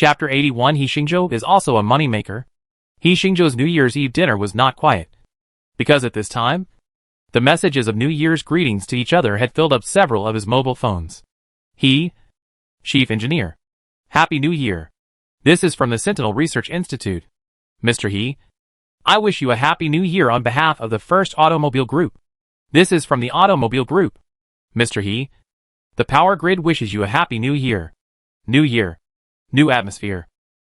Chapter 81 He Xingzhou is also a moneymaker. He Xingzhou's New Year's Eve dinner was not quiet. Because at this time, the messages of New Year's greetings to each other had filled up several of his mobile phones. He, Chief Engineer. Happy New Year. This is from the Sentinel Research Institute. Mr. He, I wish you a Happy New Year on behalf of the First Automobile Group. This is from the Automobile Group. Mr. He, the Power Grid wishes you a Happy New Year. New Year. New atmosphere.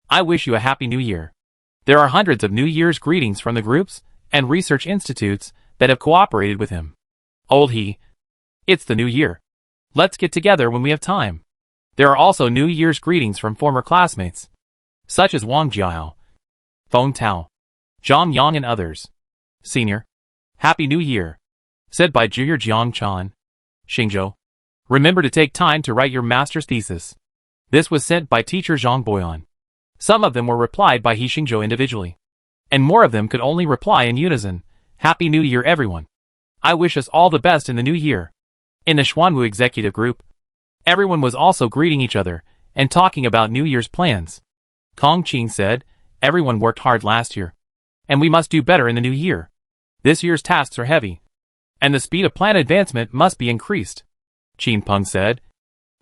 I wish you a Happy New Year. There are hundreds of New Year's greetings from the groups and research institutes that have cooperated with him. Old He, it's the new year. Let's get together when we have time. There are also New Year's greetings from former classmates, such as Wang Jiao, Feng Tao, Zhang Yang and others. Senior, Happy New Year, said by Junior Jiang Chan. Xingzhou, remember to take time to write your master's thesis. This was sent by teacher Zhang Boyan. Some of them were replied by He Xingzhou individually. And more of them could only reply in unison. Happy New Year everyone. I wish us all the best in the new year. In the Xuanwu executive group, everyone was also greeting each other and talking about New Year's plans. Kong Qing said, everyone worked hard last year. And we must do better in the new year. This year's tasks are heavy. And the speed of plan advancement must be increased. Qin Peng said,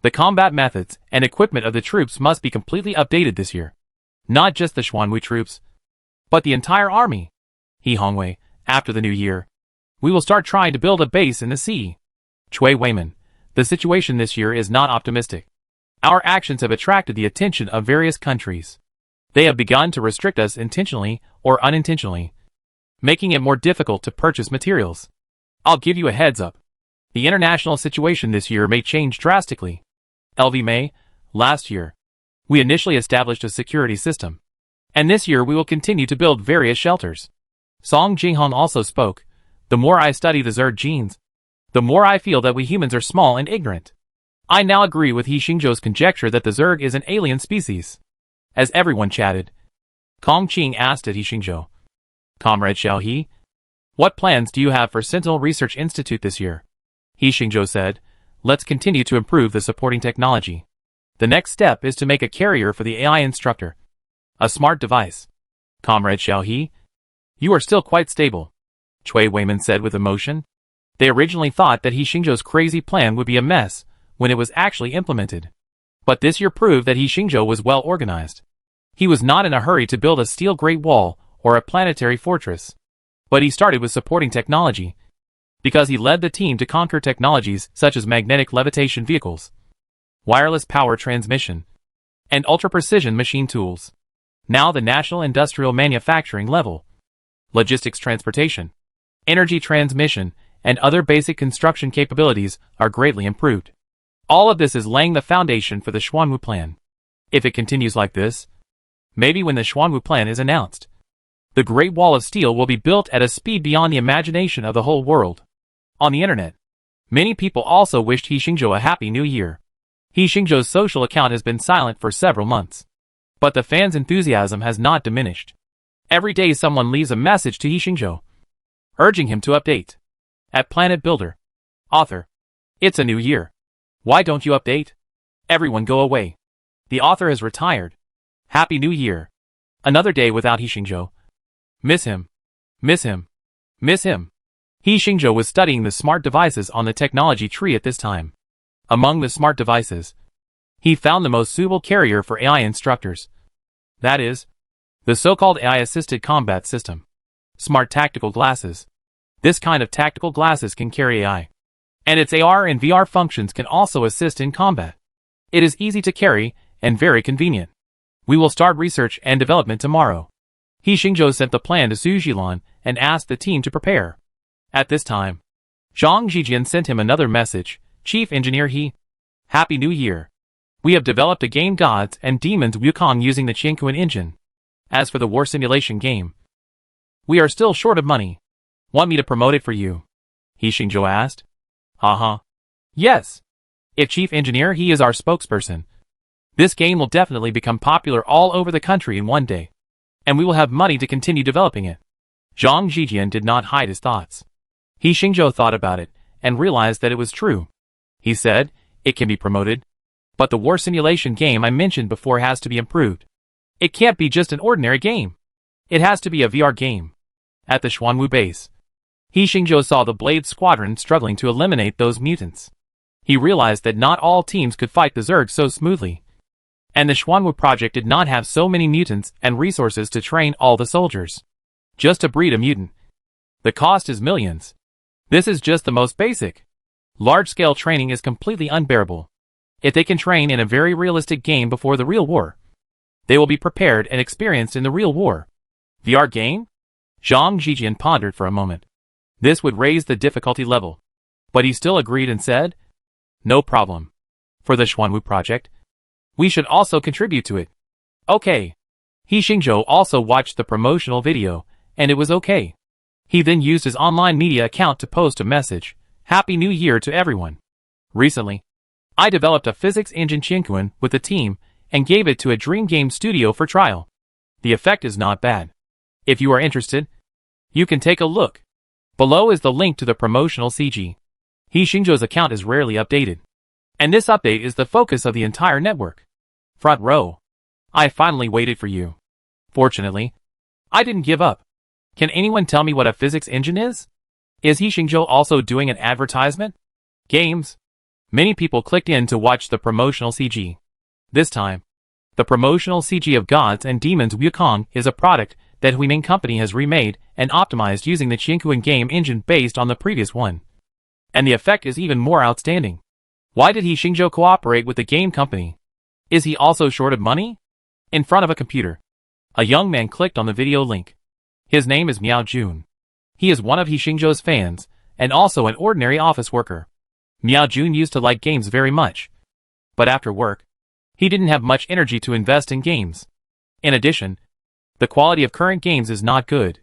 the combat methods and equipment of the troops must be completely updated this year. Not just the Xuanwu troops, but the entire army. He Hongwei, after the new year, we will start trying to build a base in the sea. Cui Weiman, the situation this year is not optimistic. Our actions have attracted the attention of various countries. They have begun to restrict us intentionally or unintentionally, making it more difficult to purchase materials. I'll give you a heads up. The international situation this year may change drastically. LV May, last year, we initially established a security system. And this year we will continue to build various shelters. Song Jinghong also spoke, the more I study the Zerg genes, the more I feel that we humans are small and ignorant. I now agree with He Xingzhou's conjecture that the Zerg is an alien species. As everyone chatted, Kong Qing asked at He Xingzhou, Comrade Xiao He, what plans do you have for Sentinel Research Institute this year? He Xingzhou said, let's continue to improve the supporting technology. The next step is to make a carrier for the AI instructor. A smart device. Comrade Xiao He, you are still quite stable, Cui Weiman said with emotion. They originally thought that He Xingzhou's crazy plan would be a mess when it was actually implemented. But this year proved that He Xingzhou was well organized. He was not in a hurry to build a steel Great Wall or a planetary fortress. But he started with supporting technology, because he led the team to conquer technologies such as magnetic levitation vehicles, wireless power transmission, and ultra-precision machine tools. Now the national industrial manufacturing level, logistics transportation, energy transmission, and other basic construction capabilities are greatly improved. All of this is laying the foundation for the Xuanwu plan. If it continues like this, maybe when the Xuanwu plan is announced, the Great Wall of Steel will be built at a speed beyond the imagination of the whole world. On the internet, many people also wished He Xingzhou a Happy New Year. He Xingzhou's social account has been silent for several months. But the fans' enthusiasm has not diminished. Every day someone leaves a message to He Xingzhou, urging him to update. At Planet Builder. Author. It's a new year. Why don't you update? Everyone go away. The author has retired. Happy New Year. Another day without He Xingzhou. Miss him. Miss him. Miss him. He Xingzhou was studying the smart devices on the technology tree at this time. Among the smart devices, he found the most suitable carrier for AI instructors. That is, the so-called AI-assisted combat system. Smart tactical glasses. This kind of tactical glasses can carry AI. And its AR and VR functions can also assist in combat. It is easy to carry and very convenient. We will start research and development tomorrow. He Xingzhou sent the plan to Su Jilan and asked the team to prepare. At this time, Zhang Zijian sent him another message. Chief Engineer He, Happy New Year. We have developed a game Gods and Demons Wukong using the Qianquan engine. As for the war simulation game, we are still short of money. Want me to promote it for you? He Xingzhou asked. Yes. If Chief Engineer He is our spokesperson, this game will definitely become popular all over the country in one day. And we will have money to continue developing it. Zhang Zijian did not hide his thoughts. He Xingzhou thought about it and realized that it was true. He said, it can be promoted. But the war simulation game I mentioned before has to be improved. It can't be just an ordinary game. It has to be a VR game. At the Xuanwu base, He Xingzhou saw the Blade Squadron struggling to eliminate those mutants. He realized that not all teams could fight the Zerg so smoothly. And the Xuanwu project did not have so many mutants and resources to train all the soldiers. Just to breed a mutant, the cost is millions. This is just the most basic. Large-scale training is completely unbearable. If they can train in a very realistic game before the real war, they will be prepared and experienced in the real war. VR game? Zhang Zijian pondered for a moment. This would raise the difficulty level. But he still agreed and said, "No problem. For the Xuanwu project, we should also contribute to it." Okay. He Xingzhou also watched the promotional video, and it was okay. He then used his online media account to post a message, "Happy New Year to everyone. Recently, I developed a physics engine Qingquan with the team and gave it to a dream game studio for trial. The effect is not bad. If you are interested, you can take a look. Below is the link to the promotional CG." He Xingzhou's account is rarely updated. And this update is the focus of the entire network. Front row. I finally waited for you. Fortunately, I didn't give up. Can anyone tell me what a physics engine is? Is He Xingzhou also doing an advertisement? Games. Many people clicked in to watch the promotional CG. This time, the promotional CG of Gods and Demons Wukong is a product that Huiming Company has remade and optimized using the Qingquan game engine based on the previous one. And the effect is even more outstanding. Why did He Xingzhou cooperate with the game company? Is he also short of money? In front of a computer, a young man clicked on the video link. His name is Miao Jun. He is one of He Xingzhou's fans, and also an ordinary office worker. Miao Jun used to like games very much. But after work, he didn't have much energy to invest in games. In addition, the quality of current games is not good.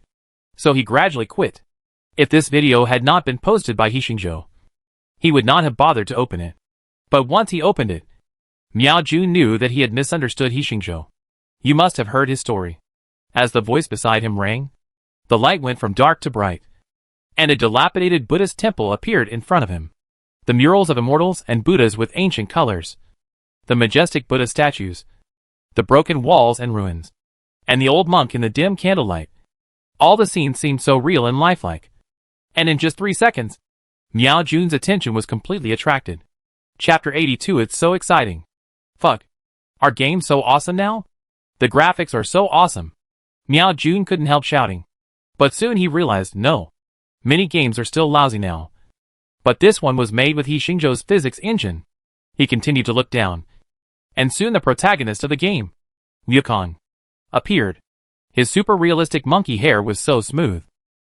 So he gradually quit. If this video had not been posted by He Xingzhou, he would not have bothered to open it. But once he opened it, Miao Jun knew that he had misunderstood He Xingzhou. You must have heard his story. As the voice beside him rang, the light went from dark to bright, and a dilapidated Buddhist temple appeared in front of him. The murals of immortals and Buddhas with ancient colors, the majestic Buddha statues, the broken walls and ruins, and the old monk in the dim candlelight. All the scenes seemed so real and lifelike. And in just 3 seconds, Miao Jun's attention was completely attracted. Chapter 82. It's so exciting. Fuck. Are games so awesome now? The graphics are so awesome. Miao Jun couldn't help shouting. But soon he realized, no. Many games are still lousy now. But this one was made with He Xingzhou's physics engine. He continued to look down. And soon the protagonist of the game, Wukong, appeared. His super realistic monkey hair was so smooth.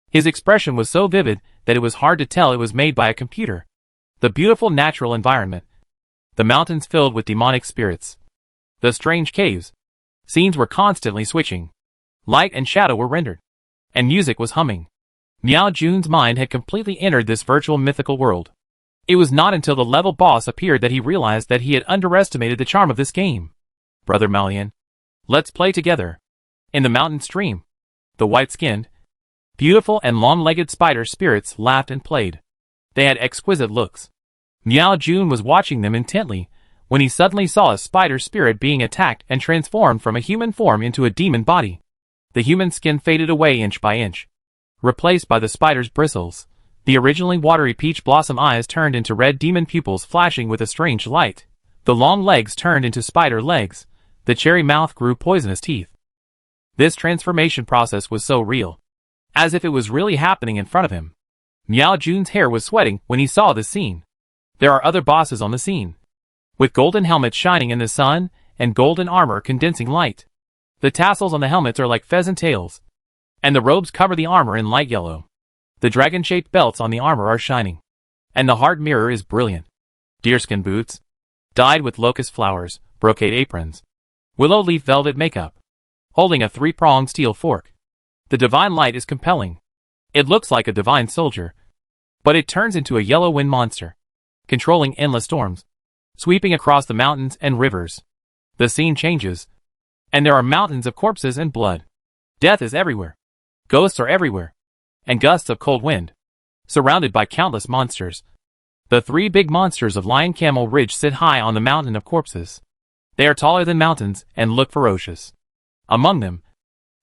His expression was so vivid that it was hard to tell it was made by a computer. The beautiful natural environment. The mountains filled with demonic spirits. The strange caves. Scenes were constantly switching. Light and shadow were rendered. And music was humming. Miao Jun's mind had completely entered this virtual mythical world. It was not until the level boss appeared that he realized that he had underestimated the charm of this game. Brother Malian, let's play together. In the mountain stream, the white-skinned, beautiful and long-legged spider spirits laughed and played. They had exquisite looks. Miao Jun was watching them intently when he suddenly saw a spider spirit being attacked and transformed from a human form into a demon body. The human skin faded away inch by inch, replaced by the spider's bristles. The originally watery peach blossom eyes turned into red demon pupils flashing with a strange light. The long legs turned into spider legs. The cherry mouth grew poisonous teeth. This transformation process was so real, as if it was really happening in front of him. Miao Jun's hair was sweating when he saw this scene. There are other bosses on the scene, with golden helmets shining in the sun and golden armor condensing light. The tassels on the helmets are like pheasant tails, and the robes cover the armor in light yellow. The dragon-shaped belts on the armor are shining, and the heart mirror is brilliant. Deerskin boots, dyed with locust flowers, brocade aprons, willow leaf velvet makeup, holding a 3-pronged steel fork. The divine light is compelling. It looks like a divine soldier, but it turns into a yellow wind monster, controlling endless storms, sweeping across the mountains and rivers. The scene changes, and there are mountains of corpses and blood. Death is everywhere. Ghosts are everywhere, and gusts of cold wind, surrounded by countless monsters. The three big monsters of Lion Camel Ridge sit high on the mountain of corpses. They are taller than mountains and look ferocious. Among them,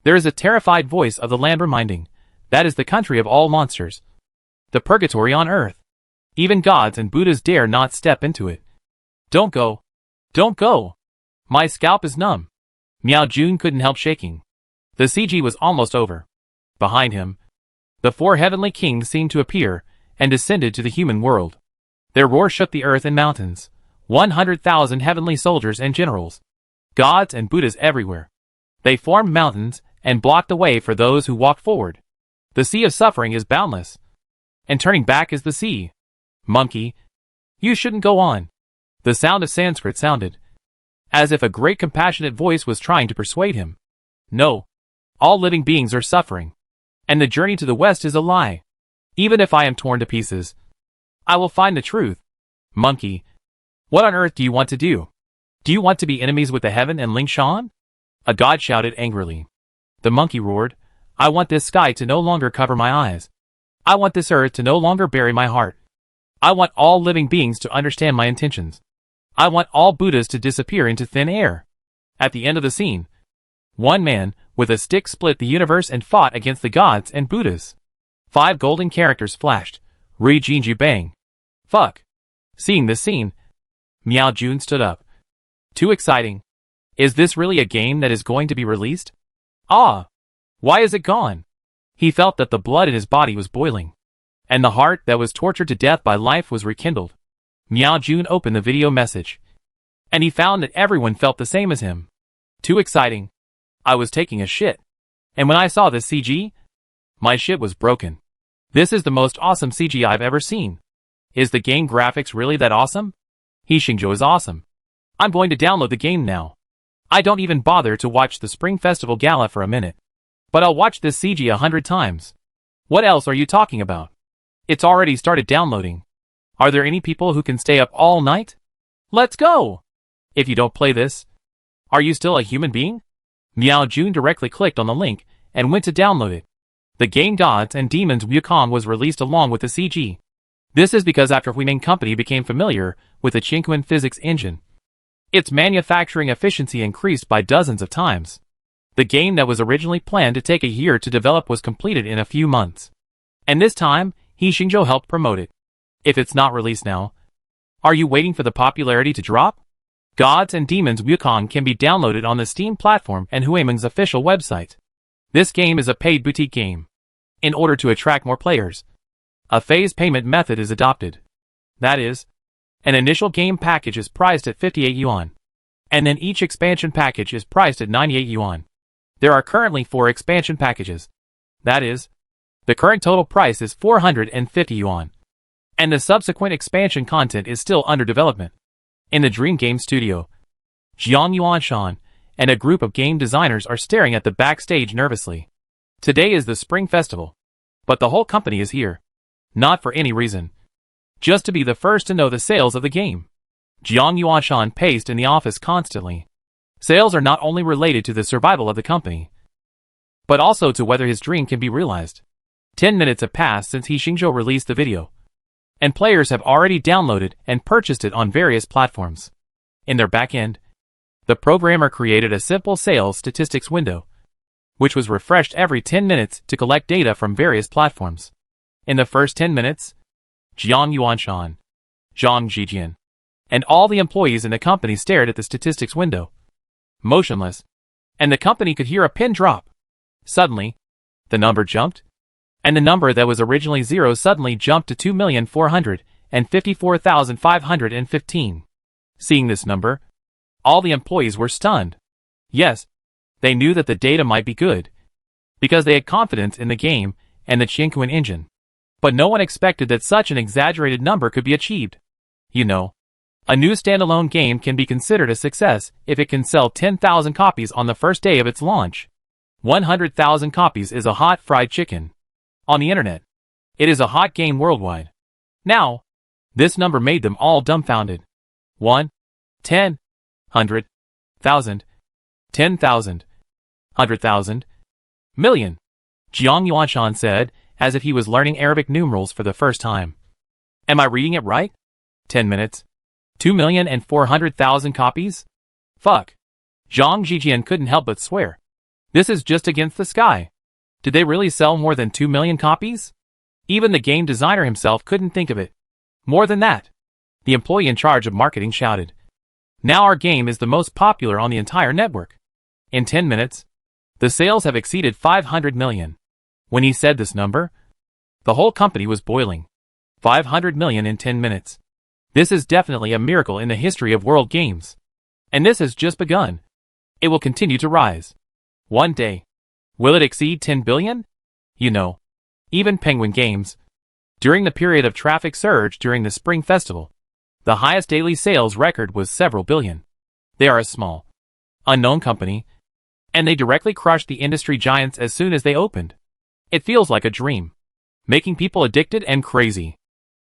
there is a terrified voice of the land reminding, that is the country of all monsters. The purgatory on earth. Even gods and Buddhas dare not step into it. Don't go. Don't go. My scalp is numb. Miao Jun couldn't help shaking. The CG was almost over. Behind him, the four heavenly kings seemed to appear and descended to the human world. Their roar shook the earth and mountains. 100,000 heavenly soldiers and generals. Gods and Buddhas everywhere. They formed mountains and blocked the way for those who walked forward. The sea of suffering is boundless. And turning back is the sea. Monkey, you shouldn't go on. The sound of Sanskrit sounded, as if a great compassionate voice was trying to persuade him. No. All living beings are suffering. And the journey to the west is a lie. Even if I am torn to pieces, I will find the truth. Monkey, what on earth do you want to do? Do you want to be enemies with the heaven and Ling Shan? A god shouted angrily. The monkey roared, I want this sky to no longer cover my eyes. I want this earth to no longer bury my heart. I want all living beings to understand my intentions. I want all Buddhas to disappear into thin air. At the end of the scene, one man with a stick split the universe and fought against the gods and Buddhas. 5 golden characters flashed. Ri Jinju Bang. Fuck. Seeing this scene, Miao Jun stood up. Too exciting. Is this really a game that is going to be released? Ah. Why is it gone? He felt that the blood in his body was boiling. And the heart that was tortured to death by life was rekindled. Miao Jun opened the video message. And he found that everyone felt the same as him. Too exciting. I was taking a shit. And when I saw this CG, my shit was broken. This is the most awesome CG I've ever seen. Is the game graphics really that awesome? Xingzhou is awesome. I'm going to download the game now. I don't even bother to watch the Spring Festival Gala for a minute. But I'll watch this CG 100 times. What else are you talking about? It's already started downloading. Are there any people who can stay up all night? Let's go! If you don't play this, are you still a human being? Miao Jun directly clicked on the link and went to download it. The game Gods and Demons Wukong was released along with the CG. This is because after Huiming Company became familiar with the Qingquan physics engine, its manufacturing efficiency increased by dozens of times. The game that was originally planned to take a year to develop was completed in a few months. And this time, Xingzhou helped promote it. If it's not released now, are you waiting for the popularity to drop? Gods and Demons Wukong can be downloaded on the Steam platform and Huiming's official website. This game is a paid boutique game. In order to attract more players, a phased payment method is adopted. That is, an initial game package is priced at 58 yuan. And then each expansion package is priced at 98 yuan. There are currently 4 expansion packages. That is, the current total price is 450 yuan. And the subsequent expansion content is still under development. In the Dream Game Studio, Jiang Yuanshan and a group of game designers are staring at the backstage nervously. Today is the Spring Festival, but the whole company is here. Not for any reason. Just to be the first to know the sales of the game. Jiang Yuanshan paced in the office constantly. Sales are not only related to the survival of the company, but also to whether his dream can be realized. 10 minutes have passed since Xingzhou released the video, and players have already downloaded and purchased it on various platforms. In their backend, the programmer created a simple sales statistics window, which was refreshed every 10 minutes to collect data from various platforms. In the first 10 minutes, Jiang Yuanshan, Zhang Jijian, and all the employees in the company stared at the statistics window, motionless, and the company could hear a pin drop. Suddenly, the number jumped, and the number that was originally 0 suddenly jumped to 2,454,515. Seeing this number, all the employees were stunned. Yes, they knew that the data might be good, because they had confidence in the game and the Qingquan engine. But no one expected that such an exaggerated number could be achieved. You know, a new standalone game can be considered a success if it can sell 10,000 copies on the first day of its launch. 100,000 copies is a hot fried chicken. On the internet, it is a hot game worldwide. Now, this number made them all dumbfounded. 1, 10, 100, 1,000, 10,000, 100,000, million. Jiang Yuanshan said, as if he was learning Arabic numerals for the first time. Am I reading it right? 10 minutes. 2,400,000 copies? Fuck. Zhang Jijian couldn't help but swear. This is just against the sky. Did they really sell more than 2 million copies? Even the game designer himself couldn't think of it. More than that. The employee in charge of marketing shouted. Now our game is the most popular on the entire network. In 10 minutes, the sales have exceeded 500 million. When he said this number, the whole company was boiling. 500 million in 10 minutes. This is definitely a miracle in the history of world games. And this has just begun. It will continue to rise. One day. Will it exceed 10 billion? You know, even Penguin Games. During the period of traffic surge during the Spring Festival, the highest daily sales record was several billion. They are a small, unknown company, and they directly crushed the industry giants as soon as they opened. It feels like a dream, making people addicted and crazy.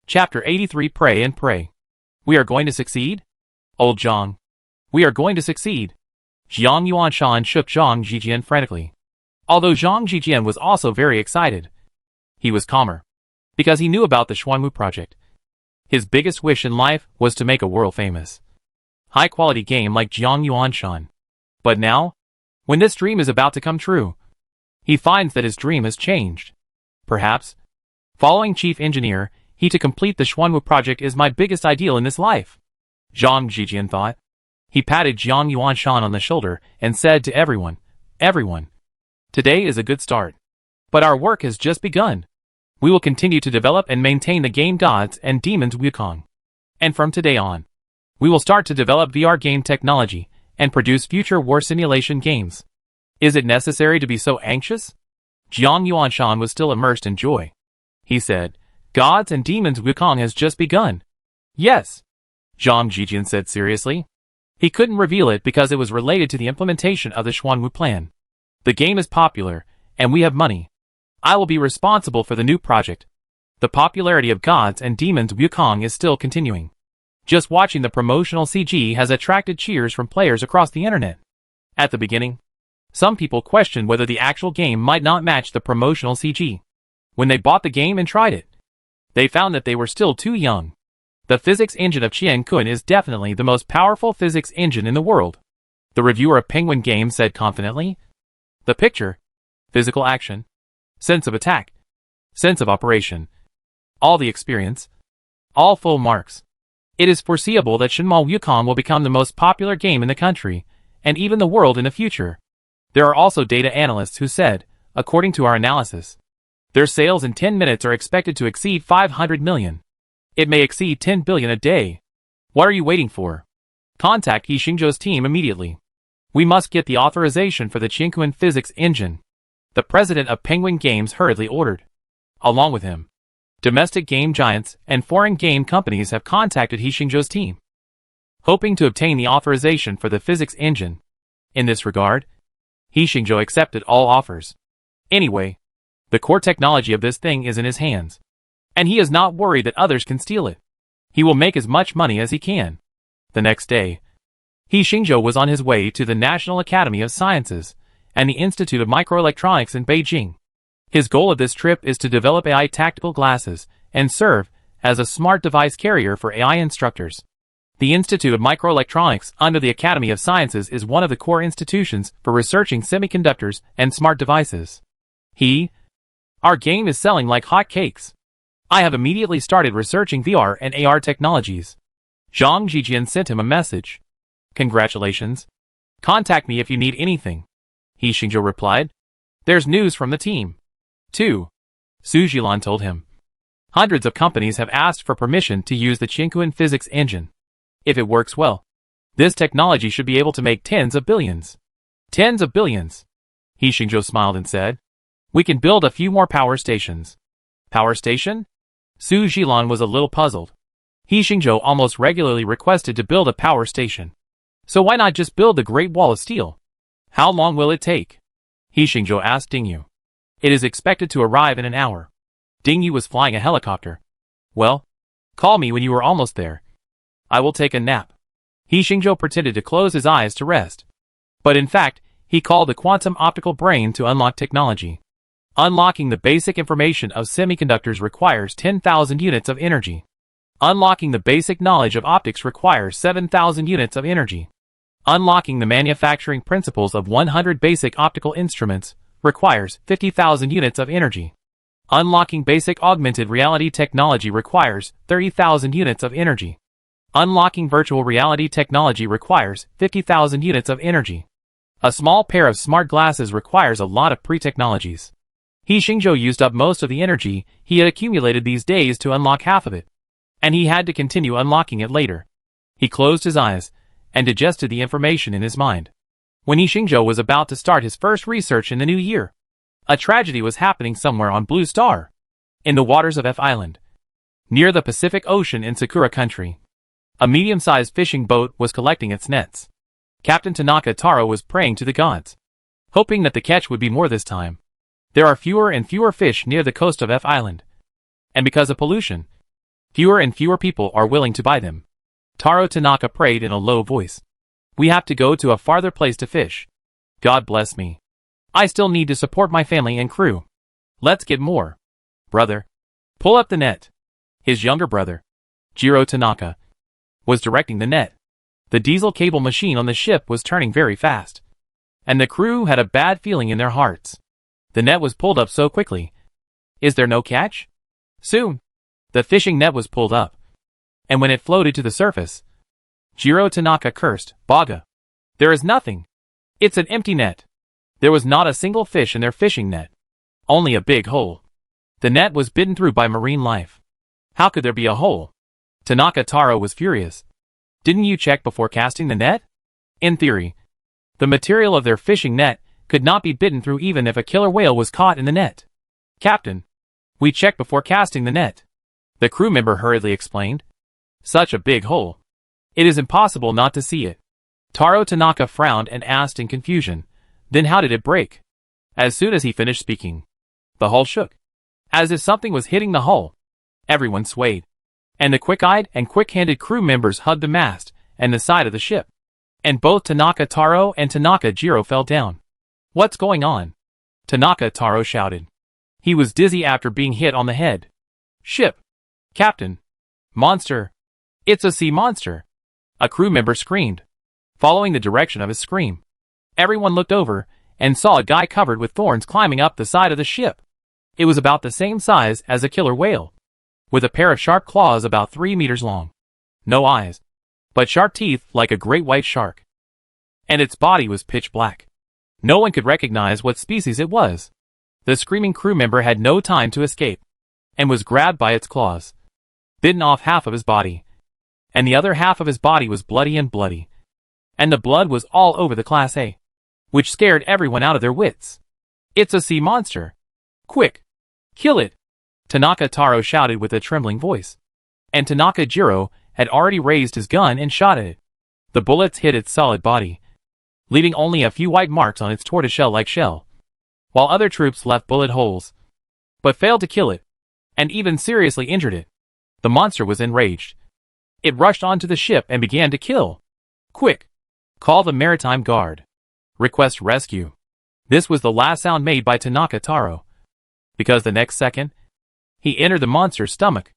Chapter 83 Pray and Pray. We are going to succeed? Old Zhang. We are going to succeed. Jiang Yuanshan shook Zhang Jijian frantically. Although Zhang Jijian was also very excited, he was calmer, because he knew about the Xuanwu project. His biggest wish in life was to make a world-famous, high-quality game like Jiang Yuanshan. But now, when this dream is about to come true, he finds that his dream has changed. Perhaps, following Chief Engineer, he to complete the Xuanwu project is my biggest ideal in this life. Zhang Jijian thought. He patted Jiang Yuanshan on the shoulder and said to everyone, Everyone, today is a good start. But our work has just begun. We will continue to develop and maintain the game Gods and Demons Wukong. And from today on, we will start to develop VR game technology and produce future war simulation games. Is it necessary to be so anxious? Jiang Yuanshan was still immersed in joy. He said, Gods and Demons Wukong has just begun. Yes, Zhang Jijian said seriously. He couldn't reveal it because it was related to the implementation of the Xuanwu plan. The game is popular, and we have money. I will be responsible for the new project. The popularity of Gods and Demons Wukong is still continuing. Just watching the promotional CG has attracted cheers from players across the internet. At the beginning, some people questioned whether the actual game might not match the promotional CG. When they bought the game and tried it, they found that they were still too young. The physics engine of Qian Kun is definitely the most powerful physics engine in the world. The reviewer of Penguin Games said confidently. The picture, physical action, sense of attack, sense of operation, all the experience, all full marks. It is foreseeable that Shenmue Wukong will become the most popular game in the country, and even the world in the future. There are also data analysts who said, according to our analysis, their sales in 10 minutes are expected to exceed 500 million. It may exceed 10 billion a day. What are you waiting for? Contact He Xingzhou's team immediately. We must get the authorization for the Qiankun physics engine. The president of Penguin Games hurriedly ordered. Along with him, domestic game giants and foreign game companies have contacted He Xingzhou's team, hoping to obtain the authorization for the physics engine. In this regard, He Xingzhou accepted all offers. Anyway, the core technology of this thing is in his hands, and he is not worried that others can steal it. He will make as much money as he can. The next day, He Xingzhou was on his way to the National Academy of Sciences and the Institute of Microelectronics in Beijing. His goal of this trip is to develop AI tactical glasses and serve as a smart device carrier for AI instructors. The Institute of Microelectronics under the Academy of Sciences is one of the core institutions for researching semiconductors and smart devices. Our game is selling like hotcakes. I have immediately started researching VR and AR technologies. Zhang Jijian sent him a message. Congratulations. Contact me if you need anything. He Xingzhou replied. There's news from the team. 2. Su Jilan told him. Hundreds of companies have asked for permission to use the Qiankun physics engine. If it works well, this technology should be able to make tens of billions. Tens of billions. He Xingzhou smiled and said. We can build a few more power stations. Power station? Su Jilan was a little puzzled. He Xingzhou almost regularly requested to build a power station. So why not just build the Great Wall of Steel? How long will it take? He Xingzhou asked Dingyu. It is expected to arrive in an hour. Dingyu was flying a helicopter. Well, call me when you are almost there. I will take a nap. He Xingzhou pretended to close his eyes to rest. But in fact, he called the quantum optical brain to unlock technology. Unlocking the basic information of semiconductors requires 10,000 units of energy. Unlocking the basic knowledge of optics requires 7,000 units of energy. Unlocking the manufacturing principles of 100 basic optical instruments requires 50,000 units of energy. Unlocking basic augmented reality technology requires 30,000 units of energy. Unlocking virtual reality technology requires 50,000 units of energy. A small pair of smart glasses requires a lot of pre-technologies. Xingzhou used up most of the energy he had accumulated these days to unlock half of it, and he had to continue unlocking it later. He closed his eyes and digested the information in his mind. When Xingzhou was about to start his first research in the new year, a tragedy was happening somewhere on Blue Star, in the waters of F Island, near the Pacific Ocean in Sakura Country. A medium-sized fishing boat was collecting its nets. Captain Tanaka Taro was praying to the gods, hoping that the catch would be more this time. There are fewer and fewer fish near the coast of F Island, and because of pollution, fewer and fewer people are willing to buy them. Taro Tanaka prayed in a low voice. We have to go to a farther place to fish. God bless me. I still need to support my family and crew. Let's get more. Brother, pull up the net. His younger brother, Jiro Tanaka, was directing the net. The diesel cable machine on the ship was turning very fast, and the crew had a bad feeling in their hearts. The net was pulled up so quickly. Is there no catch? Soon, the fishing net was pulled up, and when it floated to the surface, Jiro Tanaka cursed, Baga. There is nothing. It's an empty net. There was not a single fish in their fishing net. Only a big hole. The net was bitten through by marine life. How could there be a hole? Tanaka Taro was furious. Didn't you check before casting the net? In theory, the material of their fishing net could not be bitten through even if a killer whale was caught in the net. Captain, we checked before casting the net, the crew member hurriedly explained. Such a big hole. It is impossible not to see it. Taro Tanaka frowned and asked in confusion, then how did it break? As soon as he finished speaking, the hull shook, as if something was hitting the hull. Everyone swayed, and the quick-eyed and quick-handed crew members hugged the mast and the side of the ship, and both Tanaka Taro and Tanaka Jiro fell down. What's going on? Tanaka Taro shouted. He was dizzy after being hit on the head. Ship! Captain! Monster! It's a sea monster! A crew member screamed, following the direction of his scream. Everyone looked over and saw a guy covered with thorns climbing up the side of the ship. It was about the same size as a killer whale, with a pair of sharp claws about 3 meters long. No eyes, but sharp teeth like a great white shark. And its body was pitch black. No one could recognize what species it was. The screaming crew member had no time to escape, and was grabbed by its claws, bitten off half of his body, and the other half of his body was bloody, and the blood was all over the Class A, which scared everyone out of their wits. It's a sea monster. Quick! Kill it! Tanaka Taro shouted with a trembling voice. And Tanaka Jiro had already raised his gun and shot at it. The bullets hit its solid body, leaving only a few white marks on its tortoiseshell-like shell, while other troops left bullet holes, but failed to kill it, and even seriously injured it. The monster was enraged. It rushed onto the ship and began to kill. Quick! Call the Maritime Guard. Request rescue. This was the last sound made by Tanaka Taro, because the next second, he entered the monster's stomach.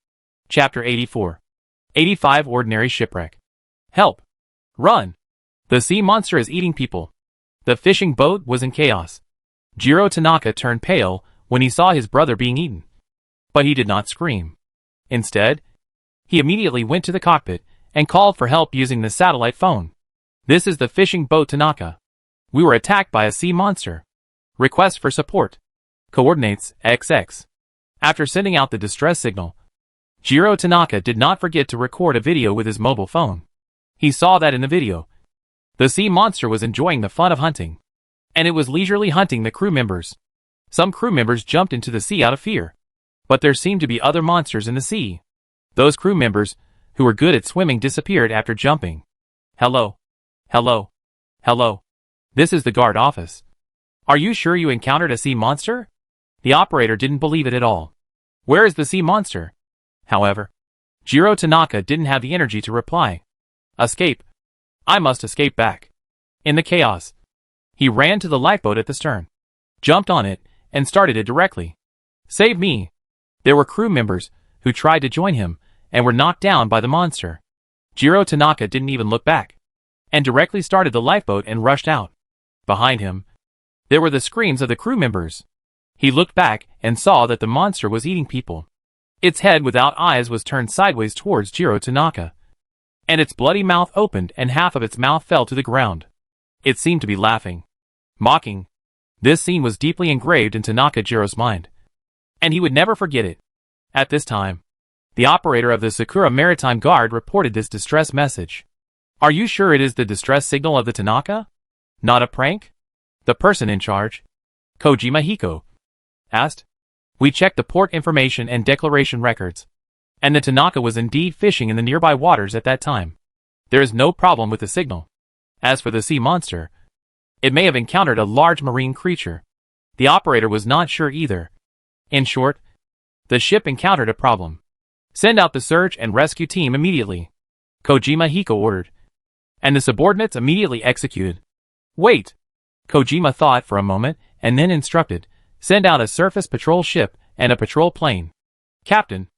Chapter 84. 85 Ordinary Shipwreck. Help! Run! The sea monster is eating people. The fishing boat was in chaos. Jiro Tanaka turned pale when he saw his brother being eaten. But he did not scream. Instead, he immediately went to the cockpit and called for help using the satellite phone. This is the fishing boat Tanaka. We were attacked by a sea monster. Request for support. Coordinates XX. After sending out the distress signal, Jiro Tanaka did not forget to record a video with his mobile phone. He saw that in the video, the sea monster was enjoying the fun of hunting, and it was leisurely hunting the crew members. Some crew members jumped into the sea out of fear, but there seemed to be other monsters in the sea. Those crew members, who were good at swimming, disappeared after jumping. Hello. Hello. Hello. This is the guard office. Are you sure you encountered a sea monster? The operator didn't believe it at all. Where is the sea monster? However, Jiro Tanaka didn't have the energy to reply. Escape. I must escape back. In the chaos, he ran to the lifeboat at the stern, jumped on it, and started it directly. Save me. There were crew members who tried to join him, and were knocked down by the monster. Jiro Tanaka didn't even look back, and directly started the lifeboat and rushed out. Behind him, there were the screams of the crew members. He looked back and saw that the monster was eating people. Its head without eyes was turned sideways towards Jiro Tanaka, and its bloody mouth opened and half of its mouth fell to the ground. It seemed to be laughing, mocking. This scene was deeply engraved in Tanaka Jiro's mind, and he would never forget it. At this time, the operator of the Sakura Maritime Guard reported this distress message. "Are you sure it is the distress signal of the Tanaka? Not a prank?" The person in charge, Kojima Hiko, asked. "We checked the port information and declaration records, and the Tanaka was indeed fishing in the nearby waters at that time. There is no problem with the signal. As for the sea monster, it may have encountered a large marine creature. The operator was not sure either. In short, the ship encountered a problem. Send out the search and rescue team immediately," Kojima Hiko ordered, and the subordinates immediately executed. "Wait," Kojima thought for a moment and then instructed, "Send out a surface patrol ship and a patrol plane." "Captain,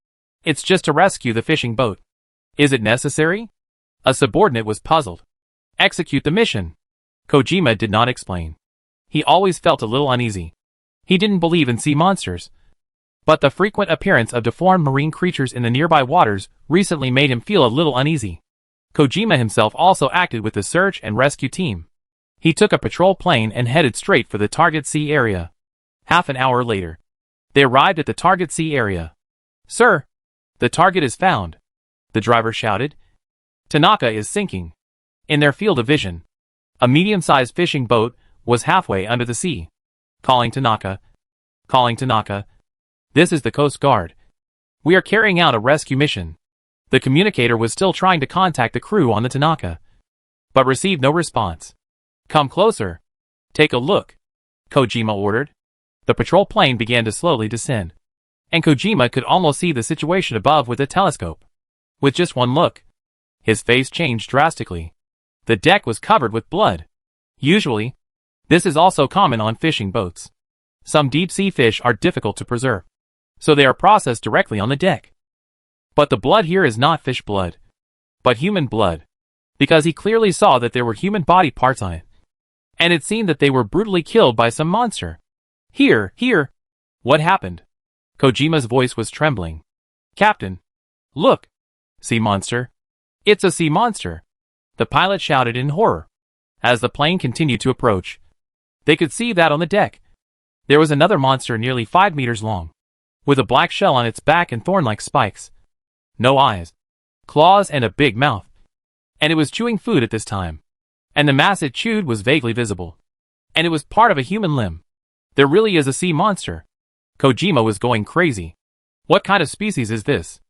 it's just to rescue the fishing boat. Is it necessary?" A subordinate was puzzled. "Execute the mission." Kojima did not explain. He always felt a little uneasy. He didn't believe in sea monsters, but the frequent appearance of deformed marine creatures in the nearby waters recently made him feel a little uneasy. Kojima himself also acted with the search and rescue team. He took a patrol plane and headed straight for the target sea area. Half an hour later, they arrived at the target sea area. "Sir, the target is found," the driver shouted. "Tanaka is sinking." In their field of vision, a medium-sized fishing boat was halfway under the sea. Calling Tanaka. "This is the Coast Guard. We are carrying out a rescue mission." The communicator was still trying to contact the crew on the Tanaka, but received no response. "Come closer. Take a look," Kojima ordered. The patrol plane began to slowly descend, and Kojima could almost see the situation above with a telescope. With just one look, his face changed drastically. The deck was covered with blood. Usually, this is also common on fishing boats. Some deep-sea fish are difficult to preserve, so they are processed directly on the deck. But the blood here is not fish blood, but human blood, because he clearly saw that there were human body parts on it, and it seemed that they were brutally killed by some monster. Here. What happened?" Kojima's voice was trembling. "Captain, look! Sea monster. It's a sea monster!" The pilot shouted in horror. As the plane continued to approach, they could see that on the deck there was another monster nearly 5 meters long, with a black shell on its back and thorn-like spikes. No eyes, claws, and a big mouth. And it was chewing food at this time. And the mass it chewed was vaguely visible. And it was part of a human limb. There really is a sea monster. Kojima was going crazy. What kind of species is this?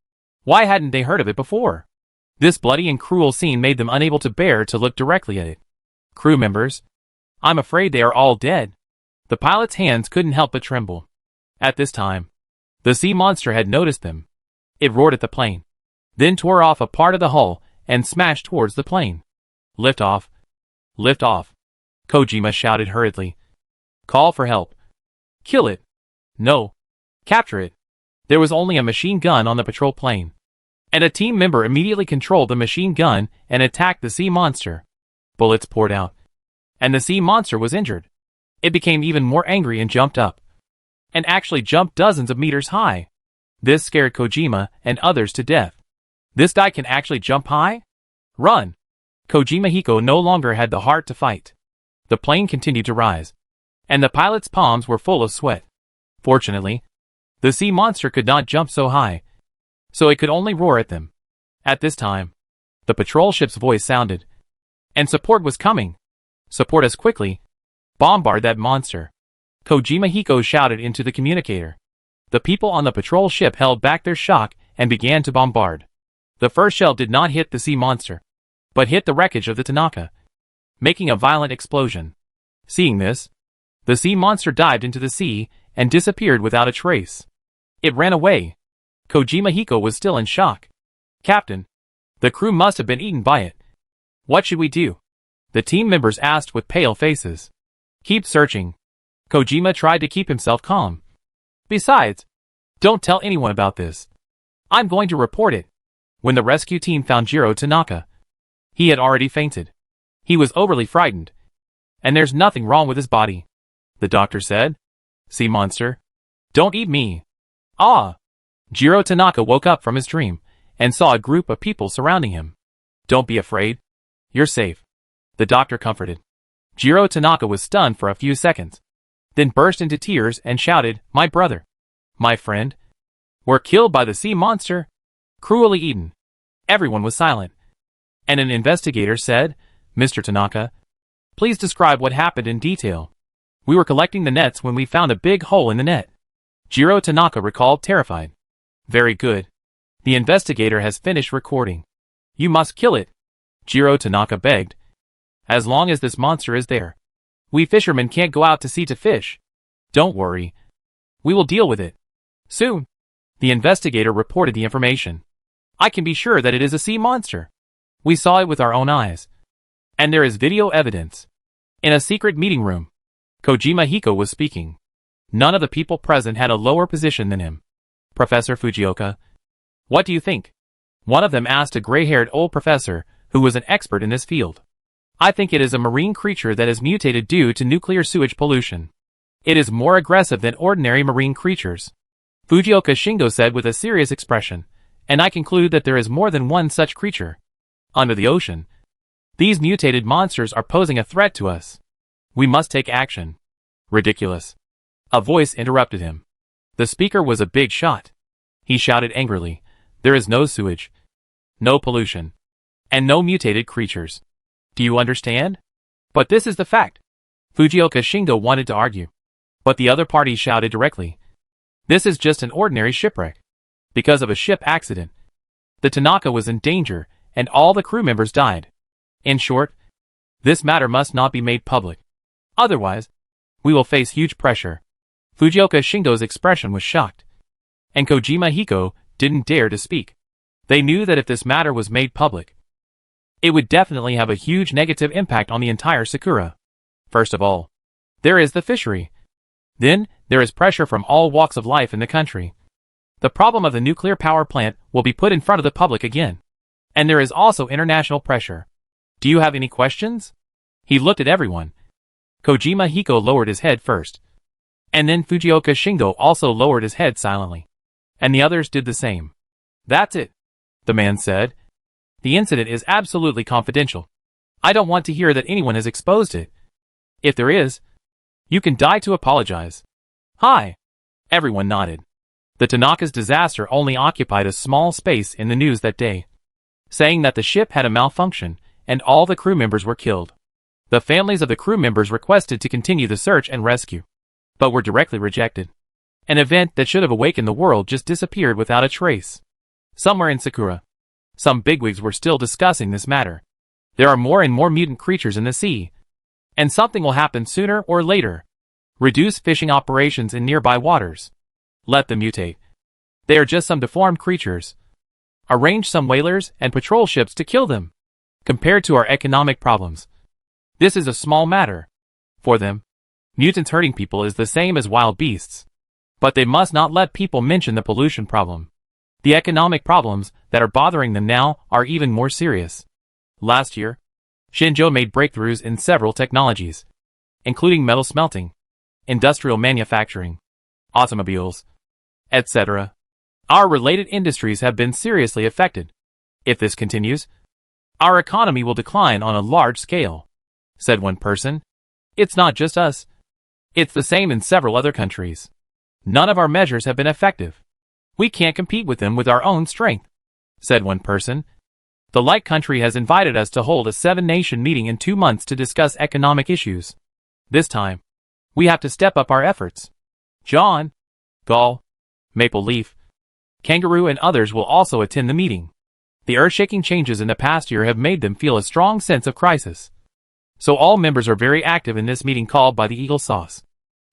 Why hadn't they heard of it before? This bloody and cruel scene made them unable to bear to look directly at it. "Crew members, I'm afraid they are all dead." The pilot's hands couldn't help but tremble. At this time, the sea monster had noticed them. It roared at the plane, then tore off a part of the hull and smashed towards the plane. Lift off. Kojima shouted hurriedly. "Call for help. Kill it. No. Capture it." There was only a machine gun on the patrol plane, and a team member immediately controlled the machine gun and attacked the sea monster. Bullets poured out, and the sea monster was injured. It became even more angry and jumped up, and actually jumped dozens of meters high. This scared Kojima and others to death. This guy can actually jump high? Run! Kojima Hiko no longer had the heart to fight. The plane continued to rise, and the pilot's palms were full of sweat. Fortunately, the sea monster could not jump so high, so it could only roar at them. At this time, the patrol ship's voice sounded, and support was coming. "Support us quickly. Bombard that monster," Kojima Hiko shouted into the communicator. The people on the patrol ship held back their shock and began to bombard. The first shell did not hit the sea monster, but hit the wreckage of the Tanaka, making a violent explosion. Seeing this, the sea monster dived into the sea and disappeared without a trace. It ran away. Kojima Hiko was still in shock. "Captain, the crew must have been eaten by it. What should we do?" the team members asked with pale faces. "Keep searching." Kojima tried to keep himself calm. "Besides, don't tell anyone about this. I'm going to report it." When the rescue team found Jiro Tanaka, he had already fainted. He was overly frightened. And there's nothing wrong with his body. The doctor said. Sea monster. Don't eat me. Ah! Jiro Tanaka woke up from his dream and saw a group of people surrounding him. Don't be afraid. You're safe. The doctor comforted. Jiro Tanaka was stunned for a few seconds, then burst into tears and shouted, My brother, my friend, were killed by the sea monster, cruelly eaten. Everyone was silent. And an investigator said, Mr. Tanaka, please describe what happened in detail. We were collecting the nets when we found a big hole in the net. Jiro Tanaka recalled, terrified. Very good. The investigator has finished recording. You must kill it, Jiro Tanaka begged. As long as this monster is there, we fishermen can't go out to sea to fish. Don't worry. We will deal with it. Soon. The investigator reported the information. I can be sure that it is a sea monster. We saw it with our own eyes. And there is video evidence. In a secret meeting room, Kojima Hiko was speaking. None of the people present had a lower position than him. Professor Fujioka, what do you think? One of them asked a gray-haired old professor who was an expert in this field. I think it is a marine creature that is mutated due to nuclear sewage pollution. It is more aggressive than ordinary marine creatures. Fujioka Shingo said with a serious expression, and I conclude that there is more than one such creature. Under the ocean, these mutated monsters are posing a threat to us. We must take action. Ridiculous. A voice interrupted him. The speaker was a big shot. He shouted angrily, there is no sewage, no pollution, and no mutated creatures. Do you understand? But this is the fact. Fujioka Shingo wanted to argue. But the other party shouted directly. This is just an ordinary shipwreck. Because of a ship accident. The Tanaka was in danger, and all the crew members died. In short, this matter must not be made public. Otherwise, we will face huge pressure. Fujioka Shingo's expression was shocked. And Kojima Hiko didn't dare to speak. They knew that if this matter was made public, it would definitely have a huge negative impact on the entire Sakura. First of all, there is the fishery. Then, there is pressure from all walks of life in the country. The problem of the nuclear power plant will be put in front of the public again. And there is also international pressure. Do you have any questions? He looked at everyone. Kojima Hiko lowered his head first. And then Fujioka Shingo also lowered his head silently. And the others did the same. That's it, the man said. The incident is absolutely confidential. I don't want to hear that anyone has exposed it. If there is, you can die to apologize. Hi. Everyone nodded. The Tanaka's disaster only occupied a small space in the news that day, saying that the ship had a malfunction and all the crew members were killed. The families of the crew members requested to continue the search and rescue, but were directly rejected. An event that should have awakened the world just disappeared without a trace. Somewhere in Sakura, some bigwigs were still discussing this matter. There are more and more mutant creatures in the sea, and something will happen sooner or later. Reduce fishing operations in nearby waters. Let them mutate. They are just some deformed creatures. Arrange some whalers and patrol ships to kill them. Compared to our economic problems, this is a small matter. For them, mutants hurting people is the same as wild beasts. But they must not let people mention the pollution problem. The economic problems that are bothering them now are even more serious. Last year, Shinjo made breakthroughs in several technologies, including metal smelting, industrial manufacturing, automobiles, etc. Our related industries have been seriously affected. If this continues, our economy will decline on a large scale, said one person. It's not just us. It's the same in several other countries. None of our measures have been effective. We can't compete with them with our own strength, said one person. The Light Country has invited us to hold a 7-nation meeting in 2 months to discuss economic issues. This time, we have to step up our efforts. John, Gull, Maple Leaf, Kangaroo and others will also attend the meeting. The earth-shaking changes in the past year have made them feel a strong sense of crisis. So all members are very active in this meeting called by the Eagle Sauce.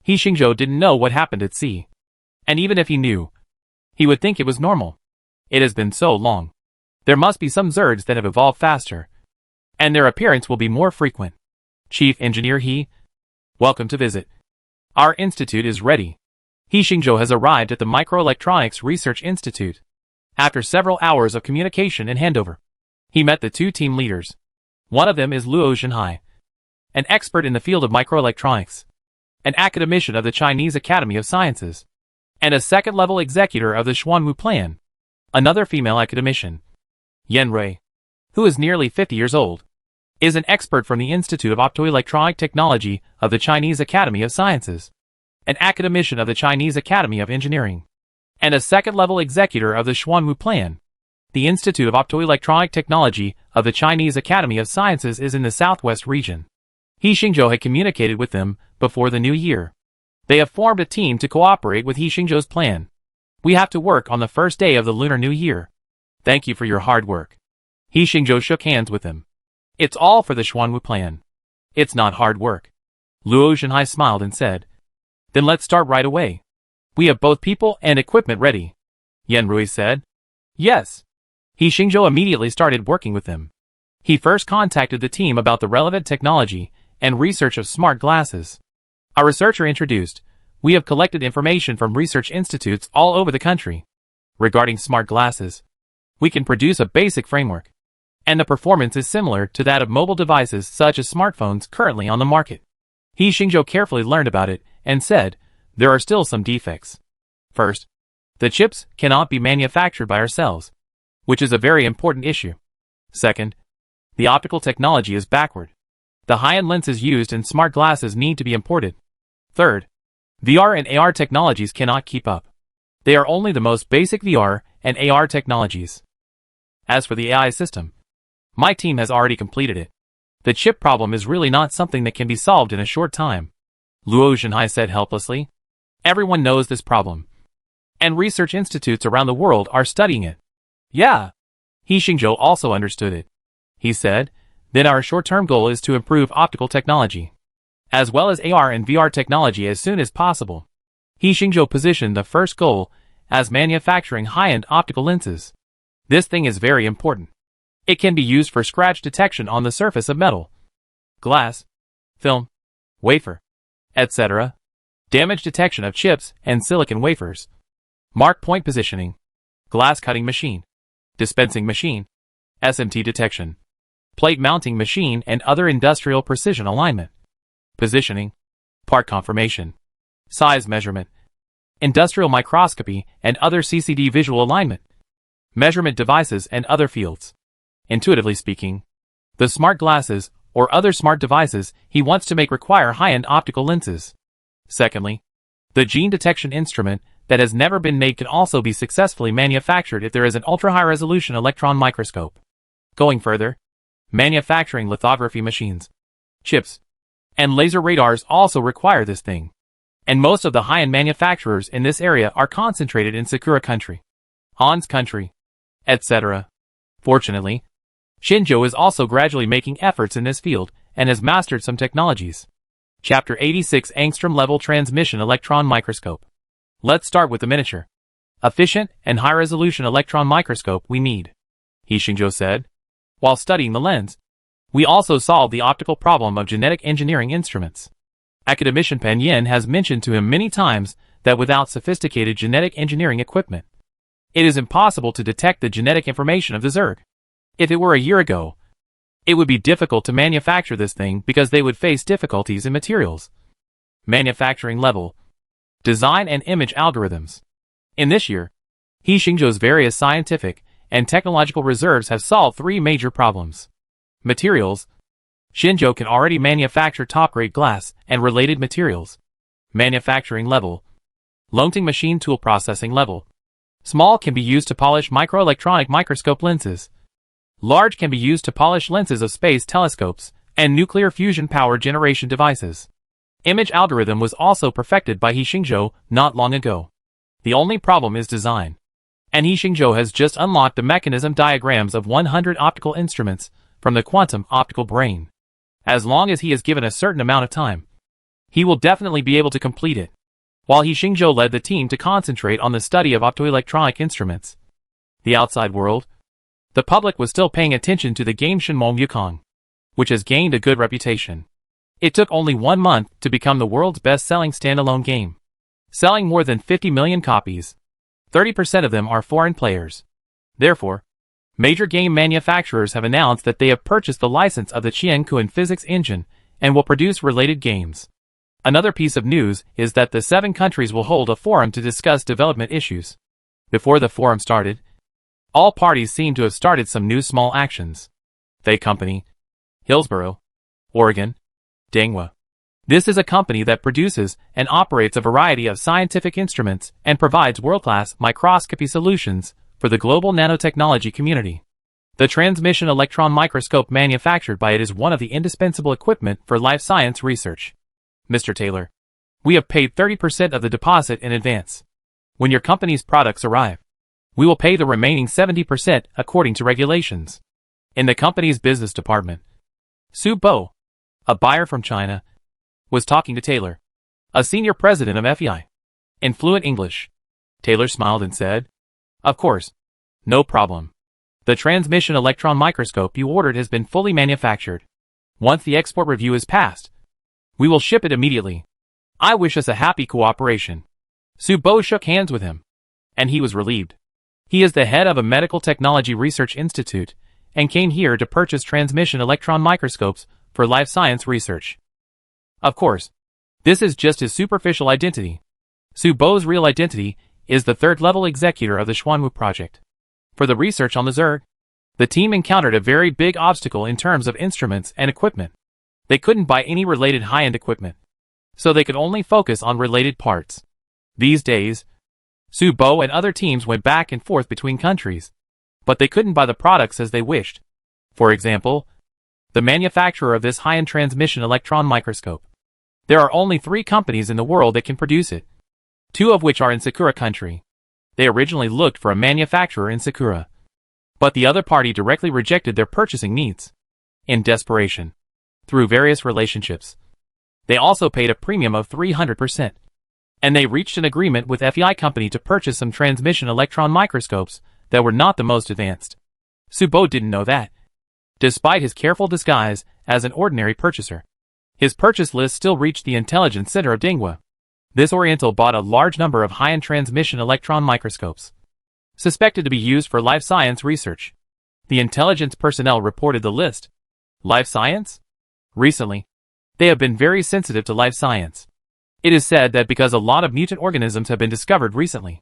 Shinjo didn't know what happened at sea. And even if he knew, he would think it was normal. It has been so long. There must be some Zergs that have evolved faster. And their appearance will be more frequent. Chief Engineer welcome to visit. Our institute is ready. Shinjo has arrived at the Microelectronics Research Institute. After several hours of communication and handover, he met the two team leaders. One of them is Luo Zhenhai, an expert in the field of microelectronics, an academician of the Chinese Academy of Sciences, and a second-level executor of the Xuanwu Plan. Another female academician, Yan Rui, who is nearly 50 years old, is an expert from the Institute of Optoelectronic Technology of the Chinese Academy of Sciences, an academician of the Chinese Academy of Engineering, and a second-level executor of the Xuanwu Plan. The Institute of Optoelectronic Technology of the Chinese Academy of Sciences is in the southwest region. He Xingzhou had communicated with them before the new year. They have formed a team to cooperate with He Xingzhou's plan. We have to work on the first day of the Lunar New Year. Thank you for your hard work. He Xingzhou shook hands with him. It's all for the Xuanwu Plan. It's not hard work. Luo Zhenhai smiled and said, Then let's start right away. We have both people and equipment ready. Yan Rui said. Yes. He Xingzhou immediately started working with them. He first contacted the team about the relevant technology and research of smart glasses. A researcher introduced, we have collected information from research institutes all over the country. Regarding smart glasses, we can produce a basic framework, and the performance is similar to that of mobile devices such as smartphones currently on the market. He Xingzhou carefully learned about it and said, there are still some defects. First, the chips cannot be manufactured by ourselves, which is a very important issue. Second, the optical technology is backward. The high-end lenses used in smart glasses need to be imported. Third, VR and AR technologies cannot keep up. They are only the most basic VR and AR technologies. As for the AI system, my team has already completed it. The chip problem is really not something that can be solved in a short time. Luo Zhenhai said helplessly. Everyone knows this problem, and research institutes around the world are studying it. Yeah. He Xingzhou also understood it. He said, then our short-term goal is to improve optical technology, as well as AR and VR technology as soon as possible. He Xingzhou positioned the first goal as manufacturing high-end optical lenses. This thing is very important. It can be used for scratch detection on the surface of metal, glass, film, wafer, etc., damage detection of chips and silicon wafers, mark point positioning, glass cutting machine, dispensing machine, SMT detection, plate mounting machine and other industrial precision alignment, positioning, part confirmation, size measurement, industrial microscopy and other CCD visual alignment, measurement devices and other fields. Intuitively speaking, the smart glasses or other smart devices he wants to make require high-end optical lenses. Secondly, the gene detection instrument that has never been made can also be successfully manufactured if there is an ultra-high-resolution electron microscope. Going further, manufacturing lithography machines, chips, and laser radars also require this thing. And most of the high-end manufacturers in this area are concentrated in Sakura country, Han's country, etc. Fortunately, Xingzhou is also gradually making efforts in this field and has mastered some technologies. Chapter 86 Angstrom Level Transmission Electron Microscope. Let's start with the miniature, efficient and high-resolution electron microscope we need, He Xingzhou said. While studying the lens, we also solved the optical problem of genetic engineering instruments. Academician Pan Yin has mentioned to him many times that without sophisticated genetic engineering equipment, it is impossible to detect the genetic information of the Zerg. If it were a year ago, it would be difficult to manufacture this thing because they would face difficulties in materials, manufacturing level, design and image algorithms. In this year, He Xingzhou's various scientific and technological reserves have solved three major problems. Materials. Xingzhou can already manufacture top-grade glass and related materials. Manufacturing level. Longting machine tool processing level. Small can be used to polish microelectronic microscope lenses. Large can be used to polish lenses of space telescopes and nuclear fusion power generation devices. Image algorithm was also perfected by He Xingzhou not long ago. The only problem is design. And He Xingzhou has just unlocked the mechanism diagrams of 100 optical instruments from the quantum optical brain. As long as he is given a certain amount of time, he will definitely be able to complete it. While He Xingzhou led the team to concentrate on the study of optoelectronic instruments, the outside world, the public was still paying attention to the game Shenmue Yukong, which has gained a good reputation. It took only 1 month to become the world's best-selling standalone game, selling more than 50 million copies. 30% of them are foreign players. Therefore, major game manufacturers have announced that they have purchased the license of the Qiankuan physics engine and will produce related games. Another piece of news is that the 7 countries will hold a forum to discuss development issues. Before the forum started, all parties seem to have started some new small actions. Fei Company, Hillsboro, Oregon, Dengwa. This is a company that produces and operates a variety of scientific instruments and provides world-class microscopy solutions for the global nanotechnology community. The transmission electron microscope manufactured by it is one of the indispensable equipment for life science research. Mr. Taylor, we have paid 30% of the deposit in advance. When your company's products arrive, we will pay the remaining 70% according to regulations. In the company's business department, Su Bo, a buyer from China, was talking to Taylor, a senior president of FEI. In fluent English, Taylor smiled and said, "Of course, no problem. The transmission electron microscope you ordered has been fully manufactured. Once the export review is passed, we will ship it immediately. I wish us a happy cooperation." Su Bo shook hands with him, and he was relieved. He is the head of a medical technology research institute and came here to purchase transmission electron microscopes for life science research. Of course, this is just his superficial identity. Su Bo's real identity is the third-level executor of the Xuanwu project. For the research on the Zerg, the team encountered a very big obstacle in terms of instruments and equipment. They couldn't buy any related high-end equipment, so they could only focus on related parts. These days, Su Bo and other teams went back and forth between countries, but they couldn't buy the products as they wished. For example, the manufacturer of this high-end transmission electron microscope. There are only 3 companies in the world that can produce it, 2 of which are in Sakura country. They originally looked for a manufacturer in Sakura, but the other party directly rejected their purchasing needs. In desperation, through various relationships, they also paid a premium of 300%. And they reached an agreement with FEI Company to purchase some transmission electron microscopes that were not the most advanced. Su Bo didn't know that. Despite his careful disguise as an ordinary purchaser, his purchase list still reached the intelligence center of Dengwa. This Oriental bought a large number of high-end transmission electron microscopes, suspected to be used for life science research. The intelligence personnel reported the list. Life science? Recently, they have been very sensitive to life science. It is said that because a lot of mutant organisms have been discovered recently,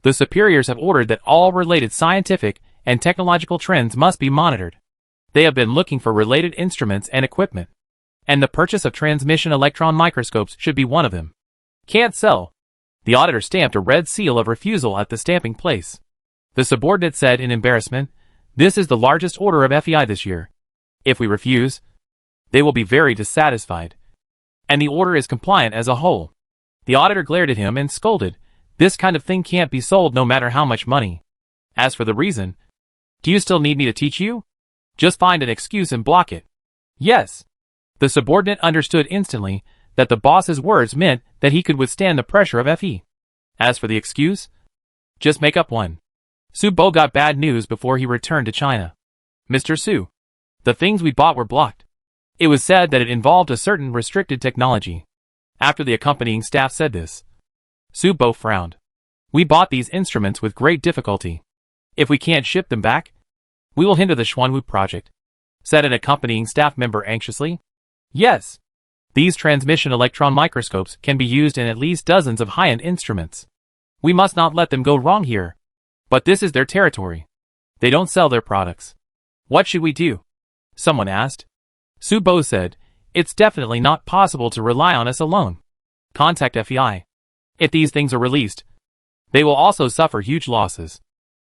the superiors have ordered that all related scientific and technological trends must be monitored. They have been looking for related instruments and equipment, and the purchase of transmission electron microscopes should be one of them. Can't sell. The auditor stamped a red seal of refusal at the stamping place. The subordinate said in embarrassment, "This is the largest order of FEI this year. If we refuse, they will be very dissatisfied. And the order is compliant as a whole." The auditor glared at him and scolded, "This kind of thing can't be sold no matter how much money. As for the reason, do you still need me to teach you? Just find an excuse and block it." Yes. The subordinate understood instantly that the boss's words meant that he could withstand the pressure of FE. As for the excuse, just make up one. Su Bo got bad news before he returned to China. "Mr. Su, the things we bought were blocked. It was said that it involved a certain restricted technology." After the accompanying staff said this, Su Bo frowned. "We bought these instruments with great difficulty. If we can't ship them back, we will hinder the Xuanwu project," said an accompanying staff member anxiously. "Yes. These transmission electron microscopes can be used in at least dozens of high-end instruments. We must not let them go wrong here. But this is their territory. They don't sell their products. What should we do?" someone asked. Su Bo said, "It's definitely not possible to rely on us alone. Contact FEI. If these things are released, they will also suffer huge losses.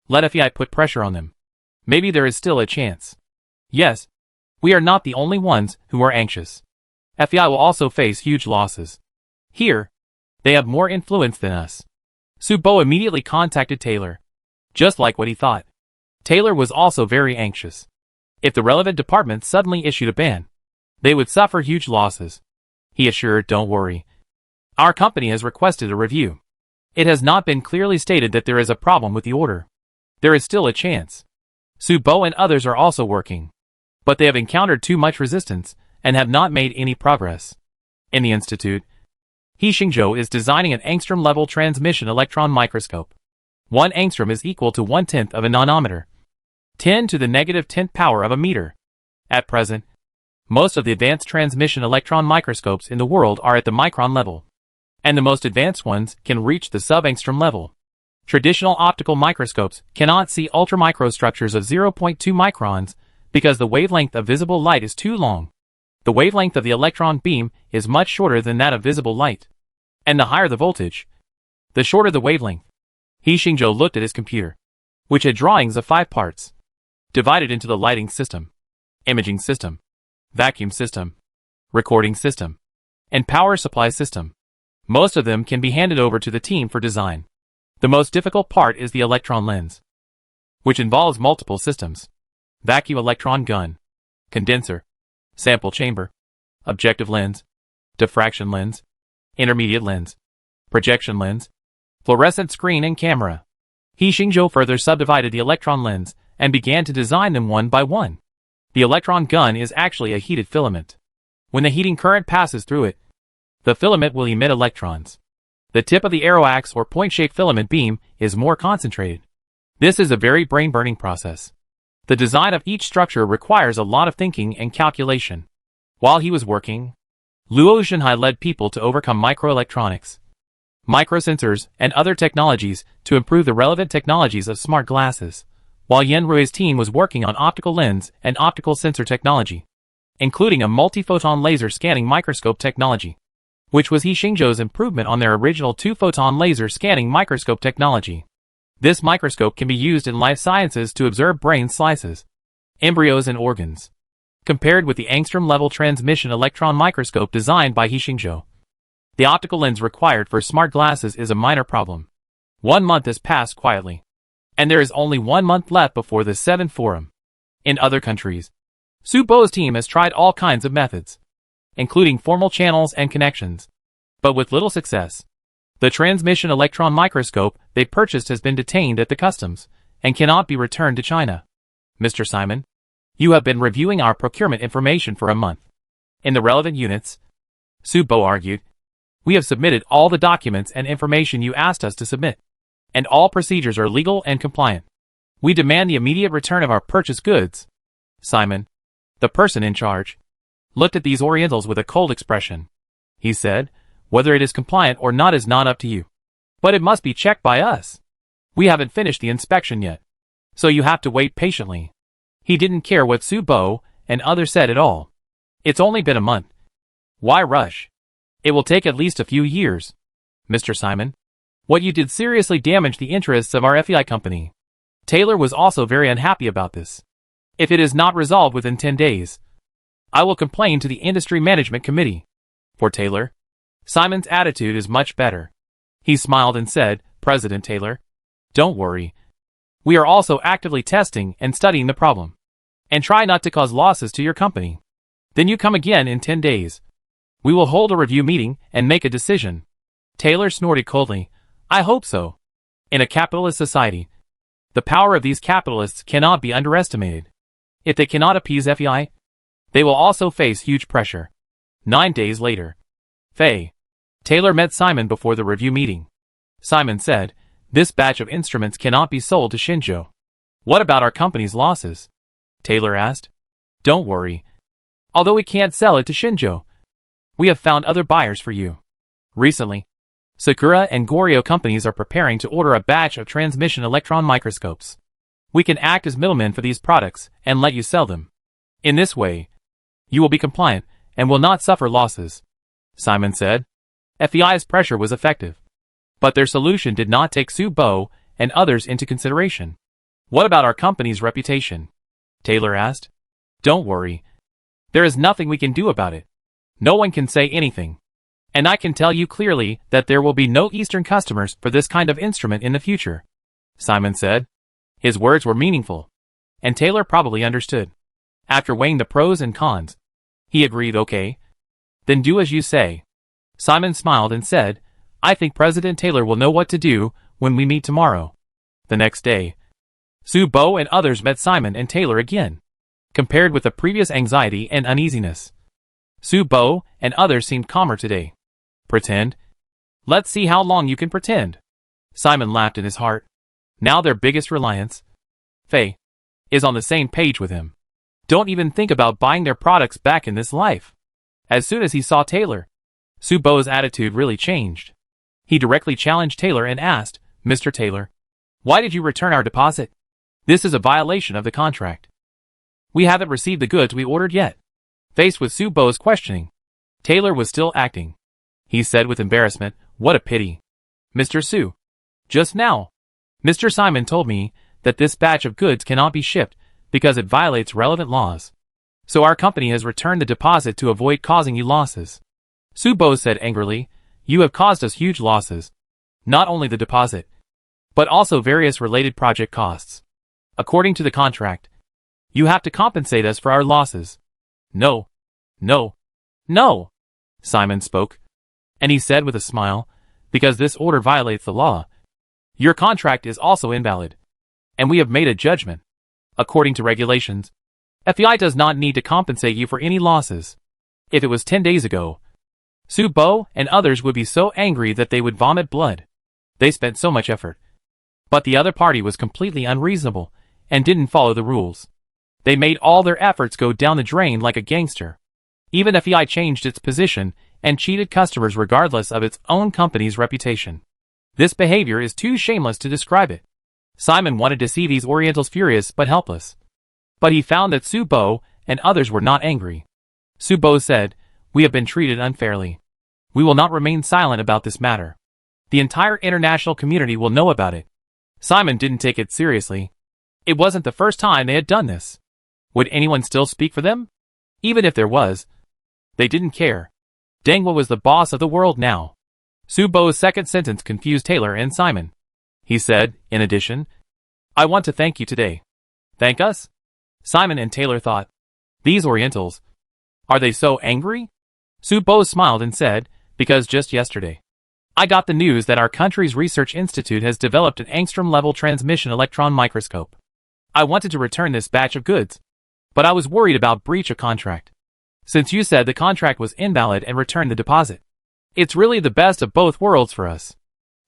Let FEI put pressure on them. Maybe there is still a chance. Yes, we are not the only ones who are anxious. FEI will also face huge losses. Here, they have more influence than us." Su Bo immediately contacted Taylor. Just like what he thought. Taylor was also very anxious. If the relevant department suddenly issued a ban, they would suffer huge losses. He assured, "Don't worry. Our company has requested a review. It has not been clearly stated that there is a problem with the order. There is still a chance." Su Bo and others are also working, but they have encountered too much resistance and have not made any progress. In the institute, He Xingzhou is designing an angstrom-level transmission electron microscope. 1 angstrom is equal to 1/10 of a nanometer. 10 to the negative 10th power of a meter. At present, most of the advanced transmission electron microscopes in the world are at the micron level, and the most advanced ones can reach the sub-angstrom level. Traditional optical microscopes cannot see ultramicrostructures of 0.2 microns because the wavelength of visible light is too long. The wavelength of the electron beam is much shorter than that of visible light, and the higher the voltage, the shorter the wavelength. He Xingzhou looked at his computer, which had drawings of 5 parts, divided into the lighting system, imaging system, vacuum system, recording system, and power supply system. Most of them can be handed over to the team for design. The most difficult part is the electron lens, which involves multiple systems: vacuum electron gun, condenser, sample chamber, objective lens, diffraction lens, intermediate lens, projection lens, fluorescent screen and camera. He Xingzhou further subdivided the electron lens and began to design them one by one. The electron gun is actually a heated filament. When the heating current passes through it, the filament will emit electrons. The tip of the arrow axe or point-shaped filament beam is more concentrated. This is a very brain-burning process. The design of each structure requires a lot of thinking and calculation. While he was working, Luo Xunhai led people to overcome microelectronics, microsensors, and other technologies to improve the relevant technologies of smart glasses, while Yan Rui's team was working on optical lens and optical sensor technology, including a multi-photon laser scanning microscope technology, which was He Xingzhou's improvement on their original 2-photon laser scanning microscope technology. This microscope can be used in life sciences to observe brain slices, embryos and organs, compared with the angstrom-level transmission electron microscope designed by He Xingzhou. The optical lens required for smart glasses is a minor problem. 1 month has passed quietly, and there is only 1 month left before the 7th forum. In other countries, Su Bo's team has tried all kinds of methods, including formal channels and connections, but with little success. The transmission electron microscope they purchased has been detained at the customs and cannot be returned to China. Mr. Simon, you have been reviewing our procurement information for a month. In the relevant units, Su Bo argued, we have submitted all the documents and information you asked us to submit, and all procedures are legal and compliant. We demand the immediate return of our purchased goods. Simon, the person in charge, looked at these Orientals with a cold expression. He said, whether it is compliant or not is not up to you, but it must be checked by us. We haven't finished the inspection yet, so you have to wait patiently. He didn't care what Su Bo and others said at all. It's only been a month. Why rush? It will take at least a few years. Mr. Simon, what you did seriously damaged the interests of our FEI company. Taylor was also very unhappy about this. If it is not resolved within 10 days, I will complain to the Industry Management Committee. For Taylor, Simon's attitude is much better. He smiled and said, President Taylor, don't worry. We are also actively testing and studying the problem, and try not to cause losses to your company. Then you come again in 10 days. We will hold a review meeting and make a decision. Taylor snorted coldly. I hope so. In a capitalist society, the power of these capitalists cannot be underestimated. If they cannot appease FEI, they will also face huge pressure. 9 days later, Taylor met Simon before the review meeting. Simon said, this batch of instruments cannot be sold to Xingzhou. What about our company's losses? Taylor asked. Don't worry. Although we can't sell it to Xingzhou, we have found other buyers for you. Recently, Sakura and Goryo companies are preparing to order a batch of transmission electron microscopes. We can act as middlemen for these products and let you sell them. In this way, you will be compliant and will not suffer losses. Simon said. FEI's pressure was effective, but their solution did not take Su Bo and others into consideration. What about our company's reputation? Taylor asked. Don't worry. There is nothing we can do about it. No one can say anything. And I can tell you clearly that there will be no Eastern customers for this kind of instrument in the future. Simon said. His words were meaningful, and Taylor probably understood. After weighing the pros and cons, he agreed, okay. Then do as you say. Simon smiled and said, I think President Taylor will know what to do when we meet tomorrow. The next day, Su Bo and others met Simon and Taylor again. Compared with the previous anxiety and uneasiness, Su Bo and others seemed calmer today. Pretend? Let's see how long you can pretend. Simon laughed in his heart. Now their biggest reliance, is on the same page with him. Don't even think about buying their products back in this life. As soon as he saw Taylor, Subo's attitude really changed. He directly challenged Taylor and asked, "Mr. Taylor, why did you return our deposit? This is a violation of the contract. We haven't received the goods we ordered yet." Faced with Subo's questioning, Taylor was still acting. He said with embarrassment, "What a pity. Mr. Su. Just now, Mr. Simon told me that this batch of goods cannot be shipped because it violates relevant laws. So our company has returned the deposit to avoid causing you losses." Subo said angrily, "You have caused us huge losses. Not only the deposit, but also various related project costs. According to the contract, you have to compensate us for our losses." "No. No. No," Simon spoke. And he said with a smile, "Because this order violates the law. Your contract is also invalid. And we have made a judgment. According to regulations, FEI does not need to compensate you for any losses. If it was 10 days ago, Subo and others would be so angry that they would vomit blood. They spent so much effort. But the other party was completely unreasonable and didn't follow the rules. They made all their efforts go down the drain like a gangster. Even FEI changed its position and cheated customers regardless of its own company's reputation. This behavior is too shameless to describe it." Simon wanted to see these Orientals furious but helpless. But he found that Subo and others were not angry. Subo said, "We have been treated unfairly. We will not remain silent about this matter. The entire international community will know about it." Simon didn't take it seriously. It wasn't the first time they had done this. Would anyone still speak for them? Even if there was, they didn't care. Dengwa was the boss of the world now. Subo's second sentence confused Taylor and Simon. He said, in addition, "I want to thank you today." "Thank us?" Simon and Taylor thought. These Orientals, are they so angry? Subo smiled and said, "Because just yesterday, I got the news that our country's research institute has developed an angstrom-level transmission electron microscope. I wanted to return this batch of goods, but I was worried about breach of contract. Since you said the contract was invalid and returned the deposit, it's really the best of both worlds for us.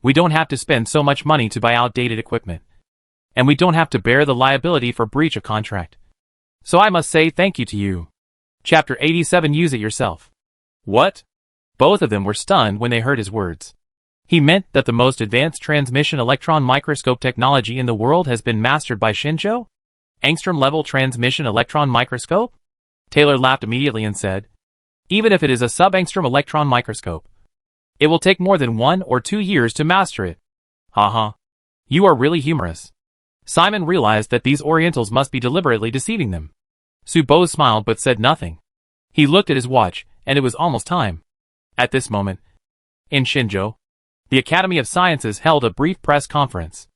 We don't have to spend so much money to buy outdated equipment, and we don't have to bear the liability for breach of contract. So I must say thank you to you." Chapter 87. Use it yourself. What? Both of them were stunned when they heard his words. He meant that the most advanced transmission electron microscope technology in the world has been mastered by Shinjo? Angstrom-level transmission electron microscope? Taylor laughed immediately and said, "Even if it is a sub-angstrom electron microscope, it will take more than 1 or 2 years to master it." "Ha. You are really humorous." Simon realized that these Orientals must be deliberately deceiving them. Subo smiled but said nothing. He looked at his watch, and it was almost time. At this moment, in Shinjo, the Academy of Sciences held a brief press conference.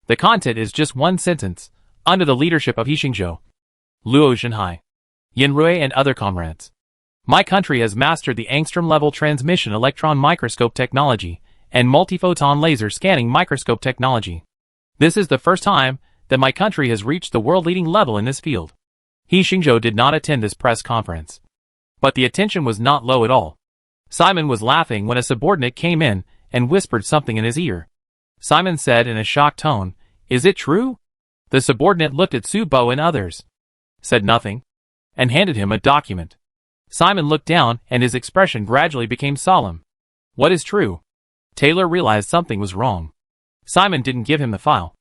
The content is just one sentence, under the leadership of Hishingzhou, Luo Zhenhai, Yanrui and other comrades. My country has mastered the angstrom-level transmission electron microscope technology and multiphoton laser scanning microscope technology. This is the first time that my country has reached the world-leading level in this field. Hishingzhou did not attend this press conference, but the attention was not low at all. Simon was laughing when a subordinate came in and whispered something in his ear. Simon said in a shocked tone, "Is it true?" The subordinate looked at Subo and others, said nothing, and handed him a document. Simon looked down and his expression gradually became solemn. "What is true?" Taylor realized something was wrong. Simon didn't give him the file,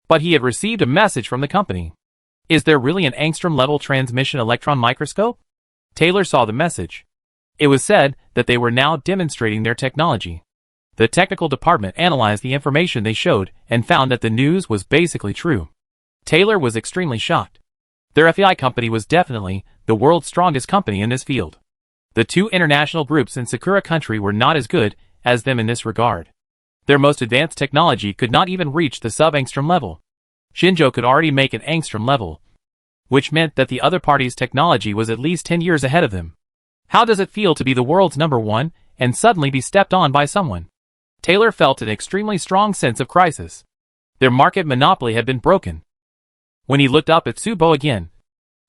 but he had received a message from the company. Is there really an angstrom-level transmission electron microscope? Taylor saw the message. It was said that they were now demonstrating their technology. The technical department analyzed the information they showed and found that the news was basically true. Taylor was extremely shocked. Their FEI company was definitely the world's strongest company in this field. The two international groups in Sakura country were not as good as them in this regard. Their most advanced technology could not even reach the sub-angstrom level. Shinjo could already make an angstrom level, which meant that the other party's technology was at least 10 years ahead of them. How does it feel to be the world's number one and suddenly be stepped on by someone? Taylor felt an extremely strong sense of crisis. Their market monopoly had been broken. When he looked up at Subo again,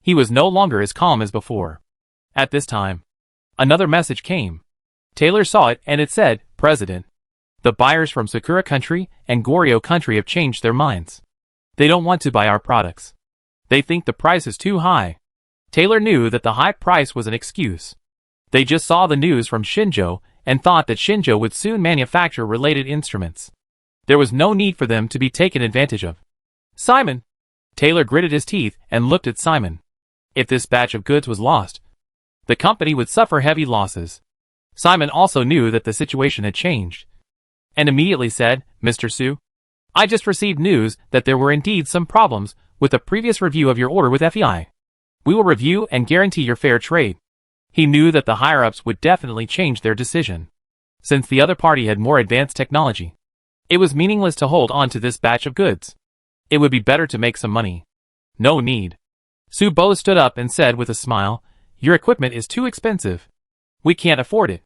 he was no longer as calm as before. At this time, another message came. Taylor saw it and it said, "President, the buyers from Sakura country and Goryeo country have changed their minds. They don't want to buy our products. They think the price is too high. Taylor knew that the high price was an excuse. They just saw the news from Xinzhou and thought that Xinzhou would soon manufacture related instruments. There was no need for them to be taken advantage of. Simon! Taylor gritted his teeth and looked at Simon. If this batch of goods was lost, the company would suffer heavy losses. Simon also knew that the situation had changed, and immediately said, Mr. Su, I just received news that there were indeed some problems with the previous review of your order with FEI. We will review and guarantee your fair trade. He knew that the higher-ups would definitely change their decision. Since the other party had more advanced technology, it was meaningless to hold on to this batch of goods. It would be better to make some money. No need. Su Bo stood up and said with a smile, Your equipment is too expensive. We can't afford it.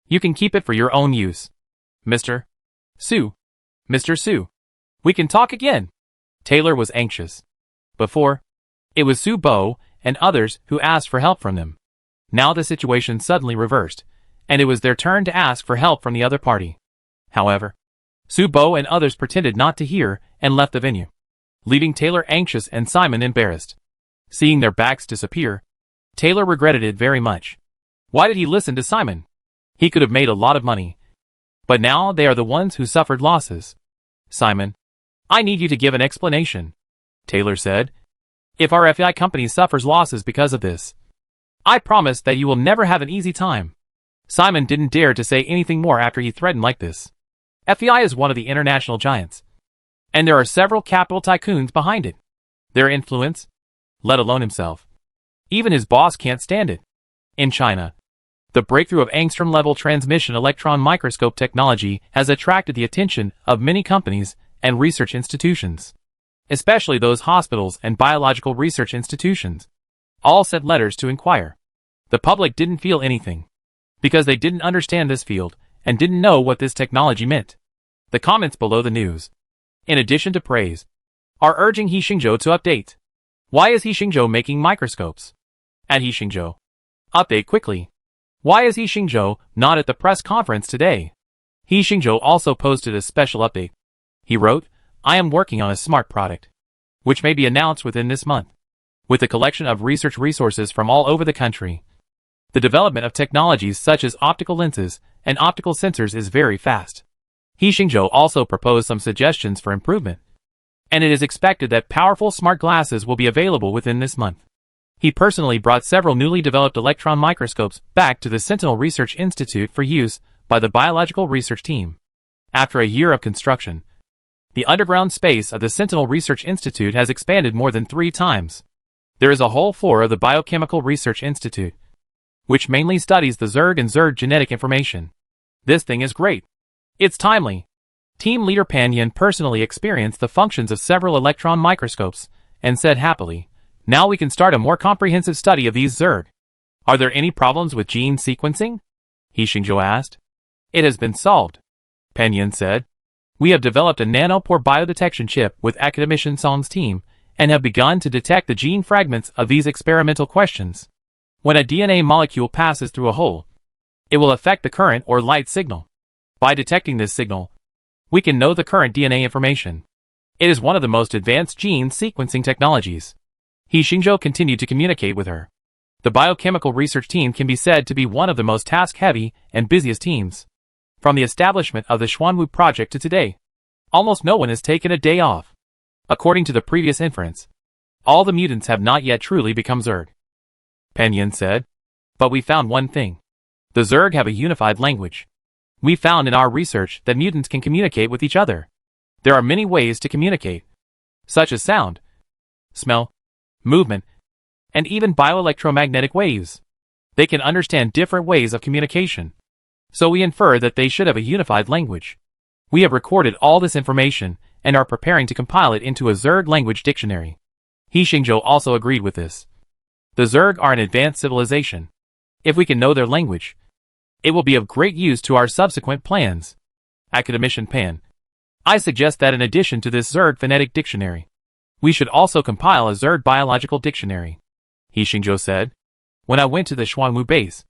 You can keep it for your own use. Mr. Su. Mr. Su. We can talk again. Taylor was anxious. Before, it was Su Bo and others who asked for help from them. Now the situation suddenly reversed, and it was their turn to ask for help from the other party. However, Su Bo and others pretended not to hear and left the venue, leaving Taylor anxious and Simon embarrassed. Seeing their backs disappear, Taylor regretted it very much. Why did he listen to Simon? He could have made a lot of money. But now they are the ones who suffered losses. Simon, I need you to give an explanation, Taylor said. If our FEI company suffers losses because of this, I promise that you will never have an easy time. Simon didn't dare to say anything more after he threatened like this. FEI is one of the international giants, and there are several capital tycoons behind it. Their influence, let alone himself, even his boss can't stand it. In China, the breakthrough of angstrom-level transmission electron microscope technology has attracted the attention of many companies and research institutions, especially those hospitals and biological research institutions. All sent letters to inquire. The public didn't feel anything, because they didn't understand this field and didn't know what this technology meant. The comments below the news, in addition to praise, are urging He Xingzhou to update. Why is He Xingzhou making microscopes? At He Xingzhou, update quickly. Why is He Xingzhou not at the press conference today? He Xingzhou also posted a special update. He wrote, I am working on a smart product, which may be announced within this month. With a collection of research resources from all over the country, the development of technologies such as optical lenses and optical sensors is very fast. He Xingzhou also proposed some suggestions for improvement, and it is expected that powerful smart glasses will be available within this month. He personally brought several newly developed electron microscopes back to the Sentinel Research Institute for use by the biological research team. After a year of construction, the underground space of the Sentinel Research Institute has expanded more than 3 times. There is a whole floor of the Biochemical Research Institute, which mainly studies the Zerg and Zerg genetic information. This thing is great. It's timely. Team leader Pan Yin personally experienced the functions of several electron microscopes and said happily, now we can start a more comprehensive study of these Zerg. Are there any problems with gene sequencing? He Xingzhou asked. It has been solved, Pan Yin said. We have developed a nanopore biodetection chip with Academician Song's team and have begun to detect the gene fragments of these experimental questions. When a DNA molecule passes through a hole, it will affect the current or light signal. By detecting this signal, we can know the current DNA information. It is one of the most advanced gene sequencing technologies. He Xingzhou continued to communicate with her. The biochemical research team can be said to be one of the most task-heavy and busiest teams. From the establishment of the Xuanwu project to today, almost no one has taken a day off. According to the previous inference, all the mutants have not yet truly become Zerg. Pan Yin said, but we found one thing. The Zerg have a unified language. We found in our research that mutants can communicate with each other. There are many ways to communicate, such as sound, smell, movement, and even bioelectromagnetic waves. They can understand different ways of communication. So we infer that they should have a unified language. We have recorded all this information and are preparing to compile it into a Zerg language dictionary. He Xingzhou also agreed with this. The Zerg are an advanced civilization. If we can know their language, it will be of great use to our subsequent plans. Academician Pan, I suggest that in addition to this Zerg phonetic dictionary, we should also compile a Zerg biological dictionary. He Xingzhou said, when I went to the Xuanwu base,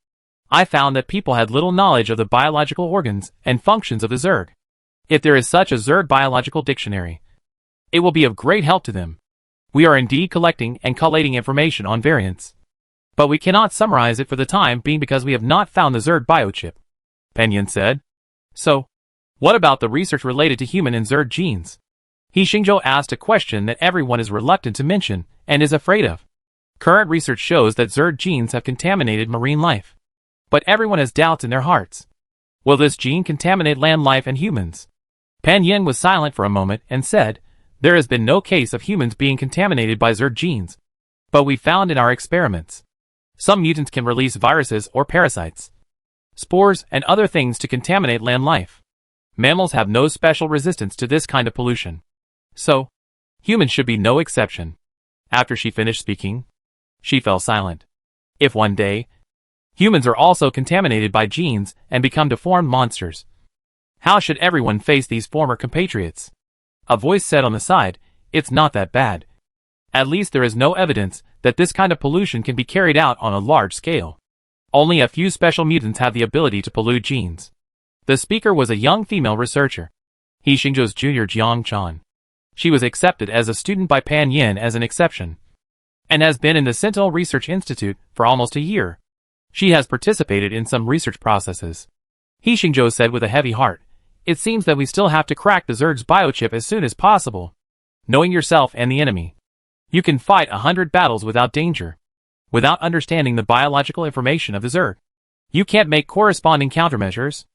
I found that people had little knowledge of the biological organs and functions of the Zerg. If there is such a Zerg biological dictionary, it will be of great help to them. We are indeed collecting and collating information on variants. But we cannot summarize it for the time being because we have not found the Zerg biochip, Pan Yin said. So, what about the research related to human and Zerg genes? He Xingzhou asked a question that everyone is reluctant to mention and is afraid of. Current research shows that Zerg genes have contaminated marine life. But everyone has doubts in their hearts. Will this gene contaminate land life and humans? Pan Yin was silent for a moment and said, there has been no case of humans being contaminated by Zerg genes. But we found in our experiments. Some mutants can release viruses or parasites, spores, and other things to contaminate land life. Mammals have no special resistance to this kind of pollution. So, humans should be no exception. After she finished speaking, she fell silent. If one day, humans are also contaminated by genes and become deformed monsters, how should everyone face these former compatriots? A voice said on the side, it's not that bad. At least there is no evidence that this kind of pollution can be carried out on a large scale. Only a few special mutants have the ability to pollute genes. The speaker was a young female researcher, He Xingzhou's junior Jiang Chan. She was accepted as a student by Pan Yin as an exception, and has been in the Sentinel Research Institute for almost a year. She has participated in some research processes. He Xingzhou said with a heavy heart, it seems that we still have to crack the Zerg's biochip as soon as possible. Knowing yourself and the enemy, you can fight 100 battles without danger. Without understanding the biological information of the Zerg, you can't make corresponding countermeasures.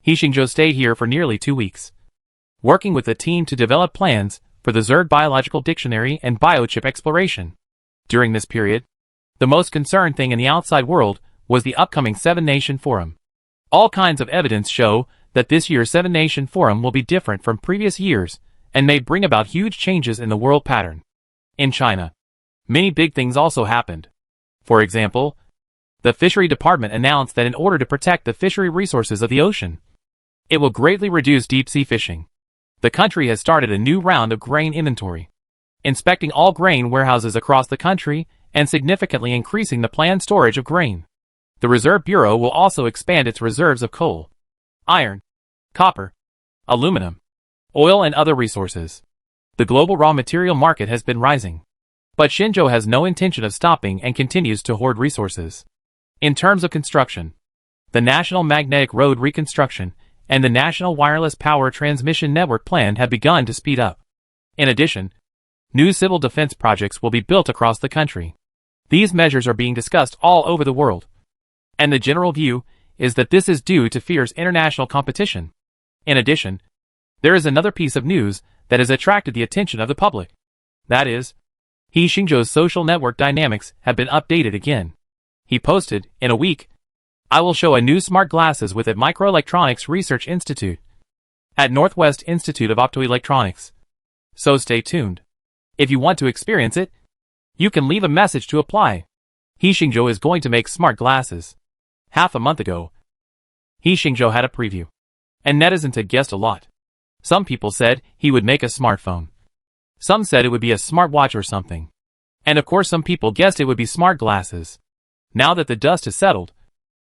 He Xingzhou stayed here for nearly 2 weeks, working with the team to develop plans for the Zerg biological dictionary and biochip exploration. During this period, the most concerned thing in the outside world was the upcoming Seven Nation Forum. All kinds of evidence show that this year's Seven Nation Forum will be different from previous years and may bring about huge changes in the world pattern. In China, many big things also happened. For example, the Fishery Department announced that in order to protect the fishery resources of the ocean, it will greatly reduce deep-sea fishing. The country has started a new round of grain inventory, inspecting all grain warehouses across the country and significantly increasing the planned storage of grain. The Reserve Bureau will also expand its reserves of coal, iron, copper, aluminum, oil and other resources. The global raw material market has been rising, but Xinzhou has no intention of stopping and continues to hoard resources. In terms of construction, the National Magnetic Road Reconstruction and the National Wireless Power Transmission Network plan have begun to speed up. In addition, new civil defense projects will be built across the country. These measures are being discussed all over the world, and the general view is that this is due to fierce international competition. In addition, there is another piece of news that has attracted the attention of the public. That is, He Xingzhou's social network dynamics have been updated again. He posted, in a week, I will show a new smart glasses with at Microelectronics Research Institute at Northwest Institute of Optoelectronics. So stay tuned. If you want to experience it, you can leave a message to apply. He Xingzhou is going to make smart glasses. Half a month ago, He Xingzhou had a preview, and netizens had guessed a lot. Some people said he would make a smartphone. Some said it would be a smartwatch or something. And of course some people guessed it would be smart glasses. Now that the dust has settled,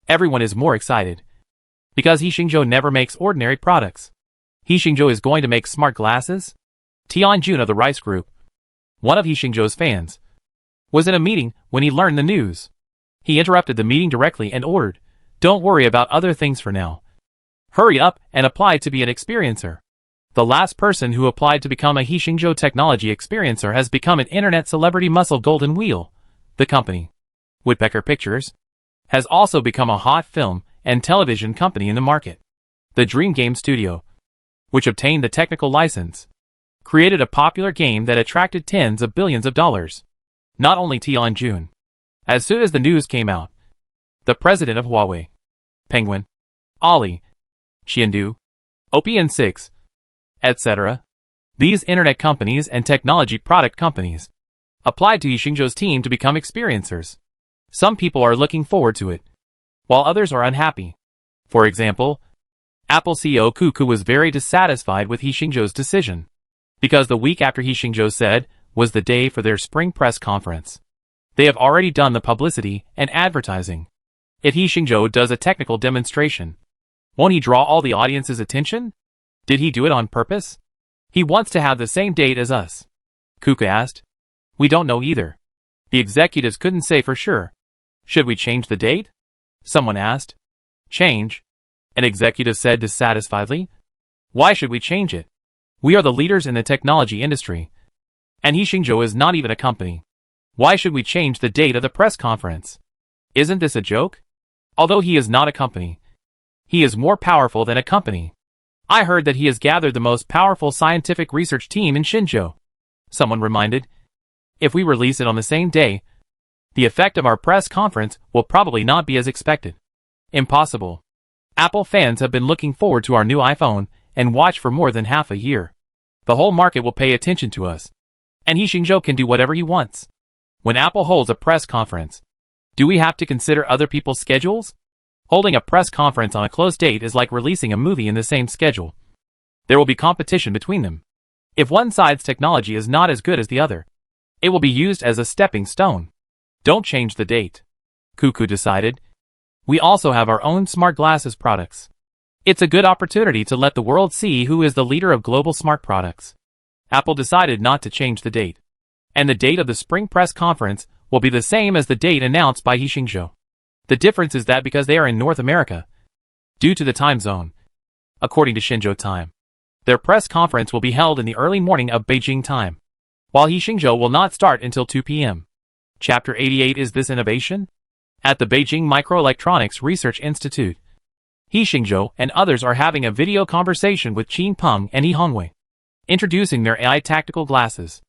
everyone is more excited. Because He Xingzhou never makes ordinary products. He Xingzhou is going to make smart glasses? Tianjun of the Rice Group, one of He Xingzhou's fans, was in a meeting when he learned the news. He interrupted the meeting directly and ordered, don't worry about other things for now. Hurry up and apply to be an experiencer. The last person who applied to become a He Xingzhou technology experiencer has become an internet celebrity. Muscle Golden Wheel, the company, Woodpecker Pictures, has also become a hot film and television company in the market. The Dream Game Studio, which obtained the technical license, created a popular game that attracted tens of billions of dollars. Not only Tianjun. As soon as the news came out, the president of Huawei, Penguin, Ali, Qiandu, OPN6, etc., these internet companies and technology product companies, applied to He Xingzhou's team to become experiencers. Some people are looking forward to it, while others are unhappy. For example, Apple CEO Cuckoo was very dissatisfied with He Xingzhou's decision, because the week after He Xingzhou said was the day for their spring press conference. They have already done the publicity and advertising. If He Xingzhou does a technical demonstration, won't he draw all the audience's attention? Did he do it on purpose? He wants to have the same date as us, Kuka asked. We don't know either. The executives couldn't say for sure. Should we change the date? Someone asked. Change? An executive said dissatisfiedly. Why should we change it? We are the leaders in the technology industry. And Xingzhou is not even a company. Why should we change the date of the press conference? Isn't this a joke? Although he is not a company, he is more powerful than a company. I heard that he has gathered the most powerful scientific research team in Xinzhou. Someone reminded. If we release it on the same day, the effect of our press conference will probably not be as expected. Impossible. Apple fans have been looking forward to our new iPhone and watch for more than half a year. The whole market will pay attention to us. And Xingzhou can do whatever he wants. When Apple holds a press conference, do we have to consider other people's schedules? Holding a press conference on a close date is like releasing a movie in the same schedule. There will be competition between them. If one side's technology is not as good as the other, it will be used as a stepping stone. Don't change the date. Cuckoo decided. We also have our own smart glasses products. It's a good opportunity to let the world see who is the leader of global smart products. Apple decided not to change the date. And the date of the spring press conference will be the same as the date announced by Xingzhou. The difference is that because they are in North America, due to the time zone, according to Xinzhou time, their press conference will be held in the early morning of Beijing time, while Xingzhou will not start until 2 p.m. Chapter 88 Is this innovation? At the Beijing Microelectronics Research Institute, Xingzhou and others are having a video conversation with Qin Peng and He Hongwei, introducing their AI tactical glasses.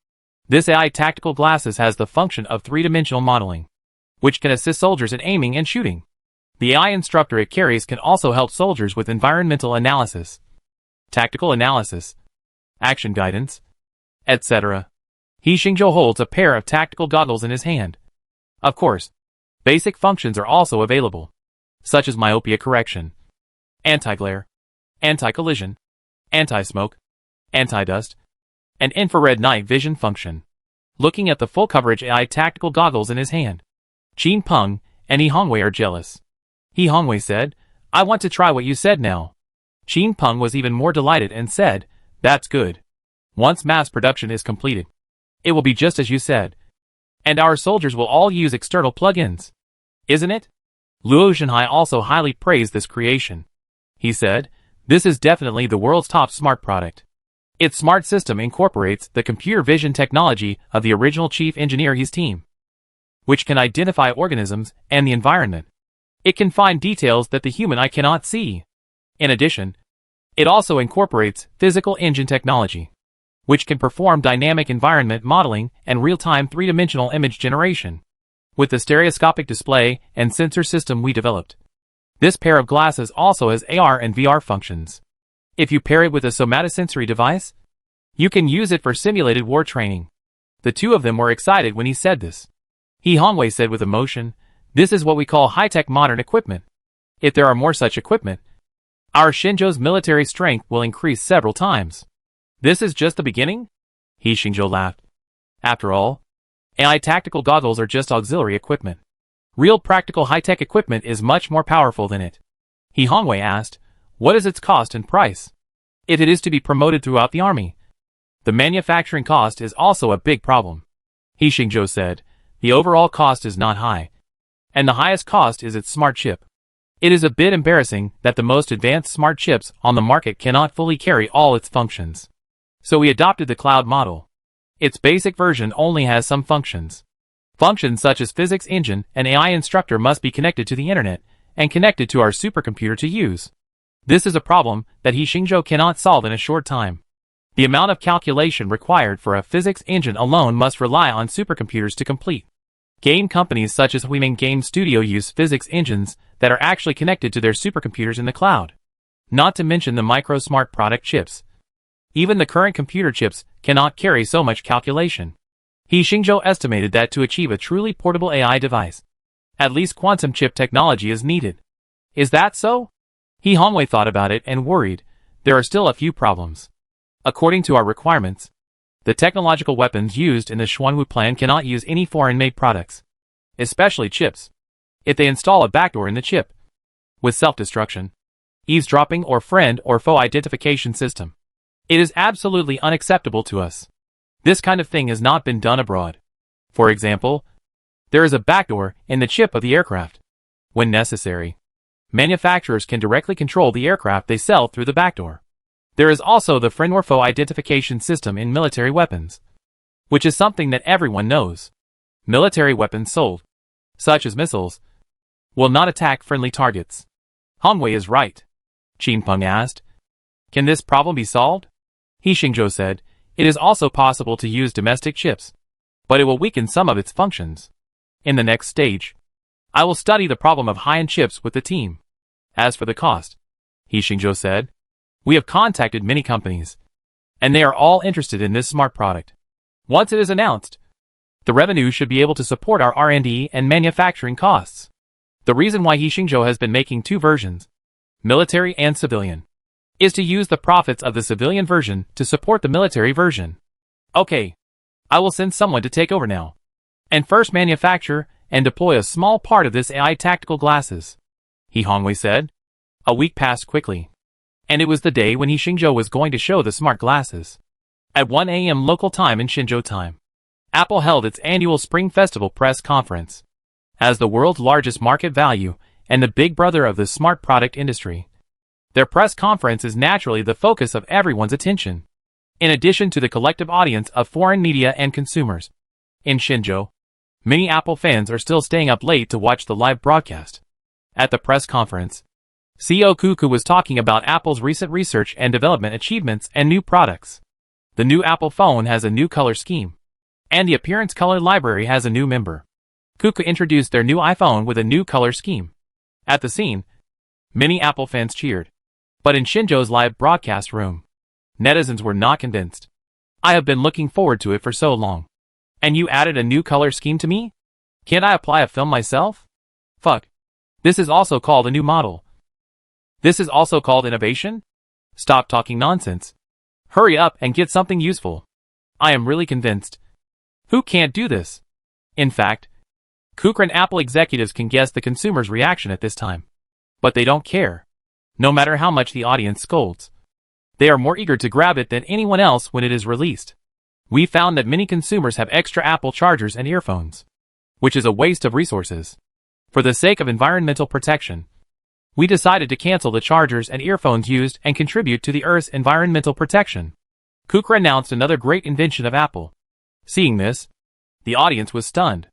This AI tactical glasses has the function of three-dimensional modeling, which can assist soldiers in aiming and shooting. The AI instructor it carries can also help soldiers with environmental analysis, tactical analysis, action guidance, etc. Xingzhou holds a pair of tactical goggles in his hand. Of course, basic functions are also available, such as myopia correction, anti-glare, anti-collision, anti-smoke, anti-dust, and infrared night vision function. Looking at the full coverage AI tactical goggles in his hand, Qin Peng and He Hongwei are jealous. He Hongwei said, I want to try what you said now. Qin Peng was even more delighted and said, that's good. Once mass production is completed, it will be just as you said. And our soldiers will all use external plugins. Isn't it? Luo Zhenhai also highly praised this creation. He said, this is definitely the world's top smart product. Its smart system incorporates the computer vision technology of the original chief engineer his team, which can identify organisms and the environment. It can find details that the human eye cannot see. In addition, it also incorporates physical engine technology, which can perform dynamic environment modeling and real-time three-dimensional image generation. With the stereoscopic display and sensor system we developed, this pair of glasses also has AR and VR functions. If you pair it with a somatosensory device, you can use it for simulated war training. The two of them were excited when he said this. He Hongwei said with emotion, this is what we call high-tech modern equipment. If there are more such equipment, our Xinzhou's military strength will increase several times. This is just the beginning? Xingzhou laughed. After all, AI tactical goggles are just auxiliary equipment. Real practical high-tech equipment is much more powerful than it. He Hongwei asked, what is its cost and price? If it is to be promoted throughout the army, the manufacturing cost is also a big problem. Xingzhou said, the overall cost is not high, and the highest cost is its smart chip. It is a bit embarrassing that the most advanced smart chips on the market cannot fully carry all its functions. So we adopted the cloud model. Its basic version only has some functions. Functions such as physics engine and AI instructor must be connected to the internet and connected to our supercomputer to use. This is a problem that Xingzhou cannot solve in a short time. The amount of calculation required for a physics engine alone must rely on supercomputers to complete. Game companies such as Huimin Game Studio use physics engines that are actually connected to their supercomputers in the cloud. Not to mention the micro-smart product chips. Even the current computer chips cannot carry so much calculation. Xingzhou estimated that to achieve a truly portable AI device, at least quantum chip technology is needed. Is that so? He Hongwei thought about it and worried. There are still a few problems. According to our requirements, the technological weapons used in the Xuanwu plan cannot use any foreign-made products, especially chips. If they install a backdoor in the chip, with self-destruction, eavesdropping or friend or foe identification system, it is absolutely unacceptable to us. This kind of thing has not been done abroad. For example, there is a backdoor in the chip of the aircraft. When necessary, manufacturers can directly control the aircraft they sell through the backdoor. There is also the Friend-Warfoe identification system in military weapons, which is something that everyone knows. Military weapons sold, such as missiles, will not attack friendly targets. Hongwei is right. Qinpeng asked. Can this problem be solved? He Xingzhou said, it is also possible to use domestic chips, but it will weaken some of its functions. In the next stage, I will study the problem of high-end chips with the team. As for the cost, He Xingzhou said, we have contacted many companies, and they are all interested in this smart product. Once it is announced, the revenue should be able to support our R&D and manufacturing costs. The reason why He Xingzhou has been making two versions, military and civilian, is to use the profits of the civilian version to support the military version. Okay, I will send someone to take over now, and first manufacture and deploy a small part of this AI tactical glasses, He Hongwei said. A week passed quickly, and it was the day when He Xingzhou was going to show the smart glasses. At 1 a.m. local time in Shenzhou time, Apple held its annual Spring Festival press conference. As the world's largest market value and the big brother of the smart product industry, their press conference is naturally the focus of everyone's attention, in addition to the collective audience of foreign media and consumers. In Shenzhou, many Apple fans are still staying up late to watch the live broadcast. At the press conference, CEO Cuckoo was talking about Apple's recent research and development achievements and new products. The new Apple phone has a new color scheme, and the appearance color library has a new member. Cuckoo introduced their new iPhone with a new color scheme. At the scene, many Apple fans cheered. But in Shenzhou's live broadcast room, netizens were not convinced. I have been looking forward to it for so long. And you added a new color scheme to me? Can't I apply a film myself? Fuck. This is also called a new model. This is also called innovation? Stop talking nonsense. Hurry up and get something useful. I am really convinced. Who can't do this? In fact, Cuckoo and Apple executives can guess the consumer's reaction at this time. But they don't care. No matter how much the audience scolds, they are more eager to grab it than anyone else when it is released. We found that many consumers have extra Apple chargers and earphones, which is a waste of resources. For the sake of environmental protection, we decided to cancel the chargers and earphones used and contribute to the Earth's environmental protection. Cuckoo announced another great invention of Apple. Seeing this, the audience was stunned.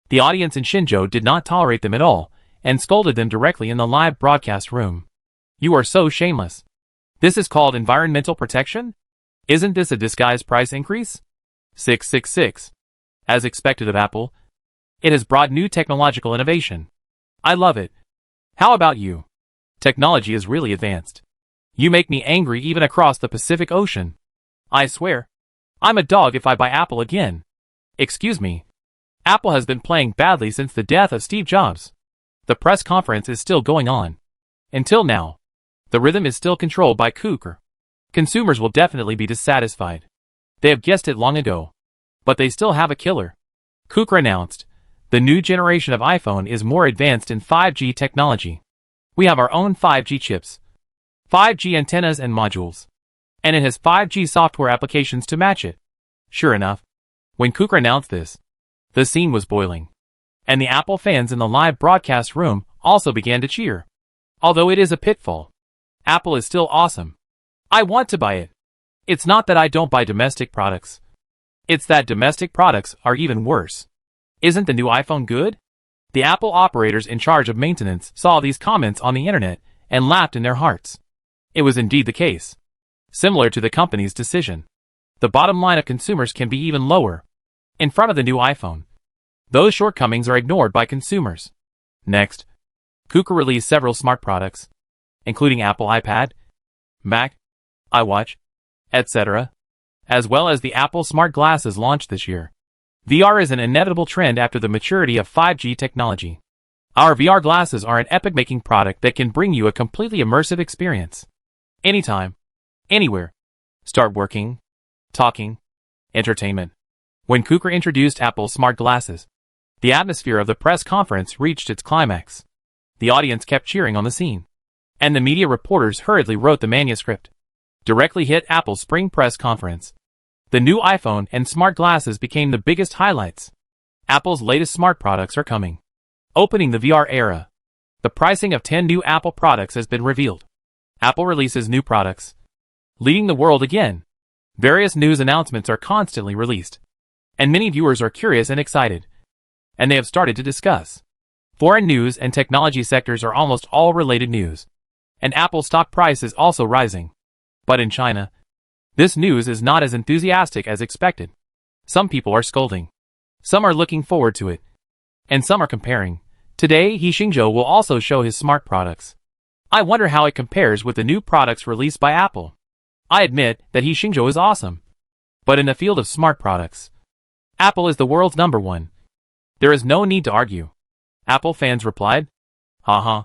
The audience in Shenzhou did not tolerate them at all, and scolded them directly in the live broadcast room. You are so shameless. This is called environmental protection? Isn't this a disguised price increase? 666. As expected of Apple, it has brought new technological innovation. I love it. How about you? Technology is really advanced. You make me angry even across the Pacific Ocean. I swear, I'm a dog if I buy Apple again. Excuse me. Apple has been playing badly since the death of Steve Jobs. The press conference is still going on. Until now, the rhythm is still controlled by Cuckoo. Consumers will definitely be dissatisfied. They have guessed it long ago. But they still have a killer. Cuckoo announced, the new generation of iPhone is more advanced in 5G technology. We have our own 5G chips, 5G antennas and modules, and it has 5G software applications to match it. Sure enough, when Cuckoo announced this, the scene was boiling. And the Apple fans in the live broadcast room also began to cheer. Although it is a pitfall, Apple is still awesome. I want to buy it. It's not that I don't buy domestic products. It's that domestic products are even worse. Isn't the new iPhone good? The Apple operators in charge of maintenance saw these comments on the internet and laughed in their hearts. It was indeed the case. Similar to the company's decision, the bottom line of consumers can be even lower. In front of the new iPhone, those shortcomings are ignored by consumers. Next, Cuckoo released several smart products, including Apple iPad, Mac, iWatch, etc., as well as the Apple Smart Glasses launched this year. VR is an inevitable trend after the maturity of 5G technology. Our VR glasses are an epic-making product that can bring you a completely immersive experience. Anytime, anywhere. Start working, talking, entertainment. When Cuckoo introduced Apple's smart glasses, the atmosphere of the press conference reached its climax. The audience kept cheering on the scene, and the media reporters hurriedly wrote the manuscript. Directly hit Apple's spring press conference. The new iPhone and smart glasses became the biggest highlights. Apple's latest smart products are coming. Opening the VR era. The pricing of 10 new Apple products has been revealed. Apple releases new products. Leading the world again. Various news announcements are constantly released. And many viewers are curious and excited. And they have started to discuss. Foreign news and technology sectors are almost all related news. And Apple stock price is also rising. But in China, this news is not as enthusiastic as expected. Some people are scolding. Some are looking forward to it. And some are comparing. Today, Xingzhou will also show his smart products. I wonder how it compares with the new products released by Apple. I admit that Xingzhou is awesome. But in the field of smart products, Apple is the world's #1. There is no need to argue. Apple fans replied. Haha.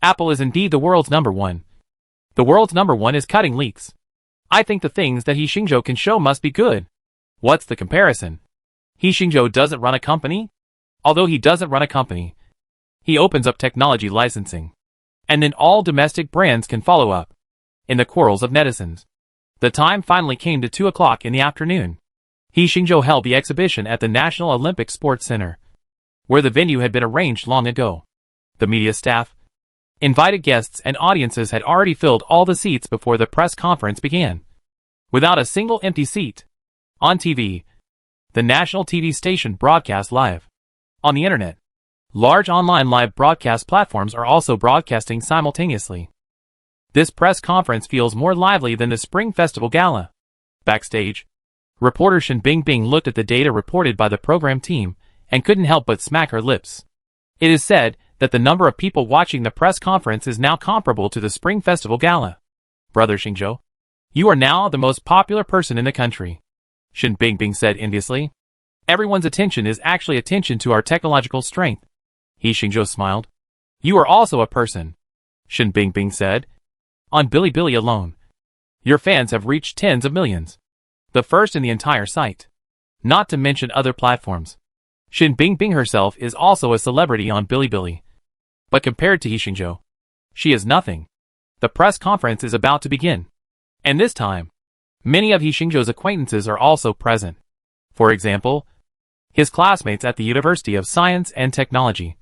Apple is indeed the world's #1. The world's #1 is cutting leaks. I think the things that Xingzhou can show must be good. What's the comparison? Xingzhou doesn't run a company? Although he doesn't run a company, he opens up technology licensing. And then all domestic brands can follow up. In the quarrels of netizens. The time finally came to 2 o'clock in the afternoon. Xingzhou held the exhibition at the National Olympic Sports Center, where the venue had been arranged long ago. The media staff, invited guests and audiences had already filled all the seats before the press conference began. Without a single empty seat. On TV, the national TV station broadcast live. On the internet, large online live broadcast platforms are also broadcasting simultaneously. This press conference feels more lively than the Spring Festival Gala. Backstage, reporter Shen Bingbing looked at the data reported by the program team and couldn't help but smack her lips. It is said that the number of people watching the press conference is now comparable to the Spring Festival Gala. Brother Xingzhou, you are now the most popular person in the country, Shen Bingbing said enviously. Everyone's attention is actually attention to our technological strength. Xingzhou smiled. You are also a person, Shen Bingbing said. On Bilibili alone, your fans have reached tens of millions. The first in the entire site. Not to mention other platforms. Shen Bingbing herself is also a celebrity on Bilibili. But compared to Xingzhou, she is nothing. The press conference is about to begin. And this time, many of Xingzhou's acquaintances are also present. For example, his classmates at the University of Science and Technology.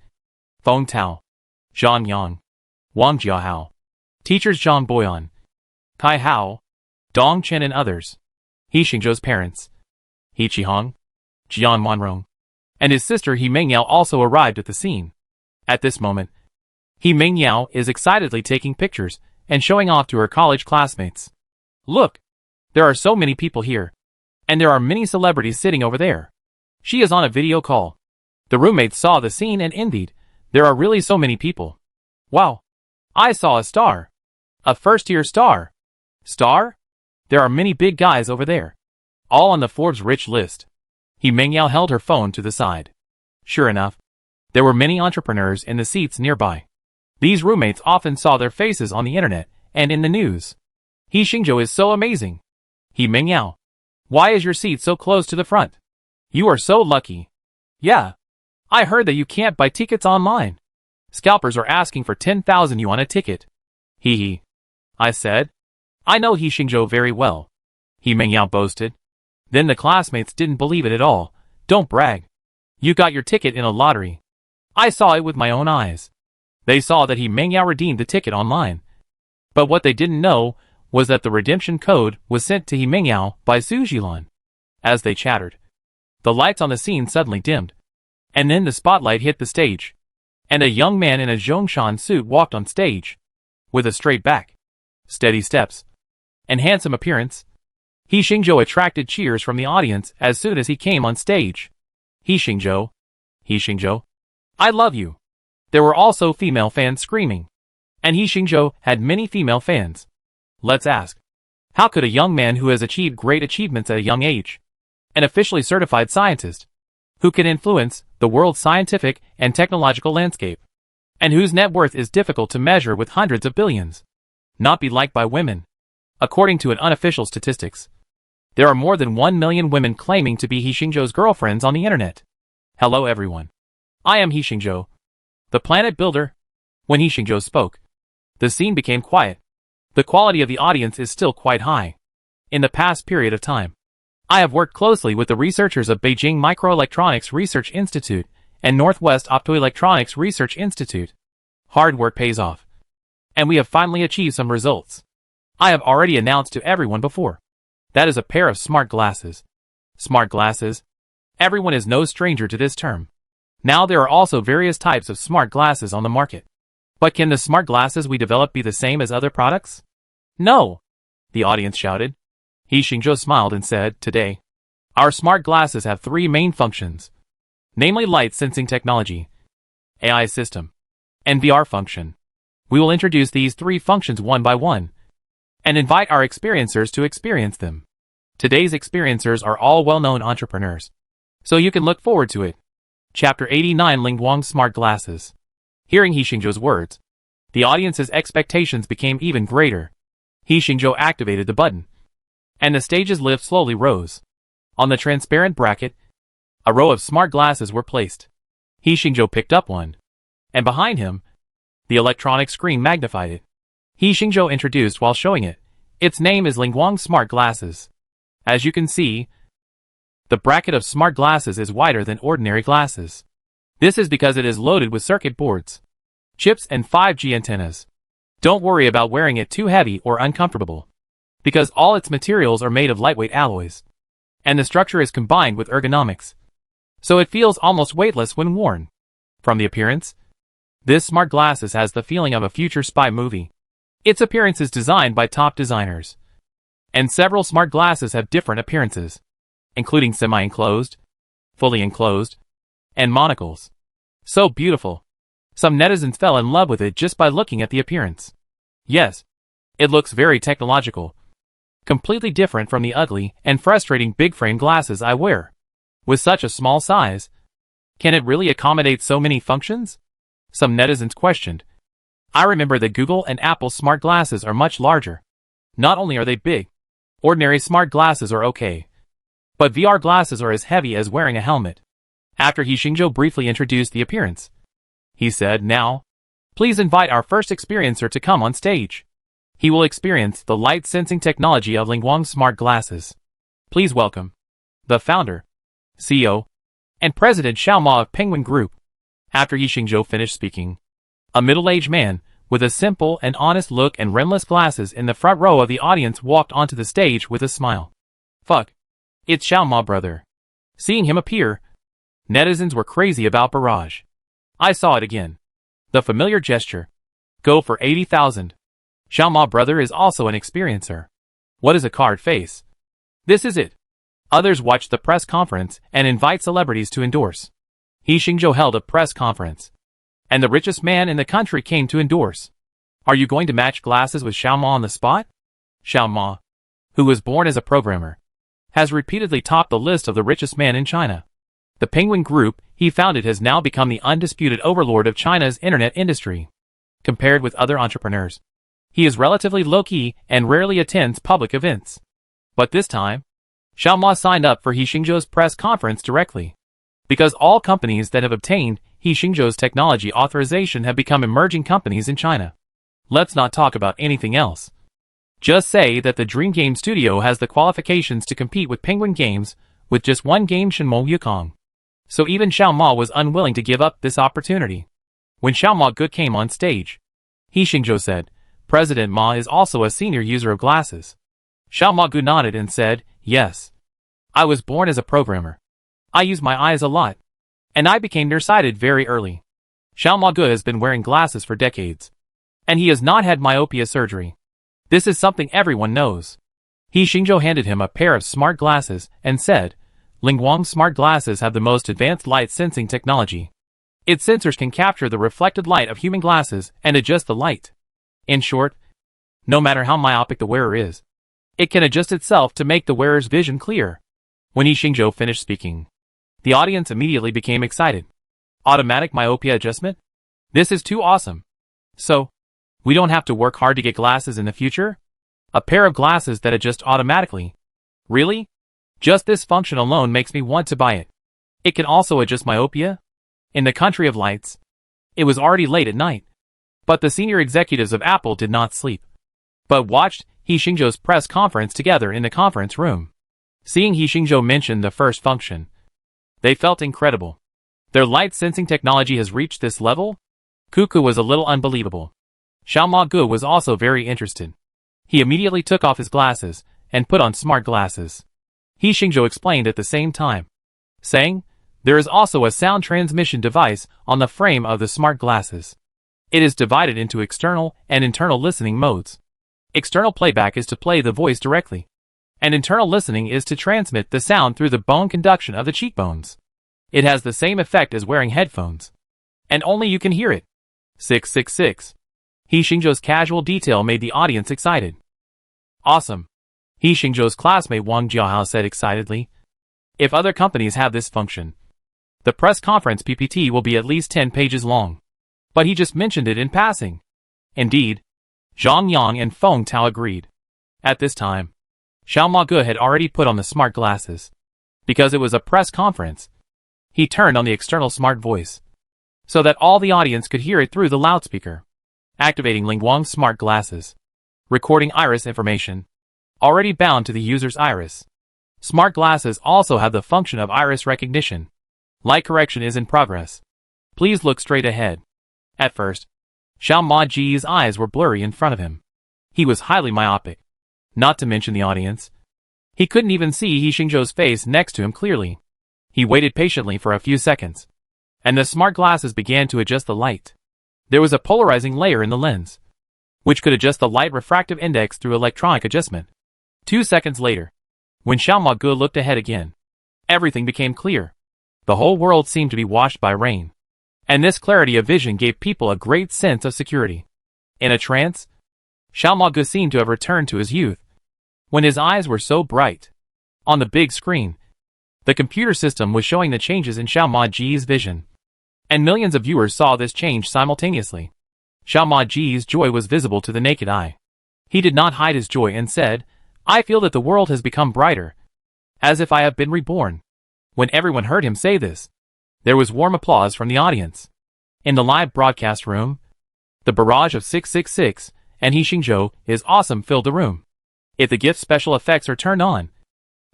Feng Tao, Zhang Yang, Wang Jiahao, teachers Zhang Boyan, Kai Hao, Dong Chen and others. Xingzhou's parents, He Qihong, Jian Wanrong, and his sister He Mengyao also arrived at the scene. At this moment, He Mengyao is excitedly taking pictures and showing off to her college classmates. Look! There are so many people here. And there are many celebrities sitting over there. She is on a video call. The roommates saw the scene and envied. There are really so many people. Wow! I saw a star. A first-year star. Star? There are many big guys over there. All on the Forbes rich list. He Mengyao held her phone to the side. Sure enough, there were many entrepreneurs in the seats nearby. These roommates often saw their faces on the internet and in the news. Xingzhou is so amazing. He Mengyao, why is your seat so close to the front? You are so lucky. Yeah. I heard that you can't buy tickets online. Scalpers are asking for 10,000 yuan a ticket. Hee. I said. I know Xingzhou very well. He Mengyao boasted. Then the classmates didn't believe it at all. Don't brag. You got your ticket in a lottery. I saw it with my own eyes. They saw that He Mengyao redeemed the ticket online. But what they didn't know was that the redemption code was sent to He Mengyao by Su Jilan. As they chattered, the lights on the scene suddenly dimmed. And then the spotlight hit the stage. And a young man in a Zhongshan suit walked on stage. With a straight back, steady steps, and handsome appearance. Xingzhou attracted cheers from the audience as soon as he came on stage. Xingzhou, I love you. There were also female fans screaming. And Xingzhou had many female fans. Let's ask, how could a young man who has achieved great achievements at a young age, an officially certified scientist, who can influence the world's scientific and technological landscape, and whose net worth is difficult to measure with hundreds of billions, not be liked by women? According to an unofficial statistics, there are more than 1 million women claiming to be Xingzhou's girlfriends on the internet. Hello everyone. I am Xingzhou, the planet builder. When Xingzhou spoke, the scene became quiet. The quality of the audience is still quite high. In the past period of time, I have worked closely with the researchers of Beijing Microelectronics Research Institute and Northwest Optoelectronics Research Institute. Hard work pays off. And we have finally achieved some results. I have already announced to everyone before. That is a pair of smart glasses. Smart glasses? Everyone is no stranger to this term. Now there are also various types of smart glasses on the market. But can the smart glasses we develop be the same as other products? No! The audience shouted. He Xingzhou smiled and said, today, our smart glasses have three main functions. Namely light sensing technology, AI system, and VR function. We will introduce these three functions one by one, and invite our experiencers to experience them. Today's experiencers are all well-known entrepreneurs, so you can look forward to it. Chapter 89 Lingguang's Smart Glasses. Hearing He Xingzhou's words, the audience's expectations became even greater. He Xingzhou activated the button, and the stage's lift slowly rose. On the transparent bracket, a row of smart glasses were placed. He Xingzhou picked up one, and behind him, the electronic screen magnified it. He Xingzhou introduced while showing it. Its name is Lingguang Smart Glasses. As you can see, the bracket of smart glasses is wider than ordinary glasses. This is because it is loaded with circuit boards, chips and 5G antennas. Don't worry about wearing it too heavy or uncomfortable, because all its materials are made of lightweight alloys, and the structure is combined with ergonomics, so it feels almost weightless when worn. From the appearance, this smart glasses has the feeling of a future spy movie. Its appearance is designed by top designers, and several smart glasses have different appearances, including semi-enclosed, fully enclosed, and monocles. So beautiful. Some netizens fell in love with it just by looking at the appearance. Yes, it looks very technological, completely different from the ugly and frustrating big frame glasses I wear. With such a small size, can it really accommodate so many functions? Some netizens questioned. I remember that Google and Apple smart glasses are much larger. Not only are they big, ordinary smart glasses are okay, but VR glasses are as heavy as wearing a helmet. After He Xingzhou briefly introduced the appearance, he said, now, please invite our first experiencer to come on stage. He will experience the light sensing technology of Lingguang Smart Glasses. Please welcome the founder, CEO, and President Xiao Ma of Penguin Group. After He Xingzhou finished speaking, a middle-aged man with a simple and honest look and rimless glasses in the front row of the audience walked onto the stage with a smile. Fuck. It's Xiao Ma, brother. Seeing him appear, netizens were crazy about Barrage. I saw it again. The familiar gesture. Go for 80,000. Xiao Ma brother is also an experiencer. What is a card face? This is it. Others watched the press conference and invite celebrities to endorse. He Xingzhou held a press conference, and the richest man in the country came to endorse. Are you going to match glasses with Xiao Ma on the spot? Xiao Ma, who was born as a programmer, has repeatedly topped the list of the richest man in China. The Penguin Group he founded has now become the undisputed overlord of China's internet industry. Compared with other entrepreneurs, he is relatively low-key and rarely attends public events. But this time, Xiao Ma signed up for He Xingzhou's press conference directly. Because all companies that have obtained He Xingzhou's technology authorization have become emerging companies in China. Let's not talk about anything else. Just say that the Dream Game Studio has the qualifications to compete with Penguin Games with just one game, Shenmue Yukong. So even Xiao Ma was unwilling to give up this opportunity. When Xiao Ma Gu came on stage, He Xingzhou said, President Ma is also a senior user of glasses. Xiao Ma Gu nodded and said, yes. I was born as a programmer. I use my eyes a lot, and I became nearsighted very early. Xiao Ma Gu has been wearing glasses for decades, and he has not had myopia surgery. This is something everyone knows. He Xingzhou handed him a pair of smart glasses and said, Lingguang smart glasses have the most advanced light sensing technology. Its sensors can capture the reflected light of human glasses and adjust the light. In short, no matter how myopic the wearer is, it can adjust itself to make the wearer's vision clear. When He Xingzhou finished speaking, the audience immediately became excited. Automatic myopia adjustment? This is too awesome. So, we don't have to work hard to get glasses in the future? A pair of glasses that adjust automatically. Really? Just this function alone makes me want to buy it. It can also adjust myopia? In the country of lights. It was already late at night. But the senior executives of Apple did not sleep, but watched He Xingzhou's press conference together in the conference room. Seeing He Xingzhou mention the first function, they felt incredible. Their light sensing technology has reached this level? Cuckoo was a little unbelievable. Xiao Magu was also very interested. He immediately took off his glasses and put on smart glasses. He Xingzhou explained at the same time, saying, there is also a sound transmission device on the frame of the smart glasses. It is divided into external and internal listening modes. External playback is to play the voice directly, and internal listening is to transmit the sound through the bone conduction of the cheekbones. It has the same effect as wearing headphones, and only you can hear it. 666. He Xingzhou's casual detail made the audience excited. Awesome. He Xingzhou's classmate Wang Jiahao said excitedly. If other companies have this function, the press conference PPT will be at least 10 pages long. But he just mentioned it in passing. Indeed, Zhang Yang and Feng Tao agreed. At this time, Xiao Magu had already put on the smart glasses. Because it was a press conference, he turned on the external smart voice, so that all the audience could hear it through the loudspeaker, activating Ling Wang's smart glasses, recording iris information, already bound to the user's iris. Smart glasses also have the function of iris recognition. Light correction is in progress. Please look straight ahead. At first, Xiao Maji's eyes were blurry in front of him. He was highly myopic, not to mention the audience. He couldn't even see He Xingzhou's face next to him clearly. He waited patiently for a few seconds, and the smart glasses began to adjust the light. There was a polarizing layer in the lens, which could adjust the light refractive index through electronic adjustment. 2 seconds later, when Xiao Magu looked ahead again, everything became clear. The whole world seemed to be washed by rain, and this clarity of vision gave people a great sense of security. In a trance, Xiao Magu seemed to have returned to his youth, when his eyes were so bright. On the big screen, the computer system was showing the changes in Xiao Maji's vision, and millions of viewers saw this change simultaneously. Xiao Maji's joy was visible to the naked eye. He did not hide his joy and said, I feel that the world has become brighter, as if I have been reborn. When everyone heard him say this, there was warm applause from the audience. In the live broadcast room, the barrage of 666 and He Xingzhou is awesome filled the room. If the GIF special effects are turned on,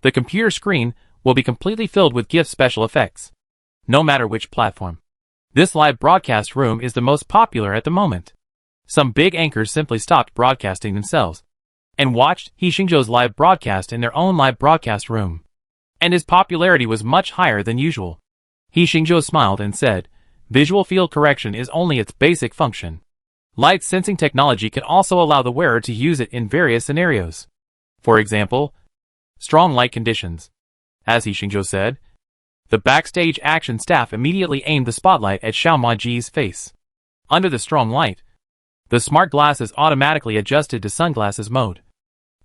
the computer screen will be completely filled with GIF special effects, no matter which platform. This live broadcast room is the most popular at the moment. Some big anchors simply stopped broadcasting themselves and watched He Xingzhou's live broadcast in their own live broadcast room, and his popularity was much higher than usual. He Xingzhou smiled and said, visual field correction is only its basic function. Light sensing technology can also allow the wearer to use it in various scenarios. For example, strong light conditions. As He Xingzhou said, the backstage action staff immediately aimed the spotlight at Xiao Maji's face. Under the strong light, the smart glasses automatically adjusted to sunglasses mode,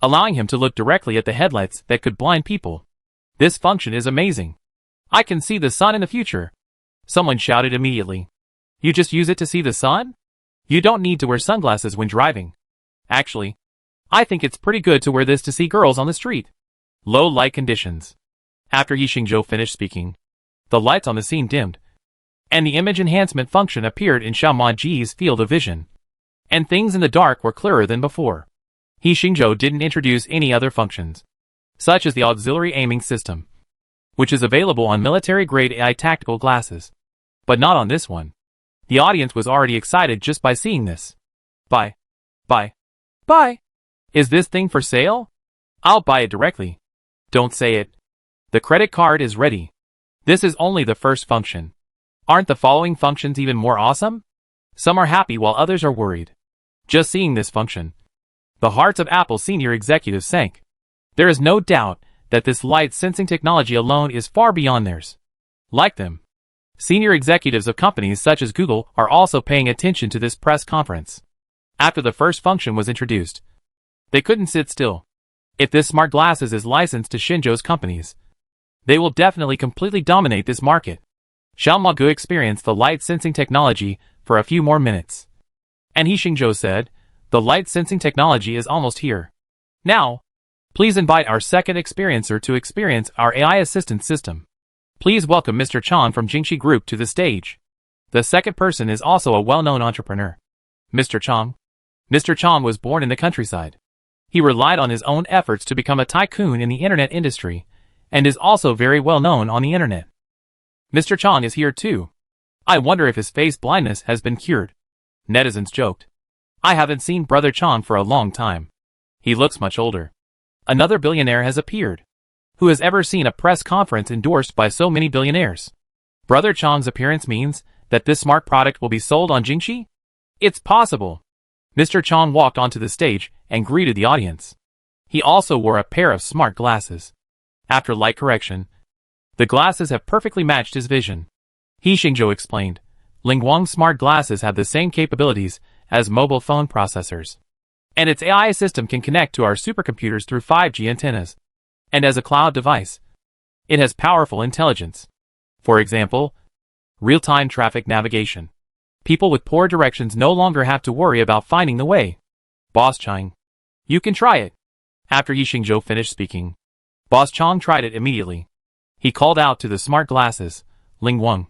allowing him to look directly at the headlights that could blind people. This function is amazing. I can see the sun in the future. Someone shouted immediately. You just use it to see the sun? You don't need to wear sunglasses when driving. Actually, I think it's pretty good to wear this to see girls on the street. Low light conditions. After He Xingzhou finished speaking, the lights on the scene dimmed, and the image enhancement function appeared in Xiao Maji's field of vision, and things in the dark were clearer than before. He Xingzhou didn't introduce any other functions, such as the auxiliary aiming system, which is available on military-grade AI tactical glasses, but not on this one. The audience was already excited just by seeing this. Buy. Is this thing for sale? I'll buy it directly. Don't say it. The credit card is ready. This is only the first function. Aren't the following functions even more awesome? Some are happy while others are worried. Just seeing this function, the hearts of Apple senior executives sank. There is no doubt that this light sensing technology alone is far beyond theirs. Like them, senior executives of companies such as Google are also paying attention to this press conference. After the first function was introduced, they couldn't sit still. If this smart glasses is licensed to Xingzhou's companies, they will definitely completely dominate this market. Xiao Magu experienced the light sensing technology for a few more minutes, and He Xingzhou said, the light sensing technology is almost here. Now, please invite our second experiencer to experience our AI assistant system. Please welcome Mr. Chan from Jingxi Group to the stage. The second person is also a well-known entrepreneur. Mr. Chang. Mr. Chang was born in the countryside. He relied on his own efforts to become a tycoon in the internet industry, and is also very well known on the internet. Mr. Chong is here too. I wonder if his face blindness has been cured. Netizens joked. I haven't seen Brother Chong for a long time. He looks much older. Another billionaire has appeared. Who has ever seen a press conference endorsed by so many billionaires? Brother Chong's appearance means that this smart product will be sold on Jingxi? It's possible. Mr. Chong walked onto the stage and greeted the audience. He also wore a pair of smart glasses. After light correction, the glasses have perfectly matched his vision. He Xingzhou explained, Lingguang's smart glasses have the same capabilities as mobile phone processors. And its AI system can connect to our supercomputers through 5G antennas. And as a cloud device, it has powerful intelligence. For example, real-time traffic navigation. People with poor directions no longer have to worry about finding the way. Boss Chang, you can try it. After Yi Xingzhou finished speaking, Boss Chang tried it immediately. He called out to the smart glasses, Lingguang,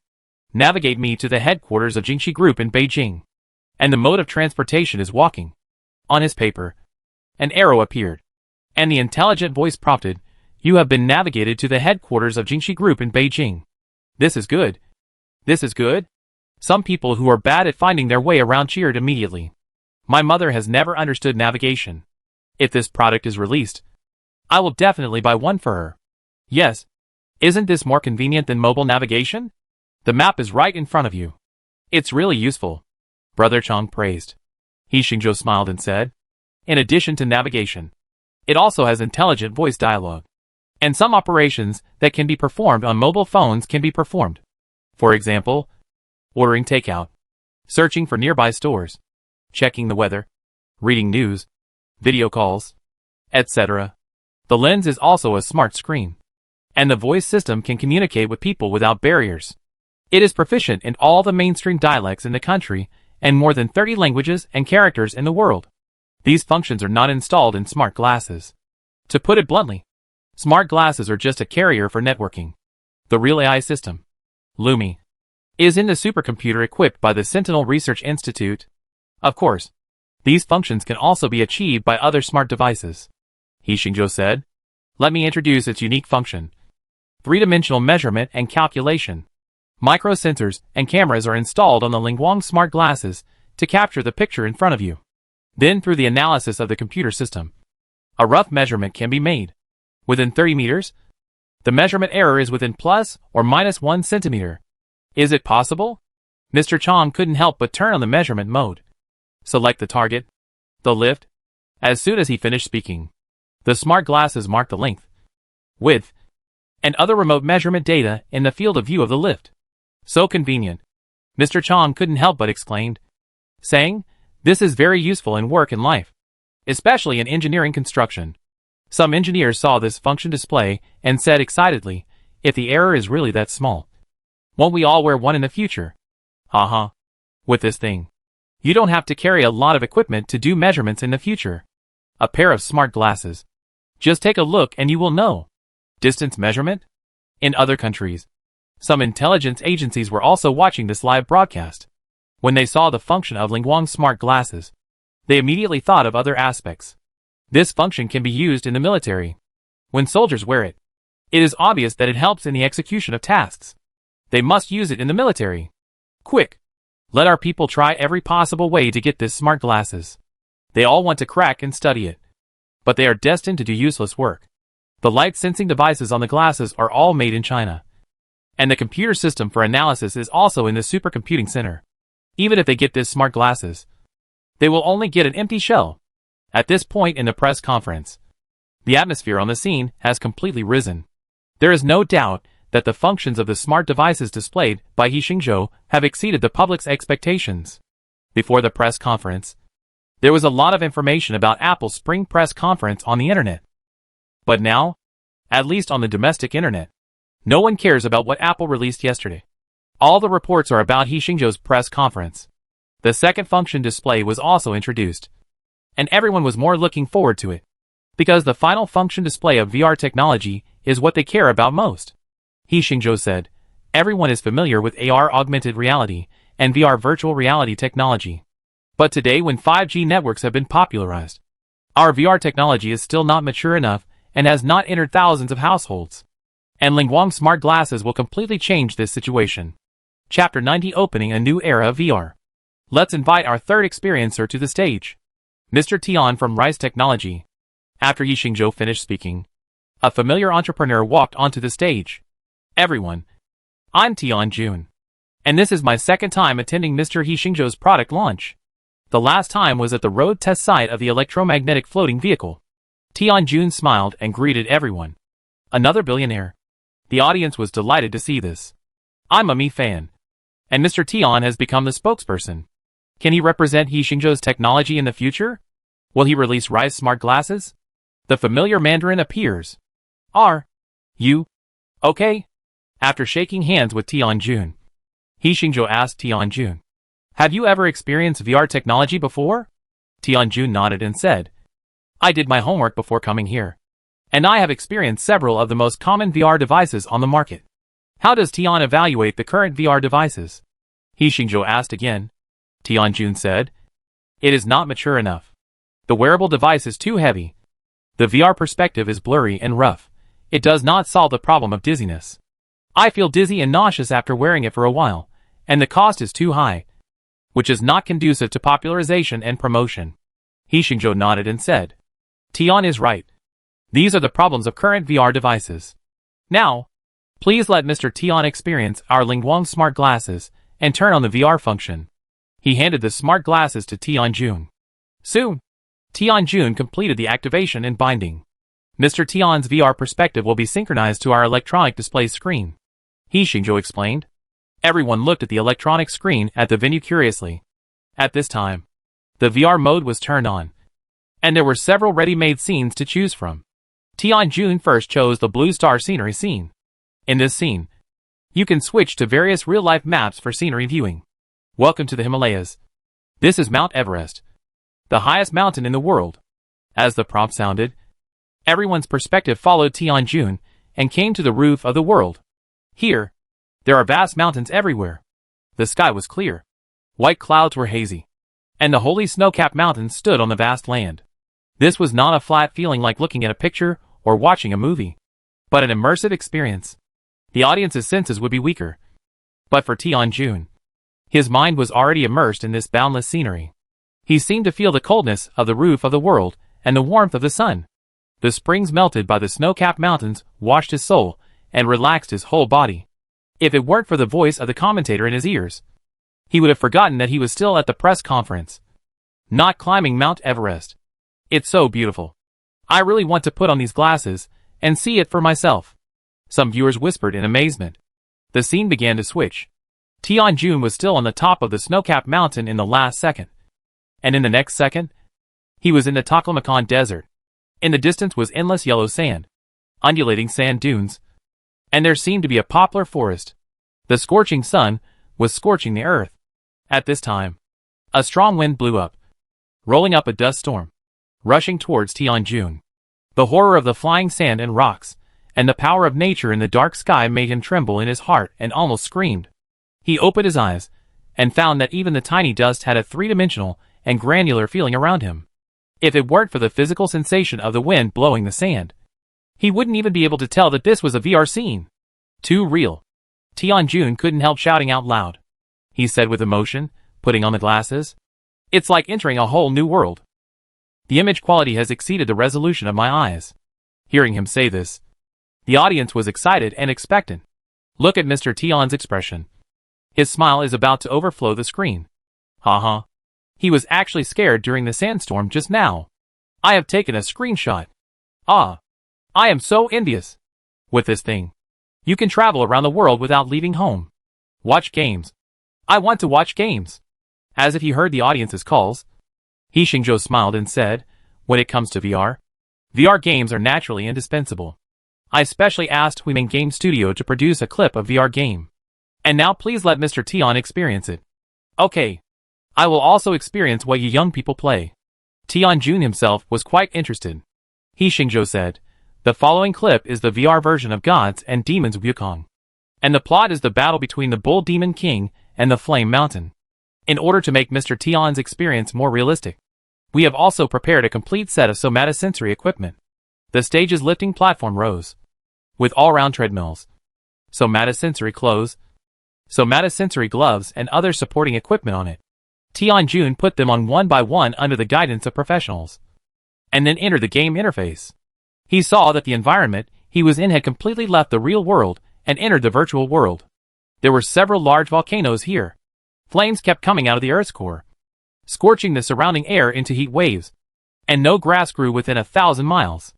navigate me to the headquarters of Jingxi Group in Beijing. And the mode of transportation is walking. On his paper, an arrow appeared, and the intelligent voice prompted, you have been navigated to the headquarters of Jingxi Group in Beijing. This is good. This is good. Some people who are bad at finding their way around cheered immediately. My mother has never understood navigation. If this product is released, I will definitely buy one for her. Yes. Isn't this more convenient than mobile navigation? The map is right in front of you. It's really useful. Brother Chong praised. He Xingzhou smiled and said, in addition to navigation, it also has intelligent voice dialogue. And some operations that can be performed on mobile phones can be performed. For example, ordering takeout, searching for nearby stores, checking the weather, reading news, video calls, etc. The lens is also a smart screen. And the voice system can communicate with people without barriers. It is proficient in all the mainstream dialects in the country and more than 30 languages and characters in the world. These functions are not installed in smart glasses. To put it bluntly, smart glasses are just a carrier for networking. The real AI system, Lumi, is in the supercomputer equipped by the Sentinel Research Institute. Of course, these functions can also be achieved by other smart devices. He Xingzhou said, let me introduce its unique function. Three-dimensional measurement and calculation. Microsensors and cameras are installed on the Lingguang smart glasses to capture the picture in front of you. Then through the analysis of the computer system, a rough measurement can be made. Within 30 meters, the measurement error is within plus or minus 1 centimeter. Is it possible? Mr. Chong couldn't help but turn on the measurement mode. Select the target, the lift. As soon as he finished speaking, the smart glasses marked the length, width, and other remote measurement data in the field of view of the lift. So convenient. Mr. Chong couldn't help but exclaim, saying, this is very useful in work and life, especially in engineering construction. Some engineers saw this function display and said excitedly, if the error is really that small, won't we all wear one in the future? Haha. With this thing, you don't have to carry a lot of equipment to do measurements in the future. A pair of smart glasses. Just take a look and you will know. Distance measurement? In other countries, some intelligence agencies were also watching this live broadcast. When they saw the function of Lingguang's smart glasses, they immediately thought of other aspects. This function can be used in the military. When soldiers wear it, it is obvious that it helps in the execution of tasks. They must use it in the military. Quick! Let our people try every possible way to get this smart glasses. They all want to crack and study it. But they are destined to do useless work. The light-sensing devices on the glasses are all made in China. And the computer system for analysis is also in the supercomputing center. Even if they get this smart glasses, they will only get an empty shell. At this point in the press conference, the atmosphere on the scene has completely risen. There is no doubt that the functions of the smart devices displayed by He Xingzhou have exceeded the public's expectations. Before the press conference, there was a lot of information about Apple's spring press conference on the internet. But now, at least on the domestic internet, no one cares about what Apple released yesterday. All the reports are about He Xingzhou's press conference. The second function display was also introduced, and everyone was more looking forward to it, because the final function display of VR technology is what they care about most. He Xingzhou said, everyone is familiar with AR augmented reality and VR virtual reality technology. But today when 5G networks have been popularized, our VR technology is still not mature enough and has not entered thousands of households. And Lingguang's smart glasses will completely change this situation. Chapter 90, Opening a New Era of VR. Let's invite our third experiencer to the stage. Mr. Tian from Rise Technology. After Yi Xingzhou finished speaking, a familiar entrepreneur walked onto the stage. Everyone, I'm Tian Jun. And this is my second time attending Mr. Yi Xingzhou's product launch. The last time was at the road test site of the electromagnetic floating vehicle. Tian Jun smiled and greeted everyone. Another billionaire. The audience was delighted to see this. I'm a Mi fan. And Mr. Tian has become the spokesperson. Can he represent Yi Xingzhou's technology in the future? Will he release Rise smart glasses? The familiar Mandarin appears. Are you okay? After shaking hands with Tian Jun, Yi Xingzhou asked Tian Jun, have you ever experienced VR technology before? Tian Jun nodded and said, I did my homework before coming here. And I have experienced several of the most common VR devices on the market. How does Tian evaluate the current VR devices? Yi Xingzhou asked again. Tian Jun said, it is not mature enough. The wearable device is too heavy. The VR perspective is blurry and rough. It does not solve the problem of dizziness. I feel dizzy and nauseous after wearing it for a while, and the cost is too high, which is not conducive to popularization and promotion. Yi Xingzhou nodded and said, Tian is right. These are the problems of current VR devices. Now, please let Mr. Tian experience our Lingguang smart glasses and turn on the VR function. He handed the smart glasses to Tian Jun. Soon, Tian Jun completed the activation and binding. Mr. Tian's VR perspective will be synchronized to our electronic display screen. Yi Xingzhou explained. Everyone looked at the electronic screen at the venue curiously. At this time, the VR mode was turned on, and there were several ready-made scenes to choose from. Tian Jun first chose the Blue Star scenery scene. In this scene, you can switch to various real-life maps for scenery viewing. Welcome to the Himalayas. This is Mount Everest, the highest mountain in the world. As the prompt sounded, everyone's perspective followed Tian Jun and came to the roof of the world. Here, there are vast mountains everywhere. The sky was clear. White clouds were hazy. And the holy snow-capped mountains stood on the vast land. This was not a flat feeling like looking at a picture or watching a movie, but an immersive experience. The audience's senses would be weaker. But for Tian Jun, his mind was already immersed in this boundless scenery. He seemed to feel the coldness of the roof of the world and the warmth of the sun. The springs melted by the snow-capped mountains washed his soul and relaxed his whole body. If it weren't for the voice of the commentator in his ears, he would have forgotten that he was still at the press conference, not climbing Mount Everest. It's so beautiful. I really want to put on these glasses and see it for myself. Some viewers whispered in amazement. The scene began to switch. Tian Jun was still on the top of the snow-capped mountain in the last second. And in the next second, he was in the Taklamakan Desert. In the distance was endless yellow sand, undulating sand dunes, and there seemed to be a poplar forest. The scorching sun was scorching the earth. At this time, a strong wind blew up, rolling up a dust storm, rushing towards Tian Jun. The horror of the flying sand and rocks, and the power of nature in the dark sky made him tremble in his heart and almost screamed. He opened his eyes, and found that even the tiny dust had a three-dimensional and granular feeling around him. If it weren't for the physical sensation of the wind blowing the sand, he wouldn't even be able to tell that this was a VR scene. Too real. Tian Jun couldn't help shouting out loud. He said with emotion, putting on the glasses. It's like entering a whole new world. The image quality has exceeded the resolution of my eyes. Hearing him say this, the audience was excited and expectant. Look at Mr. Tian's expression. His smile is about to overflow the screen. Haha. He was actually scared during the sandstorm just now. I have taken a screenshot. Ah. I am so envious. With this thing, you can travel around the world without leaving home. Watch games. I want to watch games. As if he heard the audience's calls, Yi Xingzhou smiled and said, when it comes to VR, VR games are naturally indispensable. I specially asked Huimin Game Studio to produce a clip of VR game. And now please let Mr. Tian experience it. Okay. I will also experience what you young people play. Tian Jun himself was quite interested. Yi Xingzhou said, the following clip is the VR version of Gods and Demons Wukong. And the plot is the battle between the Bull Demon King and the Flame Mountain. In order to make Mr. Tian's experience more realistic, we have also prepared a complete set of somatosensory equipment. The stage's lifting platform rose. with all-round treadmills, somatosensory clothes, somatosensory gloves, and other supporting equipment on it. Tianjun put them on one by one under the guidance of professionals, and then entered the game interface. He saw that the environment he was in had completely left the real world and entered the virtual world. There were several large volcanoes here. Flames kept coming out of the Earth's core, scorching the surrounding air into heat waves, and no grass grew within 1,000 miles.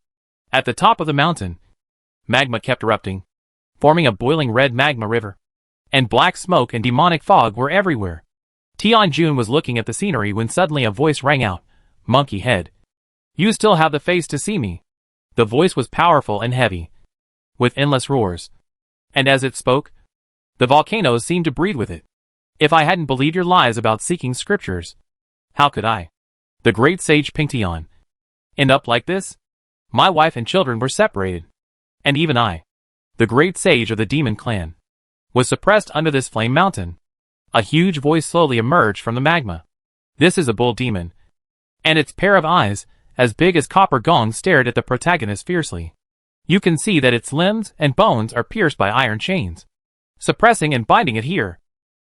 At the top of the mountain, magma kept erupting, forming a boiling red magma river, and black smoke and demonic fog were everywhere. Tianjun was looking at the scenery when suddenly a voice rang out, "Monkey head. You still have the face to see me." The voice was powerful and heavy, with endless roars, and as it spoke, the volcanoes seemed to breathe with it. "If I hadn't believed your lies about seeking scriptures, how could I? The great sage Pingtian end up like this? My wife and children were separated, and even I, the great sage of the demon clan, was suppressed under this flame mountain." A huge voice slowly emerged from the magma. "This is a bull demon, and its pair of eyes, as big as copper gongs, stared at the protagonist fiercely. You can see that its limbs and bones are pierced by iron chains, suppressing and binding it here."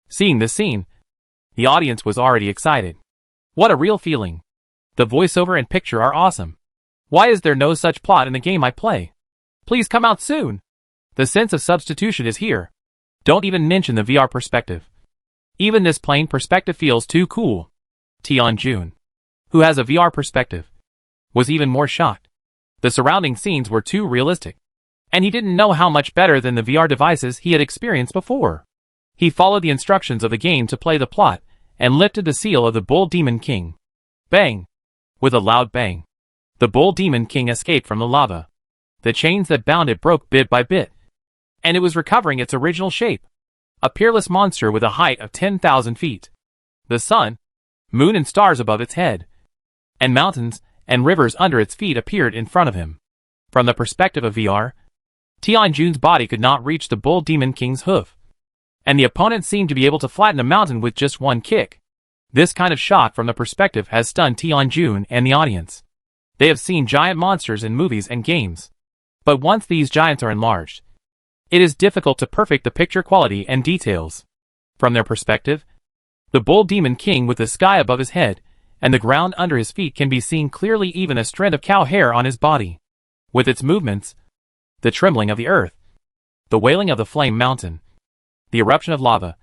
Seeing this scene, the audience was already excited. What a real feeling. The voiceover and picture are awesome. Why is there no such plot in the game I play? Please come out soon. The sense of substitution is here. Don't even mention the VR perspective. Even this plain perspective feels too cool. Tianjun, who has a VR perspective, was even more shocked. The surrounding scenes were too realistic, and he didn't know how much better than the VR devices he had experienced before. He followed the instructions of the game to play the plot, and lifted the seal of the Bull Demon King. Bang! With a loud bang, the Bull Demon King escaped from the lava. The chains that bound it broke bit by bit, and it was recovering its original shape. A peerless monster with a height of 10,000 feet. The sun, moon and stars above its head, and mountains and rivers under its feet appeared in front of him. From the perspective of VR, Tianjun's body could not reach the Bull Demon King's hoof, and the opponent seemed to be able to flatten a mountain with just one kick. This kind of shock from the perspective has stunned Tianjun and the audience. They have seen giant monsters in movies and games, but once these giants are enlarged, it is difficult to perfect the picture quality and details. From their perspective, the Bull Demon King with the sky above his head and the ground under his feet can be seen clearly, even a strand of cow hair on his body. With its movements, the trembling of the earth, the wailing of the flame mountain, the eruption of lava,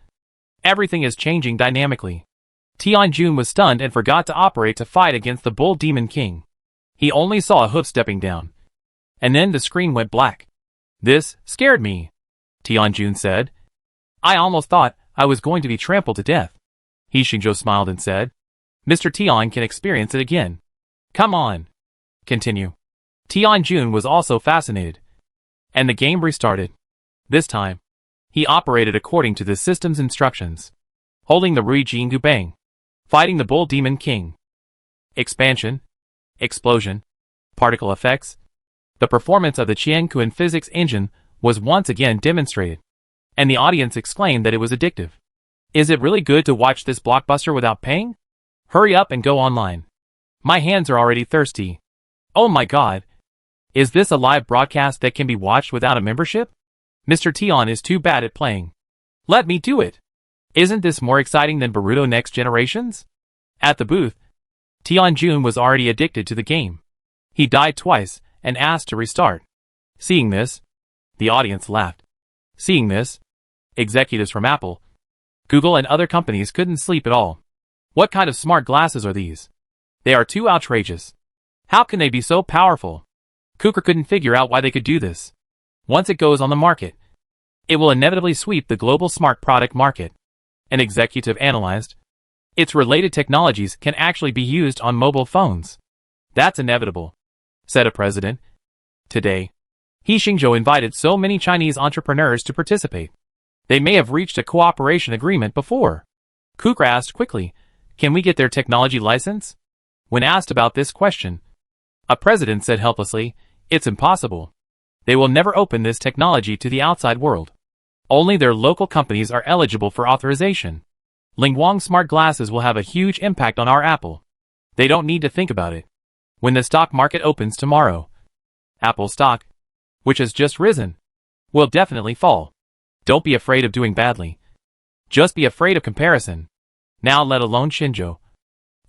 everything is changing dynamically. Tianjun was stunned and forgot to operate to fight against the Bull Demon King. He only saw a hoof stepping down, and then the screen went black. "This scared me," Tianjun said. "I almost thought I was going to be trampled to death." He Xingzhou smiled and said, "Mr. Tian can experience it again. Come on. Continue." Tianjun was also fascinated, and the game restarted. This time, he operated according to the system's instructions, holding the Rui Jing Bang, fighting the Bull Demon King. Expansion, explosion, particle effects. The performance of the Qianquan physics engine was once again demonstrated, and the audience exclaimed that it was addictive. Is it really good to watch this blockbuster without paying? Hurry up and go online. My hands are already thirsty. Oh my god. Is this a live broadcast that can be watched without a membership? Mr. Tian is too bad at playing. Let me do it. Isn't this more exciting than Boruto Next Generations? At the booth, Tianjun was already addicted to the game. He died twice and asked to restart. Seeing this, the audience laughed. Seeing this, executives from Apple, Google and other companies couldn't sleep at all. What kind of smart glasses are these? They are too outrageous. How can they be so powerful? Cooker couldn't figure out why they could do this. Once it goes on the market, it will inevitably sweep the global smart product market. An executive analyzed, its related technologies can actually be used on mobile phones. That's inevitable, said a president. Today, He Xingzhou invited so many Chinese entrepreneurs to participate. They may have reached a cooperation agreement before. Cooker asked quickly, can we get their technology license? When asked about this question, a president said helplessly, it's impossible. They will never open this technology to the outside world. Only their local companies are eligible for authorization. Lingwang smart glasses will have a huge impact on our Apple. They don't need to think about it. When the stock market opens tomorrow, Apple stock, which has just risen, will definitely fall. Don't be afraid of doing badly. Just be afraid of comparison. Now let alone Xinzhou.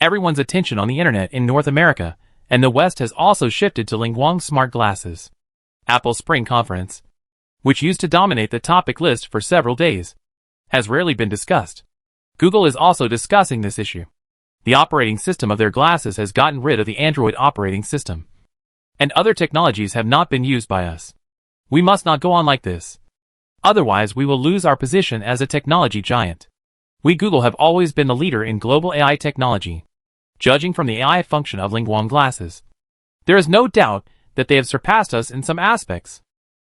Everyone's attention on the internet in North America and the West has also shifted to Lingguang smart glasses. Apple's spring conference, which used to dominate the topic list for several days, has rarely been discussed. Google is also discussing this issue. The operating system of their glasses has gotten rid of the Android operating system, and other technologies have not been used by us. We must not go on like this. Otherwise we will lose our position as a technology giant. We Google have always been the leader in global AI technology, judging from the AI function of Lingguang glasses. There is no doubt that they have surpassed us in some aspects.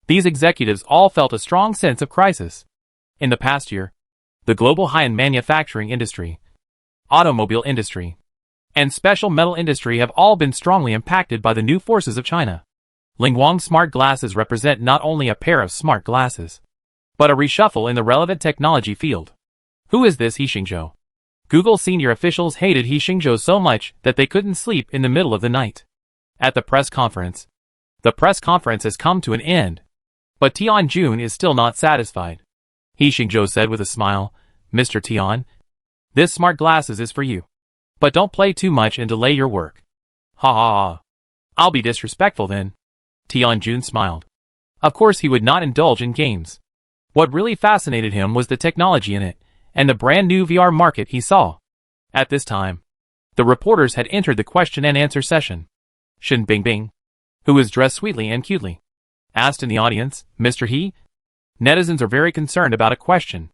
These executives all felt a strong sense of crisis. In the past year, the global high-end manufacturing industry, automobile industry, and special metal industry have all been strongly impacted by the new forces of China. Lingguang smart glasses represent not only a pair of smart glasses, but a reshuffle in the relevant technology field. Who is this He Xingzhou? Google senior officials hated He Xingzhou so much that they couldn't sleep in the middle of the night. At the press conference has come to an end, but Tianjun is still not satisfied. He Xingzhou said with a smile, "Mr. Tian, this smart glasses is for you. But don't play too much and delay your work." Ha ha ha. I'll be disrespectful then. Tianjun smiled. Of course he would not indulge in games. What really fascinated him was the technology in it, and the brand new VR market he saw. At this time, the reporters had entered the question and answer session. Shen Bingbing, who was dressed sweetly and cutely, asked in the audience, "Mr. He? Netizens are very concerned about a question.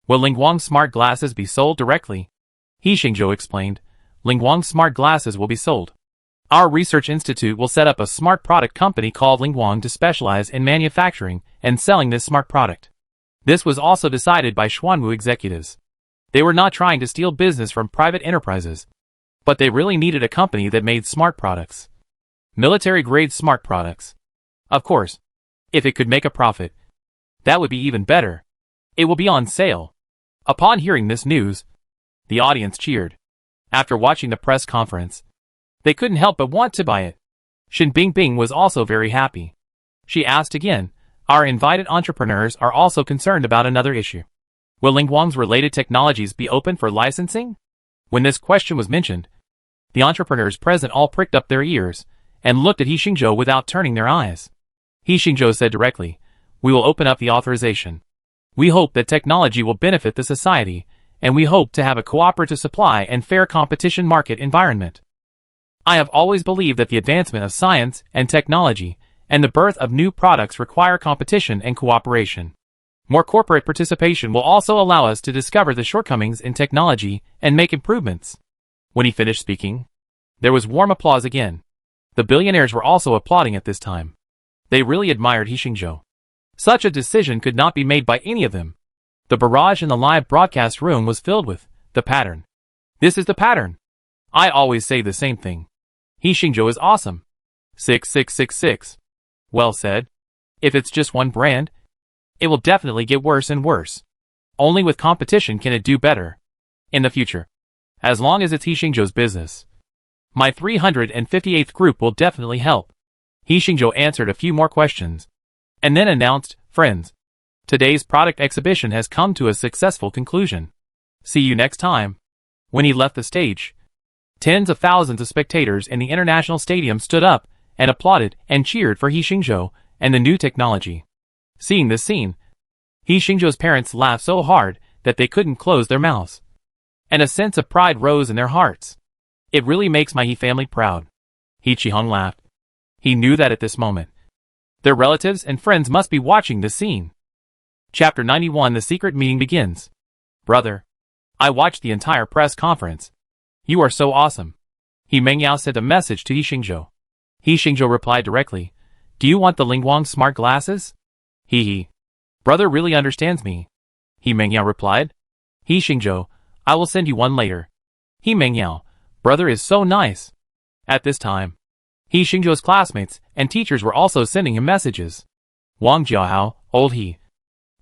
Will Lingguang smart glasses be sold directly?" He Xingzhou explained, "Lingguang smart glasses will be sold. Our research institute will set up a smart product company called Lingguang to specialize in manufacturing and selling this smart product." This was also decided by Xuanwu executives. They were not trying to steal business from private enterprises, but they really needed a company that made smart products. Military-grade smart products. Of course, if it could make a profit, that would be even better. It will be on sale. Upon hearing this news, the audience cheered. After watching the press conference, they couldn't help but want to buy it. Shen Bingbing was also very happy. She asked again, "Our invited entrepreneurs are also concerned about another issue. Will Lingguang's related technologies be open for licensing?" When this question was mentioned, the entrepreneurs present all pricked up their ears and looked at He Xingzhou without turning their eyes. He Xingzhou said directly, "We will open up the authorization. We hope that technology will benefit the society, and we hope to have a cooperative supply and fair competition market environment. I have always believed that the advancement of science and technology and the birth of new products require competition and cooperation. More corporate participation will also allow us to discover the shortcomings in technology and make improvements." When he finished speaking, there was warm applause again. The billionaires were also applauding at this time. They really admired He Xingzhou. Such a decision could not be made by any of them. The barrage in the live broadcast room was filled with the pattern. This is the pattern. I always say the same thing. He Xingzhou is awesome. 6666. Well said. If it's just one brand, it will definitely get worse and worse. Only with competition can it do better. In the future. As long as it's He Xingzhou's business. My 358th group will definitely help. He Xingzhou answered a few more questions, and then announced, "Friends, today's product exhibition has come to a successful conclusion. See you next time." When he left the stage, tens of thousands of spectators in the international stadium stood up and applauded and cheered for He Xingzhou and the new technology. Seeing this scene, He Xingzhou's parents laughed so hard that they couldn't close their mouths, and a sense of pride rose in their hearts. "It really makes my He family proud." He Qiheng laughed. He knew that at this moment, their relatives and friends must be watching this scene. Chapter 91. The secret meeting begins. "Brother, I watched the entire press conference. You are so awesome." He Mengyao sent a message to He Xingzhou. He Xingzhou replied directly, "Do you want the Lingguang smart glasses?" He. "Brother really understands me." He Mengyao replied. He Xingzhou, "I will send you one later." He Mengyao, "Brother is so nice." At this time, He Xingzhou's classmates and teachers were also sending him messages. Wang Jiahao, old He.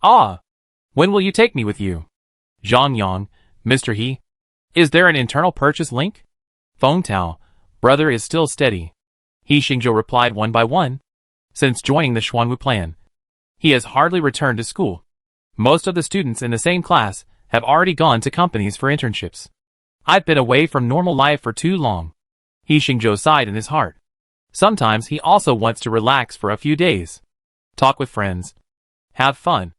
"Ah! When will you take me with you?" Zhang Yang, "Mr. He. Is there an internal purchase link?" Feng Tao, "Brother is still steady." He Xingzhou replied one by one. Since joining the Xuanwu plan, He has hardly returned to school. Most of the students in the same class have already gone to companies for internships. I've been away from normal life for too long. He Xingzhou sighed in his heart. Sometimes he also wants to relax for a few days. Talk with friends. Have fun.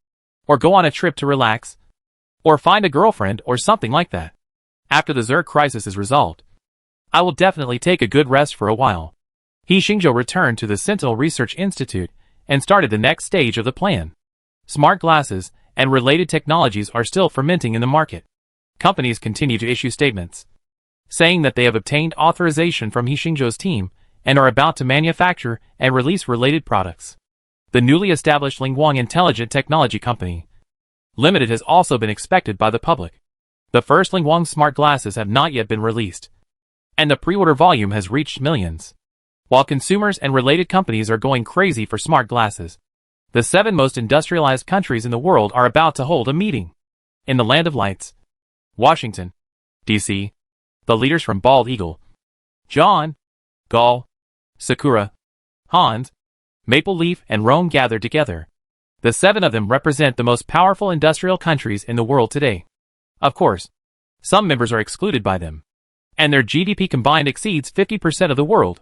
Or go on a trip to relax. Or find a girlfriend or something like that. After the Zerg crisis is resolved, I will definitely take a good rest for a while. He Xingzhou returned to the Sentinel Research Institute and started the next stage of the plan. Smart glasses and related technologies are still fermenting in the market. Companies continue to issue statements saying that they have obtained authorization from He Xingzhou's team and are about to manufacture and release related products. The newly established Lingguang Intelligent Technology Company Limited has also been expected by the public. The first Lingguang smart glasses have not yet been released, and the pre-order volume has reached millions. While consumers and related companies are going crazy for smart glasses, the 7 most industrialized countries in the world are about to hold a meeting. In the Land of Lights, Washington, D.C., the leaders from Bald Eagle, John, Gall, Sakura, Hans, Maple Leaf, and Rome gathered together. The 7 of them represent the most powerful industrial countries in the world today. Of course, some members are excluded by them, and their GDP combined exceeds 50% of the world.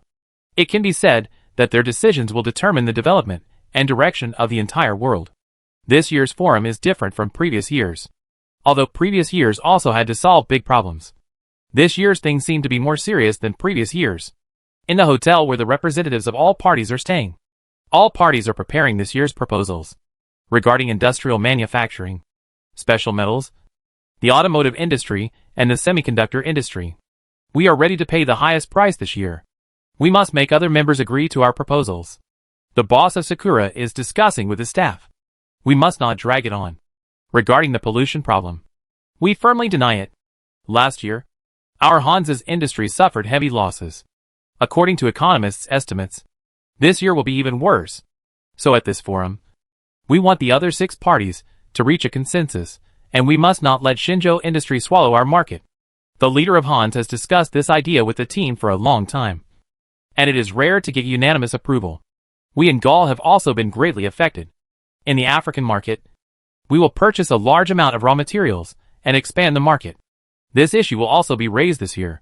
It can be said that their decisions will determine the development and direction of the entire world. This year's forum is different from previous years. Although previous years also had to solve big problems, this year's things seem to be more serious than previous years. In the hotel where the representatives of all parties are staying, all parties are preparing this year's proposals regarding industrial manufacturing, special metals, the automotive industry, and the semiconductor industry. We are ready to pay the highest price this year. We must make other members agree to our proposals. The boss of Sakura is discussing with his staff. We must not drag it on. Regarding the pollution problem, we firmly deny it. Last year, our Hans's industry suffered heavy losses. According to economists' estimates, this year will be even worse. So at this forum, we want the other 6 parties to reach a consensus, and we must not let Xingzhou industry swallow our market. The leader of Hans has discussed this idea with the team for a long time, and it is rare to get unanimous approval. We in Gaul have also been greatly affected. In the African market, we will purchase a large amount of raw materials and expand the market. This issue will also be raised this year.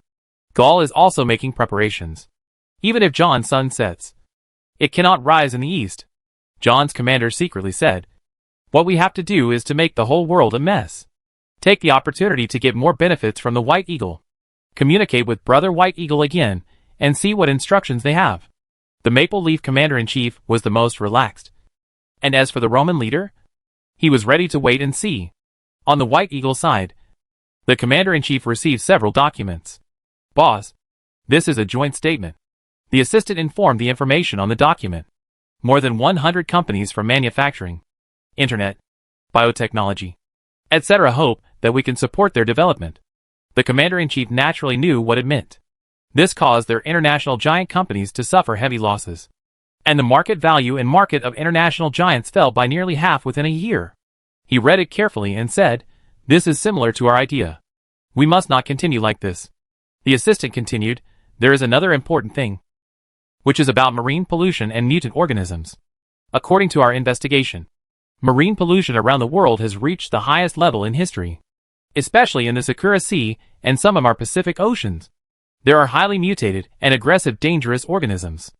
Gaul is also making preparations. Even if John's sun sets, it cannot rise in the east. John's commander secretly said, what we have to do is to make the whole world a mess. Take the opportunity to get more benefits from the White Eagle. Communicate with Brother White Eagle again and see what instructions they have. The Maple Leaf commander-in-chief was the most relaxed. And as for the Roman leader, he was ready to wait and see. On the White Eagle side, the commander-in-chief received several documents. Boss, this is a joint statement. The assistant informed the information on the document. More than 100 companies from manufacturing, internet, biotechnology, etc. hope that we can support their development. The commander-in-chief naturally knew what it meant. This caused their international giant companies to suffer heavy losses. And the market value and market of international giants fell by nearly half within a year. He read it carefully and said, this is similar to our idea. We must not continue like this. The assistant continued, there is another important thing, which is about marine pollution and mutant organisms. According to our investigation, marine pollution around the world has reached the highest level in history, especially in the Sakura Sea and some of our Pacific oceans. There are highly mutated and aggressive dangerous organisms.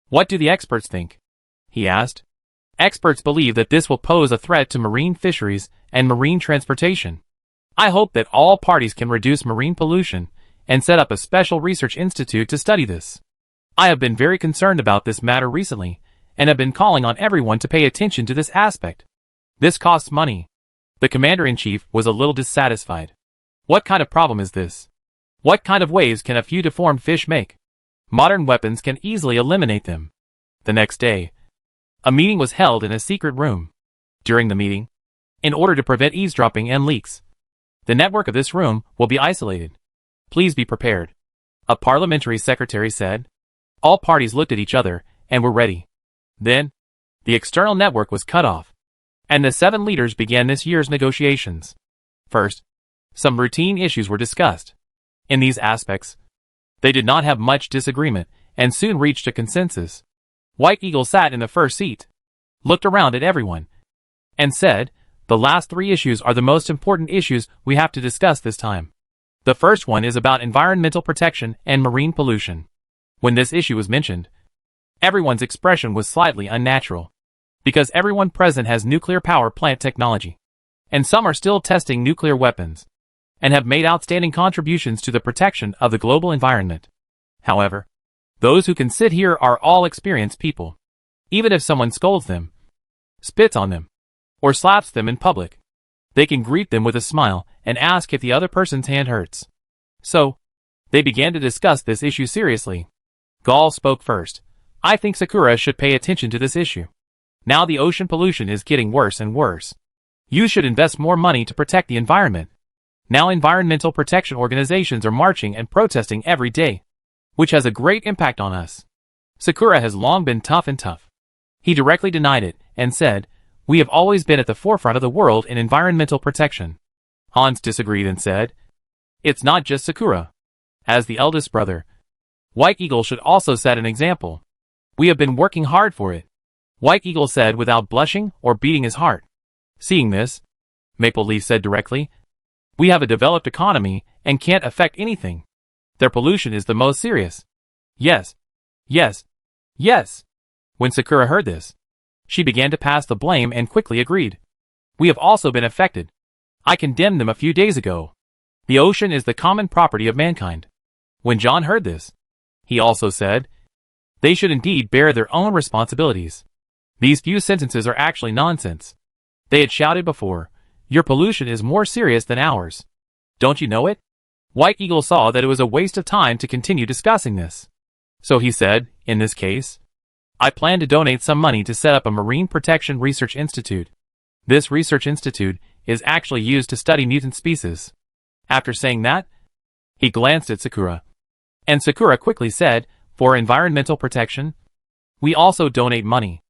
What do the experts think? He asked. Experts believe that this will pose a threat to marine fisheries and marine transportation. I hope that all parties can reduce marine pollution and set up a special research institute to study this. I have been very concerned about this matter recently and have been calling on everyone to pay attention to this aspect. This costs money. The commander-in-chief was a little dissatisfied. What kind of problem is this? What kind of waves can a few deformed fish make? Modern weapons can easily eliminate them. The next day, a meeting was held in a secret room. During the meeting, in order to prevent eavesdropping and leaks, the network of this room will be isolated. Please be prepared. A parliamentary secretary said. All parties looked at each other and were ready. Then, the external network was cut off, and the 7 leaders began this year's negotiations. First, some routine issues were discussed. In these aspects, they did not have much disagreement and soon reached a consensus. White Eagle sat in the first seat, looked around at everyone, and said, "The last three issues are the most important issues we have to discuss this time. The first one is about environmental protection and marine pollution." When this issue was mentioned, everyone's expression was slightly unnatural, because everyone present has nuclear power plant technology, and some are still testing nuclear weapons, and have made outstanding contributions to the protection of the global environment. However, those who can sit here are all experienced people. Even if someone scolds them, spits on them, or slaps them in public, they can greet them with a smile and ask if the other person's hand hurts. So, they began to discuss this issue seriously. Gall spoke first. "I think Sakura should pay attention to this issue. Now the ocean pollution is getting worse and worse. You should invest more money to protect the environment. Now environmental protection organizations are marching and protesting every day, which has a great impact on us. Sakura has long been tough and tough." He directly denied it and said, "We have always been at the forefront of the world in environmental protection." Hans disagreed and said, "It's not just Sakura. As the eldest brother, White Eagle should also set an example. We have been working hard for it." White Eagle said without blushing or beating his heart. Seeing this, Maple Leaf said directly, "We have a developed economy and can't affect anything. Their pollution is the most serious." Yes. Yes. Yes. When Sakura heard this, she began to pass the blame and quickly agreed. "We have also been affected. I condemned them a few days ago. The ocean is the common property of mankind." When John heard this, he also said, "They should indeed bear their own responsibilities. These few sentences are actually nonsense." They had shouted before, "Your pollution is more serious than ours. Don't you know it?" White Eagle saw that it was a waste of time to continue discussing this. So he said, "In this case, I plan to donate some money to set up a Marine Protection Research Institute. This research institute is actually used to study mutant species." After saying that, he glanced at Sakura. And Sakura quickly said, "For environmental protection, we also donate money."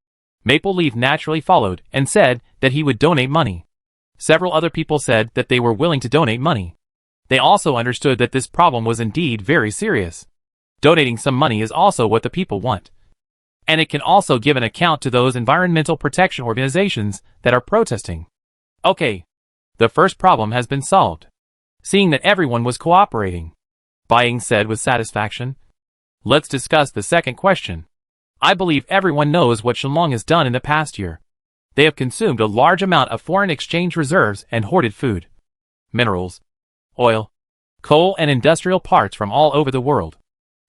Maple Leaf naturally followed and said that he would donate money. Several other people said that they were willing to donate money. They also understood that this problem was indeed very serious. Donating some money is also what the people want. And it can also give an account to those environmental protection organizations that are protesting. Okay, the first problem has been solved. Seeing that everyone was cooperating, Bying said with satisfaction. "Let's discuss the second question. I believe everyone knows what Shenlong has done in the past year. They have consumed a large amount of foreign exchange reserves and hoarded food, minerals, oil, coal and industrial parts from all over the world.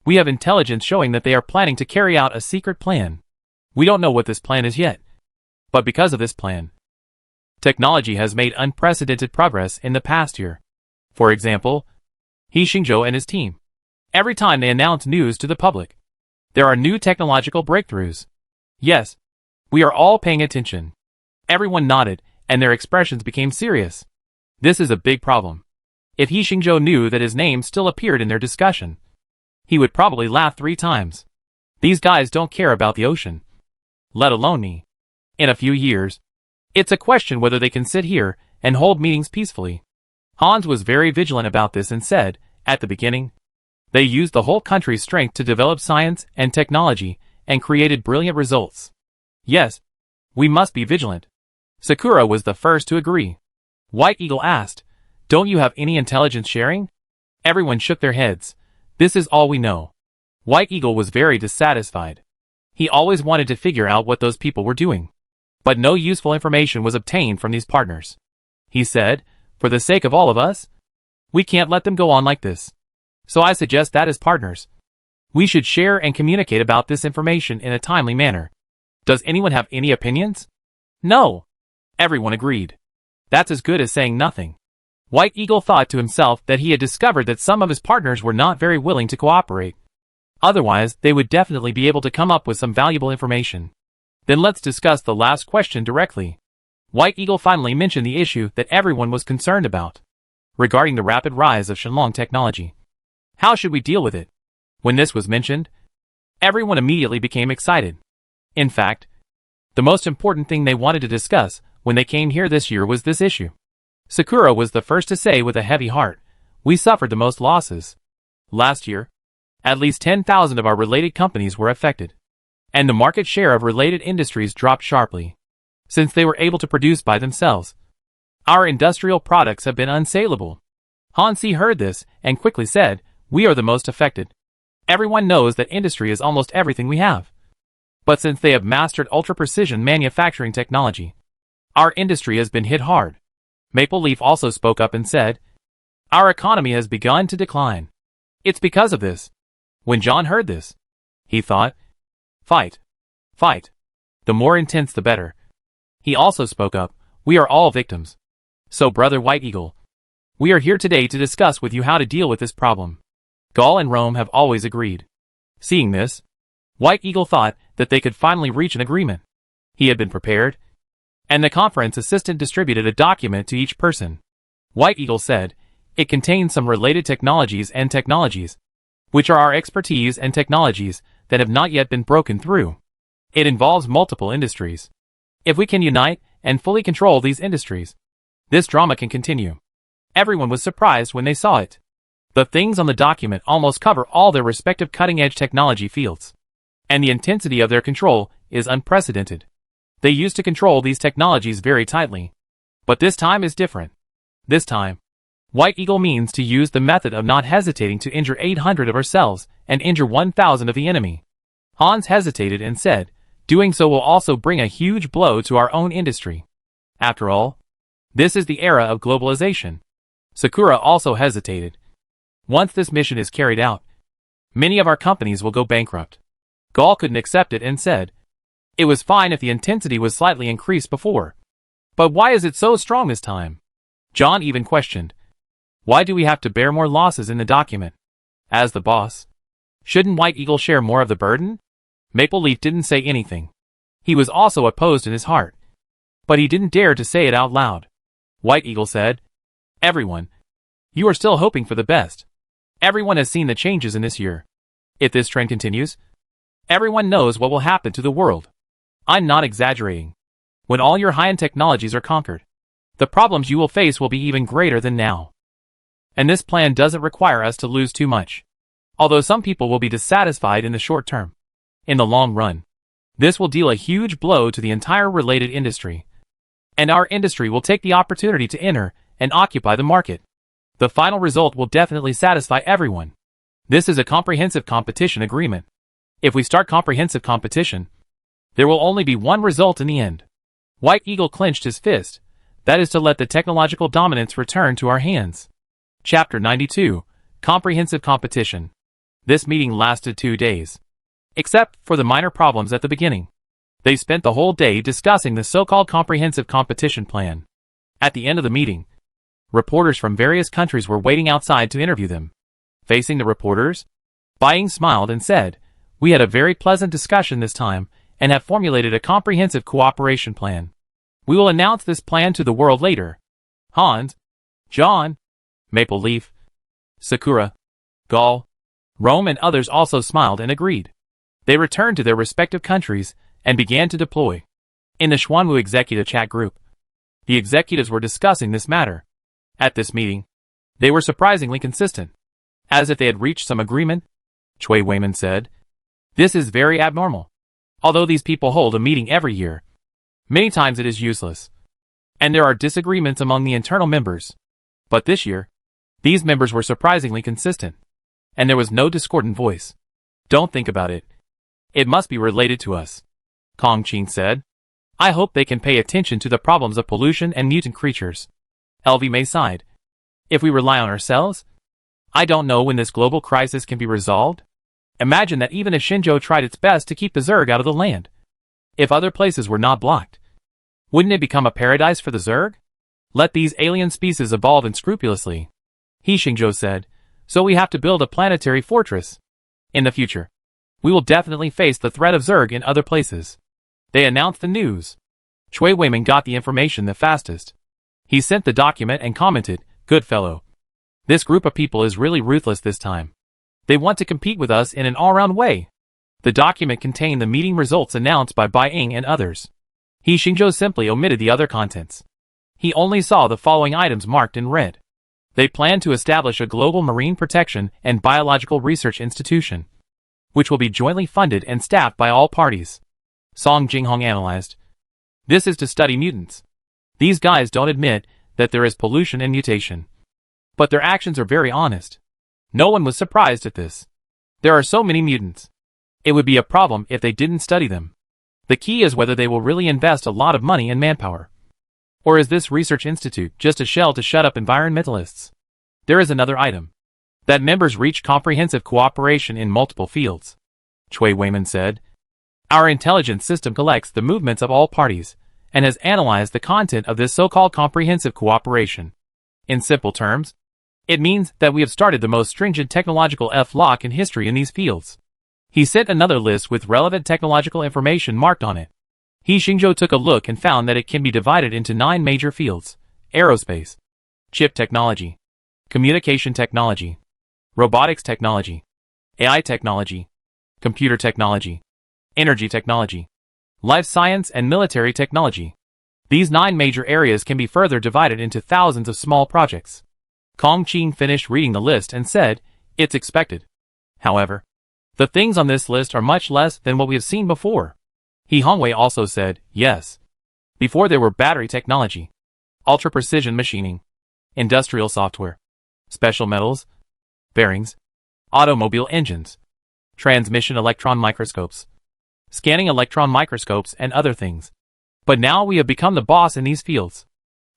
We have intelligence showing that they are planning to carry out a secret plan. We don't know what this plan is yet. But because of this plan, technology has made unprecedented progress in the past year. For example, He Xingzhou and his team. Every time they announce news to the public, there are new technological breakthroughs. Yes, we are all paying attention." Everyone nodded, and their expressions became serious. This is a big problem. If He Xingzhou knew that his name still appeared in their discussion, he would probably laugh 3 times. These guys don't care about the ocean, let alone me. In a few years, it's a question whether they can sit here and hold meetings peacefully. Hans was very vigilant about this and said, at the beginning, they used the whole country's strength to develop science and technology and created brilliant results. Yes, we must be vigilant. Sakura was the first to agree. White Eagle asked, "Don't you have any intelligence sharing?" Everyone shook their heads. "This is all we know." White Eagle was very dissatisfied. He always wanted to figure out what those people were doing. But no useful information was obtained from these partners. He said, "For the sake of all of us, we can't let them go on like this. So I suggest that as partners, we should share and communicate about this information in a timely manner. Does anyone have any opinions?" "No." Everyone agreed. That's as good as saying nothing. White Eagle thought to himself that he had discovered that some of his partners were not very willing to cooperate. Otherwise, they would definitely be able to come up with some valuable information. Then let's discuss the last question directly. White Eagle finally mentioned the issue that everyone was concerned about, regarding the rapid rise of Shenlong technology. How should we deal with it? When this was mentioned, everyone immediately became excited. In fact, the most important thing they wanted to discuss when they came here this year was this issue. Sakura was the first to say with a heavy heart, "We suffered the most losses. Last year, at least 10,000 of our related companies were affected, and the market share of related industries dropped sharply. since they were able to produce by themselves. Our industrial products have been unsaleable. Hansi heard this and quickly said, "We are the most affected. Everyone knows that industry is almost everything we have. But since they have mastered ultra-precision manufacturing technology, our industry has been hit hard." Maple Leaf also spoke up and said, "Our economy has begun to decline. It's because of this." When John heard this, he thought, "Fight. Fight. The more intense the better." He also spoke up, "We are all victims. So Brother White Eagle, we are here today to discuss with you how to deal with this problem." Gaul and Rome have always agreed. Seeing this, White Eagle thought that they could finally reach an agreement. He had been prepared, and the conference assistant distributed a document to each person. White Eagle said, "It contains some related technologies, which are our expertise and technologies that have not yet been broken through. It involves multiple industries. If we can unite and fully control these industries, this drama can continue." Everyone was surprised when they saw it. The things on the document almost cover all their respective cutting-edge technology fields, and the intensity of their control is unprecedented. They used to control these technologies very tightly, but this time is different. This time, White Eagle means to use the method of not hesitating to injure 800 of ourselves and injure 1,000 of the enemy. Hans hesitated and said, "Doing so will also bring a huge blow to our own industry. After all, this is the era of globalization." Sakura also hesitated. "Once this mission is carried out, many of our companies will go bankrupt." Gaul couldn't accept it and said, "It was fine if the intensity was slightly increased before. But why is it so strong this time?" John even questioned, "Why do we have to bear more losses in the document? As the boss, shouldn't White Eagle share more of the burden?" Maple Leaf didn't say anything. He was also opposed in his heart, but he didn't dare to say it out loud. White Eagle said, "Everyone, you are still hoping for the best. Everyone has seen the changes in this year. If this trend continues, everyone knows what will happen to the world. I'm not exaggerating. When all your high-end technologies are conquered, the problems you will face will be even greater than now. And this plan doesn't require us to lose too much. Although some people will be dissatisfied in the short term, in the long run, this will deal a huge blow to the entire related industry. And our industry will take the opportunity to enter and occupy the market. The final result will definitely satisfy everyone. This is a comprehensive competition agreement. If we start comprehensive competition, there will only be one result in the end." White Eagle clenched his fist. That is to let the technological dominance return to our hands. Chapter 92, Comprehensive Competition. This meeting lasted 2 days. Except for the minor problems at the beginning. They spent the whole day discussing the so-called comprehensive competition plan. At the end of the meeting, reporters from various countries were waiting outside to interview them. Facing the reporters, Bai smiled and said, "We had a very pleasant discussion this time and have formulated a comprehensive cooperation plan. We will announce this plan to the world later." Hans, John, Maple Leaf, Sakura, Gaul, Rome and others also smiled and agreed. They returned to their respective countries and began to deploy. In the Xuanwu executive chat group, the executives were discussing this matter. At this meeting, they were surprisingly consistent, as if they had reached some agreement. Chui Weiman said, "This is very abnormal. Although these people hold a meeting every year, many times it is useless, and there are disagreements among the internal members. But this year, these members were surprisingly consistent, and there was no discordant voice. Don't think about it. It must be related to us." Kong Qin said, "I hope they can pay attention to the problems of pollution and mutant creatures." LV May sighed. "If we rely on ourselves, I don't know when this global crisis can be resolved. Imagine that even if Xinzhou tried its best to keep the Zerg out of the land. If other places were not blocked, wouldn't it become a paradise for the Zerg? Let these alien species evolve unscrupulously." He Xinzhou said, "So we have to build a planetary fortress. In the future, we will definitely face the threat of Zerg in other places." They announced the news. Chui Weiman got the information the fastest. He sent the document and commented, "Good fellow. This group of people is really ruthless this time. They want to compete with us in an all-round way." The document contained the meeting results announced by Bai Ying and others. He Xingzhou simply omitted the other contents. He only saw the following items marked in red. They plan to establish a global marine protection and biological research institution, which will be jointly funded and staffed by all parties. Song Jinghong analyzed. This is to study mutants. These guys don't admit that there is pollution and mutation. But their actions are very honest. No one was surprised at this. There are so many mutants. It would be a problem if they didn't study them. The key is whether they will really invest a lot of money and manpower. Or is this research institute just a shell to shut up environmentalists? There is another item. That members reach comprehensive cooperation in multiple fields. Chui Weiman said. Our intelligence system collects the movements of all parties, and has analyzed the content of this so-called comprehensive cooperation. In simple terms, it means that we have started the most stringent technological F-lock in history in these fields. He sent another list with relevant technological information marked on it. He Xingzhou took a look and found that it can be divided into 9 major fields: aerospace, chip technology, communication technology, robotics technology, AI technology, computer technology, energy technology, life science and military technology. These 9 major areas can be further divided into thousands of small projects. Kong Qin finished reading the list and said, "It's expected." However, the things on this list are much less than what we have seen before. He Hongwei also said, "Yes. Before there were battery technology, ultra-precision machining, industrial software, special metals, bearings, automobile engines, transmission electron microscopes, scanning electron microscopes and other things. But now we have become the boss in these fields."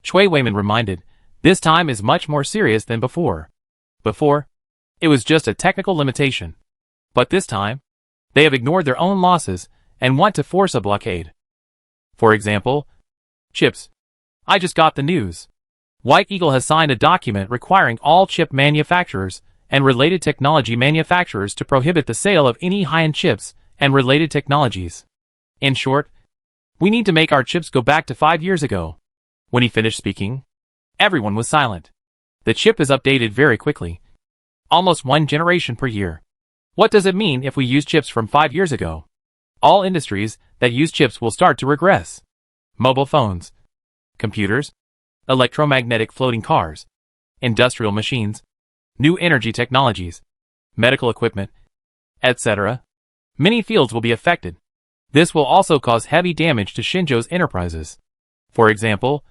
Chui Weiman reminded, "This time is much more serious than before. Before, it was just a technical limitation. But this time, they have ignored their own losses and want to force a blockade. For example, chips. I just got the news. White Eagle has signed a document requiring all chip manufacturers and related technology manufacturers to prohibit the sale of any high-end chips and related technologies. In short, we need to make our chips go back to 5 years ago." When he finished speaking, everyone was silent. The chip is updated very quickly. Almost 1 generation per year. What does it mean if we use chips from 5 years ago? All industries that use chips will start to regress. Mobile phones, computers, electromagnetic floating cars, industrial machines, new energy technologies, medical equipment, etc. Many fields will be affected. This will also cause heavy damage to Xingzhou's enterprises. For example,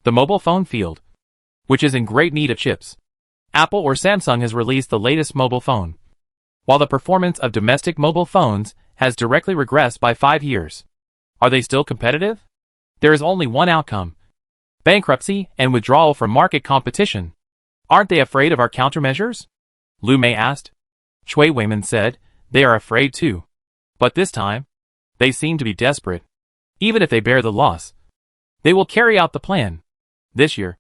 the mobile phone field, which is in great need of chips. Apple or Samsung has released the latest mobile phone, while the performance of domestic mobile phones has directly regressed by 5 years. Are they still competitive? There is only one outcome: bankruptcy and withdrawal from market competition. Aren't they afraid of our countermeasures? Lu Mei asked. Chui Weiman said, "They are afraid too. But this time, they seem to be desperate. Even if they bear the loss, they will carry out the plan. This year,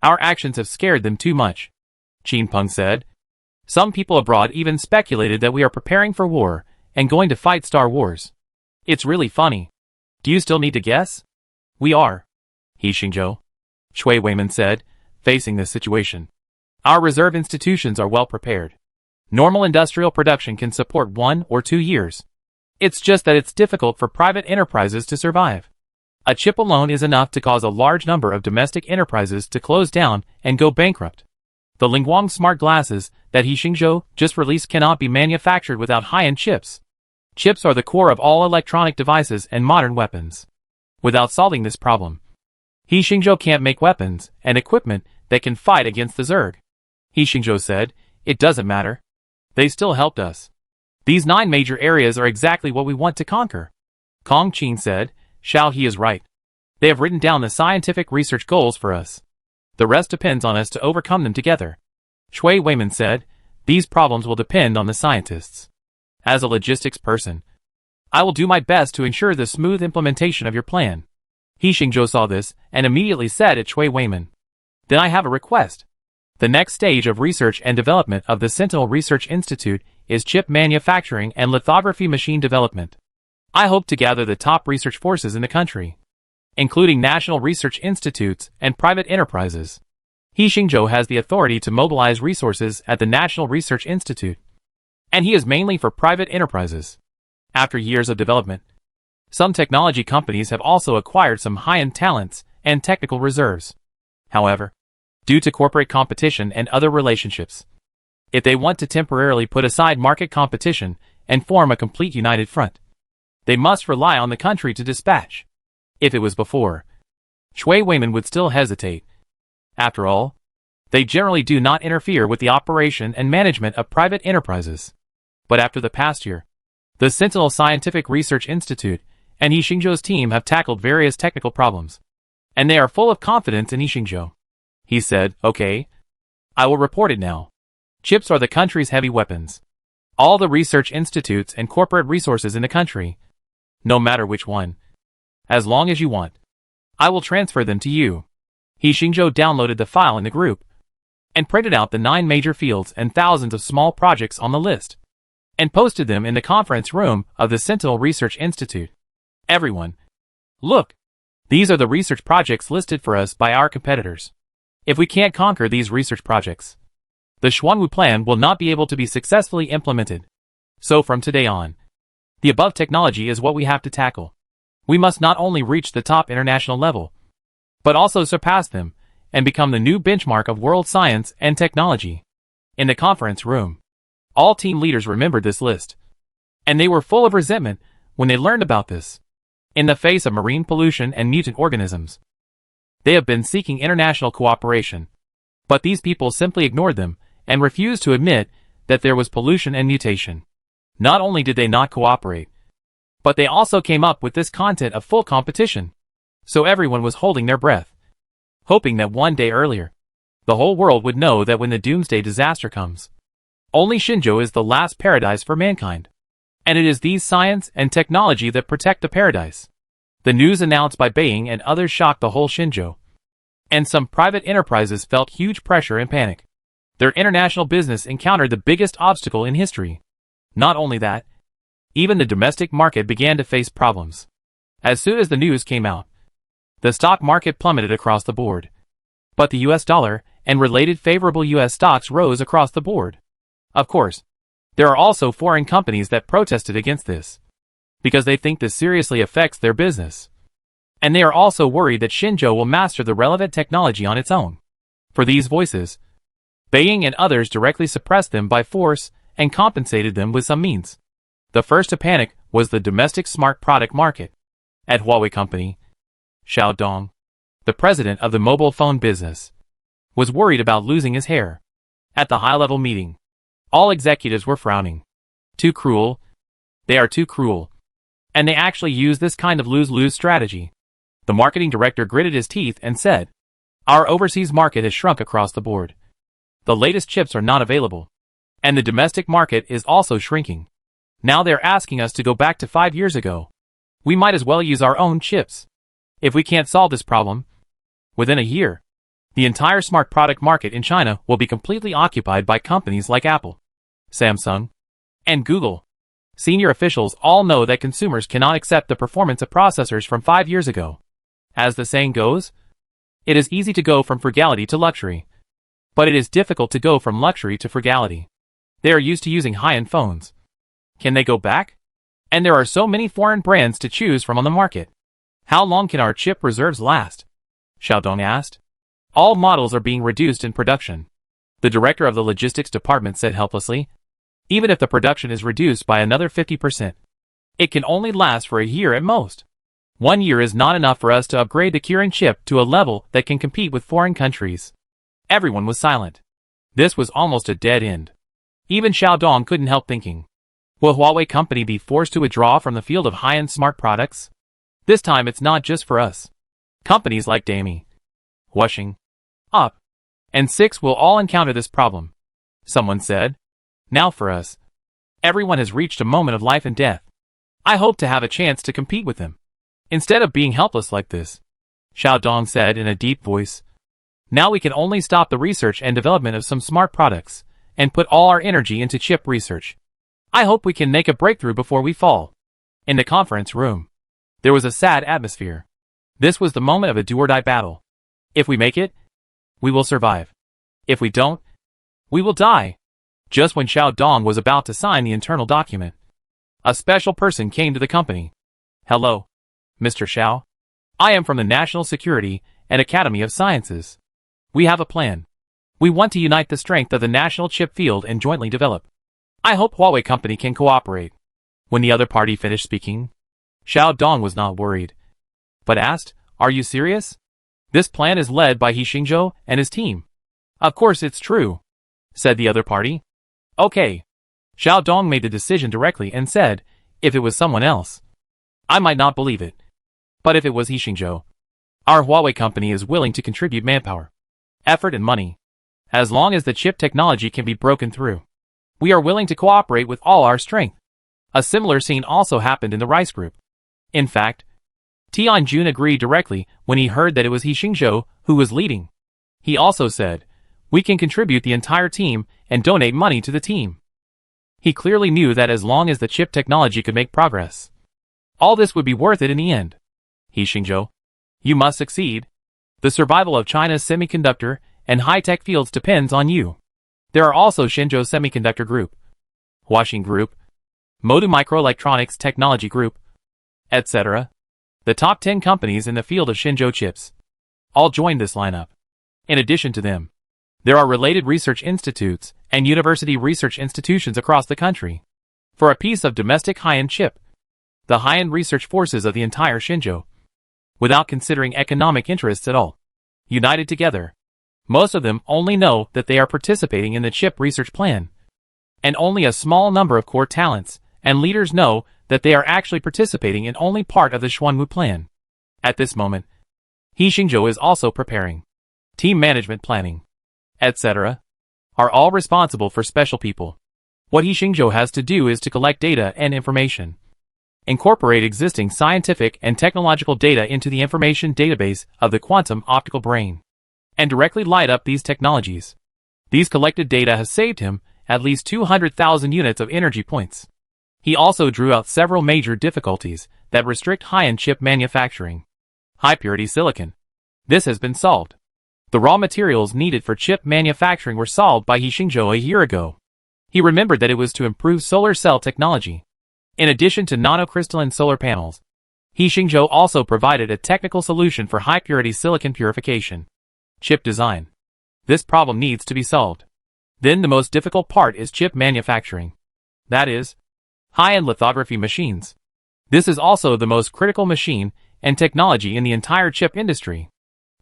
our actions have scared them too much." Qin Peng said. "Some people abroad even speculated that we are preparing for war and going to fight Star Wars. It's really funny. Do you still need to guess?" "We are." He Xingzhou. Chui Weiman said, facing this situation. "Our reserve institutions are well prepared. Normal industrial production can support 1 or 2 years. It's just that it's difficult for private enterprises to survive. A chip alone is enough to cause a large number of domestic enterprises to close down and go bankrupt. The Lingguang smart glasses that He Xingzhou just released cannot be manufactured without high-end chips. Chips are the core of all electronic devices and modern weapons. Without solving this problem, He Xingzhou can't make weapons and equipment that can fight against the Zerg." He Xingzhou said, "It doesn't matter. They still helped us. These 9 major areas are exactly what we want to conquer." Kong Qin said, "Xiao He is right. They have written down the scientific research goals for us. The rest depends on us to overcome them together." Chui Weiman said, "These problems will depend on the scientists. As a logistics person, I will do my best to ensure the smooth implementation of your plan." He Xingzhou saw this and immediately said to Chui Weiman, "Then I have a request. The next stage of research and development of the Sentinel Research Institute is chip manufacturing and lithography machine development. I hope to gather the top research forces in the country, including national research institutes and private enterprises. He Xingzhou has the authority to mobilize resources at the National Research Institute, and he is mainly for private enterprises. After years of development, some technology companies have also acquired some high-end talents and technical reserves. However, due to corporate competition and other relationships, if they want to temporarily put aside market competition and form a complete united front, they must rely on the country to dispatch. If it was before, Shui Weiman would still hesitate. After all, they generally do not interfere with the operation and management of private enterprises. But after the past year, the Sentinel Scientific Research Institute and He Xingzhou's team have tackled various technical problems, and they are full of confidence in He Xingzhou. He said, "Okay, I will report it now. Chips are the country's heavy weapons. All the research institutes and corporate resources in the country, no matter which one, as long as you want, I will transfer them to you." He Xingzhou downloaded the file in the group and printed out the 9 major fields and thousands of small projects on the list and posted them in the conference room of the Sentinel Research Institute. "Everyone, look, these are the research projects listed for us by our competitors. If we can't conquer these research projects, the Xuanwu plan will not be able to be successfully implemented. So from today on, the above technology is what we have to tackle. We must not only reach the top international level, but also surpass them and become the new benchmark of world science and technology." In the conference room, all team leaders remembered this list, and they were full of resentment when they learned about this. In the face of marine pollution and mutant organisms, they have been seeking international cooperation, but these people simply ignored them and refused to admit that there was pollution and mutation. Not only did they not cooperate, but they also came up with this content of full competition. So everyone was holding their breath, hoping that one day earlier, the whole world would know that when the doomsday disaster comes, only Xingzhou is the last paradise for mankind. And it is these science and technology that protect the paradise. The news announced by Beijing and others shocked the whole Xingzhou, and some private enterprises felt huge pressure and panic. Their international business encountered the biggest obstacle in history. Not only that, even the domestic market began to face problems. As soon as the news came out, the stock market plummeted across the board. But the US dollar and related favorable US stocks rose across the board. Of course, there are also foreign companies that protested against this, because they think this seriously affects their business. And they are also worried that Xingzhou will master the relevant technology on its own. For these voices, Beijing and others directly suppressed them by force and compensated them with some means. The first to panic was the domestic smart product market. At Huawei Company, Xiao Dong, the president of the mobile phone business, was worried about losing his hair. At the high-level meeting, all executives were frowning. Too cruel. They are too cruel. And they actually use this kind of lose-lose strategy. The marketing director gritted his teeth and said, "Our overseas market has shrunk across the board. The latest chips are not available. And the domestic market is also shrinking. Now they're asking us to go back to 5 years ago. We might as well use our own chips. If we can't solve this problem, within a year, the entire smart product market in China will be completely occupied by companies like Apple, Samsung, and Google." Senior officials all know that consumers cannot accept the performance of processors from 5 years ago. As the saying goes, it is easy to go from frugality to luxury, but it is difficult to go from luxury to frugality. They are used to using high-end phones. Can they go back? And there are so many foreign brands to choose from on the market. How long can our chip reserves last? Xiaodong asked. All models are being reduced in production. The director of the logistics department said helplessly. Even if the production is reduced by another 50%, it can only last for a year at most. 1 year is not enough for us to upgrade the Kirin chip to a level that can compete with foreign countries. Everyone was silent. This was almost a dead end. Even Xiaodong couldn't help thinking. Will Huawei Company be forced to withdraw from the field of high-end smart products? This time it's not just for us. Companies like Dami, Huasheng, Up, and Six will all encounter this problem. Someone said. Now for us. Everyone has reached a moment of life and death. I hope to have a chance to compete with them, instead of being helpless like this. Xiaodong said in a deep voice. Now we can only stop the research and development of some smart products, and put all our energy into chip research. I hope we can make a breakthrough before we fall. In the conference room, there was a sad atmosphere. This was the moment of a do-or-die battle. If we make it, we will survive. If we don't, we will die. Just when Xiaodong was about to sign the internal document, a special person came to the company. Hello, Mr. Xiao. I am from the National Security and Academy of Sciences. We have a plan. We want to unite the strength of the national chip field and jointly develop. I hope Huawei Company can cooperate. When the other party finished speaking, Xiaodong was not worried, but asked, "Are you serious? This plan is led by He Xingzhou and his team." "Of course it's true," said the other party. "Okay." Xiao Dong made the decision directly and said, "If it was someone else, I might not believe it. But if it was He Xingzhou, our Huawei company is willing to contribute manpower, effort and money. As long as the chip technology can be broken through, we are willing to cooperate with all our strength." A similar scene also happened in the Rice Group. In fact, Tianjun agreed directly when he heard that it was He Xingzhou who was leading. He also said, "We can contribute the entire team and donate money to the team." He clearly knew that as long as the chip technology could make progress, all this would be worth it in the end. "He Xingzhou, you must succeed. The survival of China's semiconductor and high-tech fields depends on you." There are also Shenzhou Semiconductor Group, Huaxing Group, Modu Microelectronics Technology Group, etc. The top 10 companies in the field of Shenzhou chips all joined this lineup. In addition to them, there are related research institutes and university research institutions across the country. For a piece of domestic high-end chip, the high-end research forces of the entire Shenzhou, without considering economic interests at all, united together. Most of them only know that they are participating in the chip research plan, and only a small number of core talents and leaders know that they are actually participating in only part of the Xuanwu plan. At this moment, He Xingzhou is also preparing. Team management planning, etc. are all responsible for special people. What He Xingzhou has to do is to collect data and information, incorporate existing scientific and technological data into the information database of the quantum optical brain, and directly light up these technologies. These collected data has saved him at least 200,000 units of energy points. He also drew out several major difficulties that restrict high-end chip manufacturing. High-purity silicon. This has been solved. The raw materials needed for chip manufacturing were solved by He Xingzhou a year ago. He remembered that it was to improve solar cell technology. In addition to nanocrystalline solar panels, He Xingzhou also provided a technical solution for high-purity silicon purification. Chip design. This problem needs to be solved. Then the most difficult part is chip manufacturing. That is, high-end lithography machines. This is also the most critical machine and technology in the entire chip industry.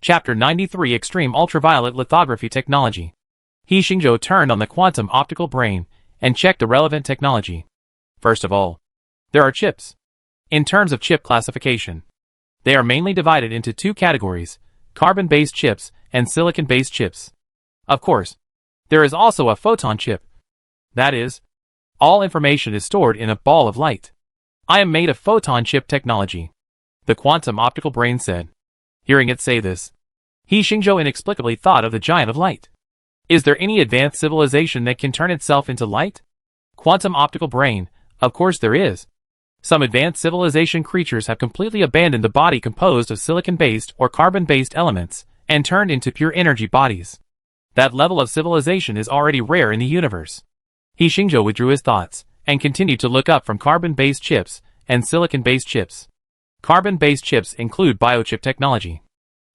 Chapter 93 Extreme Ultraviolet Lithography Technology. He Xingzhou turned on the quantum optical brain and checked the relevant technology. First of all, there are chips. In terms of chip classification, they are mainly divided into two categories: carbon-based chips and silicon-based chips. Of course, there is also a photon chip. That is, all information is stored in a ball of light. "I am made of photon chip technology," the quantum optical brain said. Hearing it say this, He Xingzhou inexplicably thought of the giant of light. Is there any advanced civilization that can turn itself into light? Quantum optical brain, of course there is. Some advanced civilization creatures have completely abandoned the body composed of silicon-based or carbon-based elements and turned into pure energy bodies. That level of civilization is already rare in the universe. He Xingzhou withdrew his thoughts and continued to look up from carbon-based chips and silicon-based chips. Carbon-based chips include biochip technology,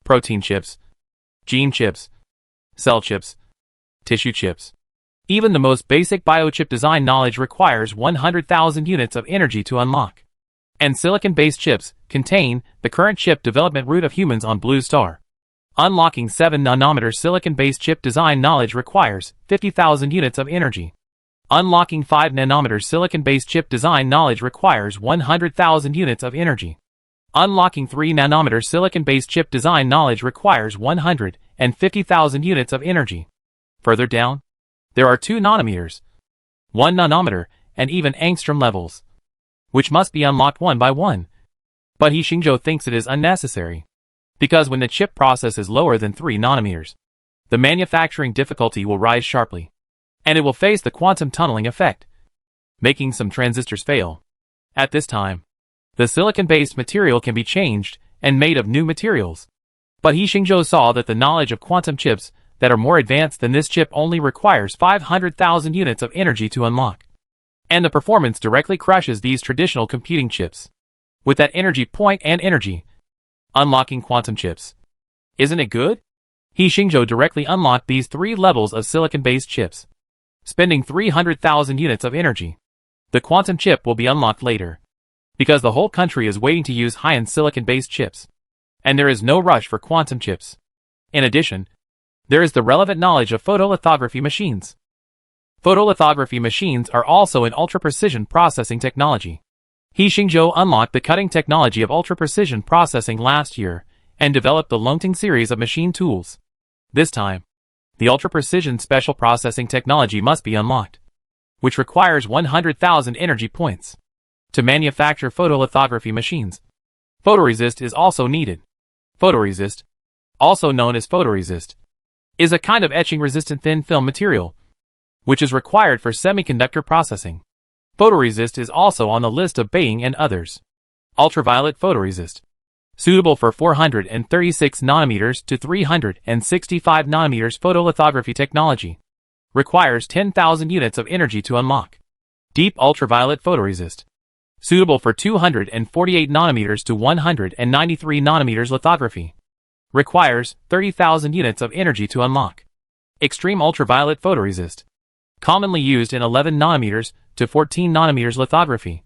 protein chips, gene chips, cell chips, tissue chips. Even the most basic biochip design knowledge requires 100,000 units of energy to unlock. And silicon-based chips contain the current chip development route of humans on Blue Star. Unlocking 7 nanometer silicon-based chip design knowledge requires 50,000 units of energy. Unlocking 5 nanometer silicon-based chip design knowledge requires 100,000 units of energy. Unlocking 3 nanometer silicon-based chip design knowledge requires 150,000 units of energy. Further down, there are 2 nanometers, 1 nanometer, and even angstrom levels, which must be unlocked one by one. But He Xingzhou thinks it is unnecessary, because when the chip process is lower than 3 nanometers, the manufacturing difficulty will rise sharply, and it will face the quantum tunneling effect, making some transistors fail. At this time, the silicon-based material can be changed and made of new materials. But He Xingzhou saw that the knowledge of quantum chips that are more advanced than this chip only requires 500,000 units of energy to unlock. And the performance directly crushes these traditional computing chips. With that energy point and energy, unlocking quantum chips. Isn't it good? He Xingzhou directly unlocked these 3 levels of silicon-based chips, spending 300,000 units of energy. The quantum chip will be unlocked later, because the whole country is waiting to use high-end silicon-based chips. and there is no rush for quantum chips. In addition, there is the relevant knowledge of photolithography machines. Photolithography machines are also an ultra-precision processing technology. He Xingzhou unlocked the cutting technology of ultra-precision processing last year and developed the Longting series of machine tools. This time, the ultra-precision special processing technology must be unlocked, which requires 100,000 energy points. To manufacture photolithography machines, photoresist is also needed. Photoresist, also known as photoresist, is a kind of etching-resistant thin film material, which is required for semiconductor processing. Photoresist is also on the list of Beijing and others. Ultraviolet photoresist, suitable for 436 nanometers to 365 nanometers photolithography technology, requires 10,000 units of energy to unlock. Deep ultraviolet photoresist, suitable for 248 nanometers to 193 nanometers lithography, requires 30,000 units of energy to unlock. Extreme ultraviolet photoresist, commonly used in 11 nanometers to 14 nanometers lithography,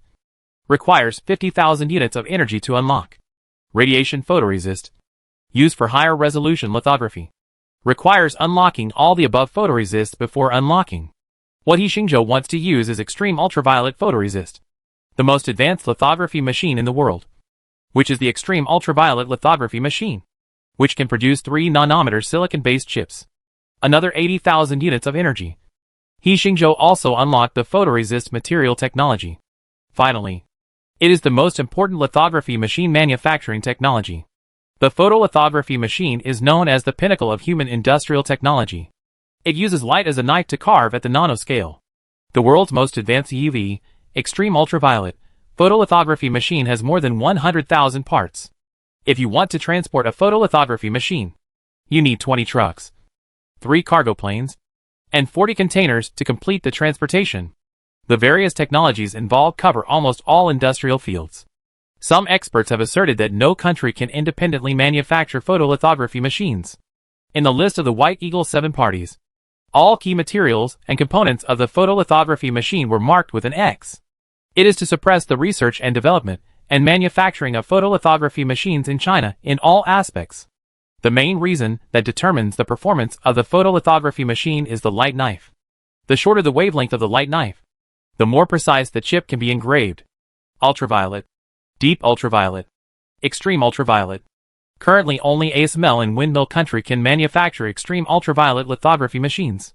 requires 50,000 units of energy to unlock. Radiation photoresist, used for higher resolution lithography, requires unlocking all the above photoresists before unlocking. What He Xingzhou wants to use is extreme ultraviolet photoresist, the most advanced lithography machine in the world, which is the extreme ultraviolet lithography machine, which can produce 3 nanometer silicon-based chips, another 80,000 units of energy. He Xingzhou also unlocked the photoresist material technology. Finally, it is the most important lithography machine manufacturing technology. The photolithography machine is known as the pinnacle of human industrial technology. It uses light as a knife to carve at the nanoscale. The world's most advanced UV, extreme ultraviolet, photolithography machine has more than 100,000 parts. If you want to transport a photolithography machine, you need 20 trucks, 3 cargo planes, and 40 containers to complete the transportation. The various technologies involved cover almost all industrial fields. Some experts have asserted that no country can independently manufacture photolithography machines. In the list of the White Eagle 7 parties, all key materials and components of the photolithography machine were marked with an X. It is to suppress the research and development and manufacturing of photolithography machines in China in all aspects. The main reason that determines the performance of the photolithography machine is the light knife. The shorter the wavelength of the light knife, the more precise the chip can be engraved. Ultraviolet, deep ultraviolet, extreme ultraviolet. Currently only ASML and Windmill Country can manufacture extreme ultraviolet lithography machines.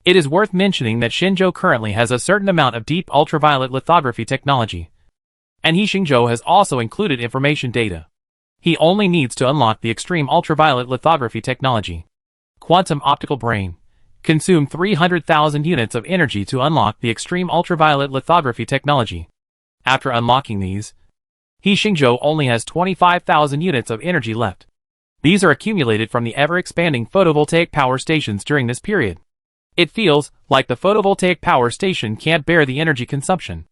It is worth mentioning that Xingzhou currently has a certain amount of deep ultraviolet lithography technology, and He Xingzhou has also included information data. He only needs to unlock the extreme ultraviolet lithography technology. Quantum optical brain. Consume 300,000 units of energy to unlock the extreme ultraviolet lithography technology. After unlocking these, He Xingzhou only has 25,000 units of energy left. These are accumulated from the ever-expanding photovoltaic power stations during this period. It feels like the photovoltaic power station can't bear the energy consumption.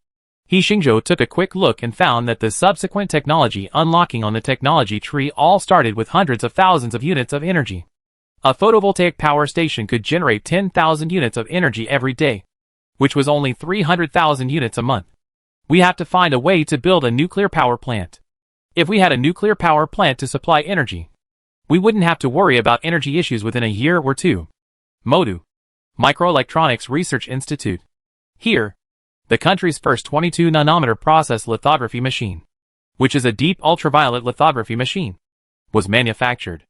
He Xingzhou took a quick look and found that the subsequent technology unlocking on the technology tree all started with hundreds of thousands of units of energy. A photovoltaic power station could generate 10,000 units of energy every day, which was only 300,000 units a month. We have to find a way to build a nuclear power plant. If we had a nuclear power plant to supply energy, we wouldn't have to worry about energy issues within a year or two. MODU, Microelectronics Research Institute. Here, the country's first 22 nanometer process lithography machine, which is a deep ultraviolet lithography machine, was manufactured.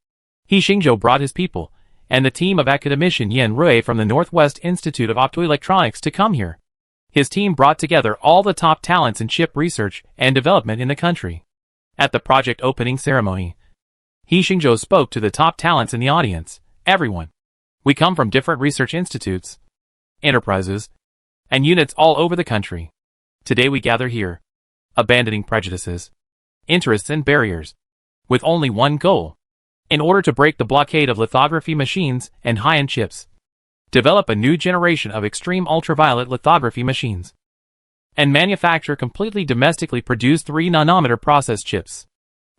He Xingzhou brought his people and the team of academician Yan Rui from the Northwest Institute of Optoelectronics to come here. His team brought together all the top talents in chip research and development in the country. At the project opening ceremony, He Xingzhou spoke to the top talents in the audience. Everyone. We come from different research institutes, enterprises, and units all over the country. Today we gather here, abandoning prejudices, interests and barriers, with only one goal. In order to break the blockade of lithography machines and high-end chips, develop a new generation of extreme ultraviolet lithography machines, and manufacture completely domestically produced 3 nanometer process chips.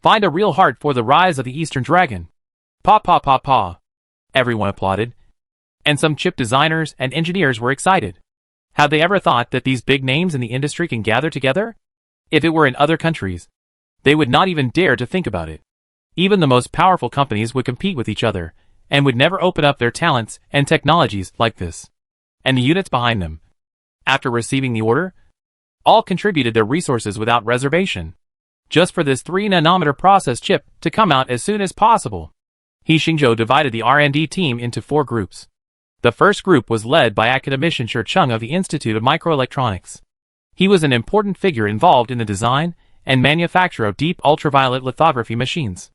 Find a real heart for the rise of the Eastern Dragon. Pa pa pa pa. Everyone applauded, and some chip designers and engineers were excited. Had they ever thought that these big names in the industry can gather together? If it were in other countries, they would not even dare to think about it. Even the most powerful companies would compete with each other, and would never open up their talents and technologies like this. And the units behind them, after receiving the order, all contributed their resources without reservation, just for this 3-nanometer process chip to come out as soon as possible. He Xingzhou divided the R&D team into 4 groups. The first group was led by academician Shi Chung of the Institute of Microelectronics. He was an important figure involved in the design and manufacture of deep ultraviolet lithography machines.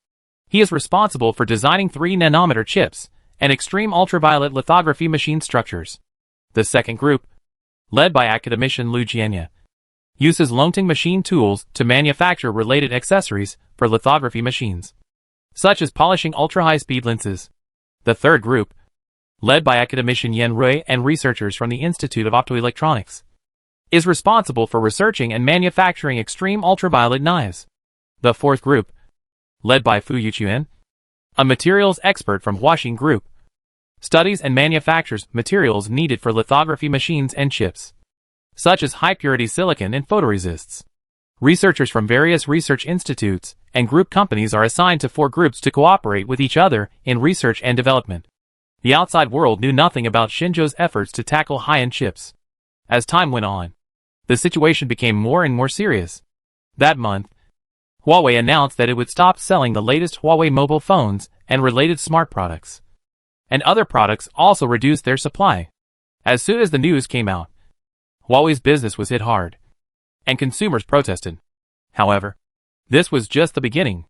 He is responsible for designing 3-nanometer chips and extreme ultraviolet lithography machine structures. The second group, led by academician Liu Jianya, uses Longting machine tools to manufacture related accessories for lithography machines, such as polishing ultra-high-speed lenses. The third group, led by academician Yan Rui and researchers from the Institute of Optoelectronics, is responsible for researching and manufacturing extreme ultraviolet knives. The fourth group, led by Fu Yuchuan, a materials expert from Huaxing Group, studies and manufactures materials needed for lithography machines and chips, such as high-purity silicon and photoresists. Researchers from various research institutes and group companies are assigned to 4 groups to cooperate with each other in research and development. The outside world knew nothing about Xingzhou's efforts to tackle high-end chips. As time went on, the situation became more and more serious. That month, Huawei announced that it would stop selling the latest Huawei mobile phones and related smart products. And other products also reduced their supply. As soon as the news came out, Huawei's business was hit hard, and consumers protested. However, this was just the beginning.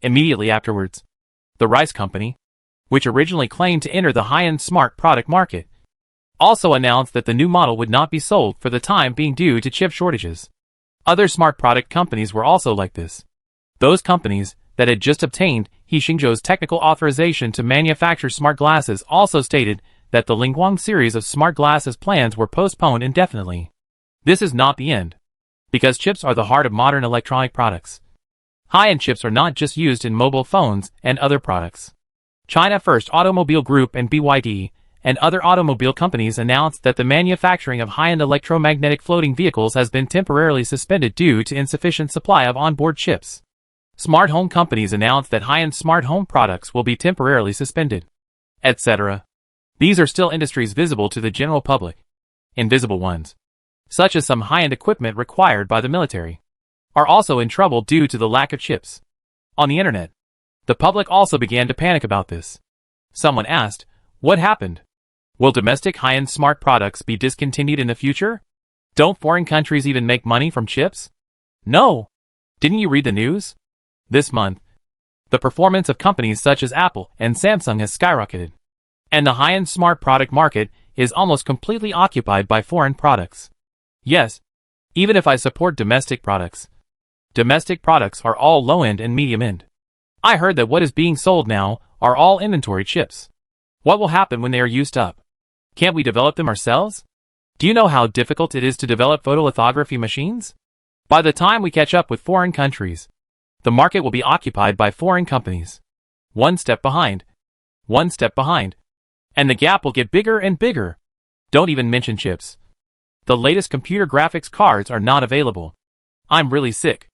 Immediately afterwards, the Rice Company, which originally claimed to enter the high-end smart product market, also announced that the new model would not be sold for the time being due to chip shortages. Other smart product companies were also like this. Those companies that had just obtained He Xingzhou's technical authorization to manufacture smart glasses also stated that the Lingguang series of smart glasses plans were postponed indefinitely. This is not the end, because chips are the heart of modern electronic products. High-end chips are not just used in mobile phones and other products. China First Automobile Group and BYD and other automobile companies announced that the manufacturing of high-end electromagnetic floating vehicles has been temporarily suspended due to insufficient supply of onboard chips. Smart home companies announced that high-end smart home products will be temporarily suspended, etc. These are still industries visible to the general public. Invisible ones, such as some high-end equipment required by the military, are also in trouble due to the lack of chips. On the internet, the public also began to panic about this. Someone asked, "What happened? Will domestic high-end smart products be discontinued in the future? Don't foreign countries even make money from chips?" No! Didn't you read the news? This month, the performance of companies such as Apple and Samsung has skyrocketed, and the high-end smart product market is almost completely occupied by foreign products. Yes, even if I support domestic products are all low-end and medium-end. I heard that what is being sold now are all inventory chips. What will happen when they are used up? Can't we develop them ourselves? Do you know how difficult it is to develop photolithography machines? By the time we catch up with foreign countries, the market will be occupied by foreign companies. One step behind, and the gap will get bigger and bigger. Don't even mention chips. The latest computer graphics cards are not available. I'm really sick.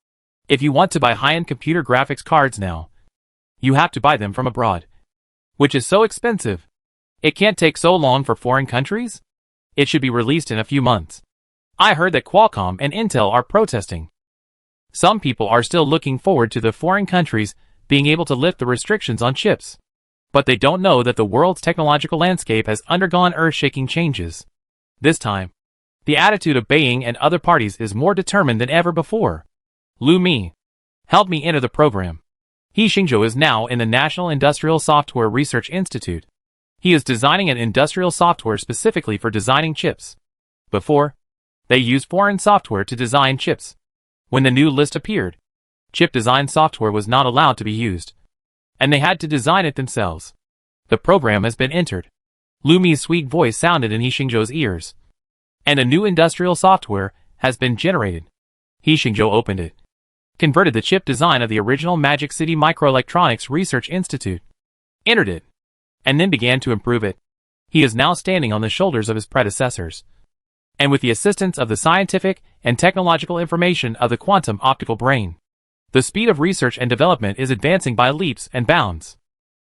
If you want to buy high-end computer graphics cards now, you have to buy them from abroad, which is so expensive. It can't take so long for foreign countries? It should be released in a few months. I heard that Qualcomm and Intel are protesting. Some people are still looking forward to the foreign countries being able to lift the restrictions on chips. But they don't know that the world's technological landscape has undergone earth-shaking changes. This time, the attitude of Beijing and other parties is more determined than ever before. Lu Mi helped me enter the program. He Xingzhou is now in the National Industrial Software Research Institute. He is designing an industrial software specifically for designing chips. Before, they used foreign software to design chips. When the new list appeared, chip design software was not allowed to be used, and they had to design it themselves. The program has been entered. Lu Mi's sweet voice sounded in He Xingzhou's ears, and a new industrial software has been generated. He Xingzhou opened it, converted the chip design of the original Magic City Microelectronics Research Institute, entered it, and then began to improve it. He is now standing on the shoulders of his predecessors, and with the assistance of the scientific and technological information of the quantum optical brain, The speed of research and development is advancing by leaps and bounds.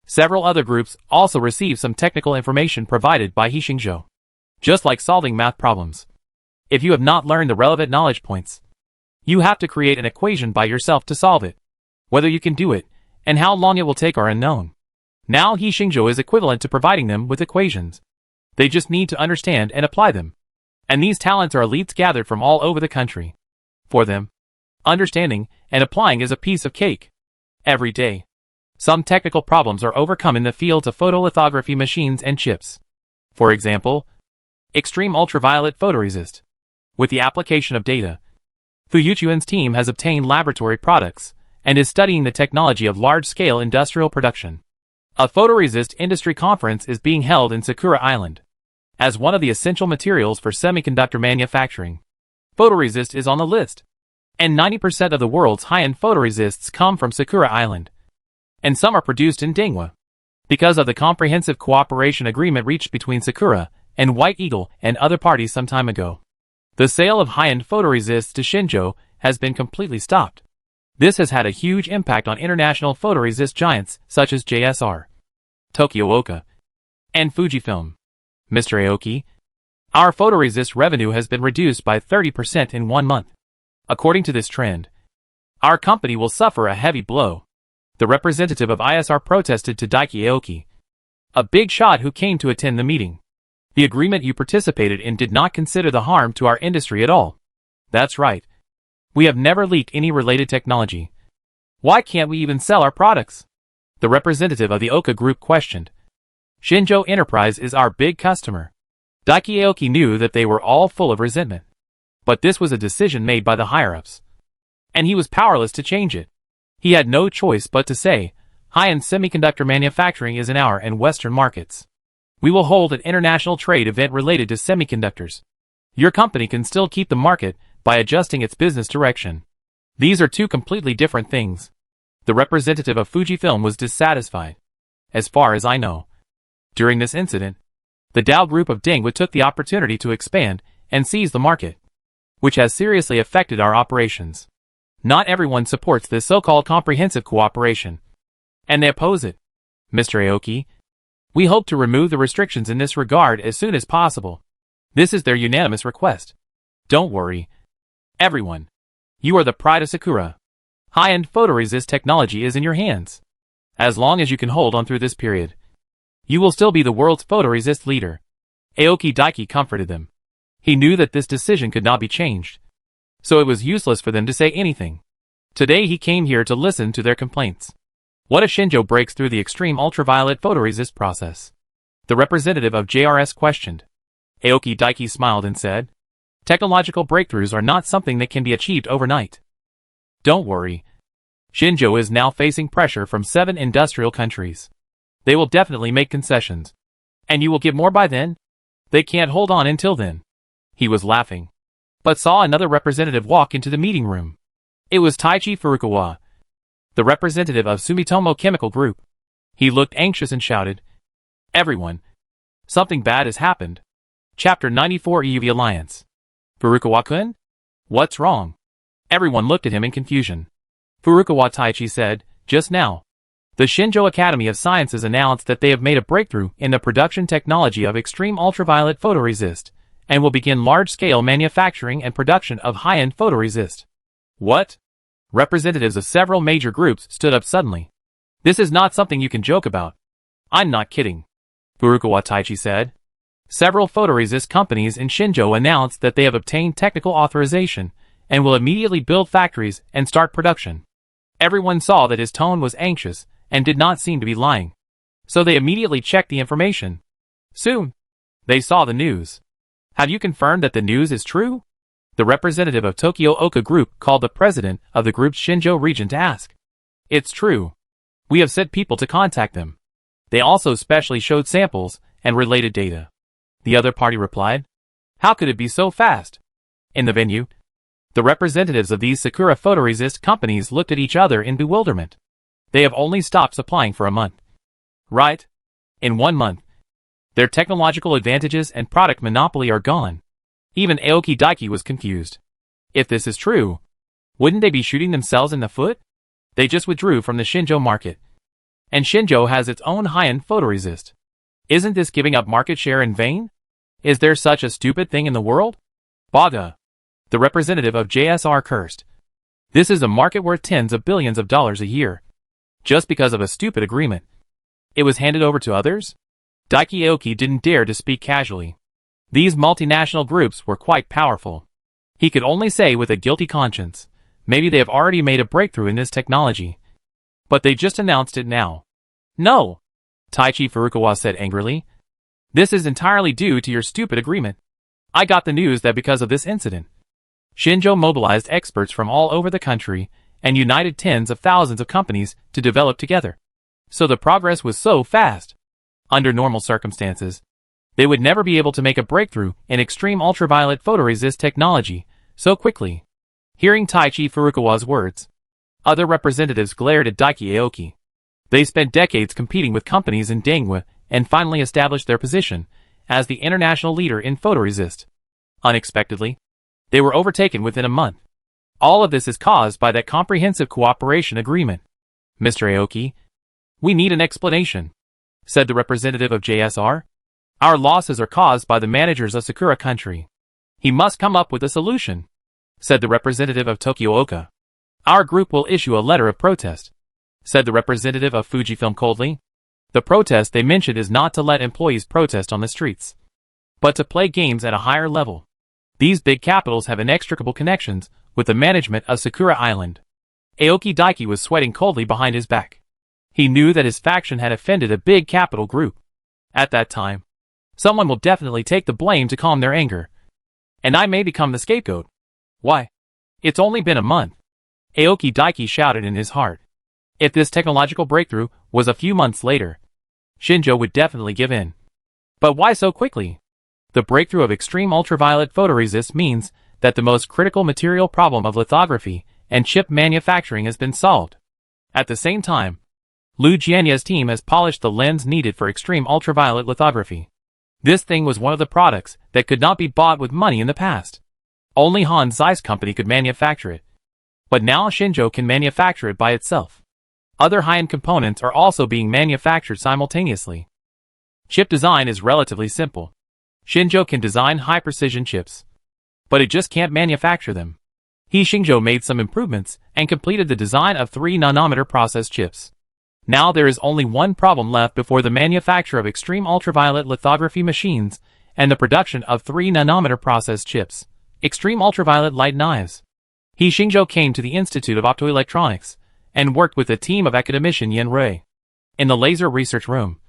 Several other groups also receive some technical information provided by Xingzhou. Just like solving math problems. If you have not learned the relevant knowledge points, you have to create an equation by yourself to solve it. Whether you can do it, and how long it will take are unknown. Now Xingzhou is equivalent to providing them with equations. They just need to understand and apply them. And these talents are elites gathered from all over the country. For them, understanding and applying is a piece of cake. Every day, some technical problems are overcome in the fields of photolithography machines and chips. For example, extreme ultraviolet photoresist. With the application of data, Fu Yuchuan's team has obtained laboratory products and is studying the technology of large-scale industrial production. A photoresist industry conference is being held in Sakura Island. As one of the essential materials for semiconductor manufacturing, photoresist is on the list. And 90% of the world's high-end photoresists come from Sakura Island. And some are produced in Dingwa. Because of the comprehensive cooperation agreement reached between Sakura and White Eagle and other parties some time ago, the sale of high-end photoresists to Xingzhou has been completely stopped. This has had a huge impact on international photoresist giants such as JSR, Tokyo Oka, and Fujifilm. Mr. Aoki, our photoresist revenue has been reduced by 30% in 1 month. According to this trend, our company will suffer a heavy blow. The representative of ISR protested to Daiki Aoki, a big shot who came to attend the meeting. The agreement you participated in did not consider the harm to our industry at all. That's right. We have never leaked any related technology. Why can't we even sell our products? The representative of the Oka Group questioned. Xingzhou Enterprise is our big customer. Daiki Aoki knew that they were all full of resentment. But this was a decision made by the higher-ups. And he was powerless to change it. He had no choice but to say, high-end semiconductor manufacturing is in our and Western markets. We will hold an international trade event related to semiconductors. Your company can still keep the market by adjusting its business direction. These are two completely different things. The representative of Fujifilm was dissatisfied. As far as I know, during this incident, the Dow Group of Dingwa took the opportunity to expand and seize the market, which has seriously affected our operations. Not everyone supports this so-called comprehensive cooperation, and they oppose it. Mr. Aoki, we hope to remove the restrictions in this regard as soon as possible. This is their unanimous request. Don't worry, everyone. You are the pride of Sakura. High-end photoresist technology is in your hands. As long as you can hold on through this period, you will still be the world's photoresist leader. Aoki Daiki comforted them. He knew that this decision could not be changed, so it was useless for them to say anything. Today he came here to listen to their complaints. What if Xingzhou breaks through the extreme ultraviolet photoresist process? The representative of JRS questioned. Aoki Daiki smiled and said, technological breakthroughs are not something that can be achieved overnight. Don't worry. Xingzhou is now facing pressure from 7 industrial countries. They will definitely make concessions. And you will get more by then? They can't hold on until then. He was laughing, but saw another representative walk into the meeting room. It was Taichi Furukawa, the representative of Sumitomo Chemical Group. He looked anxious and shouted, everyone, something bad has happened. Chapter 94 EUV Alliance. Furukawa-kun? What's wrong? Everyone looked at him in confusion. Furukawa Taichi said, just now, the Xingzhou Academy of Sciences announced that they have made a breakthrough in the production technology of extreme ultraviolet photoresist, and will begin large-scale manufacturing and production of high-end photoresist. What? Representatives of several major groups stood up suddenly. This is not something you can joke about. I'm not kidding. Furukawa Taichi said. Several photoresist companies in Xingzhou announced that they have obtained technical authorization and will immediately build factories and start production. Everyone saw that his tone was anxious and did not seem to be lying. So they immediately checked the information. Soon, they saw the news. Have you confirmed that the news is true? The representative of Tokyo Oka Group called the president of the group's Xingzhou region to ask. It's true. We have sent people to contact them. They also specially showed samples and related data. The other party replied. How could it be so fast? In the venue, the representatives of these Sakura photoresist companies looked at each other in bewilderment. They have only stopped supplying for a month. Right? In 1 month, their technological advantages and product monopoly are gone. Even Aoki Daiki was confused. If this is true, wouldn't they be shooting themselves in the foot? They just withdrew from the Xinzhou market. And Xinzhou has its own high-end photoresist. Isn't this giving up market share in vain? Is there such a stupid thing in the world? Baga. The representative of JSR cursed. This is a market worth tens of billions of dollars a year. Just because of a stupid agreement. It was handed over to others? Daiki Aoki didn't dare to speak casually. These multinational groups were quite powerful. He could only say with a guilty conscience, maybe they have already made a breakthrough in this technology. But they just announced it now. No! Taichi Furukawa said angrily. This is entirely due to your stupid agreement. I got the news that because of this incident, Xinzhou mobilized experts from all over the country and united tens of thousands of companies to develop together. So the progress was so fast. Under normal circumstances, they would never be able to make a breakthrough in extreme ultraviolet photoresist technology so quickly. Hearing Taichi Furukawa's words, other representatives glared at Daiki Aoki. They spent decades competing with companies in Dengwa and finally established their position as the international leader in photoresist. Unexpectedly, they were overtaken within a month. All of this is caused by that comprehensive cooperation agreement. Mr. Aoki, we need an explanation, said the representative of JSR. Our losses are caused by the managers of Sakura Country. He must come up with a solution, said the representative of Tokyo-oka. Our group will issue a letter of protest, said the representative of Fujifilm coldly. The protest they mentioned is not to let employees protest on the streets, but to play games at a higher level. These big capitals have inextricable connections with the management of Sakura Island. Aoki Daiki was sweating coldly behind his back. He knew that his faction had offended a big capital group. At that time, someone will definitely take the blame to calm their anger. And I may become the scapegoat. Why? It's only been a month. Aoki Daiki shouted in his heart. If this technological breakthrough was a few months later, Xinzhou would definitely give in. But why so quickly? The breakthrough of extreme ultraviolet photoresist means that the most critical material problem of lithography and chip manufacturing has been solved. At the same time, Liu Jianya's team has polished the lens needed for extreme ultraviolet lithography. This thing was one of the products that could not be bought with money in the past. Only Han Zeiss company could manufacture it. But now Xinzhou can manufacture it by itself. Other high-end components are also being manufactured simultaneously. Chip design is relatively simple. Xinzhou can design high-precision chips, but it just can't manufacture them. Xinzhou made some improvements and completed the design of 3-nanometer process chips. Now there is only one problem left before the manufacture of extreme ultraviolet lithography machines and the production of 3-nanometer process chips, extreme ultraviolet light knives. Xinzhou came to the Institute of Optoelectronics and worked with a team of academician Yin Rui. In the laser research room,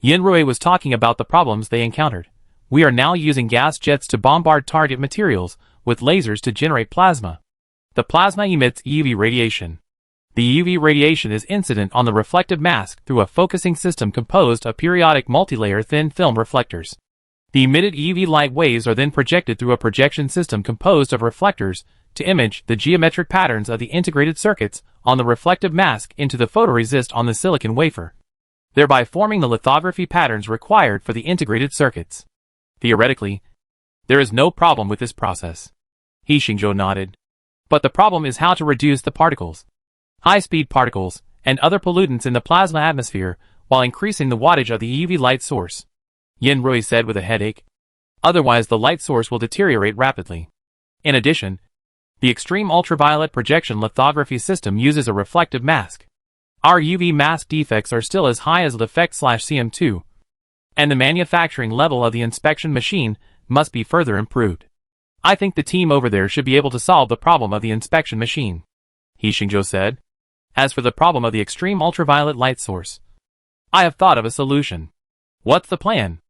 Yin Rui was talking about the problems they encountered. We are now using gas jets to bombard target materials with lasers to generate plasma. The plasma emits UV radiation. The UV radiation is incident on the reflective mask through a focusing system composed of periodic multilayer thin film reflectors. The emitted UV light waves are then projected through a projection system composed of reflectors to image the geometric patterns of the integrated circuits on the reflective mask into the photoresist on the silicon wafer, thereby forming the lithography patterns required for the integrated circuits. Theoretically, there is no problem with this process. Xinzhou nodded. But the problem is how to reduce the particles, high-speed particles, and other pollutants in the plasma atmosphere while increasing the wattage of the UV light source, Yin Rui said with a headache. Otherwise the light source will deteriorate rapidly. In addition, the extreme ultraviolet projection lithography system uses a reflective mask. Our UV mask defects are still as high as defect/CM2, and the manufacturing level of the inspection machine must be further improved. I think the team over there should be able to solve the problem of the inspection machine, Xinzhou said. As for the problem of the extreme ultraviolet light source, I have thought of a solution. What's the plan?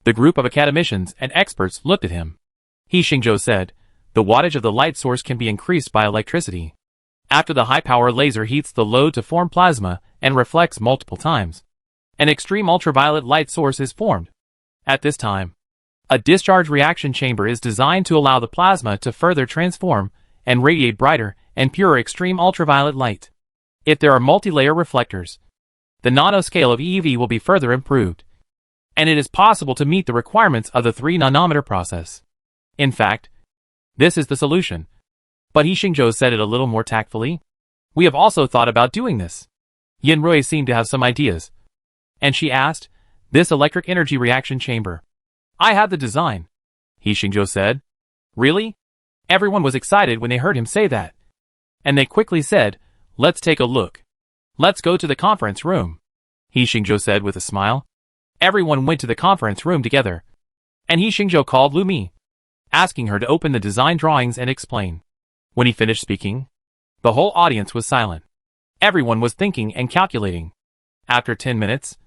The group of academicians and experts looked at him. Xinzhou said, the wattage of the light source can be increased by electricity. After the high-power laser heats the load to form plasma and reflects multiple times, an extreme ultraviolet light source is formed. At this time, a discharge reaction chamber is designed to allow the plasma to further transform and radiate brighter and purer extreme ultraviolet light. If there are multi-layer reflectors, the nanoscale of EUV will be further improved, and it is possible to meet the requirements of the 3-nanometer process. In fact, this is the solution. But Xinzhou said it a little more tactfully. We have also thought about doing this. Yinrui seemed to have some ideas. And she asked, this electric energy reaction chamber. I have the design. He Xingzhou said. Really? Everyone was excited when they heard him say that. And they quickly said, let's take a look. Let's go to the conference room. He Xingzhou said with a smile. Everyone went to the conference room together. And He Xingzhou called Lu Mi, asking her to open the design drawings and explain. When he finished speaking, the whole audience was silent. Everyone was thinking and calculating. After 10 minutes,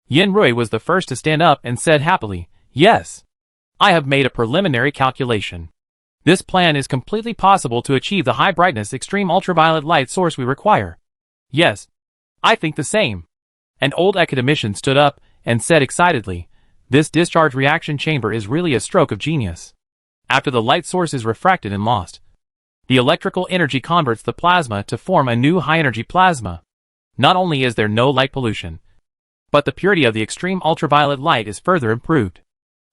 Yinrui was the first to stand up and said happily, yes. I have made a preliminary calculation. This plan is completely possible to achieve the high brightness extreme ultraviolet light source we require. Yes. I think the same. An old academician stood up and said excitedly, this discharge reaction chamber is really a stroke of genius. After the light source is refracted and lost, the electrical energy converts the plasma to form a new high-energy plasma. Not only is there no light pollution, but the purity of the extreme ultraviolet light is further improved.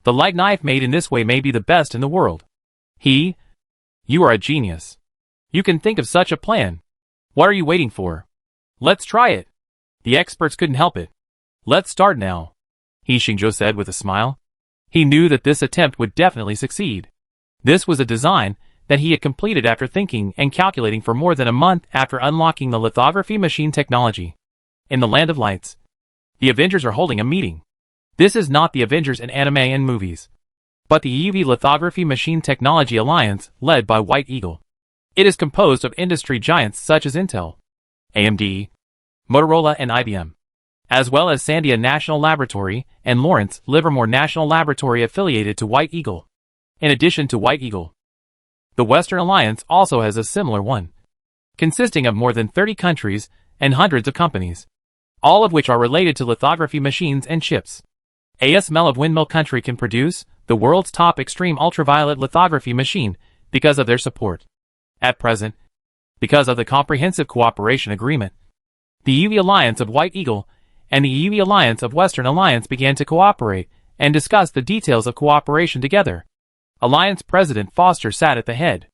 The light knife made in this way may be the best in the world. You are a genius. You can think of such a plan. What are you waiting for? Let's try it. The experts couldn't help it. Let's start now. He Xingzhou said with a smile. He knew that this attempt would definitely succeed. This was a design that he had completed after thinking and calculating for more than a month after unlocking the lithography machine technology. In the Land of Lights, the Avengers are holding a meeting. This is not the Avengers in anime and movies, but the EV Lithography Machine Technology Alliance led by White Eagle. It is composed of industry giants such as Intel, AMD, Motorola and IBM, as well as Sandia National Laboratory and Lawrence Livermore National Laboratory affiliated to White Eagle. In addition to White Eagle, the Western Alliance also has a similar one, consisting of more than 30 countries and hundreds of companies, all of which are related to lithography machines and chips. ASML of Windmill Country can produce the world's top extreme ultraviolet lithography machine because of their support. At present, because of the Comprehensive Cooperation Agreement, the EV Alliance of White Eagle and the EV Alliance of Western Alliance began to cooperate and discuss the details of cooperation together. Alliance President Foster sat at the head.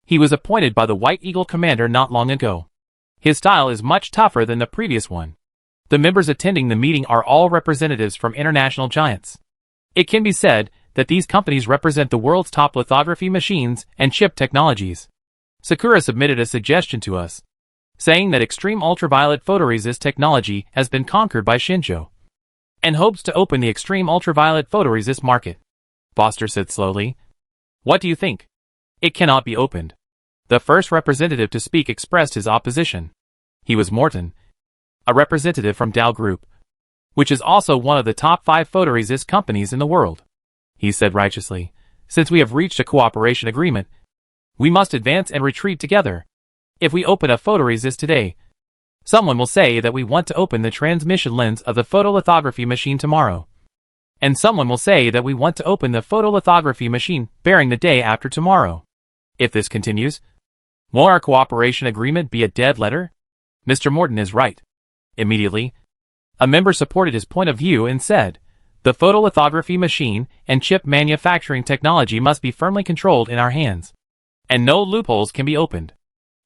He was appointed by the White Eagle commander not long ago. His style is much tougher than the previous one. The members attending the meeting are all representatives from international giants. It can be said that these companies represent the world's top lithography machines and chip technologies. Sakura submitted a suggestion to us, saying that extreme ultraviolet photoresist technology has been conquered by Xingzhou, and hopes to open the extreme ultraviolet photoresist market. Foster said slowly. What do you think? It cannot be opened. The first representative to speak expressed his opposition. He was Morton, a representative from Dow Group, which is also one of the top 5 photoresist companies in the world. He said righteously, since we have reached a cooperation agreement, we must advance and retreat together. If we open a photoresist today, someone will say that we want to open the transmission lens of the photolithography machine tomorrow. And someone will say that we want to open the photolithography machine bearing the day after tomorrow. If this continues, will our cooperation agreement be a dead letter? Mr. Morton is right. Immediately, a member supported his point of view and said, the photolithography machine and chip manufacturing technology must be firmly controlled in our hands, and no loopholes can be opened.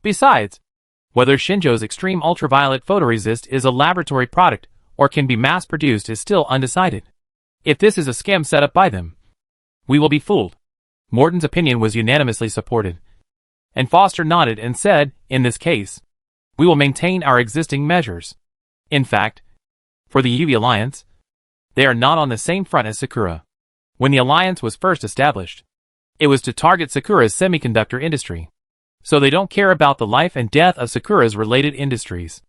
Besides, whether Xingzhou's extreme ultraviolet photoresist is a laboratory product or can be mass-produced is still undecided. If this is a scam set up by them, we will be fooled. Morton's opinion was unanimously supported, and Foster nodded and said, in this case, we will maintain our existing measures. In fact, for the UV Alliance, they are not on the same front as Sakura. When the alliance was first established, it was to target Sakura's semiconductor industry. So they don't care about the life and death of Sakura's related industries.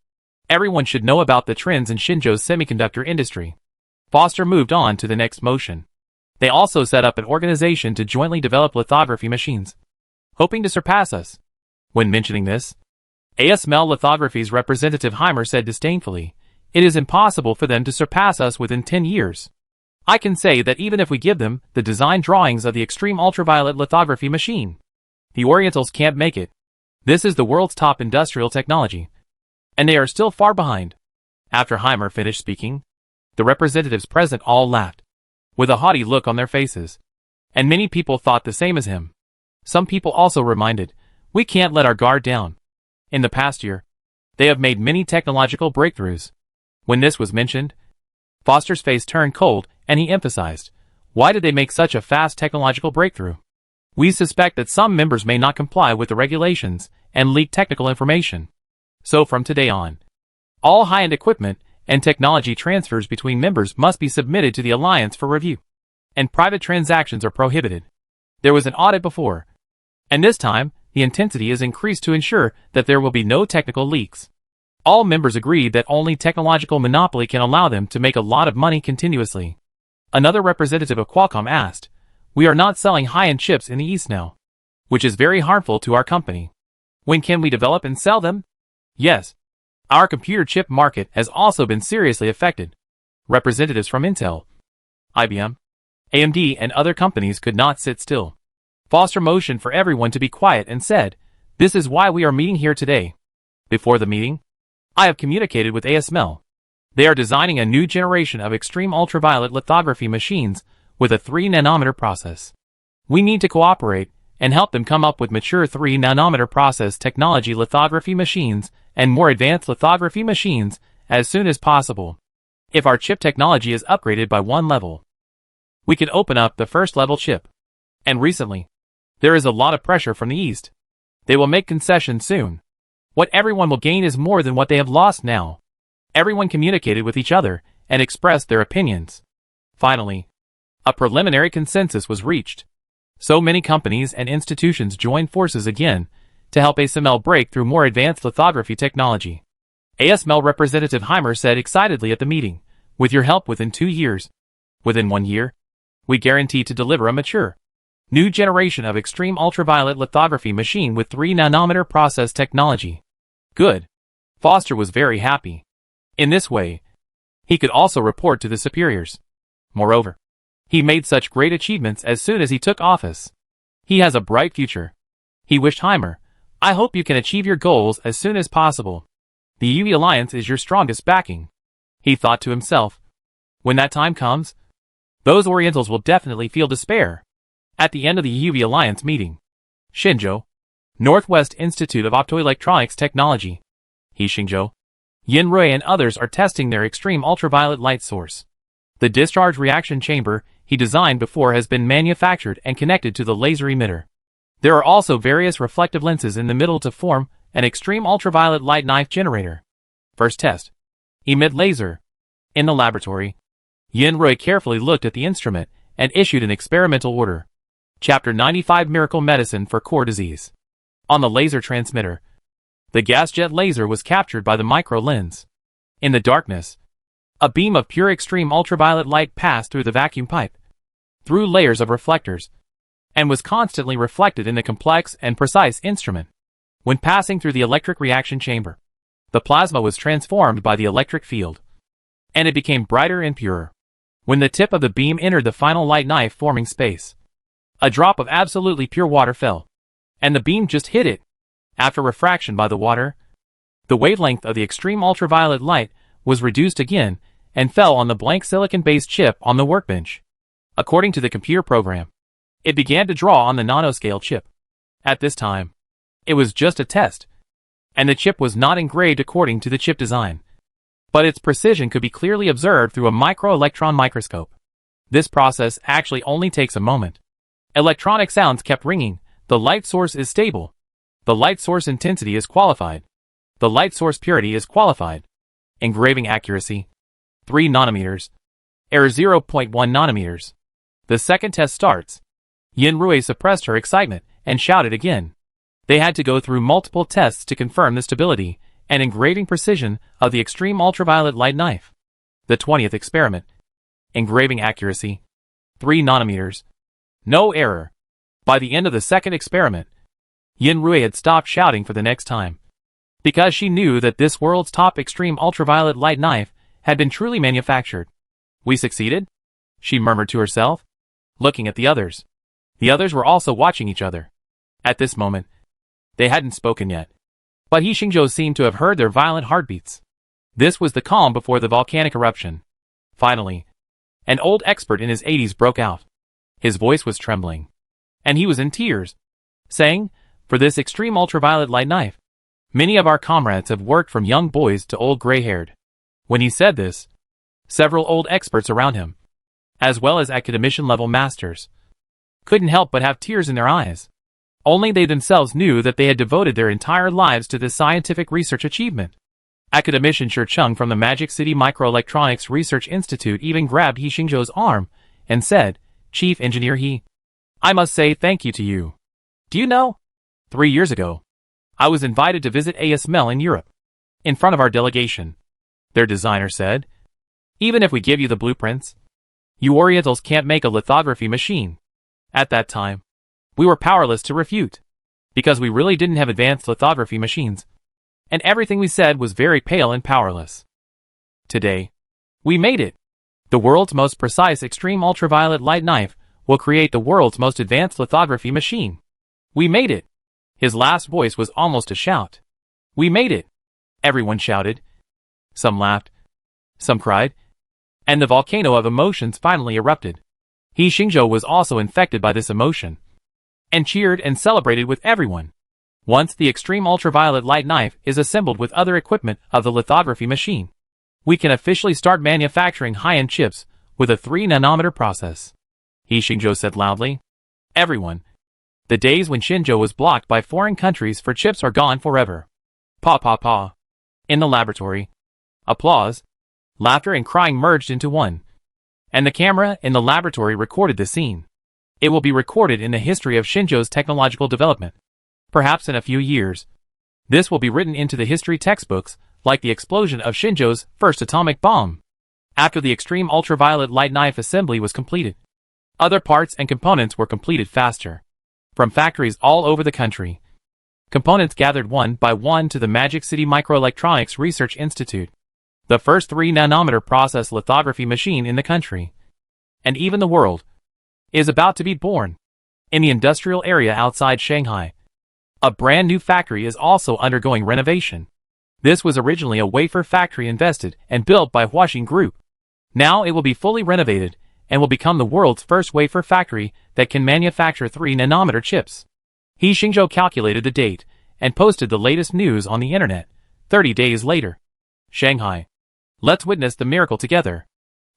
Everyone should know about the trends in Xingzhou's semiconductor industry. Foster moved on to the next motion. They also set up an organization to jointly develop lithography machines, hoping to surpass us. When mentioning this, ASML Lithography's representative Heimer said disdainfully, it is impossible for them to surpass us within 10 years. I can say that even if we give them the design drawings of the extreme ultraviolet lithography machine, the Orientals can't make it. This is the world's top industrial technology, and they are still far behind. After Heimer finished speaking, the representatives present all laughed, with a haughty look on their faces, and many people thought the same as him. Some people also reminded, we can't let our guard down. In the past year, They have made many technological breakthroughs. When this was mentioned, Foster's face turned cold and he emphasized, why did they make such a fast technological breakthrough? We suspect that some members may not comply with the regulations and leak technical information. So from today on, all high-end equipment and technology transfers between members must be submitted to the Alliance for review, and private transactions are prohibited. There was an audit before, and this time, the intensity is increased to ensure that there will be no technical leaks. All members agreed that only technological monopoly can allow them to make a lot of money continuously. Another representative of Qualcomm asked, we are not selling high-end chips in the East now, which is very harmful to our company. When can we develop and sell them? Yes. Our computer chip market has also been seriously affected. Representatives from Intel, IBM, AMD and other companies could not sit still. Foster motioned for everyone to be quiet and said, this is why we are meeting here today. Before the meeting, I have communicated with ASML. They are designing a new generation of extreme ultraviolet lithography machines with a 3-nanometer process. We need to cooperate and help them come up with mature 3-nanometer process technology lithography machines and more advanced lithography machines as soon as possible. If our chip technology is upgraded by one level, we can open up the first level chip. And recently, there is a lot of pressure from the East. They will make concessions soon. What everyone will gain is more than what they have lost now. Everyone communicated with each other and expressed their opinions. Finally, a preliminary consensus was reached. So many companies and institutions joined forces again to help ASML break through more advanced lithography technology. ASML representative Heimer said excitedly at the meeting, with your help within 2 years, within 1 year, we guarantee to deliver a mature, new generation of extreme ultraviolet lithography machine with 3-nanometer process technology. Good. Foster was very happy. In this way, he could also report to the superiors. Moreover, he made such great achievements as soon as he took office. He has a bright future. He wished Heimer, I hope you can achieve your goals as soon as possible. The UV Alliance is your strongest backing. He thought to himself, when that time comes, those Orientals will definitely feel despair. At the end of the UV Alliance meeting, Xinzhou, Northwest Institute of Optoelectronics Technology, Xinzhou, Yin Rui and others are testing their extreme ultraviolet light source. The discharge reaction chamber he designed before has been manufactured and connected to the laser emitter. There are also various reflective lenses in the middle to form an extreme ultraviolet light knife generator. First test. Emit laser. In the laboratory, Yin Rui carefully looked at the instrument and issued an experimental order. Chapter 95 Miracle Medicine for Core Disease. On the laser transmitter, the gas jet laser was captured by the micro lens. In the darkness, a beam of pure extreme ultraviolet light passed through the vacuum pipe, through layers of reflectors, and was constantly reflected in the complex and precise instrument. When passing through the electric reaction chamber, the plasma was transformed by the electric field, and it became brighter and purer. When the tip of the beam entered the final light knife forming space, a drop of absolutely pure water fell, and the beam just hit it. After refraction by the water, the wavelength of the extreme ultraviolet light was reduced again and fell on the blank silicon-based chip on the workbench. According to the computer program, it began to draw on the nanoscale chip. At this time, it was just a test, and the chip was not engraved according to the chip design, but its precision could be clearly observed through a microelectron microscope. This process actually only takes a moment. Electronic sounds kept ringing. The light source is stable. The light source intensity is qualified. The light source purity is qualified. Engraving accuracy, 3 nanometers. Error 0.1 nanometers. The second test starts. Yin Rui suppressed her excitement and shouted again. They had to go through multiple tests to confirm the stability and engraving precision of the extreme ultraviolet light knife. The 20th experiment. Engraving accuracy, 3 nanometers. No error. By the end of the second experiment, Yin Rui had stopped shouting for the next time, because she knew that this world's top extreme ultraviolet light knife had been truly manufactured. We succeeded? She murmured to herself, looking at the others. The others were also watching each other. At this moment, they hadn't spoken yet, but Xinzhou seemed to have heard their violent heartbeats. This was the calm before the volcanic eruption. Finally, an old expert in his 80s broke out. His voice was trembling, and he was in tears, saying, for this extreme ultraviolet light knife, Many of our comrades have worked from young boys to old gray-haired. When he said this, several old experts around him, as well as academician-level masters, couldn't help but have tears in their eyes. Only they themselves knew that they had devoted their entire lives to this scientific research achievement. Academician Shi Chung from the Magic City Microelectronics Research Institute even grabbed He Xingzhou's arm and said, "Chief Engineer He, I must say thank you to you. Do you know, 3 years ago, I was invited to visit ASML in Europe. In front of our delegation, their designer said, even if we give you the blueprints, you Orientals can't make a lithography machine. At that time, we were powerless to refute, because we really didn't have advanced lithography machines, and everything we said was very pale and powerless. Today, we made it. The world's most precise extreme ultraviolet light knife will create the world's most advanced lithography machine. We made it." His last voice was almost a shout. "We made it." Everyone shouted. Some laughed. Some cried. And the volcano of emotions finally erupted. He Xingzhou was also infected by this emotion, and cheered and celebrated with everyone. Once the extreme ultraviolet light knife is assembled with other equipment of the lithography machine, we can officially start manufacturing high-end chips with a 3-nanometer process, He Xingzhou said loudly. Everyone. The days when Xinzhou was blocked by foreign countries for chips are gone forever. Pa pa pa. In the laboratory, applause, laughter and crying merged into one. And the camera in the laboratory recorded the scene. It will be recorded in the history of Xinzhou's technological development. Perhaps in a few years, this will be written into the history textbooks like the explosion of Xinzhou's first atomic bomb. After the extreme ultraviolet light knife assembly was completed, other parts and components were completed faster. From factories all over the country, components gathered one by one to the Magic City Microelectronics Research Institute, the first 3-nanometer process lithography machine in the country, and even the world, is about to be born. In the industrial area outside Shanghai, a brand new factory is also undergoing renovation. This was originally a wafer factory invested and built by Huaxing Group. Now it will be fully renovated and will become the world's first wafer factory that can manufacture 3-nanometer chips. He Xingzhou calculated the date and posted the latest news on the internet. 30 days later. Shanghai. Let's witness the miracle together.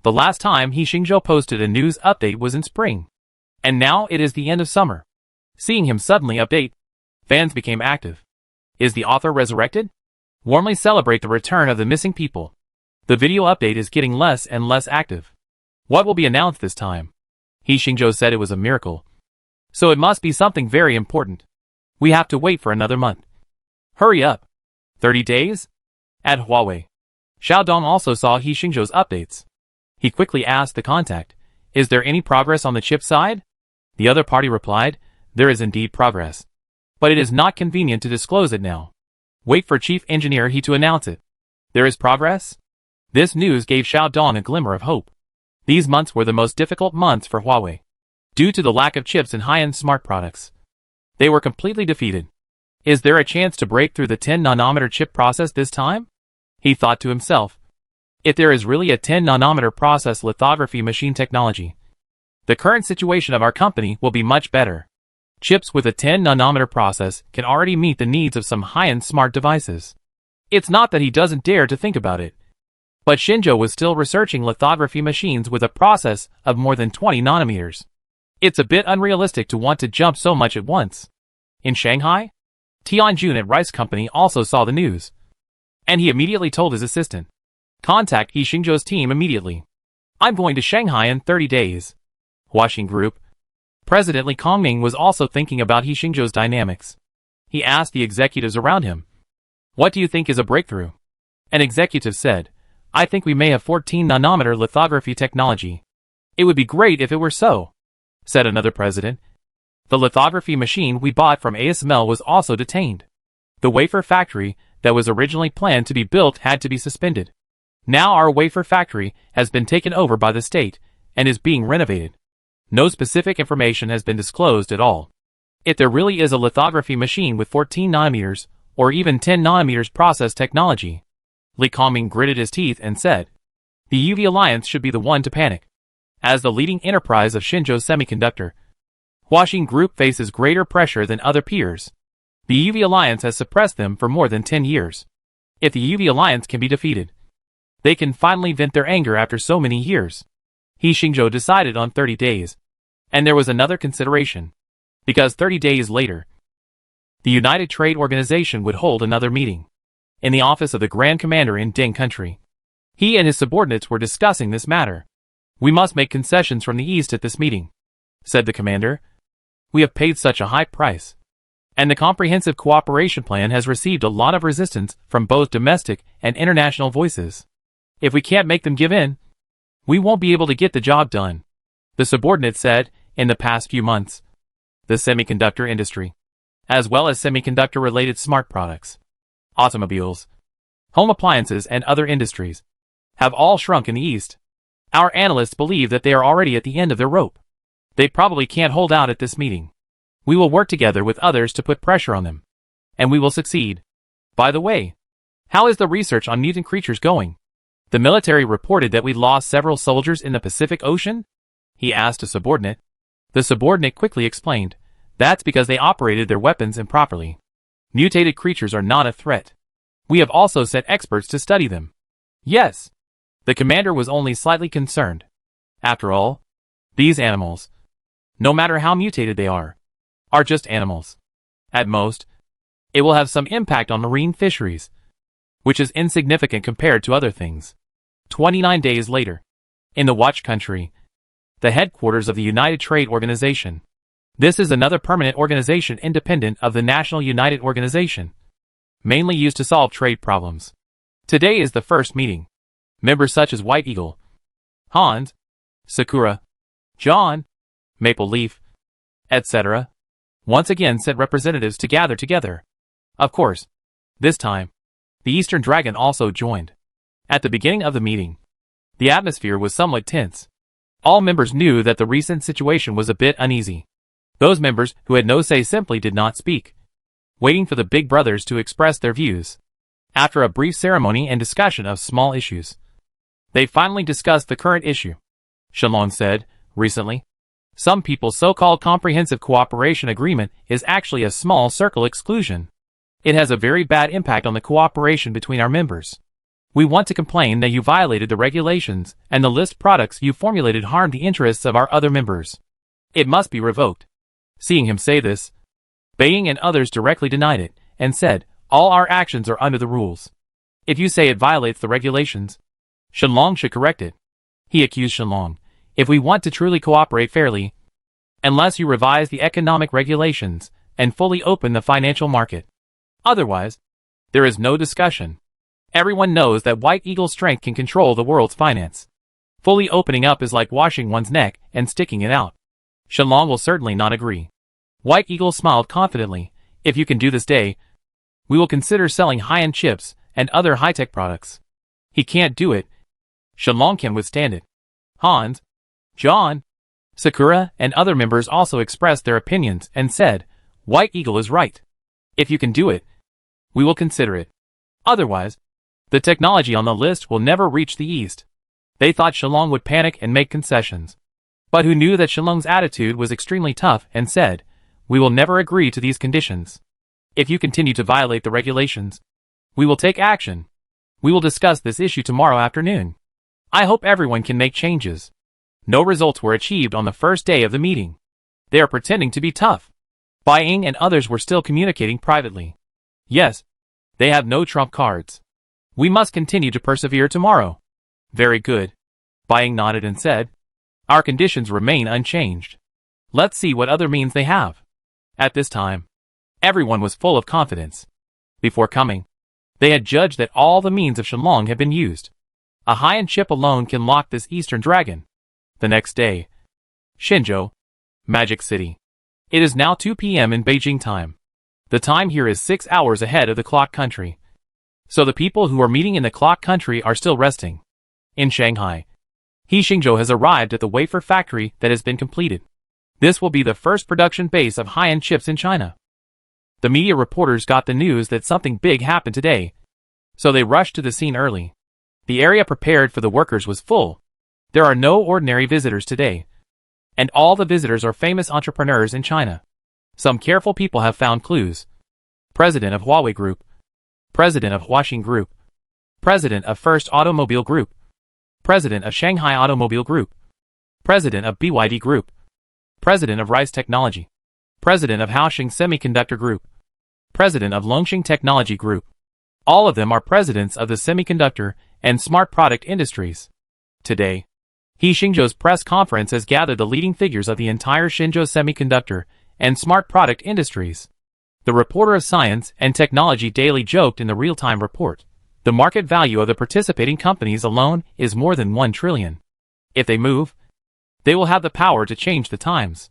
The last time He Xingzhou posted a news update was in spring. And now it is the end of summer. Seeing him suddenly update, fans became active. Is the author resurrected? Warmly celebrate the return of the missing people. The video update is getting less and less active. What will be announced this time? He Xingzhou said it was a miracle. So it must be something very important. We have to wait for another month. Hurry up. 30 days? At Huawei. Xiaodong also saw He Xingzhou's updates. He quickly asked the contact, "Is there any progress on the chip side?" The other party replied, "There is indeed progress. But it is not convenient to disclose it now. Wait for Chief Engineer He to announce it." There is progress? This news gave Xiaodong a glimmer of hope. These months were the most difficult months for Huawei. Due to the lack of chips and high-end smart products, they were completely defeated. Is there a chance to break through the 10-nanometer chip process this time? He thought to himself. If there is really a 10-nanometer process lithography machine technology, the current situation of our company will be much better. Chips with a 10-nanometer process can already meet the needs of some high-end smart devices. It's not that he doesn't dare to think about it. But Xinzhou was still researching lithography machines with a process of more than 20 nanometers. It's a bit unrealistic to want to jump so much at once. In Shanghai, Tianjun at Rice Company also saw the news. And he immediately told his assistant, "Contact He Xingzhou's team immediately. I'm going to Shanghai in 30 days. Huaxing Group. President Li Kongming was also thinking about He Xingzhou's dynamics. He asked the executives around him, "What do you think is a breakthrough?" An executive said, "I think we may have 14-nanometer lithography technology." "It would be great if it were so," said another president. "The lithography machine we bought from ASML was also detained. The wafer factory that was originally planned to be built had to be suspended. Now our wafer factory has been taken over by the state and is being renovated. No specific information has been disclosed at all. If there really is a lithography machine with 14 nanometers or even 10 nanometers process technology," Li Kongming gritted his teeth and said, "The UV Alliance should be the one to panic. As the leading enterprise of Xinzhou Semiconductor, Huaxing Group faces greater pressure than other peers. The UV Alliance has suppressed them for more than 10 years. If the UV Alliance can be defeated, they can finally vent their anger after so many years. He Xingzhou decided on 30 days. And there was another consideration. Because 30 days later, the United Trade Organization would hold another meeting in the office of the Grand Commander in Ding Country. He and his subordinates were discussing this matter. We must make concessions from the East at this meeting, said the commander. We have paid such a high price. And the comprehensive cooperation plan has received a lot of resistance from both domestic and international voices. If we can't make them give in, we won't be able to get the job done, the subordinate said. In the past few months, the semiconductor industry, as well as semiconductor-related smart products, automobiles, home appliances and other industries, have all shrunk in the East. Our analysts believe that they are already at the end of their rope. They probably can't hold out at this meeting. We will work together with others to put pressure on them. And we will succeed. By the way, how is the research on mutant creatures going? The military reported that we lost several soldiers in the Pacific Ocean? He asked a subordinate. The subordinate quickly explained. That's because they operated their weapons improperly. Mutated creatures are not a threat. We have also sent experts to study them. Yes. The commander was only slightly concerned. After all, these animals, no matter how mutated they are just animals. At most, it will have some impact on marine fisheries, which is insignificant compared to other things. 29 days later, in the Watch Country, the headquarters of the United Trade Organization. This is another permanent organization independent of the National United Organization, mainly used to solve trade problems. Today is the first meeting. Members such as White Eagle, Hans, Sakura, John, Maple Leaf, etc., once again sent representatives to gather together. Of course, this time, the Eastern Dragon also joined. At the beginning of the meeting, the atmosphere was somewhat tense. All members knew that the recent situation was a bit uneasy. Those members who had no say simply did not speak, waiting for the big brothers to express their views. After a brief ceremony and discussion of small issues, they finally discussed the current issue. Shenlong said, recently, some people's so-called comprehensive cooperation agreement is actually a small circle exclusion. It has a very bad impact on the cooperation between our members. We want to complain that you violated the regulations and the list products you formulated harmed the interests of our other members. It must be revoked. Seeing him say this, Beiying and others directly denied it and said, all our actions are under the rules. If you say it violates the regulations, Shenlong should correct it. He accused Shenlong. If we want to truly cooperate fairly, unless you revise the economic regulations and fully open the financial market. Otherwise, there is no discussion. Everyone knows that White Eagle's strength can control the world's finance. Fully opening up is like washing one's neck and sticking it out. Shenlong will certainly not agree. White Eagle smiled confidently. If you can do this day, we will consider selling high-end chips and other high-tech products. He can't do it. Shenlong can withstand it. Hans, John, Sakura, and other members also expressed their opinions and said, White Eagle is right. If you can do it, we will consider it. Otherwise, the technology on the list will never reach the East. They thought Shenlong would panic and make concessions. But who knew that Shenlong's attitude was extremely tough and said, we will never agree to these conditions. If you continue to violate the regulations, we will take action. We will discuss this issue tomorrow afternoon. I hope everyone can make changes. No results were achieved on the first day of the meeting. They are pretending to be tough. Beiying and others were still communicating privately. Yes, they have no trump cards. We must continue to persevere tomorrow. Very good. Beiying nodded and said, our conditions remain unchanged. Let's see what other means they have. At this time, everyone was full of confidence. Before coming, they had judged that all the means of Shenlong had been used. A high-end chip alone can lock this Eastern Dragon. The next day, Shenzhou, Magic City. It is now 2 p.m. in Beijing time. The time here is 6 hours ahead of the clock country. So the people who are meeting in the clock country are still resting. In Shanghai, He Xingzhou has arrived at the wafer factory that has been completed. This will be the first production base of high-end chips in China. The media reporters got the news that something big happened today, so they rushed to the scene early. The area prepared for the workers was full. There are no ordinary visitors today. And all the visitors are famous entrepreneurs in China. Some careful people have found clues. President of Huawei Group, President of Huaxing Group, President of First Automobile Group, President of Shanghai Automobile Group, President of BYD Group, President of Rice Technology, President of Haoxing Semiconductor Group, President of Longxing Technology Group. All of them are presidents of the semiconductor and smart product industries. Today, He Xingzhou's press conference has gathered the leading figures of the entire Xinzhou semiconductor and smart product industries. The reporter of Science and Technology Daily joked in the real-time report. The market value of the participating companies alone is more than 1 trillion. If they move, they will have the power to change the times.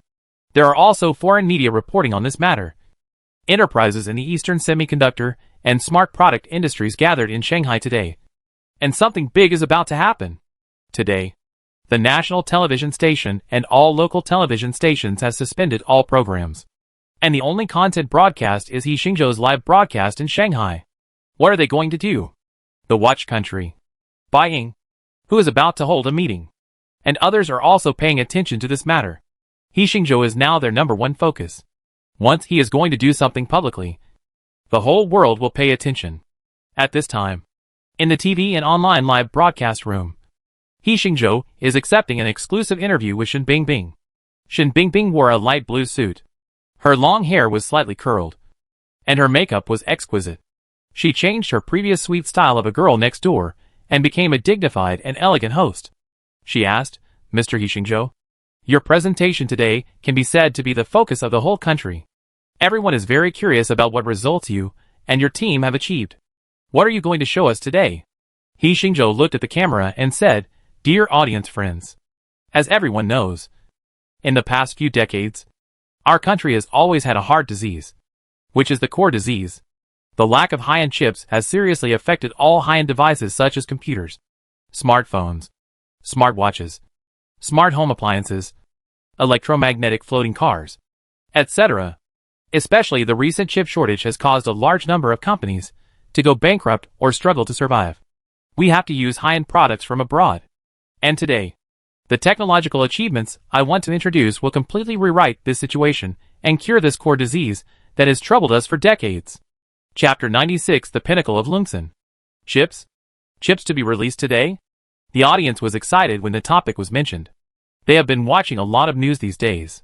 There are also foreign media reporting on this matter. Enterprises in the Eastern semiconductor and smart product industries gathered in Shanghai today. And something big is about to happen. Today, the national television station and all local television stations has suspended all programs. And the only content broadcast is He Xingzhou's live broadcast in Shanghai. What are they going to do? The watch country, Beiying, who is about to hold a meeting. And others are also paying attention to this matter. He Xingzhou is now their #1 focus. Once he is going to do something publicly, the whole world will pay attention. At this time, in the TV and online live broadcast room, He Xingzhou is accepting an exclusive interview with Shen Bingbing. Shen Bingbing wore a light blue suit. Her long hair was slightly curled, and her makeup was exquisite. She changed her previous sweet style of a girl next door and became a dignified and elegant host. She asked, "Mr. He Xingzhou, your presentation today can be said to be the focus of the whole country. Everyone is very curious about what results you and your team have achieved. What are you going to show us today?" He Xingzhou looked at the camera and said, "Dear audience friends, as everyone knows, in the past few decades, our country has always had a heart disease, which is the core disease. The lack of high-end chips has seriously affected all high-end devices such as computers, smartphones, smartwatches, smart home appliances, electromagnetic floating cars, etc. Especially the recent chip shortage has caused a large number of companies to go bankrupt or struggle to survive. We have to use high-end products from abroad. And today, the technological achievements I want to introduce will completely rewrite this situation and cure this core disease that has troubled us for decades." Chapter 96, The Pinnacle of Lungxin. Chips? Chips to be released today? The audience was excited when the topic was mentioned. They have been watching a lot of news these days.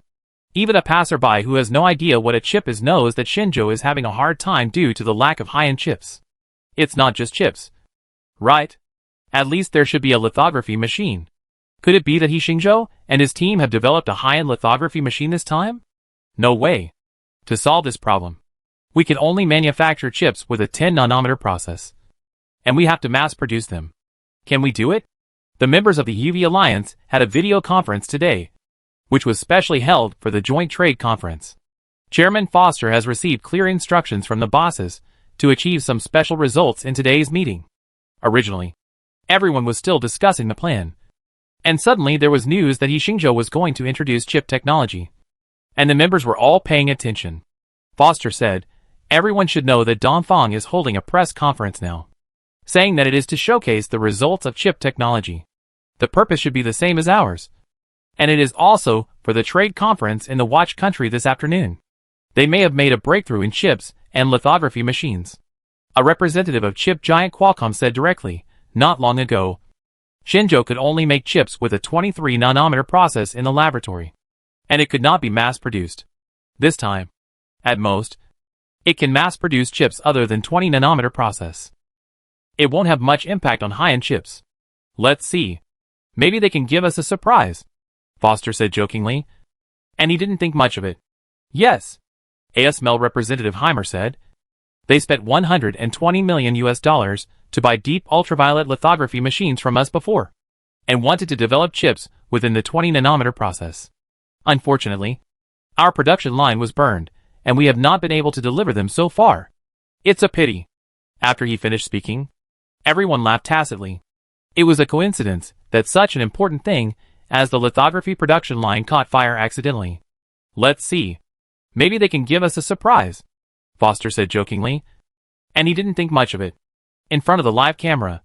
Even a passerby who has no idea what a chip is knows that Xinzhou is having a hard time due to the lack of high-end chips. It's not just chips, right? At least there should be a lithography machine. Could it be that He Xingzhou and his team have developed a high-end lithography machine this time? No way. To solve this problem, we can only manufacture chips with a 10-nanometer process. And we have to mass-produce them. Can we do it? The members of the UV Alliance had a video conference today, which was specially held for the Joint Trade Conference. Chairman Foster has received clear instructions from the bosses to achieve some special results in today's meeting. Originally, everyone was still discussing the plan. And suddenly there was news that He Xingzhou was going to introduce chip technology. And the members were all paying attention. Foster said, "Everyone should know that Dongfang is holding a press conference now, saying that it is to showcase the results of chip technology. The purpose should be the same as ours. And it is also for the trade conference in the watch country this afternoon. They may have made a breakthrough in chips and lithography machines." A representative of chip giant Qualcomm said directly, "Not long ago, Xinzhou could only make chips with a 23-nanometer process in the laboratory, and it could not be mass-produced. This time, at most, it can mass-produce chips other than 20-nanometer process. It won't have much impact on high-end chips. Let's see. Maybe they can give us a surprise," Foster said jokingly. And he didn't think much of it. "Yes," ASML representative Heimer said. "They spent $120 million to buy deep ultraviolet lithography machines from us before, and wanted to develop chips within the 20-nanometer process. Unfortunately, our production line was burned, and we have not been able to deliver them so far. It's a pity." After he finished speaking, everyone laughed tacitly. It was a coincidence that such an important thing as the lithography production line caught fire accidentally. "Let's see. Maybe they can give us a surprise," Foster said jokingly. And he didn't think much of it. In front of the live camera,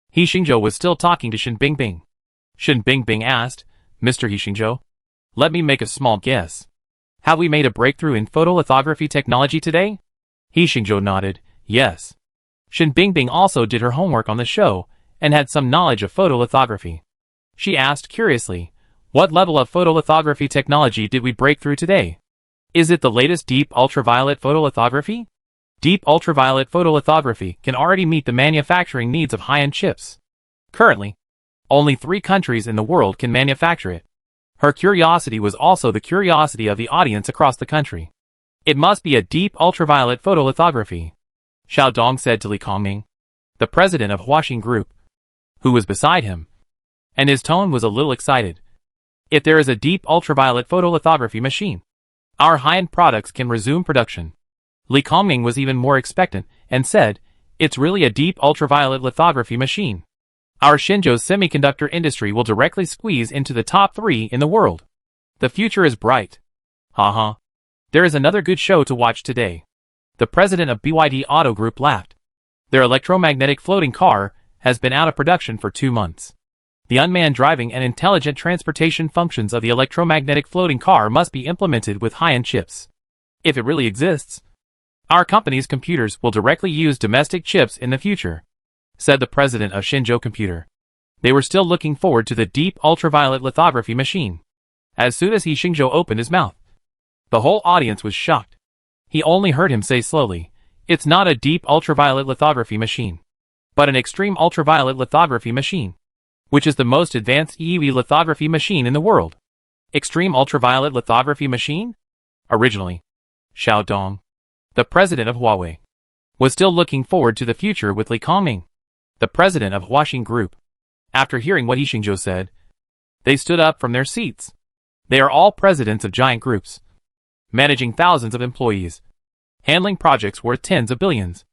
He Xingzhou was still talking to Shen Bingbing. Shen Bingbing asked, "Mr. He Xingzhou, let me make a small guess. Have we made a breakthrough in photolithography technology today?" He Xingzhou nodded, yes. Shen Bingbing also did her homework on the show and had some knowledge of photolithography. She asked curiously, what level of photolithography technology did we break through today? Is it the latest deep ultraviolet photolithography? Deep ultraviolet photolithography can already meet the manufacturing needs of high-end chips. Currently, only 3 countries in the world can manufacture it. Her curiosity was also the curiosity of the audience across the country. It must be a deep ultraviolet photolithography, Xiao Dong said to Li Kongming, the president of Huaxing Group, who was beside him, and his tone was a little excited. If there is a deep ultraviolet photolithography machine, our high-end products can resume production. Li Kongming was even more expectant and said, it's really a deep ultraviolet lithography machine. Our Xinzhou's semiconductor industry will directly squeeze into the top 3 in the world. The future is bright. Haha. There is another good show to watch today. The president of BYD Auto Group laughed. Their electromagnetic floating car has been out of production for 2 months. The unmanned driving and intelligent transportation functions of the electromagnetic floating car must be implemented with high-end chips. If it really exists, our company's computers will directly use domestic chips in the future, said the president of Xinzhou Computer. They were still looking forward to the deep ultraviolet lithography machine. As soon as He Xingzhou opened his mouth, the whole audience was shocked. He only heard him say slowly, it's not a deep ultraviolet lithography machine, but an extreme ultraviolet lithography machine, which is the most advanced EUV lithography machine in the world. Extreme ultraviolet lithography machine? Originally, Xiao Dong, the president of Huawei, was still looking forward to the future with Li Kongming, the president of Huaxing Group. After hearing what He Xingzhou said, they stood up from their seats. They are all presidents of giant groups, managing thousands of employees, handling projects worth tens of billions,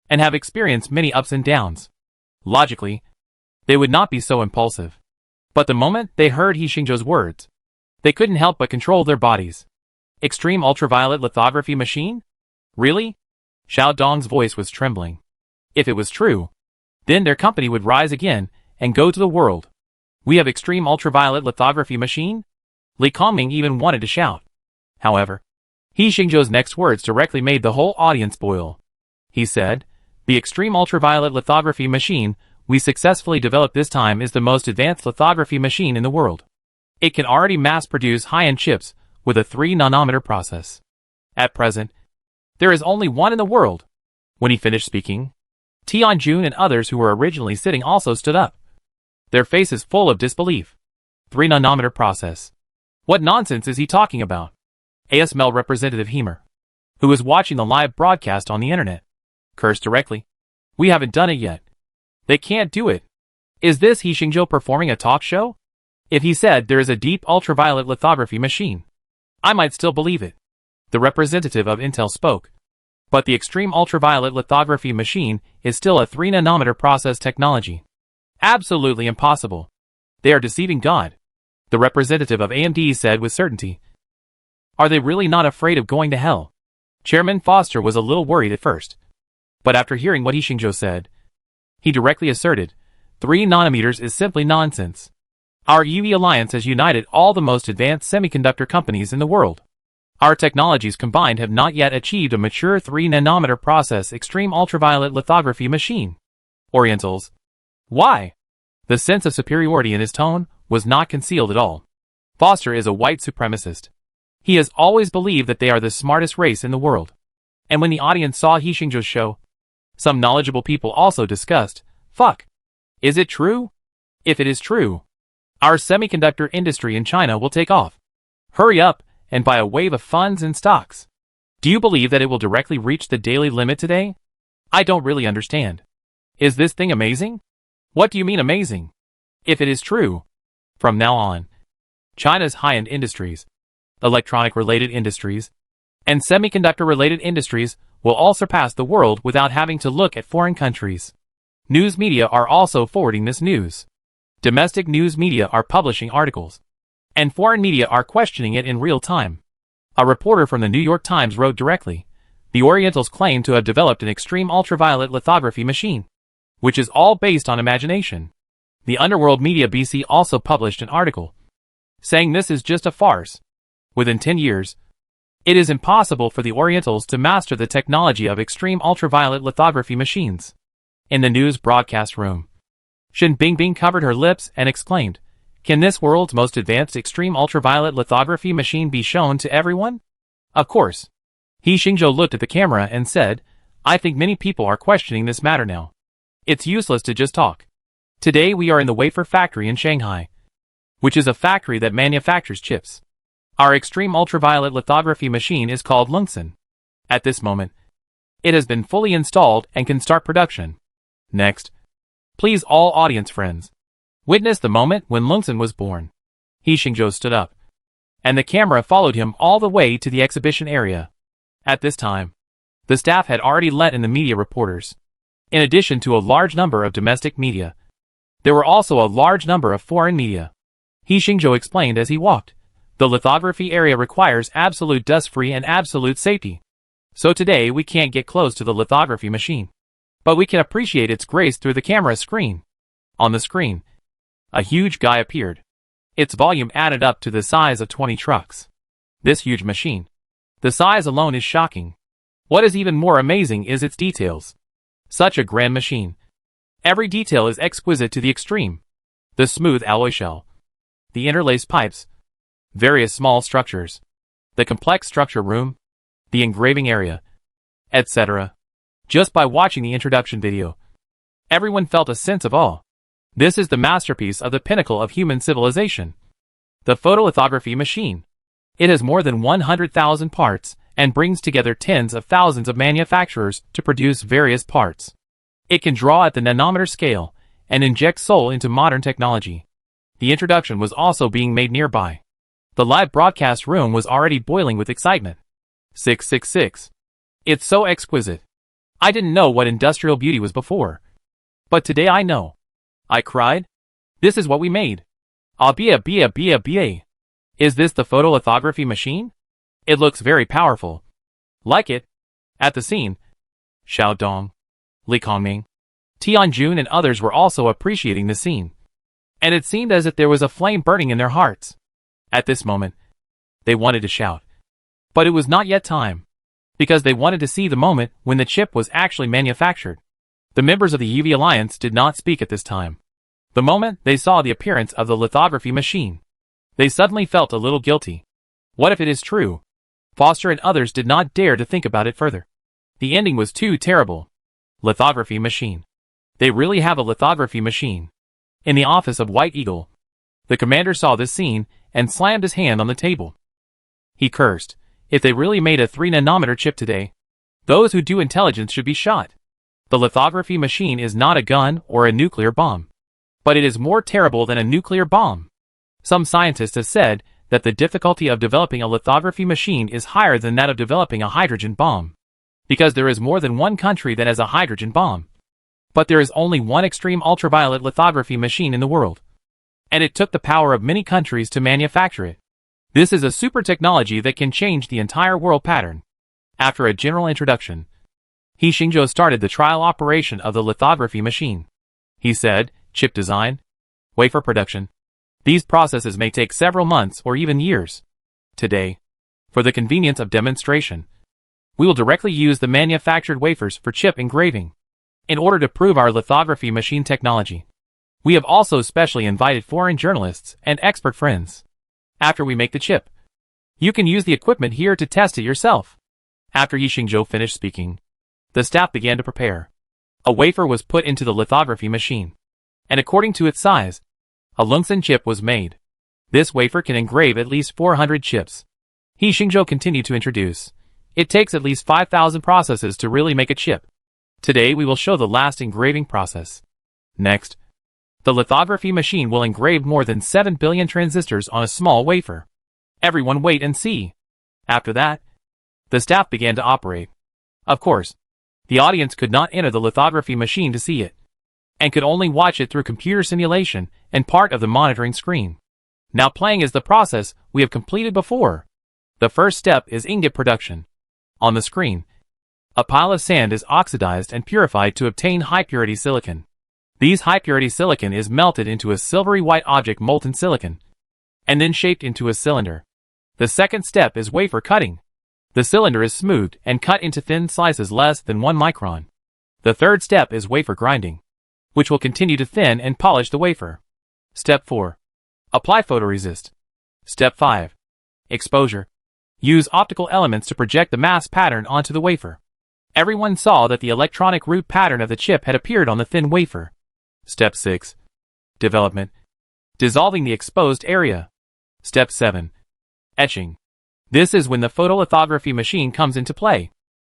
and have experienced many ups and downs. Logically, they would not be so impulsive. But the moment they heard He Xingzhou's words, they couldn't help but control their bodies. Extreme ultraviolet lithography machine? Really? Xiao Dong's voice was trembling. If it was true, then their company would rise again and go to the world. We have extreme ultraviolet lithography machine? Li Kongming even wanted to shout. However, He Xingzhou's next words directly made the whole audience boil. He said, the extreme ultraviolet lithography machine we successfully developed this time is the most advanced lithography machine in the world. It can already mass-produce high-end chips with a 3-nanometer process. At present, there is only one in the world. When he finished speaking, Tianjun and others who were originally sitting also stood up, their faces full of disbelief. 3-nanometer process. What nonsense is he talking about? ASML representative Hemer, who was watching the live broadcast on the internet, cursed directly. We haven't done it yet. They can't do it. Is this He Xingzhou performing a talk show? If he said there is a deep ultraviolet lithography machine, I might still believe it. The representative of Intel spoke. But the extreme ultraviolet lithography machine is still a 3-nanometer process technology. Absolutely impossible. They are deceiving God, the representative of AMD said with certainty. Are they really not afraid of going to hell? Chairman Foster was a little worried at first. But after hearing what He Xingzhou said, he directly asserted, 3 nanometers is simply nonsense. Our EUV alliance has united all the most advanced semiconductor companies in the world. Our technologies combined have not yet achieved a mature 3-nanometer process extreme ultraviolet lithography machine. Orientals. Why? The sense of superiority in his tone was not concealed at all. Foster is a white supremacist. He has always believed that they are the smartest race in the world. And when the audience saw He Xingzhou's show, some knowledgeable people also discussed, fuck. Is it true? If it is true, our semiconductor industry in China will take off. Hurry up and buy a wave of funds and stocks. Do you believe that it will directly reach the daily limit today? I don't really understand. Is this thing amazing? What do you mean amazing? If it is true, from now on, China's high-end industries, electronic-related industries, and semiconductor-related industries will all surpass the world without having to look at foreign countries. News media are also forwarding this news. Domestic news media are publishing articles, and foreign media are questioning it in real time. A reporter from the New York Times wrote directly, the Orientals claim to have developed an extreme ultraviolet lithography machine, which is all based on imagination. The underworld media BC also published an article, saying this is just a farce. Within 10 years, It is impossible for the Orientals to master the technology of extreme ultraviolet lithography machines. In the news broadcast room, Shen Bingbing covered her lips and exclaimed, "Can this world's most advanced extreme ultraviolet lithography machine be shown to everyone?" Of course. He Xingzhou looked at the camera and said, "I think many people are questioning this matter now. It's useless to just talk. Today we are in the wafer factory in Shanghai, which is a factory that manufactures chips. Our extreme ultraviolet lithography machine is called Lungsen. At this moment, it has been fully installed and can start production. Next, please all audience friends, witness the moment when Lungsen was born." He Xingzhou stood up, and the camera followed him all the way to the exhibition area. At this time, the staff had already let in the media reporters. In addition to a large number of domestic media, there were also a large number of foreign media. He Xingzhou explained as he walked, "The lithography area requires absolute dust-free and absolute safety. So today we can't get close to the lithography machine, but we can appreciate its grace through the camera screen." On the screen, a huge guy appeared. Its volume added up to the size of 20 trucks. This huge machine, the size alone is shocking. What is even more amazing is its details. Such a grand machine. Every detail is exquisite to the extreme. The smooth alloy shell, the interlaced pipes, various small structures, the complex structure room, the engraving area, etc. Just by watching the introduction video, everyone felt a sense of awe. This is the masterpiece of the pinnacle of human civilization. The photolithography machine. It has more than 100,000 parts and brings together tens of thousands of manufacturers to produce various parts. It can draw at the nanometer scale and inject soul into modern technology. The introduction was also being made nearby. The live broadcast room was already boiling with excitement. 666. It's so exquisite. I didn't know what industrial beauty was before, but today I know. I cried. This is what we made. Bia. Is this the photolithography machine? It looks very powerful. Like it. At the scene, Xiao Dong, Li Kongming, Tianjun and others were also appreciating the scene. And it seemed as if there was a flame burning in their hearts. At this moment, they wanted to shout. But it was not yet time, because they wanted to see the moment when the chip was actually manufactured. The members of the UV Alliance did not speak at this time. The moment they saw the appearance of the lithography machine, they suddenly felt a little guilty. What if it is true? Foster and others did not dare to think about it further. The ending was too terrible. Lithography machine. They really have a lithography machine. In the office of White Eagle, the commander saw this scene and slammed his hand on the table. He cursed. If they really made a 3-nanometer chip today, those who do intelligence should be shot. The lithography machine is not a gun or a nuclear bomb, but it is more terrible than a nuclear bomb. Some scientists have said that the difficulty of developing a lithography machine is higher than that of developing a hydrogen bomb, because there is more than one country that has a hydrogen bomb. But there is only one extreme ultraviolet lithography machine in the world, and it took the power of many countries to manufacture it. This is a super technology that can change the entire world pattern. After a general introduction, He Xingzhou started the trial operation of the lithography machine. He said, chip design, wafer production. These processes may take several months or even years. Today, for the convenience of demonstration, we will directly use the manufactured wafers for chip engraving. In order to prove our lithography machine technology, we have also specially invited foreign journalists and expert friends. After we make the chip, you can use the equipment here to test it yourself. After He Xingzhou finished speaking, the staff began to prepare. A wafer was put into the lithography machine, and according to its size, a Lungsen chip was made. This wafer can engrave at least 400 chips. He Xingzhou continued to introduce. It takes at least 5,000 processes to really make a chip. Today we will show the last engraving process. Next, the lithography machine will engrave more than 7 billion transistors on a small wafer. Everyone wait and see. After that, the staff began to operate. Of course, the audience could not enter the lithography machine to see it, and could only watch it through computer simulation and part of the monitoring screen. Now playing is the process we have completed before. The first step is ingot production. On the screen, a pile of sand is oxidized and purified to obtain high-purity silicon. These high-purity silicon is melted into a silvery white object, molten silicon, and then shaped into a cylinder. The second step is wafer cutting. The cylinder is smoothed and cut into thin slices less than 1 micron. The third step is wafer grinding, which will continue to thin and polish the wafer. Step 4. Apply photoresist. Step 5. Exposure. Use optical elements to project the mask pattern onto the wafer. Everyone saw that the electronic root pattern of the chip had appeared on the thin wafer. Step 6. Development. Dissolving the exposed area. Step 7. Etching. This is when the photolithography machine comes into play.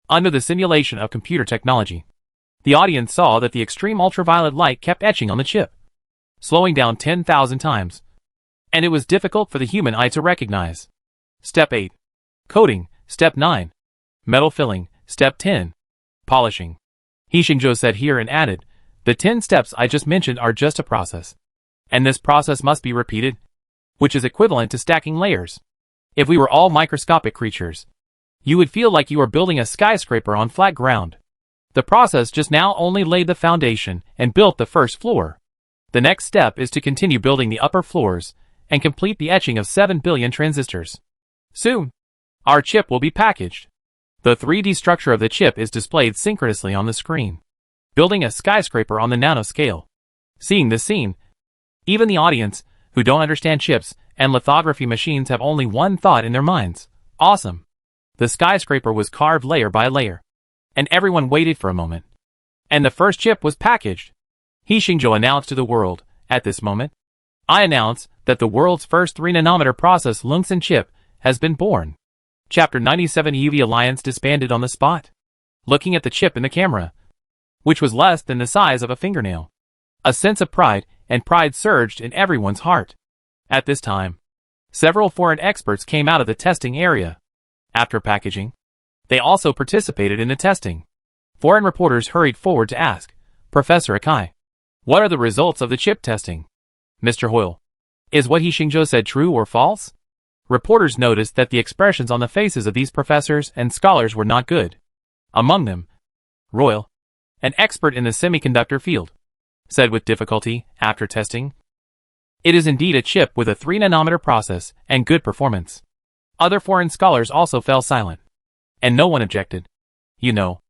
Under the simulation of computer technology, the audience saw that the extreme ultraviolet light kept etching on the chip, slowing down 10,000 times, and it was difficult for the human eye to recognize. Step 8. Coating. Step 9. Metal filling. Step 10. Polishing. He Xingzhou said here and added, the 10 steps I just mentioned are just a process, and this process must be repeated, which is equivalent to stacking layers. If we were all microscopic creatures, you would feel like you are building a skyscraper on flat ground. The process just now only laid the foundation and built the first floor. The next step is to continue building the upper floors and complete the etching of 7 billion transistors. Soon, our chip will be packaged. The 3D structure of the chip is displayed synchronously on the screen, building a skyscraper on the nanoscale. Seeing this scene, even the audience, who don't understand chips and lithography machines, have only one thought in their minds: awesome. The skyscraper was carved layer by layer, and everyone waited for a moment. And the first chip was packaged. He Xingzhou announced to the world, at this moment, I announce that the world's first 3nm process Lungsan chip has been born. Chapter 97. UV Alliance disbanded on the spot, looking at the chip in the camera, which was less than the size of a fingernail. A sense of pride surged in everyone's heart. At this time, several foreign experts came out of the testing area. After packaging, they also participated in the testing. Foreign reporters hurried forward to ask, Professor Akai, what are the results of the chip testing? Mr. Hoyle, is what He Xingzhou said true or false? Reporters noticed that the expressions on the faces of these professors and scholars were not good. Among them, Royal, an expert in the semiconductor field, said with difficulty, after testing, it is indeed a chip with a 3nm process and good performance. Other foreign scholars also fell silent, and no one objected. You know,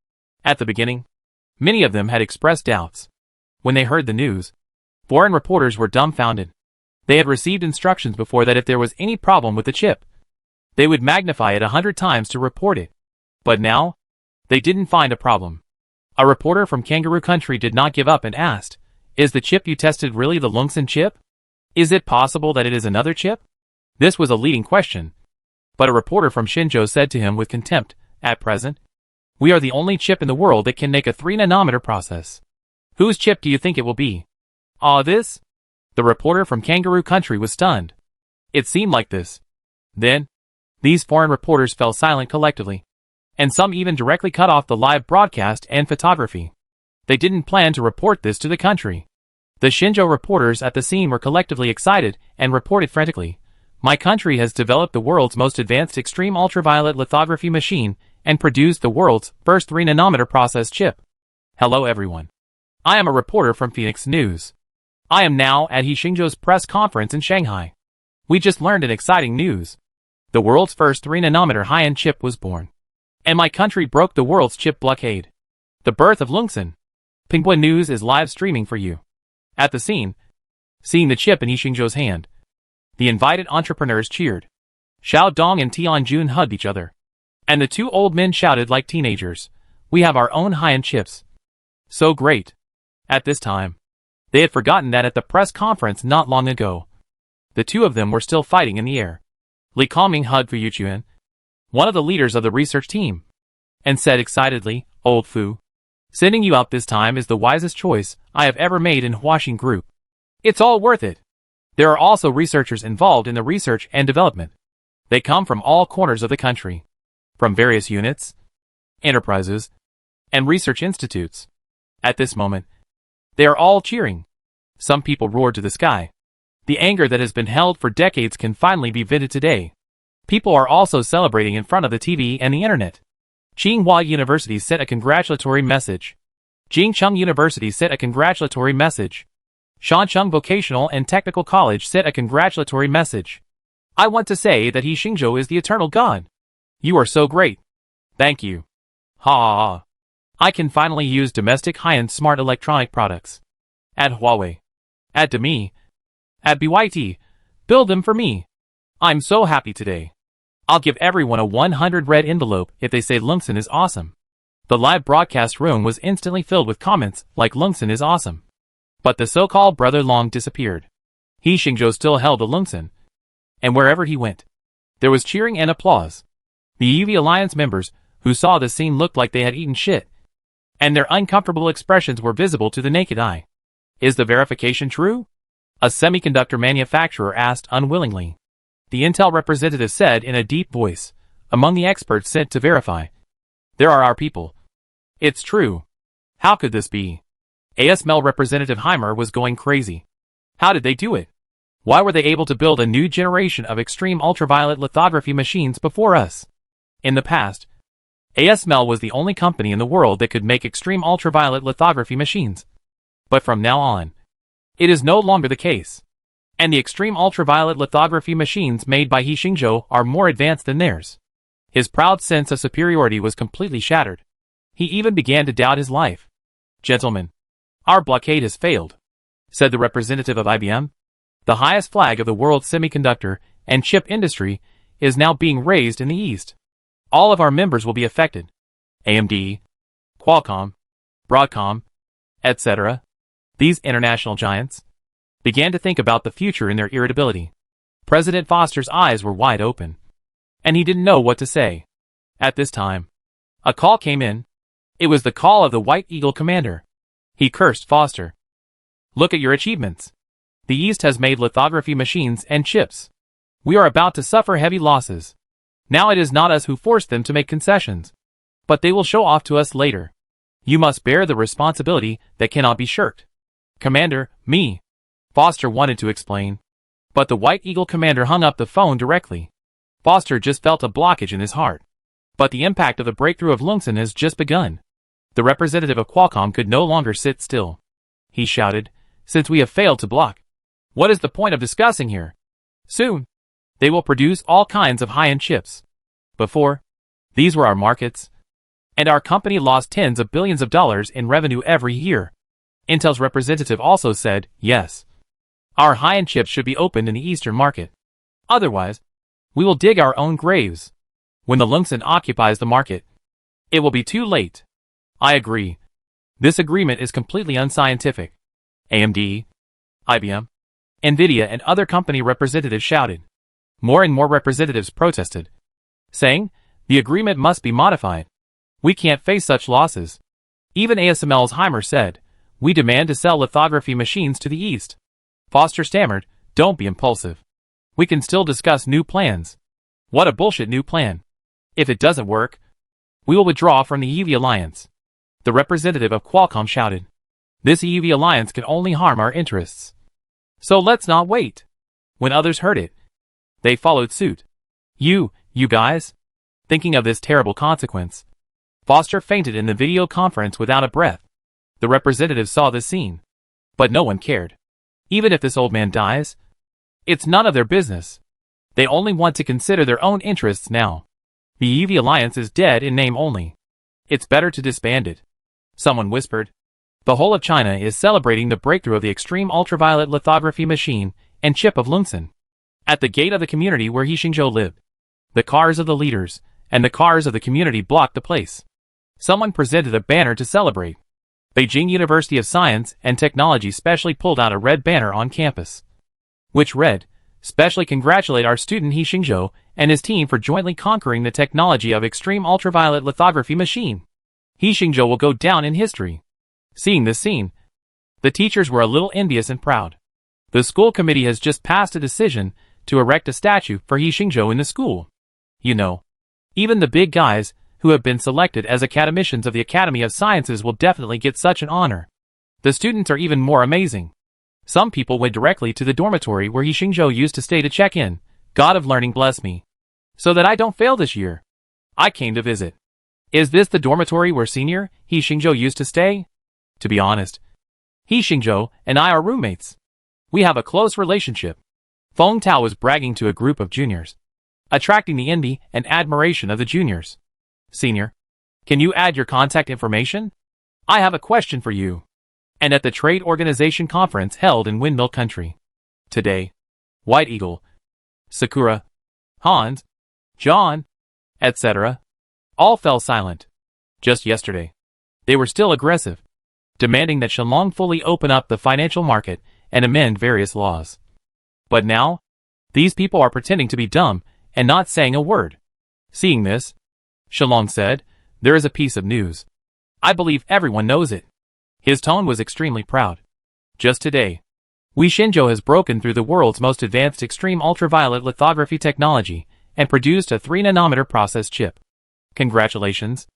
at the beginning, many of them had expressed doubts. When they heard the news, foreign reporters were dumbfounded. They had received instructions before that if there was any problem with the chip, they would magnify it 100 times to report it. But now, they didn't find a problem. A reporter from Kangaroo Country did not give up and asked, is the chip you tested really the Lungsan chip? Is it possible that it is another chip? This was a leading question. But a reporter from Xinzhou said to him with contempt, at present, we are the only chip in the world that can make a 3nm process. Whose chip do you think it will be? This? The reporter from Kangaroo Country was stunned. It seemed like this. Then, these foreign reporters fell silent collectively, and some even directly cut off the live broadcast and photography. They didn't plan to report this to the country. The Xinzhou reporters at the scene were collectively excited and reported frantically, my country has developed the world's most advanced extreme ultraviolet lithography machine and produced the world's first 3nm process chip. Hello everyone. I am a reporter from Phoenix News. I am now at He Xingzhou's press conference in Shanghai. We just learned an exciting news. The world's first 3nm high-end chip was born, and my country broke the world's chip blockade. The birth of Lungsan. Penguin News is live streaming for you. At the scene, seeing the chip in He Xingzhou's hand, the invited entrepreneurs cheered. Xiao Dong and Tianjun hugged each other, and the two old men shouted like teenagers, we have our own high-end chips. So great. At this time, they had forgotten that at the press conference not long ago, the two of them were still fighting in the air. Li Kongming hugged Fu Yuchuan, one of the leaders of the research team, and said excitedly, Old Fu, sending you out this time is the wisest choice I have ever made in Huaxing Group. It's all worth it. There are also researchers involved in the research and development. They come from all corners of the country, from various units, enterprises, and research institutes. At this moment, they are all cheering. Some people roared to the sky. The anger that has been held for decades can finally be vented today. People are also celebrating in front of the TV and the internet. Tsinghua University sent a congratulatory message. Jingcheng University sent a congratulatory message. Shancheng Vocational and Technical College sent a congratulatory message. I want to say that He Xingzhou is the eternal God. You are so great. Thank you. Ha ha ha. I can finally use domestic high-end smart electronic products. At Huawei. At Demi. At BYT. Build them for me. I'm so happy today. I'll give everyone a 100 red envelope if they say Lungsen is awesome. The live broadcast room was instantly filled with comments like Lungsen is awesome. But the so-called brother long disappeared. He Xingzhou still held the Lungsen. And wherever he went, there was cheering and applause. The EV Alliance members who saw the scene looked like they had eaten shit. And their uncomfortable expressions were visible to the naked eye. Is the verification true? A semiconductor manufacturer asked unwillingly. The Intel representative said in a deep voice, among the experts sent to verify. There are our people. It's true. How could this be? ASML representative Heimer was going crazy. How did they do it? Why were they able to build a new generation of extreme ultraviolet lithography machines before us? In the past, ASML was the only company in the world that could make extreme ultraviolet lithography machines. But from now on, it is no longer the case. And the extreme ultraviolet lithography machines made by He Xingzhou are more advanced than theirs. His proud sense of superiority was completely shattered. He even began to doubt his life. Gentlemen, our blockade has failed, said the representative of IBM. The highest flag of the world's semiconductor and chip industry is now being raised in the East. All of our members will be affected. AMD, Qualcomm, Broadcom, etc. These international giants began to think about the future in their irritability. President Foster's eyes were wide open, and he didn't know what to say. At this time, a call came in. It was the call of the White Eagle commander. He cursed Foster. Look at your achievements. The East has made lithography machines and chips. We are about to suffer heavy losses. Now it is not us who forced them to make concessions, but they will show off to us later. You must bear the responsibility that cannot be shirked. Commander, me. Foster wanted to explain, but the White Eagle commander hung up the phone directly. Foster just felt a blockage in his heart. But the impact of the breakthrough of Lungsen has just begun. The representative of Qualcomm could no longer sit still. He shouted, since we have failed to block, what is the point of discussing here? Soon, they will produce all kinds of high-end chips. Before, these were our markets, and our company lost tens of billions of dollars in revenue every year. Intel's representative also said, yes. Our high-end chips should be opened in the Eastern market. Otherwise, we will dig our own graves. When the Lungsen occupies the market, it will be too late. I agree. This agreement is completely unscientific. AMD, IBM, NVIDIA and other company representatives shouted. More and more representatives protested, saying, the agreement must be modified. We can't face such losses. Even ASML's Heimer said, we demand to sell lithography machines to the East. Foster stammered, don't be impulsive. We can still discuss new plans. What a bullshit new plan. If it doesn't work, we will withdraw from the EV Alliance. The representative of Qualcomm shouted. This EV Alliance can only harm our interests. So let's not wait. When others heard it, they followed suit. You guys? Thinking of this terrible consequence. Foster fainted in the video conference without a breath. The representative saw the scene. But no one cared. Even if this old man dies, it's none of their business. They only want to consider their own interests now. The EV Alliance is dead in name only. It's better to disband it. Someone whispered. The whole of China is celebrating the breakthrough of the extreme ultraviolet lithography machine and chip of Lungsen. At the gate of the community where He Xingzhou lived, the cars of the leaders and the cars of the community blocked the place. Someone presented a banner to celebrate. Beijing University of Science and Technology specially pulled out a red banner on campus, which read, specially congratulate our student He Xingzhou and his team for jointly conquering the technology of extreme ultraviolet lithography machine. He Xingzhou will go down in history. Seeing this scene, the teachers were a little envious and proud. The school committee has just passed a decision to erect a statue for He Xingzhou in the school. You know, even the big guys who have been selected as academicians of the Academy of Sciences will definitely get such an honor. The students are even more amazing. Some people went directly to the dormitory where He Xingzhou used to stay to check in. God of learning bless me, so that I don't fail this year. I came to visit. Is this the dormitory where senior He Xingzhou used to stay? To be honest, He Xingzhou and I are roommates. We have a close relationship. Feng Tao was bragging to a group of juniors. attracting the envy and admiration of the juniors. Senior, can you add your contact information? I have a question for you. And at the trade organization conference held in Windmill Country today, White Eagle, Sakura, Hans, John, etc., all fell silent. Just yesterday, they were still aggressive, demanding that Shenlong fully open up the financial market and amend various laws. But now, these people are pretending to be dumb and not saying a word. Seeing this, Shenlong said, "There is a piece of news. I believe everyone knows it." His tone was extremely proud. Just today, Shenzhou has broken through the world's most advanced extreme ultraviolet lithography technology and produced a 3-nanometer process chip. Congratulations.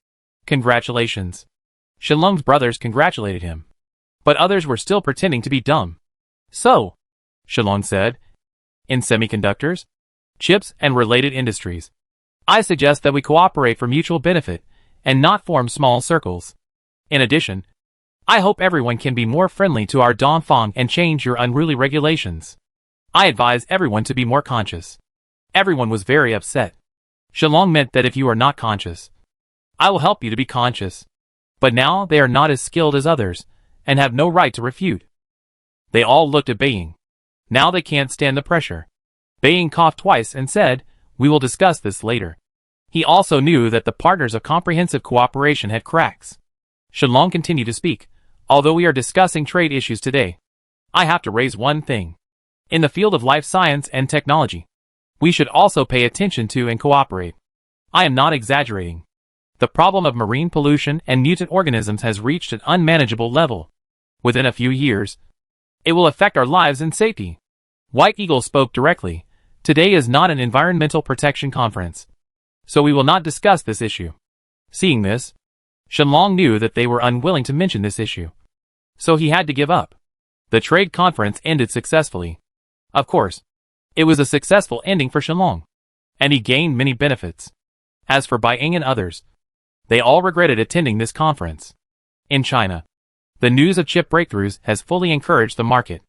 Congratulations. Shenlong's brothers congratulated him. But others were still pretending to be dumb. So, Shenlong said, in semiconductors, chips, and related industries, I suggest that we cooperate for mutual benefit and not form small circles. In addition, I hope everyone can be more friendly to our Dongfang and change your unruly regulations. I advise everyone to be more conscious. Everyone was very upset. Shenlong meant that if you are not conscious, I will help you to be conscious. But now they are not as skilled as others, and have no right to refute. They all looked at Beiying. Now they can't stand the pressure. Beiying coughed twice and said, "We will discuss this later." He also knew that the partners of comprehensive cooperation had cracks. Shenlong continued to speak. Although we are discussing trade issues today, I have to raise one thing. In the field of life science and technology, we should also pay attention to and cooperate. I am not exaggerating. The problem of marine pollution and mutant organisms has reached an unmanageable level. Within a few years, it will affect our lives and safety. White Eagle spoke directly. Today is not an environmental protection conference, so we will not discuss this issue. Seeing this, Shenlong knew that they were unwilling to mention this issue, so he had to give up. The trade conference ended successfully. Of course, it was a successful ending for Shenlong, and he gained many benefits. As for Beiying and others, they all regretted attending this conference. In China, the news of chip breakthroughs has fully encouraged the market.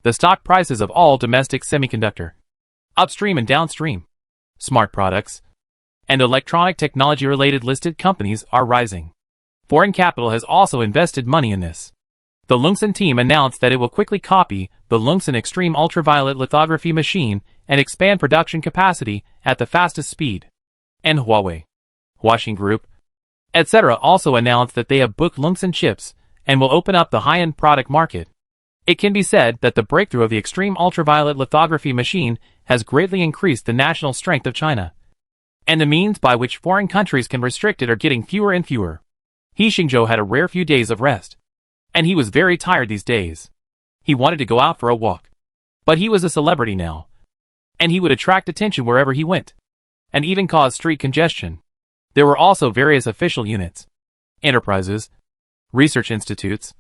The stock prices of all domestic semiconductor, upstream and downstream, smart products, and electronic technology-related listed companies are rising. Foreign capital has also invested money in this. The Lungsan team announced that it will quickly copy the Lungsan Extreme Ultraviolet Lithography machine and expand production capacity at the fastest speed. And Huawei, Huaxin Group, etc. also announced that they have booked Lungsan chips and will open up the high-end product market. It can be said that the breakthrough of the Extreme Ultraviolet Lithography machine has greatly increased the national strength of China, and the means by which foreign countries can restrict it are getting fewer and fewer. Shenzhou had a rare few days of rest, and he was very tired these days. He wanted to go out for a walk. But he was a celebrity now, and he would attract attention wherever he went, and even cause street congestion. There were also various official units, enterprises, research institutes,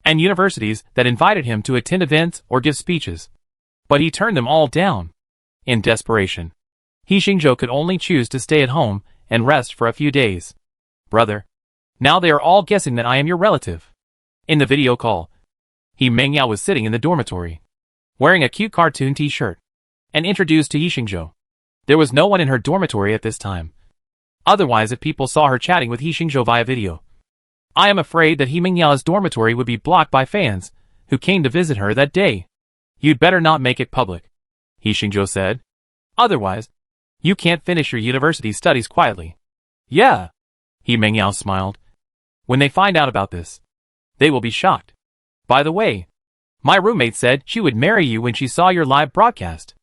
and universities that invited him to attend events or give speeches. But he turned them all down. In desperation, Shenzhou could only choose to stay at home and rest for a few days. Brother, now they are all guessing that I am your relative. In the video call, Mengyao was sitting in the dormitory, wearing a cute cartoon t-shirt, and introduced to Shenzhou. There was no one in her dormitory at this time. Otherwise, if people saw her chatting with Shenzhou via video, I am afraid that Mengyao's dormitory would be blocked by fans who came to visit her that day. You'd better not make it public, Shenzhou said. Otherwise, you can't finish your university studies quietly. Yeah, Mengyao smiled. When they find out about this, they will be shocked. By the way, my roommate said she would marry you when she saw your live broadcast.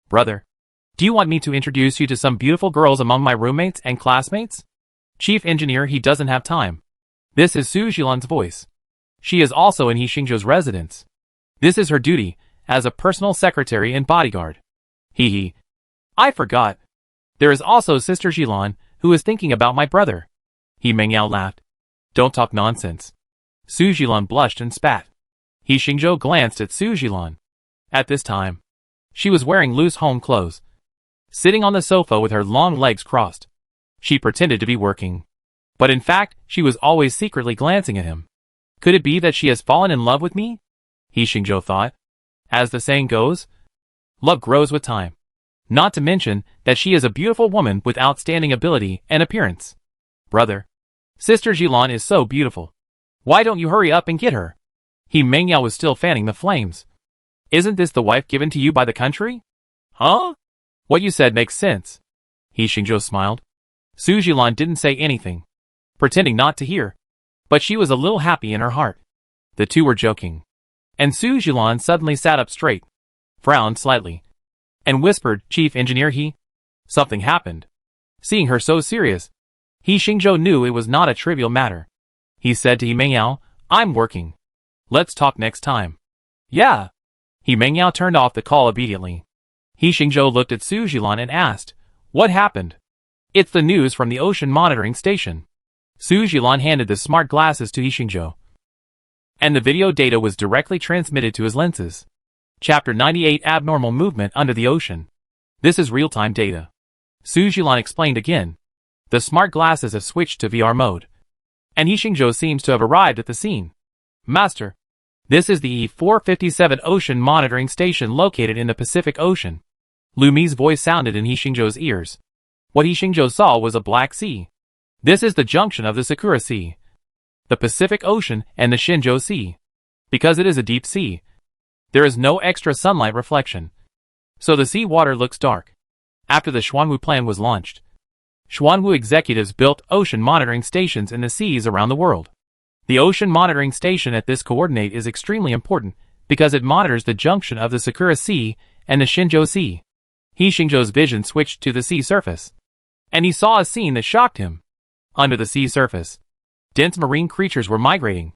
Brother, do you want me to introduce you to some beautiful girls among my roommates and classmates? Chief engineer, he doesn't have time. This is Su Jilan's voice. She is also in Shenzhou's residence. This is her duty, as a personal secretary and bodyguard. Hee. I forgot. There is also Sister Jilan, who is thinking about my brother. Mengyao laughed. Don't talk nonsense. Su Jilan blushed and spat. Shenzhou glanced at Su Jilan. At this time, she was wearing loose home clothes, sitting on the sofa with her long legs crossed. She pretended to be working, but in fact, she was always secretly glancing at him. Could it be that she has fallen in love with me? Shenzhou thought. As the saying goes, love grows with time. Not to mention that she is a beautiful woman with outstanding ability and appearance. Brother. Sister Jilan is so beautiful. Why don't you hurry up and get her? He Mengyao was still fanning the flames. Isn't this the wife given to you by the country? Huh? What you said makes sense. He Xingzhou smiled. Su Jilan didn't say anything, pretending not to hear, but she was a little happy in her heart. The two were joking. And Su Jilan suddenly sat up straight, frowned slightly, and whispered, Chief Engineer He. Something happened. Seeing her so serious, He Xingzhou knew it was not a trivial matter. He said to He Mengyao, I'm working. Let's talk next time. Yeah. He Mengyao turned off the call immediately. He Xingzhou looked at Su Jilan and asked, What happened? It's the news from the ocean monitoring station. Su Jilan handed the smart glasses to He Xingzhou, and the video data was directly transmitted to his lenses. Chapter 98 Abnormal Movement Under the Ocean. This is real-time data. Su Jilan explained again. The smart glasses have switched to VR mode, and He Xingzhou seems to have arrived at the scene. Master, this is the EP47 Ocean Monitoring Station located in the Pacific Ocean. Lu Mi's voice sounded in He Xingzhou's ears. What He Xingzhou saw was a black sea. This is the junction of the Sakura Sea, the Pacific Ocean, and the Xinzhou Sea. Because it is a deep sea, there is no extra sunlight reflection, so the sea water looks dark. After the Xuanwu plan was launched, Xuanwu executives built ocean monitoring stations in the seas around the world. The ocean monitoring station at this coordinate is extremely important because it monitors the junction of the Sakura Sea and the Xinzhou Sea. He Xingzhou's vision switched to the sea surface, and he saw a scene that shocked him. Under the sea surface, dense marine creatures were migrating.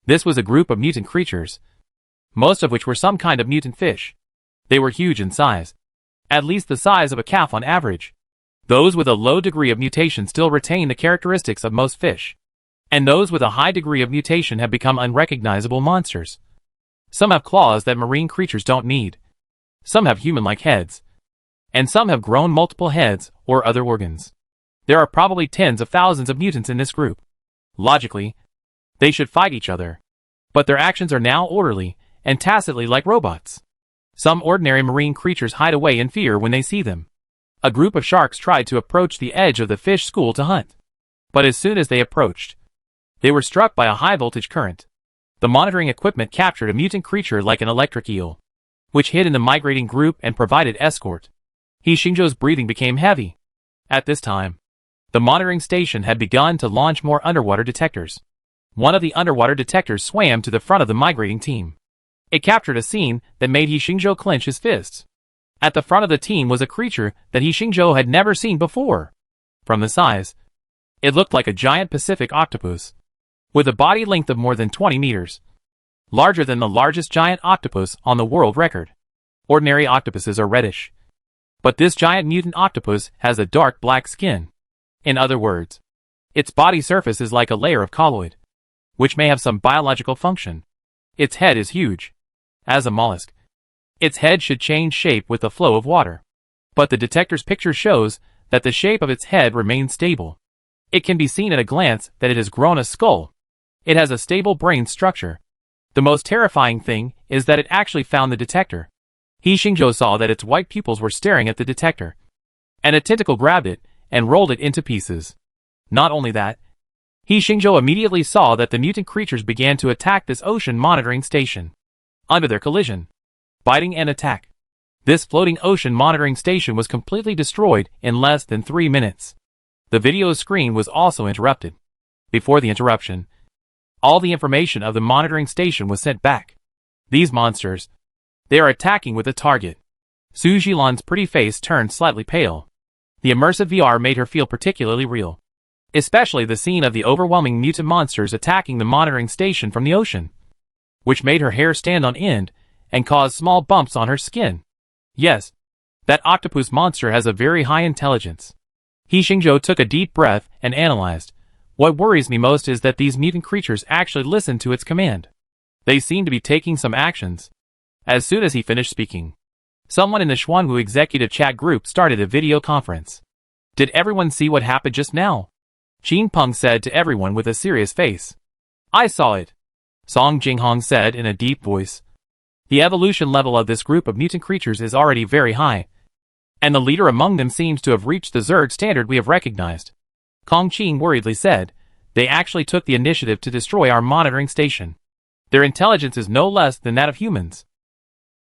This was a group of mutant creatures, most of which were some kind of mutant fish. They were huge in size, at least the size of a calf on average. Those with a low degree of mutation still retain the characteristics of most fish, and those with a high degree of mutation have become unrecognizable monsters. Some have claws that marine creatures don't need. Some have human-like heads, and some have grown multiple heads or other organs. There are probably tens of thousands of mutants in this group. Logically, they should fight each other, but their actions are now orderly and tacitly like robots. Some ordinary marine creatures hide away in fear when they see them. A group of sharks tried to approach the edge of the fish school to hunt, but as soon as they approached, they were struck by a high-voltage current. The monitoring equipment captured a mutant creature like an electric eel, which hid in the migrating group and provided escort. He Xingzhou's breathing became heavy. At this time, the monitoring station had begun to launch more underwater detectors. One of the underwater detectors swam to the front of the migrating team. It captured a scene that made He Xingzhou clench his fists. At the front of the team was a creature that He Xingzhou had never seen before. From the size, it looked like a giant Pacific octopus, with a body length of more than 20 meters, larger than the largest giant octopus on the world record. Ordinary octopuses are reddish, but this giant mutant octopus has a dark black skin. In other words, its body surface is like a layer of colloid, which may have some biological function. Its head is huge. As a mollusk, its head should change shape with the flow of water. But the detector's picture shows that the shape of its head remains stable. It can be seen at a glance that it has grown a skull. It has a stable brain structure. The most terrifying thing is that it actually found the detector. He Xingzhou saw that its white pupils were staring at the detector, and a tentacle grabbed it and rolled it into pieces. Not only that, He Xingzhou immediately saw that the mutant creatures began to attack this ocean monitoring station. Under their collision, biting and attack, this floating ocean monitoring station was completely destroyed in less than 3 minutes. The video screen was also interrupted. Before the interruption, all the information of the monitoring station was sent back. These monsters, they are attacking with a target. Su Jilan's pretty face turned slightly pale. The immersive VR made her feel particularly real, especially the scene of the overwhelming mutant monsters attacking the monitoring station from the ocean, which made her hair stand on end and caused small bumps on her skin. Yes, that octopus monster has a very high intelligence. He Xingzhou took a deep breath and analyzed. What worries me most is that these mutant creatures actually listen to its command. They seem to be taking some actions. As soon as he finished speaking, someone in the Xuanwu executive chat group started a video conference. Did everyone see what happened just now? Qin Peng said to everyone with a serious face. I saw it, Song Jinghong said in a deep voice. The evolution level of this group of mutant creatures is already very high. And the leader among them seems to have reached the Zerg standard we have recognized. Kong Qing worriedly said, they actually took the initiative to destroy our monitoring station. Their intelligence is no less than that of humans.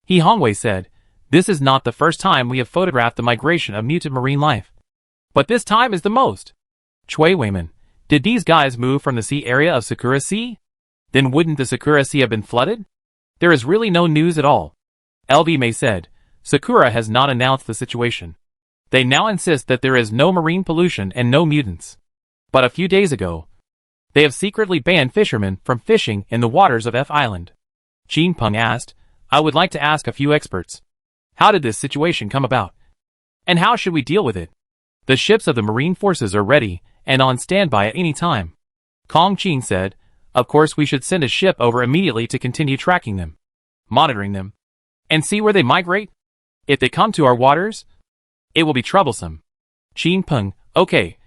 He Hongwei said, this is not the first time we have photographed the migration of mutant marine life. But this time is the most. Chui Weiman, did these guys move from the sea area of Sakura Sea? Then wouldn't the Sakura Sea have been flooded? There is really no news at all. LV May said, Sakura has not announced the situation. They now insist that there is no marine pollution and no mutants. But a few days ago, they have secretly banned fishermen from fishing in the waters of F Island. Qin Peng asked, I would like to ask a few experts. How did this situation come about? And how should we deal with it? The ships of the marine forces are ready and on standby at any time. Kong Qin said, of course we should send a ship over immediately to continue tracking them, monitoring them, and see where they migrate. If they come to our waters, it will be troublesome. Qin Peng, okay.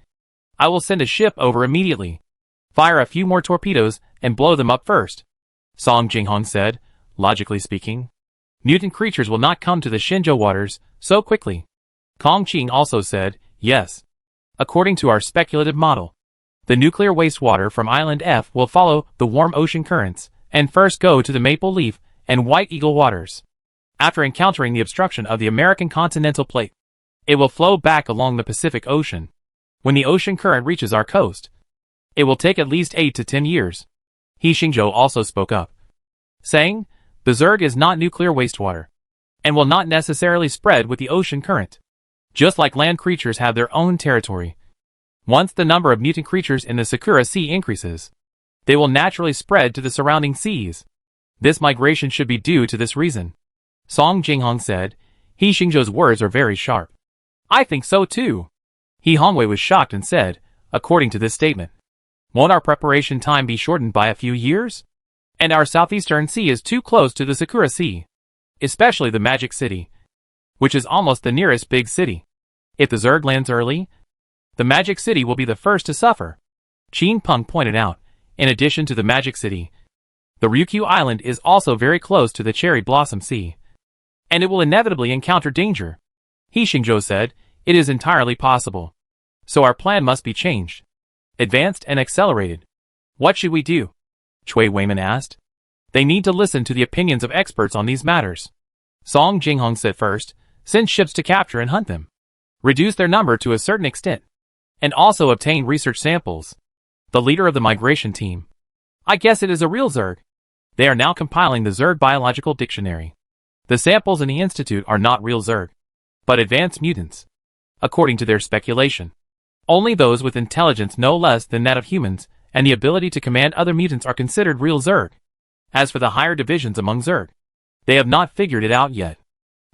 I will send a ship over immediately. Fire a few more torpedoes and blow them up first. Song Jinghong said, logically speaking, mutant creatures will not come to the Shenzhou waters so quickly. Kong Qing also said, yes. According to our speculative model, the nuclear wastewater from Island F will follow the warm ocean currents and first go to the Maple Leaf and White Eagle waters. After encountering the obstruction of the American continental plate, it will flow back along the Pacific Ocean. When the ocean current reaches our coast, it will take at least 8 to 10 years. He Xingzhou also spoke up, saying, the Zerg is not nuclear wastewater, and will not necessarily spread with the ocean current. Just like land creatures have their own territory. Once the number of mutant creatures in the Sakura Sea increases, they will naturally spread to the surrounding seas. This migration should be due to this reason. Song Jinghong said, He Xingzhou's words are very sharp. I think so too. He Hongwei was shocked and said, according to this statement, won't our preparation time be shortened by a few years? And our southeastern sea is too close to the Sakura Sea, especially the Magic City, which is almost the nearest big city. If the Zerg lands early, the Magic City will be the first to suffer. Qin Peng pointed out, in addition to the Magic City, the Ryukyu Island is also very close to the Cherry Blossom Sea, and it will inevitably encounter danger. He Xingzhou said, it is entirely possible. So our plan must be changed, advanced and accelerated. What should we do? Chui Weiman asked. They need to listen to the opinions of experts on these matters. Song Jinghong said first, send ships to capture and hunt them, reduce their number to a certain extent, and also obtain research samples. The leader of the migration team, I guess it is a real Zerg. They are now compiling the Zerg Biological Dictionary. The samples in the institute are not real Zerg, but advanced mutants. According to their speculation, only those with intelligence no less than that of humans and the ability to command other mutants are considered real Zerg. As for the higher divisions among Zerg, they have not figured it out yet.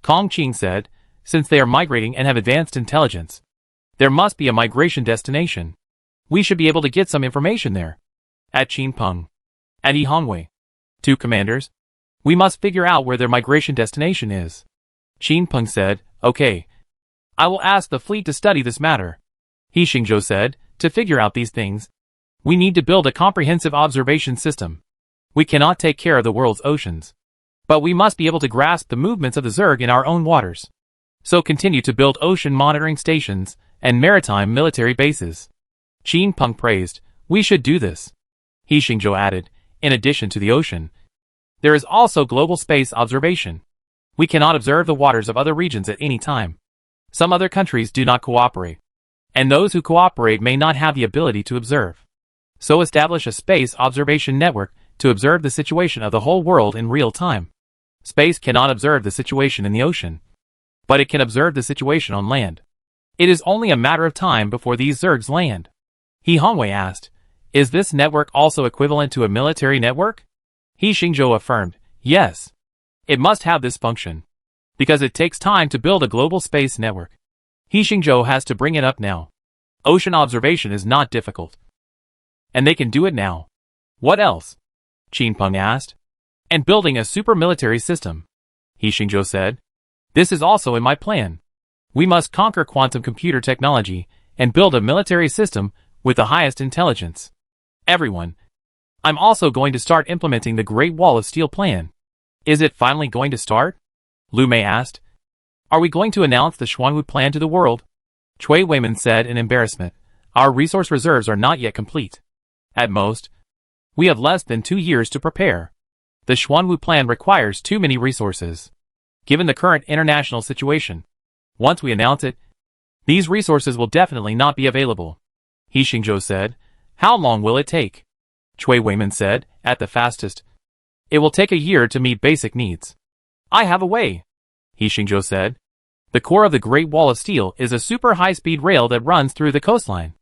Kong Qing said, since they are migrating and have advanced intelligence, there must be a migration destination. We should be able to get some information there. At Qin Peng, at Yi Hongwei, two commanders, we must figure out where their migration destination is. Qin Peng said, okay. I will ask the fleet to study this matter. He Xingzhou said, to figure out these things, we need to build a comprehensive observation system. We cannot take care of the world's oceans, but we must be able to grasp the movements of the Zerg in our own waters. So continue to build ocean monitoring stations and maritime military bases. Qin Peng praised, we should do this. He Xingzhou added, in addition to the ocean, there is also global space observation. We cannot observe the waters of other regions at any time. Some other countries do not cooperate, and those who cooperate may not have the ability to observe. So establish a space observation network to observe the situation of the whole world in real time. Space cannot observe the situation in the ocean, but it can observe the situation on land. It is only a matter of time before these Zergs land. He Hongwei asked, is this network also equivalent to a military network? He Xingzhou affirmed, yes. It must have this function, because it takes time to build a global space network. He Xingzhou has to bring it up now. Ocean observation is not difficult, and they can do it now. What else? Qin Peng asked. And building a super military system. He Xingzhou said. This is also in my plan. We must conquer quantum computer technology and build a military system with the highest intelligence. Everyone. I'm also going to start implementing the Great Wall of Steel plan. Is it finally going to start? Lu Mei asked. Are we going to announce the Xuanwu plan to the world? Cui Weimin said in embarrassment. Our resource reserves are not yet complete. At most, we have less than 2 years to prepare. The Xuanwu plan requires too many resources. Given the current international situation, once we announce it, these resources will definitely not be available. He Xingzhou said. How long will it take? Cui Weimin said, at the fastest. It will take a year to meet basic needs. I have a way, He Xingzhou said. The core of the Great Wall of Steel is a super high-speed rail that runs through the coastline.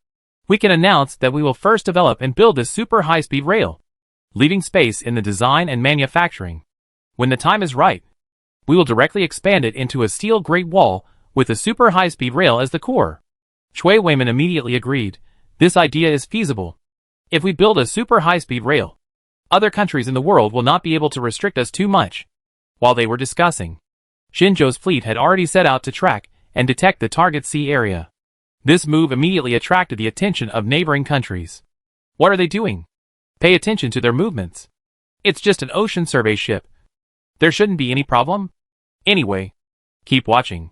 We can announce that we will first develop and build this super high-speed rail, leaving space in the design and manufacturing. When the time is right, we will directly expand it into a steel Great Wall with a super high-speed rail as the core. Cui Weimin immediately agreed. This idea is feasible. If we build a super high-speed rail, other countries in the world will not be able to restrict us too much. While they were discussing, Xinzhou's fleet had already set out to track and detect the target sea area. This move immediately attracted the attention of neighboring countries. What are they doing? Pay attention to their movements. It's just an ocean survey ship. There shouldn't be any problem. Anyway, keep watching.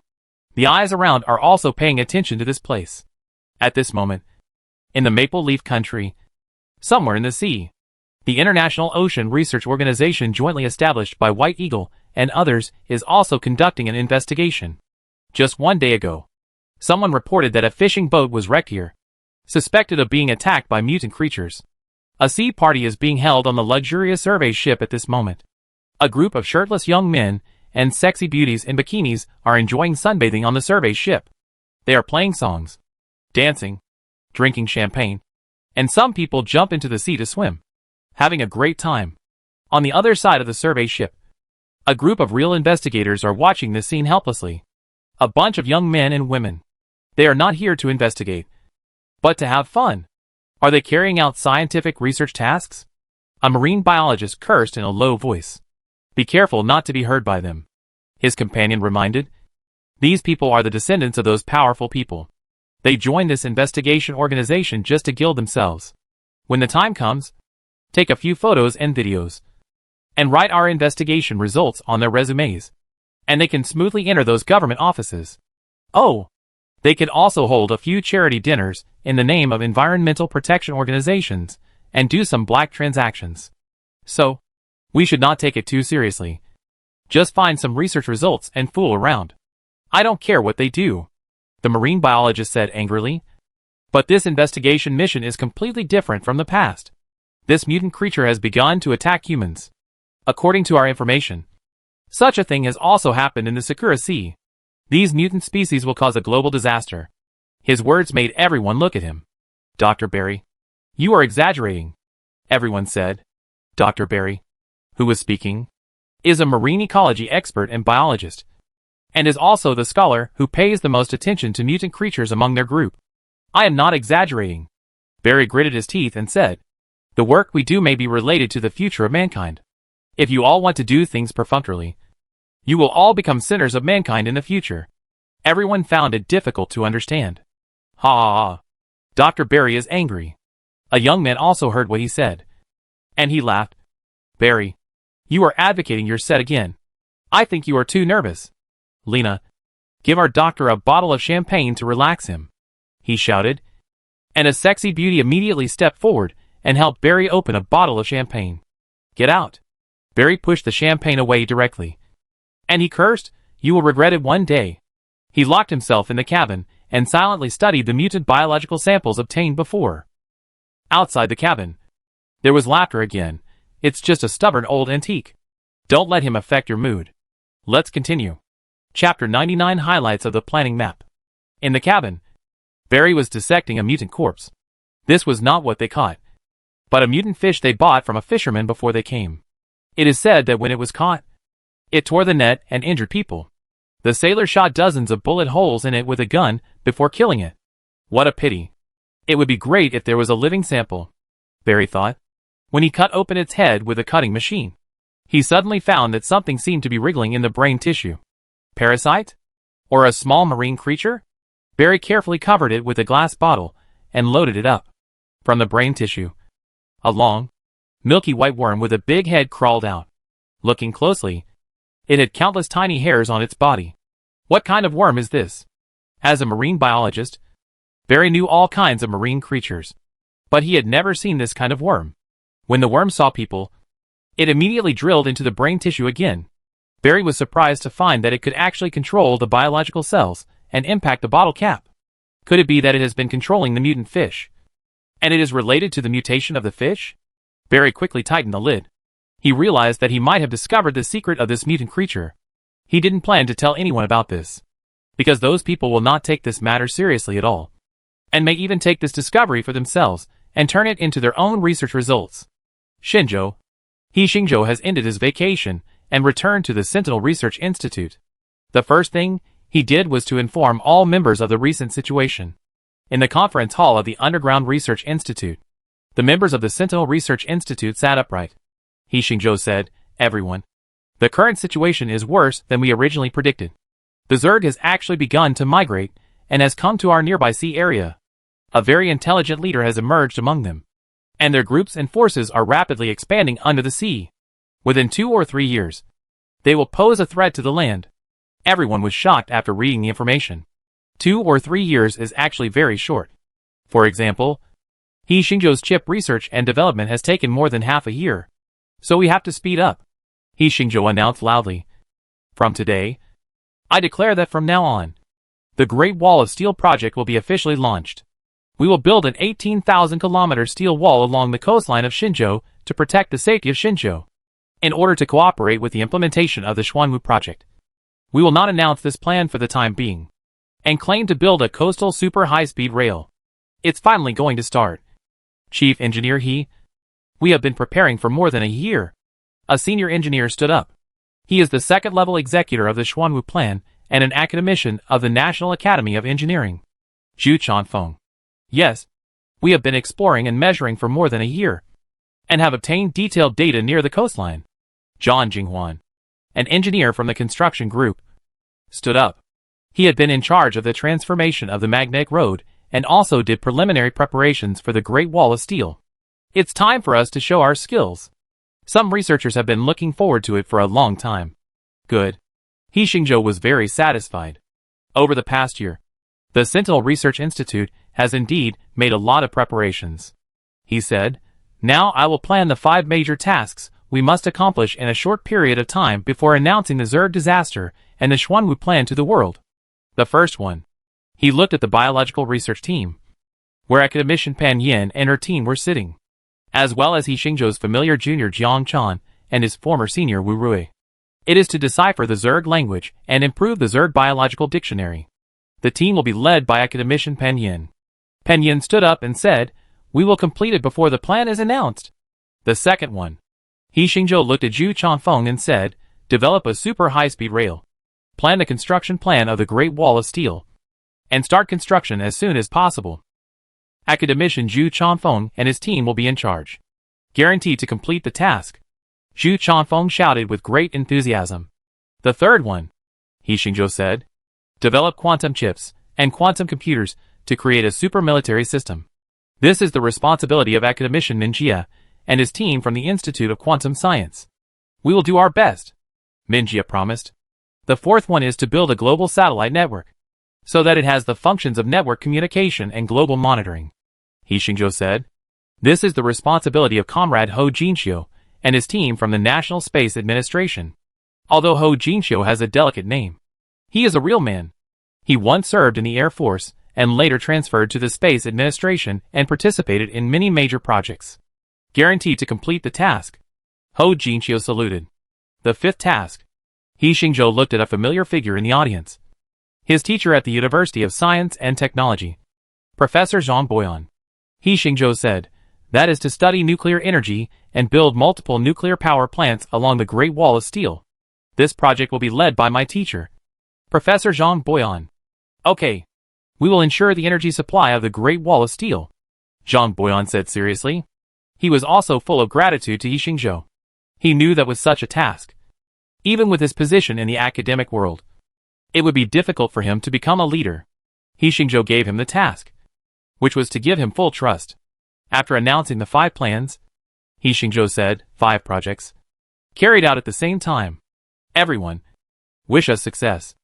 The eyes around are also paying attention to this place. At this moment, in the Maple Leaf Country, somewhere in the sea, the International Ocean Research Organization jointly established by White Eagle and others is also conducting an investigation. Just 1 day ago, someone reported that a fishing boat was wrecked here, suspected of being attacked by mutant creatures. A sea party is being held on the luxurious survey ship at this moment. A group of shirtless young men and sexy beauties in bikinis are enjoying sunbathing on the survey ship. They are playing songs, dancing, drinking champagne, and some people jump into the sea to swim, having a great time. On the other side of the survey ship, a group of real investigators are watching this scene helplessly. A bunch of young men and women. They are not here to investigate, but to have fun. Are they carrying out scientific research tasks? A marine biologist cursed in a low voice. Be careful not to be heard by them, his companion reminded. These people are the descendants of those powerful people. They joined this investigation organization just to gild themselves. When the time comes, take a few photos and videos, and write our investigation results on their resumes, and they can smoothly enter those government offices. Oh, they can also hold a few charity dinners in the name of environmental protection organizations and do some black transactions. So, we should not take it too seriously. Just find some research results and fool around. I don't care what they do, the marine biologist said angrily. But this investigation mission is completely different from the past. This mutant creature has begun to attack humans. According to our information, such a thing has also happened in the Sakura Sea. These mutant species will cause a global disaster. His words made everyone look at him. Dr. Barry, you are exaggerating, everyone said. Dr. Barry, who was speaking, is a marine ecology expert and biologist, and is also the scholar who pays the most attention to mutant creatures among their group. I am not exaggerating. Barry gritted his teeth and said, the work we do may be related to the future of mankind. If you all want to do things perfunctorily, you will all become sinners of mankind in the future. Everyone found it difficult to understand. Ha ha ha. Dr. Barry is angry. A young man also heard what he said, and he laughed. Barry, you are advocating your set again. I think you are too nervous. Lena, give our doctor a bottle of champagne to relax him, he shouted, and a sexy beauty immediately stepped forward and helped Barry open a bottle of champagne. Get out. Barry pushed the champagne away directly. And he cursed, you will regret it one day. He locked himself in the cabin and silently studied the mutant biological samples obtained before. Outside the cabin, there was laughter again. It's just a stubborn old antique. Don't let him affect your mood. Let's continue. Chapter 99 Highlights of the Planning Map. In the cabin, Barry was dissecting a mutant corpse. This was not what they caught, but a mutant fish they bought from a fisherman before they came. It is said that when it was caught, it tore the net and injured people. The sailor shot dozens of bullet holes in it with a gun before killing it. What a pity. It would be great if there was a living sample, Barry thought. When he cut open its head with a cutting machine, he suddenly found that something seemed to be wriggling in the brain tissue. Parasite? Or a small marine creature? Barry carefully covered it with a glass bottle and loaded it up. From the brain tissue, a long, milky white worm with a big head crawled out. Looking closely, it had countless tiny hairs on its body. What kind of worm is this? As a marine biologist, Barry knew all kinds of marine creatures, but he had never seen this kind of worm. When the worm saw people, it immediately drilled into the brain tissue again. Barry was surprised to find that it could actually control the biological cells and impact the bottle cap. Could it be that it has been controlling the mutant fish, and it is related to the mutation of the fish? Barry quickly tightened the lid. He realized that he might have discovered the secret of this mutant creature. He didn't plan to tell anyone about this, because those people will not take this matter seriously at all, and may even take this discovery for themselves and turn it into their own research results. Xingzhou. Xingzhou has ended his vacation and returned to the Sentinel Research Institute. The first thing he did was to inform all members of the recent situation. In the conference hall of the Underground Research Institute, the members of the Sentinel Research Institute sat upright. Xingzhou said, "Everyone, the current situation is worse than we originally predicted. The Zerg has actually begun to migrate and has come to our nearby sea area. A very intelligent leader has emerged among them, and their groups and forces are rapidly expanding under the sea. Within 2 or 3 years, they will pose a threat to the land." Everyone was shocked after reading the information. 2 or 3 years is actually very short. For example, Xingzhou's chip research and development has taken more than half a year, so we have to speed up. Xingzhou announced loudly. "From today, I declare that from now on, the Great Wall of Steel project will be officially launched. We will build an 18,000-kilometer steel wall along the coastline of Xinzhou to protect the safety of Xinzhou, in order to cooperate with the implementation of the Xuanwu project. We will not announce this plan for the time being, and claim to build a coastal super high-speed rail. It's finally going to start. Chief Engineer we have been preparing for more than a year." A senior engineer stood up. He is the second-level executor of the Xuanwu plan and an academician of the National Academy of Engineering. Zhu Chanfeng. "Yes, we have been exploring and measuring for more than a year, and have obtained detailed data near the coastline." Zhang Jinghuan, an engineer from the construction group, stood up. He had been in charge of the transformation of the magnetic road and also did preliminary preparations for the Great Wall of Steel. "It's time for us to show our skills. Some researchers have been looking forward to it for a long time." Good. Xingzhou was very satisfied. Over the past year, the Sentinel Research Institute has indeed made a lot of preparations. He said, "Now I will plan the 5 major tasks we must accomplish in a short period of time before announcing the Zerg disaster and the Xuanwu plan to the world." The first one. He looked at the biological research team, where academician Pan Yin and her team were sitting, as well as Xingzhou's familiar junior Jiang Chan and his former senior Wu Rui. It is to decipher the Zerg language and improve the Zerg biological dictionary. The team will be led by academician Pan Yin. Pan Yin stood up and said, "We will complete it before the plan is announced." The second one. Xingzhou looked at Zhu Chanfeng and said, "Develop a super high-speed rail. Plan the construction plan of the Great Wall of Steel, and start construction as soon as possible. Academician Zhu Chanfeng and his team will be in charge. Guaranteed to complete the task." Zhu Chanfeng shouted with great enthusiasm. The third one. Xingzhou said, "Develop quantum chips and quantum computers to create a super military system. This is the responsibility of academician Minjia and his team from the Institute of Quantum Science. We will do our best," Minjia promised. The fourth one is to build a global satellite network, so that it has the functions of network communication and global monitoring. Xingzhou said, "This is the responsibility of Comrade Ho Jinxiu and his team from the National Space Administration. Although Ho Jinxiu has a delicate name, he is a real man. He once served in the Air Force and later transferred to the Space Administration and participated in many major projects. Guaranteed to complete the task." Ho Jinxiu saluted. The fifth task. Xingzhou looked at a familiar figure in the audience. His teacher at the University of Science and Technology, Professor Zhang Boyan. Xingzhou said, "That is to study nuclear energy and build multiple nuclear power plants along the Great Wall of Steel. This project will be led by my teacher, Professor Zhang Boyan." "Okay. We will ensure the energy supply of the Great Wall of Steel," Zhang Boyan said seriously. He was also full of gratitude to Xingzhou. He knew that with such a task, even with his position in the academic world, it would be difficult for him to become a leader. Xingzhou gave him the task, which was to give him full trust. After announcing the 5 plans, Xingzhou said, 5 projects, carried out at the same time. "Everyone, wish us success."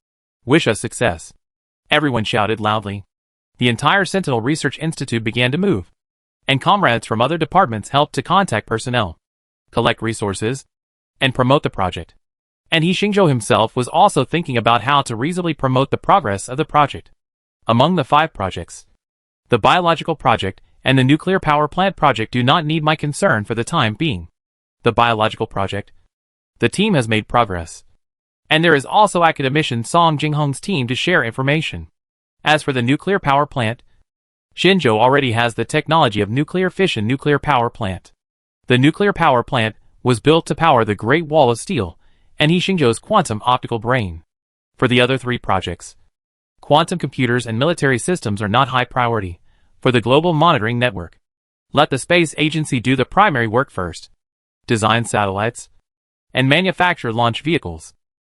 Wish us success. Everyone shouted loudly. The entire Sentinel Research Institute began to move, and comrades from other departments helped to contact personnel, collect resources, and promote the project. And He Xingzhou himself was also thinking about how to reasonably promote the progress of the project. Among the 5 projects, the biological project and the nuclear power plant project do not need my concern for the time being. The biological project, the team has made progress. And there is also academician Song Jinghong's team to share information. As for the nuclear power plant, Xinzhou already has the technology of nuclear fission nuclear power plant. The nuclear power plant was built to power the Great Wall of Steel and He Xingzhou's quantum optical brain. For the other 3 projects, quantum computers and military systems are not high priority for the global monitoring network. Let the space agency do the primary work first. Design satellites and manufacture launch vehicles.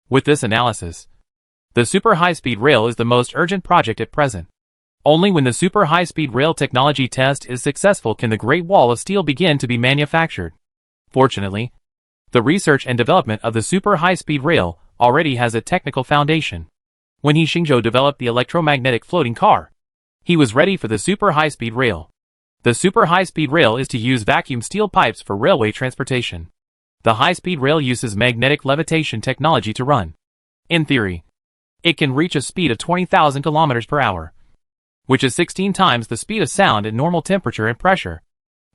With this analysis, the super high-speed rail is the most urgent project at present. Only when the super high-speed rail technology test is successful can the Great Wall of Steel begin to be manufactured. Fortunately, the research and development of the super high-speed rail already has a technical foundation. When He Xingzhou developed the electromagnetic floating car, he was ready for the super high-speed rail. The super high-speed rail is to use vacuum steel pipes for railway transportation. The high-speed rail uses magnetic levitation technology to run. In theory, it can reach a speed of 20,000 kilometers per hour, which is 16 times the speed of sound at normal temperature and pressure.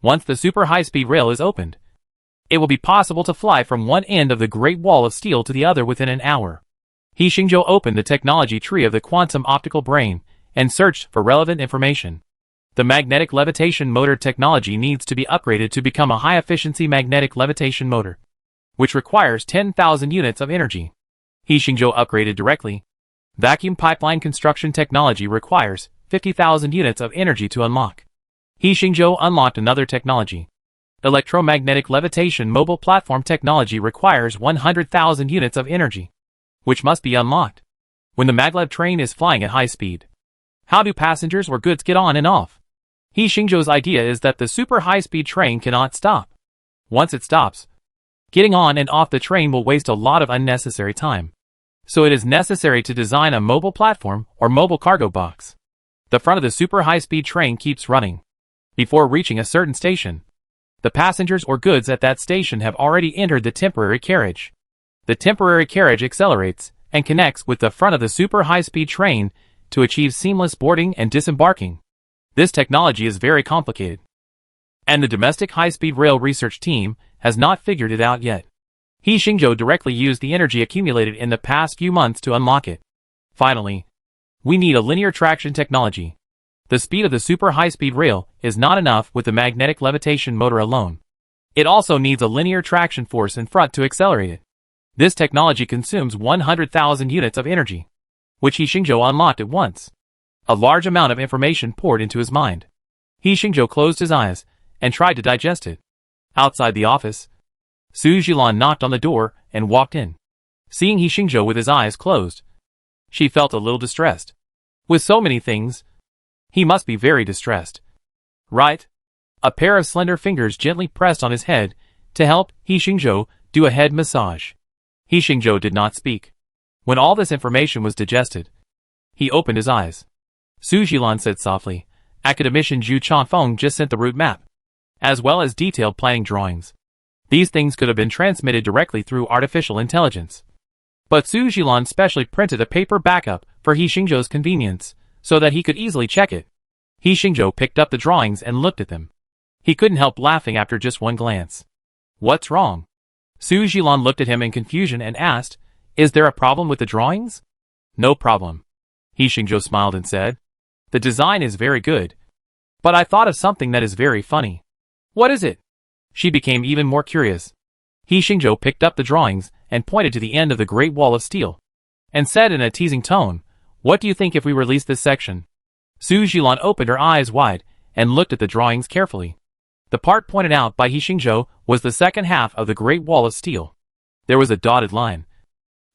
Once the super high-speed rail is opened, it will be possible to fly from one end of the Great Wall of Steel to the other within an hour. He Xingzhou opened the technology tree of the quantum optical brain and searched for relevant information. The magnetic levitation motor technology needs to be upgraded to become a high-efficiency magnetic levitation motor, which requires 10,000 units of energy. He Xingzhou upgraded directly. Vacuum pipeline construction technology requires 50,000 units of energy to unlock. He Xingzhou unlocked another technology. Electromagnetic levitation mobile platform technology requires 100,000 units of energy, which must be unlocked. When the maglev train is flying at high speed, how do passengers or goods get on and off? He Xingzhou's idea is that the super high-speed train cannot stop. Once it stops, getting on and off the train will waste a lot of unnecessary time. So it is necessary to design a mobile platform or mobile cargo box. The front of the super high-speed train keeps running. Before reaching a certain station, the passengers or goods at that station have already entered the temporary carriage. The temporary carriage accelerates and connects with the front of the super high-speed train to achieve seamless boarding and disembarking. This technology is very complicated, and the domestic high-speed rail research team has not figured it out yet. He Xingzhou directly used the energy accumulated in the past few months to unlock it. Finally, we need a linear traction technology. The speed of the super high-speed rail is not enough with the magnetic levitation motor alone. It also needs a linear traction force in front to accelerate it. This technology consumes 100,000 units of energy, which He Xingzhou unlocked at once. A large amount of information poured into his mind. He Xingzhou closed his eyes and tried to digest it. Outside the office, Su Zhilan knocked on the door and walked in. Seeing He Xingzhou with his eyes closed, she felt a little distressed. With so many things, he must be very distressed. Right? A pair of slender fingers gently pressed on his head to help He Xingzhou do a head massage. He Xingzhou did not speak. When all this information was digested, he opened his eyes. Su Zhilan said softly, Academician Zhu Chanfeng just sent the route map, as well as detailed planning drawings. These things could have been transmitted directly through artificial intelligence. But Su Zhilan specially printed a paper backup for He Xingzhou's convenience, so that he could easily check it. He Xingzhou picked up the drawings and looked at them. He couldn't help laughing after just one glance. What's wrong? Su Zhilan looked at him in confusion and asked, Is there a problem with the drawings? No problem. He Xingzhou smiled and said, The design is very good. But I thought of something that is very funny. What is it? She became even more curious. He Xingzhou picked up the drawings and pointed to the end of the Great Wall of Steel, and said in a teasing tone, What do you think if we release this section? Su Zhilan opened her eyes wide and looked at the drawings carefully. The part pointed out by He Xingzhou was the second half of the Great Wall of Steel. There was a dotted line,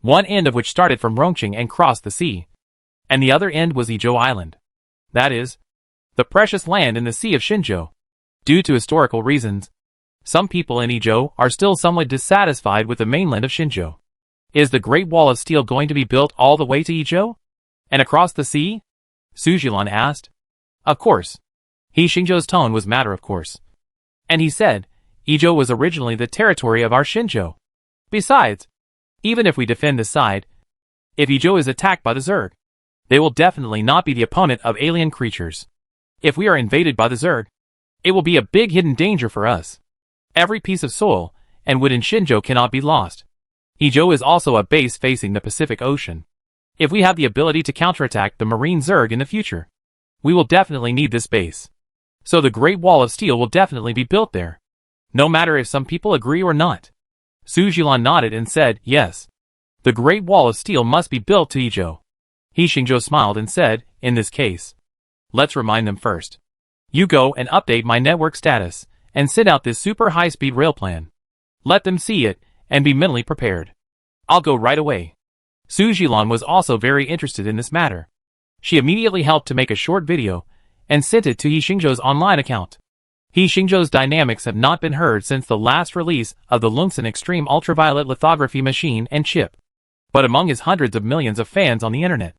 one end of which started from Rongqing and crossed the sea, and the other end was Yizhou Island. That is, the precious land in the Sea of Xinzhou. Due to historical reasons, some people in Yizhou are still somewhat dissatisfied with the mainland of Xinzhou. Is the Great Wall of Steel going to be built all the way to Izhou? And across the sea? Su Jilan asked. Of course. He Xingzhou's tone was matter of course. And he said, Izhou was originally the territory of our Xinzhou. Besides, even if we defend this side, if Izhou is attacked by the Zerg, they will definitely not be the opponent of alien creatures. If we are invaded by the Zerg, it will be a big hidden danger for us. Every piece of soil and wood in Xinzhou cannot be lost. Izhou is also a base facing the Pacific Ocean. If we have the ability to counterattack the Marine Zerg in the future, we will definitely need this base. So the Great Wall of Steel will definitely be built there. No matter if some people agree or not. Su Jilan nodded and said, yes. The Great Wall of Steel must be built to Izhou. He Xingzhou smiled and said, in this case, let's remind them first. You go and update my network status, and send out this super high-speed rail plan. Let them see it, and be mentally prepared. I'll go right away. Su Jilan was also very interested in this matter. She immediately helped to make a short video, and sent it to He Xingzhou's online account. He Xingzhou's dynamics have not been heard since the last release of the Lungsun Extreme Ultraviolet Lithography machine and chip. But among his hundreds of millions of fans on the internet,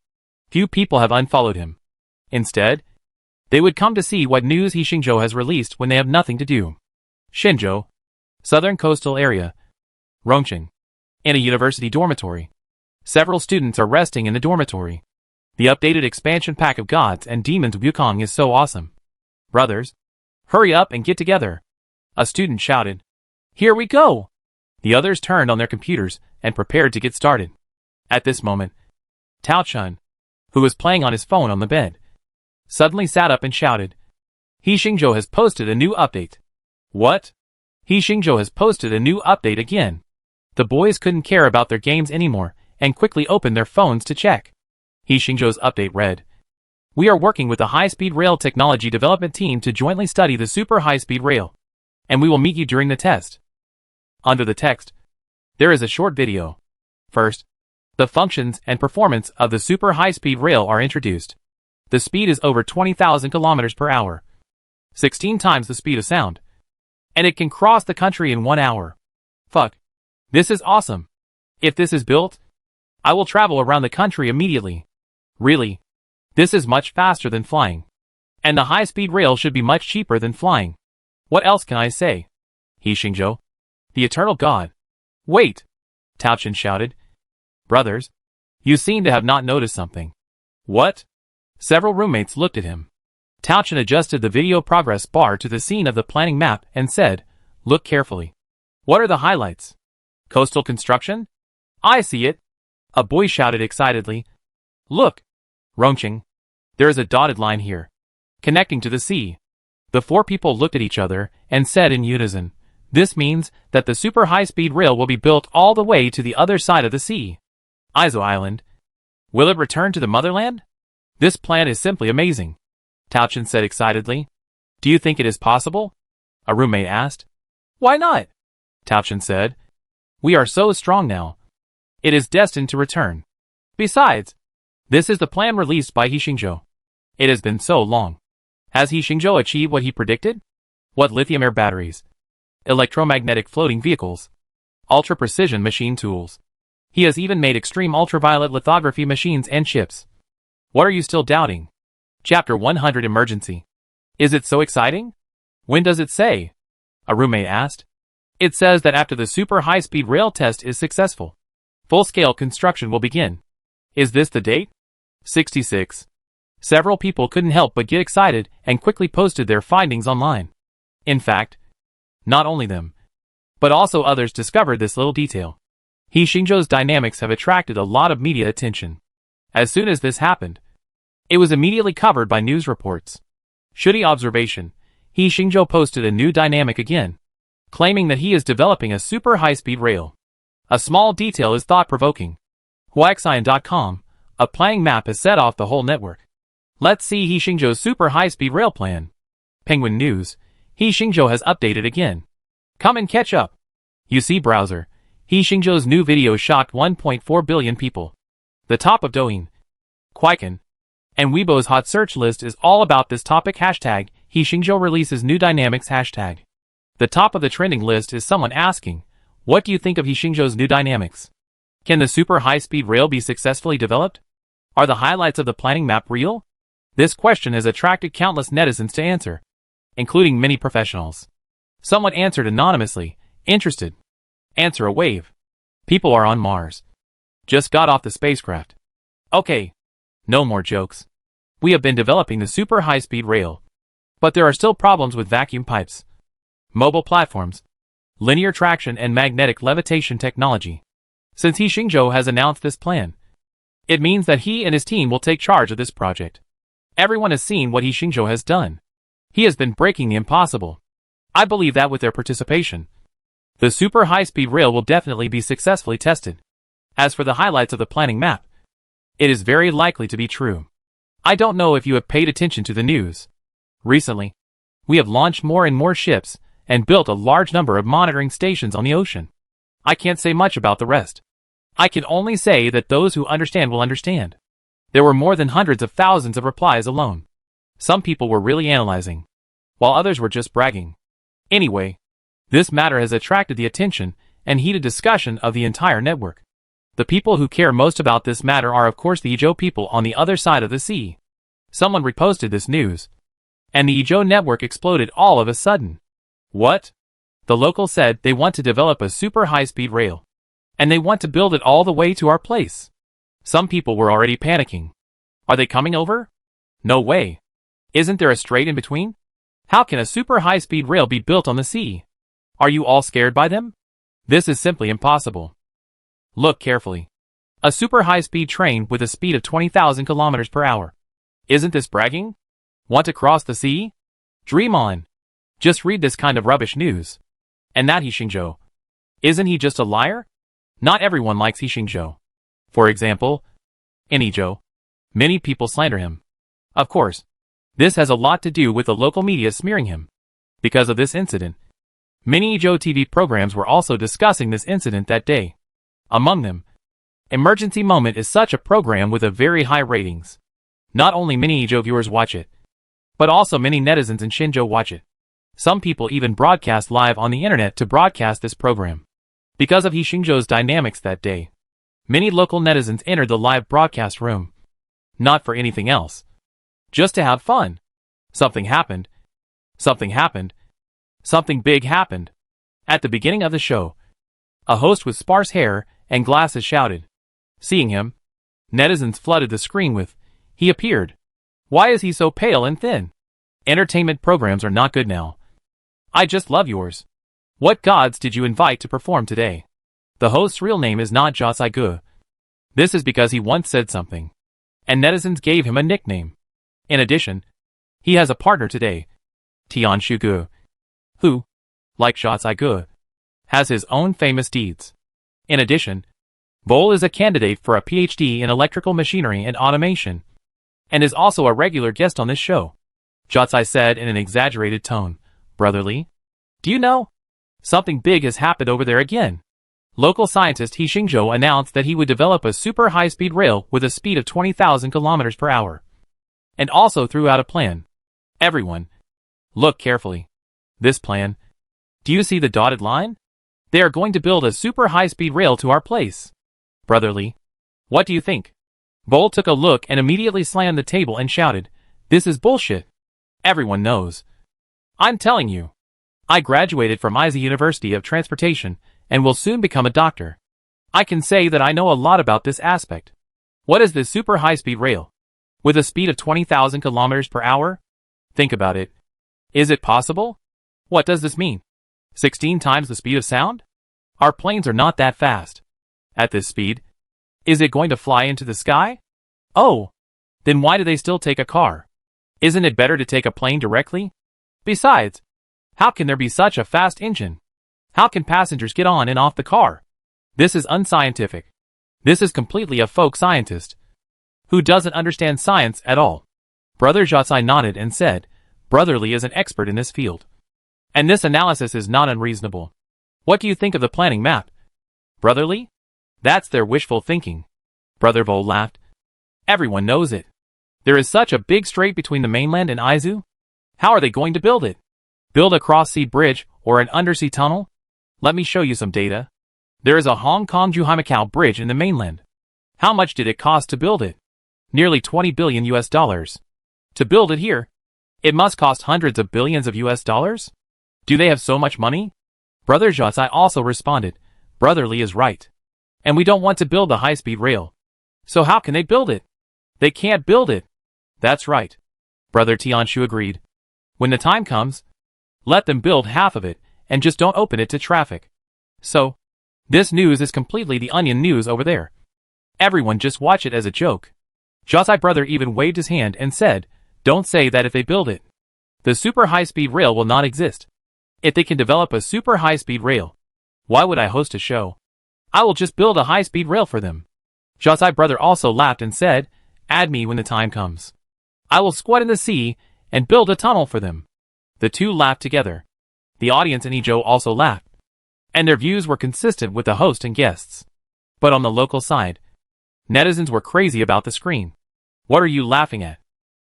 few people have unfollowed him. Instead, they would come to see what news He Xingzhou has released when they have nothing to do. Xinzhou, Southern Coastal Area, Rongqing. In a university dormitory. Several students are resting in the dormitory. The updated expansion pack of Gods and Demons Wukong is so awesome. Brothers, hurry up and get together. A student shouted. Here we go! The others turned on their computers and prepared to get started. At this moment, Tao Chun, who was playing on his phone on the bed, suddenly sat up and shouted. He Xingzhou has posted a new update. What? He Xingzhou has posted a new update again. The boys couldn't care about their games anymore and quickly opened their phones to check. He Xingzhou's update read. We are working with the high-speed rail technology development team to jointly study the super high-speed rail. And we will meet you during the test. Under the text, there is a short video. First, the functions and performance of the super high-speed rail are introduced. The speed is over 20,000 kilometers per hour. 16 times the speed of sound. And it can cross the country in 1 hour. Fuck. This is awesome. If this is built, I will travel around the country immediately. Really. This is much faster than flying. And the high-speed rail should be much cheaper than flying. What else can I say? He Xingzhou, the eternal god. Wait! Tao Chen shouted. Brothers, you seem to have not noticed something. What? Several roommates looked at him. Tao Chen adjusted the video progress bar to the scene of the planning map and said, look carefully. What are the highlights? Coastal construction? I see it. A boy shouted excitedly. Look. Rongqing. There is a dotted line here, connecting to the sea. The four people looked at each other and said in unison, this means that the super high-speed rail will be built all the way to the other side of the sea. Izhou Island. Will it return to the motherland? This plan is simply amazing. Tao Chen said excitedly. Do you think it is possible? A roommate asked. Why not? Tao Chen said. We are so strong now. It is destined to return. Besides, this is the plan released by He Xingzhou. It has been so long. Has He Xingzhou achieved what he predicted? What lithium-air batteries? Electromagnetic floating vehicles? Ultra-precision machine tools? He has even made extreme ultraviolet lithography machines and chips. What are you still doubting? Chapter 100 Emergency. Is it so exciting? When does it say? A roommate asked. It says that after the super high-speed rail test is successful, full-scale construction will begin. Is this the date? 66. Several people couldn't help but get excited and quickly posted their findings online. In fact, not only them, but also others discovered this little detail. He Xingzhou's dynamics have attracted a lot of media attention. As soon as this happened, it was immediately covered by news reports. Shitty observation, He Xingzhou posted a new dynamic again, claiming that he is developing a super high-speed rail. A small detail is thought-provoking. Huaxian.com, a playing map has set off the whole network. Let's see He Xingzhou's super high-speed rail plan. Penguin News, He Xingzhou has updated again. Come and catch up. You see browser, He Xingzhou's new video shocked 1.4 billion people. The top of Douyin, Quicon, and Weibo's hot search list is all about this topic. Hashtag, He Xingzhou releases new dynamics. Hashtag. The top of the trending list is someone asking, what do you think of He Xingzhou's new dynamics? Can the super high-speed rail be successfully developed? Are the highlights of the planning map real? This question has attracted countless netizens to answer, including many professionals. Someone answered anonymously, interested. Answer a wave. People are on Mars. Just got off the spacecraft. Okay. No more jokes. We have been developing the super high-speed rail. But there are still problems with vacuum pipes, mobile platforms, linear traction and magnetic levitation technology. Since He Xingzhou has announced this plan, it means that he and his team will take charge of this project. Everyone has seen what He Xingzhou has done. He has been breaking the impossible. I believe that with their participation, the super high-speed rail will definitely be successfully tested. As for the highlights of the planning map, it is very likely to be true. I don't know if you have paid attention to the news. Recently, we have launched more and more ships and built a large number of monitoring stations on the ocean. I can't say much about the rest. I can only say that those who understand will understand. There were more than hundreds of thousands of replies alone. Some people were really analyzing, while others were just bragging. Anyway, this matter has attracted the attention and heated discussion of the entire network. The people who care most about this matter are of course the Izhou people on the other side of the sea. Someone reposted this news, and the Izhou network exploded all of a sudden. What? The locals said they want to develop a super high-speed rail, and they want to build it all the way to our place. Some people were already panicking. Are they coming over? No way. Isn't there a strait in between? How can a super high-speed rail be built on the sea? Are you all scared by them? This is simply impossible. Look carefully. A super high-speed train with a speed of 20,000 kilometers per hour. Isn't this bragging? Want to cross the sea? Dream on. Just read this kind of rubbish news. And that He Xingzhou. Isn't he just a liar? Not everyone likes He Xingzhou. For example, in Izhou, many people slander him. Of course, this has a lot to do with the local media smearing him. Because of this incident, many Izhou TV programs were also discussing this incident that day. Among them, Emergency Moment is such a program with a very high ratings. Not only many Izhou viewers watch it, but also many netizens in Xinzhou watch it. Some people even broadcast live on the internet to broadcast this program. Because of He Xingzhou's dynamics that day, many local netizens entered the live broadcast room. Not for anything else. Just to have fun. Something happened. Something happened. Something big happened. At the beginning of the show, a host with sparse hair and glasses shouted. Seeing him, netizens flooded the screen with, "He appeared. Why is he so pale and thin? Entertainment programs are not good now. I just love yours. What gods did you invite to perform today?" The host's real name is not Jia Saigu. This is because he once said something, and netizens gave him a nickname. In addition, he has a partner today, Tian Shugu, who, like Jia Saigu, has his own famous deeds. In addition, Bol is a candidate for a PhD in electrical machinery and automation, and is also a regular guest on this show. Jia said in an exaggerated tone, "Brotherly, do you know? Something big has happened over there again." Local scientist He Xingzhou announced that he would develop a super high-speed rail with a speed of 20,000 kilometers per hour, and also threw out a plan. Everyone, look carefully. This plan. Do you see the dotted line? They are going to build a super high-speed rail to our place. Brotherly, what do you think? Bol took a look and immediately slammed the table and shouted, "This is bullshit. Everyone knows. I'm telling you. I graduated from IZI University of Transportation and will soon become a doctor. I can say that I know a lot about this aspect. What is this super high-speed rail? With a speed of 20,000 kilometers per hour? Think about it. Is it possible? What does this mean? 16 times the speed of sound? Our planes are not that fast. At this speed, is it going to fly into the sky? Oh, then why do they still take a car? Isn't it better to take a plane directly? Besides, how can there be such a fast engine? How can passengers get on and off the car? This is unscientific. This is completely a folk scientist who doesn't understand science at all." Brother Jia nodded and said, "Brotherly is an expert in this field. And this analysis is not unreasonable. What do you think of the planning map? Brotherly? That's their wishful thinking." Brother Vol laughed. "Everyone knows it. There is such a big strait between the mainland and Izu. How are they going to build it? Build a cross-sea bridge or an undersea tunnel? Let me show you some data. There is a Hong Kong-Zhuhai-Macau bridge in the mainland. How much did it cost to build it? Nearly 20 billion US dollars. To build it here, it must cost hundreds of billions of US dollars? Do they have so much money? Brother Zhaozai also responded, Brother Li is right. And we don't want to build the high-speed rail. So how can they build it? They can't build it. That's right. Brother Tianshu agreed. When the time comes, let them build half of it, and just don't open it to traffic. So, this news is completely the onion news over there. Everyone just watch it as a joke. Zhaozai brother even waved his hand and said, don't say that if they build it. The super high-speed rail will not exist. If they can develop a super high-speed rail, why would I host a show? I will just build a high-speed rail for them. Zhaozai brother also laughed and said, add me when the time comes. I will squat in the sea and build a tunnel for them. The two laughed together. The audience in Ezhou also laughed. And their views were consistent with the host and guests. But on the local side, netizens were crazy about the screen. What are you laughing at?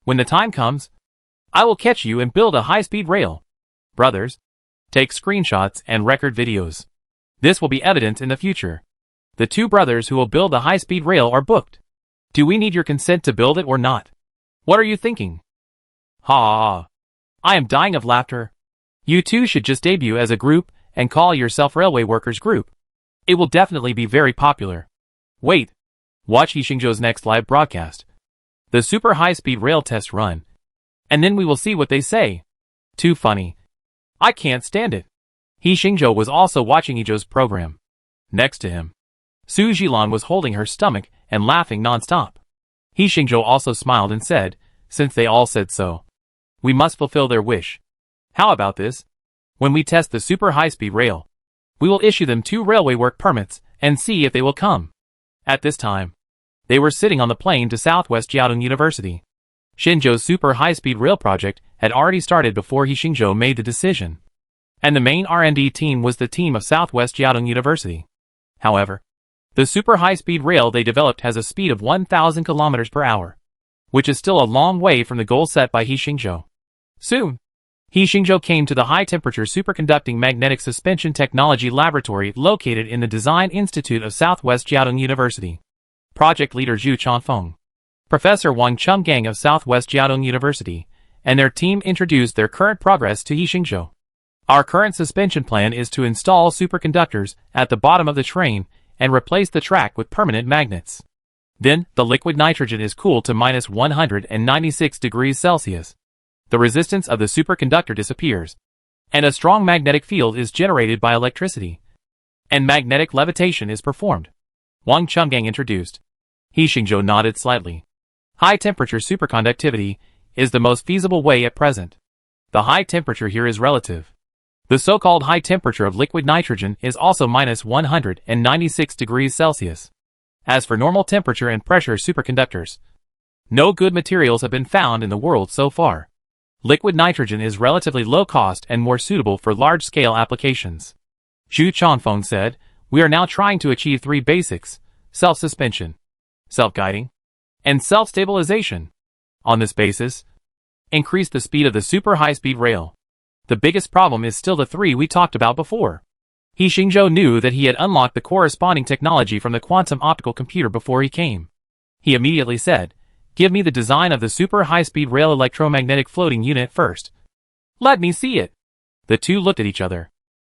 When the time comes, I will catch you and build a high-speed rail. Brothers, take screenshots and record videos. This will be evident in the future. The two brothers who will build the high-speed rail are booked. Do we need your consent to build it or not? What are you thinking? Ha ha ha. I am dying of laughter. You two should just debut as a group and call yourself Railway Workers Group. It will definitely be very popular. Wait. Watch Xingzhou's next live broadcast. The super high-speed rail test run. And then we will see what they say. Too funny. I can't stand it. Xingzhou was also watching Ezhou's program. Next to him, Su Jilan was holding her stomach and laughing non-stop. Xingzhou also smiled and said, since they all said so, we must fulfill their wish. How about this? When we test the super high-speed rail, we will issue them 2 railway work permits and see if they will come. At this time, they were sitting on the plane to Southwest Jiaotong University. Xingzhou's super high-speed rail project had already started before Xingzhou made the decision. And the main R&D team was the team of Southwest Jiaotong University. However, the super high-speed rail they developed has a speed of 1,000 kilometers per hour, which is still a long way from the goal set by Xingzhou. Soon, Xingzhou came to the high-temperature superconducting magnetic suspension technology laboratory located in the Design Institute of Southwest Jiaotong University. Project leader Zhu Chanfeng, Professor Wang Chenggang of Southwest Jiaotong University, and their team introduced their current progress to Xingzhou. Our current suspension plan is to install superconductors at the bottom of the train and replace the track with permanent magnets. Then, the liquid nitrogen is cooled to minus 196 degrees Celsius. The resistance of the superconductor disappears, and a strong magnetic field is generated by electricity, and magnetic levitation is performed. Wang Chenggang introduced. Xingzhou nodded slightly. High-temperature superconductivity is the most feasible way at present. The high temperature here is relative. The so-called high temperature of liquid nitrogen is also minus 196 degrees Celsius. As for normal temperature and pressure superconductors, no good materials have been found in the world so far. Liquid nitrogen is relatively low cost and more suitable for large-scale applications. Zhu Chanfeng said, we are now trying to achieve 3 basics: self-suspension, self-guiding, and self-stabilization. On this basis, increase the speed of the super high-speed rail. The biggest problem is still the 3 we talked about before. Xingzhou knew that he had unlocked the corresponding technology from the quantum optical computer before he came. He immediately said, give me the design of the super high-speed rail electromagnetic floating unit first. Let me see it. The two looked at each other.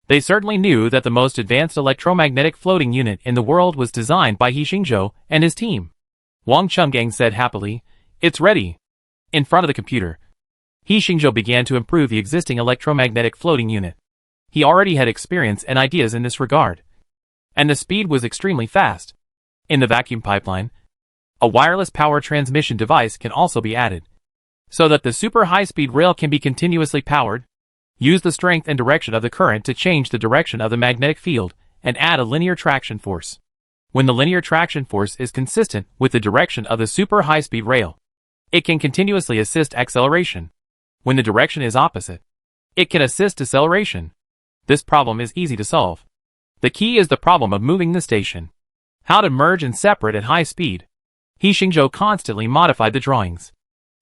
They certainly knew that the most advanced electromagnetic floating unit in the world was designed by Xingzhou and his team. Wang Chenggang said happily, it's ready. In front of the computer, Xingzhou began to improve the existing electromagnetic floating unit. He already had experience and ideas in this regard, and the speed was extremely fast. In the vacuum pipeline, a wireless power transmission device can also be added, so that the super high-speed rail can be continuously powered. Use the strength and direction of the current to change the direction of the magnetic field, and add a linear traction force. When the linear traction force is consistent with the direction of the super high-speed rail, it can continuously assist acceleration. When the direction is opposite, it can assist deceleration. This problem is easy to solve. The key is the problem of moving the station. How to merge and separate at high speed. Xingzhou constantly modified the drawings.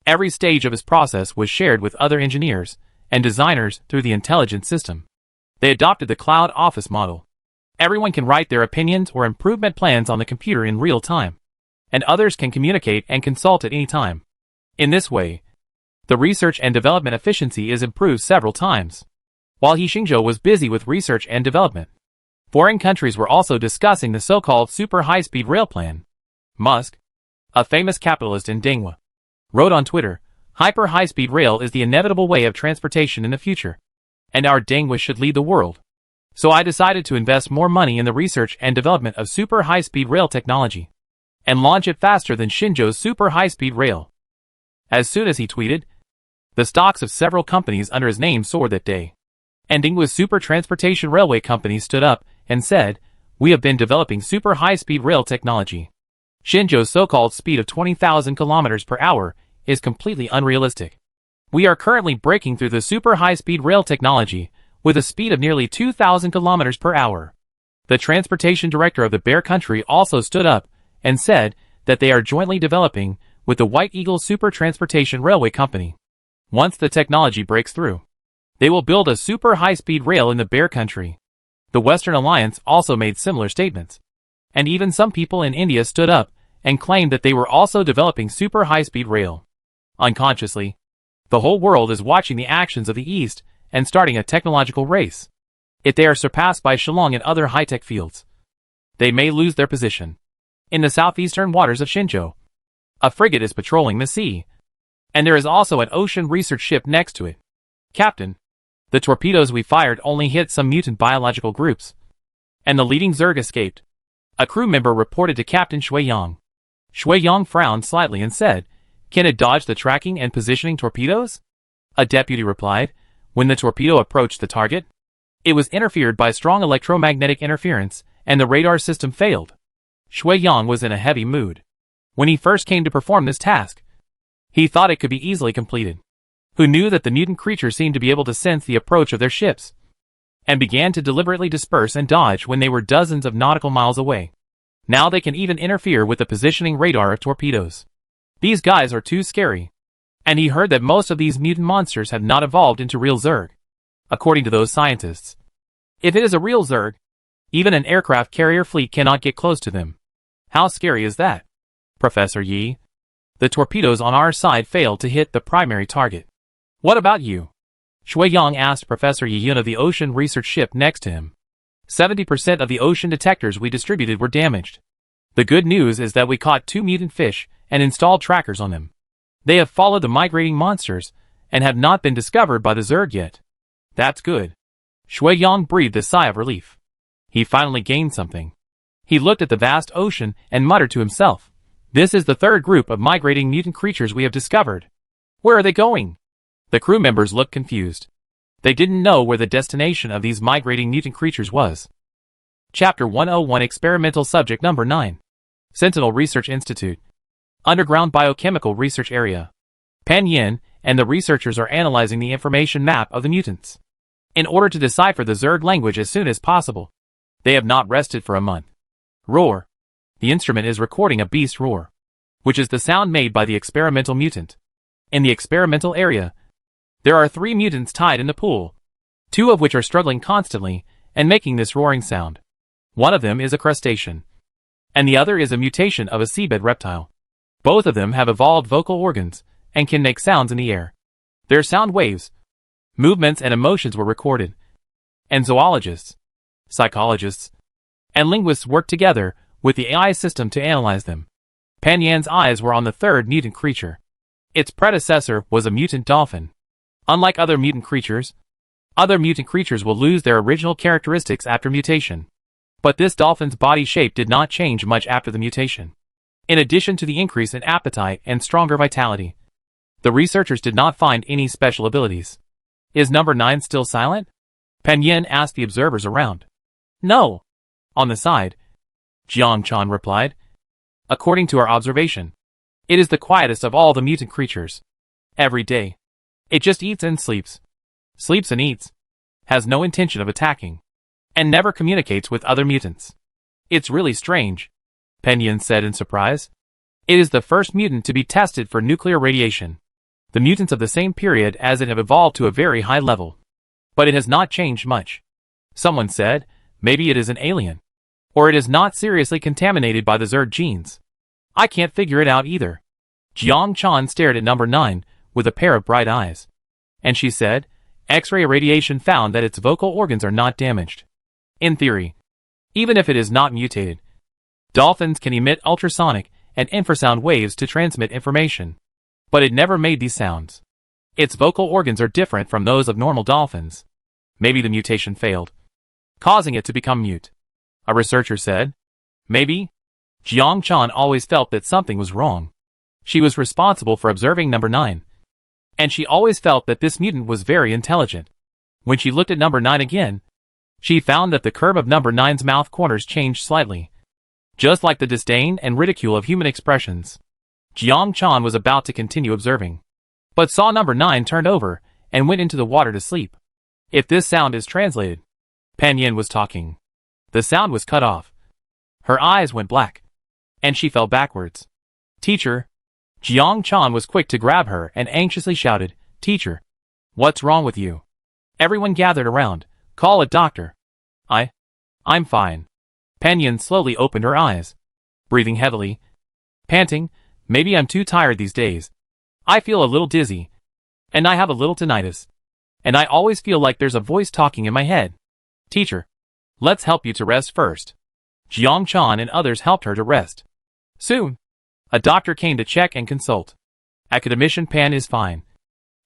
Every stage of his process was shared with other engineers and designers through the intelligent system. They adopted the cloud office model. Everyone can write their opinions or improvement plans on the computer in real time, and others can communicate and consult at any time. In this way, the research and development efficiency is improved several times. While He Xingzhou was busy with research and development, foreign countries were also discussing the so-called super high-speed rail plan. Musk, a famous capitalist in Dengwa, wrote on Twitter, "Hyper high-speed rail is the inevitable way of transportation in the future, and our Dengwa should lead the world. So I decided to invest more money in the research and development of super high-speed rail technology, and launch it faster than Xinzhou's super high-speed rail." As soon as he tweeted, the stocks of several companies under his name soared that day. And Dengwa's super transportation railway company stood up and said, "We have been developing super high-speed rail technology. Xinzhou's so-called speed of 20,000 kilometers per hour is completely unrealistic. We are currently breaking through the super high-speed rail technology with a speed of nearly 2,000 kilometers per hour." The transportation director of the Bear Country also stood up and said that they are jointly developing with the White Eagle Super Transportation Railway Company. Once the technology breaks through, they will build a super high-speed rail in the Bear Country. The Western Alliance also made similar statements, and even some people in India stood up and claimed that they were also developing super high-speed rail. Unconsciously, the whole world is watching the actions of the East and starting a technological race. If they are surpassed by Shillong and other high-tech fields, they may lose their position. In the southeastern waters of Xinzhou, a frigate is patrolling the sea, and there is also an ocean research ship next to it. "Captain, the torpedoes we fired only hit some mutant biological groups, and the leading Zerg escaped," a crew member reported to Captain Shuiyang. Shuiyang frowned slightly and said, "Can it dodge the tracking and positioning torpedoes?" A deputy replied, "When the torpedo approached the target, it was interfered by strong electromagnetic interference, and the radar system failed." Shuiyang was in a heavy mood. When he first came to perform this task, he thought it could be easily completed. Who knew that the mutant creatures seemed to be able to sense the approach of their ships, and began to deliberately disperse and dodge when they were dozens of nautical miles away. Now they can even interfere with the positioning radar of torpedoes. These guys are too scary. And he heard that most of these mutant monsters have not evolved into real Zerg, according to those scientists. If it is a real Zerg, even an aircraft carrier fleet cannot get close to them. How scary is that? Professor Yi, the torpedoes on our side failed to hit the primary target. What about you? Shuiyang asked Professor Yiyun of the ocean research ship next to him. 70% of the ocean detectors we distributed were damaged. The good news is that we caught 2 mutant fish and installed trackers on them. They have followed the migrating monsters and have not been discovered by the Zerg yet. That's good. Shuiyang breathed a sigh of relief. He finally gained something. He looked at the vast ocean and muttered to himself, "This is the third group of migrating mutant creatures we have discovered. Where are they going?" The crew members looked confused. They didn't know where the destination of these migrating mutant creatures was. Chapter 101 Experimental Subject Number 9. Sentinel Research Institute. Underground Biochemical Research Area. Pan and the researchers are analyzing the information map of the mutants, in order to decipher the Zerg language as soon as possible. They have not rested for a month. Roar. The instrument is recording a beast roar, which is the sound made by the experimental mutant. In the experimental area, there are 3 mutants tied in the pool, 2 of which are struggling constantly and making this roaring sound. One of them is a crustacean, and the other is a mutation of a seabed reptile. Both of them have evolved vocal organs and can make sounds in the air. Their sound waves, movements and emotions were recorded, and zoologists, psychologists, and linguists worked together with the AI system to analyze them. Pan Yan's eyes were on the third mutant creature. Its predecessor was a mutant dolphin. Unlike other mutant creatures will lose their original characteristics after mutation. But this dolphin's body shape did not change much after the mutation. In addition to the increase in appetite and stronger vitality, the researchers did not find any special abilities. Is number 9 still silent? Pan Yin asked the observers around. No. On the side, Jiang Chan replied. According to our observation, it is the quietest of all the mutant creatures. Every day, it just eats and sleeps. Sleeps and eats. Has no intention of attacking. And never communicates with other mutants. It's really strange, Pan Yin said in surprise. It is the first mutant to be tested for nuclear radiation. The mutants of the same period as it have evolved to a very high level. But it has not changed much. Someone said, Maybe it is an alien. Or it is not seriously contaminated by the Zerd genes. I can't figure it out either. Jiang Chan stared at number 9 with a pair of bright eyes. And she said, X-ray irradiation found that its vocal organs are not damaged. In theory, even if it is not mutated, dolphins can emit ultrasonic and infrasound waves to transmit information. But it never made these sounds. Its vocal organs are different from those of normal dolphins. Maybe the mutation failed, causing it to become mute. A researcher said. Maybe. Jiang Chan always felt that something was wrong. She was responsible for observing number 9. And she always felt that this mutant was very intelligent. When she looked at number 9 again, she found that the curve of number 9's mouth corners changed slightly. Just like the disdain and ridicule of human expressions. Jiang Chan was about to continue observing, but saw number 9 turned over and went into the water to sleep. If this sound is translated, Pan Yin was talking. The sound was cut off. Her eyes went black, and she fell backwards. Teacher! Jiang Chan was quick to grab her and anxiously shouted, Teacher! What's wrong with you? Everyone gathered around. Call a doctor. I'm fine. Pan Yin slowly opened her eyes, breathing heavily, panting. Maybe I'm too tired these days. I feel a little dizzy, and I have a little tinnitus, and I always feel like there's a voice talking in my head. Teacher, let's help you to rest first. Jiang Chan and others helped her to rest. Soon, a doctor came to check and consult. Academician Pan is fine.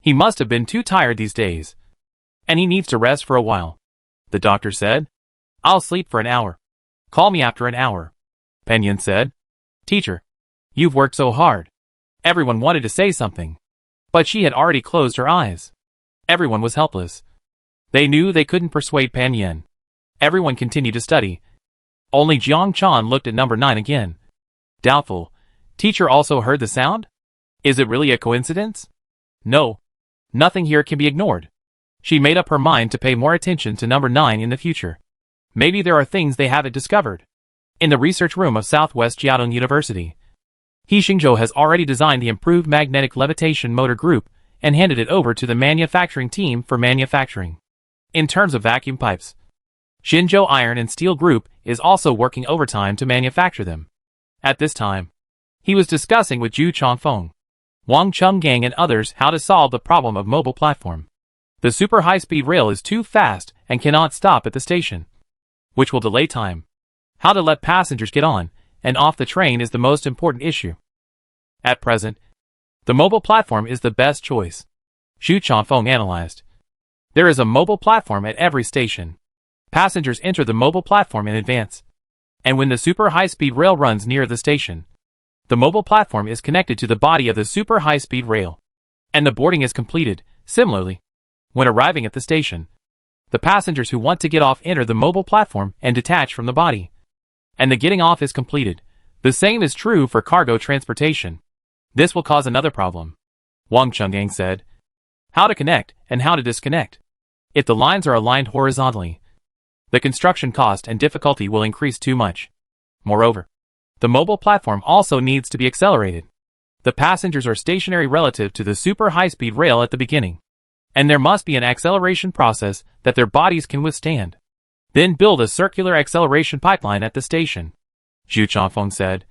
He must have been too tired these days, and he needs to rest for a while. The doctor said, I'll sleep for an hour. Call me after an hour. Pan Yin said, Teacher, you've worked so hard. Everyone wanted to say something, but she had already closed her eyes. Everyone was helpless. They knew they couldn't persuade Pan Yin. Everyone continued to study. Only Jiang Chan looked at number 9 again. Doubtful. Teacher also heard the sound? Is it really a coincidence? No. Nothing here can be ignored. She made up her mind to pay more attention to number 9 in the future. Maybe there are things they haven't discovered. In the research room of Southwest Jiaotong University, He Xingzhou has already designed the improved magnetic levitation motor group and handed it over to the manufacturing team for manufacturing. In terms of vacuum pipes, Xinzhou Iron and Steel Group is also working overtime to manufacture them. At this time, he was discussing with Zhu Chongfeng, Wang Chenggang and others how to solve the problem of mobile platform. The super high-speed rail is too fast and cannot stop at the station, which will delay time. How to let passengers get on and off the train is the most important issue. At present, the mobile platform is the best choice. Zhu Chongfeng analyzed. There is a mobile platform at every station. Passengers enter the mobile platform in advance. And when the super high-speed rail runs near the station, the mobile platform is connected to the body of the super high-speed rail, and the boarding is completed. Similarly, when arriving at the station, the passengers who want to get off enter the mobile platform and detach from the body, and the getting off is completed. The same is true for cargo transportation. This will cause another problem. Wang Chenggang said. How to connect and how to disconnect. If the lines are aligned horizontally, the construction cost and difficulty will increase too much. Moreover, the mobile platform also needs to be accelerated. The passengers are stationary relative to the super high-speed rail at the beginning, and there must be an acceleration process that their bodies can withstand. Then build a circular acceleration pipeline at the station. Zhu Chongfeng said.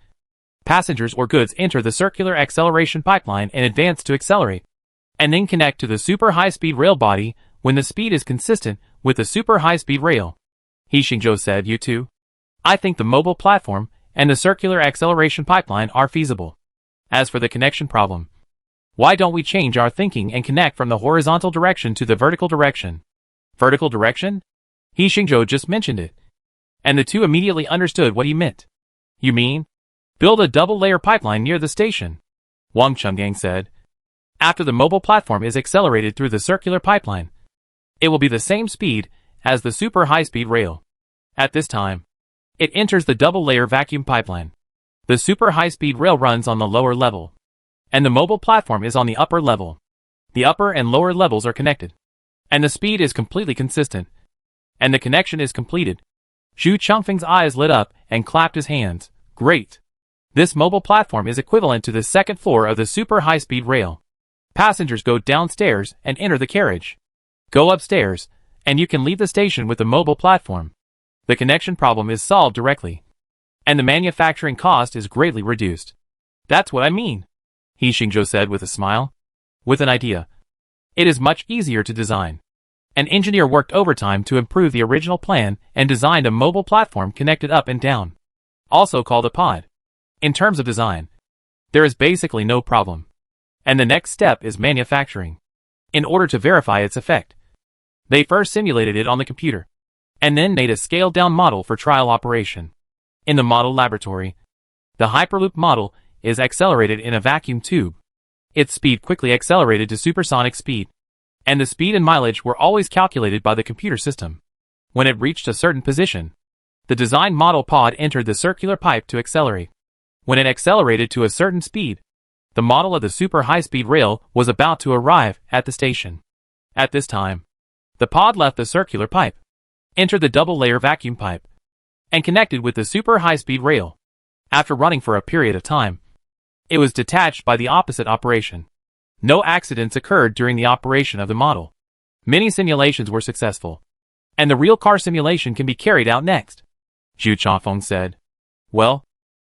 Passengers or goods enter the circular acceleration pipeline and advance to accelerate, and then connect to the super high-speed rail body when the speed is consistent with the super high-speed rail. He Xingzhou said. You too? I think the mobile platform and the circular acceleration pipeline are feasible. As for the connection problem, why don't we change our thinking and connect from the horizontal direction to the vertical direction? Vertical direction? He Xingzhou just mentioned it, and the two immediately understood what he meant. You mean, build a double-layer pipeline near the station? Wang Chenggang said. After the mobile platform is accelerated through the circular pipeline, it will be the same speed as the super high-speed rail. At this time, it enters the double-layer vacuum pipeline. The super high-speed rail runs on the lower level, and the mobile platform is on the upper level. The upper and lower levels are connected, and the speed is completely consistent, and the connection is completed. Zhu Chongfeng's eyes lit up and clapped his hands. Great! This mobile platform is equivalent to the second floor of the super high-speed rail. Passengers go downstairs and enter the carriage. Go upstairs, and you can leave the station with the mobile platform. The connection problem is solved directly, and the manufacturing cost is greatly reduced. That's what I mean, He Xingzhou said with a smile. With an idea, it is much easier to design. An engineer worked overtime to improve the original plan and designed a mobile platform connected up and down, also called a pod. In terms of design, there is basically no problem. And the next step is manufacturing. In order to verify its effect, they first simulated it on the computer, and then made a scaled-down model for trial operation. In the model laboratory, the Hyperloop model is accelerated in a vacuum tube. Its speed quickly accelerated to supersonic speed, and the speed and mileage were always calculated by the computer system. When it reached a certain position, the design model pod entered the circular pipe to accelerate. When it accelerated to a certain speed, the model of the super high-speed rail was about to arrive at the station. At this time, the pod left the circular pipe, entered the double-layer vacuum pipe, and connected with the super high-speed rail. After running for a period of time, it was detached by the opposite operation. No accidents occurred during the operation of the model. Many simulations were successful, and the real car simulation can be carried out next. Zhu Chafeng said. Well,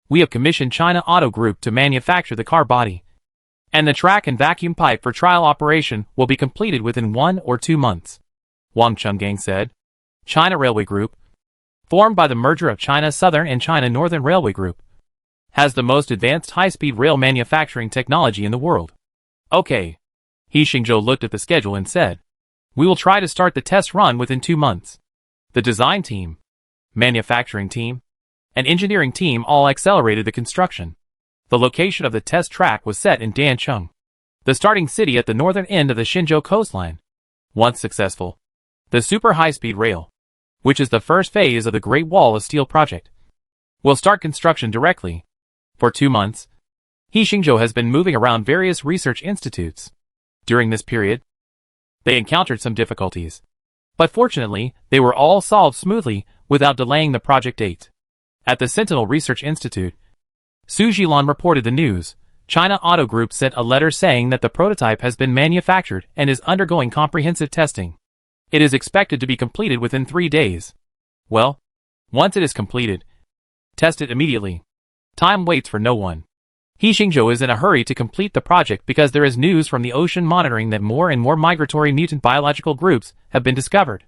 we have commissioned China Auto Group to manufacture the car body, and the track and vacuum pipe for trial operation will be completed within 1 or 2 months, Wang Chenggang said. China Railway Group, formed by the merger of China Southern and China Northern Railway Group, has the most advanced high-speed rail manufacturing technology in the world. Okay. He Xingzhou looked at the schedule and said, we will try to start the test run within 2 months. The design team, manufacturing team, and engineering team all accelerated the construction. The location of the test track was set in Dancheng, the starting city at the northern end of the Xinzhou coastline. Once successful, the super high-speed rail, which is the first phase of the Great Wall of Steel project, will start construction directly. For 2 months, He Xingzhou has been moving around various research institutes. During this period, they encountered some difficulties, but fortunately, they were all solved smoothly without delaying the project date. At the Sentinel Research Institute, Su Jilan reported the news. China Auto Group sent a letter saying that the prototype has been manufactured and is undergoing comprehensive testing. It is expected to be completed within 3 days. Well, once it is completed, test it immediately. Time waits for no one. He Xingzhou is in a hurry to complete the project because there is news from the ocean monitoring that more and more migratory mutant biological groups have been discovered,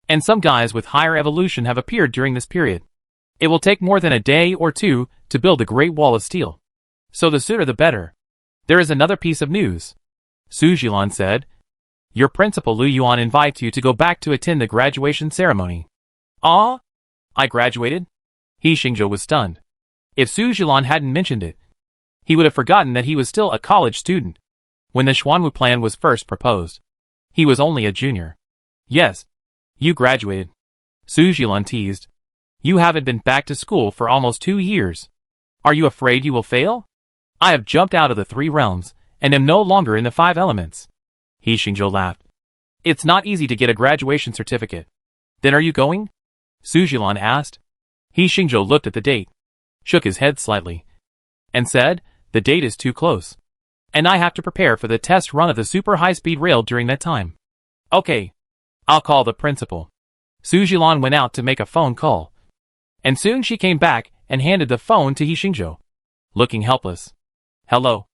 and some guys with higher evolution have appeared during this period. It will take more than a day or 2 to build the Great Wall of Steel, so the sooner the better. There is another piece of news, Su Jilan said. Your principal Lu Yuan invites you to go back to attend the graduation ceremony. Ah? I graduated? He Xingzhou was stunned. If Su Jilan hadn't mentioned it, he would have forgotten that he was still a college student. When the Xuanwu plan was first proposed, he was only a junior. Yes, you graduated, Su Jilan teased. You haven't been back to school for almost 2 years. Are you afraid you will fail? I have jumped out of the 3 realms, and am no longer in the 5 elements. He Xingzhou laughed. It's not easy to get a graduation certificate. Then are you going? Su Jilan asked. He Xingzhou looked at the date, shook his head slightly, and said, the date is too close, and I have to prepare for the test run of the super high-speed rail during that time. Okay, I'll call the principal. Su Jilan went out to make a phone call, and soon she came back and handed the phone to He Xingzhou, looking helpless. Hello,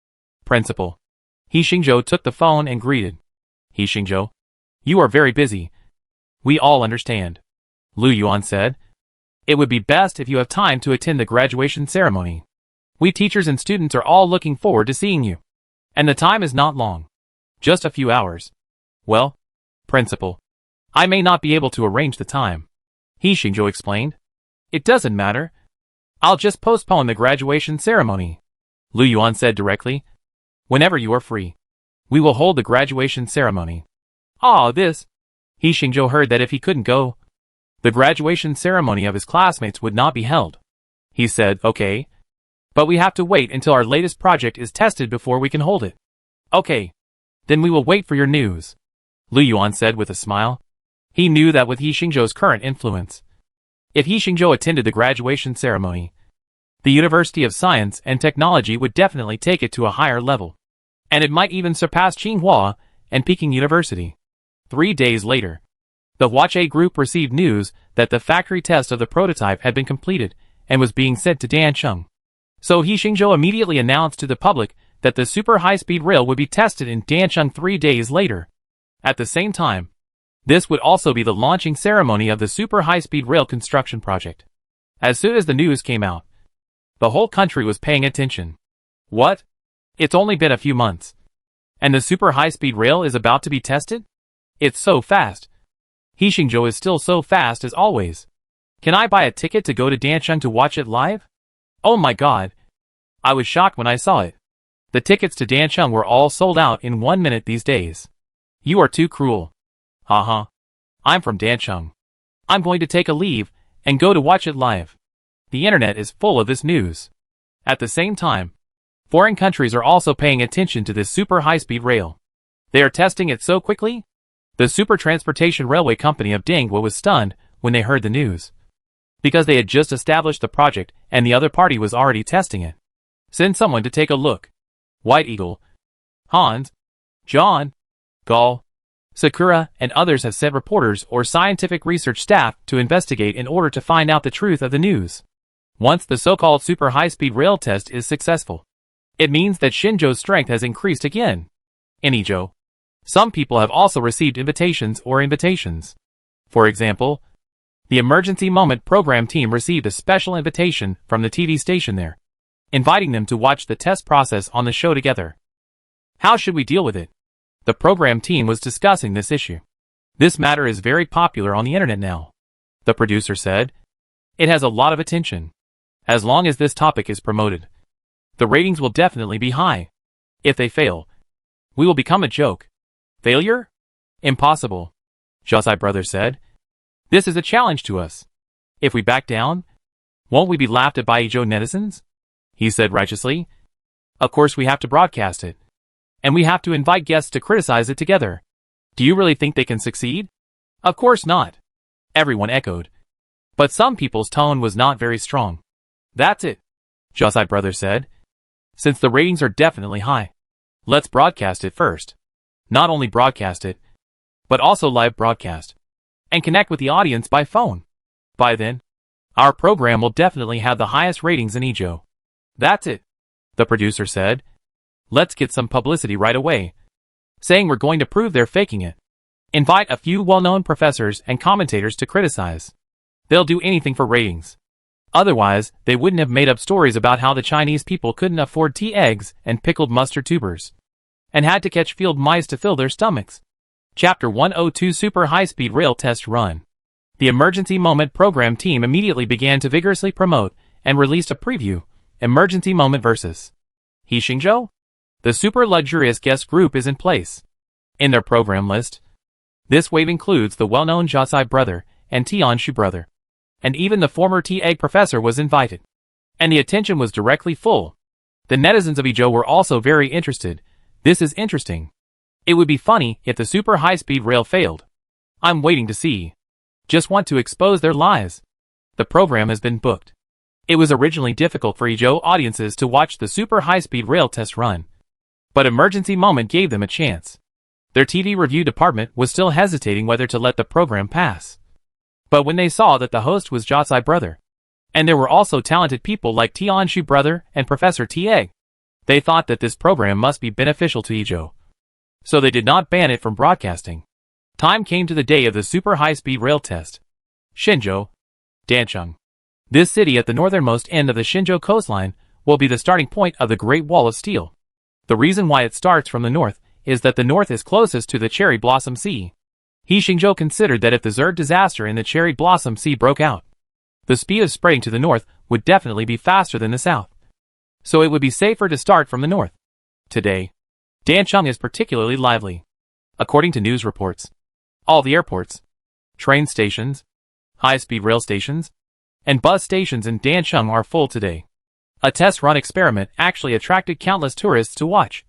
principal. He Xingzhou took the phone and greeted. He Xingzhou, you are very busy. We all understand, Lu Yuan said. It would be best if you have time to attend the graduation ceremony. We teachers and students are all looking forward to seeing you. And the time is not long. Just a few hours. Well, principal, I may not be able to arrange the time, He Xingzhou explained. It doesn't matter. I'll just postpone the graduation ceremony, Lu Yuan said directly. Whenever you are free, we will hold the graduation ceremony. This. He Xingzhou heard that if he couldn't go, the graduation ceremony of his classmates would not be held. He said, okay, but we have to wait until our latest project is tested before we can hold it. Okay, then we will wait for your news, Lu Yuan said with a smile. He knew that with He Xingzhou's current influence, if He Xingzhou attended the graduation ceremony, the University of Science and Technology would definitely take it to a higher level, and it might even surpass Tsinghua and Peking University. 3 days later, The Watch A group received news that the factory test of the prototype had been completed and was being sent to Dancheng. So He Xingzhou immediately announced to the public that the super high-speed rail would be tested in Dancheng 3 days later. At the same time, this would also be the launching ceremony of the super high-speed rail construction project. As soon as the news came out, the whole country was paying attention. What? It's only been a few months. And the super high-speed rail is about to be tested? It's so fast. He Xingzhou is still so fast as always. Can I buy a ticket to go to Dancheng to watch it live? Oh my god. I was shocked when I saw it. The tickets to Dancheng were all sold out in 1 minute these days. You are too cruel. Haha. I'm from Dancheng. I'm going to take a leave and go to watch it live. The internet is full of this news. At the same time, foreign countries are also paying attention to this super high-speed rail. They are testing it so quickly. The Super Transportation Railway Company of Dingwa was stunned when they heard the news. Because they had just established the project and the other party was already testing it. Send someone to take a look. White Eagle, Hans, John, Gall, Sakura, and others have sent reporters or scientific research staff to investigate in order to find out the truth of the news. Once the so-called super high-speed rail test is successful, it means that Xinzhou's strength has increased again. In Izhou, some people have also received invitations. For example, the Emergency Moment program team received a special invitation from the TV station there, inviting them to watch the test process on the show together. How should we deal with it? The program team was discussing this issue. This matter is very popular on the internet now. The producer said, it has a lot of attention. As long as this topic is promoted, the ratings will definitely be high. If they fail, we will become a joke. Failure? Impossible. Josai brother said. This is a challenge to us. If we back down, won't we be laughed at by Izhou netizens? He said righteously. Of course we have to broadcast it. And we have to invite guests to criticize it together. Do you really think they can succeed? Of course not. Everyone echoed. But some people's tone was not very strong. That's it, Josai brother said. Since the ratings are definitely high, let's broadcast it first. Not only broadcast it, but also live broadcast. And connect with the audience by phone. By then, our program will definitely have the highest ratings in Izhou. That's it, the producer said. Let's get some publicity right away, saying we're going to prove they're faking it. Invite a few well-known professors and commentators to criticize. They'll do anything for ratings. Otherwise, they wouldn't have made up stories about how the Chinese people couldn't afford tea eggs and pickled mustard tubers, and had to catch field mice to fill their stomachs. Chapter 102 Super High-Speed Rail Test Run. The Emergency Moment program team immediately began to vigorously promote and released a preview, Emergency Moment vs. He Xingzhou? The super luxurious guest group is in place. In their program list, this wave includes the well-known Josai brother and Tianshu brother. And even the former tea-egg professor was invited. And the attention was directly full. The netizens of Izhou were also very interested. This is interesting. It would be funny if the super high-speed rail failed. I'm waiting to see. Just want to expose their lies. The program has been booked. It was originally difficult for Izhou audiences to watch the super high-speed rail test run. But Emergency Moment gave them a chance. Their TV review department was still hesitating whether to let the program pass. But when they saw that the host was Josai brother, and there were also talented people like Tianshu brother and Professor T.A., they thought that this program must be beneficial to Izhou. So they did not ban it from broadcasting. Time came to the day of the super high-speed rail test. Xinzhou, Dancheng. This city at the northernmost end of the Xinzhou coastline will be the starting point of the Great Wall of Steel. The reason why it starts from the north is that the north is closest to the Cherry Blossom Sea. He Xingzhou considered that if the Zerd disaster in the Cherry Blossom Sea broke out, the speed of spreading to the north would definitely be faster than the south. So it would be safer to start from the north. Today, Dancheng is particularly lively. According to news reports, all the airports, train stations, high-speed rail stations, and bus stations in Dancheng are full today. A test-run experiment actually attracted countless tourists to watch,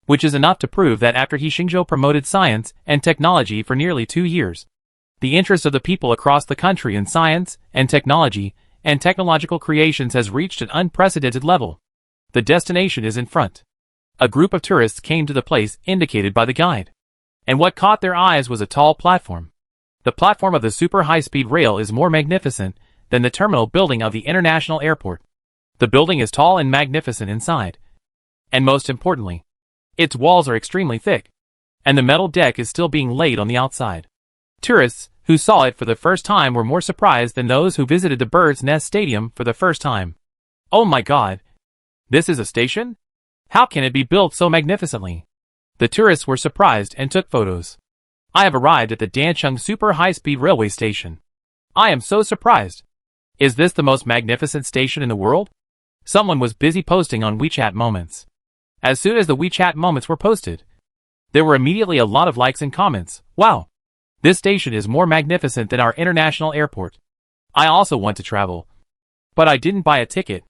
which is enough to prove that after He Xingzhou promoted science and technology for nearly 2 years, the interest of the people across the country in science and technology and technological creations has reached an unprecedented level. The destination is in front. A group of tourists came to the place indicated by the guide. And what caught their eyes was a tall platform. The platform of the super high-speed rail is more magnificent than the terminal building of the international airport. The building is tall and magnificent inside. And most importantly, its walls are extremely thick, and the metal deck is still being laid on the outside. Tourists who saw it for the first time were more surprised than those who visited the Bird's Nest Stadium for the first time. Oh my god! This is a station? How can it be built so magnificently? The tourists were surprised and took photos. I have arrived at the Dancheng Super High-Speed Railway Station. I am so surprised. Is this the most magnificent station in the world? Someone was busy posting on WeChat Moments. As soon as the WeChat Moments were posted, there were immediately a lot of likes and comments. Wow! This station is more magnificent than our international airport. I also want to travel. But I didn't buy a ticket.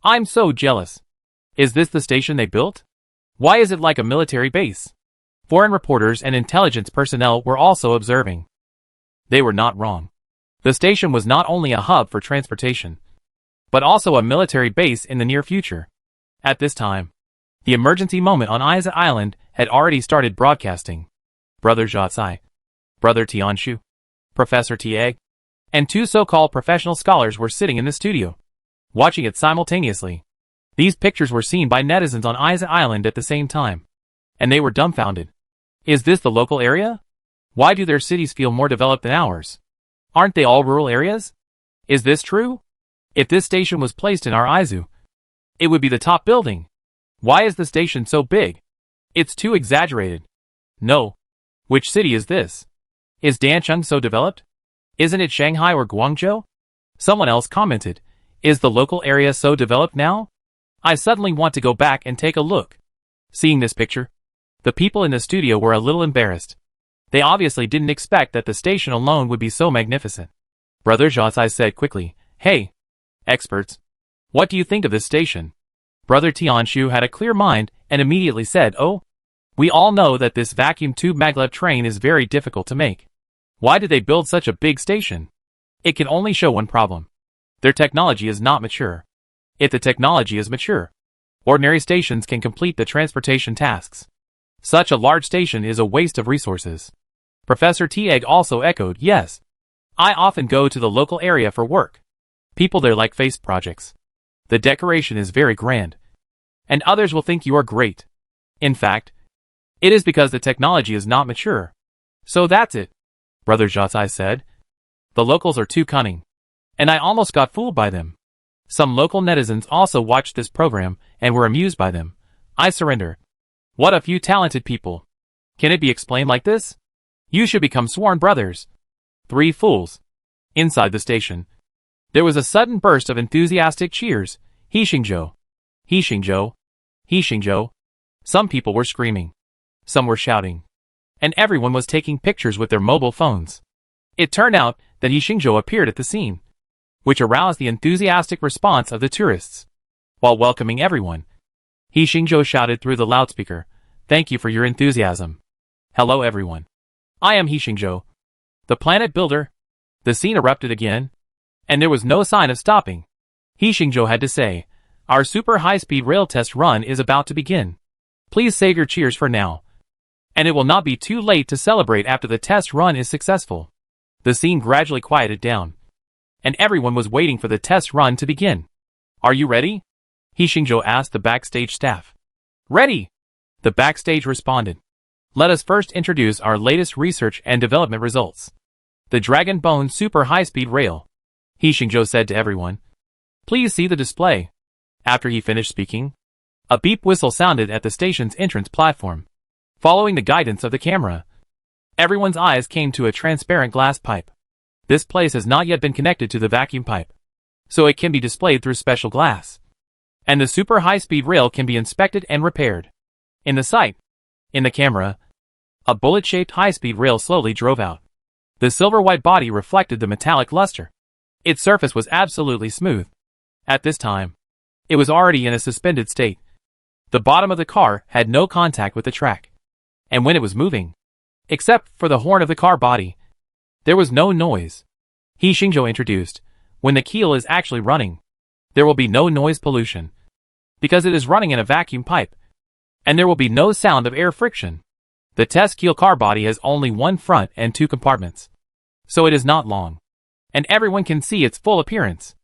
I'm so jealous. Is this the station they built? Why is it like a military base? Foreign reporters and intelligence personnel were also observing. They were not wrong. The station was not only a hub for transportation, but also a military base in the near future. At this time, the emergency moment on Isa Island had already started broadcasting. Brother Zhaotai, Brother Tianshu, Professor Tieg, and two so-called professional scholars were sitting in the studio, watching it simultaneously. These pictures were seen by netizens on Isa Island at the same time, and they were dumbfounded. Is this the local area? Why do their cities feel more developed than ours? Aren't they all rural areas? Is this true? If this station was placed in our Izu, it would be the top building. Why is the station so big? It's too exaggerated. No. Which city is this? Is Dancheng so developed? Isn't it Shanghai or Guangzhou? Someone else commented, is the local area so developed now? I suddenly want to go back and take a look. Seeing this picture, the people in the studio were a little embarrassed. They obviously didn't expect that the station alone would be so magnificent. Brother Zhaotai said quickly, hey, experts, what do you think of this station? Brother Tianshu had a clear mind and immediately said, oh, we all know that this vacuum tube maglev train is very difficult to make. Why did they build such a big station? It can only show one problem. Their technology is not mature. If the technology is mature, ordinary stations can complete the transportation tasks. Such a large station is a waste of resources. Professor Tieg also echoed, yes. I often go to the local area for work. People there like face projects. The decoration is very grand. And others will think you are great. In fact, it is because the technology is not mature. So that's it, Brother Zhaotai said. The locals are too cunning. And I almost got fooled by them. Some local netizens also watched this program and were amused by them. I surrender. What a few talented people. Can it be explained like this? You should become sworn brothers. Three fools. Inside the station, there was a sudden burst of enthusiastic cheers. He Xingzhou. He Xingzhou. He Xingzhou. Some people were screaming. Some were shouting. And everyone was taking pictures with their mobile phones. It turned out that He Xingzhou appeared at the scene, which aroused the enthusiastic response of the tourists. While welcoming everyone, He Xingzhou shouted through the loudspeaker, thank you for your enthusiasm. Hello everyone. I am He Xingzhou, the planet builder. The scene erupted again, and there was no sign of stopping. He Xingzhou had to say, our super high-speed rail test run is about to begin. Please save your cheers for now. And it will not be too late to celebrate after the test run is successful. The scene gradually quieted down, and everyone was waiting for the test run to begin. Are you ready? He Xingzhou asked the backstage staff. Ready! The backstage responded. Let us first introduce our latest research and development results. The Dragon Bone Super High-Speed Rail. He Xingzhou said to everyone. Please see the display. After he finished speaking, a beep whistle sounded at the station's entrance platform. Following the guidance of the camera, everyone's eyes came to a transparent glass pipe. This place has not yet been connected to the vacuum pipe, so it can be displayed through special glass. And the super high-speed rail can be inspected and repaired. In the sight, in the camera, a bullet-shaped high-speed rail slowly drove out. The silver-white body reflected the metallic luster. Its surface was absolutely smooth. At this time, it was already in a suspended state. The bottom of the car had no contact with the track. And when it was moving, except for the horn of the car body, there was no noise. He Xingzhou introduced, when the keel is actually running, there will be no noise pollution, because it is running in a vacuum pipe, and there will be no sound of air friction. The test keel car body has only one front and two compartments. so it is not long, and everyone can see its full appearance.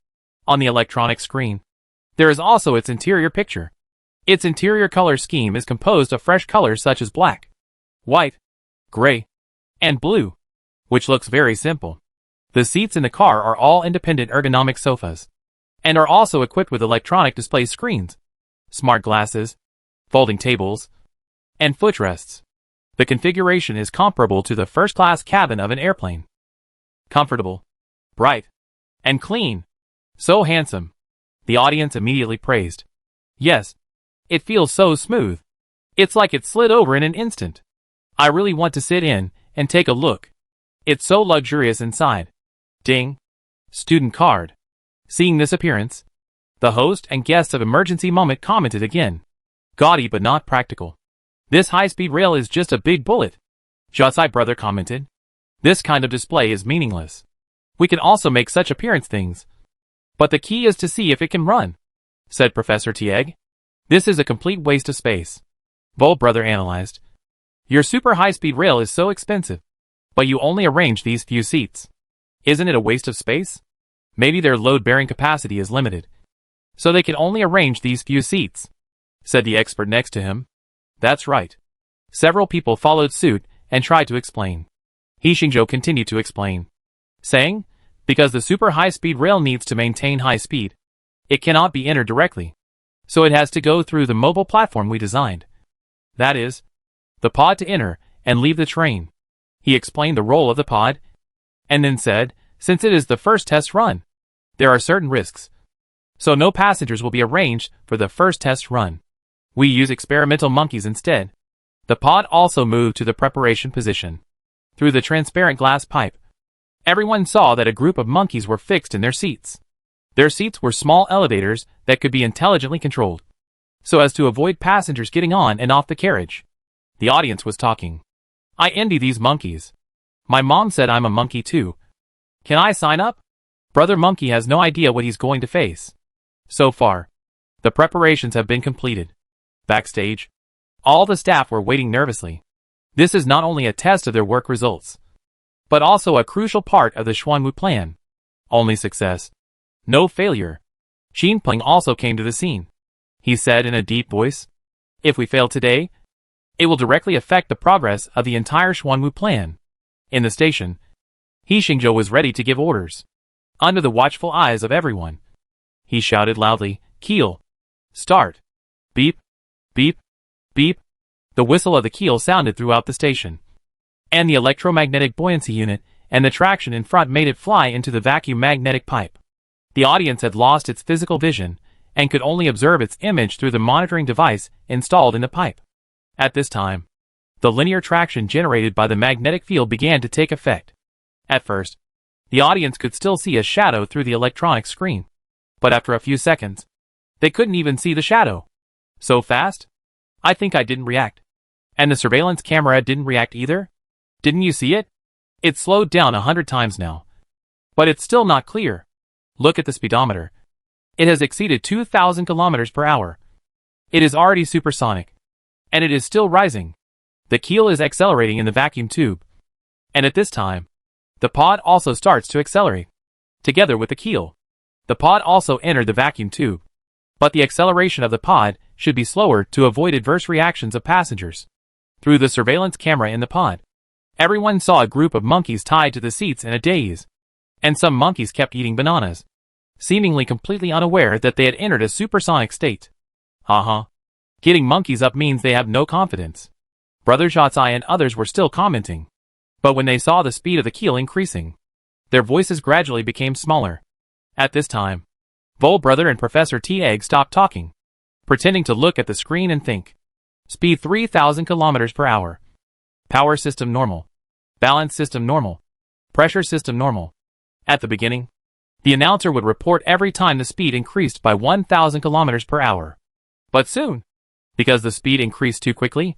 On the electronic screen, there is also its interior picture. Its interior color scheme is composed of fresh colors such as black, white, gray, and blue, which looks very simple. The seats in the car are all independent ergonomic sofas, and are also equipped with electronic display screens, smart glasses, folding tables, and footrests. The configuration is comparable to the first-class cabin of an airplane. Comfortable, bright, and clean. So handsome. The audience immediately praised. Yes, it feels so smooth. It's like it slid over in an instant. I really want to sit in and take a look. It's so luxurious inside. Ding. Student card. Seeing this appearance, the host and guests of Emergency Moment commented again. Gaudy but not practical. This high-speed rail is just a big bullet. Jotsai brother commented. This kind of display is meaningless. We can also make such appearance things. But the key is to see if it can run, said Professor Tieg. This is a complete waste of space. Vol brother analyzed. Your super high-speed rail is so expensive, but you only arrange these few seats. Isn't it a waste of space? Maybe their load-bearing capacity is limited, so they can only arrange these few seats, said the expert next to him. That's right. Several people followed suit and tried to explain. He Xingzhou continued to explain, saying, because the super high-speed rail needs to maintain high speed, it cannot be entered directly, so it has to go through the mobile platform we designed. That is, the pod to enter and leave the train. He explained the role of the pod, and then said, since it is the first test run, there are certain risks, so no passengers will be arranged for the first test run. We use experimental monkeys instead. The pod also moved to the preparation position. Through the transparent glass pipe, everyone saw that a group of monkeys were fixed in their seats. Their seats were small elevators that could be intelligently controlled, so as to avoid passengers getting on and off the carriage. The audience was talking. I envy these monkeys. My mom said I'm a monkey too. Can I sign up? Brother Monkey has no idea what he's going to face. So far, the preparations have been completed. Backstage, all the staff were waiting nervously. This is not only a test of their work results, but also a crucial part of the Xuanwu plan. Only success, no failure. Xinpeng also came to the scene. He said in a deep voice, if we fail today, it will directly affect the progress of the entire Xuanwu plan. In the station, He Xingzhou was ready to give orders. Under the watchful eyes of everyone, he shouted loudly, keel, start, beep, beep, beep. The whistle of the keel sounded throughout the station, and the electromagnetic buoyancy unit and the traction in front made it fly into the vacuum magnetic pipe. The audience had lost its physical vision and could only observe its image through the monitoring device installed in the pipe. At this time, the linear traction generated by the magnetic field began to take effect. At first, the audience could still see a shadow through the electronic screen, but after a few seconds, they couldn't even see the shadow. So fast? I think I didn't react. And the surveillance camera didn't react either? Didn't you see it? It slowed down 100 times now. But it's still not clear. Look at the speedometer. It has exceeded 2,000 kilometers per hour. It is already supersonic. And it is still rising. The keel is accelerating in the vacuum tube. And at this time, the pod also starts to accelerate. Together with the keel, the pod also entered the vacuum tube. But the acceleration of the pod should be slower to avoid adverse reactions of passengers. Through the surveillance camera in the pod, everyone saw a group of monkeys tied to the seats in a daze. And some monkeys kept eating bananas, seemingly completely unaware that they had entered a supersonic state. Haha. Getting monkeys up means they have no confidence. Brother Shotsai and others were still commenting. But when they saw the speed of the keel increasing, their voices gradually became smaller. At this time, Vol brother and Professor T-Egg stopped talking, pretending to look at the screen and think. Speed 3,000 kilometers per hour. Power system normal. Balance system normal. Pressure system normal. At the beginning, the announcer would report every time the speed increased by 1,000 kilometers per hour. But soon, because the speed increased too quickly,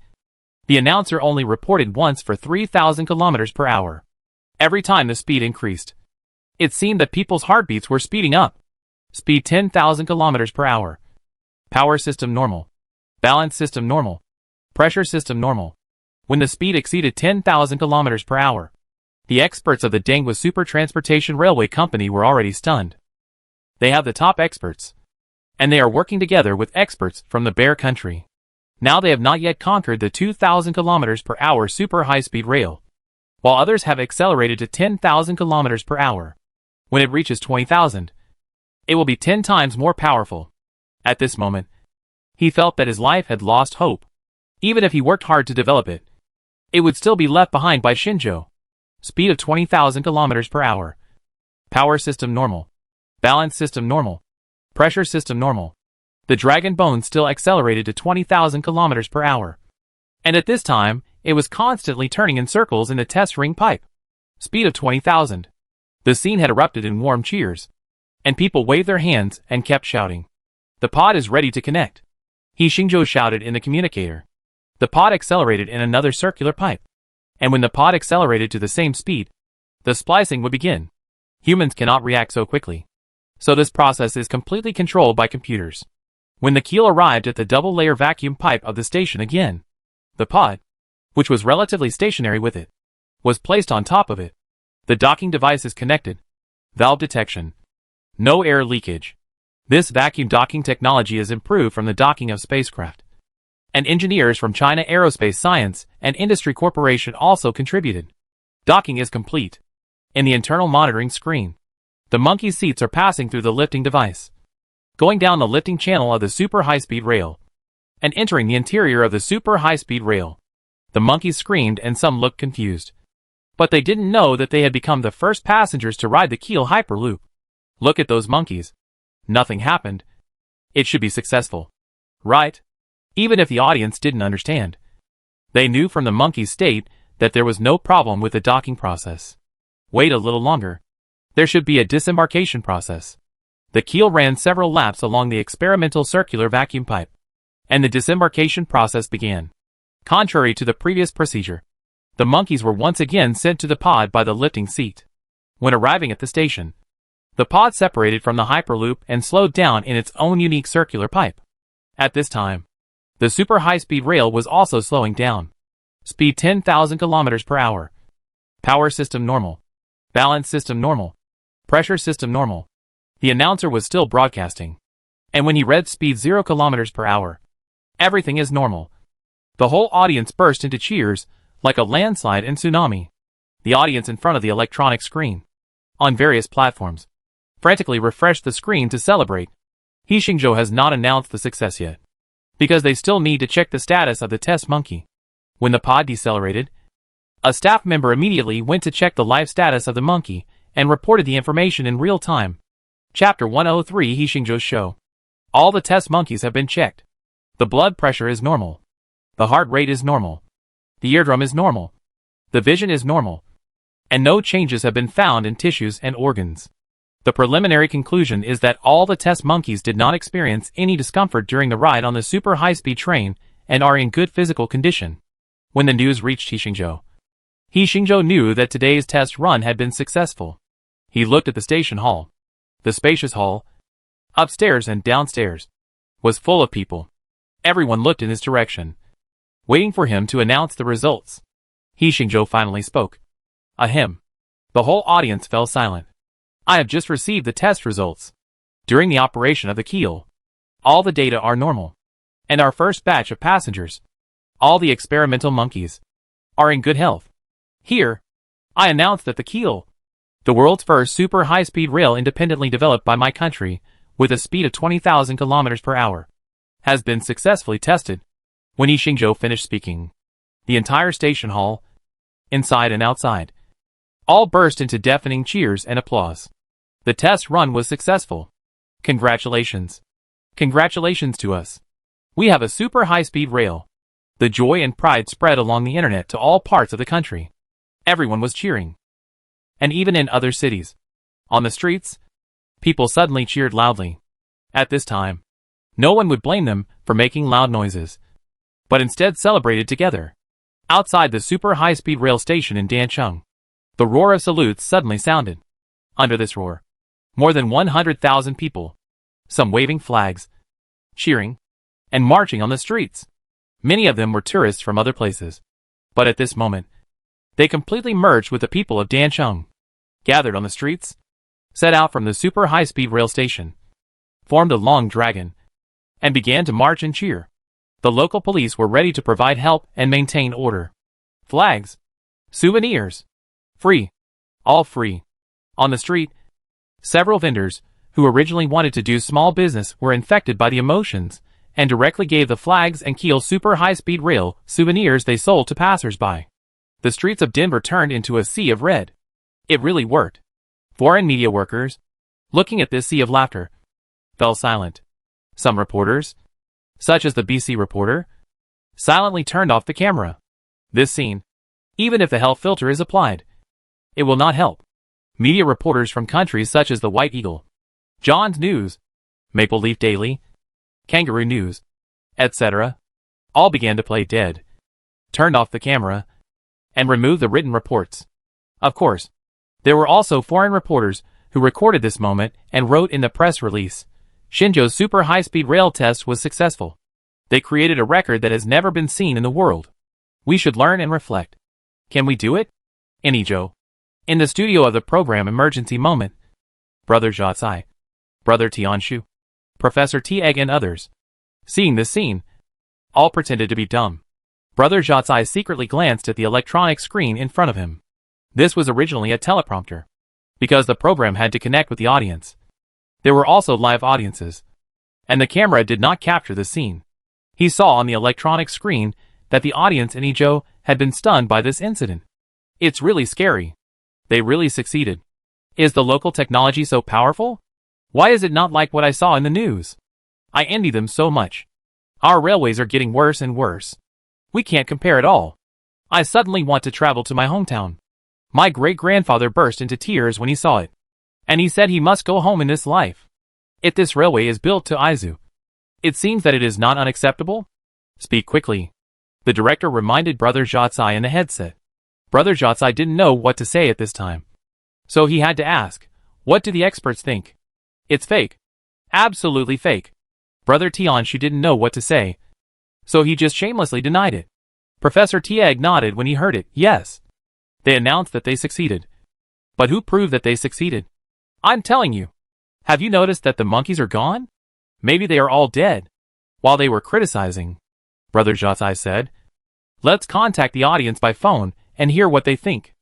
the announcer only reported once for 3,000 kilometers per hour. Every time the speed increased, it seemed that people's heartbeats were speeding up. Speed 10,000 kilometers per hour. Power system normal. Balance system normal. Pressure system normal. When the speed exceeded 10,000 kilometers per hour, The experts of the Dangue Super Transportation Railway Company were already stunned. They have the top experts, and they are working together with experts from the Bear Country. Now they have not yet conquered the 2,000 km per hour super high-speed rail, while others have accelerated to 10,000 km per hour. When it reaches 20,000, it will be 10 times more powerful. At this moment, he felt that his life had lost hope. Even if he worked hard to develop it, it would still be left behind by Xingzhou. Speed of 20,000 km per hour. Power system normal. Balance system normal. Pressure system normal. The Dragon Bone still accelerated to 20,000 km per hour. And at this time, it was constantly turning in circles in the test ring pipe. Speed of 20,000. The scene had erupted in warm cheers, and people waved their hands and kept shouting. The pod is ready to connect. Xingzhou shouted in the communicator. The pod accelerated in another circular pipe, and when the pod accelerated to the same speed, the splicing would begin. Humans cannot react so quickly, so this process is completely controlled by computers. When the keel arrived at the double-layer vacuum pipe of the station again, the pod, which was relatively stationary with it, was placed on top of it. The docking device is connected. Valve detection. No air leakage. This vacuum docking technology is improved from the docking of spacecraft. And engineers from China Aerospace Science and Industry Corporation also contributed. Docking is complete. In the internal monitoring screen, the monkey seats are passing through the lifting device, going down the lifting channel of the super high-speed rail, and entering the interior of the super high-speed rail. The monkeys screamed and some looked confused. But they didn't know that they had become the first passengers to ride the Keel Hyperloop. Look at those monkeys. Nothing happened. It should be successful. Right? Even if the audience didn't understand. They knew from the monkey's state that there was no problem with the docking process. Wait a little longer. There should be a disembarkation process. The keel ran several laps along the experimental circular vacuum pipe, and the disembarkation process began. Contrary to the previous procedure, the monkeys were once again sent to the pod by the lifting seat. When arriving at the station, the pod separated from the Hyperloop and slowed down in its own unique circular pipe. At this time, the super high-speed rail was also slowing down. Speed 10,000 km per hour. Power system normal. Balance system normal. Pressure system normal. The announcer was still broadcasting. And when he read speed 0 km per hour, everything is normal. The whole audience burst into cheers, like a landslide and tsunami. The audience in front of the electronic screen, on various platforms, frantically refreshed the screen to celebrate. Xingzhou has not announced the success yet, because they still need to check the status of the test monkey. When the pod decelerated, a staff member immediately went to check the life status of the monkey and reported the information in real time. Chapter 103 Xingzhou's show. All the test monkeys have been checked. The blood pressure is normal. The heart rate is normal. The eardrum is normal. The vision is normal. And no changes have been found in tissues and organs. The preliminary conclusion is that all the test monkeys did not experience any discomfort during the ride on the super high-speed train and are in good physical condition. When the news reached Xingzhou knew that today's test run had been successful. He looked at the station hall. The spacious hall, upstairs and downstairs, was full of people. Everyone looked in his direction, waiting for him to announce the results. Xingzhou finally spoke. Ahem. The whole audience fell silent. I have just received the test results. During the operation of the keel, all the data are normal. And our first batch of passengers, all the experimental monkeys, are in good health. Here, I announce that the keel, the world's first super high-speed rail independently developed by my country, with a speed of 20,000 km per hour, has been successfully tested. When Xingzhou finished speaking, the entire station hall, inside and outside, all burst into deafening cheers and applause. The test run was successful. Congratulations. Congratulations to us. We have a super high-speed rail. The joy and pride spread along the internet to all parts of the country. Everyone was cheering. And even in other cities, on the streets, people suddenly cheered loudly. At this time, no one would blame them for making loud noises, but instead celebrated together. Outside the super high-speed rail station in Dancheng, the roar of salutes suddenly sounded. Under this roar, more than 100,000 people, some waving flags, cheering, and marching on the streets. Many of them were tourists from other places. But at this moment, They completely merged with the people of Dancheng, gathered on the streets, set out from the super high-speed rail station, formed a long dragon, and began to march and cheer. The local police were ready to provide help and maintain order. Flags, souvenirs, free, all free. On the street, several vendors, who originally wanted to do small business, were infected by the emotions and directly gave the flags and Kiel super high-speed rail souvenirs they sold to passers-by. The streets of Denver turned into a sea of red. It really worked. Foreign media workers, looking at this sea of laughter, fell silent. Some reporters, such as the BC reporter, silently turned off the camera. This scene, even if the health filter is applied, it will not help. Media reporters from countries such as the White Eagle, John's News, Maple Leaf Daily, Kangaroo News, etc., all began to play dead, turned off the camera, and removed the written reports. Of course, there were also foreign reporters who recorded this moment and wrote in the press release, Xinzhou's super high-speed rail test was successful. They created a record that has never been seen in the world. We should learn and reflect. Can we do it? In Izhou, in the studio of the program Emergency Moment, Brother Zha Cai, Brother Tianshu, Professor Tieg and others, seeing this scene, all pretended to be dumb. Brother Zha Cai secretly glanced at the electronic screen in front of him. This was originally a teleprompter, because the program had to connect with the audience. There were also live audiences, and the camera did not capture the scene. He saw on the electronic screen that the audience in Izhou had been stunned by this incident. It's really scary. They really succeeded. Is the local technology so powerful? Why is it not like what I saw in the news? I envy them so much. Our railways are getting worse and worse. We can't compare at all. I suddenly want to travel to my hometown. My great-grandfather burst into tears when he saw it. And he said he must go home in this life. If this railway is built to Izhou, it seems that it is not unacceptable. Speak quickly. The director reminded Brother Zha Cai in the headset. Brother Zha Cai didn't know what to say at this time. So he had to ask, what do the experts think? It's fake. Absolutely fake. Brother Tianshu didn't know what to say, so he just shamelessly denied it. Professor Tieg nodded when he heard it. Yes. They announced that they succeeded. But who proved that they succeeded? I'm telling you. Have you noticed that the monkeys are gone? Maybe they are all dead. While they were criticizing, Brother Zha Cai said, let's contact the audience by phone and hear what they think.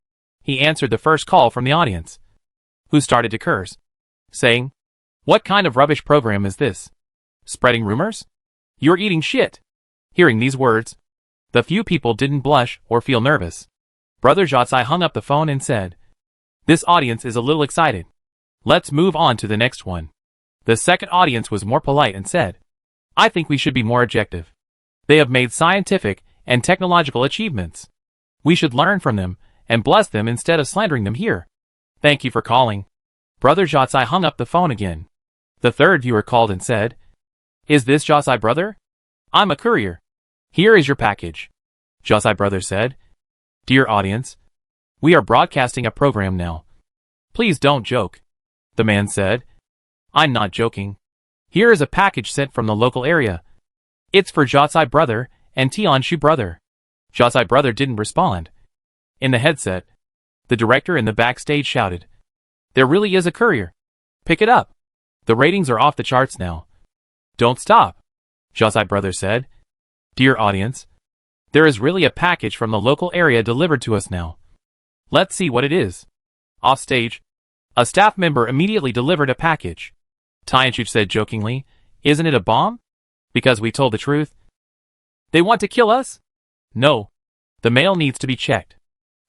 He answered the first call from the audience, who started to curse, saying, what kind of rubbish program is this? Spreading rumors? You're eating shit. Hearing these words, the few people didn't blush or feel nervous. Brother Zha Cai hung up the phone and said, this audience is a little excited. Let's move on to the next one. The second audience was more polite and said, I think we should be more objective. They have made scientific and technological achievements. We should learn from them and bless them instead of slandering them here. Thank you for calling. Brother Zha Cai hung up the phone again. The third viewer called and said, is this Zha Cai brother? I'm a courier. Here is your package. Zha Cai brother said, dear audience, we are broadcasting a program now. Please don't joke. The man said, I'm not joking. Here is a package sent from the local area. It's for Zha Cai brother and Tianshu brother. Zha Cai brother didn't respond. In the headset, the director in the backstage shouted, there really is a courier. Pick it up. The ratings are off the charts now. Don't stop. Zha Cai brother said, dear audience, there is really a package from the local area delivered to us now. Let's see what it is. Off stage, a staff member immediately delivered a package. Tianshu said jokingly, isn't it a bomb? Because we told the truth. They want to kill us? No. The mail needs to be checked.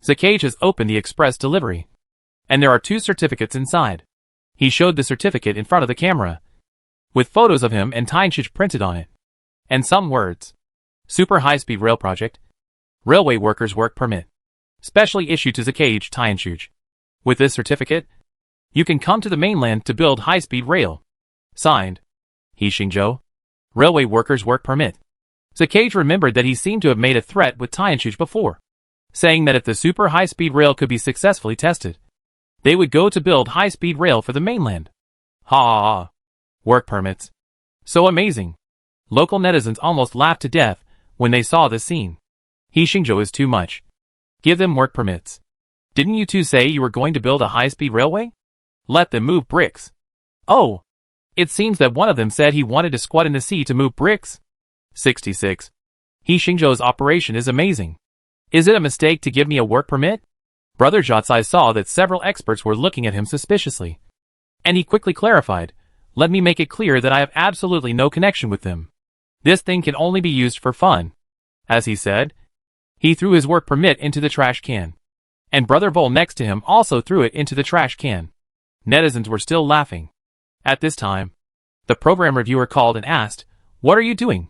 Zakage has opened the express delivery. And there are 2 certificates inside. He showed the certificate in front of the camera, with photos of him and Tianshu printed on it. And some words. Super high-speed rail project. Railway workers work permit. Specially issued to Zakage Tianshu. With this certificate, you can come to the mainland to build high-speed rail. Signed, He Xingzhou. Railway workers work permit. Zakage remembered that he seemed to have made a threat with Tianshu before, saying that if the super high-speed rail could be successfully tested, they would go to build high-speed rail for the mainland. Ha ha ha. Work permits. So amazing. Local netizens almost laughed to death when they saw this scene. He Xingzhou is too much. Give them work permits. Didn't you two say you were going to build a high-speed railway? Let them move bricks. Oh, it seems that one of them said he wanted to squat in the sea to move bricks. 66. He Xingzhou's operation is amazing. Is it a mistake to give me a work permit? Brother Zhaocai saw that several experts were looking at him suspiciously. And he quickly clarified, let me make it clear that I have absolutely no connection with them. This thing can only be used for fun. As he said, he threw his work permit into the trash can. And Brother Vol next to him also threw it into the trash can. Netizens were still laughing. At this time, the program reviewer called and asked, what are you doing?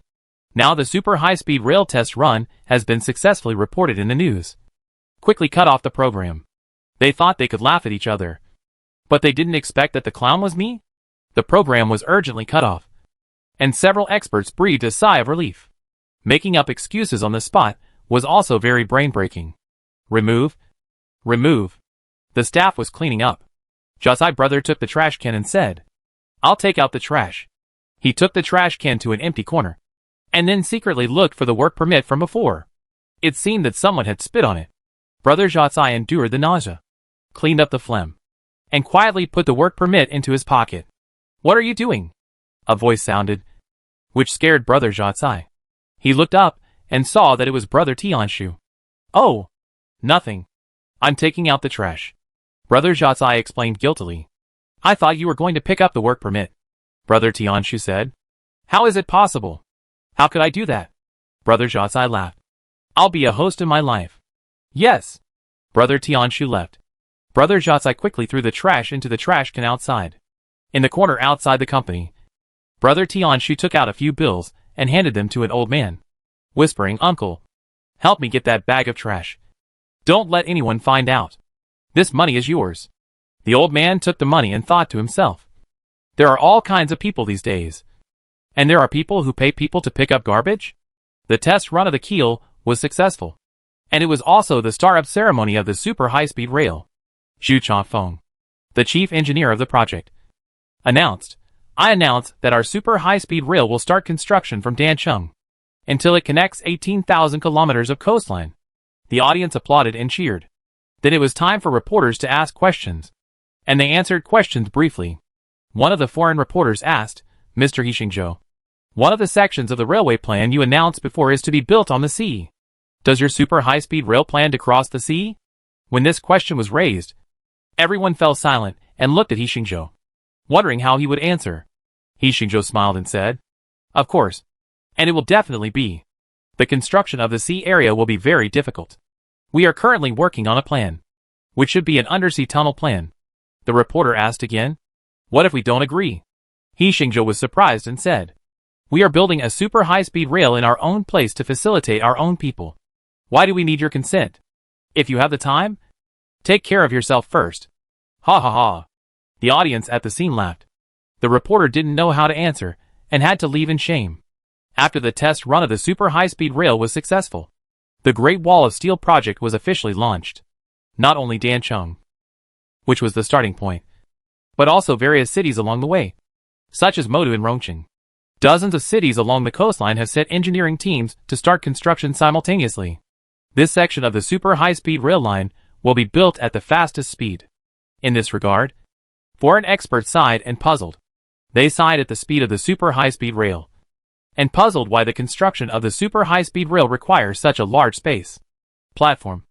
Now the super high-speed rail test run has been successfully reported in the news. Quickly cut off the program. They thought they could laugh at each other. But they didn't expect that the clown was me? The program was urgently cut off. And several experts breathed a sigh of relief. Making up excuses on the spot was also very brain-breaking. Remove. The staff was cleaning up. Zhaocai brother took the trash can and said, I'll take out the trash. He took the trash can to an empty corner. And then secretly looked for the work permit from before. It seemed that someone had spit on it. Brother Zhaocai endured the nausea, cleaned up the phlegm, and quietly put the work permit into his pocket. What are you doing? A voice sounded, which scared Brother Zhaocai. He looked up and saw that it was Brother Tianshu. Oh, nothing. I'm taking out the trash. Brother Zhaocai explained guiltily. I thought you were going to pick up the work permit. Brother Tianshu said. How is it possible? How could I do that? Brother Zhaocai laughed. I'll be a host in my life. Yes. Brother Tianshu left. Brother Zhaocai quickly threw the trash into the trash can outside. In the corner outside the company, Brother Tianshu took out a few bills and handed them to an old man, whispering, Uncle, help me get that bag of trash. Don't let anyone find out. This money is yours. The old man took the money and thought to himself, there are all kinds of people these days. And there are people who pay people to pick up garbage? The test run of the keel was successful. And it was also the start-up ceremony of the super high-speed rail. Xu Changfeng, the chief engineer of the project, announced, I announce that our super high-speed rail will start construction from Dancheng until it connects 18,000 kilometers of coastline. The audience applauded and cheered. Then it was time for reporters to ask questions. And they answered questions briefly. One of the foreign reporters asked, Mr. He Xingzhou, one of the sections of the railway plan you announced before is to be built on the sea. Does your super high-speed rail plan to cross the sea? When this question was raised, everyone fell silent and looked at He Xingzhou, wondering how he would answer. He Xingzhou smiled and said, Of course. And it will definitely be. The construction of the sea area will be very difficult. We are currently working on a plan, which should be an undersea tunnel plan. The reporter asked again, What if we don't agree? He Xingzhou was surprised and said, We are building a super high-speed rail in our own place to facilitate our own people. Why do we need your consent? If you have the time, take care of yourself first. Ha ha ha. The audience at the scene laughed. The reporter didn't know how to answer and had to leave in shame. After the test run of the super high-speed rail was successful, the Great Wall of Steel project was officially launched. Not only Dancheng, which was the starting point, but also various cities along the way, such as Modu and Rongqing. Dozens of cities along the coastline have set engineering teams to start construction simultaneously. This section of the super high-speed rail line will be built at the fastest speed. In this regard, foreign experts sighed and puzzled. They sighed at the speed of the super high-speed rail, and puzzled why the construction of the super high-speed rail requires such a large space, platform,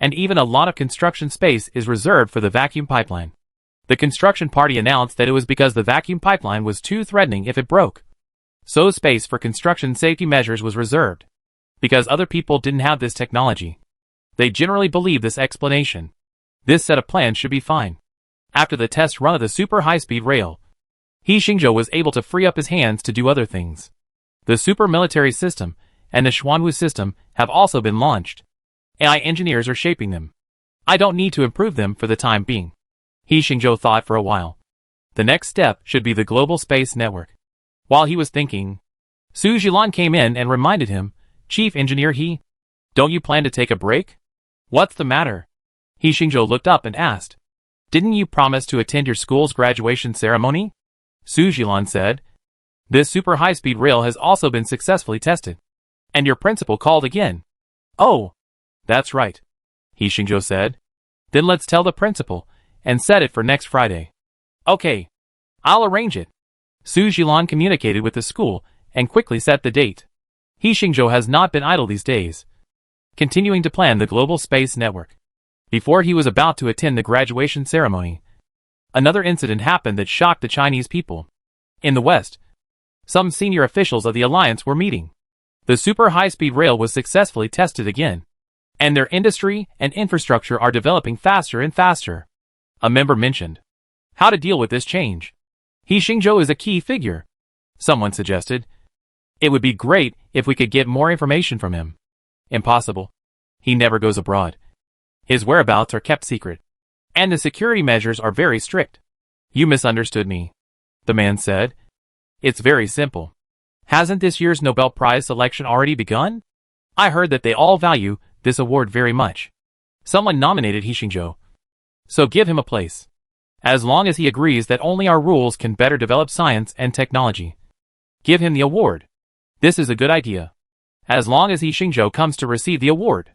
and even a lot of construction space is reserved for the vacuum pipeline. The construction party announced that it was because the vacuum pipeline was too threatening if it broke. So space for construction safety measures was reserved, because other people didn't have this technology. They generally believe this explanation. This set of plans should be fine. After the test run of the super high-speed rail, He Xingzhou was able to free up his hands to do other things. The super military system and the Xuanwu system have also been launched. AI engineers are shaping them. I don't need to improve them for the time being. He Xingzhou thought for a while. The next step should be the global space network. While he was thinking, Su Zhilan came in and reminded him, Chief Engineer He, don't you plan to take a break? What's the matter? He Xingzhou looked up and asked, Didn't you promise to attend your school's graduation ceremony? Su Zhilan said, This super high-speed rail has also been successfully tested. And your principal called again. Oh, that's right. He Xingzhou said. Then let's tell the principal, and set it for next Friday. Okay. I'll arrange it. Su Jilan communicated with the school, and quickly set the date. He Xingzhou has not been idle these days, continuing to plan the global space network. Before he was about to attend the graduation ceremony, another incident happened that shocked the Chinese people. In the West, some senior officials of the alliance were meeting. The super high-speed rail was successfully tested again, and their industry and infrastructure are developing faster and faster. A member mentioned how to deal with this change. He Xingzhou is a key figure. Someone suggested it would be great if we could get more information from him. Impossible. He never goes abroad. His whereabouts are kept secret, and the security measures are very strict. You misunderstood me, the man said. It's very simple. Hasn't this year's Nobel Prize selection already begun? I heard that they all value this award very much. Someone nominated He Xingzhou, so give him a place. As long as he agrees that only our rules can better develop science and technology, give him the award. This is a good idea. As long as He Xingzhou comes to receive the award.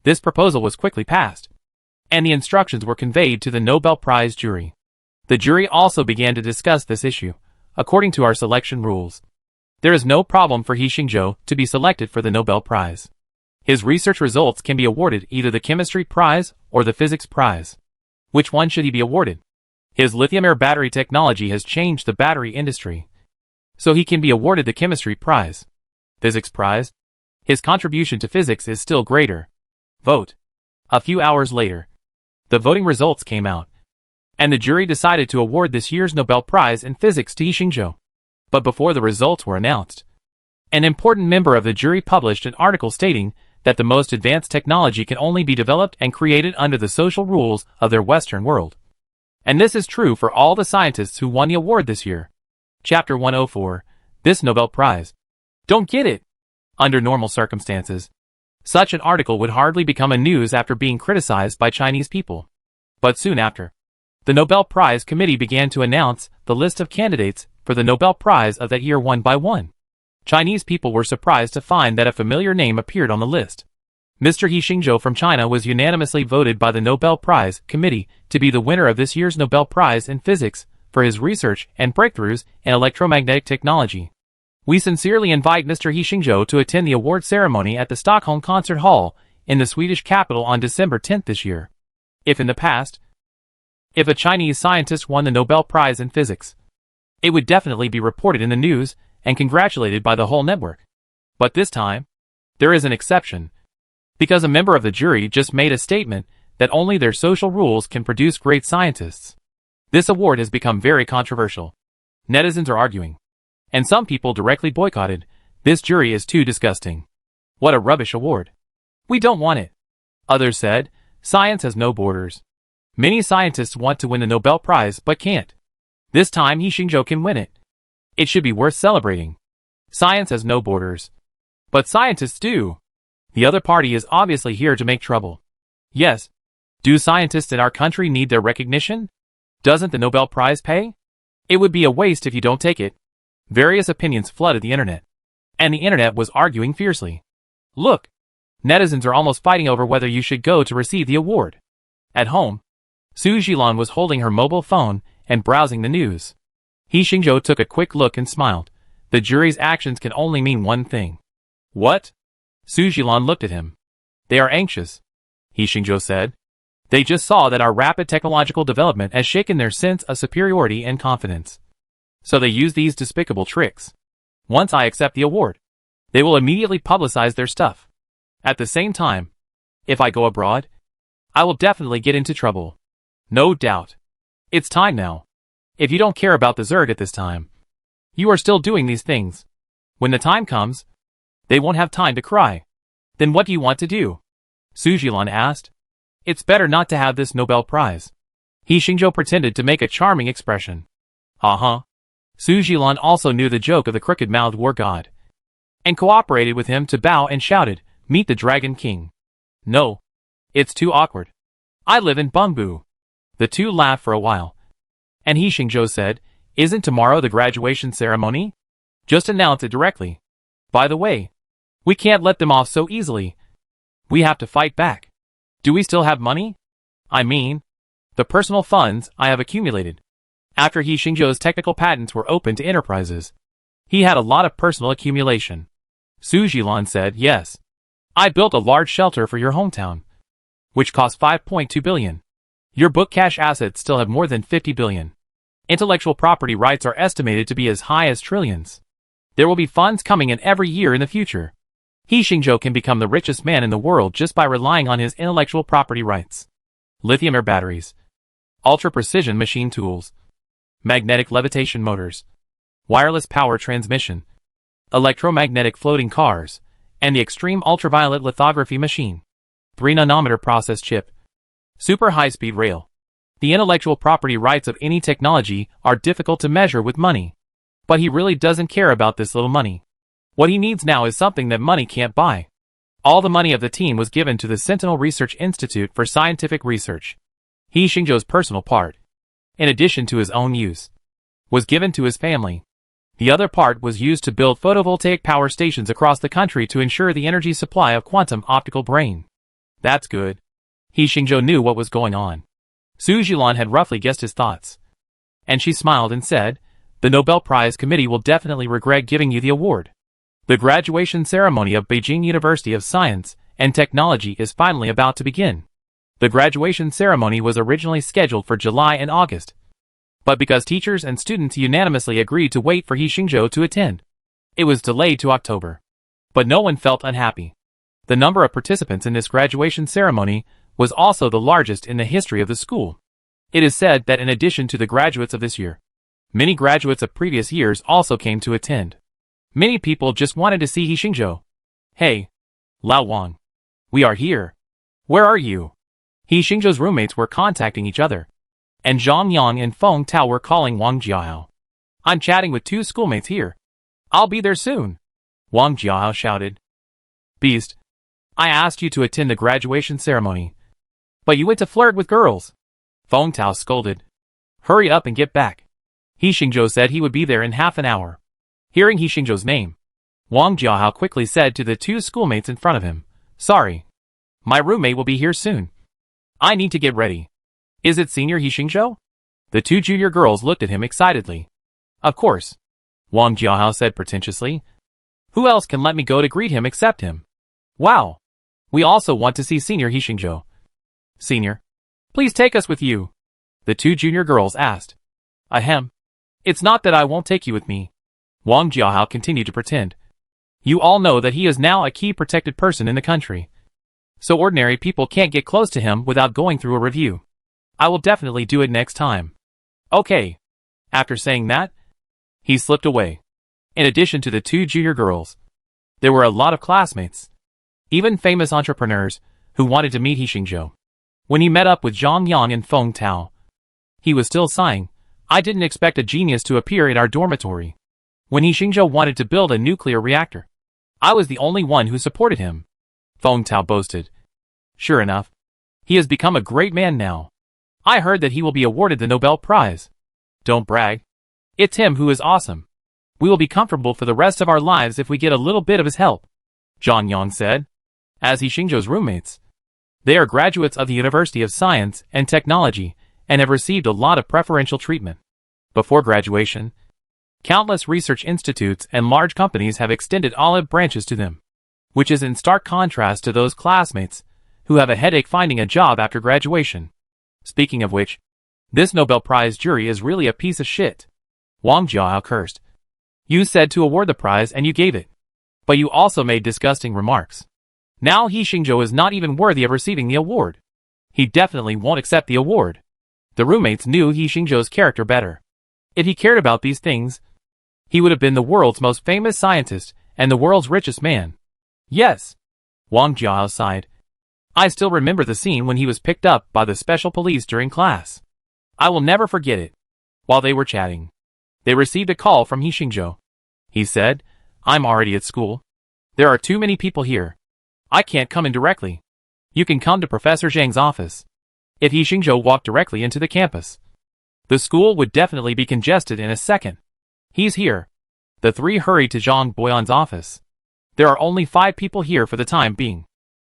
This proposal was quickly passed, and the instructions were conveyed to the Nobel Prize jury. The jury also began to discuss this issue. According to our selection rules, there is no problem for He Xingzhou to be selected for the Nobel Prize. His research results can be awarded either the Chemistry Prize or the Physics Prize. Which one should he be awarded? His lithium-air battery technology has changed the battery industry, so he can be awarded the Chemistry Prize. Physics Prize? His contribution to physics is still greater. Vote. A few hours later, the voting results came out, and the jury decided to award this year's Nobel Prize in Physics to He Xingzhou. But before the results were announced, an important member of the jury published an article stating that the most advanced technology can only be developed and created under the social rules of their Western world. And this is true for all the scientists who won the award this year. Chapter 104. This Nobel Prize. Don't get it. Under normal circumstances, such an article would hardly become a news after being criticized by Chinese people. But soon after, the Nobel Prize Committee began to announce the list of candidates for the Nobel Prize of that year one by one. Chinese people were surprised to find that a familiar name appeared on the list. Mr. He Xingzhou from China was unanimously voted by the Nobel Prize Committee to be the winner of this year's Nobel Prize in Physics for his research and breakthroughs in electromagnetic technology. We sincerely invite Mr. He Xingzhou to attend the award ceremony at the Stockholm Concert Hall in the Swedish capital on December 10th this year. If in the past, if a Chinese scientist won the Nobel Prize in Physics, it would definitely be reported in the news and congratulated by the whole network. But this time, there is an exception, because a member of the jury just made a statement that only their social rules can produce great scientists. This award has become very controversial. Netizens are arguing, and some people directly boycotted. This jury is too disgusting. What a rubbish award. We don't want it. Others said, science has no borders. Many scientists want to win the Nobel Prize but can't. This time He Xingzhou can win it. It should be worth celebrating. Science has no borders. But scientists do. The other party is obviously here to make trouble. Yes. Do scientists in our country need their recognition? Doesn't the Nobel Prize pay? It would be a waste if you don't take it. Various opinions flooded the internet, and the internet was arguing fiercely. Look, netizens are almost fighting over whether you should go to receive the award. At home, Su Jilan was holding her mobile phone and browsing the news. He Xingzhou took a quick look and smiled. The jury's actions can only mean one thing. What? Su Jilan looked at him. They are anxious, He Xingzhou said. They just saw that our rapid technological development has shaken their sense of superiority and confidence. So they use these despicable tricks. Once I accept the award, they will immediately publicize their stuff. At the same time, if I go abroad, I will definitely get into trouble. No doubt. It's time now. If you don't care about the Zerg at this time, you are still doing these things. When the time comes, they won't have time to cry. Then what do you want to do? Su Jilan asked. It's better not to have this Nobel Prize. He Xingzhou pretended to make a charming expression. Uh-huh. Su Jilan also knew the joke of the crooked-mouthed war god, and cooperated with him to bow and shouted, "Meet the Dragon King." No. It's too awkward. I live in Bungbu. The two laughed for a while, and He Xingzhou said, "Isn't tomorrow the graduation ceremony? Just announce it directly. By the way, we can't let them off so easily. We have to fight back. Do we still have money? I mean, the personal funds I have accumulated. After He Xingzhou's technical patents were opened to enterprises, he had a lot of personal accumulation. Su Jilan said, yes. I built a large shelter for your hometown, which cost 5.2 billion. Your book cash assets still have more than 50 billion. Intellectual property rights are estimated to be as high as trillions. There will be funds coming in every year in the future. He Xingzhou can become the richest man in the world just by relying on his intellectual property rights. Lithium air batteries, ultra-precision machine tools, magnetic levitation motors, wireless power transmission, electromagnetic floating cars, and the extreme ultraviolet lithography machine. 3-nanometer process chip. Super high-speed rail. The intellectual property rights of any technology are difficult to measure with money. But he really doesn't care about this little money. What he needs now is something that money can't buy. All the money of the team was given to the Sentinel Research Institute for scientific research. He Xingzhou's personal part, in addition to his own use, was given to his family. The other part was used to build photovoltaic power stations across the country to ensure the energy supply of quantum optical brain. That's good. He Xingzhou knew what was going on. Su Jilan had roughly guessed his thoughts. And she smiled and said, the Nobel Prize Committee will definitely regret giving you the award. The graduation ceremony of Beijing University of Science and Technology is finally about to begin. The graduation ceremony was originally scheduled for July and August. But because teachers and students unanimously agreed to wait for He Xingzhou to attend, it was delayed to October. But no one felt unhappy. The number of participants in this graduation ceremony was also the largest in the history of the school. It is said that in addition to the graduates of this year, many graduates of previous years also came to attend. Many people just wanted to see He Xingzhou. Hey, Lao Wang. We are here. Where are you? He Xingzhou's roommates were contacting each other, and Zhang Yang and Feng Tao were calling Wang Jiahao. I'm chatting with 2 schoolmates here. I'll be there soon. Wang Jiahao shouted. Beast. I asked you to attend the graduation ceremony, but you went to flirt with girls. Feng Tao scolded. Hurry up and get back. He Xingzhou said he would be there in half an hour. Hearing He Xingzhou's name, Wang Jiahao quickly said to the 2 schoolmates in front of him, sorry. My roommate will be here soon. I need to get ready. Is it Senior He Xingzhou? The 2 junior girls looked at him excitedly. Of course. Wang Jiahao said pretentiously. Who else can let me go to greet him except him? Wow. We also want to see Senior He Xingzhou. Senior, please take us with you. The 2 junior girls asked. Ahem. It's not that I won't take you with me. Wang Jiahao continued to pretend. You all know that he is now a key protected person in the country. So ordinary people can't get close to him without going through a review. I will definitely do it next time. Okay. After saying that, he slipped away. In addition to the 2 junior girls, there were a lot of classmates, even famous entrepreneurs, who wanted to meet He Xingzhou. When he met up with Zhang Yang and Feng Tao, he was still sighing. I didn't expect a genius to appear in our dormitory. When He Xingzhou wanted to build a nuclear reactor, I was the only one who supported him. Feng Tao boasted. Sure enough, he has become a great man now. I heard that he will be awarded the Nobel Prize. Don't brag. It's him who is awesome. We will be comfortable for the rest of our lives if we get a little bit of his help, Zhang Yang said. As He Xingzhou's roommates, they are graduates of the University of Science and Technology and have received a lot of preferential treatment. Before graduation, countless research institutes and large companies have extended olive branches to them, which is in stark contrast to those classmates who have a headache finding a job after graduation. Speaking of which, this Nobel Prize jury is really a piece of shit. Wang Jiahao cursed. You said to award the prize and you gave it. But you also made disgusting remarks. Now He Xingzhou is not even worthy of receiving the award. He definitely won't accept the award. The roommates knew He Xingzhou's character better. If he cared about these things, he would have been the world's most famous scientist and the world's richest man. Yes. Wang Jiahao sighed. I still remember the scene when he was picked up by the special police during class. I will never forget it. While they were chatting, they received a call from He Xingzhou. He said, I'm already at school. There are too many people here. I can't come in directly. You can come to Professor Zhang's office. If He Xingzhou walked directly into the campus, the school would definitely be congested in a second. He's here. The 3 hurried to Zhang Boyan's office. There are only 5 people here for the time being.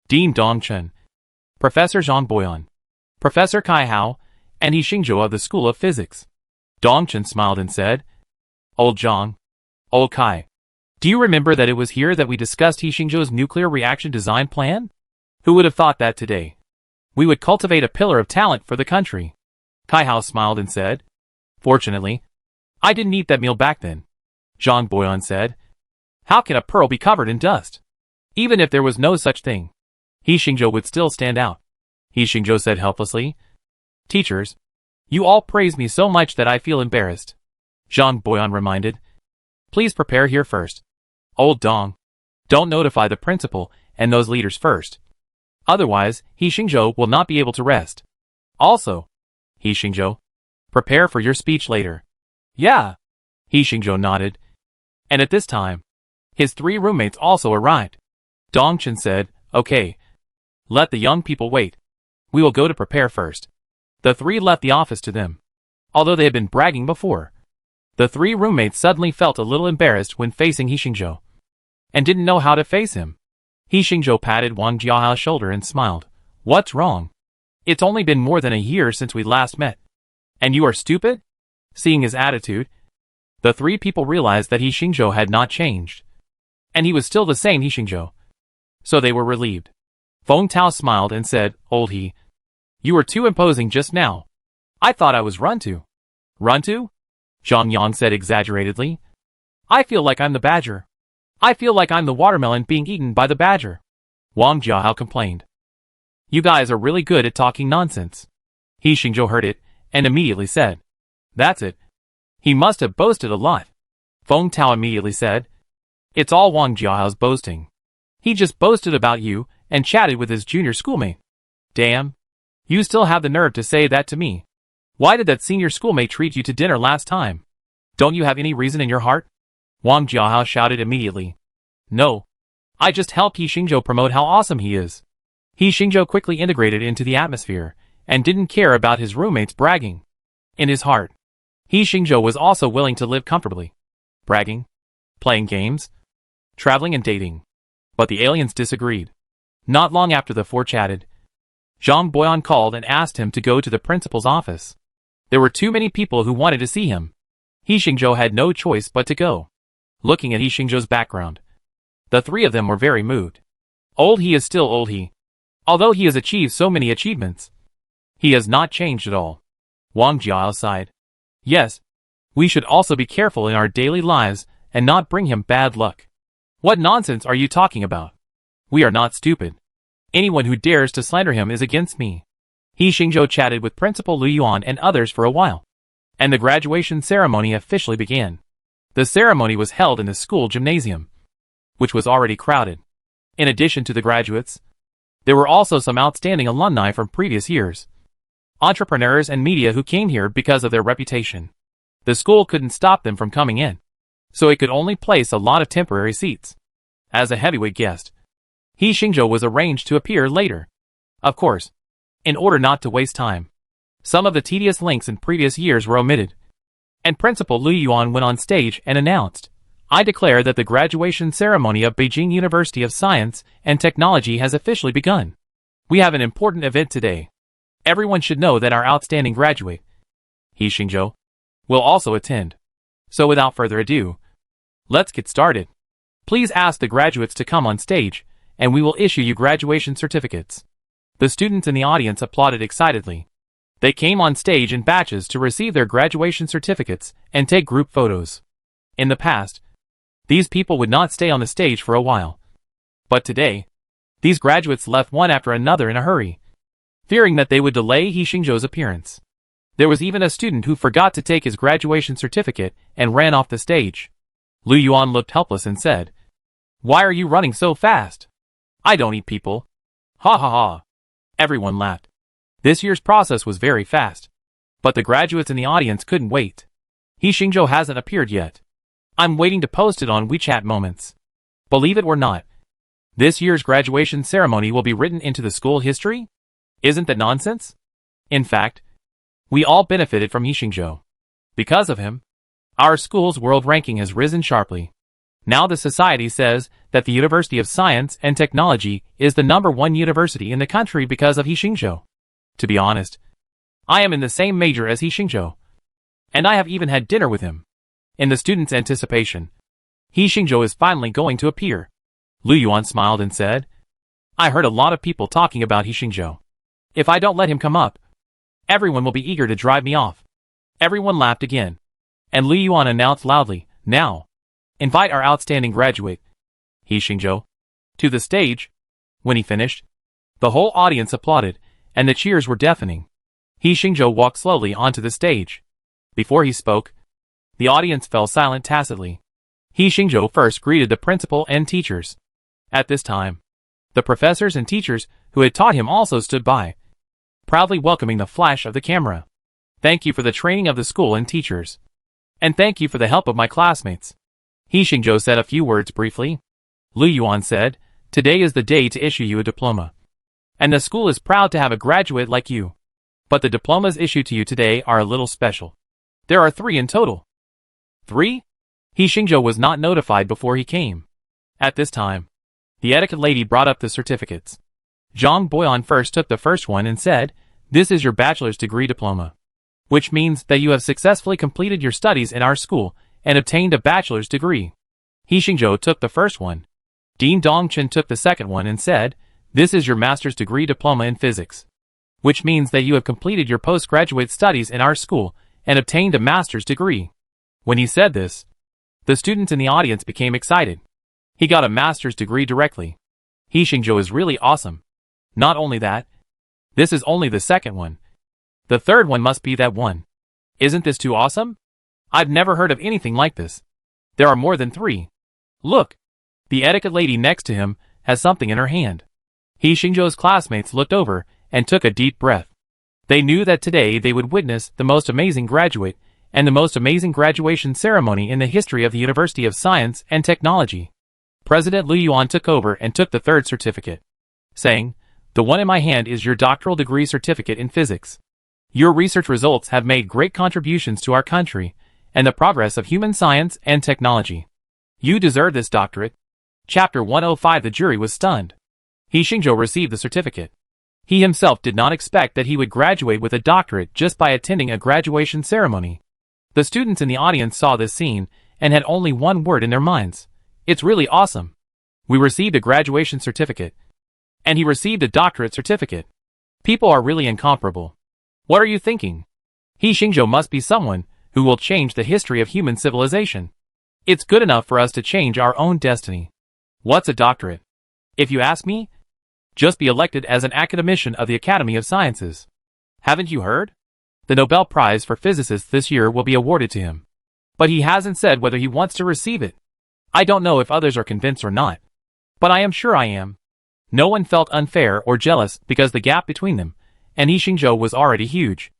Dean Dongchen, Professor Zhang Boyan, Professor Kai Hao, and He Xingzhou of the School of Physics. Dongchen smiled and said, Old Zhang, Old Kai, do you remember that it was here that we discussed He Xingzhou's nuclear reaction design plan? Who would have thought that today we would cultivate a pillar of talent for the country? Kai Hao smiled and said, Fortunately, I didn't eat that meal back then. Zhang Boyan said, How can a pearl be covered in dust? Even if there was no such thing, He Xingzhou would still stand out. He Xingzhou said helplessly, Teachers, you all praise me so much that I feel embarrassed. Zhang Boyan reminded, Please prepare here first. Old Dong, don't notify the principal and those leaders first. Otherwise, He Xingzhou will not be able to rest. Also, He Xingzhou, prepare for your speech later. Yeah. He Xingzhou nodded. And at this time, his 3 roommates also arrived. Dongchen said, Okay. Let the young people wait. We will go to prepare first. The 3 left the office to them. Although they had been bragging before, the 3 roommates suddenly felt a little embarrassed when facing He Xingzhou, and didn't know how to face him. He Xingzhou patted Wang Jiahao's shoulder and smiled. What's wrong? It's only been more than a year since we last met. And you are stupid? Seeing his attitude, the 3 people realized that He Xingzhou had not changed, and he was still the same He Xingzhou. So they were relieved. Feng Tao smiled and said, Old He, you were too imposing just now. I thought I was run to. Run to? Zhang Yang said exaggeratedly. I feel like I'm the badger. I feel like I'm the watermelon being eaten by the badger. Wang Jiahao complained. You guys are really good at talking nonsense. He Xingzhou heard it, and immediately said, That's it. He must have boasted a lot. Feng Tao immediately said, It's all Wang Jiahao's boasting. He just boasted about you and chatted with his junior schoolmate. Damn. You still have the nerve to say that to me. Why did that senior schoolmate treat you to dinner last time? Don't you have any reason in your heart? Wang Jiahao shouted immediately. No. I just helped He Xingzhou promote how awesome he is. He Xingzhou quickly integrated into the atmosphere, and didn't care about his roommates bragging. In his heart, He Xingzhou was also willing to live comfortably. Bragging, playing games, traveling and dating. But the aliens disagreed. Not long after the 4 chatted, Zhang Boyan called and asked him to go to the principal's office. There were too many people who wanted to see him. He Xingzhou had no choice but to go. Looking at He Xingzhou's background, the 3 of them were very moved. Old He is still Old He. Although he has achieved so many achievements, he has not changed at all. Wang Jiahao sighed. Yes, we should also be careful in our daily lives and not bring him bad luck. What nonsense are you talking about? We are not stupid. Anyone who dares to slander him is against me. He Xingzhou chatted with Principal Lu Yuan and others for a while, and the graduation ceremony officially began. The ceremony was held in the school gymnasium, which was already crowded. In addition to the graduates, there were also some outstanding alumni from previous years, entrepreneurs and media who came here because of their reputation. The school couldn't stop them from coming in, so it could only place a lot of temporary seats. As a heavyweight guest, He Xingzhou was arranged to appear later. Of course, in order not to waste time, some of the tedious links in previous years were omitted, and Principal Lu Yuan went on stage and announced, I declare that the graduation ceremony of Beijing University of Science and Technology has officially begun. We have an important event today. Everyone should know that our outstanding graduate, He Xingzhou, will also attend. So without further ado, let's get started. Please ask the graduates to come on stage, and we will issue you graduation certificates. The students in the audience applauded excitedly. They came on stage in batches to receive their graduation certificates and take group photos. In the past, these people would not stay on the stage for a while. But today, these graduates left one after another in a hurry, fearing that they would delay He Xingzhou's appearance. There was even a student who forgot to take his graduation certificate and ran off the stage. Lu Yuan looked helpless and said, Why are you running so fast? I don't eat people. Ha ha ha. Everyone laughed. This year's process was very fast, but the graduates in the audience couldn't wait. He Xingzhou hasn't appeared yet. I'm waiting to post it on WeChat Moments. Believe it or not, this year's graduation ceremony will be written into the school history? Isn't that nonsense? In fact, we all benefited from He Xingzhou. Because of him, our school's world ranking has risen sharply. Now the society says that the University of Science and Technology is the #1 university in the country because of He Xingzhou. To be honest, I am in the same major as He Xingzhou, and I have even had dinner with him. In the students' anticipation, He Xingzhou is finally going to appear. Lu Yuan smiled and said, I heard a lot of people talking about He Xingzhou. If I don't let him come up, everyone will be eager to drive me off. Everyone laughed again, and Lu Yuan announced loudly, Now, invite our outstanding graduate, He Xingzhou, to the stage. When he finished, the whole audience applauded, and the cheers were deafening. He Xingzhou walked slowly onto the stage. Before he spoke, the audience fell silent tacitly. He Xingzhou first greeted the principal and teachers. At this time, the professors and teachers who had taught him also stood by, proudly welcoming the flash of the camera. Thank you for the training of the school and teachers. And thank you for the help of my classmates. He Xingzhou said a few words briefly. Lu Yuan said, Today is the day to issue you a diploma. And the school is proud to have a graduate like you. But the diplomas issued to you today are a little special. There are 3 in total. 3? He Xingzhou was not notified before he came. At this time, the etiquette lady brought up the certificates. Zhang Boyan first took the first one and said, This is your bachelor's degree diploma, which means that you have successfully completed your studies in our school and obtained a bachelor's degree. He Xingzhou took the first one. Dean Dongchen took the second one and said, This is your master's degree diploma in physics, which means that you have completed your postgraduate studies in our school and obtained a master's degree. When he said this, the students in the audience became excited. He got a master's degree directly. He Xingzhou is really awesome. Not only that, this is only the second one. The third one must be that one. Isn't this too awesome? I've never heard of anything like this. There are more than 3. Look, the etiquette lady next to him has something in her hand. He Xingzhou's classmates looked over and took a deep breath. They knew that today they would witness the most amazing graduate and the most amazing graduation ceremony in the history of the University of Science and Technology. President Lu Yuan took over and took the third certificate, saying, The one in my hand is your doctoral degree certificate in physics. Your research results have made great contributions to our country and the progress of human science and technology. You deserve this doctorate. Chapter 105. The jury was stunned. He Xingzhou received the certificate. He himself did not expect that he would graduate with a doctorate just by attending a graduation ceremony. The students in the audience saw this scene and had only one word in their minds. It's really awesome. We received a graduation certificate. And he received a doctorate certificate. People are really incomparable. What are you thinking? He Xingzhou must be someone who will change the history of human civilization. It's good enough for us to change our own destiny. What's a doctorate? If you ask me, just be elected as an academician of the Academy of Sciences. Haven't you heard? The Nobel Prize for Physicists this year will be awarded to him. But he hasn't said whether he wants to receive it. I don't know if others are convinced or not. But I am sure I am. No one felt unfair or jealous because the gap between them and He Xingzhou was already huge.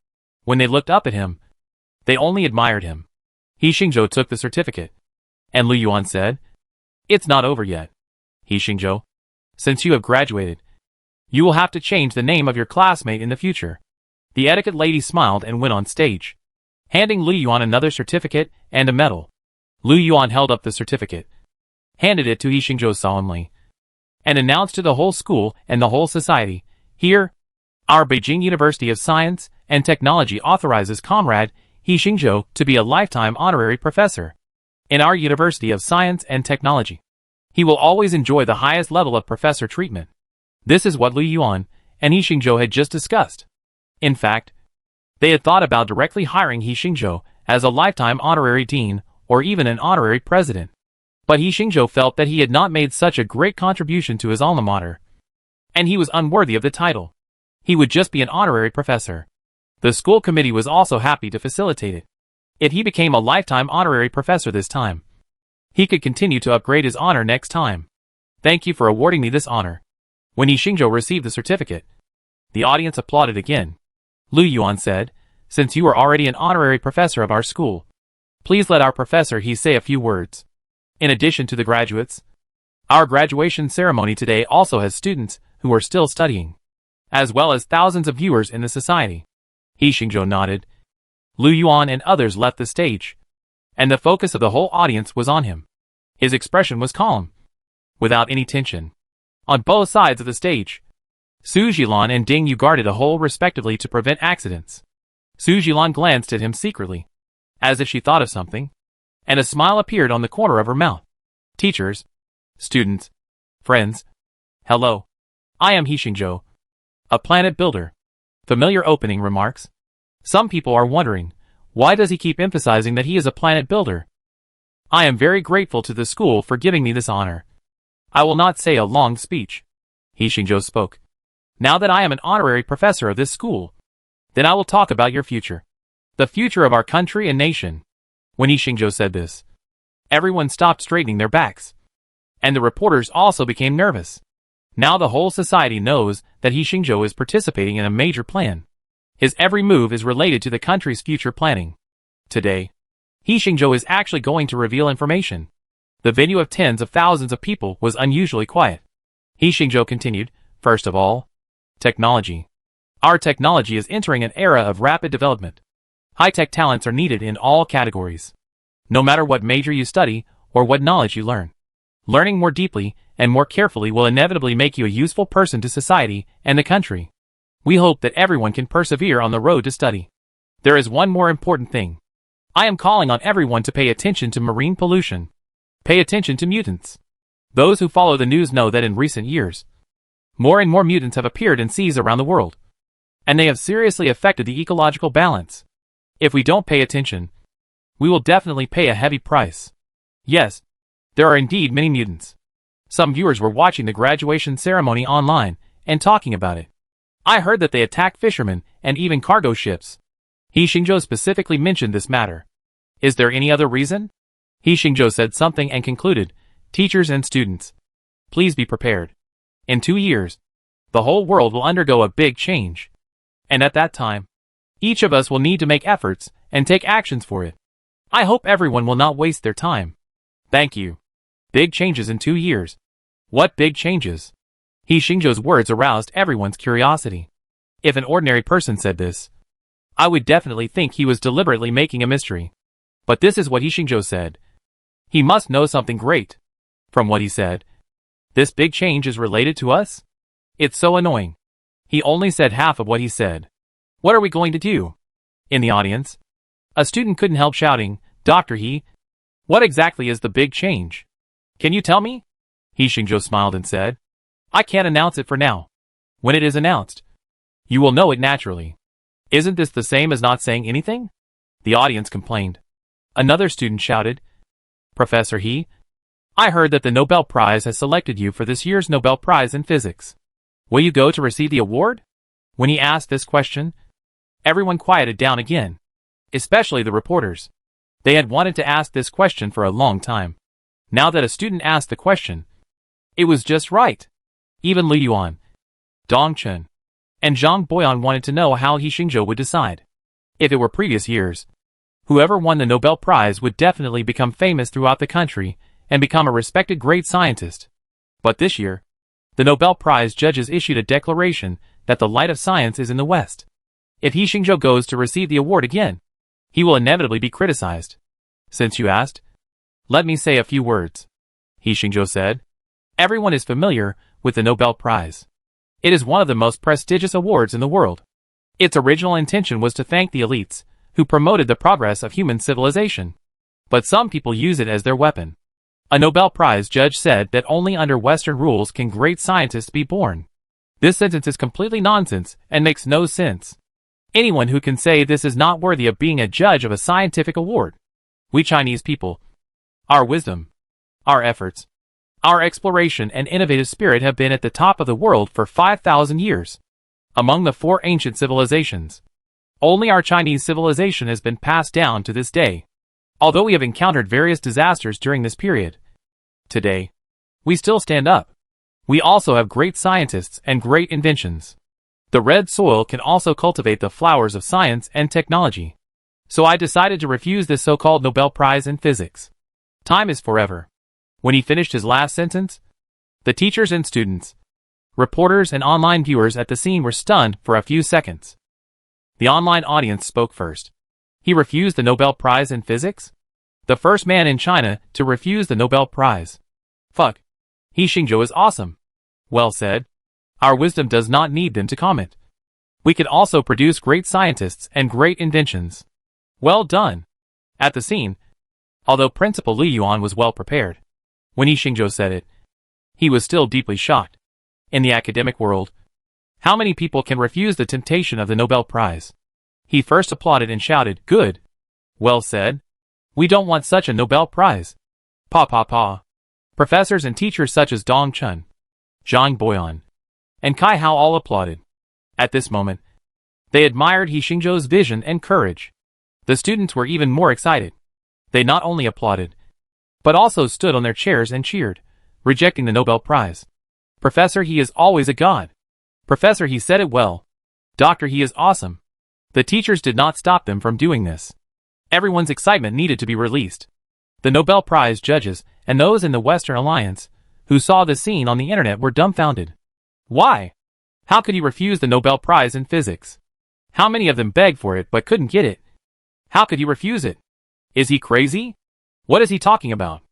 When they looked up at him, they only admired him. He Xingzhou took the certificate. And Lu Yuan said, It's not over yet. He Xingzhou, since you have graduated, you will have to change the name of your classmate in the future. The etiquette lady smiled and went on stage, handing Lu Yuan another certificate and a medal. Lu Yuan held up the certificate, handed it to He Xingzhou solemnly, and announced to the whole school and the whole society, Here, our Beijing University of Science and Technology authorizes Comrade He Xingzhou to be a lifetime honorary professor in our University of Science and Technology. He will always enjoy the highest level of professor treatment. This is what Lu Yuan and He Xingzhou had just discussed. In fact, they had thought about directly hiring He Xingzhou as a lifetime honorary dean or even an honorary president. But He Xingzhou felt that he had not made such a great contribution to his alma mater, and he was unworthy of the title. He would just be an honorary professor. The school committee was also happy to facilitate it. If he became a lifetime honorary professor this time, he could continue to upgrade his honor next time. Thank you for awarding me this honor. When He Xingzhou received the certificate, the audience applauded again. Lu Yuan said, Since you are already an honorary professor of our school, please let our professor He say a few words. In addition to the graduates, our graduation ceremony today also has students who are still studying, as well as thousands of viewers in the society. He Xingzhou nodded. Lu Yuan and others left the stage, and the focus of the whole audience was on him. His expression was calm. without any tension. On both sides of the stage, Su Jilan and Ding Yu guarded a hole respectively to prevent accidents. Su Jilan glanced at him secretly, as if she thought of something, and a smile appeared on the corner of her mouth. Teachers, students, friends, hello. I am He Xingzhou, a planet builder. Familiar opening remarks. Some people are wondering, why does he keep emphasizing that he is a planet builder? I am very grateful to the school for giving me this honor. I will not say a long speech. He Xingzhou spoke. Now that I am an honorary professor of this school, then I will talk about your future. The future of our country and nation. When He Xingzhou said this, everyone stopped straightening their backs. And the reporters also became nervous. Now the whole society knows that He Xingzhou is participating in a major plan. His every move is related to the country's future planning. Today, He Xingzhou is actually going to reveal information. The venue of tens of thousands of people was unusually quiet. He Xingzhou continued, first of all, technology. Our technology is entering an era of rapid development. High-tech talents are needed in all categories. No matter what major you study or what knowledge you learn. Learning more deeply and more carefully will inevitably make you a useful person to society and the country. We hope that everyone can persevere on the road to study. There is one more important thing. I am calling on everyone to pay attention to marine pollution. Pay attention to mutants. Those who follow the news know that in recent years, more and more mutants have appeared in seas around the world. And they have seriously affected the ecological balance. If we don't pay attention, we will definitely pay a heavy price. Yes, there are indeed many mutants. Some viewers were watching the graduation ceremony online and talking about it. I heard that they attacked fishermen and even cargo ships. He Xingzhou specifically mentioned this matter. Is there any other reason? He Xingzhou said something and concluded, teachers and students, please be prepared. In 2 years, the whole world will undergo a big change. And at that time, each of us will need to make efforts and take actions for it. I hope everyone will not waste their time. Thank you. Big changes in 2 years. What big changes? He Xingzhou's words aroused everyone's curiosity. If an ordinary person said this, I would definitely think he was deliberately making a mystery. But this is what He Xingzhou said. He must know something great. From what he said, this big change is related to us? It's so annoying. He only said half of what he said. What are we going to do? In the audience, a student couldn't help shouting, Dr. He, what exactly is the big change? Can you tell me? He Xingzhou smiled and said, I can't announce it for now. When it is announced, you will know it naturally. Isn't this the same as not saying anything? The audience complained. Another student shouted, Professor He, I heard that the Nobel Prize has selected you for this year's Nobel Prize in Physics. Will you go to receive the award? When he asked this question, everyone quieted down again, especially the reporters. They had wanted to ask this question for a long time. Now that a student asked the question, it was just right. Even Li Yuan, Dong Chen, and Zhang Boyan wanted to know how He Xingzhou would decide. If it were previous years, whoever won the Nobel Prize would definitely become famous throughout the country and become a respected great scientist. But this year, the Nobel Prize judges issued a declaration that the light of science is in the West. If He Xingzhou goes to receive the award again, he will inevitably be criticized. Since you asked, let me say a few words. He Xingzhou said, everyone is familiar with the Nobel Prize. It is one of the most prestigious awards in the world. Its original intention was to thank the elites, who promoted the progress of human civilization. But some people use it as their weapon. A Nobel Prize judge said that only under Western rules can great scientists be born. This sentence is completely nonsense and makes no sense. Anyone who can say this is not worthy of being a judge of a scientific award. We Chinese people, our wisdom, our efforts, our exploration and innovative spirit have been at the top of the world for 5,000 years. Among the 4 ancient civilizations, only our Chinese civilization has been passed down to this day. Although we have encountered various disasters during this period, today, we still stand up. We also have great scientists and great inventions. The red soil can also cultivate the flowers of science and technology. So I decided to refuse this so-called Nobel Prize in Physics. Time is forever. When he finished his last sentence, the teachers and students, reporters and online viewers at the scene were stunned for a few seconds. The online audience spoke first. He refused the Nobel Prize in Physics? The first man in China to refuse the Nobel Prize. Fuck. He Xingzhou is awesome. Well said. Our wisdom does not need them to comment. We can also produce great scientists and great inventions. Well done. At the scene, although Principal Lu Yuan was well prepared, when He Xingzhou said it, he was still deeply shocked. In the academic world, how many people can refuse the temptation of the Nobel Prize? He first applauded and shouted, "Good. Well said. We don't want such a Nobel Prize." Pa pa pa. Professors and teachers such as Dong Chun, Zhang Boyan, and Kai Hao all applauded. At this moment, they admired He Xingzhou's vision and courage. The students were even more excited. They not only applauded, but also stood on their chairs and cheered, rejecting the Nobel Prize. Professor, he is always a god. Professor, he said it well. Doctor, he is awesome. The teachers did not stop them from doing this. Everyone's excitement needed to be released. The Nobel Prize judges and those in the Western Alliance who saw the scene on the internet were dumbfounded. Why? How could he refuse the Nobel Prize in physics? How many of them begged for it but couldn't get it? How could he refuse it? Is he crazy? What is he talking about?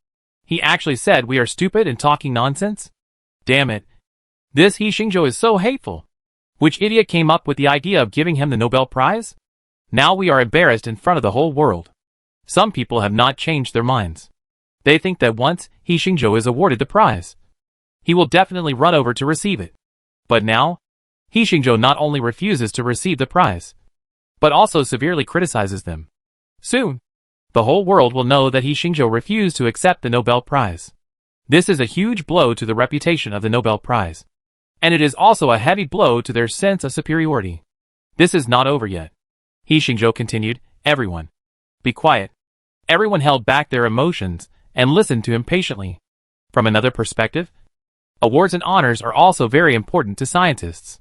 He actually said we are stupid and talking nonsense? Damn it. This He Xingzhou is so hateful. Which idiot came up with the idea of giving him the Nobel Prize? Now we are embarrassed in front of the whole world. Some people have not changed their minds. They think that once He Xingzhou is awarded the prize, he will definitely run over to receive it. But now, He Xingzhou not only refuses to receive the prize, but also severely criticizes them. Soon, the whole world will know that He Xingzhou refused to accept the Nobel Prize. This is a huge blow to the reputation of the Nobel Prize. And it is also a heavy blow to their sense of superiority. This is not over yet. He Xingzhou continued, "Everyone, be quiet." Everyone held back their emotions and listened to him patiently. From another perspective, awards and honors are also very important to scientists.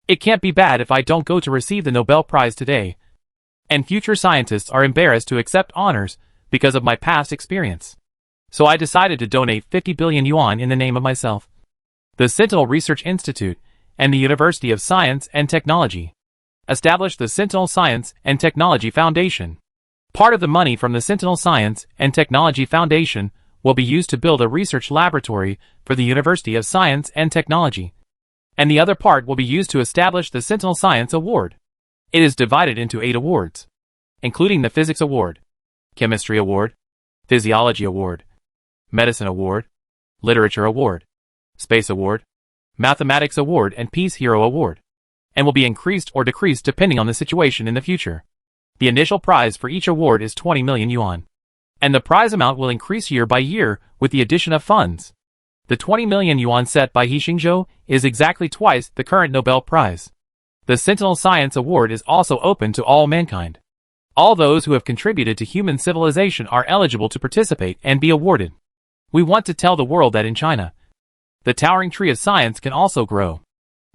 It can't be bad if I don't go to receive the Nobel Prize today, and future scientists are embarrassed to accept honors because of my past experience. So I decided to donate 50 billion yuan in the name of myself, the Sentinel Research Institute, and the University of Science and Technology established the Sentinel Science and Technology Foundation. Part of the money from the Sentinel Science and Technology Foundation will be used to build a research laboratory for the University of Science and Technology, and the other part will be used to establish the Sentinel Science Award. It is divided into 8 awards, including the Physics Award, Chemistry Award, Physiology Award, Medicine Award, Literature Award, Space Award, Mathematics Award, and Peace Hero Award, and will be increased or decreased depending on the situation in the future. The initial prize for each award is 20 million yuan, and the prize amount will increase year by year with the addition of funds. The 20 million yuan set by He Xingzhou is exactly twice the current Nobel Prize. The Sentinel Science Award is also open to all mankind. All those who have contributed to human civilization are eligible to participate and be awarded. We want to tell the world that in China, the towering tree of science can also grow.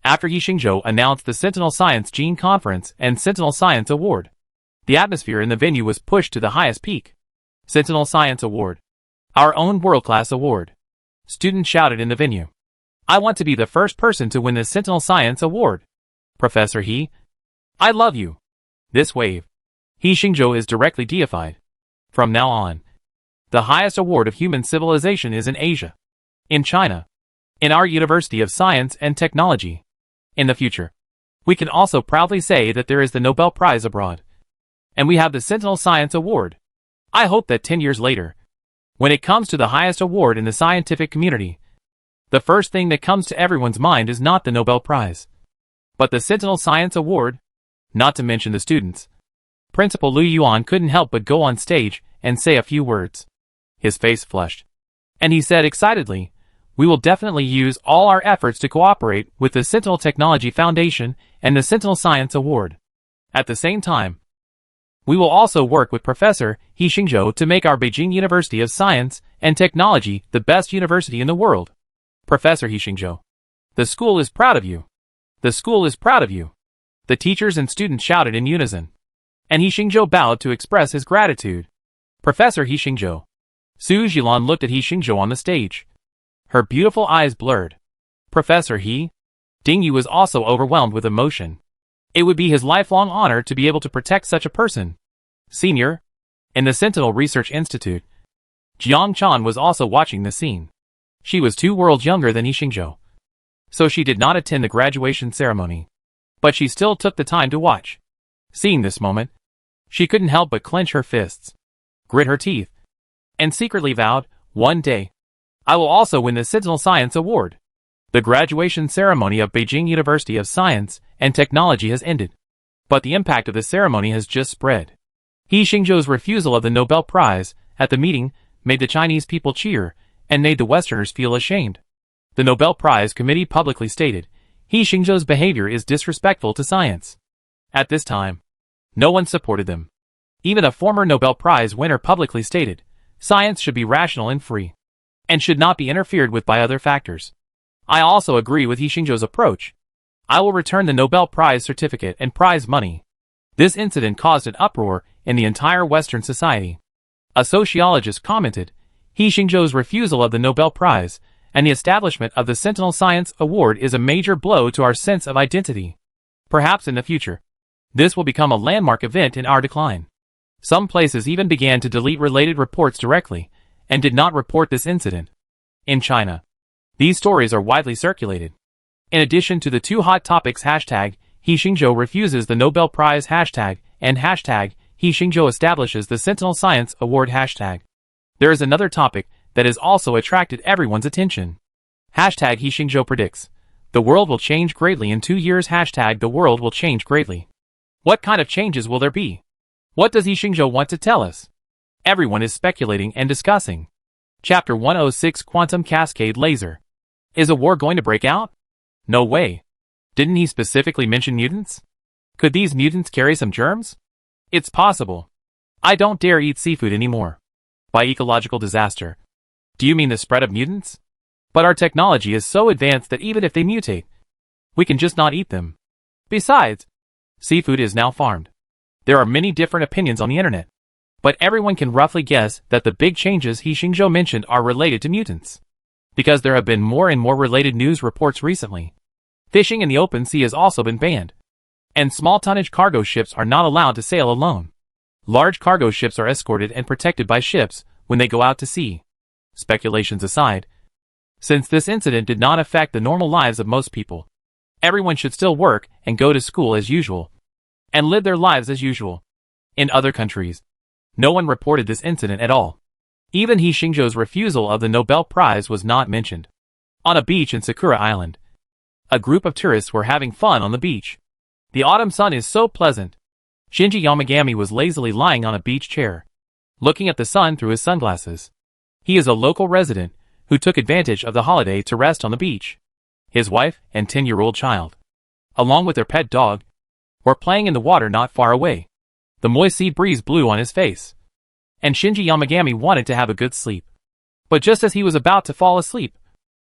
After He Xingzhou announced the Sentinel Science Gene Conference and Sentinel Science Award, the atmosphere in the venue was pushed to the highest peak. Sentinel Science Award. Our own world-class award. Students shouted in the venue. I want to be the first person to win the Sentinel Science Award. Professor He, I love you. This wave. He Xingzhou is directly deified. From now on, the highest award of human civilization is in Asia, in China, in our University of Science and Technology. In the future, we can also proudly say that there is the Nobel Prize abroad, and we have the Sentinel Science Award. I hope that 10 years later, when it comes to the highest award in the scientific community, the first thing that comes to everyone's mind is not the Nobel Prize, but the Sentinel Science Award, not to mention the students. Principal Lu Yuan couldn't help but go on stage and say a few words. His face flushed, and he said excitedly, "We will definitely use all our efforts to cooperate with the Sentinel Technology Foundation and the Sentinel Science Award. At the same time, we will also work with Professor He Xingzhou to make our Beijing University of Science and Technology the best university in the world. Professor He Xingzhou, the school is proud of you. The school is proud of you." The teachers and students shouted in unison, and He Xingzhou bowed to express his gratitude. Professor He Xingzhou. Su Zhilan looked at He Xingzhou on the stage. Her beautiful eyes blurred. Professor He? Ding Yu was also overwhelmed with emotion. It would be his lifelong honor to be able to protect such a person. Senior, in the Sentinel Research Institute, Jiang Chan was also watching the scene. She was 2 worlds younger than Xingzhou, so she did not attend the graduation ceremony. But she still took the time to watch. Seeing this moment, she couldn't help but clench her fists, grit her teeth, and secretly vowed, one day, I will also win the Sentinel Science Award. The graduation ceremony of Beijing University of Science and Technology has ended, but the impact of the ceremony has just spread. He Xingzhou's refusal of the Nobel Prize at the meeting made the Chinese people cheer and made the Westerners feel ashamed. The Nobel Prize Committee publicly stated, He Xingzhou's behavior is disrespectful to science. At this time, no one supported them. Even a former Nobel Prize winner publicly stated, science should be rational and free, and should not be interfered with by other factors. I also agree with He Xingzhou's approach. I will return the Nobel Prize certificate and prize money. This incident caused an uproar in the entire Western society. A sociologist commented, He Xingzhou's refusal of the Nobel Prize and the establishment of the Sentinel Science Award is a major blow to our sense of identity. Perhaps in the future, this will become a landmark event in our decline. Some places even began to delete related reports directly and did not report this incident. In China, these stories are widely circulated. In addition to the 2 hot topics hashtag He Xingzhou refuses the Nobel Prize hashtag and hashtag He Xingzhou establishes the Sentinel Science Award hashtag, there is another topic that has also attracted everyone's attention. Hashtag He Xingzhou predicts, the world will change greatly in 2 years. Hashtag the world will change greatly. What kind of changes will there be? What does He Xingzhou want to tell us? Everyone is speculating and discussing. Chapter 106 Quantum Cascade Laser. Is a war going to break out? No way. Didn't he specifically mention mutants? Could these mutants carry some germs? It's possible. I don't dare eat seafood anymore. By ecological disaster, do you mean the spread of mutants? But our technology is so advanced that even if they mutate, we can just not eat them. Besides, seafood is now farmed. There are many different opinions on the internet, but everyone can roughly guess that the big changes He Xingzhou mentioned are related to mutants, because there have been more and more related news reports recently. Fishing in the open sea has also been banned, and small tonnage cargo ships are not allowed to sail alone. Large cargo ships are escorted and protected by ships when they go out to sea. Speculations aside, since this incident did not affect the normal lives of most people, everyone should still work and go to school as usual, and live their lives as usual. In other countries, no one reported this incident at all. Even He Xingzhou's refusal of the Nobel Prize was not mentioned. On a beach in Sakura Island, a group of tourists were having fun on the beach. The autumn sun is so pleasant. Shinji Yamagami was lazily lying on a beach chair, looking at the sun through his sunglasses. He is a local resident who took advantage of the holiday to rest on the beach. His wife and 10-year-old child, along with their pet dog, were playing in the water not far away. The moist sea breeze blew on his face, and Shinji Yamagami wanted to have a good sleep. But just as he was about to fall asleep,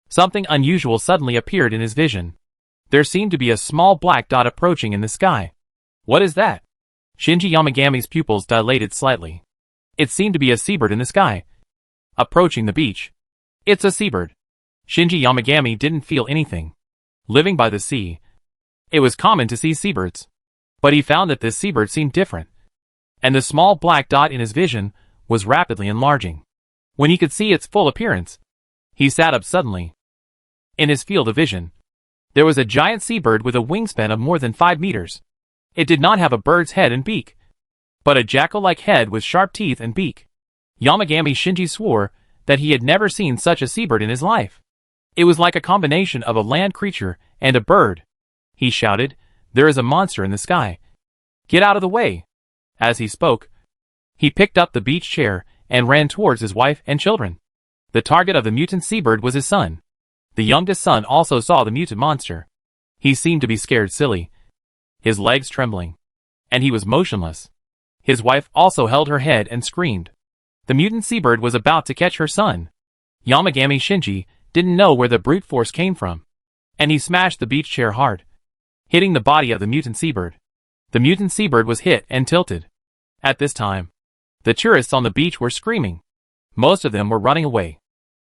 something unusual suddenly appeared in his vision. There seemed to be a small black dot approaching in the sky. What is that? Shinji Yamagami's pupils dilated slightly. It seemed to be a seabird in the sky, approaching the beach. It's a seabird. Shinji Yamagami didn't feel anything. Living by the sea, it was common to see seabirds, but he found that this seabird seemed different, and the small black dot in his vision was rapidly enlarging. When he could see its full appearance, he sat up suddenly. In his field of vision, there was a giant seabird with a wingspan of more than 5 meters. It did not have a bird's head and beak, but a jackal-like head with sharp teeth and beak. Yamagami Shinji swore that he had never seen such a seabird in his life. It was like a combination of a land creature and a bird. He shouted, "There is a monster in the sky. Get out of the way." As he spoke, he picked up the beach chair and ran towards his wife and children. The target of the mutant seabird was his son. The youngest son also saw the mutant monster. He seemed to be scared silly, his legs trembling, and he was motionless. His wife also held her head and screamed. The mutant seabird was about to catch her son. Yamagami Shinji didn't know where the brute force came from, and he smashed the beach chair hard, hitting the body of the mutant seabird. The mutant seabird was hit and tilted. At this time, the tourists on the beach were screaming. Most of them were running away.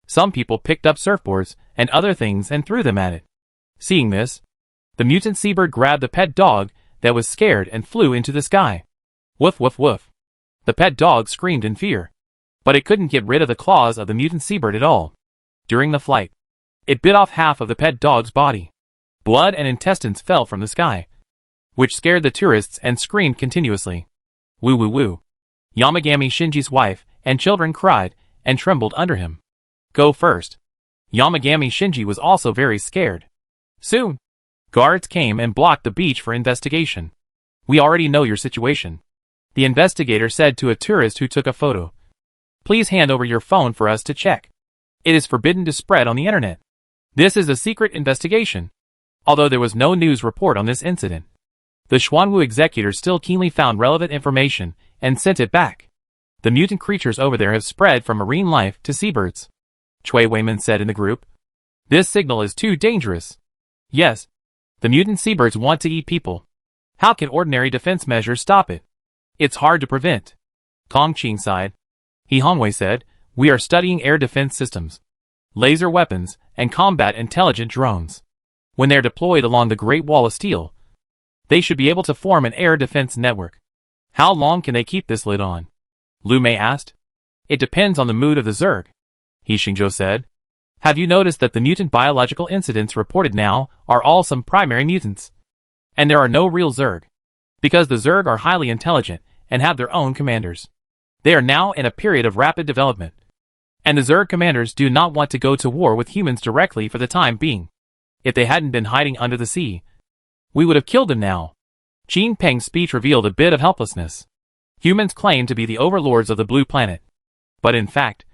Some people picked up surfboards and other things and threw them at it. Seeing this, the mutant seabird grabbed the pet dog that was scared and flew into the sky. Woof woof woof. The pet dog screamed in fear, but it couldn't get rid of the claws of the mutant seabird at all. During the flight, it bit off half of the pet dog's body. Blood and intestines fell from the sky, which scared the tourists and screamed continuously. Woo woo woo. Yamagami Shinji's wife and children cried and trembled under him. Go first. Yamagami Shinji was also very scared. Soon, guards came and blocked the beach for investigation. We already know your situation, the investigator said to a tourist who took a photo. Please hand over your phone for us to check. It is forbidden to spread on the internet. This is a secret investigation. Although there was no news report on this incident, the Xuanwu executor still keenly found relevant information and sent it back. The mutant creatures over there have spread from marine life to seabirds, Cui Weiman said in the group. This signal is too dangerous. Yes, the mutant seabirds want to eat people. How can ordinary defense measures stop it? It's hard to prevent. Kong Qing sighed. He Hongwei said, we are studying air defense systems, laser weapons, and combat intelligent drones. When they're deployed along the Great Wall of Steel, they should be able to form an air defense network. How long can they keep this lid on? Lu Mei asked. It depends on the mood of the Zerg, He Xingzhou said. Have you noticed that the mutant biological incidents reported now are all some primary mutants? And there are no real Zerg, because the Zerg are highly intelligent and have their own commanders. They are now in a period of rapid development, and the Zerg commanders do not want to go to war with humans directly for the time being. If they hadn't been hiding under the sea, we would have killed them now. Qin Peng's speech revealed a bit of helplessness. Humans claim to be the overlords of the blue planet, but in fact,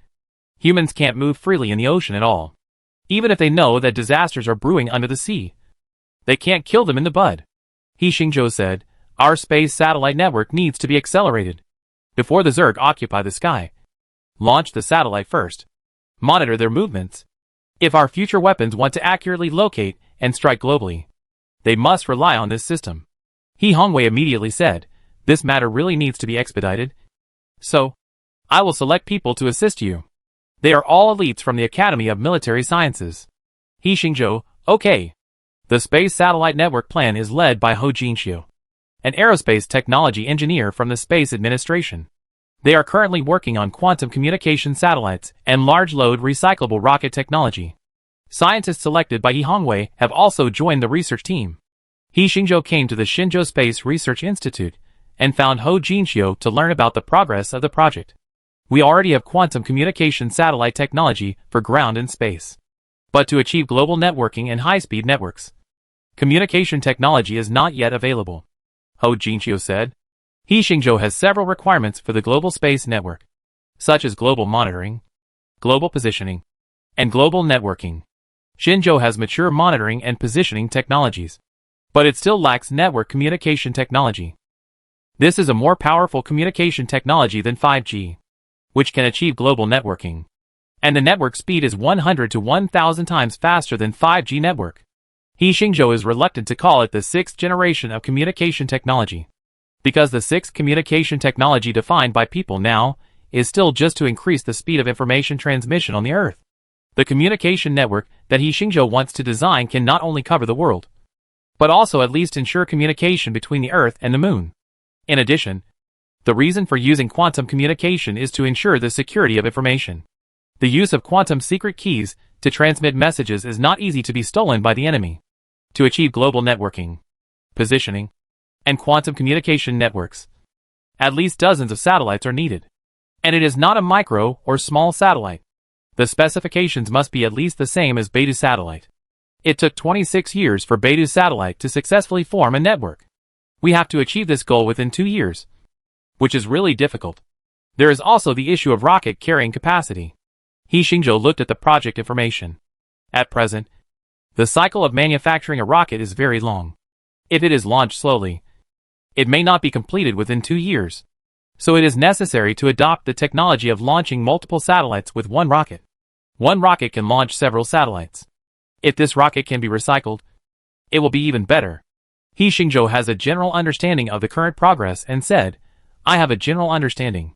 humans can't move freely in the ocean at all. Even if they know that disasters are brewing under the sea, they can't kill them in the bud. He Xingzhou said, our space satellite network needs to be accelerated. Before the Zerg occupy the sky, launch the satellite first. Monitor their movements. If our future weapons want to accurately locate and strike globally, they must rely on this system. He Hongwei immediately said, this matter really needs to be expedited. So, I will select people to assist you. They are all elites from the Academy of Military Sciences. He Xingzhou, okay. The space satellite network plan is led by Hou Jinxiu, an aerospace technology engineer from the Space Administration. They are currently working on quantum communication satellites and large-load recyclable rocket technology. Scientists selected by He Hongwei have also joined the research team. He Xingzhou came to the Shenzhou Space Research Institute and found Hou Jinxiu to learn about the progress of the project. We already have quantum communication satellite technology for ground and space. But to achieve global networking and high-speed networks, communication technology is not yet available, Hou Jinxiu said. He Xingzhou has several requirements for the global space network, such as global monitoring, global positioning, and global networking. Shenzhou has mature monitoring and positioning technologies, but it still lacks network communication technology. This is a more powerful communication technology than 5G, which can achieve global networking. And the network speed is 100 to 1,000 times faster than 5G network. He Xingzhou is reluctant to call it the sixth generation of communication technology, because the sixth communication technology defined by people now is still just to increase the speed of information transmission on the Earth. The communication network that He Xingzhou wants to design can not only cover the world, but also at least ensure communication between the Earth and the Moon. In addition, the reason for using quantum communication is to ensure the security of information. The use of quantum secret keys to transmit messages is not easy to be stolen by the enemy. To achieve global networking, positioning, and quantum communication networks, at least dozens of satellites are needed. And it is not a micro or small satellite. The specifications must be at least the same as Beidou satellite. It took 26 years for Beidou satellite to successfully form a network. We have to achieve this goal within 2 years, which is really difficult. There is also the issue of rocket carrying capacity. He Xingzhou looked at the project information. At present, the cycle of manufacturing a rocket is very long. If it is launched slowly, it may not be completed within 2 years. So it is necessary to adopt the technology of launching multiple satellites with one rocket. One rocket can launch several satellites. If this rocket can be recycled, it will be even better. He Xingzhou has a general understanding of the current progress and said, I have a general understanding.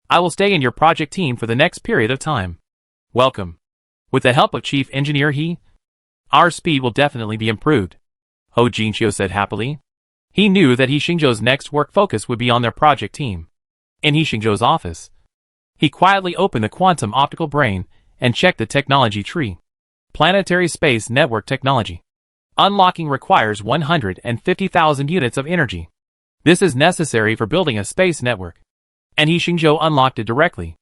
I will stay in your project team for the next period of time. Welcome. With the help of Chief Engineer He, our speed will definitely be improved, Hou Jinxiu said happily. He knew that He Xingzhou's next work focus would be on their project team. In He Xingzhou's office, he quietly opened the quantum optical brain and check the technology tree. Planetary Space Network Technology. Unlocking requires 150,000 units of energy. This is necessary for building a space network. And He Xingzhou unlocked it directly.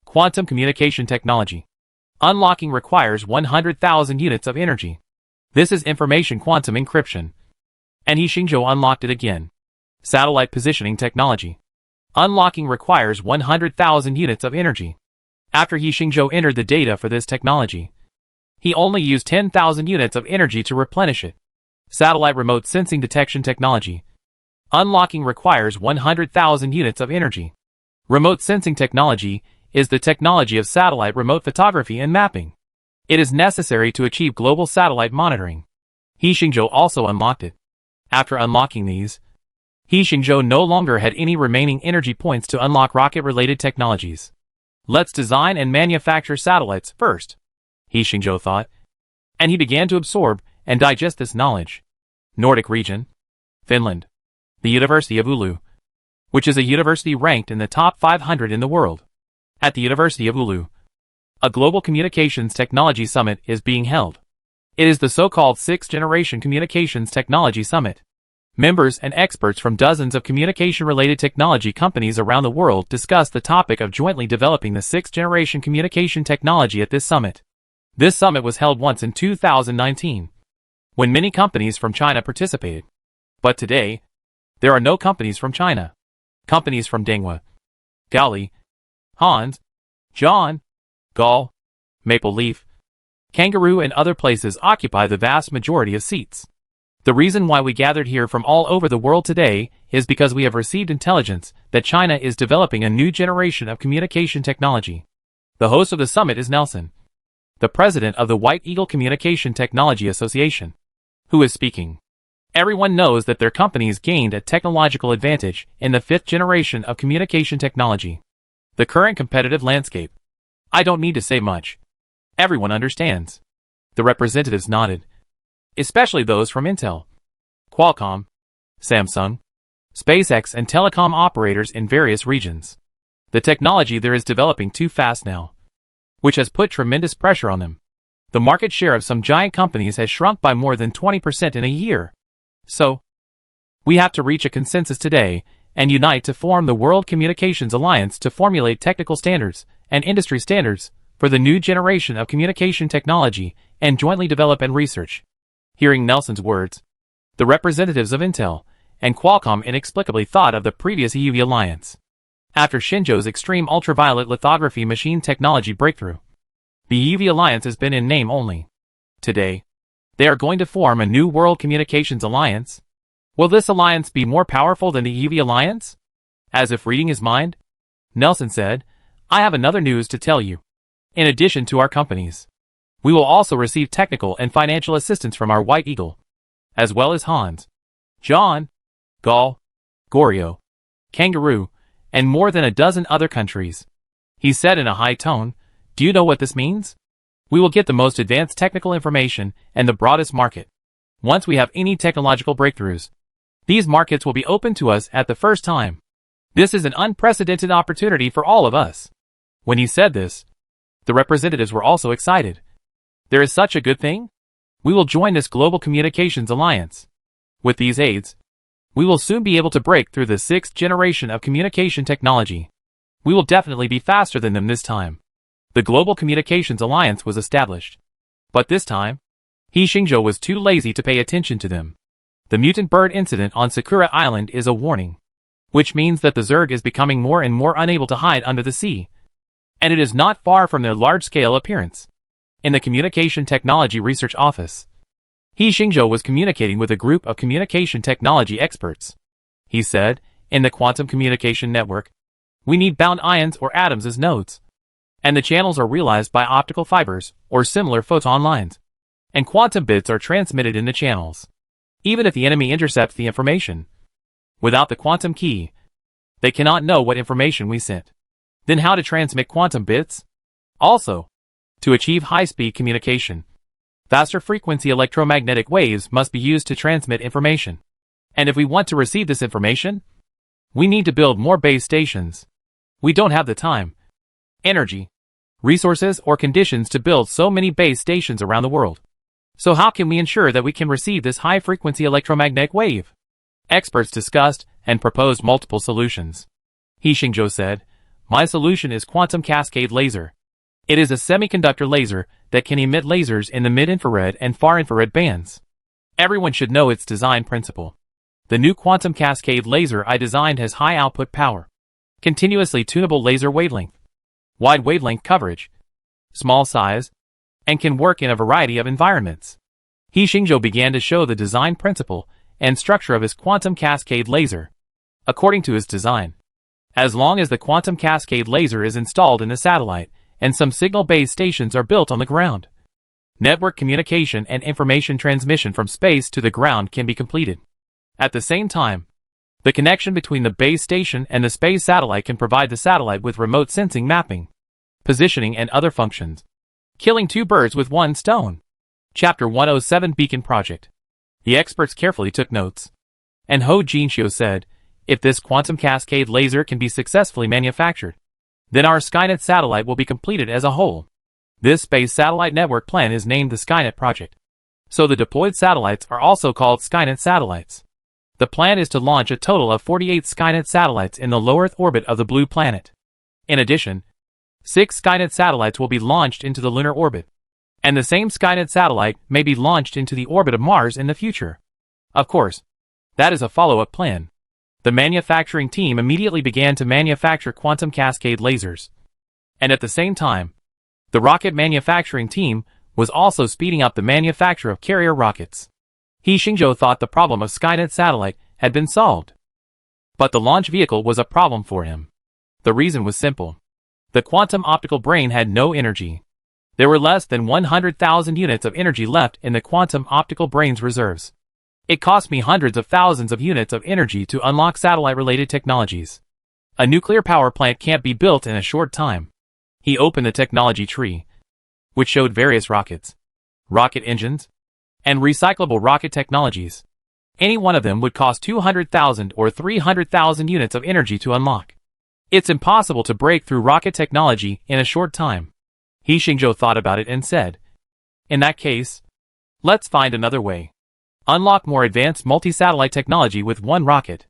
Quantum Communication Technology. Unlocking requires 100,000 units of energy. This is information quantum encryption. And He Xingzhou unlocked it again. Satellite Positioning Technology. Unlocking requires 100,000 units of energy. After He Xingzhou entered the data for this technology, he only used 10,000 units of energy to replenish it. Satellite Remote Sensing Detection Technology. Unlocking requires 100,000 units of energy. Remote sensing technology is the technology of satellite remote photography and mapping. It is necessary to achieve global satellite monitoring. He Xingzhou also unlocked it. After unlocking these, He Xingzhou no longer had any remaining energy points to unlock rocket-related technologies. Let's design and manufacture satellites first, He Xingzhou thought. And he began to absorb and digest this knowledge. Nordic region. Finland. The University of Oulu, which is a university ranked in the top 500 in the world. At the University of Oulu, a global communications technology summit is being held. It is the so-called 6th Generation Communications Technology Summit. Members and experts from dozens of communication-related technology companies around the world discuss the topic of jointly developing the 6th Generation Communication Technology at this summit. This summit was held once in 2019, when many companies from China participated. But today, there are no companies from China. Companies from Dengwa, Gali, Hans, John, Gall, Maple Leaf, Kangaroo and other places occupy the vast majority of seats. The reason why we gathered here from all over the world today is because we have received intelligence that China is developing a new generation of communication technology. The host of the summit is Nelson, the president of the White Eagle Communication Technology Association, who is speaking. Everyone knows that their companies gained a technological advantage in the 5th generation of communication technology. The current competitive landscape. I don't need to say much. Everyone understands. The representatives nodded. Especially those from Intel, Qualcomm, Samsung, SpaceX and telecom operators in various regions. The technology there is developing too fast now, which has put tremendous pressure on them. The market share of some giant companies has shrunk by more than 20% in a year. So, we have to reach a consensus today and unite to form the World Communications Alliance to formulate technical standards and industry standards for the new generation of communication technology and jointly develop and research. Hearing Nelson's words, the representatives of Intel and Qualcomm inexplicably thought of the previous EUV alliance. After Xingzhou's extreme ultraviolet lithography machine technology breakthrough, the EUV alliance has been in name only. Today, they are going to form a new World Communications Alliance. Will this alliance be more powerful than the EUV alliance? As if reading his mind, Nelson said, I have another news to tell you. In addition to our companies, we will also receive technical and financial assistance from our White Eagle, as well as Hans, John, Gall, Goryeo, Kangaroo, and more than a dozen other countries. He said in a high tone, do you know what this means? We will get the most advanced technical information and the broadest market. Once we have any technological breakthroughs, these markets will be open to us at the first time. This is an unprecedented opportunity for all of us. When he said this, the representatives were also excited. There is such a good thing? We will join this global communications alliance. With these aids, we will soon be able to break through the 6th generation of communication technology. We will definitely be faster than them this time. The Global Communications Alliance was established. But this time, He Xingzhou was too lazy to pay attention to them. The mutant bird incident on Sakura Island is a warning, which means that the Zerg is becoming more and more unable to hide under the sea. And it is not far from their large-scale appearance. In the Communication Technology Research Office, He Xingzhou was communicating with a group of communication technology experts. He said, in the quantum communication network, we need bound ions or atoms as nodes. And the channels are realized by optical fibers or similar photon lines. And quantum bits are transmitted in the channels. Even if the enemy intercepts the information, without the quantum key, they cannot know what information we sent. Then how to transmit quantum bits? Also, to achieve high-speed communication, faster frequency electromagnetic waves must be used to transmit information. And if we want to receive this information, we need to build more base stations. We don't have the time, energy, resources, or conditions to build so many base stations around the world. So how can we ensure that we can receive this high-frequency electromagnetic wave? Experts discussed and proposed multiple solutions. He Xingzhou said, "My solution is quantum cascade laser. It is a semiconductor laser that can emit lasers in the mid-infrared and far-infrared bands. Everyone should know its design principle. The new quantum cascade laser I designed has high output power, continuously tunable laser wavelength, wide wavelength coverage, small size, and can work in a variety of environments." He Xingzhou began to show the design principle and structure of his quantum cascade laser. According to his design, as long as the quantum cascade laser is installed in the satellite and some signal-based stations are built on the ground, network communication and information transmission from space to the ground can be completed. At the same time, the connection between the base station and the space satellite can provide the satellite with remote sensing, mapping, positioning, and other functions, killing two birds with one stone. Chapter 107 Beacon Project. The experts carefully took notes. And Ho Jinxiu said, "If this quantum cascade laser can be successfully manufactured, then our Skynet satellite will be completed as a whole. This space satellite network plan is named the Skynet project. So the deployed satellites are also called Skynet satellites. The plan is to launch a total of 48 Skynet satellites in the low Earth orbit of the Blue Planet. In addition, 6 Skynet satellites will be launched into the lunar orbit, and the same Skynet satellite may be launched into the orbit of Mars in the future. Of course, that is a follow-up plan." The manufacturing team immediately began to manufacture quantum cascade lasers. And at the same time, the rocket manufacturing team was also speeding up the manufacture of carrier rockets. He Xingzhou thought the problem of Skynet satellite had been solved. But the launch vehicle was a problem for him. The reason was simple. The quantum optical brain had no energy. There were less than 100,000 units of energy left in the quantum optical brain's reserves. It cost me hundreds of thousands of units of energy to unlock satellite-related technologies. A nuclear power plant can't be built in a short time. He opened the technology tree, which showed various rockets, rocket engines, and recyclable rocket technologies. Any one of them would cost 200,000 or 300,000 units of energy to unlock. It's impossible to break through rocket technology in a short time. He Xingzhou thought about it and said, "In that case, let's find another way. Unlock more advanced multi-satellite technology with one rocket."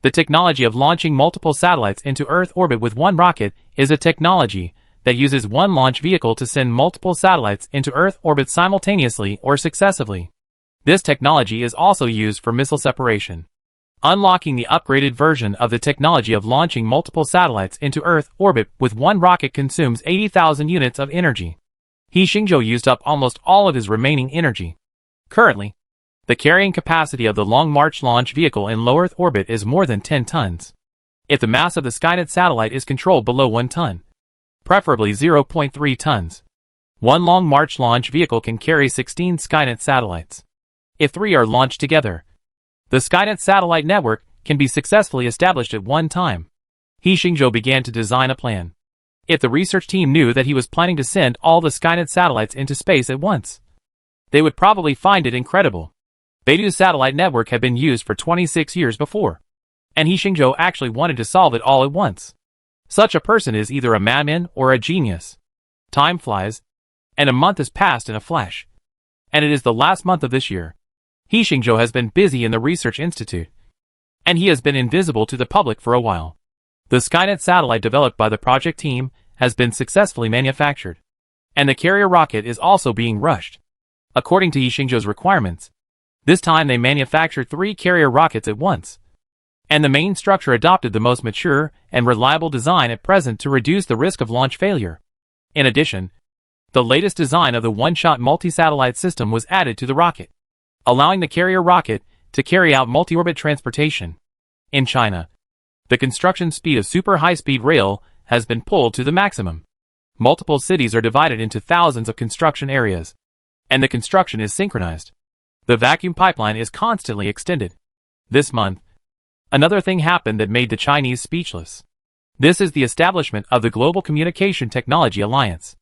The technology of launching multiple satellites into Earth orbit with one rocket is a technology that uses one launch vehicle to send multiple satellites into Earth orbit simultaneously or successively. This technology is also used for missile separation. Unlocking the upgraded version of the technology of launching multiple satellites into Earth orbit with one rocket consumes 80,000 units of energy. He Xingzhou used up almost all of his remaining energy. Currently, the carrying capacity of the Long March launch vehicle in low Earth orbit is more than 10 tons. If the mass of the Skynet satellite is controlled below 1 ton, preferably 0.3 tons, one Long March launch vehicle can carry 16 Skynet satellites. If 3 are launched together, the Skynet satellite network can be successfully established at one time. He Xingzhou began to design a plan. If the research team knew that he was planning to send all the Skynet satellites into space at once, they would probably find it incredible. Beidou's satellite network had been used for 26 years before, and He Xingzhou actually wanted to solve it all at once. Such a person is either a madman or a genius. Time flies, and a month has passed in a flash. And it is the last month of this year. He Xingzhou has been busy in the research institute, and he has been invisible to the public for a while. The Skynet satellite developed by the project team has been successfully manufactured, and the carrier rocket is also being rushed. According to He Xingzhou's requirements, this time they manufactured 3 carrier rockets at once, and the main structure adopted the most mature and reliable design at present to reduce the risk of launch failure. In addition, the latest design of the one-shot multi-satellite system was added to the rocket, allowing the carrier rocket to carry out multi-orbit transportation. In China, the construction speed of super high-speed rail has been pulled to the maximum. Multiple cities are divided into thousands of construction areas, and the construction is synchronized. The vacuum pipeline is constantly extended. This month, another thing happened that made the Chinese speechless. This is the establishment of the Global Communication Technology Alliance.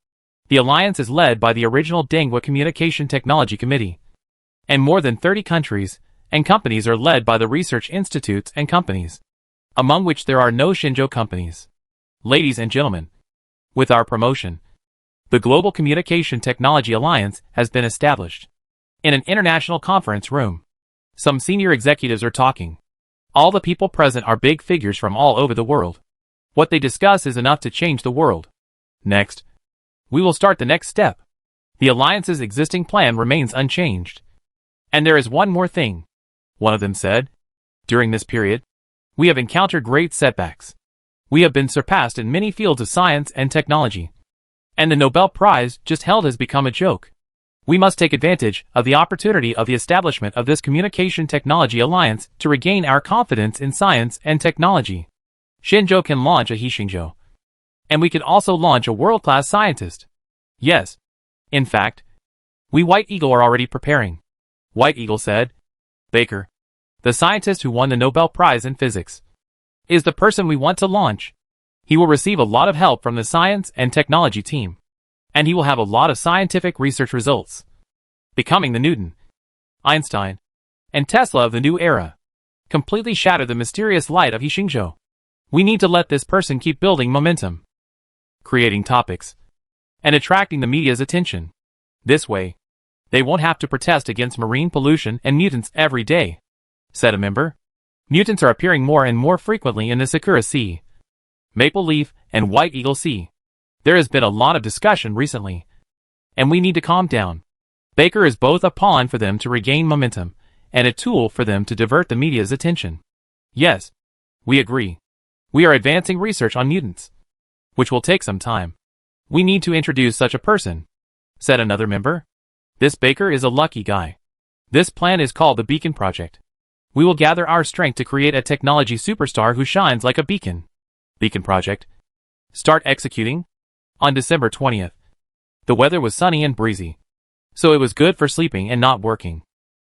The alliance is led by the original Denghua Communication Technology Committee, and more than 30 countries and companies are led by the research institutes and companies, among which there are no Xinzhou companies. Ladies and gentlemen, with our promotion, The Global Communication Technology Alliance has been established. In an international conference room, some senior executives are talking. All the people present are big figures from all over the world. What they discuss is enough to change the world. Next, we will start the next step. The alliance's existing plan remains unchanged. And there is one more thing, one of them said. During this period, we have encountered great setbacks. We have been surpassed in many fields of science and technology. And the Nobel Prize just held has become a joke. We must take advantage of the opportunity of the establishment of this Communication Technology Alliance to regain our confidence in science and technology. Xinzhou can launch a Xinzhou. And we can also launch a world-class scientist. Yes. In fact, we White Eagle are already preparing. White Eagle said. Baker, the scientist who won the Nobel Prize in Physics, is the person we want to launch. He will receive a lot of help from the science and technology team. And he will have a lot of scientific research results. Becoming the Newton, Einstein, and Tesla of the new era. Completely shatter the mysterious light of Xinzhou. We need to let this person keep building momentum. Creating topics. And attracting the media's attention. This way, they won't have to protest against marine pollution and mutants every day, said a member. Mutants are appearing more and more frequently in the Sakura Sea, Maple Leaf, and White Eagle Sea. There has been a lot of discussion recently, and we need to calm down. Baker is both a pawn for them to regain momentum, and a tool for them to divert the media's attention. Yes, we agree. We are advancing research on mutants, which will take some time. We need to introduce such a person, said another member. This Baker is a lucky guy. This plan is called the Beacon Project. We will gather our strength to create a technology superstar who shines like a beacon. Beacon Project. Start executing? On December 20th. The weather was sunny and breezy, so it was good for sleeping and not working.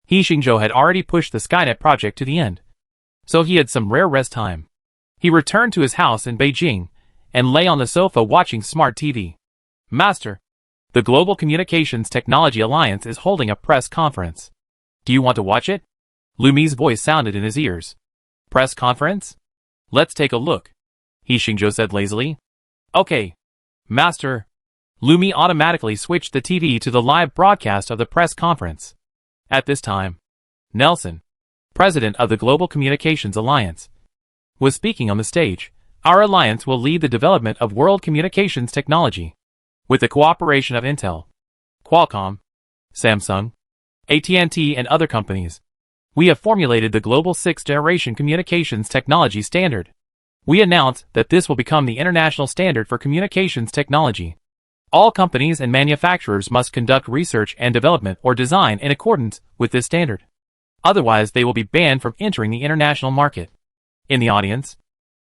Xinzhou had already pushed the Skynet project to the end, so he had some rare rest time. He returned to his house in Beijing and lay on the sofa watching smart TV. Master, the Global Communications Technology Alliance is holding a press conference. Do you want to watch it? Lu Mi's voice sounded in his ears. Press conference? Let's take a look, Xinzhou said lazily. Okay. Master. Lu Mi automatically switched the TV to the live broadcast of the press conference. At this time, Nelson, president of the Global Communications Alliance, was speaking on the stage. Our alliance will lead the development of world communications technology. With the cooperation of Intel, Qualcomm, Samsung, AT&T and other companies, we have formulated the global 6th-generation communications technology standard. We announce that this will become the international standard for communications technology. All companies and manufacturers must conduct research and development or design in accordance with this standard. Otherwise, they will be banned from entering the international market. In the audience,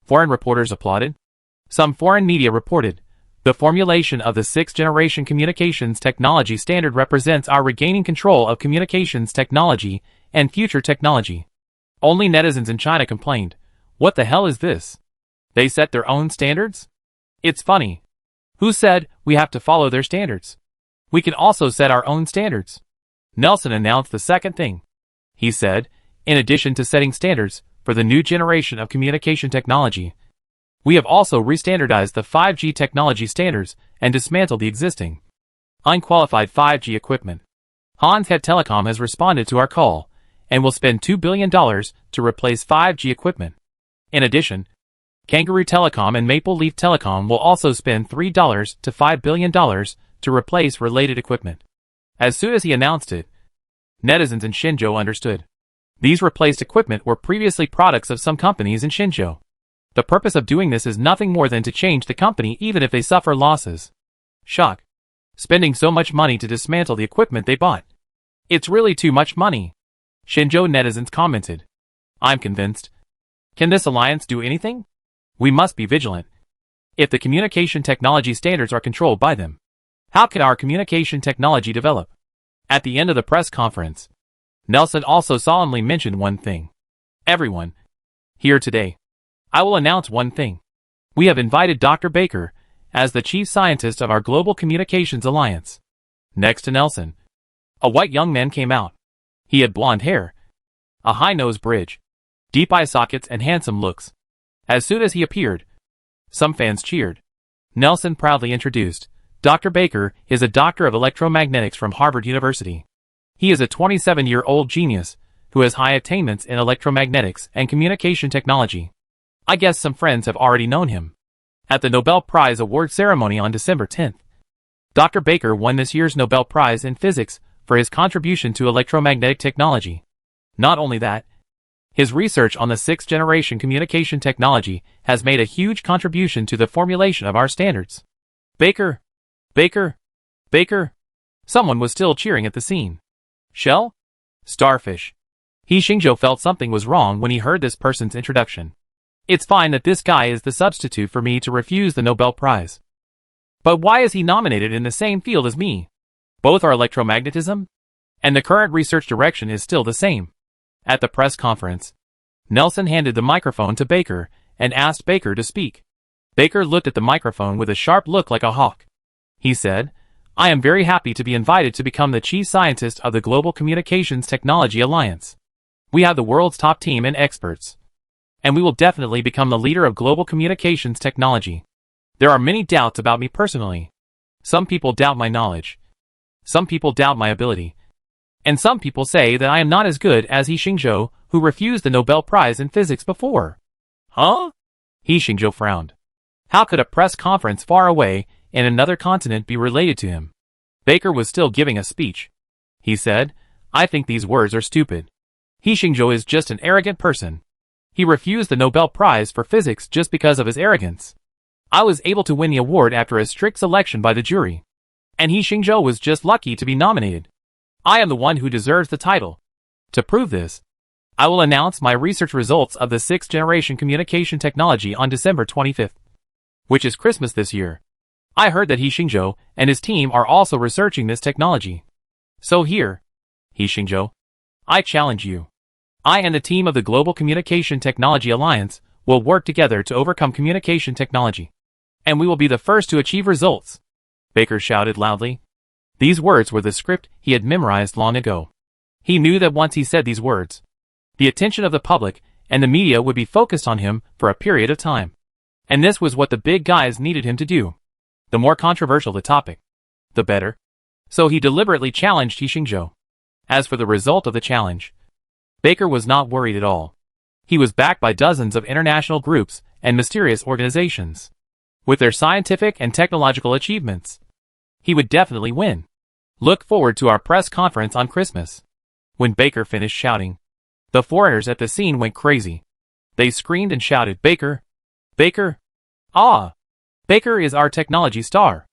foreign reporters applauded. Some foreign media reported, the formulation of the 6th-generation communications technology standard represents our regaining control of communications technology and future technology. Only netizens in China complained, what the hell is this? They set their own standards? It's funny. Who said we have to follow their standards? We can also set our own standards. Nelson announced the second thing. He said, in addition to setting standards for the new generation of communication technology, we have also re-standardized the 5G technology standards and dismantled the existing unqualified 5G equipment. Hanshead Telecom has responded to our call and will spend $2 billion to replace 5G equipment. In addition, Kangaroo Telecom and Maple Leaf Telecom will also spend $3 to $5 billion to replace related equipment. As soon as he announced it, netizens in Xinzhou understood. These replaced equipment were previously products of some companies in Xinzhou. The purpose of doing this is nothing more than to change the company even if they suffer losses. Shock. Spending so much money to dismantle the equipment they bought. It's really too much money. Xinzhou netizens commented. I'm convinced. Can this alliance do anything? We must be vigilant. If the communication technology standards are controlled by them, how can our communication technology develop? At the end of the press conference, Nelson also solemnly mentioned one thing. Everyone, here today, I will announce one thing. We have invited Dr. Baker as the chief scientist of our Global Communications Alliance. Next to Nelson, a white young man came out. He had blonde hair, a high nose bridge, deep eye sockets and handsome looks. As soon as he appeared, some fans cheered. Nelson proudly introduced Dr. Baker is a doctor of electromagnetics from Harvard University. He is a 27-year-old genius who has high attainments in electromagnetics and communication technology. I guess some friends have already known him. At the Nobel Prize award ceremony on December 10th, Dr. Baker won this year's Nobel Prize in Physics for his contribution to electromagnetic technology. Not only that, his research on the sixth-generation communication technology has made a huge contribution to the formulation of our standards. Baker! Baker! Baker! Someone was still cheering at the scene. Shell? Starfish. He Xingzhou felt something was wrong when he heard this person's introduction. It's fine that this guy is the substitute for me to refuse the Nobel Prize. But why is he nominated in the same field as me? Both are electromagnetism, and the current research direction is still the same. At the press conference, Nelson handed the microphone to Baker and asked Baker to speak. Baker looked at the microphone with a sharp look like a hawk. He said, "I am very happy to be invited to become the chief scientist of the Global Communications Technology Alliance. We have the world's top team and experts, and we will definitely become the leader of global communications technology. There are many doubts about me personally. Some people doubt my knowledge. Some people doubt my ability. And some people say that I am not as good as He Xingzhou, who refused the Nobel Prize in Physics before." Huh? He Xingzhou frowned. How could a press conference far away in another continent be related to him? Baker was still giving a speech. He said, "I think these words are stupid. He Xingzhou is just an arrogant person. He refused the Nobel Prize for Physics just because of his arrogance. I was able to win the award after a strict selection by the jury. And He Xingzhou was just lucky to be nominated. I am the one who deserves the title. To prove this, I will announce my research results of the sixth-generation communication technology on December 25th, which is Christmas this year. I heard that He Xingzhou and his team are also researching this technology. So here, He Xingzhou, I challenge you. I and the team of the Global Communication Technology Alliance will work together to overcome communication technology. And we will be the first to achieve results," Baker shouted loudly. These words were the script he had memorized long ago. He knew that once he said these words, the attention of the public and the media would be focused on him for a period of time. And this was what the big guys needed him to do. The more controversial the topic, the better. So he deliberately challenged He Xingzhou. As for the result of the challenge, Baker was not worried at all. He was backed by dozens of international groups and mysterious organizations. With their scientific and technological achievements, he would definitely win. Look forward to our press conference on Christmas. When Baker finished shouting, the foreigners at the scene went crazy. They screamed and shouted, "Baker! Baker! Ah! Baker is our technology star."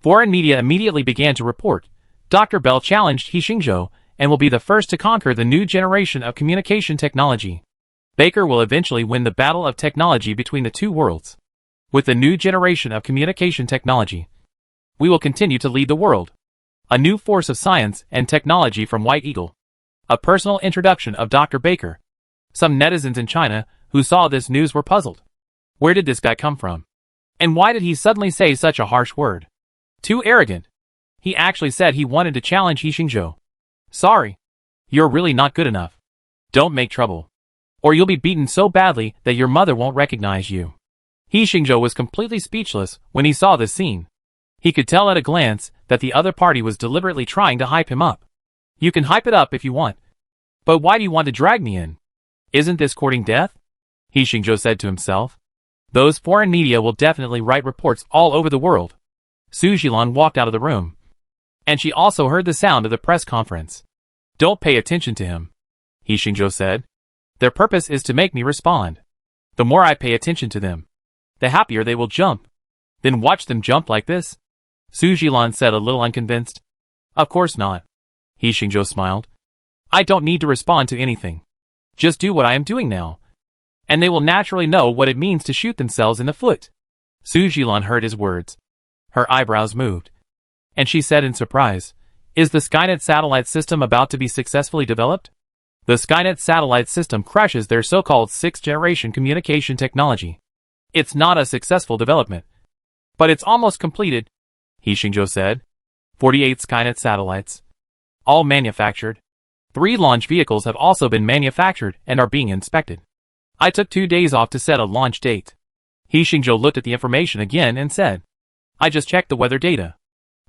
Foreign media immediately began to report, Dr. Bell challenged He Xingzhou and will be the first to conquer the new generation of communication technology. Baker will eventually win the battle of technology between the two worlds. With the new generation of communication technology, we will continue to lead the world. A new force of science and technology from White Eagle. A personal introduction of Dr. Baker. Some netizens in China who saw this news were puzzled. Where did this guy come from? And why did he suddenly say such a harsh word? Too arrogant. He actually said he wanted to challenge He Xingzhou. Sorry. You're really not good enough. Don't make trouble. Or you'll be beaten so badly that your mother won't recognize you. He Xingzhou was completely speechless when he saw this scene. He could tell at a glance that the other party was deliberately trying to hype him up. You can hype it up if you want. But why do you want to drag me in? Isn't this courting death? He Xingzhou said to himself. Those foreign media will definitely write reports all over the world. Su Jilan walked out of the room. And she also heard the sound of the press conference. Don't pay attention to him, He Xingzhou said. Their purpose is to make me respond. The more I pay attention to them, the happier they will jump. Then watch them jump like this? Su Jilan said, a little unconvinced. Of course not. He Xingzhou smiled. I don't need to respond to anything. Just do what I am doing now. And they will naturally know what it means to shoot themselves in the foot. Su Jilan heard his words. Her eyebrows moved. And she said in surprise, Is the Skynet satellite system about to be successfully developed? The Skynet satellite system crushes their so-called sixth-generation communication technology. It's not a successful development. But it's almost completed, He Xingzhou said. 48 Skynet satellites. All manufactured. 3 launch vehicles have also been manufactured and are being inspected. I took 2 days off to set a launch date. He Xingzhou looked at the information again and said, I just checked the weather data.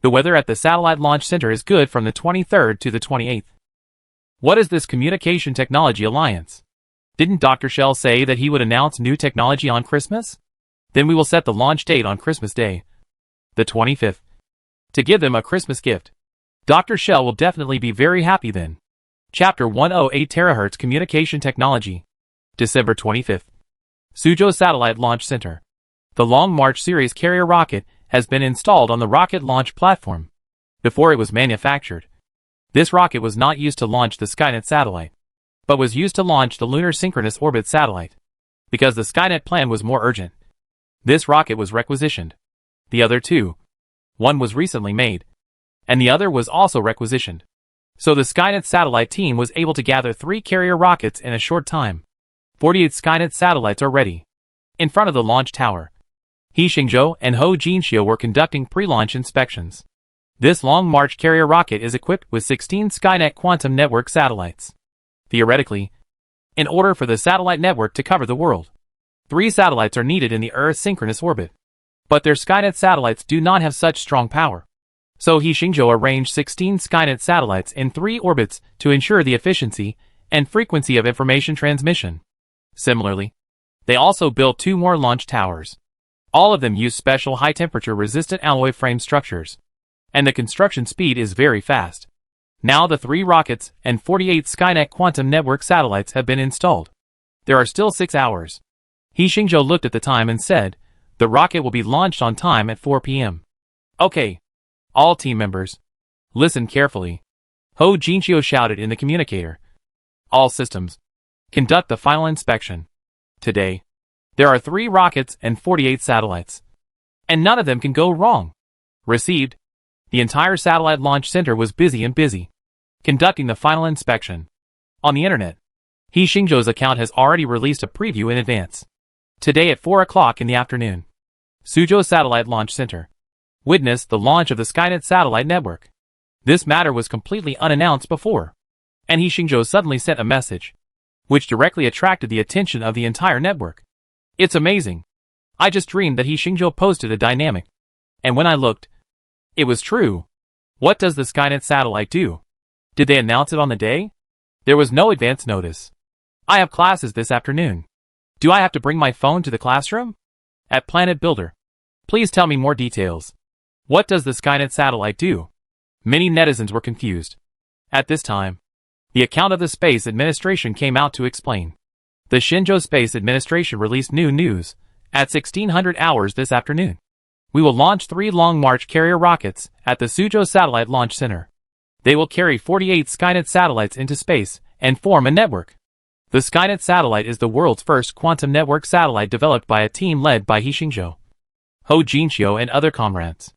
The weather at the Satellite Launch Center is good from the 23rd to the 28th. What is this Communication Technology Alliance? Didn't Dr. Shell say that he would announce new technology on Christmas? Then we will set the launch date on Christmas Day, the 25th, to give them a Christmas gift. Dr. Shell will definitely be very happy then. Chapter 108 Terahertz Communication Technology. December 25th. Suzhou Satellite Launch Center. The Long March series carrier rocket has been installed on the rocket launch platform. Before it was manufactured, this rocket was not used to launch the Skynet satellite, but was used to launch the Lunar Synchronous Orbit satellite. Because the Skynet plan was more urgent, this rocket was requisitioned. The other two, one was recently made, and the other was also requisitioned. So the Skynet satellite team was able to gather 3 carrier rockets in a short time. 48 Skynet satellites are ready. In front of the launch tower, He Xingzhou and Ho Jinxiu were conducting pre-launch inspections. This Long March carrier rocket is equipped with 16 Skynet quantum network satellites. Theoretically, in order for the satellite network to cover the world, 3 satellites are needed in the Earth's synchronous orbit. But their Skynet satellites do not have such strong power. So He Xingzhou arranged 16 Skynet satellites in 3 orbits to ensure the efficiency and frequency of information transmission. Similarly, they also built 2 more launch towers. All of them use special high-temperature resistant alloy frame structures, and the construction speed is very fast. Now the 3 rockets and 48 Skynet quantum network satellites have been installed. There are still 6 hours. He Xingzhou looked at the time and said, the rocket will be launched on time at 4 p.m. Okay. All team members, listen carefully. Ho Jinxiu shouted in the communicator. All systems, conduct the final inspection. Today, there are 3 rockets and 48 satellites, and none of them can go wrong. Received. The entire satellite launch center was busy, conducting the final inspection. On the internet, He Xingzhou's account has already released a preview in advance. Today at 4 o'clock in the afternoon, Suzhou Satellite Launch Center witnessed the launch of the Skynet satellite network. This matter was completely unannounced before, and He Xingzhou suddenly sent a message, which directly attracted the attention of the entire network. It's amazing. I just dreamed that He Xingzhou posted a dynamic, and when I looked, it was true. What does the Skynet satellite do? Did they announce it on the day? There was no advance notice. I have classes this afternoon. Do I have to bring my phone to the classroom? At Planet Builder. Please tell me more details. What does the Skynet satellite do? Many netizens were confused. At this time, the account of the Space Administration came out to explain. The Shenzhou Space Administration released new news at 1600 hours this afternoon. We will launch 3 Long March carrier rockets at the Suzhou Satellite Launch Center. They will carry 48 Skynet satellites into space and form a network. The Skynet satellite is the world's first quantum network satellite developed by a team led by He Xingzhou, Ho Jinxiu and other comrades.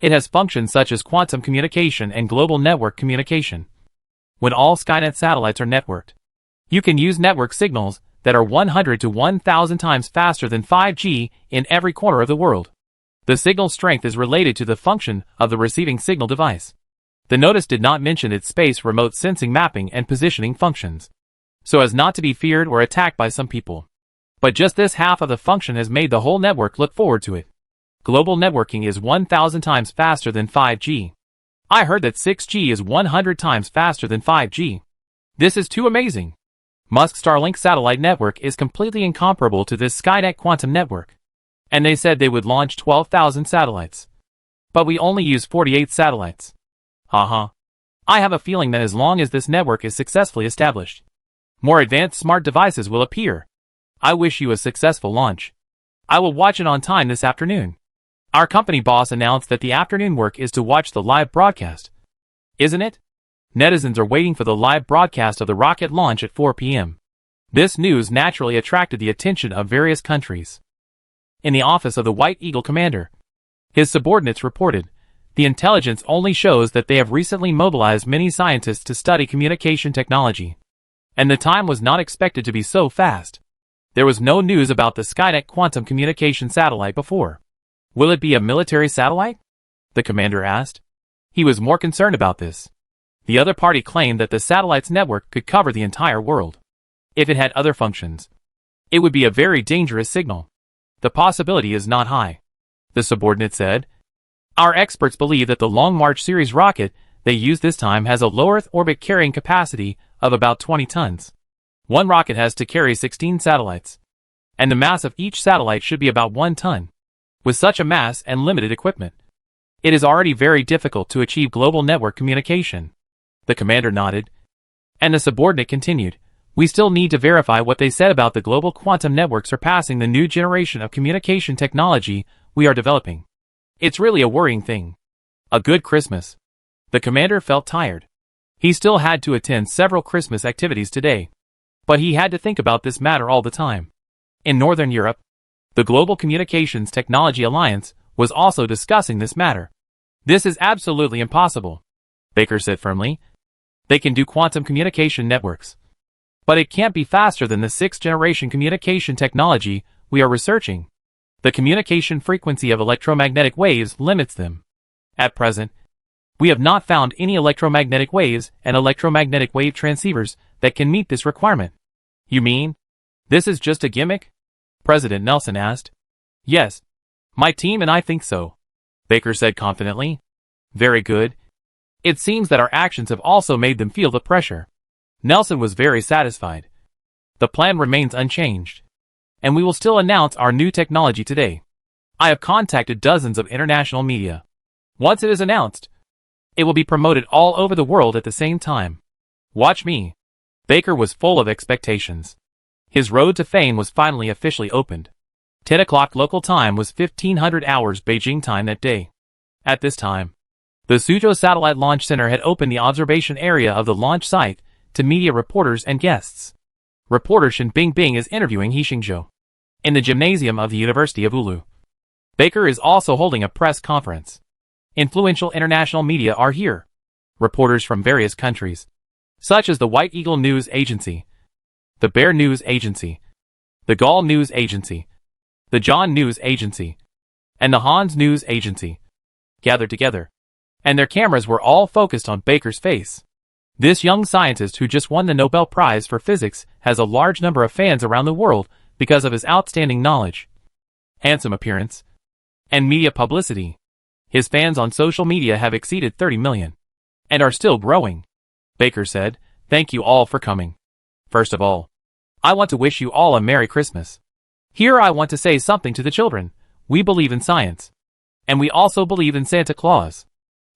It has functions such as quantum communication and global network communication. When all Skynet satellites are networked, you can use network signals that are 100 to 1000 times faster than 5G in every corner of the world. The signal strength is related to the function of the receiving signal device. The notice did not mention its space remote sensing mapping and positioning functions, so as not to be feared or attacked by some people. But just this half of the function has made the whole network look forward to it. Global networking is 1000 times faster than 5G. I heard that 6G is 100 times faster than 5G. This is too amazing. Musk's Starlink satellite network is completely incomparable to this Skynet quantum network. And they said they would launch 12,000 satellites. But we only use 48 satellites. I have a feeling that as long as this network is successfully established, more advanced smart devices will appear. I wish you a successful launch. I will watch it on time this afternoon. Our company boss announced that the afternoon work is to watch the live broadcast. Isn't it? Netizens are waiting for the live broadcast of the rocket launch at 4 p.m. This news naturally attracted the attention of various countries. In the office of the White Eagle commander, his subordinates reported, the intelligence only shows that they have recently mobilized many scientists to study communication technology. And the time was not expected to be so fast. There was no news about the Skynet quantum communication satellite before. Will it be a military satellite? The commander asked. He was more concerned about this. The other party claimed that the satellite's network could cover the entire world. If it had other functions, it would be a very dangerous signal. The possibility is not high, the subordinate said. Our experts believe that the Long March series rocket they used this time has a low Earth orbit carrying capacity of about 20 tons. One rocket has to carry 16 satellites, and the mass of each satellite should be about 1 ton. With such a mass and limited equipment, it is already very difficult to achieve global network communication. The commander nodded, and the subordinate continued, we still need to verify what they said about the global quantum network surpassing the new generation of communication technology we are developing. It's really a worrying thing. A good Christmas. The commander felt tired. He still had to attend several Christmas activities today, but he had to think about this matter all the time. In Northern Europe, the Global Communications Technology Alliance was also discussing this matter. This is absolutely impossible, Baker said firmly. They can do quantum communication networks, but it can't be faster than the 6th-generation communication technology we are researching. The communication frequency of electromagnetic waves limits them. At present, we have not found any electromagnetic waves and electromagnetic wave transceivers that can meet this requirement. You mean, this is just a gimmick? President Nelson asked. Yes, my team and I think so, Baker said confidently. Very good. It seems that our actions have also made them feel the pressure. Nelson was very satisfied. The plan remains unchanged, and we will still announce our new technology today. I have contacted dozens of international media. Once it is announced, it will be promoted all over the world at the same time. Watch me. Baker was full of expectations. His road to fame was finally officially opened. 10 o'clock local time was 1500 hours Beijing time that day. At this time, the Suzhou Satellite Launch Center had opened the observation area of the launch site to media reporters and guests. Reporter Shen Bingbing is interviewing He Xingzhou in the gymnasium of the University of Ulu. Baker is also holding a press conference. Influential international media are here. Reporters from various countries, such as the White Eagle News Agency, the Bear News Agency, the Gaul News Agency, the John News Agency, and the Hans News Agency, gathered together, and their cameras were all focused on Baker's face. This young scientist who just won the Nobel Prize for Physics has a large number of fans around the world because of his outstanding knowledge, handsome appearance, and media publicity. His fans on social media have exceeded 30 million, and are still growing. Baker said, thank you all for coming. First of all, I want to wish you all a Merry Christmas. Here I want to say something to the children. We believe in science, and we also believe in Santa Claus.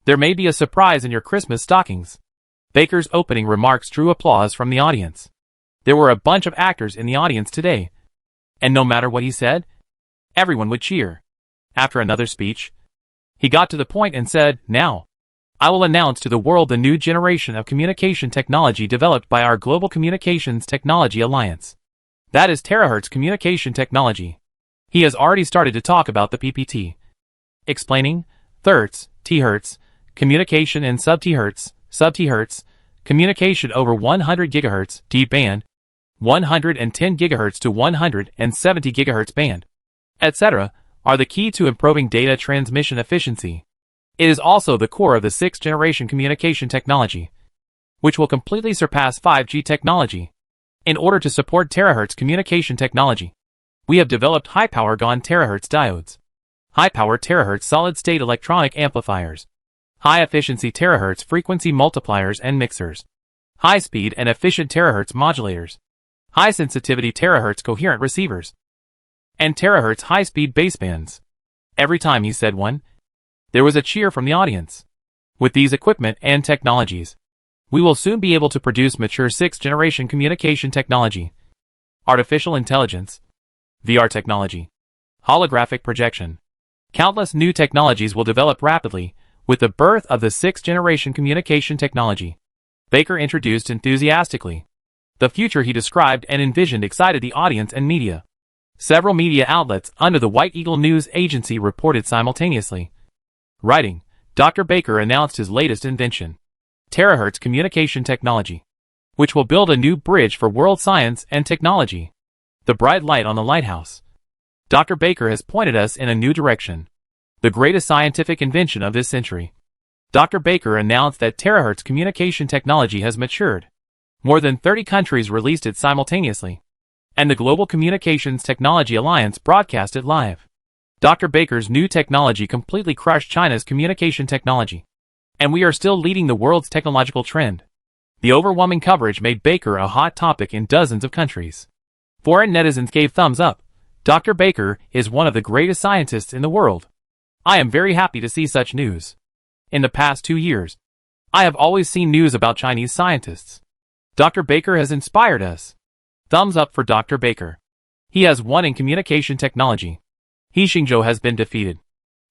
There may be a surprise in your Christmas stockings. Baker's opening remarks drew applause from the audience. There were a bunch of actors in the audience today, and no matter what he said, everyone would cheer. After another speech, he got to the point and said, now, I will announce to the world the new generation of communication technology developed by our Global Communications Technology Alliance. That is terahertz communication technology. He has already started to talk about the PPT, explaining thirds, T-hertz, communication in sub-T-hertz, communication over 100 GHz D-band, 110 GHz to 170 GHz band, etc., are the key to improving data transmission efficiency. It is also the core of the 6th-generation communication technology, which will completely surpass 5G technology. In order to support terahertz communication technology, we have developed high-power GaN terahertz diodes, high-power terahertz solid-state electronic amplifiers, high-efficiency terahertz frequency multipliers and mixers, high-speed and efficient terahertz modulators, high-sensitivity terahertz coherent receivers, and terahertz high-speed basebands. Every time he said one, there was a cheer from the audience. With these equipment and technologies, we will soon be able to produce mature 6th-generation communication technology, artificial intelligence, VR technology, holographic projection. Countless new technologies will develop rapidly with the birth of the 6th-generation communication technology. Baker introduced enthusiastically. The future he described and envisioned excited the audience and media. Several media outlets under the White Eagle News Agency reported simultaneously. Writing, Dr. Baker announced his latest invention, terahertz communication technology, which will build a new bridge for world science and technology. The bright light on the lighthouse. Dr. Baker has pointed us in a new direction, the greatest scientific invention of this century. Dr. Baker announced that terahertz communication technology has matured. More than 30 countries released it simultaneously, and the Global Communications Technology Alliance broadcast it live. Dr. Baker's new technology completely crushed China's communication technology. And we are still leading the world's technological trend. The overwhelming coverage made Baker a hot topic in dozens of countries. Foreign netizens gave thumbs up. Dr. Baker is one of the greatest scientists in the world. I am very happy to see such news. In the past 2 years, I have always seen news about Chinese scientists. Dr. Baker has inspired us. Thumbs up for Dr. Baker. He has won in communication technology. He Xingzhou has been defeated.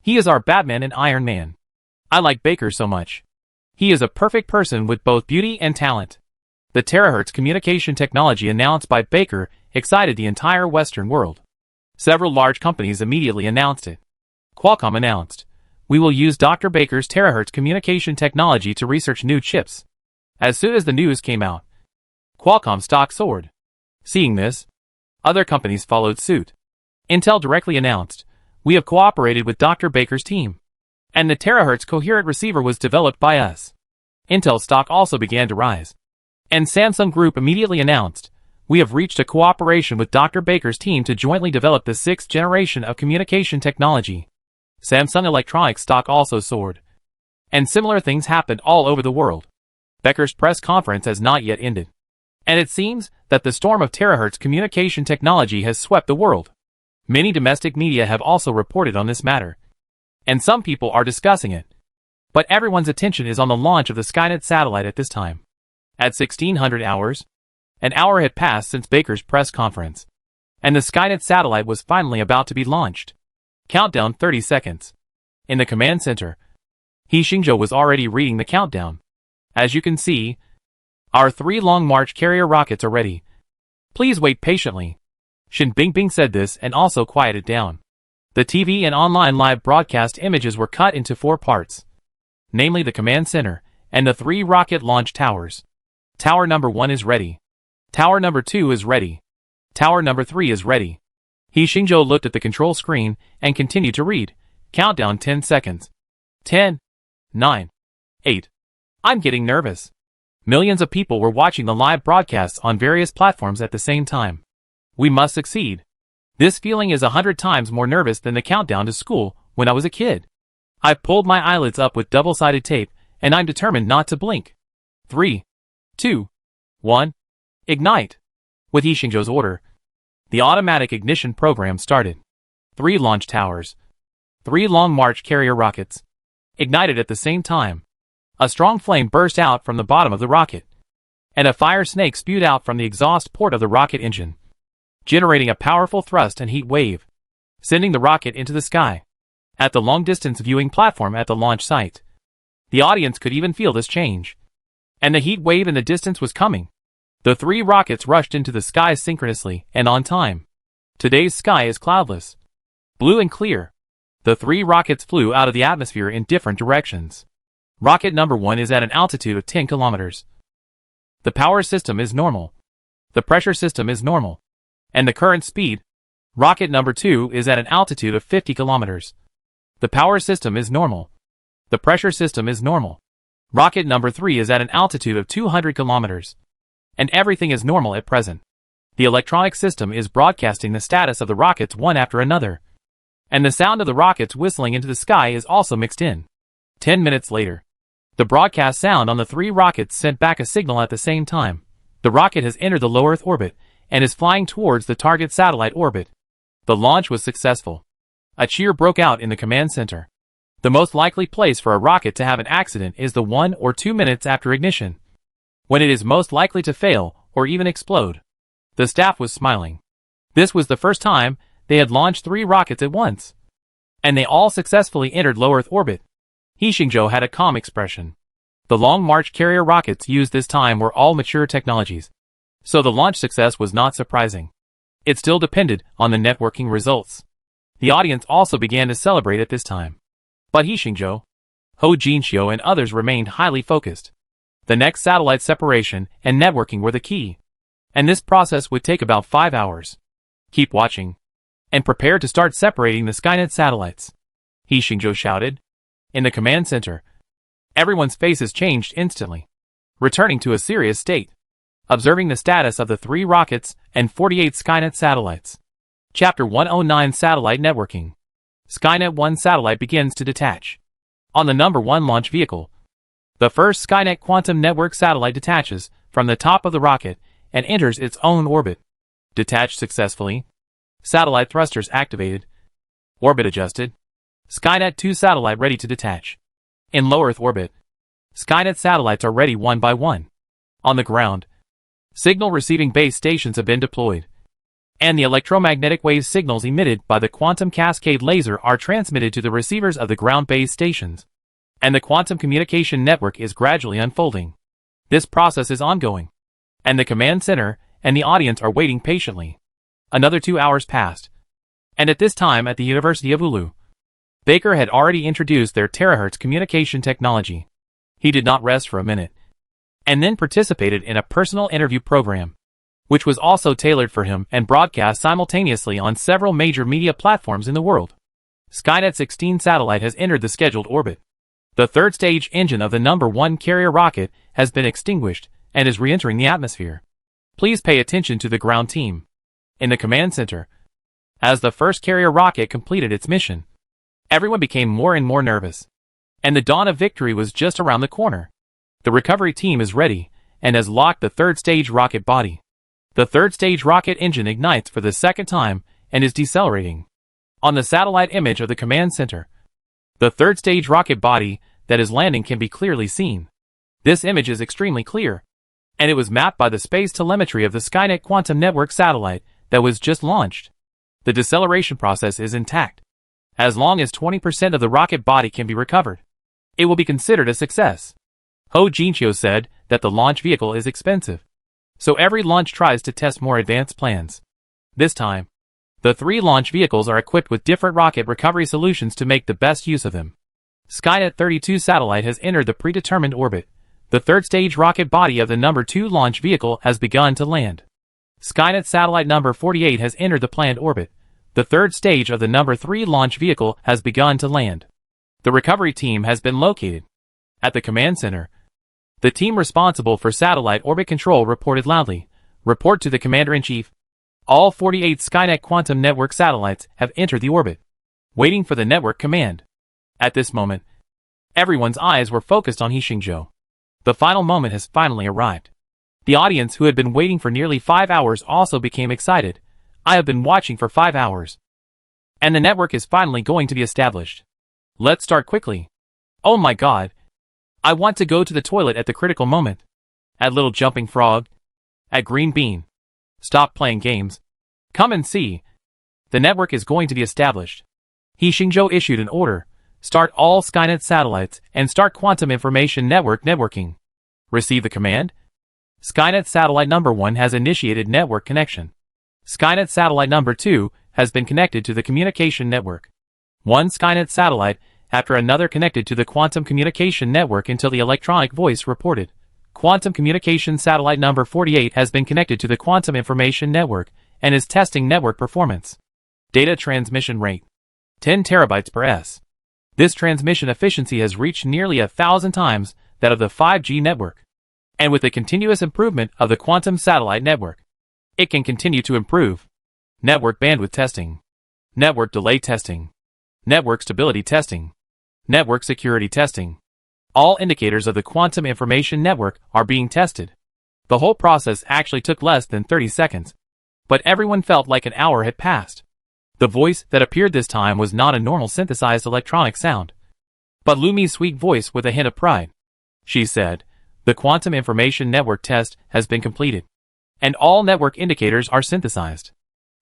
He is our Batman and Iron Man. I like Baker so much. He is a perfect person with both beauty and talent. The terahertz communication technology announced by Baker excited the entire Western world. Several large companies immediately announced it. Qualcomm announced, "We will use Dr. Baker's terahertz communication technology to research new chips." As soon as the news came out, Qualcomm stock soared. Seeing this, other companies followed suit. Intel directly announced, "We have cooperated with Dr. Baker's team. And the terahertz coherent receiver was developed by us." Intel stock also began to rise. And Samsung Group immediately announced, "We have reached a cooperation with Dr. Baker's team to jointly develop the 6th generation of communication technology." Samsung Electronics stock also soared. And similar things happened all over the world. Baker's press conference has not yet ended. And it seems that the storm of terahertz communication technology has swept the world. Many domestic media have also reported on this matter. And some people are discussing it. But everyone's attention is on the launch of the Skynet satellite at this time. At 1600 hours, an hour had passed since Baker's press conference. And the Skynet satellite was finally about to be launched. Countdown 30 seconds. In the command center, He Xingzhou was already reading the countdown. As you can see, our 3 Long March carrier rockets are ready. Please wait patiently. Shin Bingbing said this and also quieted down. The TV and online live broadcast images were cut into 4 parts. Namely the command center, and the 3 rocket launch towers. Tower number 1 is ready. Tower number 2 is ready. Tower number 3 is ready. He Xingzhou looked at the control screen and continued to read. Countdown 10 seconds. 10, 9, 8. I'm getting nervous. Millions of people were watching the live broadcasts on various platforms at the same time. We must succeed. This feeling is 100 times more nervous than the countdown to school when I was a kid. I've pulled my eyelids up with double-sided tape, and I'm determined not to blink. 3, 2, 1. Ignite. With He Xingzhou's order, the automatic ignition program started. 3 launch towers, 3 Long March carrier rockets, ignited at the same time. A strong flame burst out from the bottom of the rocket, and a fire snake spewed out from the exhaust port of the rocket engine, generating a powerful thrust and heat wave, sending the rocket into the sky. At the long-distance viewing platform at the launch site, the audience could even feel this change. And the heat wave in the distance was coming. The 3 rockets rushed into the sky synchronously and on time. Today's sky is cloudless, blue and clear. The 3 rockets flew out of the atmosphere in different directions. Rocket number 1 is at an altitude of 10 kilometers. The power system is normal. The pressure system is normal. And the current speed. Rocket number 2 is at an altitude of 50 kilometers. The power system is normal. The pressure system is normal. Rocket number 3 is at an altitude of 200 kilometers. And everything is normal at present. The electronic system is broadcasting the status of the rockets one after another. And the sound of the rockets whistling into the sky is also mixed in. 10 minutes later, the broadcast sound on the 3 rockets sent back a signal at the same time. The rocket has entered the low Earth orbit and is flying towards the target satellite orbit. The launch was successful. A cheer broke out in the command center. The most likely place for a rocket to have an accident is the 1 or 2 minutes after ignition, when it is most likely to fail or even explode. The staff was smiling. This was the first time they had launched 3 rockets at once. And they all successfully entered low Earth orbit. He Xingzhou had a calm expression. The Long March carrier rockets used this time were all mature technologies. So the launch success was not surprising. It still depended on the networking results. The audience also began to celebrate at this time. But He Xingzhou, Ho Jinxiu and others remained highly focused. The next satellite separation and networking were the key. And this process would take about 5 hours. Keep watching. And prepare to start separating the Skynet satellites. He Xingzhou shouted. In the command center, everyone's faces changed instantly, returning to a serious state, observing the status of the 3 rockets and 48 Skynet satellites. Chapter 109 Satellite Networking. Skynet 1 satellite begins to detach. On the number 1 launch vehicle, the first Skynet Quantum Network satellite detaches from the top of the rocket and enters its own orbit. Detached successfully. Satellite thrusters activated. Orbit adjusted. Skynet 2 satellite ready to detach. In low Earth orbit, Skynet satellites are ready one by one. On the ground, signal receiving base stations have been deployed, and the electromagnetic wave signals emitted by the quantum cascade laser are transmitted to the receivers of the ground-based stations. And the quantum communication network is gradually unfolding. This process is ongoing, and the command center and the audience are waiting patiently. Another 2 hours passed, and at this time at the University of Oulu, Baker had already introduced their terahertz communication technology. He did not rest for a minute, and then participated in a personal interview program, which was also tailored for him and broadcast simultaneously on several major media platforms in the world. Skynet 16 satellite has entered the scheduled orbit. The third stage engine of the number 1 carrier rocket has been extinguished and is re-entering the atmosphere. Please pay attention to the ground team. In the command center, as the first carrier rocket completed its mission, everyone became more and more nervous, and the dawn of victory was just around the corner. The recovery team is ready and has locked the third stage rocket body. The third stage rocket engine ignites for the second time and is decelerating. On the satellite image of the command center, the third stage rocket body that is landing can be clearly seen. This image is extremely clear, and it was mapped by the space telemetry of the Skynet Quantum Network satellite that was just launched. The deceleration process is intact. As long as 20% of the rocket body can be recovered, it will be considered a success. Ho Jinchio said that the launch vehicle is expensive, so every launch tries to test more advanced plans. This time, the 3 launch vehicles are equipped with different rocket recovery solutions to make the best use of them. Skynet 32 satellite has entered the predetermined orbit. The third stage rocket body of the number 2 launch vehicle has begun to land. Skynet satellite number 48 has entered the planned orbit. The third stage of the number 3 launch vehicle has begun to land. The recovery team has been located. At the command center, the team responsible for satellite orbit control reported loudly, "Report to the Commander-in-Chief. All 48 Skynet Quantum Network satellites have entered the orbit, waiting for the network command." At this moment, everyone's eyes were focused on Xingzhou. The final moment has finally arrived. The audience, who had been waiting for nearly 5 hours, also became excited. "I have been watching for 5 hours. And the network is finally going to be established. Let's start quickly. Oh my god. I want to go to the toilet at the critical moment. At Little Jumping Frog. At Green Bean. Stop playing games. Come and see. The network is going to be established." Xingzhou issued an order. "Start all Skynet satellites and start quantum information network networking." Receive the command. Skynet satellite number 1 has initiated network connection. Skynet satellite number 2 has been connected to the communication network. One Skynet satellite after another connected to the quantum communication network until the electronic voice reported. Quantum communication satellite number 48 has been connected to the quantum information network and is testing network performance. Data transmission rate 10 terabytes per s. This transmission efficiency has reached nearly 1,000 times that of the 5G network. And with the continuous improvement of the quantum satellite network, it can continue to improve. Network bandwidth testing. Network delay testing. Network stability testing. Network security testing. All indicators of the quantum information network are being tested. The whole process actually took less than 30 seconds, but everyone felt like an hour had passed. The voice that appeared this time was not a normal synthesized electronic sound, but Lumi's sweet voice with a hint of pride. She said, "The quantum information network test has been completed, and all network indicators are synthesized.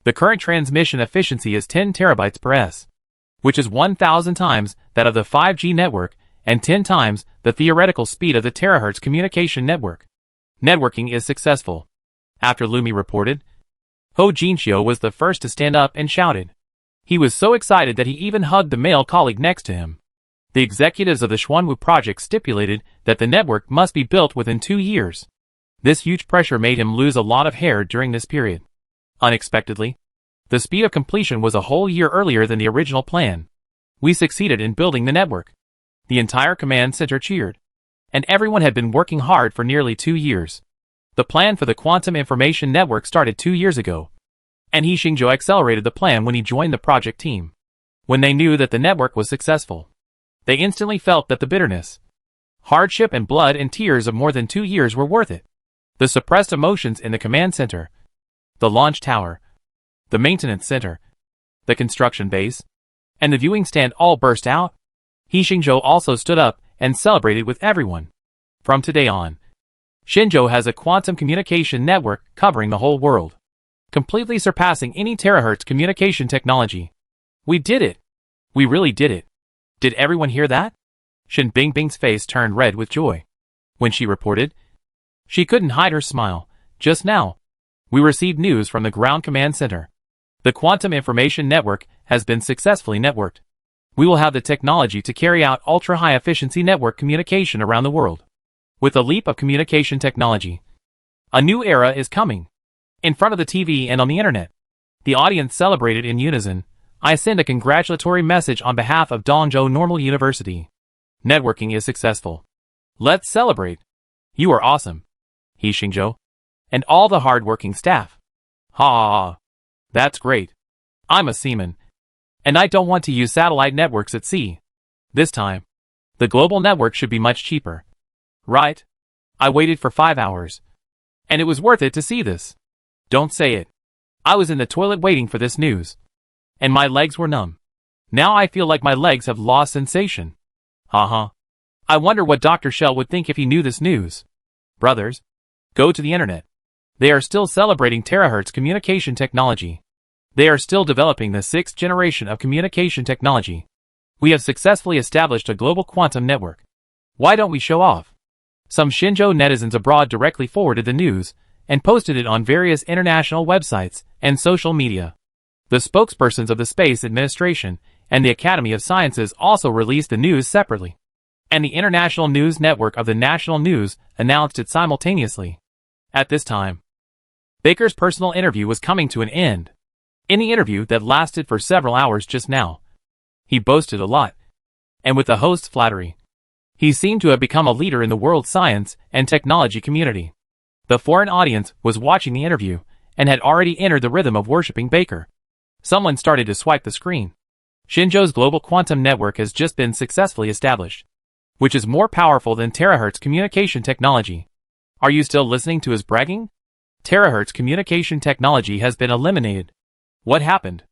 The current transmission efficiency is 10 terabytes per s, which is 1,000 times that of the 5G network and 10 times the theoretical speed of the terahertz communication network. Networking is successful." After Lumi reported, Ho Jinchio was the first to stand up and shouted. He was so excited that he even hugged the male colleague next to him. The executives of the Xuanwu project stipulated that the network must be built within 2 years. This huge pressure made him lose a lot of hair during this period. Unexpectedly, the speed of completion was a whole year earlier than the original plan. "We succeeded in building the network." The entire command center cheered. And everyone had been working hard for nearly 2 years. The plan for the quantum information network started 2 years ago, and Xingzhou accelerated the plan when he joined the project team. When they knew that the network was successful, they instantly felt that the bitterness, hardship and blood and tears of more than 2 years were worth it. The suppressed emotions in the command center, the launch tower, the maintenance center, the construction base, and the viewing stand all burst out. He Xingzhou also stood up and celebrated with everyone. From today on, Xingzhou has a quantum communication network covering the whole world, completely surpassing any terahertz communication technology. We did it. We really did it. Did everyone hear that? Shen Bingbing's face turned red with joy when she reported. She couldn't hide her smile. Just now, we received news from the ground command center. The quantum information network has been successfully networked. We will have the technology to carry out ultra-high efficiency network communication around the world. With a leap of communication technology, a new era is coming. In front of the TV and on the internet, the audience celebrated in unison. I send a congratulatory message on behalf of Dongzhou Normal University. Networking is successful. Let's celebrate. You are awesome, He Xingzhou, and all the hard-working staff. Ha! That's great. I'm a seaman, and I don't want to use satellite networks at sea. This time, the global network should be much cheaper. Right? I waited for 5 hours, and it was worth it to see this. Don't say it. I was in the toilet waiting for this news, and my legs were numb. Now I feel like my legs have lost sensation. Haha. I wonder what Dr. Shell would think if he knew this news. Brothers, go to the internet. They are still celebrating terahertz communication technology. They are still developing the 6th generation of communication technology. We have successfully established a global quantum network. Why don't we show off? Some Xingzhou netizens abroad directly forwarded the news and posted it on various international websites and social media. The spokespersons of the Space Administration and the Academy of Sciences also released the news separately, and the International News Network of the National News announced it simultaneously. At this time, Baker's personal interview was coming to an end. In the interview that lasted for several hours just now, he boasted a lot, and with the host's flattery, he seemed to have become a leader in the world science and technology community. The foreign audience was watching the interview and had already entered the rhythm of worshipping Baker. Someone started to swipe the screen. Xingzhou's global quantum network has just been successfully established, which is more powerful than terahertz communication technology. Are you still listening to his bragging? Terahertz communication technology has been eliminated. What happened?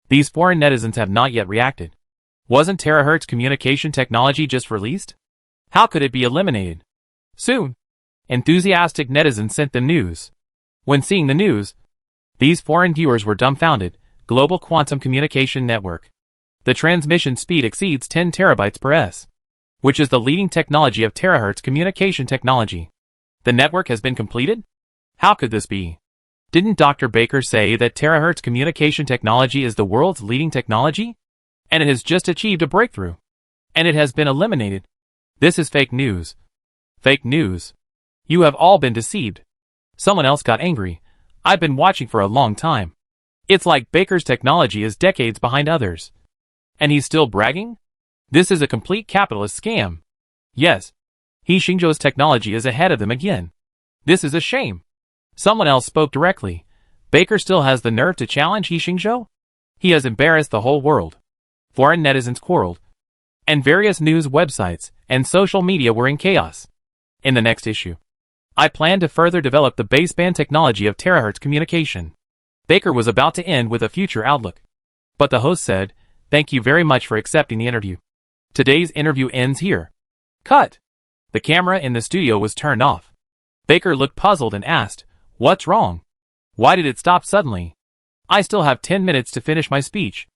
These foreign netizens have not yet reacted. Wasn't terahertz communication technology just released? How could it be eliminated? Soon. Enthusiastic netizens sent them news. When seeing the news, these foreign viewers were dumbfounded. Global Quantum Communication Network. The transmission speed exceeds 10 terabytes per s, which is the leading technology of terahertz communication technology. The network has been completed? How could this be? Didn't Dr. Baker say that terahertz communication technology is the world's leading technology? And it has just achieved a breakthrough. And it has been eliminated. This is fake news. Fake news. You have all been deceived. Someone else got angry. I've been watching for a long time. It's like Baker's technology is decades behind others. And he's still bragging? This is a complete capitalist scam. Yes. He Xingzhou's technology is ahead of them again. This is a shame. Someone else spoke directly. Baker still has the nerve to challenge He Xingzhou? He has embarrassed the whole world. Foreign netizens quarreled, and various news websites and social media were in chaos. In the next issue, I plan to further develop the baseband technology of terahertz communication. Baker was about to end with a future outlook, but the host said, "Thank you very much for accepting the interview. Today's interview ends here." Cut. The camera in the studio was turned off. Baker looked puzzled and asked, "What's wrong? Why did it stop suddenly? I still have 10 minutes to finish my speech."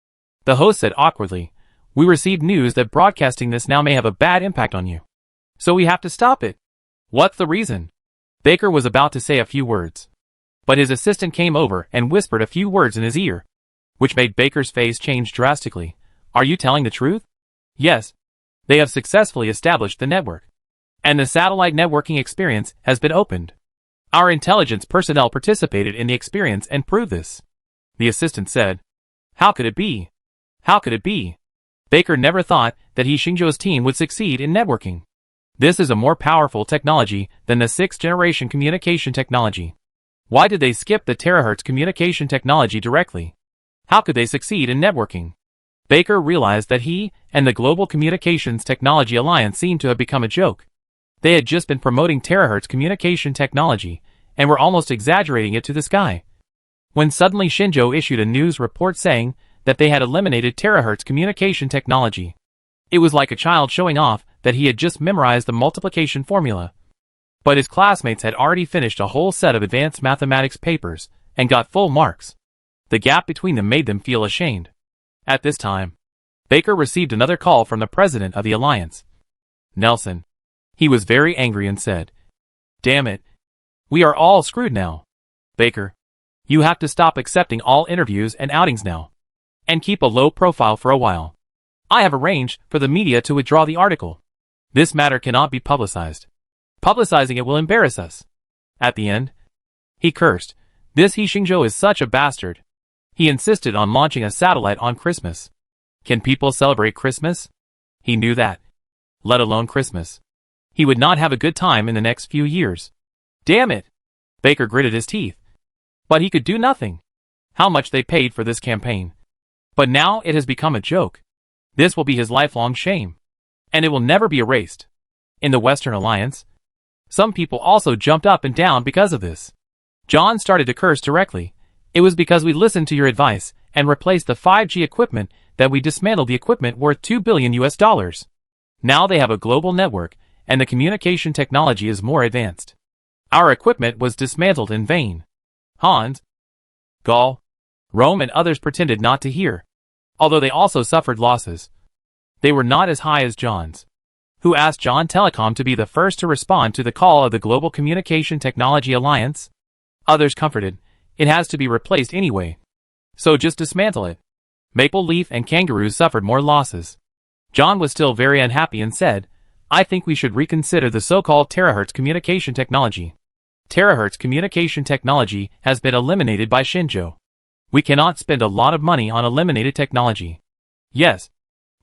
The host said awkwardly, "We received news that broadcasting this now may have a bad impact on you. So we have to stop it." "What's the reason?" Baker was about to say a few words, but his assistant came over and whispered a few words in his ear, which made Baker's face change drastically. "Are you telling the truth?" "Yes. They have successfully established the network, and the satellite networking experience has been opened. Our intelligence personnel participated in the experience and proved this." The assistant said, "How could it be? How could it be?" Baker never thought that He Xingzhou's team would succeed in networking. This is a more powerful technology than the 6th generation communication technology. Why did they skip the terahertz communication technology directly? How could they succeed in networking? Baker realized that he and the Global Communications Technology Alliance seemed to have become a joke. They had just been promoting terahertz communication technology and were almost exaggerating it to the sky. When suddenly Shinjo issued a news report saying that they had eliminated terahertz communication technology. It was like a child showing off that he had just memorized the multiplication formula. But his classmates had already finished a whole set of advanced mathematics papers and got full marks. The gap between them made them feel ashamed. At this time, Baker received another call from the president of the alliance, Nelson. He was very angry and said, "Damn it. We are all screwed now. Baker, you have to stop accepting all interviews and outings now. And keep a low profile for a while. I have arranged for the media to withdraw the article. This matter cannot be publicized. Publicizing it will embarrass us." At the end, he cursed. This Shinjo is such a bastard. He insisted on launching a satellite on Christmas. Can people celebrate Christmas? He knew that. Let alone Christmas. He would not have a good time in the next few years. Damn it! Baker gritted his teeth. But he could do nothing. How much they paid for this campaign. But now it has become a joke. This will be his lifelong shame. And it will never be erased. In the Western Alliance, some people also jumped up and down because of this. John started to curse directly. It was because we listened to your advice and replaced the 5G equipment that we dismantled the equipment worth $2 billion. Now they have a global network and the communication technology is more advanced. Our equipment was dismantled in vain. Hans, Gall, Rome and others pretended not to hear, although they also suffered losses. They were not as high as John's, who asked John Telecom to be the first to respond to the call of the Global Communication Technology Alliance. Others comforted, it has to be replaced anyway. So just dismantle it. Maple Leaf and Kangaroos suffered more losses. John was still very unhappy and said, I think we should reconsider the so-called terahertz communication technology. Terahertz communication technology has been eliminated by Shinjo. We cannot spend a lot of money on eliminated technology. Yes.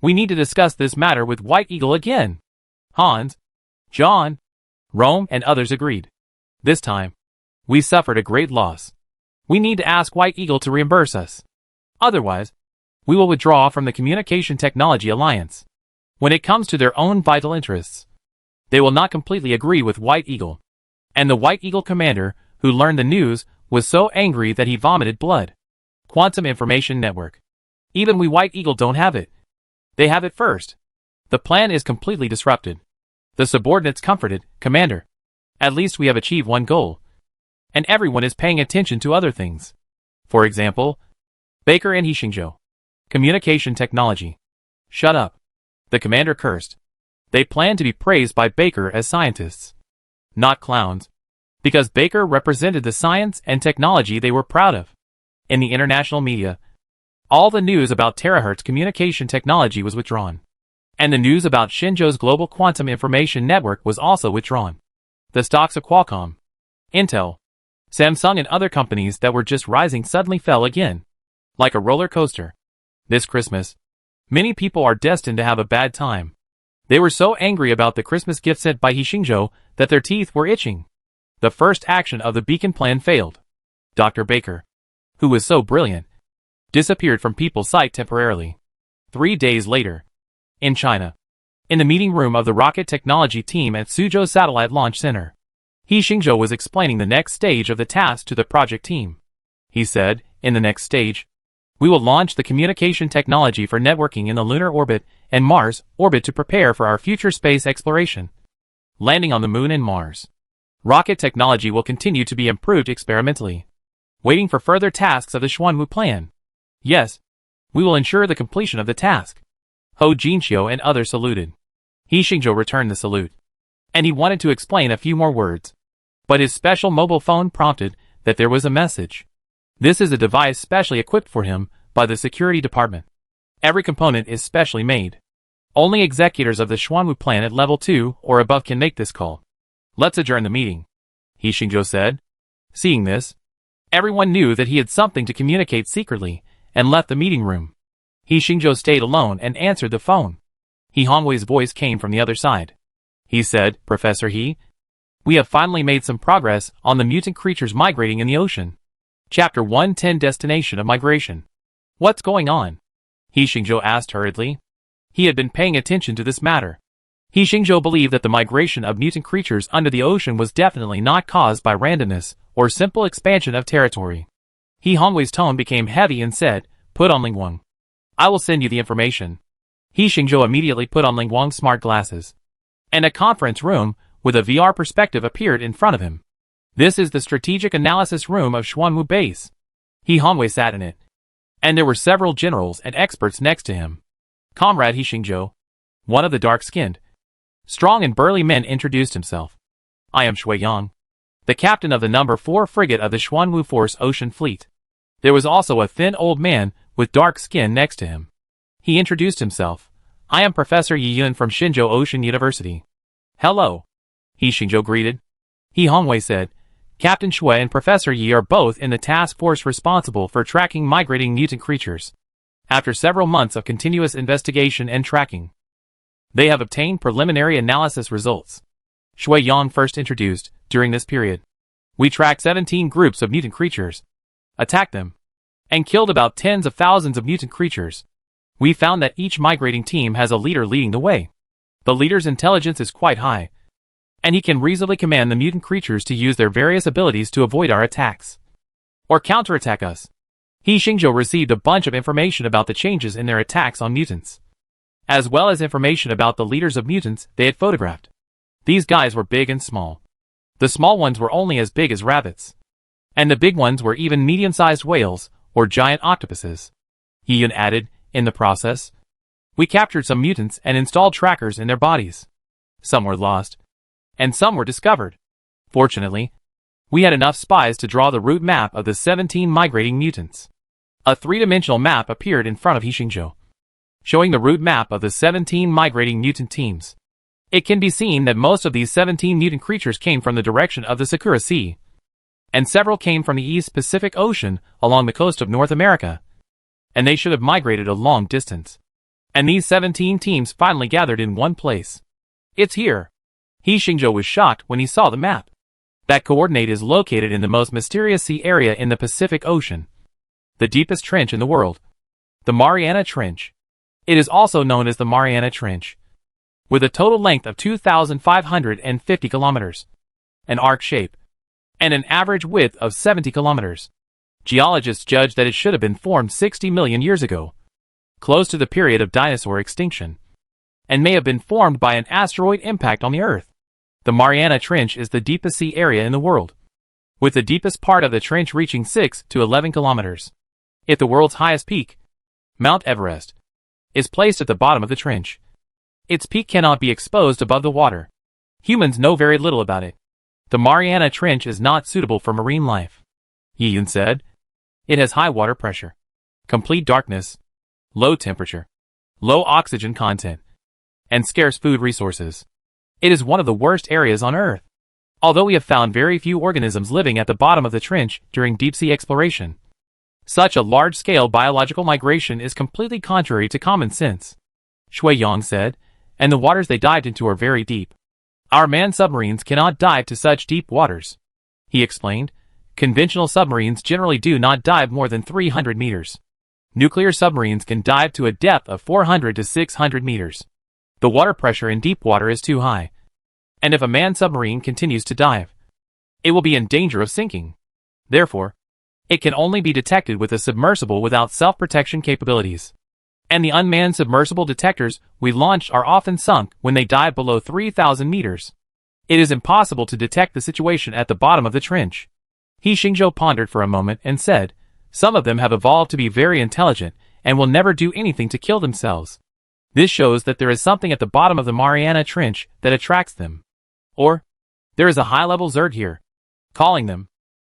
We need to discuss this matter with White Eagle again. Hans, John, Rome and others agreed. This time, we suffered a great loss. We need to ask White Eagle to reimburse us. Otherwise, we will withdraw from the Communication Technology Alliance. When it comes to their own vital interests, they will not completely agree with White Eagle. And the White Eagle commander, who learned the news, was so angry that he vomited blood. Quantum Information Network. Even we White Eagle don't have it. They have it first. The plan is completely disrupted. The subordinates comforted, Commander. At least we have achieved one goal. And everyone is paying attention to other things. For example, Baker and Shinjo. Communication technology. Shut up. The commander cursed. They planned to be praised by Baker as scientists. Not clowns. Because Baker represented the science and technology they were proud of. In the international media, all the news about terahertz communication technology was withdrawn. And the news about Shinjo's Global Quantum Information Network was also withdrawn. The stocks of Qualcomm, Intel, Samsung and other companies that were just rising suddenly fell again. Like a roller coaster. This Christmas, many people are destined to have a bad time. They were so angry about the Christmas gift sent by Shinjo that their teeth were itching. The first action of the beacon plan failed. Dr. Baker, who was so brilliant, disappeared from people's sight temporarily. 3 days later, in China, in the meeting room of the rocket technology team at Suzhou Satellite Launch Center, Shinjo was explaining the next stage of the task to the project team. He said, in the next stage, we will launch the communication technology for networking in the lunar orbit and Mars orbit to prepare for our future space exploration. Landing on the Moon and Mars. Rocket technology will continue to be improved experimentally. Waiting for further tasks of the Xuanwu plan. Yes, we will ensure the completion of the task. Ho Jinxiu and others saluted. Shinjo returned the salute. And he wanted to explain a few more words. But his special mobile phone prompted that there was a message. This is a device specially equipped for him by the security department. Every component is specially made. Only executors of the Xuanwu plan at level 2 or above can make this call. Let's adjourn the meeting, Shinjo said. Seeing this, everyone knew that he had something to communicate secretly and left the meeting room. Shinjo stayed alone and answered the phone. Hongwei's voice came from the other side. He said, Professor He, we have finally made some progress on the mutant creatures migrating in the ocean. Chapter 110 Destination of Migration. What's going on? He Xingzhou asked hurriedly. He had been paying attention to this matter. He Xingzhou believed that the migration of mutant creatures under the ocean was definitely not caused by randomness or simple expansion of territory. He Hongwei's tone became heavy and said, "Put on Ling Wang. I will send you the information." He Xingzhou immediately put on Ling Wang's smart glasses. And a conference room with a VR perspective appeared in front of him. "This is the strategic analysis room of Xuanwu Base." He Hongwei sat in it. And there were several generals and experts next to him. Comrade He Xingzhou, one of the dark-skinned, strong and burly men, introduced himself. "I am Shui Yang, the captain of the No. 4 frigate of the Xuanwu Force Ocean Fleet." There was also a thin old man with dark skin next to him. He introduced himself. "I am Professor Yi Yun from Xinzhou Ocean University." "Hello," He Xingzhou greeted. He Hongwei said, "Captain Shui and Professor Yi are both in the task force responsible for tracking migrating mutant creatures. After several months of continuous investigation and tracking, they have obtained preliminary analysis results." Shui Yang first introduced. "During this period, we tracked 17 groups of mutant creatures, attacked them, and killed about tens of thousands of mutant creatures. We found that each migrating team has a leader leading the way. The leader's intelligence is quite high, and he can reasonably command the mutant creatures to use their various abilities to avoid our attacks or counterattack us." He Xingzhou received a bunch of information about the changes in their attacks on mutants, as well as information about the leaders of mutants they had photographed. These guys were big and small. The small ones were only as big as rabbits, and the big ones were even medium-sized whales or giant octopuses. Yi Yun added, "In the process, we captured some mutants and installed trackers in their bodies. Some were lost, and some were discovered. Fortunately, we had enough spies to draw the route map of the 17 migrating mutants." A three-dimensional map appeared in front of He Xingzhou, showing the route map of the 17 migrating mutant teams. It can be seen that most of these 17 mutant creatures came from the direction of the Sakura Sea, and several came from the East Pacific Ocean along the coast of North America, and they should have migrated a long distance. And these 17 teams finally gathered in one place. "It's here." He Xingzhou was shocked when he saw the map. That coordinate is located in the most mysterious sea area in the Pacific Ocean, the deepest trench in the world, the Mariana Trench. It is also known as the Mariana Trench, with a total length of 2,550 kilometers, an arc shape, and an average width of 70 kilometers. Geologists judge that it should have been formed 60 million years ago, close to the period of dinosaur extinction, and may have been formed by an asteroid impact on the Earth. The Mariana Trench is the deepest sea area in the world, with the deepest part of the trench reaching 6 to 11 kilometers. If the world's highest peak, Mount Everest, is placed at the bottom of the trench, its peak cannot be exposed above the water. Humans know very little about it. The Mariana Trench is not suitable for marine life, Yi Yun said. It has high water pressure, complete darkness, low temperature, low oxygen content, and scarce food resources. It is one of the worst areas on Earth. Although we have found very few organisms living at the bottom of the trench during deep-sea exploration, such a large-scale biological migration is completely contrary to common sense, Shui Yang said, and the waters they dived into are very deep. Our manned submarines cannot dive to such deep waters, he explained. Conventional submarines generally do not dive more than 300 meters. Nuclear submarines can dive to a depth of 400 to 600 meters. The water pressure in deep water is too high, and if a manned submarine continues to dive, it will be in danger of sinking. Therefore, it can only be detected with a submersible without self-protection capabilities. And the unmanned submersible detectors we launched are often sunk when they dive below 3,000 meters. It is impossible to detect the situation at the bottom of the trench. He Xingzhou pondered for a moment and said, "Some of them have evolved to be very intelligent and will never do anything to kill themselves. This shows that there is something at the bottom of the Mariana Trench that attracts them. Or, there is a high-level Zerg here, calling them,"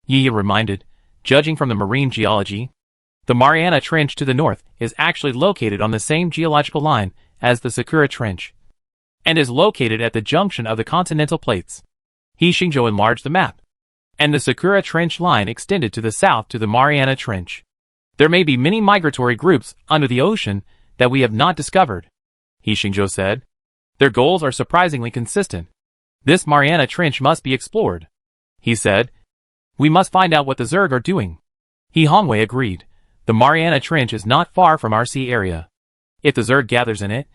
Yi reminded. Judging from the marine geology, the Mariana Trench to the north is actually located on the same geological line as the Sakura Trench, and is located at the junction of the continental plates. He Xingzhou enlarged the map, and the Sakura Trench line extended to the south to the Mariana Trench. There may be many migratory groups under the ocean that we have not discovered, He Xingzhou said. Their goals are surprisingly consistent. This Mariana Trench must be explored, he said. We must find out what the Zerg are doing. He Hongwei agreed. The Mariana Trench is not far from our sea area. If the Zerg gathers in it,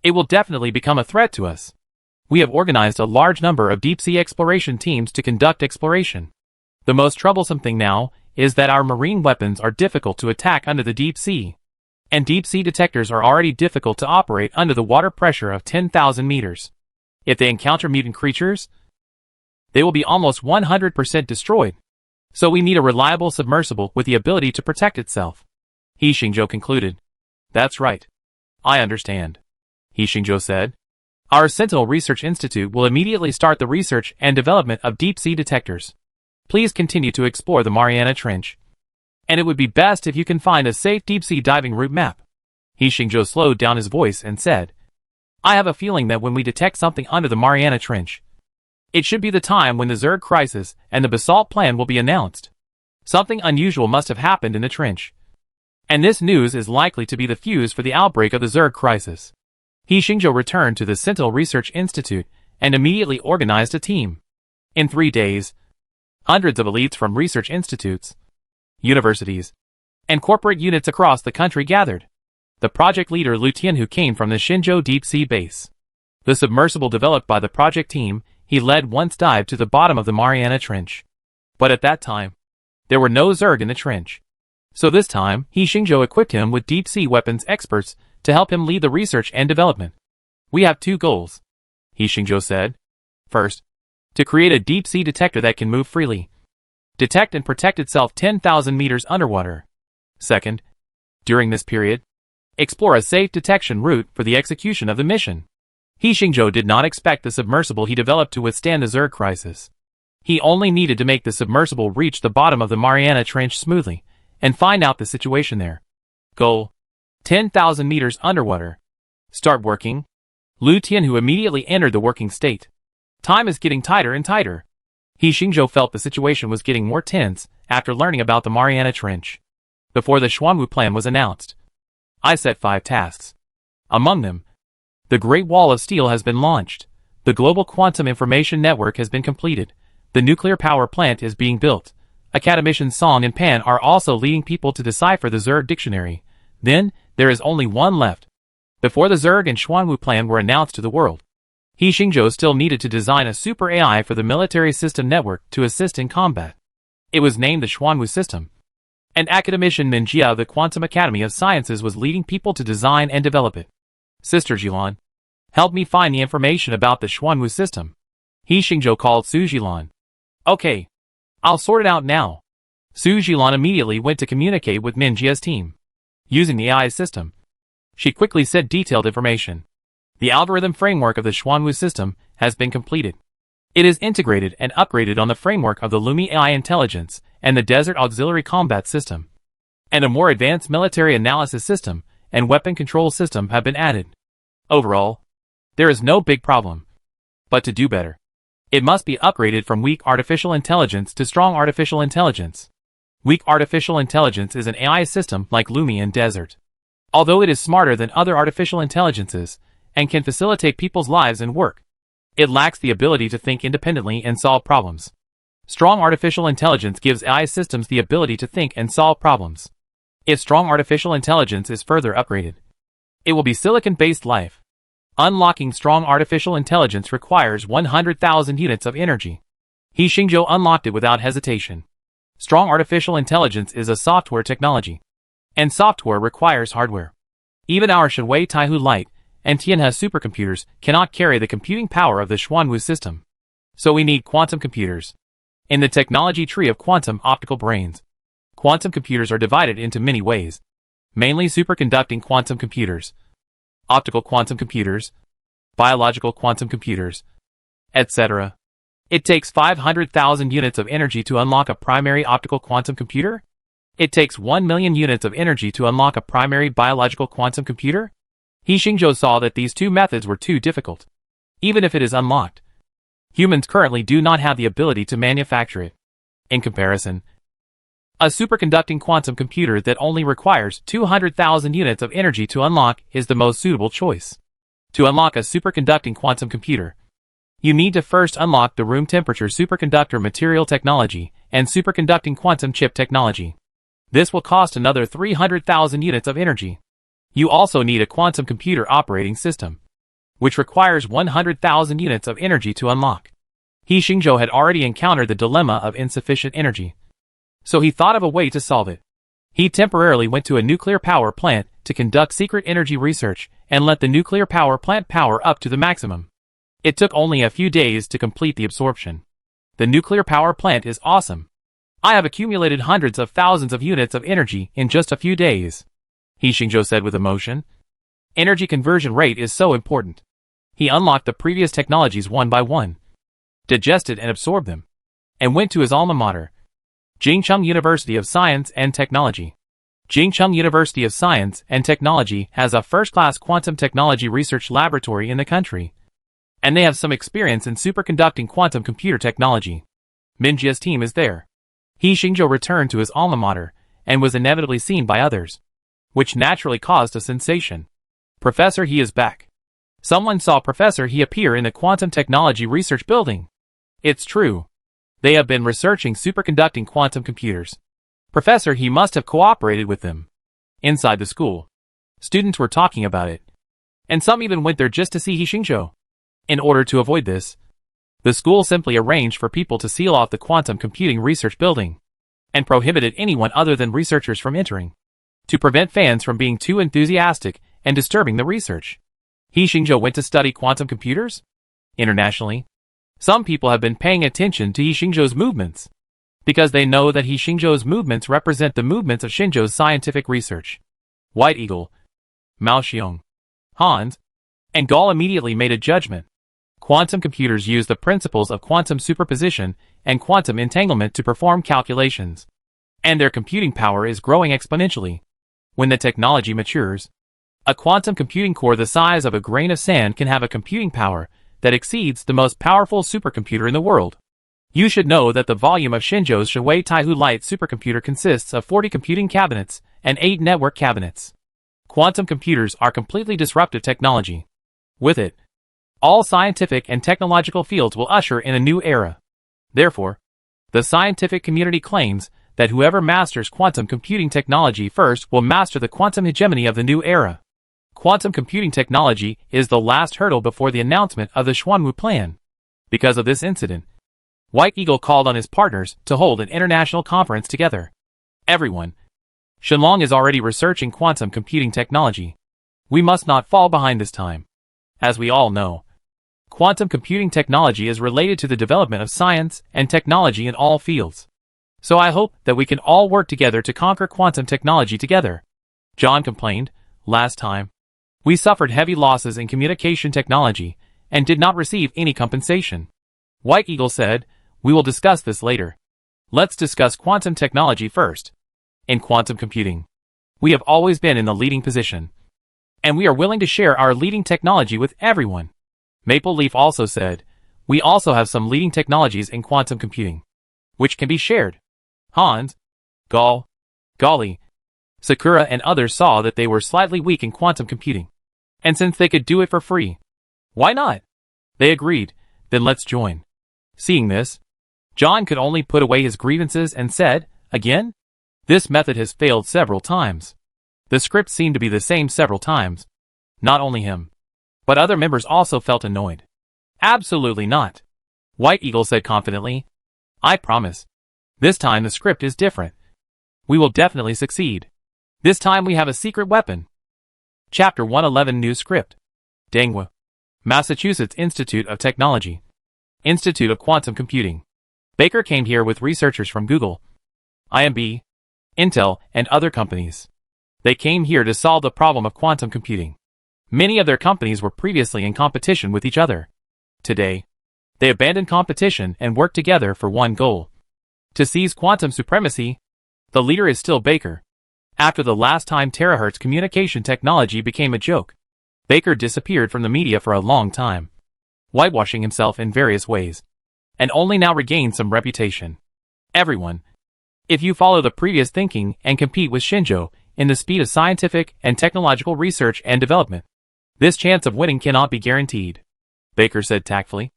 it will definitely become a threat to us. We have organized a large number of deep-sea exploration teams to conduct exploration. The most troublesome thing now is that our marine weapons are difficult to attack under the deep sea. And deep-sea detectors are already difficult to operate under the water pressure of 10,000 meters. If they encounter mutant creatures, they will be almost 100% destroyed. So we need a reliable submersible with the ability to protect itself. He Xingzhou concluded. That's right. I understand. He Xingzhou said. Our Sentinel Research Institute will immediately start the research and development of deep-sea detectors. Please continue to explore the Mariana Trench. And it would be best if you can find a safe deep-sea diving route map. He Xingzhou slowed down his voice and said, I have a feeling that when we detect something under the Mariana Trench, it should be the time when the Zerg crisis and the basalt plan will be announced. Something unusual must have happened in the trench. And this news is likely to be the fuse for the outbreak of the Zerg crisis. He Xingzhou returned to the Sentinel Research Institute and immediately organized a team. In 3 days, hundreds of elites from research institutes, universities, and corporate units across the country gathered. The project leader Liu Tian, who came from the Xinzhou Deep Sea Base. The submersible developed by the project team, he led once dive to the bottom of the Mariana Trench. But at that time, there were no Zerg in the trench. So this time, He Xingzhou equipped him with deep-sea weapons experts to help him lead the research and development. We have 2 goals, He Xingzhou said. First, to create a deep-sea detector that can move freely, detect and protect itself 10,000 meters underwater. Second, during this period, explore a safe detection route for the execution of the mission. He Xingzhou did not expect the submersible he developed to withstand the Zerg crisis. He only needed to make the submersible reach the bottom of the Mariana Trench smoothly and find out the situation there. Goal: 10,000 meters underwater. Start working. Liu Tian, who immediately entered the working state. Time is getting tighter and tighter. He Xingzhou felt the situation was getting more tense after learning about the Mariana Trench. Before the Xuanwu plan was announced, I set 5 tasks. Among them, the Great Wall of Steel has been launched. The Global Quantum Information Network has been completed. The nuclear power plant is being built. Academicians Song and Pan are also leading people to decipher the Zerg dictionary. Then, there is only one left. Before the Zerg and Xuanwu plan were announced to the world, He Xingzhou still needed to design a super AI for the military system network to assist in combat. It was named the Xuanwu system. And academician Min Jia of the Quantum Academy of Sciences was leading people to design and develop it. Sister Jilan, help me find the information about the Xuanwu system. He Xingzhou called Su Jilan. Okay. I'll sort it out now. Su Jilan immediately went to communicate with Min Jia's team. Using the AI system, she quickly said detailed information. The algorithm framework of the Xuanwu system has been completed. It is integrated and upgraded on the framework of the Lumi AI intelligence and the Desert Auxiliary Combat System. And a more advanced military analysis system and weapon control system have been added. Overall, there is no big problem. But to do better, it must be upgraded from weak artificial intelligence to strong artificial intelligence. Weak artificial intelligence is an AI system like Lumi and Desert. Although it is smarter than other artificial intelligences and can facilitate people's lives and work, it lacks the ability to think independently and solve problems. Strong artificial intelligence gives AI systems the ability to think and solve problems. If strong artificial intelligence is further upgraded, it will be silicon-based life. Unlocking strong artificial intelligence requires 100,000 units of energy. He Xingzhou unlocked it without hesitation. Strong artificial intelligence is a software technology, and software requires hardware. Even our Shenwei Taihu Light and Tianhe supercomputers cannot carry the computing power of the Xuanwu system. So we need quantum computers. In the technology tree of quantum optical brains, quantum computers are divided into many ways, mainly superconducting quantum computers, optical quantum computers, biological quantum computers, etc. It takes 500,000 units of energy to unlock a primary optical quantum computer. It takes 1 million units of energy to unlock a primary biological quantum computer. He Xingzhou saw that these 2 methods were too difficult. Even if it is unlocked, humans currently do not have the ability to manufacture it. In comparison, a superconducting quantum computer that only requires 200,000 units of energy to unlock is the most suitable choice. To unlock a superconducting quantum computer, you need to first unlock the room temperature superconductor material technology and superconducting quantum chip technology. This will cost another 300,000 units of energy. You also need a quantum computer operating system, which requires 100,000 units of energy to unlock. He Xingzhou had already encountered the dilemma of insufficient energy, so he thought of a way to solve it. He temporarily went to a nuclear power plant to conduct secret energy research and let the nuclear power plant power up to the maximum. It took only a few days to complete the absorption. The nuclear power plant is awesome. I have accumulated hundreds of thousands of units of energy in just a few days, He Xingzhou said with emotion. Energy conversion rate is so important. He unlocked the previous technologies one by one, digested and absorbed them, and went to his alma mater, Jingcheng University of Science and Technology. Jingcheng University of Science and Technology has a first-class quantum technology research laboratory in the country, and they have some experience in superconducting quantum computer technology. Minjia's team is there. He Xingzhou returned to his alma mater and was inevitably seen by others, which naturally caused a sensation. Professor He is back. Someone saw Professor He appear in the quantum technology research building. It's true. They have been researching superconducting quantum computers. Professor He must have cooperated with them. Inside the school, students were talking about it, and some even went there just to see He Xingzhou. In order to avoid this, the school simply arranged for people to seal off the quantum computing research building, and prohibited anyone other than researchers from entering, to prevent fans from being too enthusiastic and disturbing the research. He Xingzhou went to study quantum computers? Internationally, some people have been paying attention to He Xingzhou's movements, because they know that He Xingzhou's movements represent the movements of Xingzhou's scientific research. White Eagle, Mao Xiong, Hans, and Gall immediately made a judgment. Quantum computers use the principles of quantum superposition and quantum entanglement to perform calculations, and their computing power is growing exponentially. When the technology matures, a quantum computing core the size of a grain of sand can have a computing power that exceeds the most powerful supercomputer in the world. You should know that the volume of Xingzhou's Shui Taihu Light supercomputer consists of 40 computing cabinets and 8 network cabinets. Quantum computers are completely disruptive technology. With it, all scientific and technological fields will usher in a new era. Therefore, the scientific community claims that whoever masters quantum computing technology first will master the quantum hegemony of the new era. Quantum computing technology is the last hurdle before the announcement of the Xuanwu Plan. Because of this incident, White Eagle called on his partners to hold an international conference together. Everyone, Shenlong is already researching quantum computing technology. We must not fall behind this time. As we all know, quantum computing technology is related to the development of science and technology in all fields. So I hope that we can all work together to conquer quantum technology together. John complained, last time, we suffered heavy losses in communication technology and did not receive any compensation. White Eagle said, we will discuss this later. Let's discuss quantum technology first. In quantum computing, we have always been in the leading position, and we are willing to share our leading technology with everyone. Maple Leaf also said, we also have some leading technologies in quantum computing, which can be shared. Hans, Gall, Golly, Sakura and others saw that they were slightly weak in quantum computing, and since they could do it for free, why not? They agreed, then let's join. Seeing this, John could only put away his grievances and said, again? This method has failed several times. The script seemed to be the same several times. Not only him, but other members also felt annoyed. Absolutely not. White Eagle said confidently, I promise. This time the script is different. We will definitely succeed. This time we have a secret weapon. Chapter 111 New Script. Danghua, Massachusetts Institute of Technology. Institute of Quantum Computing. Baker came here with researchers from Google, IMB, Intel, and other companies. They came here to solve the problem of quantum computing. Many of their companies were previously in competition with each other. Today, they abandoned competition and work together for one goal: to seize quantum supremacy. The leader is still Baker. After the last time terahertz communication technology became a joke, Baker disappeared from the media for a long time, whitewashing himself in various ways, and only now regained some reputation. Everyone, if you follow the previous thinking and compete with Xingzhou in the speed of scientific and technological research and development, this chance of winning cannot be guaranteed, Baker said tactfully.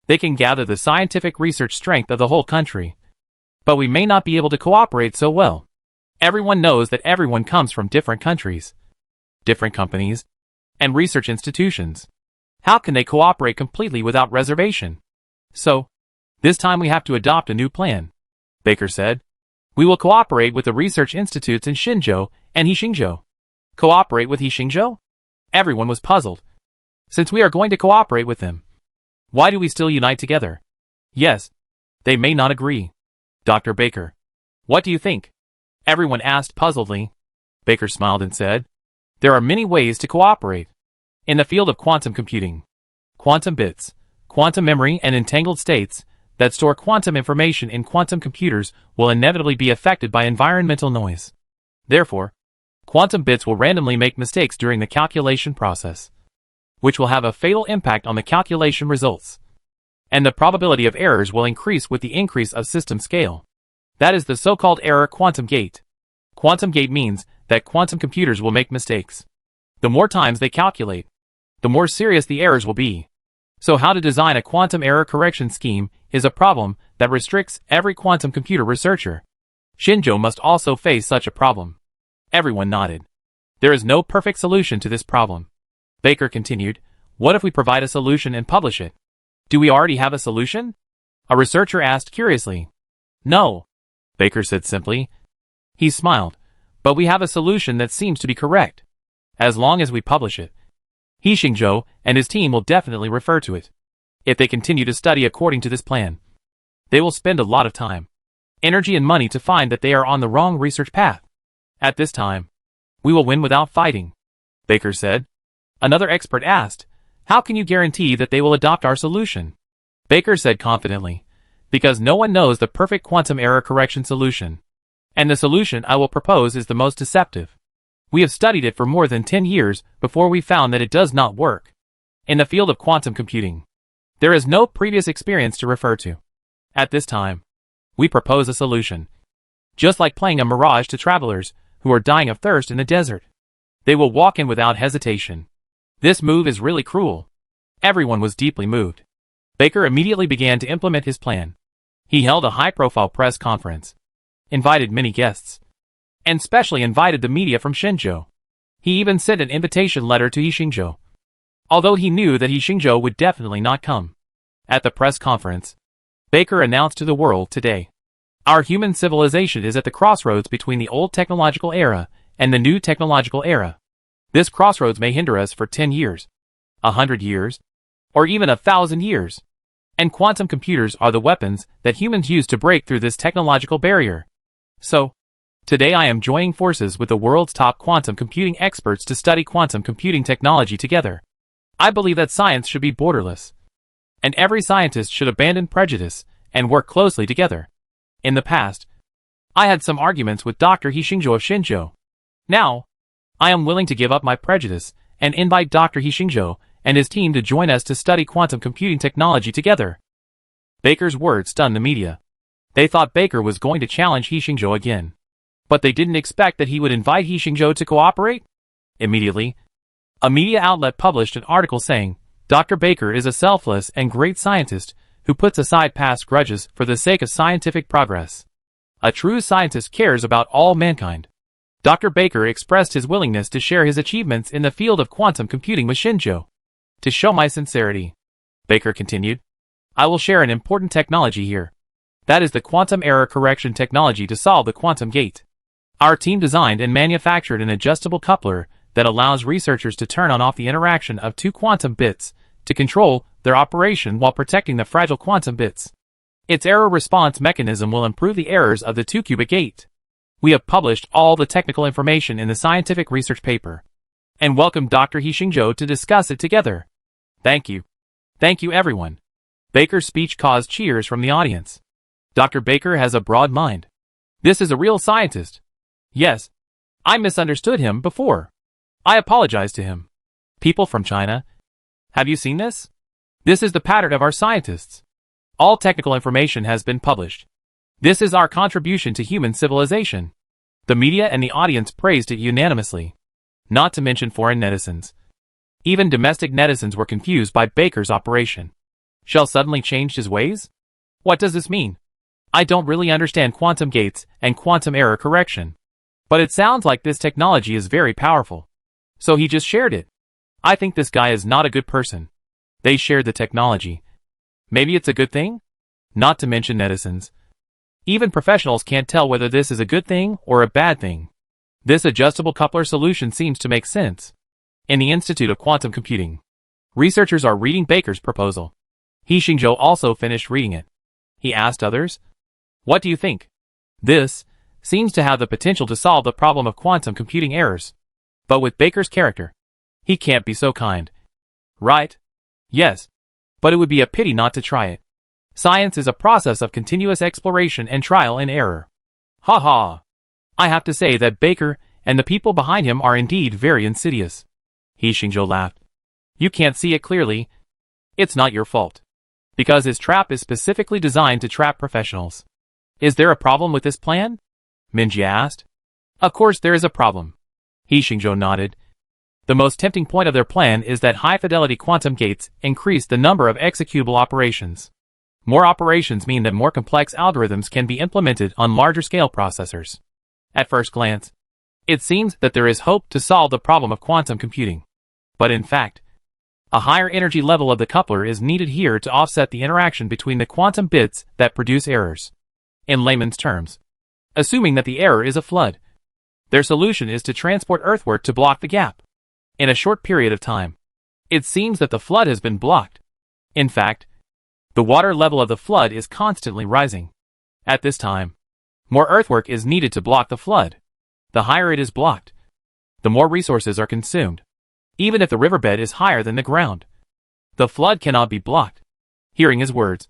They can gather the scientific research strength of the whole country, but we may not be able to cooperate so well. Everyone knows that everyone comes from different countries, different companies, and research institutions. How can they cooperate completely without reservation? So, this time we have to adopt a new plan, Baker said. We will cooperate with the research institutes in Xinzhou and Hixingzhou. Cooperate with Hixingzhou? Everyone was puzzled. Since we are going to cooperate with them, why do we still unite together? Yes, they may not agree. Dr. Baker, what do you think? Everyone asked puzzledly. Baker smiled and said, there are many ways to cooperate. In the field of quantum computing, quantum bits, quantum memory and entangled states that store quantum information in quantum computers will inevitably be affected by environmental noise. Therefore, quantum bits will randomly make mistakes during the calculation process, which will have a fatal impact on the calculation results. And the probability of errors will increase with the increase of system scale. That is the so-called error quantum gate. Quantum gate means that quantum computers will make mistakes. The more times they calculate, the more serious the errors will be. So how to design a quantum error correction scheme is a problem that restricts every quantum computer researcher. Xinzhou must also face such a problem. Everyone nodded. There is no perfect solution to this problem. Baker continued, what if we provide a solution and publish it? Do we already have a solution? A researcher asked curiously. No, Baker said simply. He smiled, but we have a solution that seems to be correct. As long as we publish it, Hixingzhou and his team will definitely refer to it. If they continue to study according to this plan, they will spend a lot of time, energy and money to find that they are on the wrong research path. At this time, we will win without fighting, Baker said. Another expert asked, how can you guarantee that they will adopt our solution? Baker said confidently, because no one knows the perfect quantum error correction solution. And the solution I will propose is the most deceptive. We have studied it for more than 10 years before we found that it does not work. In the field of quantum computing, there is no previous experience to refer to. At this time, we propose a solution. Just like playing a mirage to travelers who are dying of thirst in the desert. They will walk in without hesitation. This move is really cruel. Everyone was deeply moved. Baker immediately began to implement his plan. He held a high-profile press conference, invited many guests, and specially invited the media from Xinzhou. He even sent an invitation letter to Hixingzhou, although he knew that Hixingzhou would definitely not come. At the press conference, Baker announced to the world today, our human civilization is at the crossroads between the old technological era and the new technological era. This crossroads may hinder us for 10 years, 100 years, or even 1,000 years. And quantum computers are the weapons that humans use to break through this technological barrier. So, today I am joining forces with the world's top quantum computing experts to study quantum computing technology together. I believe that science should be borderless, and every scientist should abandon prejudice and work closely together. In the past, I had some arguments with Dr. Hixingzhou of Xinzhou. Now, I am willing to give up my prejudice and invite Dr. Hixingzhou and his team to join us to study quantum computing technology together. Baker's words stunned the media. They thought Baker was going to challenge Hixingzhou again. But they didn't expect that he would invite Hixingzhou to cooperate. Immediately, a media outlet published an article saying, Dr. Baker is a selfless and great scientist who puts aside past grudges for the sake of scientific progress. A true scientist cares about all mankind. Dr. Baker expressed his willingness to share his achievements in the field of quantum computing with Xinzhou. To show my sincerity, Baker continued, I will share an important technology here. That is the quantum error correction technology to solve the quantum gate. Our team designed and manufactured an adjustable coupler that allows researchers to turn on off the interaction of two quantum bits to control their operation while protecting the fragile quantum bits. Its error response mechanism will improve the errors of the two-qubit gate. We have published all the technical information in the scientific research paper, and welcome Dr. Hixingzhou to discuss it together. Thank you. Thank you everyone. Baker's speech caused cheers from the audience. Dr. Baker has a broad mind. This is a real scientist. Yes, I misunderstood him before. I apologize to him. People from China, have you seen this? This is the pattern of our scientists. All technical information has been published. This is our contribution to human civilization. The media and the audience praised it unanimously. Not to mention foreign netizens. Even domestic netizens were confused by Baker's operation. Shell suddenly changed his ways? What does this mean? I don't really understand quantum gates and quantum error correction. But it sounds like this technology is very powerful. So he just shared it. I think this guy is not a good person. They shared the technology. Maybe it's a good thing? Not to mention netizens. Even professionals can't tell whether this is a good thing or a bad thing. This adjustable coupler solution seems to make sense. In the Institute of Quantum Computing, researchers are reading Baker's proposal. He Xingzhou also finished reading it. He asked others, "What do you think? This seems to have the potential to solve the problem of quantum computing errors. But with Baker's character, he can't be so kind. Right? Yes. But it would be a pity not to try it. Science is a process of continuous exploration and trial and error." Ha ha. I have to say that Baker and the people behind him are indeed very insidious. He Xingzhou laughed. You can't see it clearly. It's not your fault. Because his trap is specifically designed to trap professionals. Is there a problem with this plan? Minjia asked. Of course there is a problem. He Xingzhou nodded. The most tempting point of their plan is that high-fidelity quantum gates increase the number of executable operations. More operations mean that more complex algorithms can be implemented on larger-scale processors. At first glance, it seems that there is hope to solve the problem of quantum computing. But in fact, a higher energy level of the coupler is needed here to offset the interaction between the quantum bits that produce errors. In layman's terms, assuming that the error is a flood, their solution is to transport earthward to block the gap. In a short period of time, it seems that the flood has been blocked. In fact, the water level of the flood is constantly rising. At this time, more earthwork is needed to block the flood. The higher it is blocked, the more resources are consumed. Even if the riverbed is higher than the ground, the flood cannot be blocked. Hearing his words,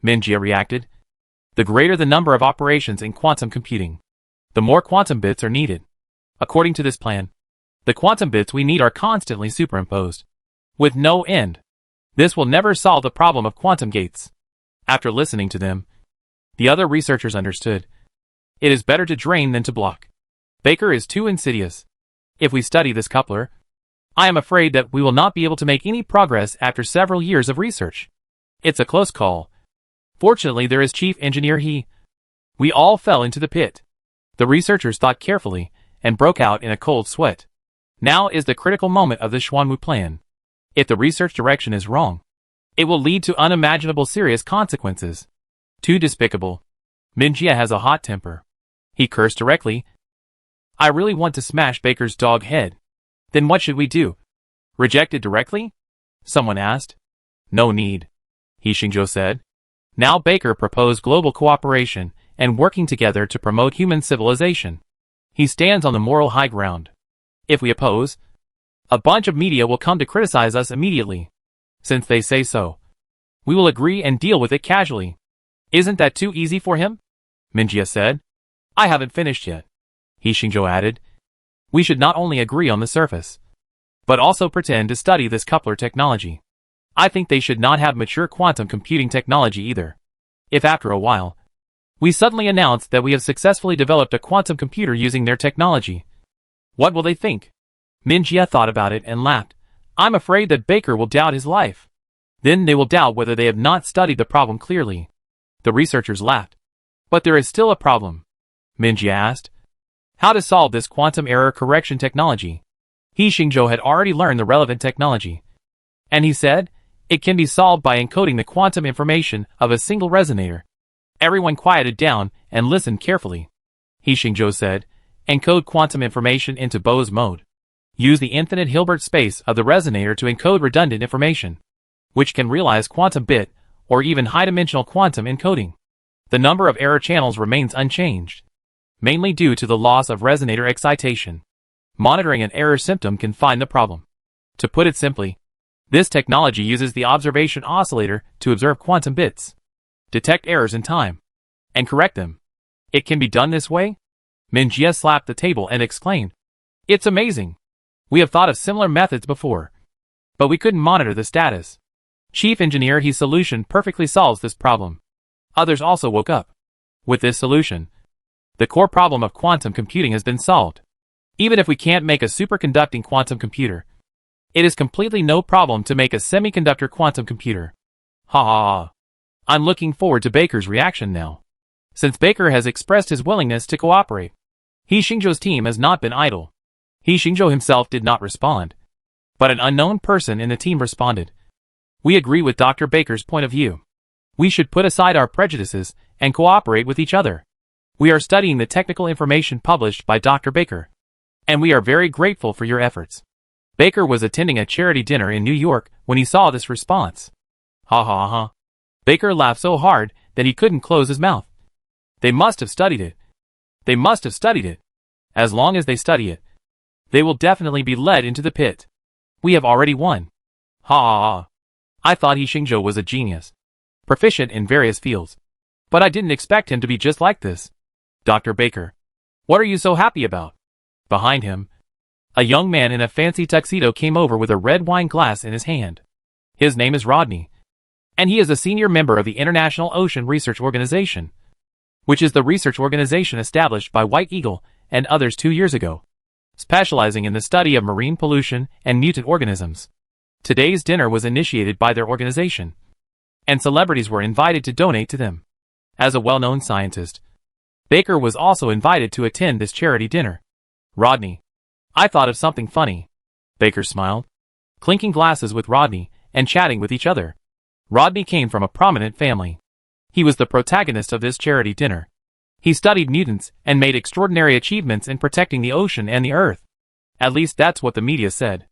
Minjia reacted. The greater the number of operations in quantum computing, the more quantum bits are needed. According to this plan, the quantum bits we need are constantly superimposed, with no end. This will never solve the problem of quantum gates. After listening to them, the other researchers understood. It is better to drain than to block. Baker is too insidious. If we study this coupler, I am afraid that we will not be able to make any progress after several years of research. It's a close call. Fortunately, there is Chief Engineer He. We all fell into the pit. The researchers thought carefully and broke out in a cold sweat. Now is the critical moment of the Xuanwu plan. If the research direction is wrong, it will lead to unimaginable serious consequences. Too despicable. Minjia has a hot temper. He cursed directly. I really want to smash Baker's dog head. Then what should we do? Reject it directly? Someone asked. No need. He Xingzhou said. Now Baker proposed global cooperation and working together to promote human civilization. He stands on the moral high ground. If we oppose, a bunch of media will come to criticize us immediately. Since they say so, we will agree and deal with it casually. Isn't that too easy for him? Minjia said. I haven't finished yet. He Xingzhou added. We should not only agree on the surface, but also pretend to study this coupler technology. I think they should not have mature quantum computing technology either. If after a while, we suddenly announce that we have successfully developed a quantum computer using their technology, what will they think? Minjia thought about it and laughed. I'm afraid that Baker will doubt his life. Then they will doubt whether they have not studied the problem clearly. The researchers laughed. But there is still a problem. Minjia asked. How to solve this quantum error correction technology? He Xingzhou had already learned the relevant technology. And he said, it can be solved by encoding the quantum information of a single resonator. Everyone quieted down and listened carefully. He Xingzhou said, encode quantum information into Bose mode. Use the infinite Hilbert space of the resonator to encode redundant information, which can realize quantum bit or even high-dimensional quantum encoding. The number of error channels remains unchanged, mainly due to the loss of resonator excitation. Monitoring an error symptom can find the problem. To put it simply, this technology uses the observation oscillator to observe quantum bits, detect errors in time, and correct them. It can be done this way? Minjia slapped the table and exclaimed, It's amazing! We have thought of similar methods before, but we couldn't monitor the status. Chief Engineer He's solution perfectly solves this problem. Others also woke up. With this solution, the core problem of quantum computing has been solved. Even if we can't make a superconducting quantum computer, it is completely no problem to make a semiconductor quantum computer. Ha ha ha. I'm looking forward to Baker's reaction now, since Baker has expressed his willingness to cooperate. He Xingzhou's team has not been idle. He Xingzhou himself did not respond, but an unknown person in the team responded. We agree with Dr. Baker's point of view. We should put aside our prejudices and cooperate with each other. We are studying the technical information published by Dr. Baker, and we are very grateful for your efforts. Baker was attending a charity dinner in New York when he saw this response. Ha ha ha. Baker laughed so hard that he couldn't close his mouth. They must have studied it. They must have studied it. As long as they study it, they will definitely be led into the pit. We have already won. Ha ha ha. I thought He Xingzhou was a genius, proficient in various fields, but I didn't expect him to be just like this. Dr. Baker, what are you so happy about? Behind him, a young man in a fancy tuxedo came over with a red wine glass in his hand. His name is Rodney, and he is a senior member of the International Ocean Research Organization, which is the research organization established by White Eagle and others 2 years ago, specializing in the study of marine pollution and mutant organisms. Today's dinner was initiated by their organization, and celebrities were invited to donate to them. As a well-known scientist, Baker was also invited to attend this charity dinner. Rodney, I thought of something funny. Baker smiled, clinking glasses with Rodney and chatting with each other. Rodney came from a prominent family. He was the protagonist of this charity dinner. He studied mutants and made extraordinary achievements in protecting the ocean and the earth. At least that's what the media said.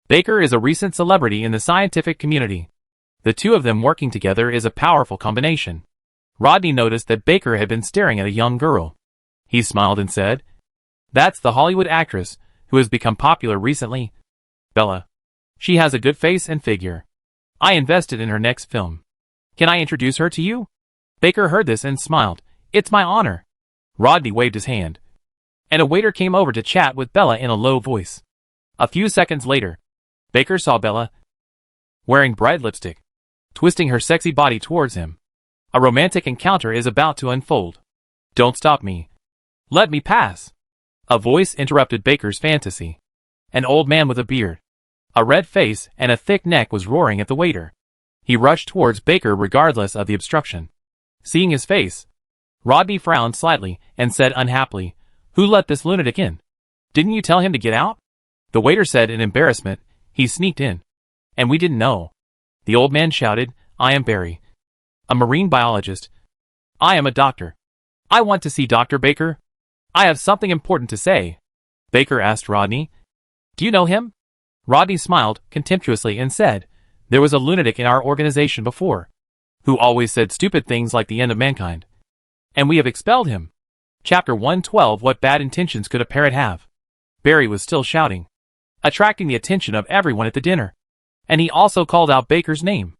Baker is a recent celebrity in the scientific community. The two of them working together is a powerful combination. Rodney noticed that Baker had been staring at a young girl. He smiled and said, "That's the Hollywood actress who has become popular recently. Bella. She has a good face and figure. I invested in her next film. Can I introduce her to you?" Baker heard this and smiled. "It's my honor." Rodney waved his hand, and a waiter came over to chat with Bella in a low voice. A few seconds later, Baker saw Bella, wearing bright lipstick, twisting her sexy body towards him. A romantic encounter is about to unfold. "Don't stop me. Let me pass." A voice interrupted Baker's fantasy. An old man with a beard, a red face, and a thick neck was roaring at the waiter. He rushed towards Baker regardless of the obstruction. Seeing his face, Rodney frowned slightly and said unhappily, "Who let this lunatic in? Didn't you tell him to get out?" The waiter said in embarrassment, "He sneaked in, and we didn't know." The old man shouted, "I am Barry, a marine biologist. I am a doctor. I want to see Dr. Baker. I have something important to say." Baker asked Rodney, "Do you know him?" Rodney smiled contemptuously and said, "There was a lunatic in our organization before, who always said stupid things like the end of mankind, and we have expelled him." Chapter 112. What bad intentions could a parrot have? Barry was still shouting, attracting the attention of everyone at the dinner, and he also called out Baker's name.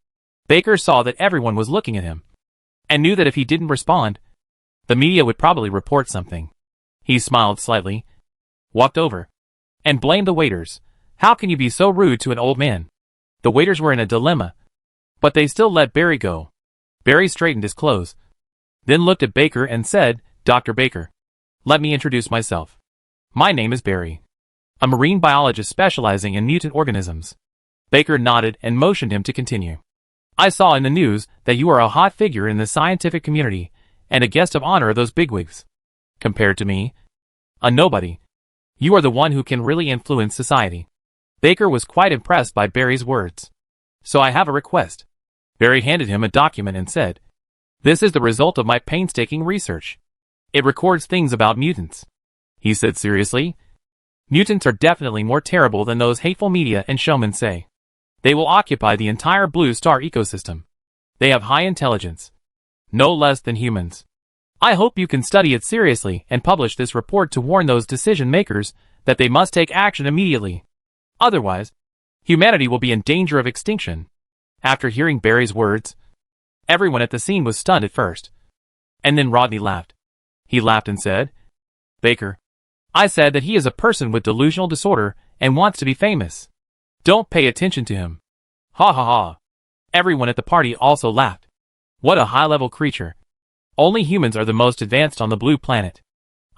Baker saw that everyone was looking at him, and knew that if he didn't respond, the media would probably report something. He smiled slightly, walked over, and blamed the waiters. "How can you be so rude to an old man?" The waiters were in a dilemma, but they still let Barry go. Barry straightened his clothes, then looked at Baker and said, "Dr. Baker, let me introduce myself. My name is Barry, a marine biologist specializing in mutant organisms." Baker nodded and motioned him to continue. "I saw in the news that you are a hot figure in the scientific community and a guest of honor of those bigwigs. Compared to me, a nobody, you are the one who can really influence society." Baker was quite impressed by Barry's words. "So I have a request." Barry handed him a document and said, "This is the result of my painstaking research. It records things about mutants." He said seriously, "Mutants are definitely more terrible than those hateful media and showmen say. They will occupy the entire blue star ecosystem. They have high intelligence, no less than humans. I hope you can study it seriously and publish this report to warn those decision makers that they must take action immediately. Otherwise, humanity will be in danger of extinction." After hearing Barry's words, everyone at the scene was stunned at first. And then Rodney laughed. He laughed and said, "Baker, I said that he is a person with delusional disorder and wants to be famous. Don't pay attention to him." Ha ha ha. Everyone at the party also laughed. What a high-level creature. Only humans are the most advanced on the blue planet.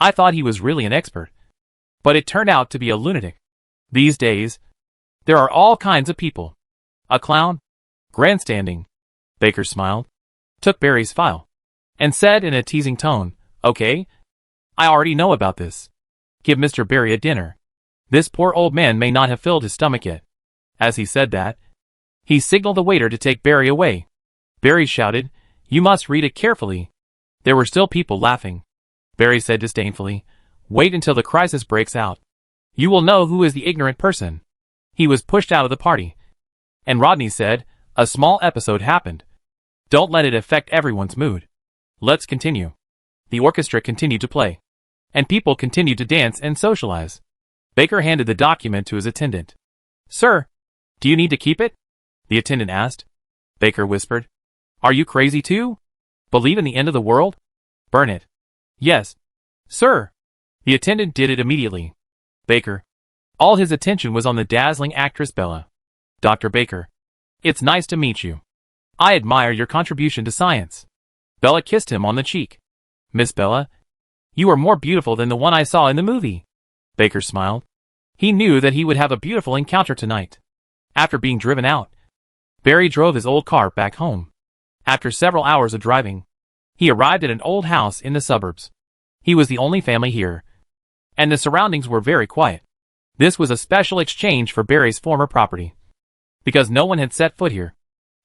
I thought he was really an expert, but it turned out to be a lunatic. These days, there are all kinds of people. A clown? Grandstanding. Baker smiled, took Barry's file, and said in a teasing tone, "Okay, I already know about this. Give Mr. Barry a dinner. This poor old man may not have filled his stomach yet. As he said that, he signaled the waiter to take Barry away. Barry shouted, "You must read it carefully." There were still people laughing. Barry said disdainfully, "Wait until the crisis breaks out. You will know who is the ignorant person." He was pushed out of the party. And Rodney said, "A small episode happened. Don't let it affect everyone's mood. Let's continue." The orchestra continued to play. And people continued to dance and socialize. Baker handed the document to his attendant. "Sir, do you need to keep it?" the attendant asked. Baker whispered, "Are you crazy too? Believe in the end of the world? Burn it." "Yes, sir." The attendant did it immediately. Baker. All his attention was on the dazzling actress Bella. "Dr. Baker. It's nice to meet you. I admire your contribution to science." Bella kissed him on the cheek. "Miss Bella, you are more beautiful than the one I saw in the movie." Baker smiled. He knew that he would have a beautiful encounter tonight. After being driven out, Barry drove his old car back home. After several hours of driving, he arrived at an old house in the suburbs. He was the only family here, and the surroundings were very quiet. This was a special exchange for Barry's former property, because no one had set foot here.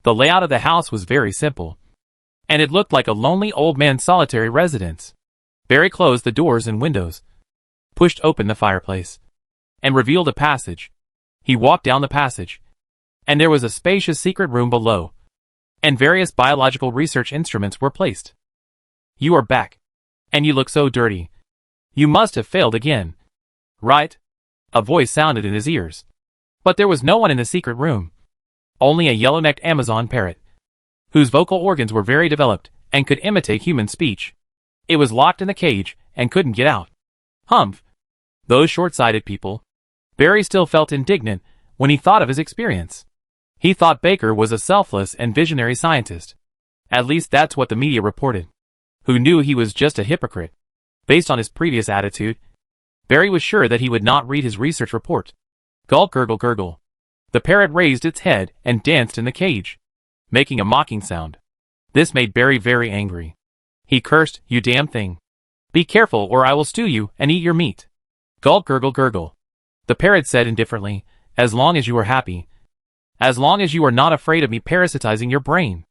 The layout of the house was very simple, and it looked like a lonely old man's solitary residence. Barry closed the doors and windows, pushed open the fireplace, and revealed a passage. He walked down the passage, and there was a spacious secret room below, and various biological research instruments were placed. "You are back, and you look so dirty. You must have failed again. Right?" A voice sounded in his ears. But there was no one in the secret room. Only a yellow-necked Amazon parrot, whose vocal organs were very developed and could imitate human speech. It was locked in the cage and couldn't get out. Humph! Those short-sighted people. Barry still felt indignant when he thought of his experience. He thought Baker was a selfless and visionary scientist. At least that's what the media reported. Who knew he was just a hypocrite? Based on his previous attitude, Barry was sure that he would not read his research report. Gulp gurgle gurgle. The parrot raised its head and danced in the cage, making a mocking sound. This made Barry very angry. He cursed, "You damn thing. Be careful or I will stew you and eat your meat." Gulp gurgle gurgle. The parrot said indifferently, "As long as you are happy. As long as you are not afraid of me parasitizing your brain."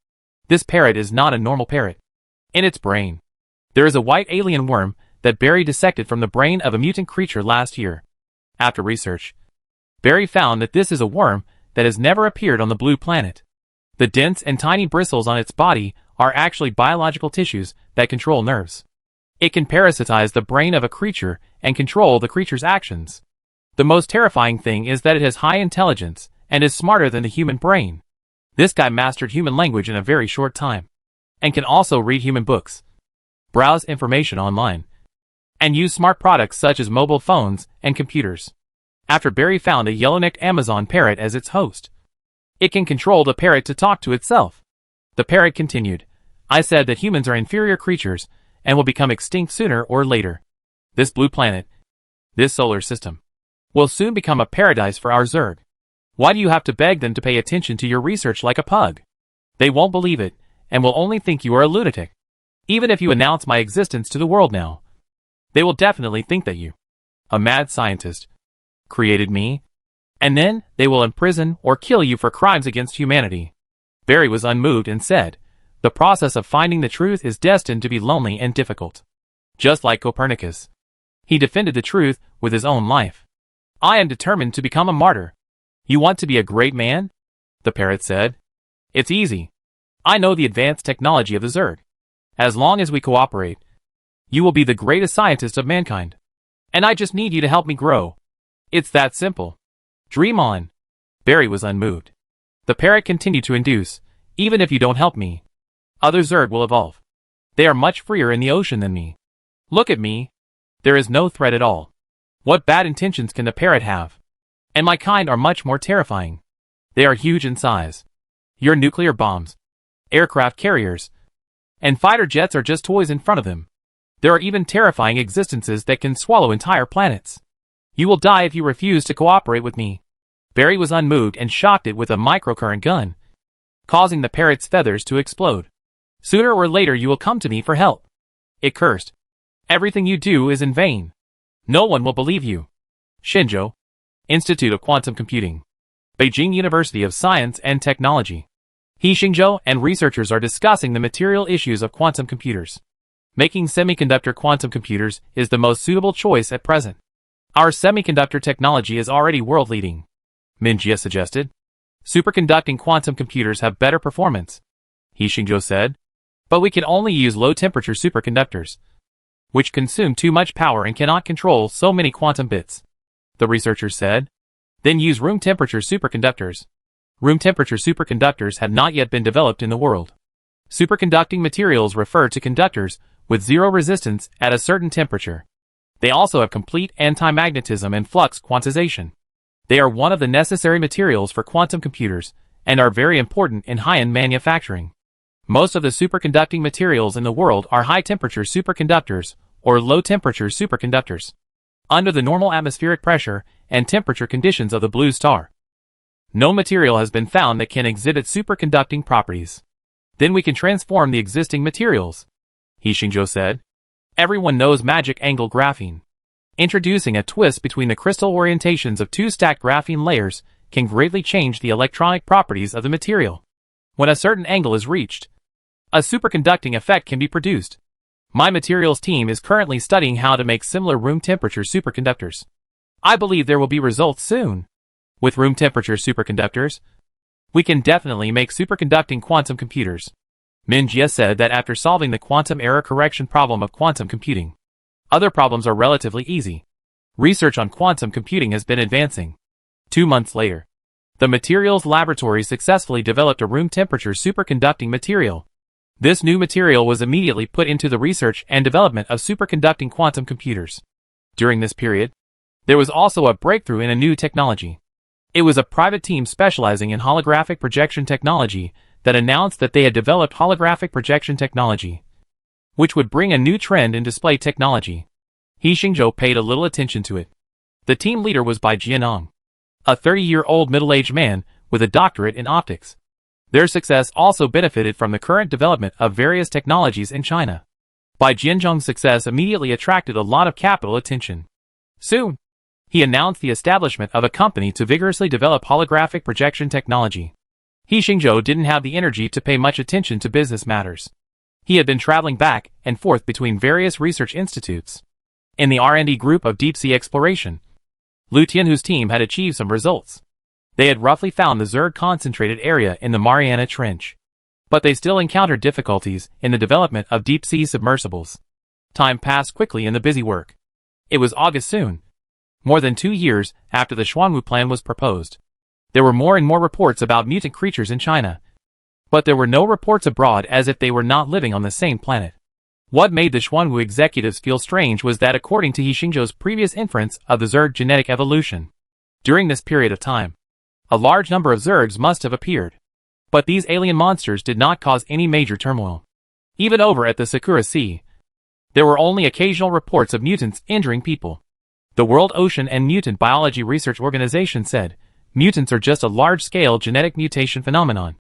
This parrot is not a normal parrot. In its brain, there is a white alien worm that Barry dissected from the brain of a mutant creature last year. After research, Barry found that this is a worm that has never appeared on the blue planet. The dense and tiny bristles on its body are actually biological tissues that control nerves. It can parasitize the brain of a creature and control the creature's actions. The most terrifying thing is that it has high intelligence and is smarter than the human brain. This guy mastered human language in a very short time, and can also read human books, browse information online, and use smart products such as mobile phones and computers. After Barry found a yellow-necked Amazon parrot as its host, it can control the parrot to talk to itself. The parrot continued, "I said that humans are inferior creatures and will become extinct sooner or later. This blue planet, this solar system, will soon become a paradise for our Zerg. Why do you have to beg them to pay attention to your research like a pug? They won't believe it and will only think you are a lunatic. Even if you announce my existence to the world now, they will definitely think that you, a mad scientist, created me, and then they will imprison or kill you for crimes against humanity." Barry was unmoved and said, "The process of finding the truth is destined to be lonely and difficult. Just like Copernicus. He defended the truth with his own life. I am determined to become a martyr." "You want to be a great man?" the parrot said. "It's easy. I know the advanced technology of the Zerg. As long as we cooperate, you will be the greatest scientist of mankind. And I just need you to help me grow. It's that simple. Dream on." Barry was unmoved. The parrot continued to induce, "Even if you don't help me, other Zerg will evolve. They are much freer in the ocean than me. Look at me. There is no threat at all. What bad intentions can the parrot have? And my kind are much more terrifying. They are huge in size. Your nuclear bombs, aircraft carriers, and fighter jets are just toys in front of them. There are even terrifying existences that can swallow entire planets. You will die if you refuse to cooperate with me." Barry was unmoved and shocked it with a microcurrent gun, causing the parrot's feathers to explode. "Sooner or later you will come to me for help." It cursed. "Everything you do is in vain. No one will believe you. Xinzhou, Institute of Quantum Computing, Beijing University of Science and Technology. He Xinzhou and researchers are discussing the material issues of quantum computers. Making semiconductor quantum computers is the most suitable choice at present. Our semiconductor technology is already world-leading, Min Jie suggested. Superconducting quantum computers have better performance, He Xinzhou said. But we can only use low-temperature superconductors, which consume too much power and cannot control so many quantum bits, the researchers said. Then use room-temperature superconductors. Room-temperature superconductors had not yet been developed in the world. Superconducting materials refer to conductors with zero resistance at a certain temperature. They also have complete antimagnetism and flux quantization. They are one of the necessary materials for quantum computers and are very important in high-end manufacturing. Most of the superconducting materials in the world are high-temperature superconductors or low-temperature superconductors. Under the normal atmospheric pressure and temperature conditions of the blue star, no material has been found that can exhibit superconducting properties. Then we can transform the existing materials, He Xinzhou said. Everyone knows magic angle graphene. Introducing a twist between the crystal orientations of two stacked graphene layers can greatly change the electronic properties of the material. When a certain angle is reached, a superconducting effect can be produced. My materials team is currently studying how to make similar room temperature superconductors. I believe there will be results soon. With room temperature superconductors, we can definitely make superconducting quantum computers. Min Jie said that after solving the quantum error correction problem of quantum computing, other problems are relatively easy. Research on quantum computing has been advancing. 2 months later, the materials laboratory successfully developed a room temperature superconducting material. This new material was immediately put into the research and development of superconducting quantum computers. During this period, there was also a breakthrough in a new technology. It was a private team specializing in holographic projection technology that announced that they had developed holographic projection technology, which would bring a new trend in display technology. He Xinzhou paid a little attention to it. The team leader was Bai Jianong, a 30-year-old middle-aged man with a doctorate in optics. Their success also benefited from the current development of various technologies in China. Bai Jianzhong's success immediately attracted a lot of capital attention. Soon, he announced the establishment of a company to vigorously develop holographic projection technology. He Xinzhou didn't have the energy to pay much attention to business matters. He had been traveling back and forth between various research institutes. In the R&D group of deep-sea exploration, Lu Tianhu's team had achieved some results. They had roughly found the Zerg concentrated area in the Mariana Trench. But they still encountered difficulties in the development of deep-sea submersibles. Time passed quickly in the busy work. It was August soon. More than 2 years after the Xuanwu plan was proposed. There were more and more reports about mutant creatures in China. But there were no reports abroad as if they were not living on the same planet. What made the Xuanwu executives feel strange was that according to He Xinzhou's previous inference of the Zerg genetic evolution, during this period of time, a large number of Zergs must have appeared. But these alien monsters did not cause any major turmoil. Even over at the Sakura Sea, there were only occasional reports of mutants injuring people. The World Ocean and Mutant Biology Research Organization said, mutants are just a large-scale genetic mutation phenomenon,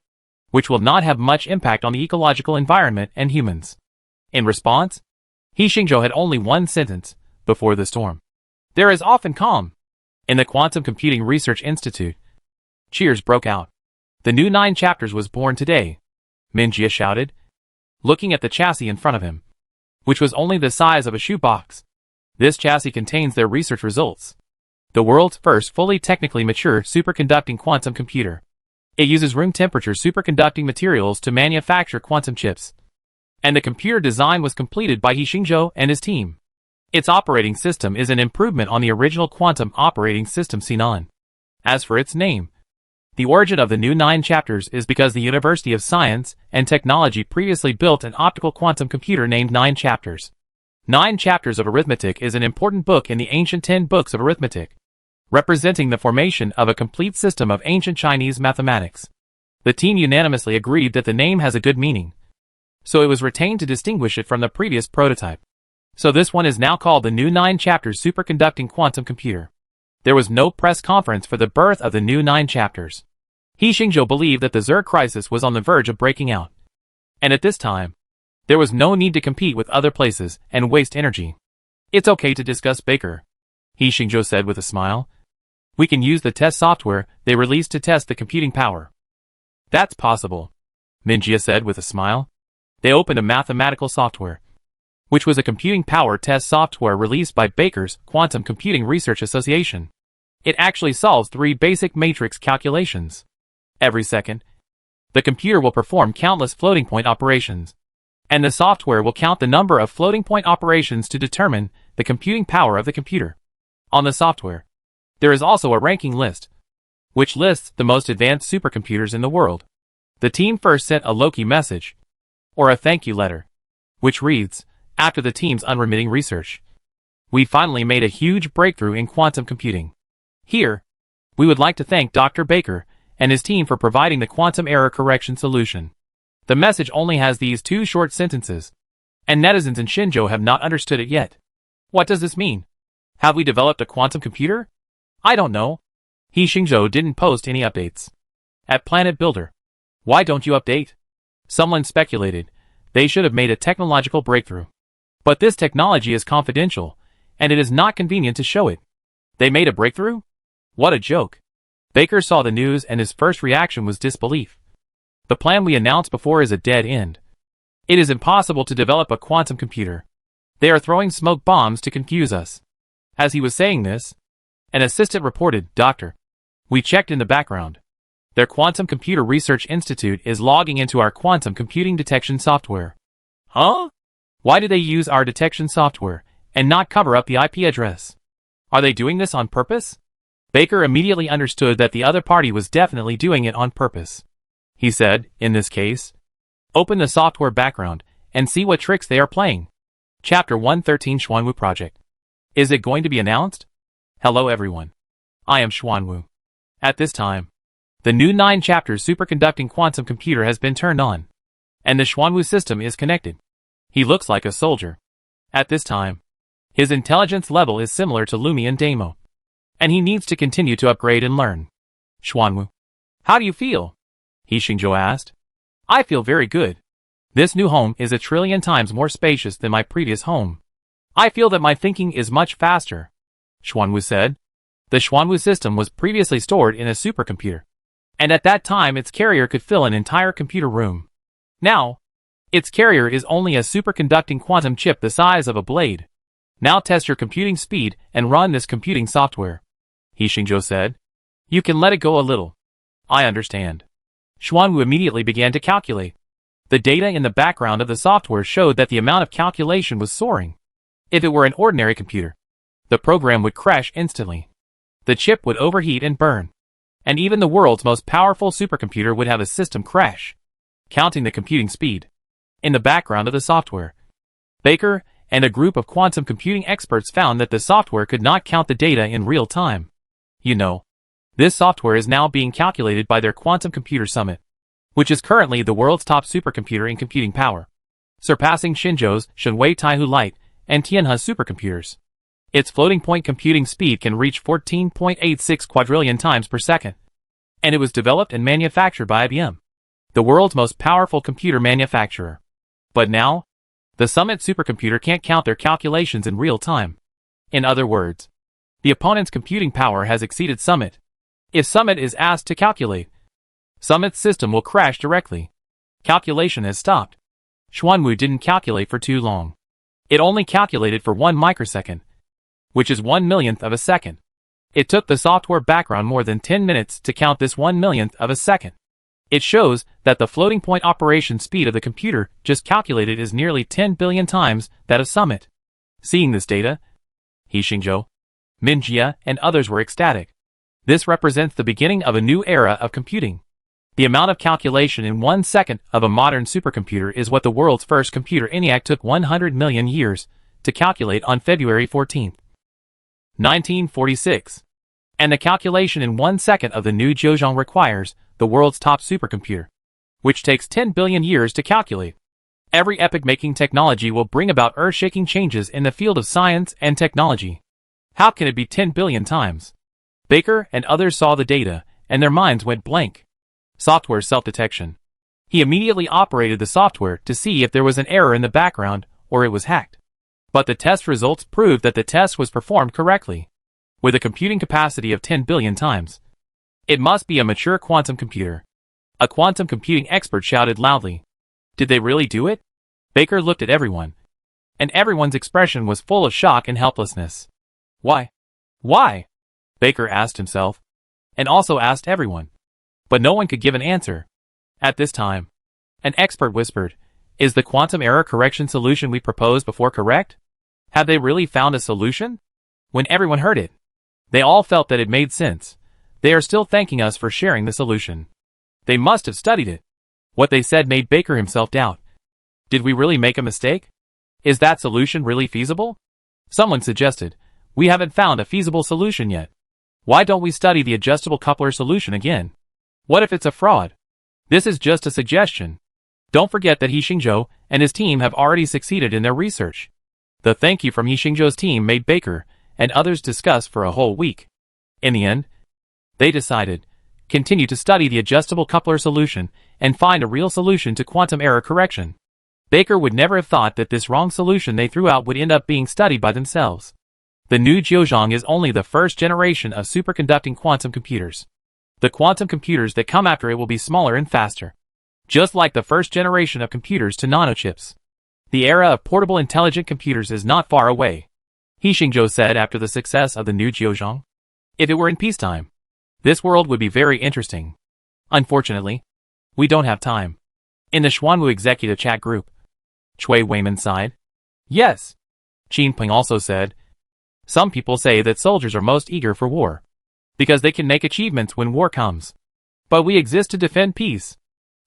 which will not have much impact on the ecological environment and humans. In response, He Xinzhou had only one sentence before the storm. There is often calm. In the Quantum Computing Research Institute, cheers broke out. The new 9 chapters was born today, Min Jie shouted, looking at the chassis in front of him, which was only the size of a shoebox. This chassis contains their research results. The world's first fully technically mature superconducting quantum computer. It uses room temperature superconducting materials to manufacture quantum chips. And the computer design was completed by He Xinzhou and his team. Its operating system is an improvement on the original quantum operating system C9. As for its name, the origin of the new 9 chapters is because the University of Science and Technology previously built an optical quantum computer named 9 chapters. 9 Chapters of Arithmetic is an important book in the ancient 10 books of arithmetic, representing the formation of a complete system of ancient Chinese mathematics. The team unanimously agreed that the name has a good meaning, so it was retained to distinguish it from the previous prototype. So this one is now called the new 9 chapters superconducting quantum computer. There was no press conference for the birth of the new 9 chapters. He Xinzhou believed that the Zerg crisis was on the verge of breaking out. And at this time, there was no need to compete with other places and waste energy. It's okay to discuss Baker, He Xingzhou said with a smile. We can use the test software they released to test the computing power. That's possible, Minjia said with a smile. They opened a mathematical software, which was a computing power test software released by Baker's Quantum Computing Research Association. It actually solves 3 basic matrix calculations. Every second, the computer will perform countless floating point operations, and the software will count the number of floating point operations to determine the computing power of the computer. On the software, there is also a ranking list, which lists the most advanced supercomputers in the world. The team first sent a Loki message, or a thank you letter, which reads, after the team's unremitting research, we finally made a huge breakthrough in quantum computing. Here, we would like to thank Dr. Baker and his team for providing the quantum error correction solution. The message only has these 2 short sentences, and netizens in Xingzhou have not understood it yet. What does this mean? Have we developed a quantum computer? I don't know. He Xingzhou didn't post any updates. At Planet Builder, why don't you update? Someone speculated they should have made a technological breakthrough. But this technology is confidential, and it is not convenient to show it. They made a breakthrough? What a joke. Baker saw the news and his first reaction was disbelief. The plan we announced before is a dead end. It is impossible to develop a quantum computer. They are throwing smoke bombs to confuse us. As he was saying this, an assistant reported, Doctor, we checked in the background. Their Quantum Computer Research Institute is logging into our quantum computing detection software. Huh? Why do they use our detection software and not cover up the IP address? Are they doing this on purpose? Baker immediately understood that the other party was definitely doing it on purpose. He said, in this case, open the software background and see what tricks they are playing. Chapter 113 Xuanwu Project. Is it going to be announced? Hello everyone. I am Xuanwu. At this time, the new 9 chapters superconducting quantum computer has been turned on, and the Xuanwu system is connected. He looks like a soldier. At this time, his intelligence level is similar to Lumi and Damo, and he needs to continue to upgrade and learn. Xuanwu, how do you feel? He Xingzhou asked. I feel very good. This new home is 1,000,000,000,000 times more spacious than my previous home. I feel that my thinking is much faster, Xuanwu said. The Xuanwu system was previously stored in a supercomputer, and at that time its carrier could fill an entire computer room. Now, its carrier is only a superconducting quantum chip the size of a blade. Now test your computing speed and run this computing software, He Xingzhou said. You can let it go a little. I understand. Xuanwu immediately began to calculate. The data in the background of the software showed that the amount of calculation was soaring. If it were an ordinary computer, the program would crash instantly. The chip would overheat and burn. And even the world's most powerful supercomputer would have a system crash. Counting the computing speed. In the background of the software, Baker and a group of quantum computing experts found that the software could not count the data in real time. You know, this software is now being calculated by their Quantum Computer Summit, which is currently the world's top supercomputer in computing power, surpassing Xinzhou's Shenhui Taihu Light and Tianhe supercomputers. Its floating point computing speed can reach 14.86 quadrillion times per second, and it was developed and manufactured by IBM, the world's most powerful computer manufacturer. But now, the Summit supercomputer can't count their calculations in real time. In other words, the opponent's computing power has exceeded Summit. If Summit is asked to calculate, Summit's system will crash directly. Calculation has stopped. Xuanwu didn't calculate for too long. It only calculated for 1 microsecond, which is 1/1,000,000th of a second. It took the software background more than 10 minutes to count this 1/1,000,000th of a second. It shows that the floating point operation speed of the computer just calculated is nearly 10 billion times that of Summit. Seeing this data, He Xingzhou, Min Jie, and others were ecstatic. This represents the beginning of a new era of computing. The amount of calculation in 1 second of a modern supercomputer is what the world's first computer ENIAC took 100 million years to calculate on February 14, 1946. And the calculation in 1 second of the new Zhejiang requires the world's top supercomputer, which takes 10 billion years to calculate. Every epoch-making technology will bring about earth-shaking changes in the field of science and technology. How can it be 10 billion times? Baker and others saw the data, and their minds went blank. Software self-detection. He immediately operated the software to see if there was an error in the background or it was hacked. But the test results proved that the test was performed correctly. with a computing capacity of 10 billion times. It must be a mature quantum computer. A quantum computing expert shouted loudly. Did they really do it? Baker looked at everyone, and everyone's expression was full of shock and helplessness. Why? Why? Baker asked himself, and also asked everyone. But no one could give an answer. At this time, an expert whispered, is the quantum error correction solution we proposed before correct? Have they really found a solution? When everyone heard it, they all felt that it made sense. They are still thanking us for sharing the solution. They must have studied it. What they said made Baker himself doubt. Did we really make a mistake? Is that solution really feasible? Someone suggested, we haven't found a feasible solution yet. Why don't we study the adjustable coupler solution again? What if it's a fraud? This is just a suggestion. Don't forget that He Xingzhou and his team have already succeeded in their research. The thank you from He Xingzhou's team made Baker and others discuss for a whole week. In the end, they decided, continue to study the adjustable coupler solution and find a real solution to quantum error correction. Baker would never have thought that this wrong solution they threw out would end up being studied by themselves. The new Jiuzhong is only the first generation of superconducting quantum computers. The quantum computers that come after it will be smaller and faster. Just like the first generation of computers to nanochips. The era of portable intelligent computers is not far away. He Xingzhou said after the success of the new Jiuzhong. If it were in peacetime, this world would be very interesting. Unfortunately, we don't have time. In the Xuanwu executive chat group, Cui Weiman sighed. Yes. Qin Peng also said. Some people say that soldiers are most eager for war, because they can make achievements when war comes. But we exist to defend peace.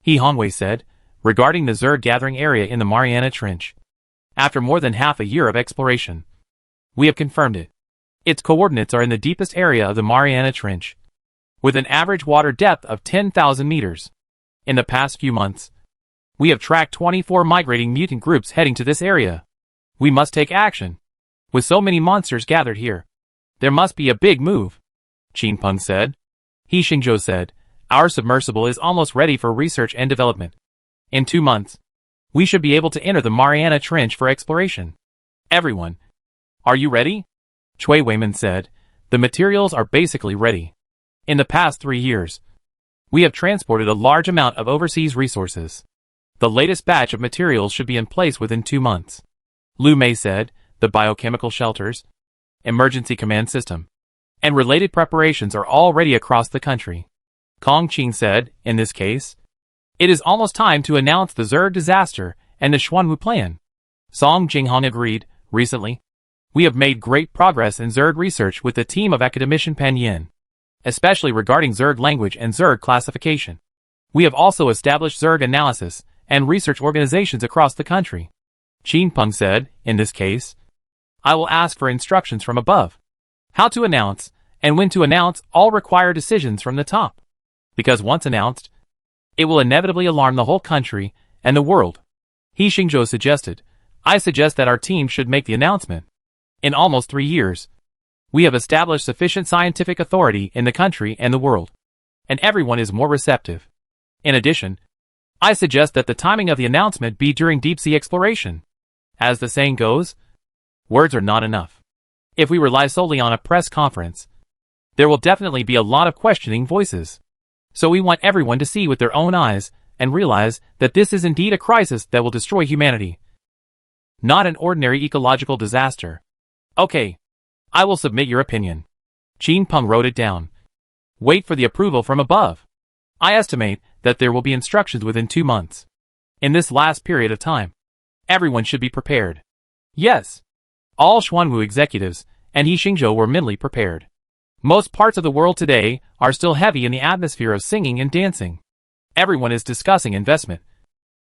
He Hongwei said, regarding the Zerg gathering area in the Mariana Trench. After more than half a year of exploration, we have confirmed it. Its coordinates are in the deepest area of the Mariana Trench, with an average water depth of 10,000 meters. In the past few months, we have tracked 24 migrating mutant groups heading to this area. We must take action. With so many monsters gathered here, there must be a big move, Qin Peng said. He Xingzhou said, our submersible is almost ready for research and development. In 2 months, we should be able to enter the Mariana Trench for exploration. Everyone, are you ready? Cui Weiman said, the materials are basically ready. In the past 3 years, we have transported a large amount of overseas resources. The latest batch of materials should be in place within 2 months. Lu Mei said, the biochemical shelters, emergency command system, and related preparations are all ready across the country. Kong Qing said, in this case, it is almost time to announce the Zerg disaster and the Xuanwu plan. Song Jinghong agreed, recently, we have made great progress in Zerg research with the team of academician Pan Yin, especially regarding Zerg language and Zerg classification. We have also established Zerg analysis and research organizations across the country. Qin Peng said, in this case, I will ask for instructions from above. How to announce, and when to announce all require decisions from the top. Because once announced, it will inevitably alarm the whole country and the world. He Xingzhou suggested, I suggest that our team should make the announcement. In almost 3 years, we have established sufficient scientific authority in the country and the world, and everyone is more receptive. In addition, I suggest that the timing of the announcement be during deep-sea exploration. As the saying goes, words are not enough. If we rely solely on a press conference, there will definitely be a lot of questioning voices. So we want everyone to see with their own eyes and realize that this is indeed a crisis that will destroy humanity. Not an ordinary ecological disaster. Okay, I will submit your opinion. Qin Peng wrote it down. Wait for the approval from above. I estimate that there will be instructions within 2 months. In this last period of time, everyone should be prepared. Yes. All Xuanwu executives and He Xingzhou were mentally prepared. Most parts of the world today are still heavy in the atmosphere of singing and dancing. Everyone is discussing investment,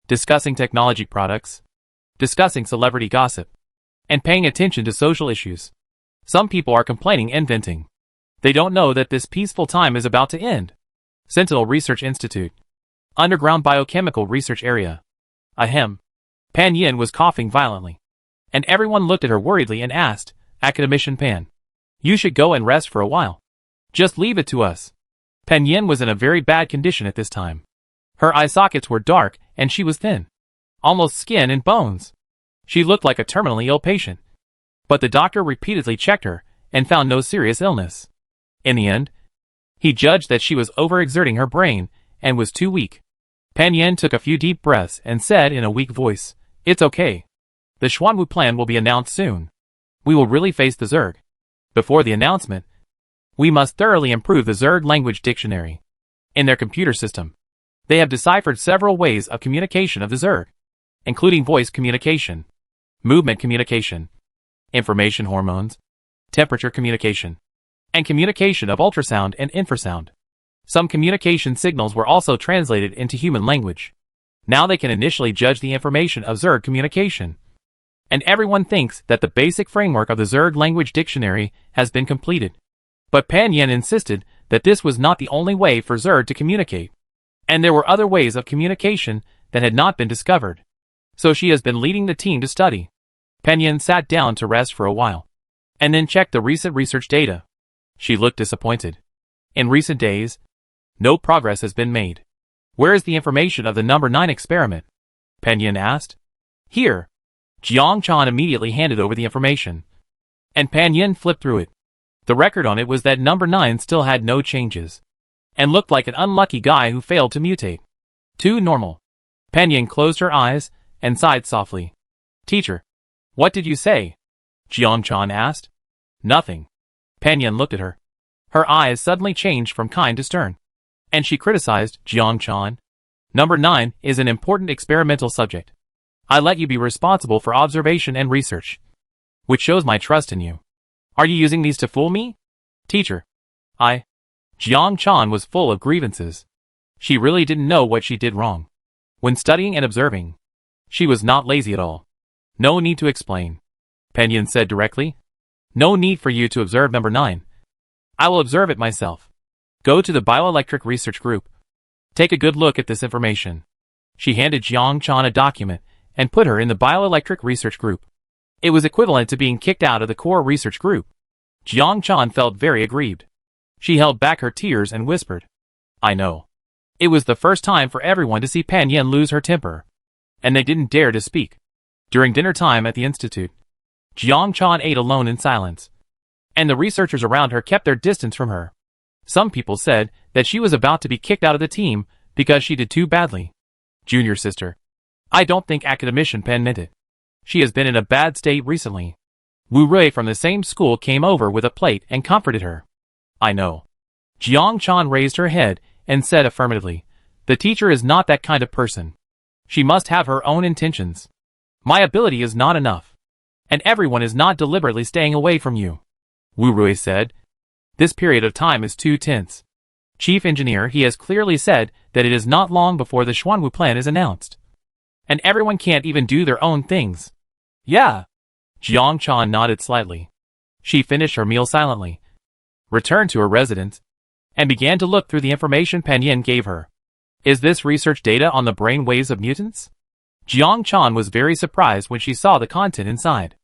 discussing technology products, discussing celebrity gossip, and paying attention to social issues. Some people are complaining and venting. They don't know that this peaceful time is about to end. Sentinel Research Institute. Underground Biochemical Research Area. Ahem. Pan Yin was coughing violently, and everyone looked at her worriedly and asked, Academician Pan, you should go and rest for a while. Just leave it to us. Pan Yin was in a very bad condition at this time. Her eye sockets were dark and she was thin. Almost skin and bones. She looked like a terminally ill patient. But the doctor repeatedly checked her and found no serious illness. In the end, he judged that she was overexerting her brain and was too weak. Pan Yin took a few deep breaths and said in a weak voice, "It's okay. The Xuanwu plan will be announced soon. We will really face the Zerg. Before the announcement, we must thoroughly improve the Zerg language dictionary. In their computer system, they have deciphered several ways of communication of the Zerg, including voice communication, movement communication, information hormones, temperature communication, and communication of ultrasound and infrasound. Some communication signals were also translated into human language. Now they can initially judge the information of Zerg communication. And everyone thinks that the basic framework of the Zerg language dictionary has been completed. But Pan Yin insisted that this was not the only way for Zerg to communicate, and there were other ways of communication that had not been discovered. So she has been leading the team to study. Pan Yin sat down to rest for a while, and then checked the recent research data. She looked disappointed. In recent days, no progress has been made. Where is the information of the number 9 experiment? Pan Yin asked. Here. Jiang Chan immediately handed over the information, and Pan Yin flipped through it. The record on it was that number 9 still had no changes, and looked like an unlucky guy who failed to mutate. Too normal. Pan Yin closed her eyes and sighed softly. Teacher, what did you say? Jiang Chan asked. Nothing. Pan Yin looked at her. Her eyes suddenly changed from kind to stern, and she criticized Jiang Chan. Number 9 is an important experimental subject. I let you be responsible for observation and research, which shows my trust in you. Are you using these to fool me? Teacher, Jiang Chan was full of grievances. She really didn't know what she did wrong. When studying and observing, she was not lazy at all. No need to explain. Pan Yin said directly. No need for you to observe number 9. I will observe it myself. Go to the bioelectric research group. Take a good look at this information. She handed Jiang Chan a document and put her in the bioelectric research group. It was equivalent to being kicked out of the core research group. Jiang Chan felt very aggrieved. She held back her tears and whispered, I know. It was the first time for everyone to see Pan Yin lose her temper, and they didn't dare to speak. During dinner time at the institute, Jiang Chan ate alone in silence, and the researchers around her kept their distance from her. Some people said that she was about to be kicked out of the team because she did too badly. Junior sister, I don't think academician Pan meant it. She has been in a bad state recently. Wu Rui from the same school came over with a plate and comforted her. I know. Jiang Chan raised her head and said affirmatively, the teacher is not that kind of person. She must have her own intentions. My ability is not enough, and everyone is not deliberately staying away from you. Wu Rui said. This period of time is too tense. Chief engineer, he has clearly said that it is not long before the Xuanwu plan is announced. And everyone can't even do their own things. Yeah. Jiang Chan nodded slightly. She finished her meal silently, returned to her residence, and began to look through the information Pan Yin gave her. Is this research data on the brain waves of mutants? Jiang Chan was very surprised when she saw the content inside.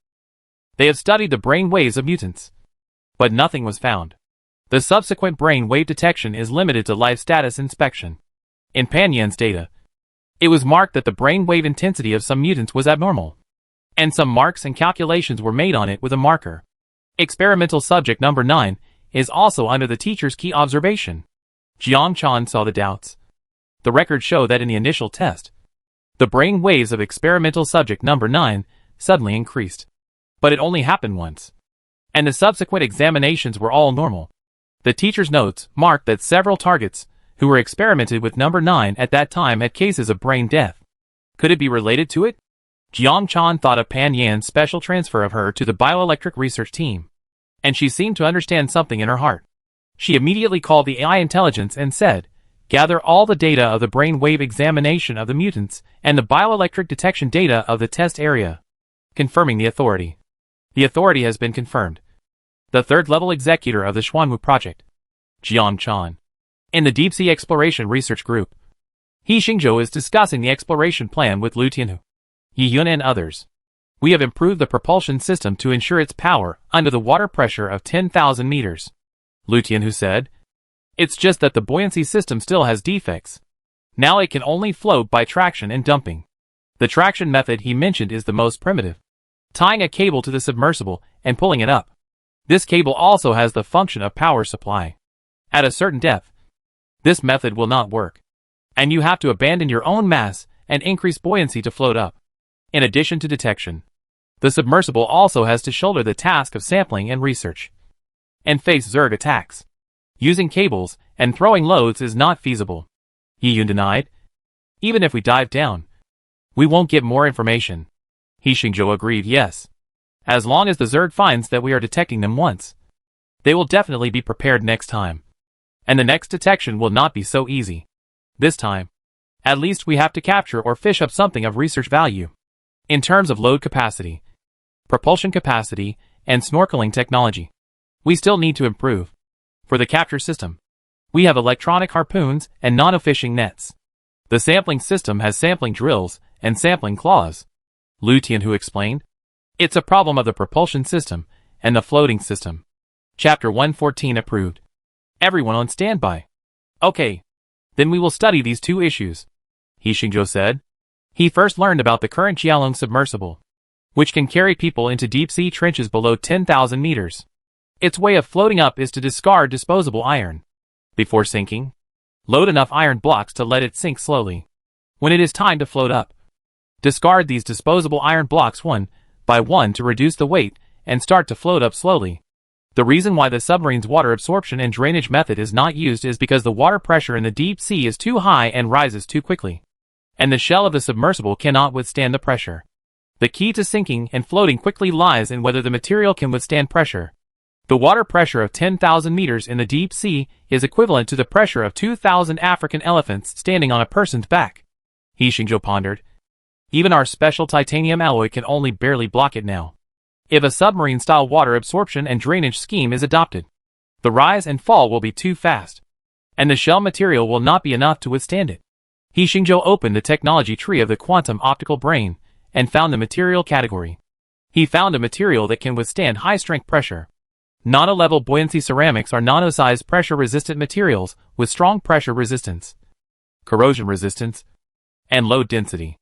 They have studied the brain waves of mutants, but nothing was found. The subsequent brain wave detection is limited to life status inspection. In Pan Yin's data, it was marked that the brain wave intensity of some mutants was abnormal, and some marks and calculations were made on it with a marker. Experimental subject number 9 is also under the teacher's key observation. Jiang Chan saw the doubts. The records show that in the initial test, the brain waves of experimental subject number 9 suddenly increased. But it only happened once, and the subsequent examinations were all normal. The teacher's notes marked that several targets who were experimented with number 9 at that time had cases of brain death. Could it be related to it? Jiang Chan thought of Pan Yin's special transfer of her to the bioelectric research team, and she seemed to understand something in her heart. She immediately called the AI intelligence and said, gather all the data of the brain wave examination of the mutants and the bioelectric detection data of the test area. Confirming the authority. The authority has been confirmed. The third-level executor of the Xuanwu project, Jiang Chan, in the deep-sea exploration research group. He Xingzhou is discussing the exploration plan with Lu Tianhu, Yi Yun and others. We have improved the propulsion system to ensure its power under the water pressure of 10,000 meters. Lu Tianhu said. It's just that the buoyancy system still has defects. Now it can only float by traction and dumping. The traction method he mentioned is the most primitive, tying a cable to the submersible and pulling it up. This cable also has the function of power supply. At a certain depth, this method will not work, and you have to abandon your own mass and increase buoyancy to float up. In addition to detection, the submersible also has to shoulder the task of sampling and research, and face Zerg attacks. Using cables and throwing loads is not feasible, Yiyun denied. Even if we dive down, we won't get more information. He Xingzhou agreed yes. As long as the Zerg finds that we are detecting them once, they will definitely be prepared next time. And the next detection will not be so easy. This time, at least we have to capture or fish up something of research value. In terms of load capacity, propulsion capacity, and snorkeling technology, we still need to improve. For the capture system, we have electronic harpoons and nano-fishing nets. The sampling system has sampling drills and sampling claws, Lu Tianhu explained. It's a problem of the propulsion system and the floating system. Chapter 114 approved. Everyone on standby. Okay. Then we will study these two issues, He Xingzhou said. He first learned about the current Jialong submersible, which can carry people into deep-sea trenches below 10,000 meters. Its way of floating up is to discard disposable iron. Before sinking, load enough iron blocks to let it sink slowly. When it is time to float up, discard these disposable iron blocks one by one to reduce the weight and start to float up slowly. The reason why the submarine's water absorption and drainage method is not used is because the water pressure in the deep sea is too high and rises too quickly, and the shell of the submersible cannot withstand the pressure. The key to sinking and floating quickly lies in whether the material can withstand pressure. The water pressure of 10,000 meters in the deep sea is equivalent to the pressure of 2,000 African elephants standing on a person's back. He Xingzhou pondered. Even our special titanium alloy can only barely block it now. If a submarine-style water absorption and drainage scheme is adopted, the rise and fall will be too fast, and the shell material will not be enough to withstand it. He Xingzhou opened the technology tree of the quantum optical brain and found the material category. He found a material that can withstand high-strength pressure. Nano-level buoyancy ceramics are nano-sized pressure-resistant materials with strong pressure resistance, corrosion resistance, and low density.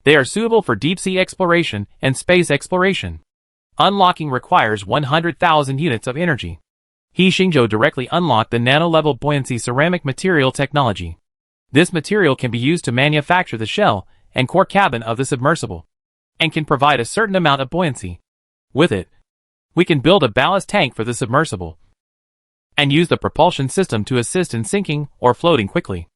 They are suitable for deep-sea exploration and space exploration. Unlocking requires 100,000 units of energy. He Xingzhou directly unlocked the nano-level buoyancy ceramic material technology. This material can be used to manufacture the shell and core cabin of the submersible, and can provide a certain amount of buoyancy. With it, we can build a ballast tank for the submersible, and use the propulsion system to assist in sinking or floating quickly.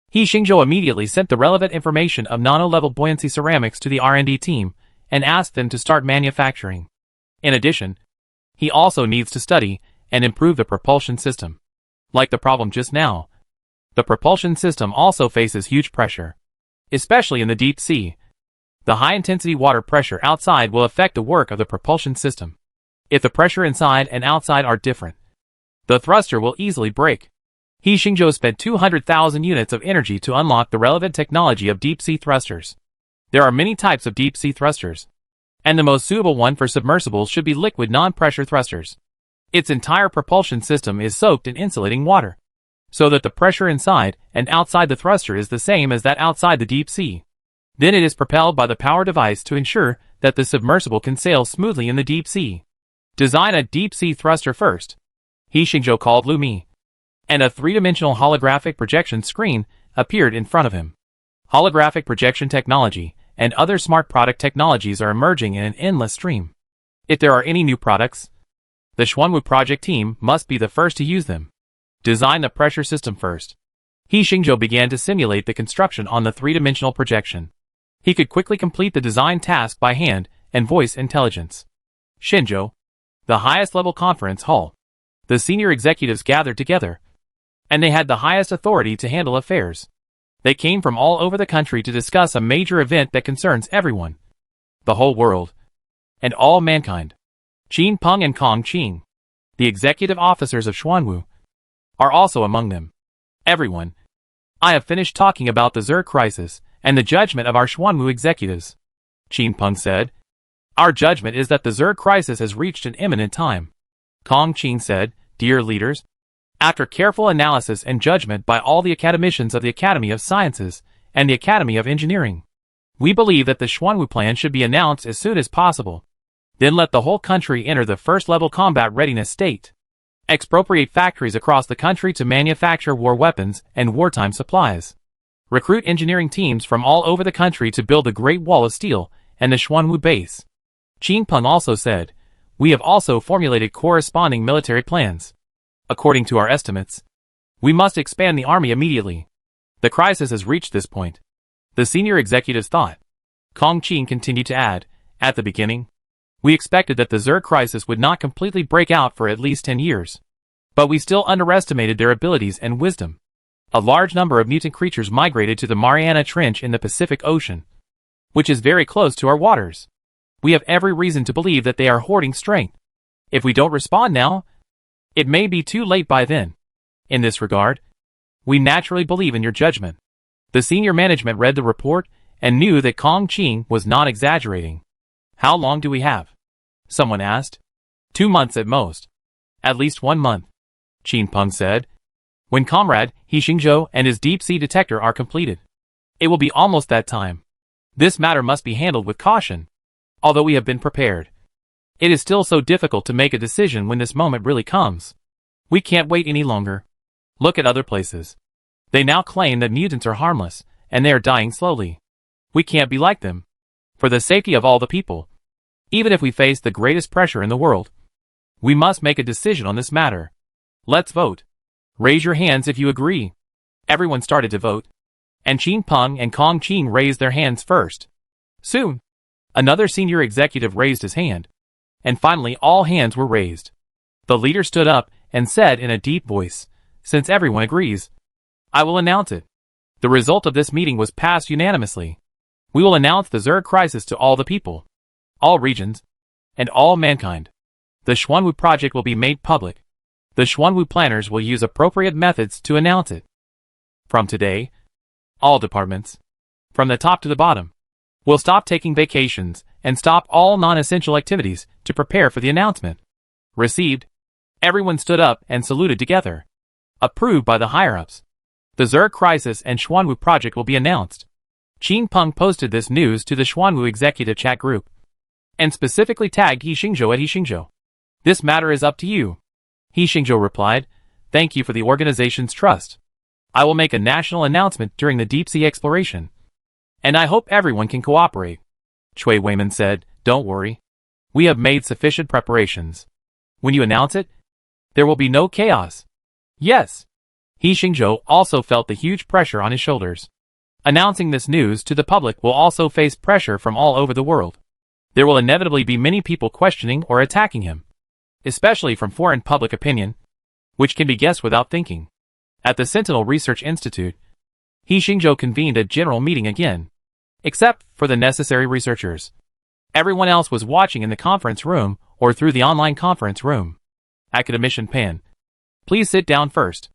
He Xingzhou immediately sent the relevant information of nano-level buoyancy ceramics to the R&D team, and asked them to start manufacturing. In addition, he also needs to study and improve the propulsion system. Like the problem just now, the propulsion system also faces huge pressure, especially in the deep sea. The high-intensity water pressure outside will affect the work of the propulsion system. If the pressure inside and outside are different, the thruster will easily break. He Xingzhou spent 200,000 units of energy to unlock the relevant technology of deep-sea thrusters. There are many types of deep-sea thrusters, and the most suitable one for submersibles should be liquid non-pressure thrusters. Its entire propulsion system is soaked in insulating water, so that the pressure inside and outside the thruster is the same as that outside the deep sea. Then it is propelled by the power device to ensure that the submersible can sail smoothly in the deep sea. Design a deep-sea thruster first, He Xingzhou called Lu Mi, and a three-dimensional holographic projection screen appeared in front of him. Holographic projection technology and other smart product technologies are emerging in an endless stream. If there are any new products, the Xuanwu project team must be the first to use them. Design the pressure system first. He Xingzhou began to simulate the construction on the three-dimensional projection. He could quickly complete the design task by hand and voice intelligence. Shenzhou, the highest-level conference hall. The senior executives gathered together, and they had the highest authority to handle affairs. They came from all over the country to discuss a major event that concerns everyone, the whole world, and all mankind. Qin Peng and Kong Qing, the executive officers of Xuanwu, are also among them. Everyone, I have finished talking about the Zerg crisis and the judgment of our Xuanwu executives, Qin Peng said. Our judgment is that the Zerg crisis has reached an imminent time. Kong Qing said, Dear leaders, after careful analysis and judgment by all the academicians of the Academy of Sciences and the Academy of Engineering, we believe that the Xuanwu plan should be announced as soon as possible. Then let the whole country enter the first-level combat readiness state. Expropriate factories across the country to manufacture war weapons and wartime supplies. Recruit engineering teams from all over the country to build the Great Wall of Steel and the Xuanwu base. Qin Peng also said, we have also formulated corresponding military plans. According to our estimates, we must expand the army immediately. The crisis has reached this point. The senior executives thought. Kong Qin continued to add, at the beginning, we expected that the Zerg crisis would not completely break out for at least 10 years. But we still underestimated their abilities and wisdom. A large number of mutant creatures migrated to the Mariana Trench in the Pacific Ocean, which is very close to our waters. We have every reason to believe that they are hoarding strength. If we don't respond now, it may be too late by then. In this regard, we naturally believe in your judgment. The senior management read the report and knew that Kong Qin was not exaggerating. How long do we have? Someone asked. 2 months at most. At least 1 month, Qin Peng said. When Comrade He Xingzhou and his deep-sea detector are completed, it will be almost that time. This matter must be handled with caution. Although we have been prepared, it is still so difficult to make a decision when this moment really comes. We can't wait any longer. Look at other places. They now claim that mutants are harmless, and they are dying slowly. We can't be like them. For the safety of all the people, even if we face the greatest pressure in the world, we must make a decision on this matter. Let's vote. Raise your hands if you agree. Everyone started to vote, and Qin Peng and Kong Qin raised their hands first. Soon, another senior executive raised his hand, and finally all hands were raised. The leader stood up and said in a deep voice, since everyone agrees, I will announce it. The result of this meeting was passed unanimously. We will announce the Zerg crisis to all the people, all regions, and all mankind. The Xuanwu project will be made public. The Xuanwu planners will use appropriate methods to announce it. From today, all departments, from the top to the bottom, will stop taking vacations and stop all non-essential activities to prepare for the announcement. Received. Everyone stood up and saluted together. Approved by the higher-ups. The Zerg crisis and Xuanwu project will be announced. Qin Peng posted this news to the Xuanwu executive chat group, and specifically tagged He Xingzhou at He Xingzhou. This matter is up to you. He Xingzhou replied, thank you for the organization's trust. I will make a national announcement during the deep-sea exploration, and I hope everyone can cooperate. Cui Weiman said, don't worry. We have made sufficient preparations. When you announce it, there will be no chaos. Yes. He Xingzhou also felt the huge pressure on his shoulders. Announcing this news to the public will also face pressure from all over the world. There will inevitably be many people questioning or attacking him, especially from foreign public opinion, which can be guessed without thinking. At the Sentinel Research Institute, He Xingzhou convened a general meeting again, except for the necessary researchers. Everyone else was watching in the conference room or through the online conference room. Academician Pan, please sit down first.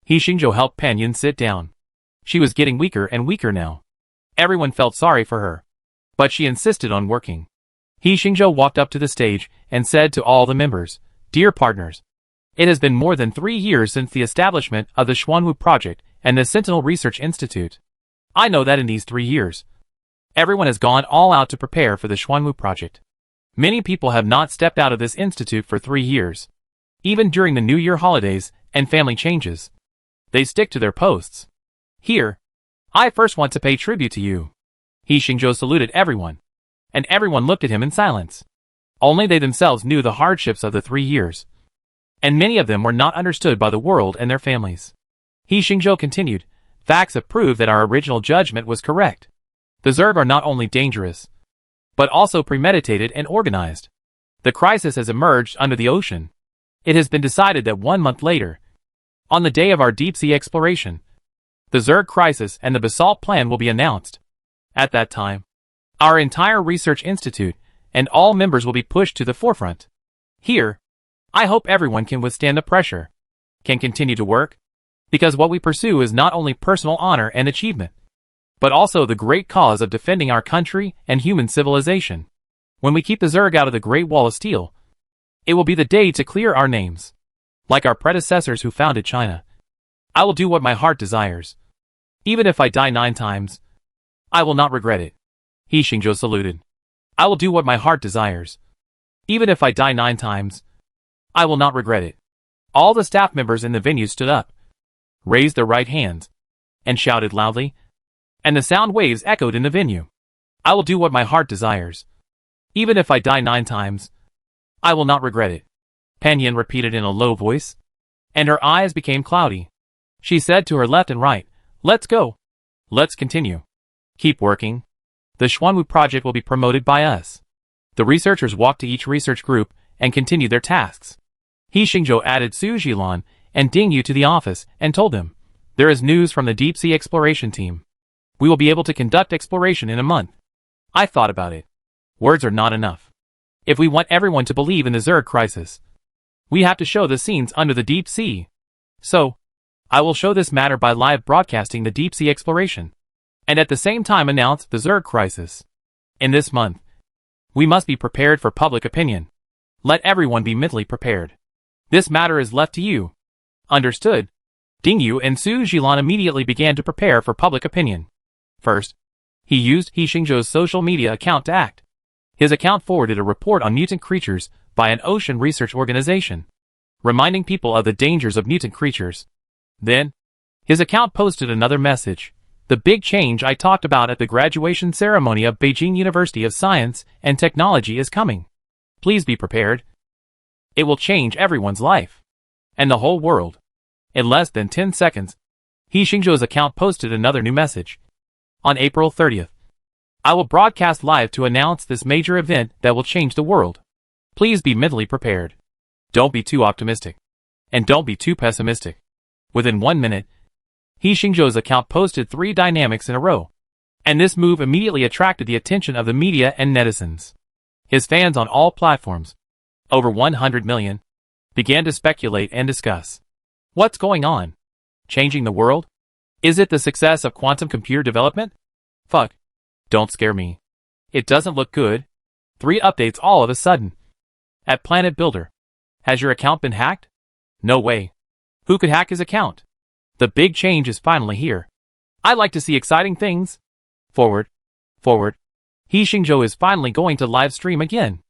He Xingzhou helped Pan Yin sit down. She was getting weaker and weaker now. Everyone felt sorry for her, but she insisted on working. He Xingzhou walked up to the stage and said to all the members, dear partners, it has been more than 3 years since the establishment of the Xuanwu Project and the Sentinel Research Institute. I know that in these 3 years, everyone has gone all out to prepare for the Xuanwu Project. Many people have not stepped out of this institute for 3 years. Even during the New Year holidays and family changes, they stick to their posts. Here, I first want to pay tribute to you. He Xingzhou saluted everyone, and everyone looked at him in silence. Only they themselves knew the hardships of the 3 years, and many of them were not understood by the world and their families. He Xingzhou continued, facts have proved that our original judgment was correct. The Zerg are not only dangerous, but also premeditated and organized. The crisis has emerged under the ocean. It has been decided that 1 month later, on the day of our deep-sea exploration, the Zerg crisis and the Basalt Plan will be announced. At that time, our entire research institute and all members will be pushed to the forefront. Here, I hope everyone can withstand the pressure, can continue to work, because what we pursue is not only personal honor and achievement, but also the great cause of defending our country and human civilization. When we keep the Zerg out of the Great Wall of Steel, it will be the day to clear our names. Like our predecessors who founded China, I will do what my heart desires. Even if I die 9 times, I will not regret it. He Xingzhou saluted. I will do what my heart desires. Even if I die 9 times, I will not regret it. All the staff members in the venue stood up, raised their right hands, and shouted loudly, and the sound waves echoed in the venue. I will do what my heart desires. Even if I die 9 times, I will not regret it. Pan Yin repeated in a low voice, and her eyes became cloudy. She said to her left and right, let's go. Let's continue. Keep working. The Xuanwu project will be promoted by us. The researchers walked to each research group and continued their tasks. He Xingzhou added Su Jilan and Ding Yu to the office and told them, there is news from the deep sea exploration team. We will be able to conduct exploration in a month. I thought about it. Words are not enough. If we want everyone to believe in the Zerg crisis, we have to show the scenes under the deep sea. So, I will show this matter by live broadcasting the deep sea exploration, and at the same time announce the Zerg crisis. In this month, we must be prepared for public opinion. Let everyone be mentally prepared. This matter is left to you. Understood? Ding Yu and Su Jilan immediately began to prepare for public opinion. First, he used He Xingzhou's social media account to act. His account forwarded a report on mutant creatures by an ocean research organization, reminding people of the dangers of mutant creatures. Then, his account posted another message. The big change I talked about at the graduation ceremony of Beijing University of Science and Technology is coming. Please be prepared. It will change everyone's life, and the whole world. In less than 10 seconds, He Xingzhou's account posted another new message. On April 30th, I will broadcast live to announce this major event that will change the world. Please be mentally prepared. Don't be too optimistic. And don't be too pessimistic. Within 1 minute, He Xingzhou's account posted 3 dynamics in a row. And this move immediately attracted the attention of the media and netizens. His fans on all platforms, over 100 million, began to speculate and discuss. What's going on? Changing the world? Is it the success of quantum computer development? Fuck. Don't scare me. It doesn't look good. 3 updates all of a sudden. At Planet Builder. Has your account been hacked? No way. Who could hack his account? The big change is finally here. I like to see exciting things. Forward. Forward. He Xingzhou is finally going to live stream again.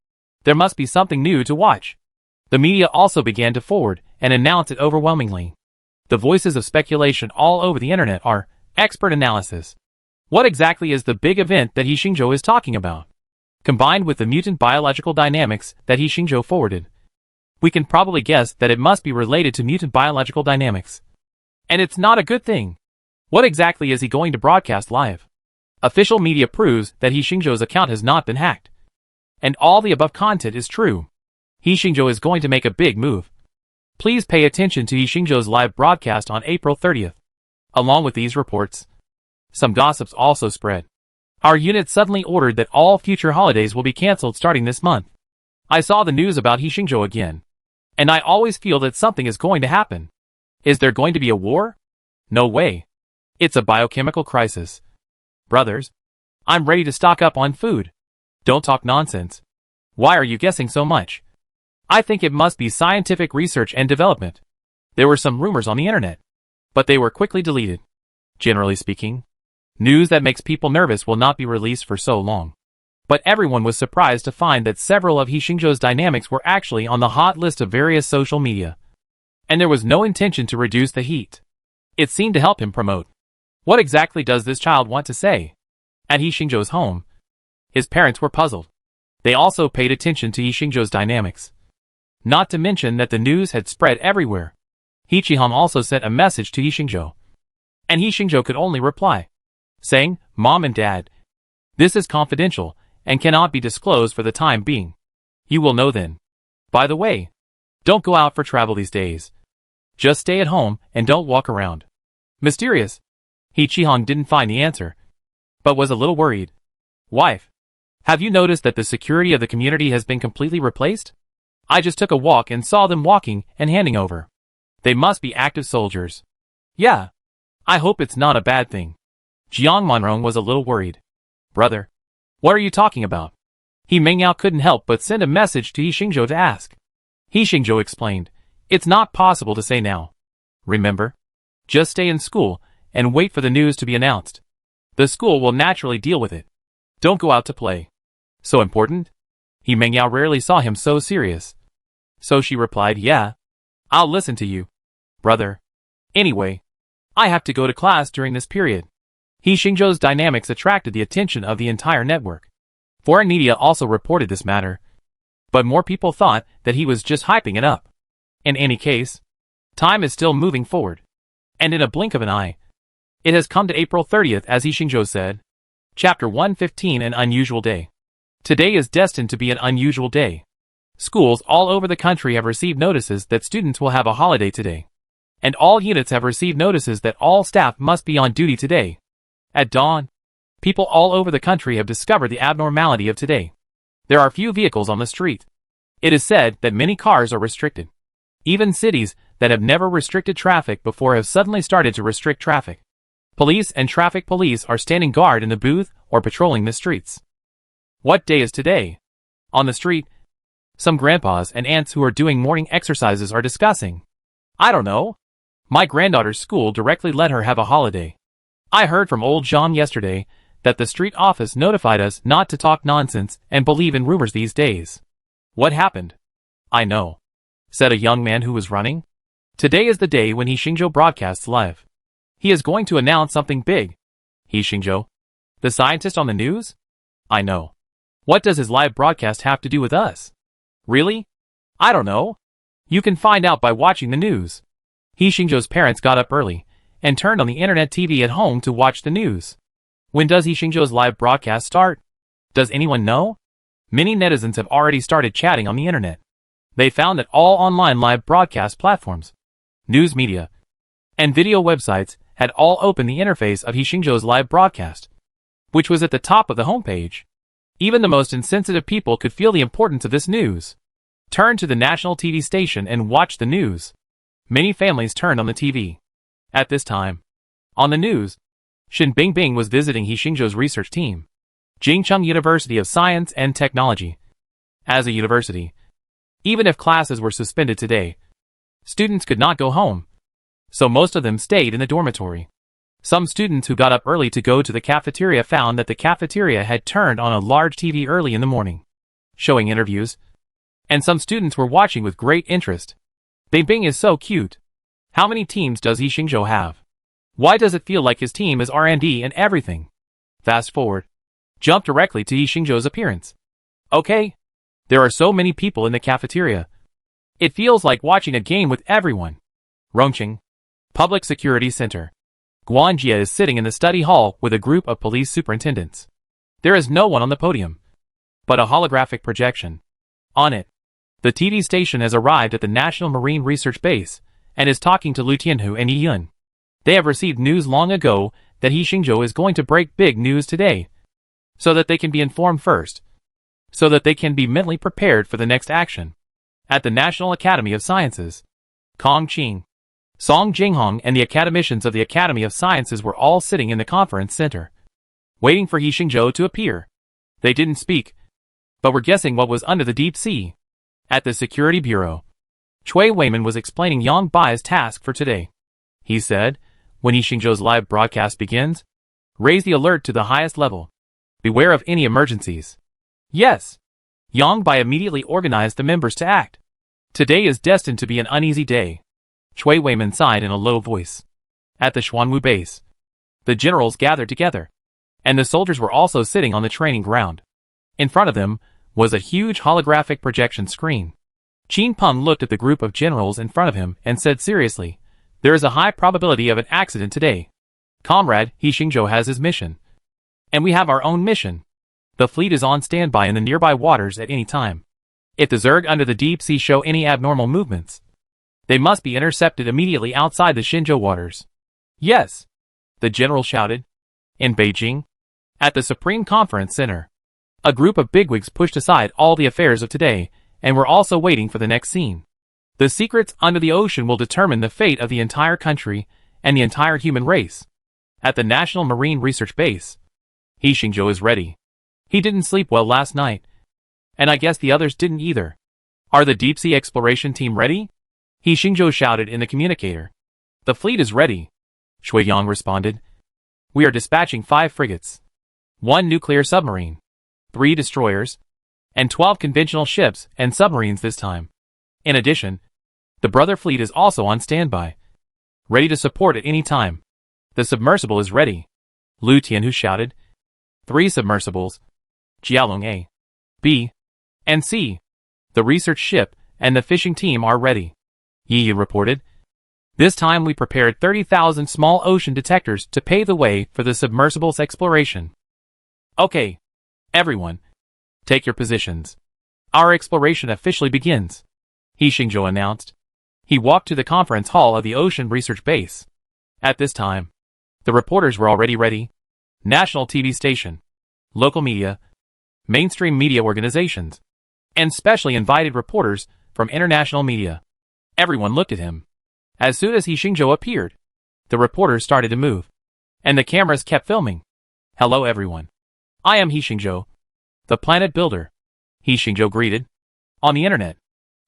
There must be something new to watch. The media also began to forward and announce it overwhelmingly. The voices of speculation all over the internet are expert analysis. What exactly is the big event that He Xingzhou is talking about? Combined with the mutant biological dynamics that He Xingzhou forwarded, we can probably guess that it must be related to mutant biological dynamics. And it's not a good thing. What exactly is he going to broadcast live? Official media proves that He Xingzhou's account has not been hacked. And all the above content is true. He Xingzhou is going to make a big move. Please pay attention to He Xingzhou's live broadcast on April 30th. Along with these reports, some gossips also spread. Our unit suddenly ordered that all future holidays will be cancelled starting this month. I saw the news about He Xingzhou again. And I always feel that something is going to happen. Is there going to be a war? No way. It's a biochemical crisis. Brothers, I'm ready to stock up on food. Don't talk nonsense. Why are you guessing so much? I think it must be scientific research and development. There were some rumors on the internet, but they were quickly deleted. Generally speaking, news that makes people nervous will not be released for so long. But everyone was surprised to find that several of He Xingzhou's dynamics were actually on the hot list of various social media. And there was no intention to reduce the heat. It seemed to help him promote. What exactly does this child want to say? At He Xingzhou's home, his parents were puzzled. They also paid attention to He Xingzhou's dynamics. Not to mention that the news had spread everywhere. He Qihong also sent a message to He Xingzhou. And He Xingzhou could only reply, saying, Mom and Dad, this is confidential and cannot be disclosed for the time being. You will know then. By the way, don't go out for travel these days. Just stay at home and don't walk around. Mysterious. He Qihong didn't find the answer, but was a little worried. Wife, have you noticed that the security of the community has been completely replaced? I just took a walk and saw them walking and handing over. They must be active soldiers. Yeah. I hope it's not a bad thing. Jiang Monrong was a little worried. Brother, what are you talking about? He Mengyao couldn't help but send a message to He Xingzhou to ask. He Xingzhou explained, it's not possible to say now. Remember? Just stay in school and wait for the news to be announced. The school will naturally deal with it. Don't go out to play. So important? He Mengyao rarely saw him so serious. So she replied, yeah, I'll listen to you, brother. Anyway, I have to go to class during this period. He Xingzhou's dynamics attracted the attention of the entire network. Foreign media also reported this matter, but more people thought that he was just hyping it up. In any case, time is still moving forward. And in a blink of an eye, it has come to April 30th, as He Xingzhou said. Chapter 115, An Unusual Day. Today is destined to be an unusual day. Schools all over the country have received notices that students will have a holiday today. And all units have received notices that all staff must be on duty today. At dawn, people all over the country have discovered the abnormality of today. There are few vehicles on the street. It is said that many cars are restricted. Even cities that have never restricted traffic before have suddenly started to restrict traffic. Police and traffic police are standing guard in the booth or patrolling the streets. What day is today? On the street, some grandpas and aunts who are doing morning exercises are discussing. I don't know. My granddaughter's school directly let her have a holiday. I heard from old Jean yesterday that the street office notified us not to talk nonsense and believe in rumors these days. What happened? I know, said a young man who was running. Today is the day when He Xingzhou broadcasts live. He is going to announce something big. He Xingzhou, the scientist on the news? I know. What does his live broadcast have to do with us? Really? I don't know. You can find out by watching the news. He Xingzhou's parents got up early and turned on the internet TV at home to watch the news. When does He Xingzhou's live broadcast start? Does anyone know? Many netizens have already started chatting on the internet. They found that all online live broadcast platforms, news media, and video websites had all opened the interface of He Xingzhou's live broadcast, which was at the top of the homepage. Even the most insensitive people could feel the importance of this news. Turn to the national TV station and watch the news. Many families turned on the TV. At this time, on the news, Shen Bingbing was visiting He Xingzhou's research team, Jingcheng University of Science and Technology. As a university, even if classes were suspended today, students could not go home, so most of them stayed in the dormitory. Some students who got up early to go to the cafeteria found that the cafeteria had turned on a large TV early in the morning, showing interviews, and some students were watching with great interest. Bingbing is so cute. How many teams does He Xingzhou have? Why does it feel like his team is R&D and everything? Fast forward. Jump directly to He Xingzhou's appearance. Okay. There are so many people in the cafeteria. It feels like watching a game with everyone. Rongqing Public Security Center. Guanjia is sitting in the study hall with a group of police superintendents. There is no one on the podium, but a holographic projection. On it, the TV station has arrived at the National Marine Research Base and is talking to Liu Tianhu and Yi Yun. They have received news long ago that He Xingzhou is going to break big news today, so that they can be informed first, so that they can be mentally prepared for the next action. At the National Academy of Sciences, Kong Qing, Song Jinghong and the academicians of the Academy of Sciences were all sitting in the conference center, waiting for He Xingzhou to appear. They didn't speak, but were guessing what was under the deep sea. At the Security Bureau, Cui Weiman was explaining Yang Bai's task for today. He said, when He Xingzhou's live broadcast begins, raise the alert to the highest level. Beware of any emergencies. Yes. Yang Bai immediately organized the members to act. Today is destined to be an uneasy day. Cui Weiman sighed in a low voice. At the Xuanwu base, the generals gathered together, and the soldiers were also sitting on the training ground. In front of them was a huge holographic projection screen. Qin Peng looked at the group of generals in front of him and said seriously, there is a high probability of an accident today. Comrade, He Xingzhou has his mission. And we have our own mission. The fleet is on standby in the nearby waters at any time. If the Zerg under the deep sea show any abnormal movements, they must be intercepted immediately outside the Xinzhou waters. Yes, the general shouted. In Beijing, at the Supreme Conference Center, a group of bigwigs pushed aside all the affairs of today and were also waiting for the next scene. The secrets under the ocean will determine the fate of the entire country and the entire human race. At the National Marine Research Base, He Xingzhou is ready. He didn't sleep well last night, and I guess the others didn't either. Are the deep-sea exploration team ready? He Xingzhou shouted in the communicator. The fleet is ready, Shui Yang responded. We are dispatching 5 frigates, 1 nuclear submarine, 3 destroyers, and 12 conventional ships and submarines this time. In addition, the brother fleet is also on standby, ready to support at any time. The submersible is ready, Lu Tianhu shouted. 3 submersibles, Jialong A, B, and C, the research ship, and the fishing team are ready, Yi reported. This time we prepared 30,000 small ocean detectors to pave the way for the submersible's exploration. Okay, everyone, take your positions. Our exploration officially begins, He Xingzhou announced. He walked to the conference hall of the Ocean Research Base. At this time, the reporters were already ready. National TV station, local media, mainstream media organizations, and specially invited reporters from international media. Everyone looked at him. As soon as He Xingzhou appeared, the reporters started to move, and the cameras kept filming. Hello everyone. I am He Xingzhou, the planet builder, He Xingzhou greeted. On the internet,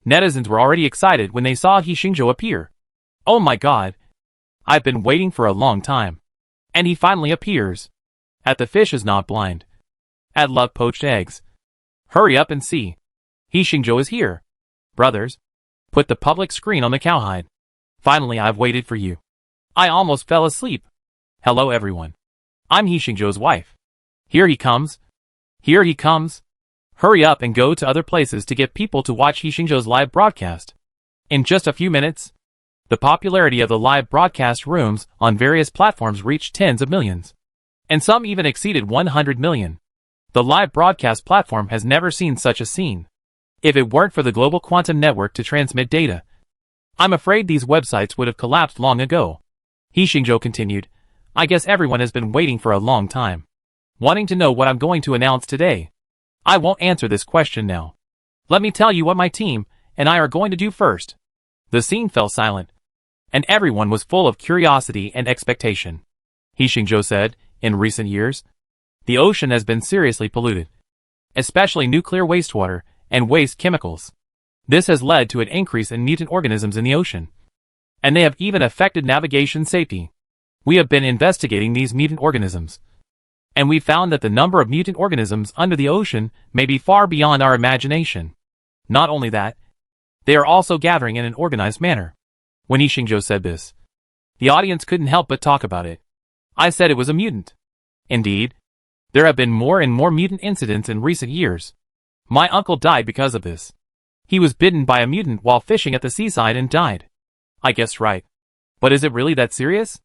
netizens were already excited when they saw He Xingzhou appear. Oh my god. I've been waiting for a long time. And he finally appears. At the fish is not blind. At love poached eggs. Hurry up and see. He Xingzhou is here. Brothers, put the public screen on the cowhide. Finally I've waited for you. I almost fell asleep. Hello everyone. I'm He Xingzhou's wife. Here he comes. Here he comes. Hurry up and go to other places to get people to watch He Xingzhou's live broadcast. In just a few minutes, the popularity of the live broadcast rooms on various platforms reached tens of millions. And some even exceeded 100 million. The live broadcast platform has never seen such a scene. If it weren't for the global quantum network to transmit data, I'm afraid these websites would have collapsed long ago. He Xingzhou continued, I guess everyone has been waiting for a long time, wanting to know what I'm going to announce today. I won't answer this question now. Let me tell you what my team and I are going to do first. The scene fell silent, and everyone was full of curiosity and expectation. He Xingzhou said, in recent years, the ocean has been seriously polluted, especially nuclear wastewater and waste chemicals. This has led to an increase in mutant organisms in the ocean, and they have even affected navigation safety. We have been investigating these mutant organisms, and we found that the number of mutant organisms under the ocean may be far beyond our imagination. Not only that, they are also gathering in an organized manner. When He Xingzhou said this, the audience couldn't help but talk about it. I said it was a mutant. Indeed, there have been more and more mutant incidents in recent years. My uncle died because of this. He was bitten by a mutant while fishing at the seaside and died. I guessed right. But is it really that serious?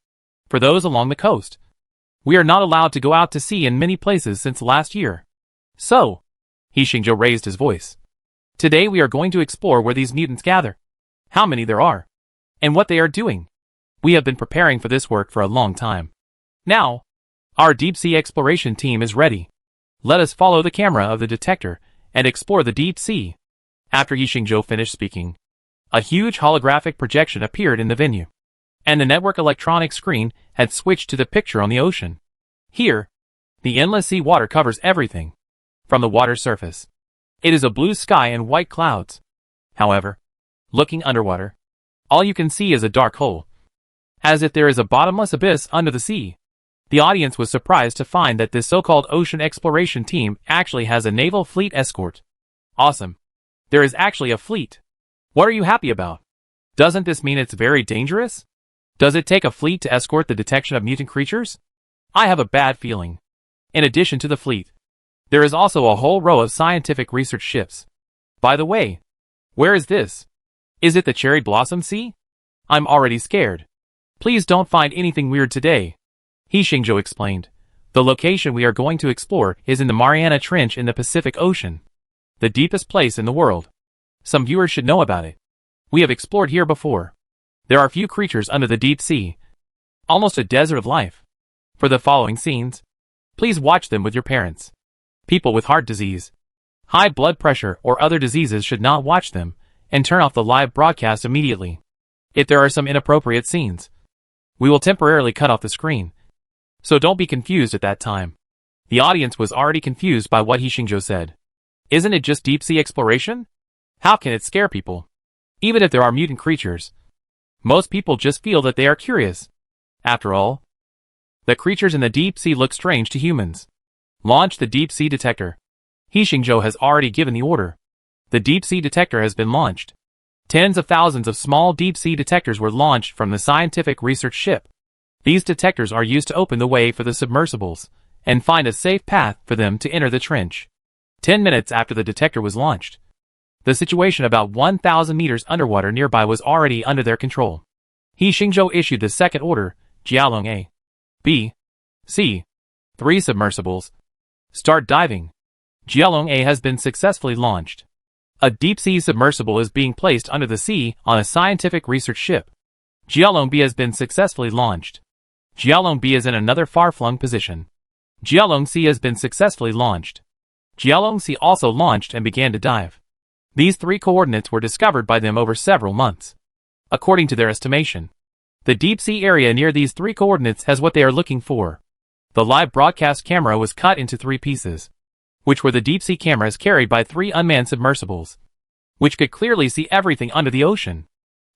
For those along the coast, we are not allowed to go out to sea in many places since last year. So, He Xingzhou raised his voice. Today we are going to explore where these mutants gather, how many there are, and what they are doing. We have been preparing for this work for a long time. Now, our deep-sea exploration team is ready. Let us follow the camera of the detector and explore the deep sea. After He Xingzhou finished speaking, a huge holographic projection appeared in the venue, and the network electronic screen had switched to the picture on the ocean. Here, the endless sea water covers everything, from the water's surface. It is a blue sky and white clouds. However, looking underwater, all you can see is a dark hole, as if there is a bottomless abyss under the sea. The audience was surprised to find that this so-called ocean exploration team actually has a naval fleet escort. Awesome. There is actually a fleet. What are you happy about? Doesn't this mean it's very dangerous? Does it take a fleet to escort the detection of mutant creatures? I have a bad feeling. In addition to the fleet, there is also a whole row of scientific research ships. By the way, where is this? Is it the Cherry Blossom Sea? I'm already scared. Please don't find anything weird today. He Xingzhou explained. The location we are going to explore is in the Mariana Trench in the Pacific Ocean, the deepest place in the world. Some viewers should know about it. We have explored here before. There are few creatures under the deep sea, almost a desert of life. For the following scenes, please watch them with your parents. People with heart disease, high blood pressure or other diseases should not watch them, and turn off the live broadcast immediately. If there are some inappropriate scenes, we will temporarily cut off the screen. So don't be confused at that time. The audience was already confused by what He Xingzhou said. Isn't it just deep-sea exploration? How can it scare people? Even if there are mutant creatures, most people just feel that they are curious. After all, the creatures in the deep sea look strange to humans. Launch the deep sea detector. He Xingzhou has already given the order. The deep-sea detector has been launched. Tens of thousands of small deep-sea detectors were launched from the scientific research ship. These detectors are used to open the way for the submersibles and find a safe path for them to enter the trench. 10 minutes after the detector was launched, the situation about 1,000 meters underwater nearby was already under their control. He Xingzhou issued the second order, Jialong A, B, C, 3 submersibles. Start diving. Jialong A has been successfully launched. A deep-sea submersible is being placed under the sea on a scientific research ship. Jialong B has been successfully launched. Jialong B is in another far-flung position. Jialong C has been successfully launched. Jialong C also launched and began to dive. These 3 coordinates were discovered by them over several months. According to their estimation, the deep-sea area near these 3 coordinates has what they are looking for. The live broadcast camera was cut into 3 pieces, which were the deep-sea cameras carried by 3 unmanned submersibles, which could clearly see everything under the ocean.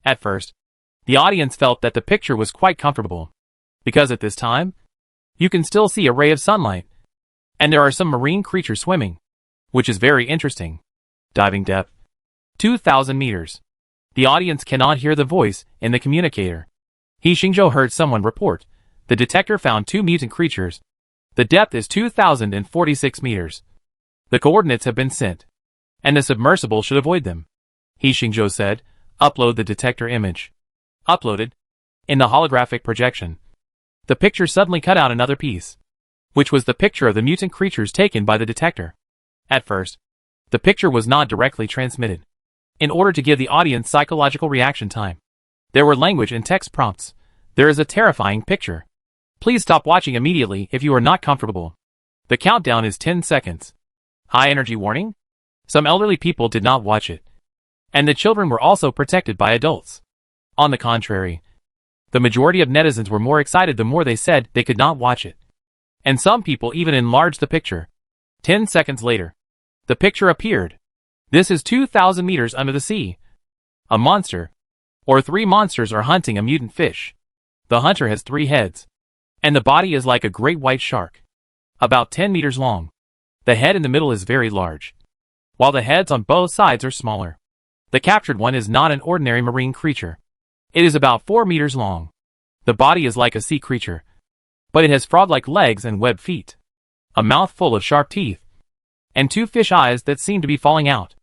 At first, the audience felt that the picture was quite comfortable, because at this time, you can still see a ray of sunlight, and there are some marine creatures swimming, which is very interesting. Diving depth, 2,000 meters. The audience cannot hear the voice in the communicator. He Xingzhou heard someone report, the detector found 2 mutant creatures. The depth is 2,046 meters. The coordinates have been sent, and the submersible should avoid them. He Xingzhou said, upload the detector image. Uploaded. In the holographic projection, the picture suddenly cut out another piece, which was the picture of the mutant creatures taken by the detector. At first, the picture was not directly transmitted. In order to give the audience psychological reaction time, there were language and text prompts. There is a terrifying picture. Please stop watching immediately if you are not comfortable. The countdown is 10 seconds. High energy warning? Some elderly people did not watch it, and the children were also protected by adults. On the contrary, the majority of netizens were more excited the more they said they could not watch it. And some people even enlarged the picture. 10 seconds later, the picture appeared. This is 2,000 meters under the sea. A monster, or 3 monsters are hunting a mutant fish. The hunter has 3 heads, and the body is like a great white shark, about 10 meters long. The head in the middle is very large, while the heads on both sides are smaller. The captured one is not an ordinary marine creature. It is about 4 meters long. The body is like a sea creature, but it has frog-like legs and webbed feet, a mouth full of sharp teeth, and 2 fish eyes that seem to be falling out.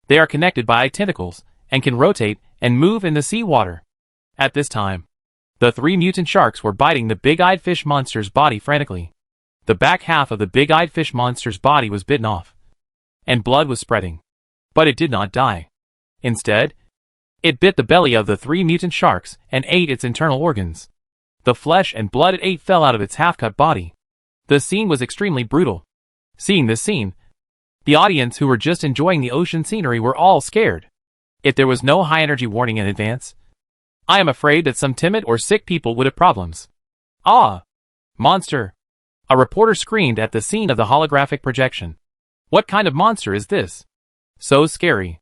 They are connected by tentacles and can rotate and move in the sea water. At this time, the 3 mutant sharks were biting the big-eyed fish monster's body frantically. The back half of the big-eyed fish monster's body was bitten off, and blood was spreading. But it did not die. Instead, it bit the belly of the 3 mutant sharks and ate its internal organs. The flesh and blood it ate fell out of its half-cut body. The scene was extremely brutal. Seeing this scene, the audience who were just enjoying the ocean scenery were all scared. If there was no high-energy warning in advance, I am afraid that some timid or sick people would have problems. Ah! Monster! A reporter screamed at the scene of the holographic projection. What kind of monster is this? So scary.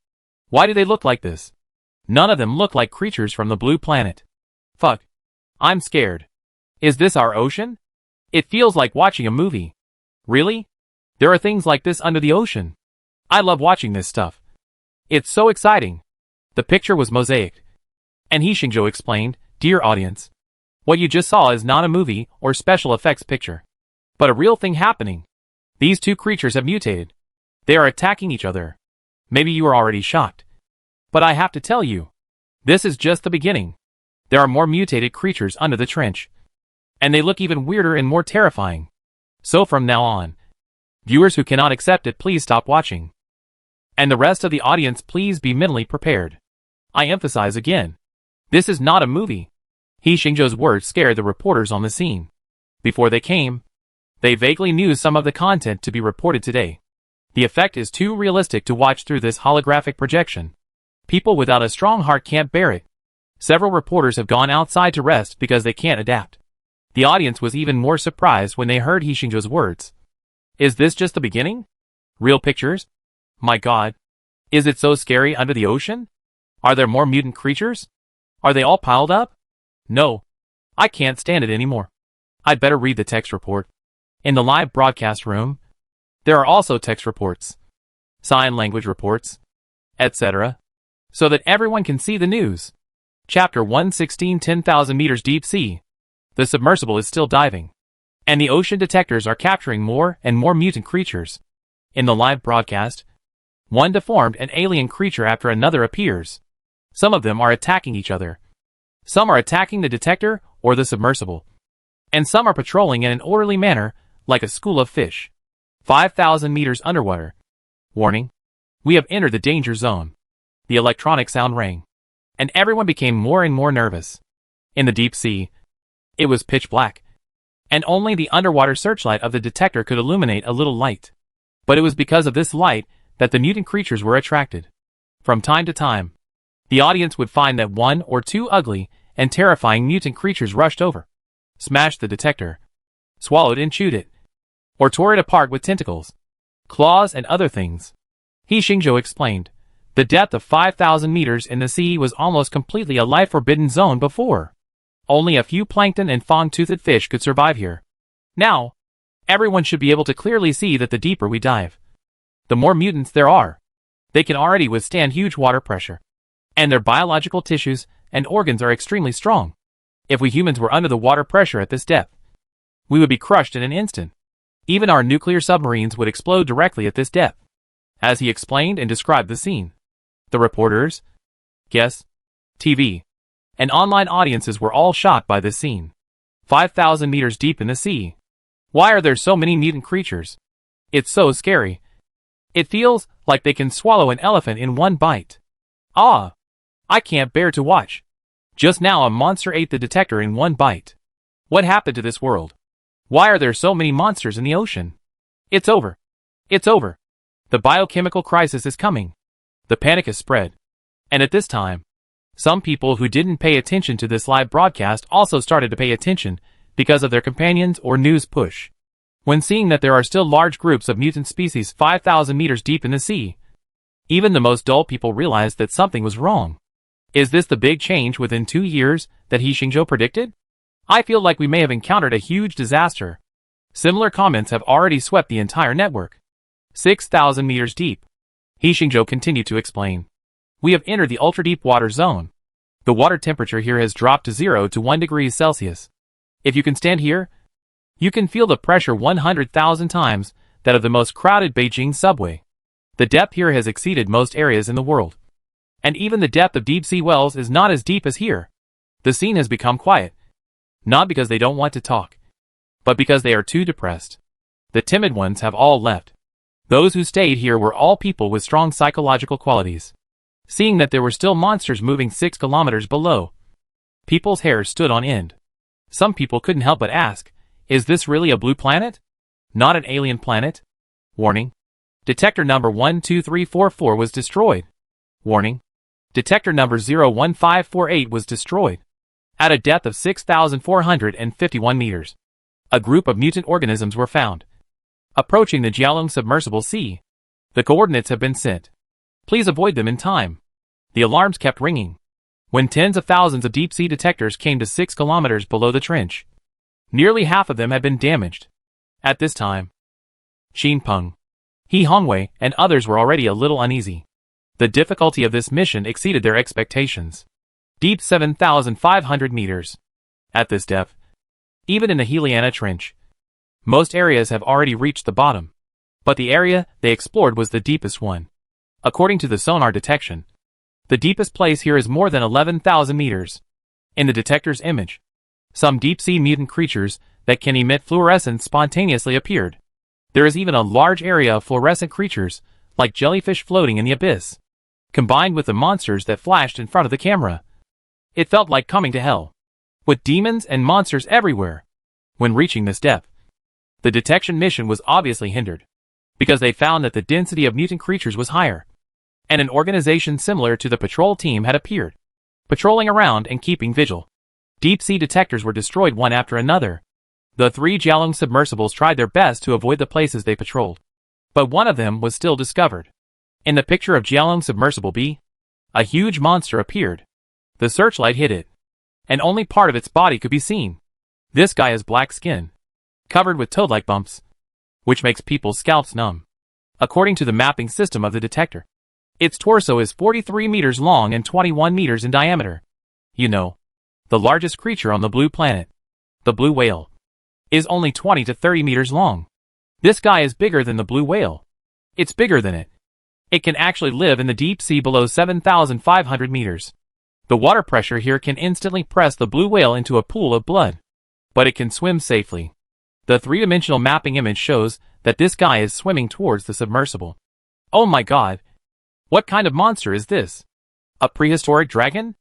Why do they look like this? None of them look like creatures from the blue planet. Fuck. I'm scared. Is this our ocean? It feels like watching a movie. Really? There are things like this under the ocean. I love watching this stuff. It's so exciting. The picture was mosaic. And He Xingzhou explained, dear audience, what you just saw is not a movie or special effects picture, but a real thing happening. These 2 creatures have mutated. They are attacking each other. Maybe you are already shocked. But I have to tell you, this is just the beginning. There are more mutated creatures under the trench, and they look even weirder and more terrifying. So from now on, viewers who cannot accept it, please stop watching. And the rest of the audience, please be mentally prepared. I emphasize again, this is not a movie. He Xingzhou's words scared the reporters on the scene. Before they came, they vaguely knew some of the content to be reported today. The effect is too realistic to watch through this holographic projection. People without a strong heart can't bear it. Several reporters have gone outside to rest because they can't adapt. The audience was even more surprised when they heard He Xingzhou's words. Is this just the beginning? Real pictures? My God. Is it so scary under the ocean? Are there more mutant creatures? Are they all piled up? No. I can't stand it anymore. I'd better read the text report. In the live broadcast room, There are also text reports, sign language reports, etc., so that everyone can see the news. Chapter 116, 10,000 meters deep sea. The submersible is still diving, and the ocean detectors are capturing more and more mutant creatures. In the live broadcast, one deformed and alien creature after another appears. Some of them are attacking each other. Some are attacking the detector or the submersible. And some are patrolling in an orderly manner, like a school of fish. 5,000 meters underwater. Warning. We have entered the danger zone. The electronic sound rang, and everyone became more and more nervous. In the deep sea, it was pitch black, and only the underwater searchlight of the detector could illuminate a little light. But it was because of this light that the mutant creatures were attracted. From time to time, the audience would find that one or two ugly and terrifying mutant creatures rushed over, smashed the detector, swallowed and chewed it, or tore it apart with tentacles, claws and other things. Xingzhou explained. The depth of 5,000 meters in the sea was almost completely a life-forbidden zone before. Only a few plankton and fang-toothed fish could survive here. Now, everyone should be able to clearly see that the deeper we dive, the more mutants there are. They can already withstand huge water pressure, and their biological tissues and organs are extremely strong. If we humans were under the water pressure at this depth, we would be crushed in an instant. Even our nuclear submarines would explode directly at this depth. As he explained and described the scene, the reporters, guests, TV, and online audiences were all shocked by this scene. 5,000 meters deep in the sea. Why are there so many mutant creatures? It's so scary. It feels like they can swallow an elephant in one bite. Ah! I can't bear to watch. Just now a monster ate the detector in one bite. What happened to this world? Why are there so many monsters in the ocean? It's over. It's over. The biochemical crisis is coming. The panic has spread. And at this time, some people who didn't pay attention to this live broadcast also started to pay attention because of their companions or news push. When seeing that there are still large groups of mutant species 5,000 meters deep in the sea, even the most dull people realized that something was wrong. Is this the big change within 2 years that Xingzhou predicted? I feel like we may have encountered a huge disaster. Similar comments have already swept the entire network. 6,000 meters deep. Xingzhou continued to explain. We have entered the ultra-deep water zone. The water temperature here has dropped to 0 to 1 degrees Celsius. If you can stand here, you can feel the pressure 100,000 times that of the most crowded Beijing subway. The depth here has exceeded most areas in the world. And even the depth of deep-sea wells is not as deep as here. The scene has become quiet. Not because they don't want to talk, but because they are too depressed. The timid ones have all left. Those who stayed here were all people with strong psychological qualities. Seeing that there were still monsters moving 6 kilometers below, people's hair stood on end. Some people couldn't help but ask, is this really a blue planet? Not an alien planet? Warning. Detector number 12344 was destroyed. Warning. Detector number 01548 was destroyed. At a depth of 6,451 meters, a group of mutant organisms were found, approaching the Jialong submersible sea. The coordinates have been sent. Please avoid them in time. The alarms kept ringing. When tens of thousands of deep-sea detectors came to 6 kilometers below the trench, nearly half of them had been damaged. At this time, Qin Peng, He Hongwei, and others were already a little uneasy. The difficulty of this mission exceeded their expectations. Deep 7,500 meters. At this depth, even in the Heliana Trench, most areas have already reached the bottom. But the area they explored was the deepest one. According to the sonar detection, the deepest place here is more than 11,000 meters. In the detector's image, some deep-sea mutant creatures that can emit fluorescence spontaneously appeared. There is even a large area of fluorescent creatures, like jellyfish floating in the abyss. Combined with the monsters that flashed in front of the camera, it felt like coming to hell, with demons and monsters everywhere. When reaching this depth, the detection mission was obviously hindered, because they found that the density of mutant creatures was higher, and an organization similar to the patrol team had appeared, patrolling around and keeping vigil. Deep-sea detectors were destroyed one after another. The 3 Jialong submersibles tried their best to avoid the places they patrolled, but one of them was still discovered. In the picture of Jialong submersible B, a huge monster appeared. The searchlight hit it, and only part of its body could be seen. This guy has black skin, covered with toad-like bumps, which makes people's scalps numb. According to the mapping system of the detector, its torso is 43 meters long and 21 meters in diameter. You know, the largest creature on the blue planet, the blue whale, is only 20 to 30 meters long. This guy is bigger than the blue whale. It's bigger than it. It can actually live in the deep sea below 7,500 meters. The water pressure here can instantly press the blue whale into a pool of blood. But it can swim safely. The three-dimensional mapping image shows that this guy is swimming towards the submersible. Oh my god! What kind of monster is this? A prehistoric dragon?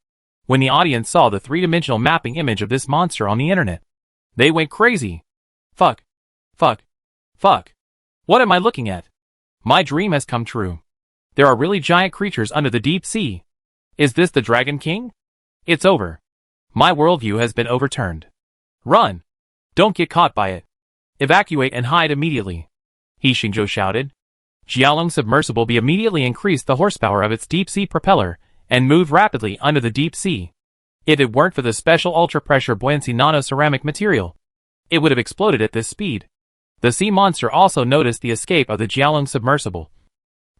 When the audience saw the three-dimensional mapping image of this monster on the internet, they went crazy. Fuck. Fuck. Fuck. What am I looking at? My dream has come true. There are really giant creatures under the deep sea. Is this the Dragon King? It's over. My worldview has been overturned. Run! Don't get caught by it. Evacuate and hide immediately. He Xingzhou shouted. Jialong submersible B immediately increased the horsepower of its deep-sea propeller and moved rapidly under the deep sea. If it weren't for the special ultra-pressure buoyancy nano-ceramic material, it would have exploded at this speed. The sea monster also noticed the escape of the Jialong submersible,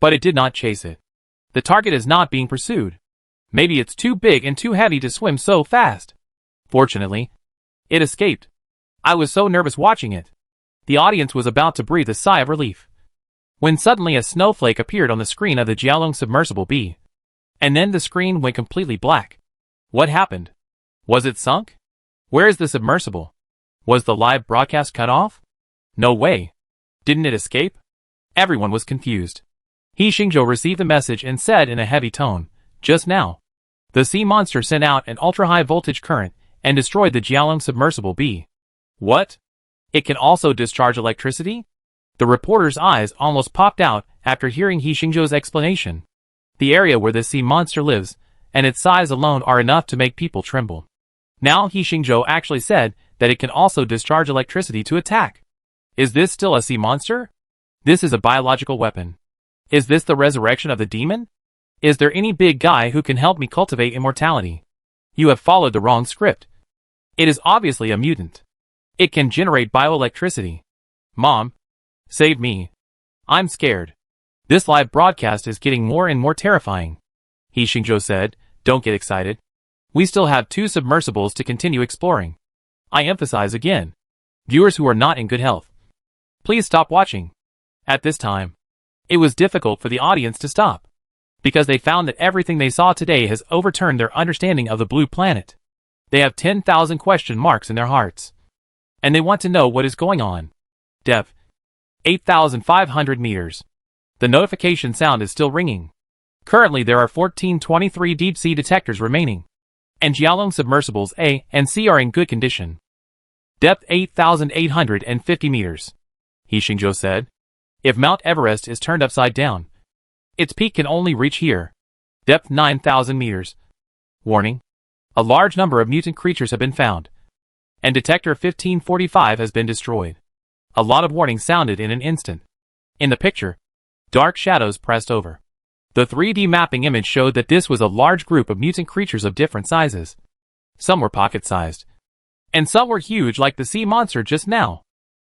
but it did not chase it. The target is not being pursued. Maybe it's too big and too heavy to swim so fast. Fortunately, it escaped. I was so nervous watching it. The audience was about to breathe a sigh of relief, when suddenly a snowflake appeared on the screen of the Jialong submersible B. And then the screen went completely black. What happened? Was it sunk? Where is the submersible? Was the live broadcast cut off? No way. Didn't it escape? Everyone was confused. He Xingzhou received the message and said in a heavy tone, just now. The sea monster sent out an ultra-high voltage current and destroyed the Jialong submersible B. What? It can also discharge electricity? The reporter's eyes almost popped out after hearing He Xingzhou's explanation. The area where the sea monster lives, and its size alone are enough to make people tremble. Now He Xingzhou actually said that it can also discharge electricity to attack. Is this still a sea monster? This is a biological weapon. Is this the resurrection of the demon? Is there any big guy who can help me cultivate immortality? You have followed the wrong script. It is obviously a mutant. It can generate bioelectricity. Mom, save me. I'm scared. This live broadcast is getting more and more terrifying. He Xingzhou said, don't get excited. We still have 2 submersibles to continue exploring. I emphasize again. Viewers who are not in good health, please stop watching. At this time, it was difficult for the audience to stop, because they found that everything they saw today has overturned their understanding of the blue planet. They have 10,000 question marks in their hearts, and they want to know what is going on. Depth 8,500 meters. The notification sound is still ringing. Currently there are 1423 deep-sea detectors remaining, and Jialong submersibles A and C are in good condition. Depth 8,850 meters. He Xingzhou said. If Mount Everest is turned upside down, its peak can only reach here. Depth 9,000 meters. Warning. A large number of mutant creatures have been found, and Detector 1545 has been destroyed. A lot of warnings sounded in an instant. In the picture, dark shadows pressed over. The 3D mapping image showed that this was a large group of mutant creatures of different sizes. Some were pocket-sized, and some were huge like the sea monster just now,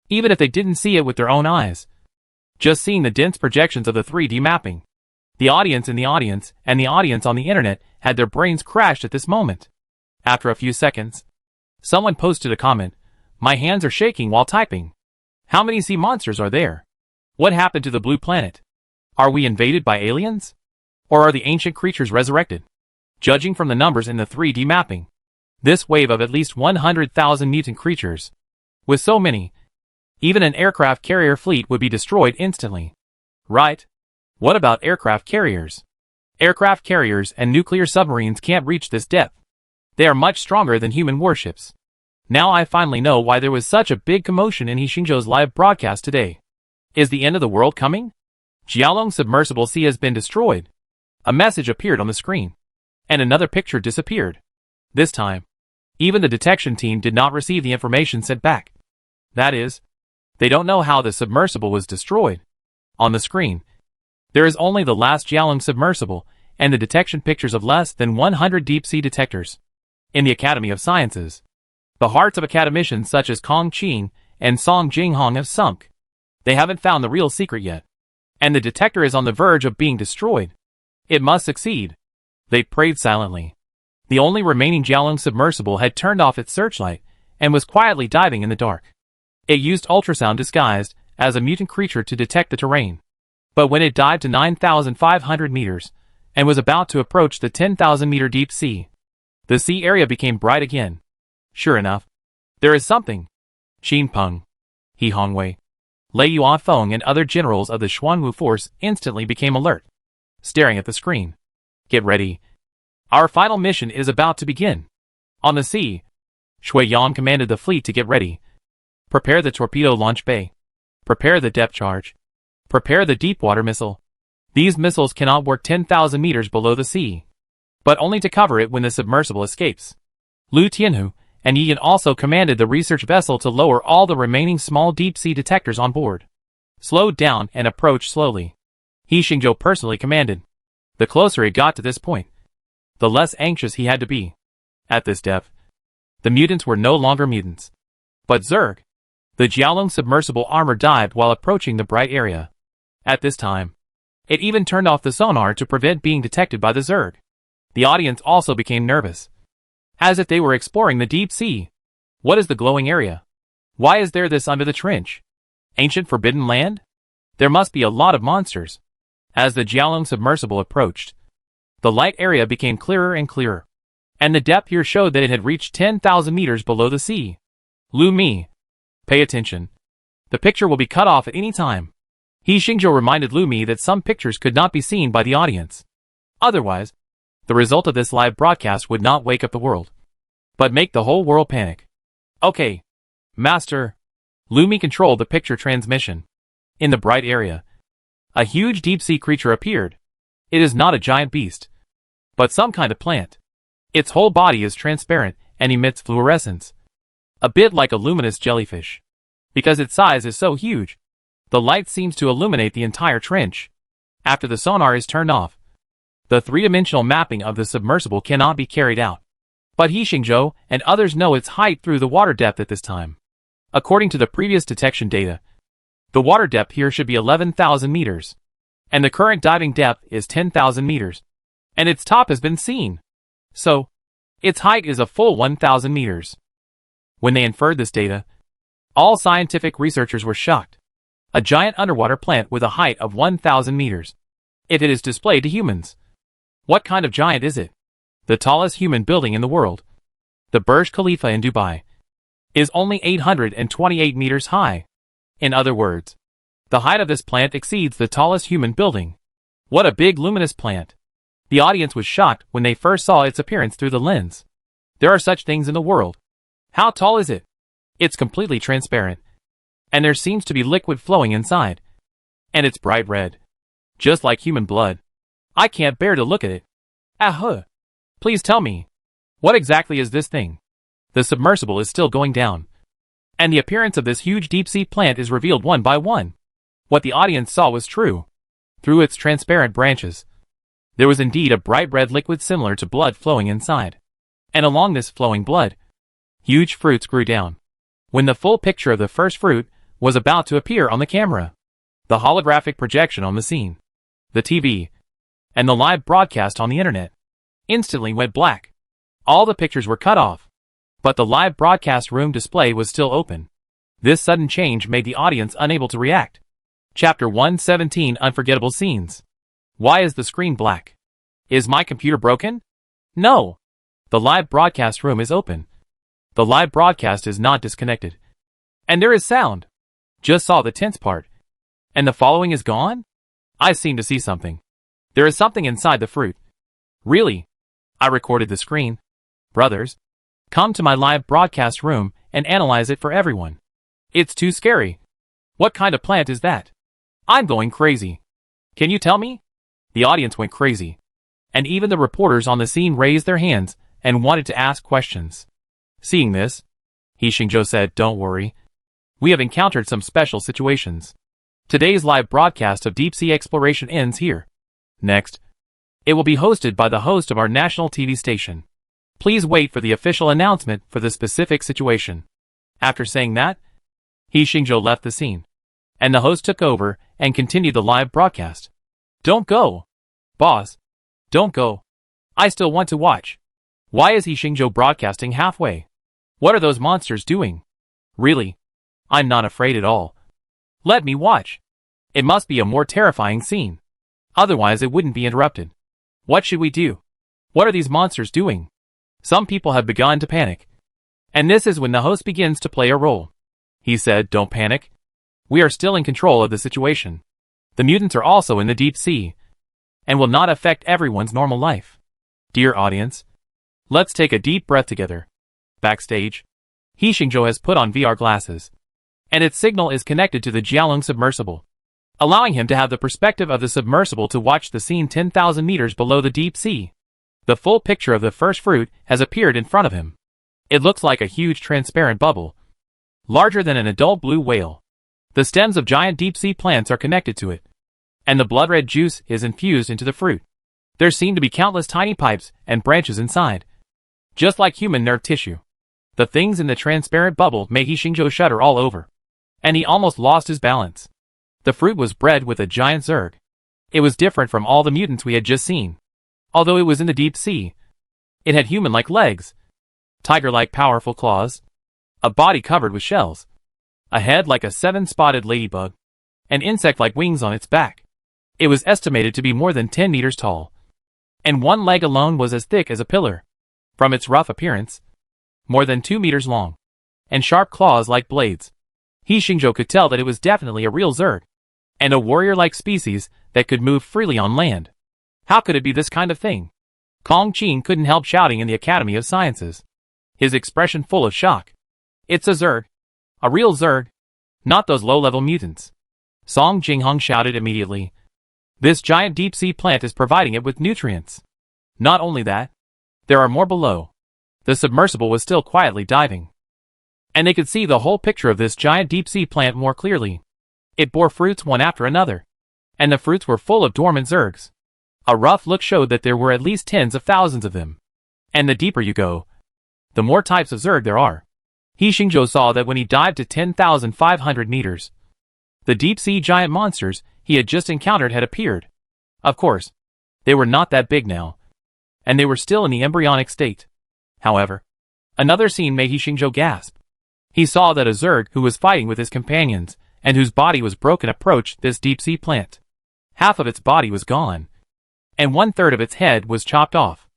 even if they didn't see it with their own eyes. Just seeing the dense projections of the 3D mapping, the audience in the audience and the audience on the internet had their brains crashed at this moment. After a few seconds, someone posted a comment, "My hands are shaking while typing. How many sea monsters are there? What happened to the blue planet? Are we invaded by aliens? Or are the ancient creatures resurrected?" Judging from the numbers in the 3D mapping, this wave of at least 100,000 mutant creatures, with so many, even an aircraft carrier fleet would be destroyed instantly. Right? What about aircraft carriers? Aircraft carriers and nuclear submarines can't reach this depth. They are much stronger than human warships. Now I finally know why there was such a big commotion in He Xingzhou's live broadcast today. Is the end of the world coming? Jialong submersible C has been destroyed. A message appeared on the screen, and another picture disappeared. This time, even the detection team did not receive the information sent back. That is, they don't know how the submersible was destroyed. On the screen, there is only the last Jialong submersible and the detection pictures of less than 100 deep-sea detectors. In the Academy of Sciences, the hearts of academicians such as Kong Qin and Song Jinghong have sunk. They haven't found the real secret yet. And the detector is on the verge of being destroyed. It must succeed. They prayed silently. The only remaining Jialong submersible had turned off its searchlight and was quietly diving in the dark. It used ultrasound disguised as a mutant creature to detect the terrain. But when it dived to 9,500 meters and was about to approach the 10,000-meter deep sea, the sea area became bright again. Sure enough, there is something. Xin Peng, He Hongwei, Lei Yuanfeng and other generals of the Xuanwu force instantly became alert, staring at the screen. Get ready. Our final mission is about to begin. On the sea, Shui Yang commanded the fleet to get ready. Prepare the torpedo launch bay. Prepare the depth charge. Prepare the deep water missile. These missiles cannot work 10,000 meters below the sea, but only to cover it when the submersible escapes. Lu Tianhu and Yi Yan also commanded the research vessel to lower all the remaining small deep-sea detectors on board. Slow down and approach slowly. He Xingzhou personally commanded. The closer he got to this point, the less anxious he had to be. At this depth, the mutants were no longer mutants, but Zerg. The Jialong submersible armor dived while approaching the bright area. At this time, it even turned off the sonar to prevent being detected by the Zerg. The audience also became nervous, as if they were exploring the deep sea. What is the glowing area? Why is there this under the trench? Ancient forbidden land? There must be a lot of monsters. As the Jialong submersible approached, the light area became clearer and clearer, and the depth here showed that it had reached 10,000 meters below the sea. Lu Mi, pay attention. The picture will be cut off at any time. He Xingzhou reminded Lu Mi that some pictures could not be seen by the audience. Otherwise, the result of this live broadcast would not wake up the world, but make the whole world panic. Okay, Master. Lu Mi controlled the picture transmission. In the bright area, a huge deep-sea creature appeared. It is not a giant beast, but some kind of plant. Its whole body is transparent and emits fluorescence, a bit like a luminous jellyfish. Because its size is so huge, the light seems to illuminate the entire trench. After the sonar is turned off, the three-dimensional mapping of the submersible cannot be carried out. But He Xingzhou and others know its height through the water depth at this time. According to the previous detection data, the water depth here should be 11,000 meters, and the current diving depth is 10,000 meters, and its top has been seen. So, its height is a full 1,000 meters. When they inferred this data, all scientific researchers were shocked. A giant underwater plant with a height of 1,000 meters. If it is displayed to humans, what kind of giant is it? The tallest human building in the world, the Burj Khalifa in Dubai, is only 828 meters high. In other words, the height of this plant exceeds the tallest human building. What a big luminous plant! The audience was shocked when they first saw its appearance through the lens. There are such things in the world. How tall is it? It's completely transparent, and there seems to be liquid flowing inside. And it's bright red, just like human blood. I can't bear to look at it. Ah-huh. Please tell me, what exactly is this thing? The submersible is still going down, and the appearance of this huge deep-sea plant is revealed one by one. What the audience saw was true. Through its transparent branches, there was indeed a bright red liquid similar to blood flowing inside. And along this flowing blood, huge fruits grew down. When the full picture of the first fruit was about to appear on the camera, the holographic projection on the scene, the TV, and the live broadcast on the internet instantly went black. All the pictures were cut off, but the live broadcast room display was still open. This sudden change made the audience unable to react. Chapter 117 Unforgettable Scenes. Why is the screen black? Is my computer broken? No. The live broadcast room is open. The live broadcast is not disconnected. And there is sound. Just saw the tense part. And the following is gone? I seem to see something. There is something inside the fruit. Really? I recorded the screen. Brothers, come to my live broadcast room and analyze it for everyone. It's too scary. What kind of plant is that? I'm going crazy. Can you tell me? The audience went crazy, and even the reporters on the scene raised their hands and wanted to ask questions. Seeing this, He Xingzhou said, "Don't worry. We have encountered some special situations. Today's live broadcast of deep-sea exploration ends here. Next, it will be hosted by the host of our national TV station. Please wait for the official announcement for the specific situation." After saying that, He Xingzhou left the scene. and the host took over and continued the live broadcast. Don't go. Boss. Don't go. I still want to watch. Why is he Xingzhou broadcasting halfway? What are those monsters doing? Really? I'm not afraid at all. Let me watch. It must be a more terrifying scene. Otherwise it wouldn't be interrupted. What should we do? What are these monsters doing? Some people have begun to panic. And this is when the host begins to play a role. He said, don't panic. We are still in control of the situation. The mutants are also in the deep sea, and will not affect everyone's normal life. Dear audience, let's take a deep breath together. Backstage, He Xingzhou has put on VR glasses, and its signal is connected to the Jialong submersible, allowing him to have the perspective of the submersible to watch the scene 10,000 meters below the deep sea. The full picture of the first fruit has appeared in front of him. It looks like a huge transparent bubble, larger than an adult blue whale. The stems of giant deep-sea plants are connected to it, and the blood-red juice is infused into the fruit. There seem to be countless tiny pipes and branches inside, just like human nerve tissue. The things in the transparent bubble made He Xingzhou shudder all over, and he almost lost his balance. The fruit was bred with a giant zerg. It was different from all the mutants we had just seen. Although it was in the deep sea, it had human-like legs, tiger-like powerful claws, a body covered with shells, a head like a 7-spotted ladybug, and insect-like wings on its back. It was estimated to be more than 10 meters tall, and one leg alone was as thick as a pillar. From its rough appearance, more than 2 meters long, and sharp claws like blades, He Xingzhou could tell that it was definitely a real zerg, and a warrior-like species that could move freely on land. How could it be this kind of thing? Kong Qin couldn't help shouting in the Academy of Sciences, his expression full of shock. It's a zerg. A real zerg. Not those low-level mutants. Song Jinghong shouted immediately. This giant deep-sea plant is providing it with nutrients. Not only that, there are more below. The submersible was still quietly diving, and they could see the whole picture of this giant deep-sea plant more clearly. It bore fruits one after another, and the fruits were full of dormant zergs. A rough look showed that there were at least tens of thousands of them. And the deeper you go, the more types of zerg there are. He Xingzhou saw that when he dived to 10,500 meters, the deep-sea giant monsters he had just encountered had appeared. Of course, they were not that big now, and they were still in the embryonic state. However, another scene made He Xingzhou gasp. He saw that a zerg who was fighting with his companions and whose body was broken approached this deep-sea plant. Half of its body was gone, and 1/3 of its head was chopped off.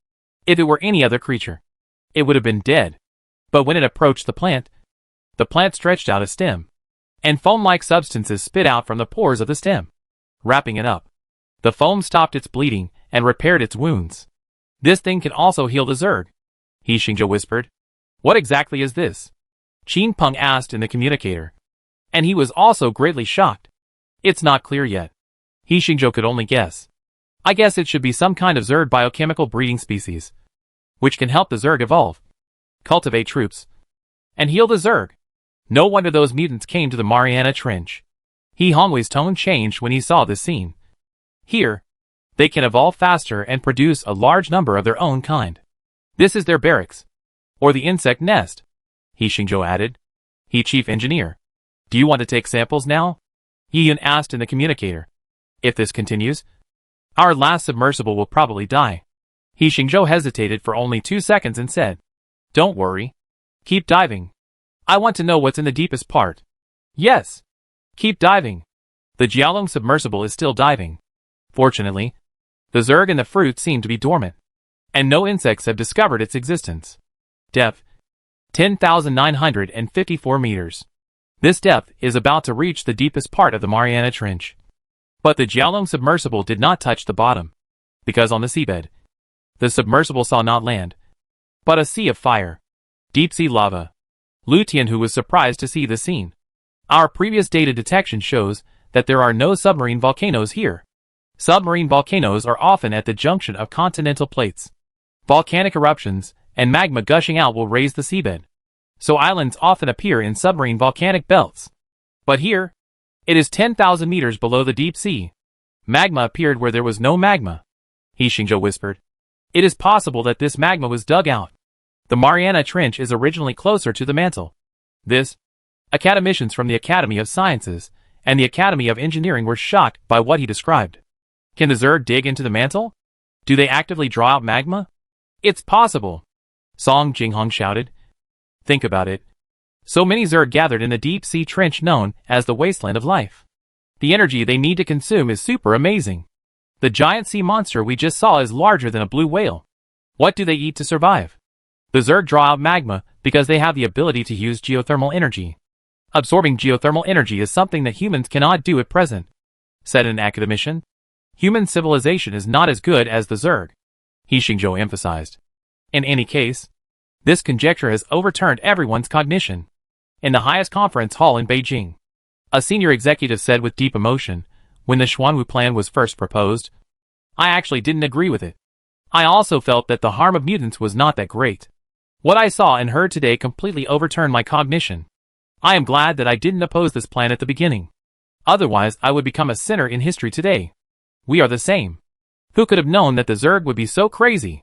If it were any other creature, it would have been dead. But when it approached the plant stretched out a stem, and foam-like substances spit out from the pores of the stem, wrapping it up. The foam stopped its bleeding and repaired its wounds. This thing can also heal the zerg, He Xingzhou whispered. What exactly is this? Qin Peng asked in the communicator, and he was also greatly shocked. It's not clear yet. He Xingzhou could only guess. I guess it should be some kind of zerg biochemical breeding species, which can help the zerg evolve, cultivate troops, and heal the zerg. No wonder those mutants came to the Mariana Trench. He Hongwei's tone changed when he saw this scene. Here, they can evolve faster and produce a large number of their own kind. This is their barracks, or the insect nest, He Xingzhou added. He Chief Engineer, do you want to take samples now? Yi Yun asked in the communicator. If this continues, our last submersible will probably die. He Xingzhou hesitated for only 2 seconds and said, don't worry. Keep diving. I want to know what's in the deepest part. Yes. Keep diving. The Jialong submersible is still diving. Fortunately, the zerg and the fruit seem to be dormant, and no insects have discovered its existence. Depth, 10,954 meters. This depth is about to reach the deepest part of the Mariana Trench. But the Jialong submersible did not touch the bottom, because on the seabed, the submersible saw not land, but a sea of fire. Deep-sea lava. Lu Tianhu was surprised to see the scene. Our previous data detection shows that there are no submarine volcanoes here. Submarine volcanoes are often at the junction of continental plates. Volcanic eruptions and magma gushing out will raise the seabed, so islands often appear in submarine volcanic belts. But here, it is 10,000 meters below the deep sea. Magma appeared where there was no magma, He Xingzhou whispered. It is possible that this magma was dug out. The Mariana Trench is originally closer to the mantle. This, academicians from the Academy of Sciences and the Academy of Engineering were shocked by what he described. Can the Zerg dig into the mantle? Do they actively draw out magma? It's possible, Song Jinghong shouted. Think about it. So many Zerg gathered in the deep sea trench known as the Wasteland of Life. The energy they need to consume is super amazing. The giant sea monster we just saw is larger than a blue whale. What do they eat to survive? The Zerg draw out magma because they have the ability to use geothermal energy. Absorbing geothermal energy is something that humans cannot do at present, said an academician. Human civilization is not as good as the Zerg, He Xingzhou emphasized. In any case, this conjecture has overturned everyone's cognition. In the highest conference hall in Beijing, a senior executive said with deep emotion, when the Xuanwu plan was first proposed, I actually didn't agree with it. I also felt that the harm of mutants was not that great. What I saw and heard today completely overturned my cognition. I am glad that I didn't oppose this plan at the beginning. Otherwise, I would become a sinner in history today. We are the same. Who could have known that the Zerg would be so crazy?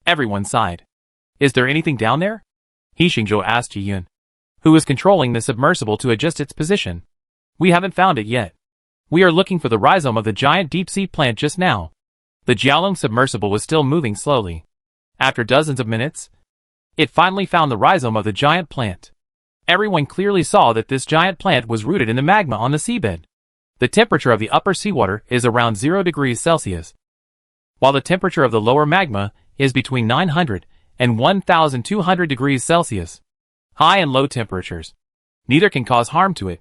Everyone sighed. Is there anything down there? He Xingzhou asked Ji Yun, who was controlling the submersible to adjust its position. We haven't found it yet. We are looking for the rhizome of the giant deep-sea plant just now. The Jiaolong submersible was still moving slowly. After dozens of minutes, it finally found the rhizome of the giant plant. Everyone clearly saw that this giant plant was rooted in the magma on the seabed. The temperature of the upper seawater is around 0 degrees Celsius, while the temperature of the lower magma is between 900 and 1,200 degrees Celsius. High and low temperatures. Neither can cause harm to it.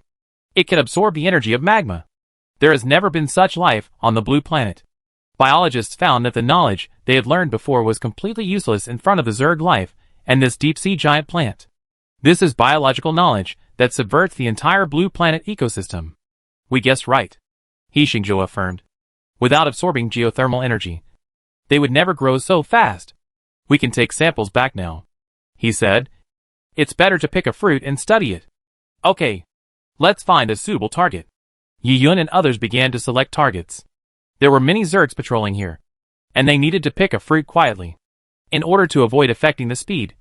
It can absorb the energy of magma. There has never been such life on the blue planet. Biologists found that the knowledge they had learned before was completely useless in front of the Zerg life and this deep-sea giant plant. This is biological knowledge that subverts the entire blue planet ecosystem. We guessed right, He Xingzhou affirmed. Without absorbing geothermal energy, they would never grow so fast. We can take samples back now, he said. It's better to pick a fruit and study it. Okay, let's find a suitable target. Yi Yun and others began to select targets. There were many Zergs patrolling here, and they needed to pick a fruit quietly. In order to avoid affecting the speed,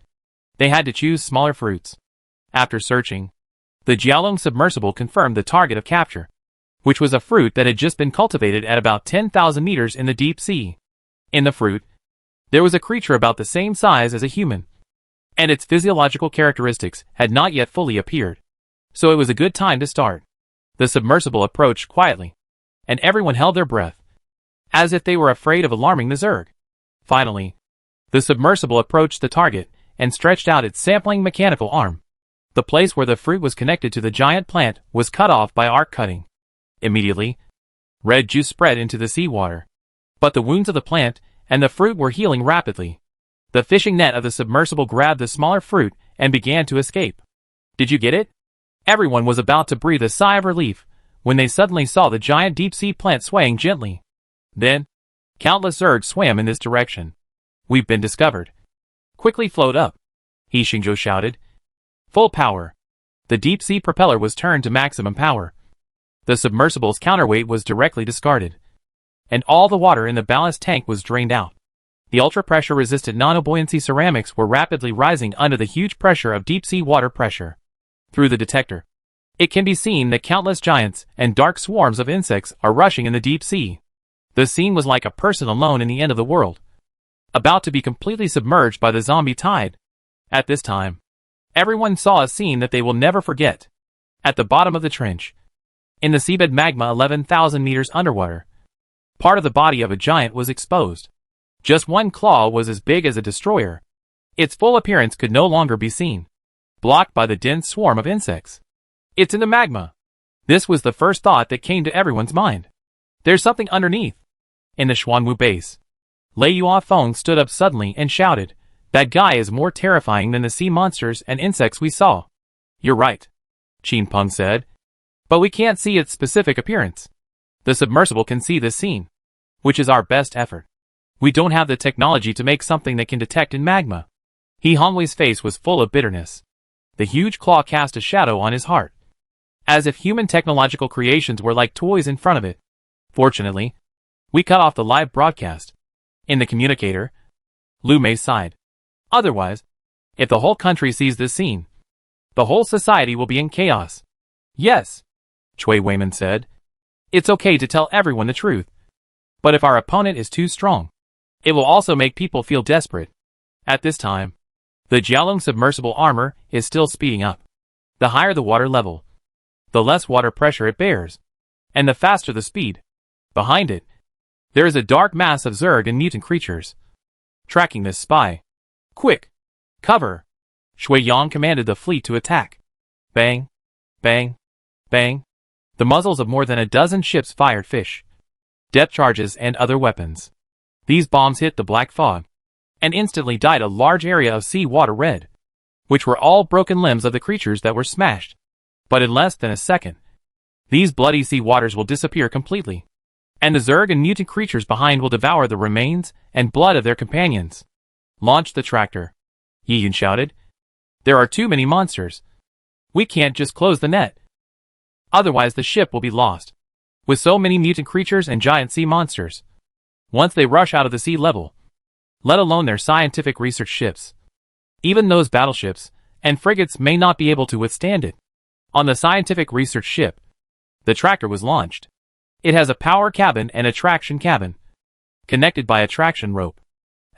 they had to choose smaller fruits. After searching, the Jiaolong submersible confirmed the target of capture, which was a fruit that had just been cultivated at about 10,000 meters in the deep sea. In the fruit, there was a creature about the same size as a human, and its physiological characteristics had not yet fully appeared. So it was a good time to start. The submersible approached quietly, and everyone held their breath, as if they were afraid of alarming the Zerg. Finally, the submersible approached the target and stretched out its sampling mechanical arm. The place where the fruit was connected to the giant plant was cut off by arc cutting. Immediately, red juice spread into the seawater. But the wounds of the plant and the fruit were healing rapidly. The fishing net of the submersible grabbed the smaller fruit and began to escape. Did you get it? Everyone was about to breathe a sigh of relief when they suddenly saw the giant deep-sea plant swaying gently. Then, countless Zergs swam in this direction. We've been discovered. Quickly float up, He Xingzhou shouted. Full power. The deep-sea propeller was turned to maximum power. The submersible's counterweight was directly discarded, and all the water in the ballast tank was drained out. The ultra-pressure-resistant nanobuoyancy ceramics were rapidly rising under the huge pressure of deep-sea water pressure. Through the detector, it can be seen that countless giants and dark swarms of insects are rushing in the deep sea. The scene was like a person alone in the end of the world, about to be completely submerged by the zombie tide. At this time, everyone saw a scene that they will never forget. At the bottom of the trench, in the seabed magma 11,000 meters underwater, part of the body of a giant was exposed. Just one claw was as big as a destroyer. Its full appearance could no longer be seen, blocked by the dense swarm of insects. It's in the magma. This was the first thought that came to everyone's mind. There's something underneath. In the Xuanwu base, Lei Yuafeng stood up suddenly and shouted, that guy is more terrifying than the sea monsters and insects we saw. You're right, Qin Peng said. But we can't see its specific appearance. The submersible can see this scene, which is our best effort. We don't have the technology to make something that can detect in magma. He Hongwei's face was full of bitterness. The huge claw cast a shadow on his heart, as if human technological creations were like toys in front of it. Fortunately, we cut off the live broadcast. In the communicator, Lu Mei sighed. Otherwise, if the whole country sees this scene, the whole society will be in chaos. Yes, Chui Weiman said. It's okay to tell everyone the truth. But if our opponent is too strong, it will also make people feel desperate. At this time, the Jialong submersible armor is still speeding up. The higher the water level, the less water pressure it bears, and the faster the speed. Behind it, there is a dark mass of Zerg and mutant creatures, tracking this spy. Quick! Cover! Shui Yang commanded the fleet to attack. Bang! Bang! Bang! The muzzles of more than a dozen ships fired fish, depth charges and other weapons. These bombs hit the black fog, and instantly dyed a large area of sea water red, which were all broken limbs of the creatures that were smashed. But in less than a second, these bloody sea waters will disappear completely, and the Zerg and mutant creatures behind will devour the remains and blood of their companions. Launch the tractor, Yi Yun shouted. There are too many monsters. We can't just close the net. Otherwise the ship will be lost. With so many mutant creatures and giant sea monsters, once they rush out of the sea level, let alone their scientific research ships, even those battleships and frigates may not be able to withstand it. On the scientific research ship, the tractor was launched. It has a power cabin and a traction cabin, connected by a traction rope.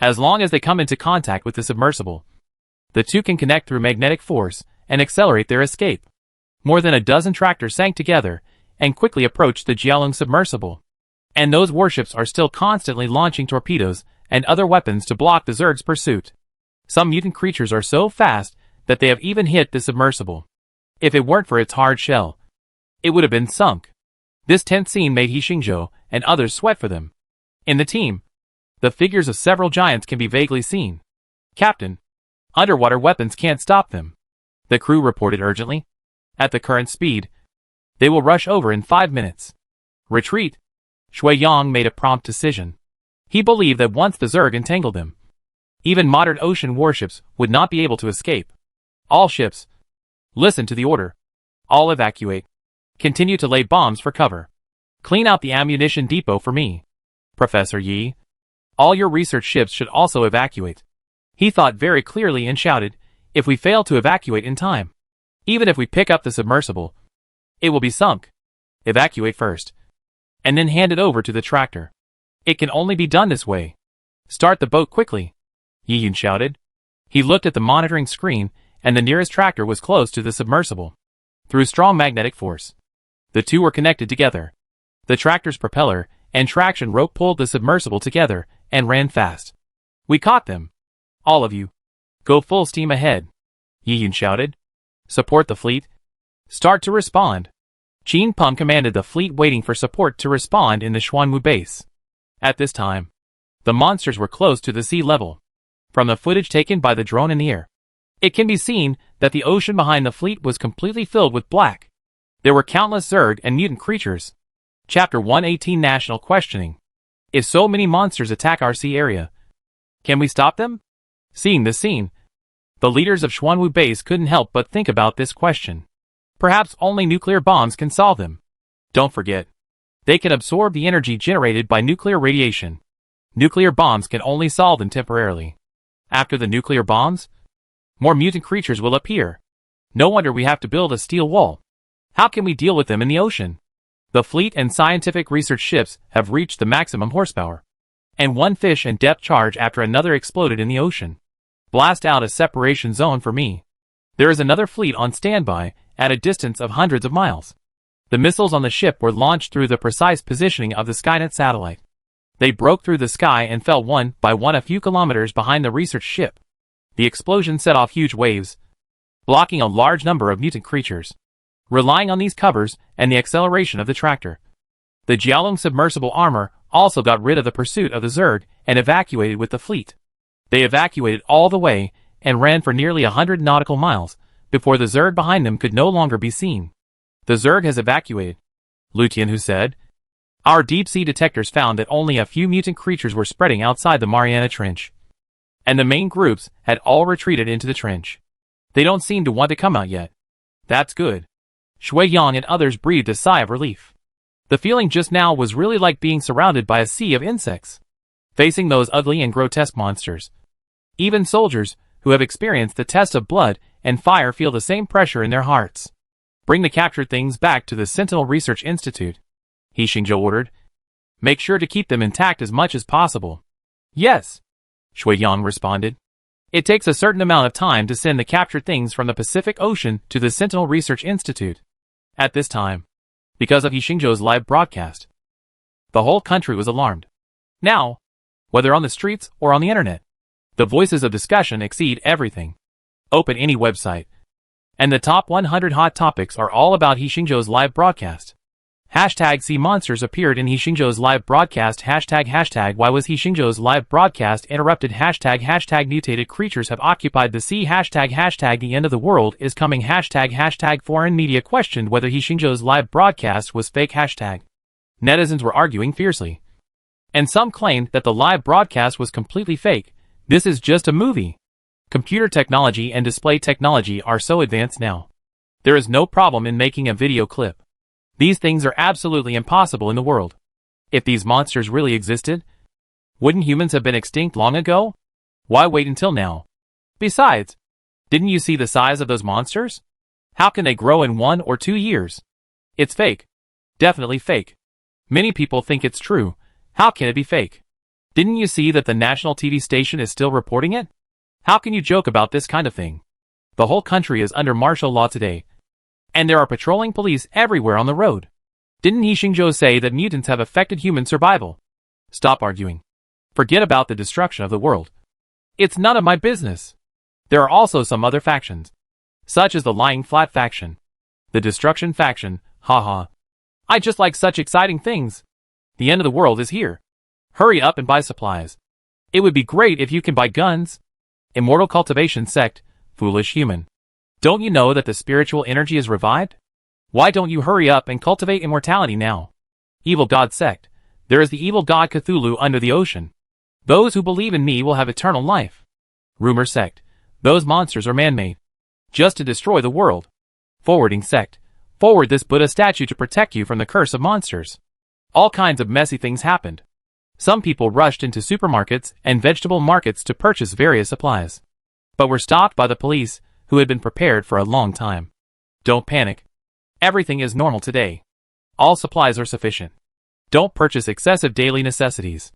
As long as they come into contact with the submersible, the two can connect through magnetic force and accelerate their escape. More than a dozen tractors sank together and quickly approached the Jialong submersible. And those warships are still constantly launching torpedoes and other weapons to block the Zerg's pursuit. Some mutant creatures are so fast that they have even hit the submersible. If it weren't for its hard shell, it would have been sunk. This tense scene made He Xingzhou and others sweat for them. In the team, the figures of several giants can be vaguely seen. Captain, underwater weapons can't stop them, the crew reported urgently. At the current speed, they will rush over in 5 minutes. Retreat. Shui Yang made a prompt decision. He believed that once the Zerg entangled them, even modern ocean warships would not be able to escape. All ships, listen to the order. All evacuate. Continue to lay bombs for cover. Clean out the ammunition depot for me. Professor Yi. All your research ships should also evacuate. He thought very clearly and shouted, if we fail to evacuate in time, even if we pick up the submersible, it will be sunk. Evacuate first, and then hand it over to the tractor. It can only be done this way. Start the boat quickly, Yi Yun shouted. He looked at the monitoring screen, and the nearest tractor was close to the submersible. Through strong magnetic force, the two were connected together. The tractor's propeller and traction rope pulled the submersible together and ran fast. We caught them. All of you, go full steam ahead, Yi Yun shouted. Support the fleet. Start to respond. Qin Peng commanded the fleet waiting for support to respond in the Xuanwu base. At this time, the monsters were close to the sea level. From the footage taken by the drone in the air, it can be seen that the ocean behind the fleet was completely filled with black. There were countless Zerg and mutant creatures. Chapter 118 National Questioning. If so many monsters attack our sea area, can we stop them? Seeing this scene, the leaders of Xuanwu base couldn't help but think about this question. Perhaps only nuclear bombs can solve them. Don't forget, they can absorb the energy generated by nuclear radiation. Nuclear bombs can only solve them temporarily. After the nuclear bombs, more mutant creatures will appear. No wonder we have to build a steel wall. How can we deal with them in the ocean? The fleet and scientific research ships have reached the maximum horsepower, and one fish and depth charge after another exploded in the ocean. Blast out a separation zone for me. There is another fleet on standby at a distance of hundreds of miles. The missiles on the ship were launched through the precise positioning of the Skynet satellite. They broke through the sky and fell one by one a few kilometers behind the research ship. The explosion set off huge waves, blocking a large number of mutant creatures. Relying on these covers and the acceleration of the tractor, the Jialong submersible armor also got rid of the pursuit of the Zerg and evacuated with the fleet. They evacuated all the way and ran for nearly 100 nautical miles before the Zerg behind them could no longer be seen. The Zerg has evacuated, Lu Tianhu said. Our deep-sea detectors found that only a few mutant creatures were spreading outside the Mariana Trench, and the main groups had all retreated into the trench. They don't seem to want to come out yet. That's good. Shui Yang and others breathed a sigh of relief. The feeling just now was really like being surrounded by a sea of insects, facing those ugly and grotesque monsters. Even soldiers who have experienced the test of blood and fire feel the same pressure in their hearts. Bring the captured things back to the Sentinel Research Institute, He Xingzhou ordered. Make sure to keep them intact as much as possible. Yes, Shuiyan responded. It takes a certain amount of time to send the captured things from the Pacific Ocean to the Sentinel Research Institute. At this time, because of He Xingzhou's live broadcast, the whole country was alarmed. Now, whether on the streets or on the internet, the voices of discussion exceed everything. Open any website, and the top 100 hot topics are all about He Xingzhou's live broadcast. Hashtag Sea Monsters appeared in He Xingzhou's live broadcast. Hashtag Why was He Xingzhou's live broadcast interrupted? Hashtag Mutated creatures have occupied the sea. Hashtag The end of the world is coming. Hashtag Foreign media questioned whether He Xingzhou's live broadcast was fake. Hashtag Netizens were arguing fiercely, and some claimed that the live broadcast was completely fake. This is just a movie. Computer technology and display technology are so advanced now. There is no problem in making a video clip. These things are absolutely impossible in the world. If these monsters really existed, wouldn't humans have been extinct long ago? Why wait until now? Besides, didn't you see the size of those monsters? How can they grow in 1 or 2 years? It's fake. Definitely fake. Many people think it's true. How can it be fake? Didn't you see that the national TV station is still reporting it? How can you joke about this kind of thing? The whole country is under martial law today, and there are patrolling police everywhere on the road. Didn't He Xingzhou say that mutants have affected human survival? Stop arguing. Forget about the destruction of the world. It's none of my business. There are also some other factions, such as the Lying Flat faction, the Destruction faction. Haha. I just like such exciting things. The end of the world is here. Hurry up and buy supplies. It would be great if you can buy guns. Immortal Cultivation Sect, foolish human. Don't you know that the spiritual energy is revived? Why don't you hurry up and cultivate immortality now? Evil God Sect, there is the evil god Cthulhu under the ocean. Those who believe in me will have eternal life. Rumor Sect, those monsters are man-made, just to destroy the world. Forwarding Sect, forward this Buddha statue to protect you from the curse of monsters. All kinds of messy things happened. Some people rushed into supermarkets and vegetable markets to purchase various supplies, but were stopped by the police, who had been prepared for a long time. Don't panic. Everything is normal today. All supplies are sufficient. Don't purchase excessive daily necessities.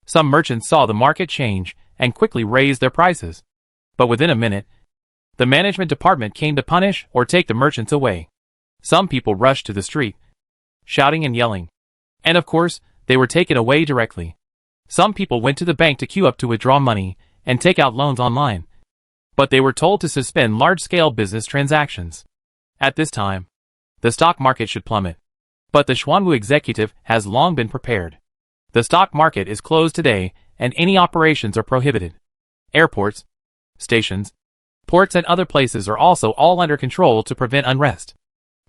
Some merchants saw the market change and quickly raised their prices. But within a minute, the management department came to punish or take the merchants away. Some people rushed to the street, shouting and yelling. And of course, they were taken away directly. Some people went to the bank to queue up to withdraw money and take out loans online, but they were told to suspend large-scale business transactions. At this time, the stock market should plummet. But the Xuanwu executive has long been prepared. The stock market is closed today, and any operations are prohibited. Airports, stations, ports and other places are also all under control to prevent unrest.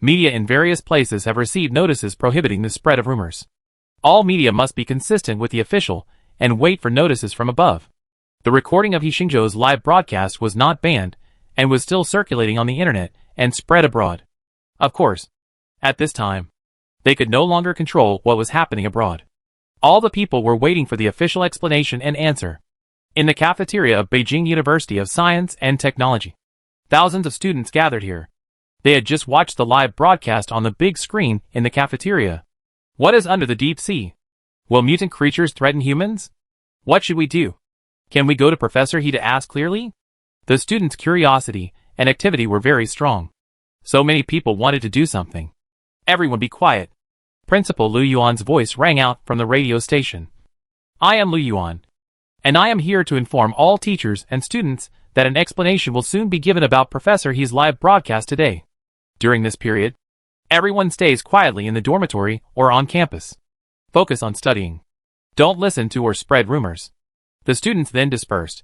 Media in various places have received notices prohibiting the spread of rumors. All media must be consistent with the official and wait for notices from above. The recording of He Xingzhou's live broadcast was not banned and was still circulating on the internet and spread abroad. Of course, at this time, they could no longer control what was happening abroad. All the people were waiting for the official explanation and answer. In the cafeteria of Beijing University of Science and Technology, thousands of students gathered here. They had just watched the live broadcast on the big screen in the cafeteria. What is under the deep sea? Will mutant creatures threaten humans? What should we do? Can we go to Professor He to ask clearly? The students' curiosity and activity were very strong. So many people wanted to do something. Everyone be quiet. Principal Lu Yuan's voice rang out from the radio station. I am Lu Yuan, and I am here to inform all teachers and students that an explanation will soon be given about Professor He's live broadcast today. During this period, everyone stays quietly in the dormitory or on campus. Focus on studying. Don't listen to or spread rumors. The students then dispersed.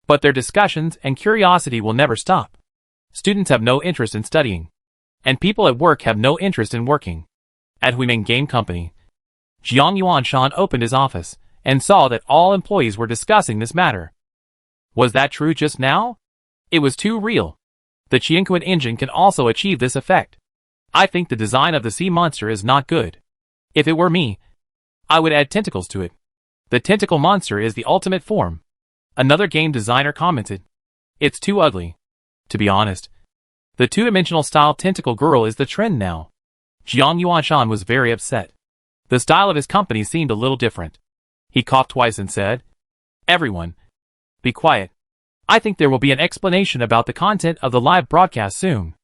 But their discussions and curiosity will never stop. Students have no interest in studying, and people at work have no interest in working. At Huiming Game Company, Jiang Yuanshan opened his office and saw that all employees were discussing this matter. Was that true just now? It was too real. The Qianquan engine can also achieve this effect. I think the design of the sea monster is not good. If it were me, I would add tentacles to it. The tentacle monster is the ultimate form. Another game designer commented. It's too ugly. To be honest, The two-dimensional style tentacle girl is the trend now. Jiang Yuanshan was very upset. The style of his company seemed a little different. He coughed twice and said, "Everyone, be quiet. I think there will be an explanation about the content of the live broadcast soon.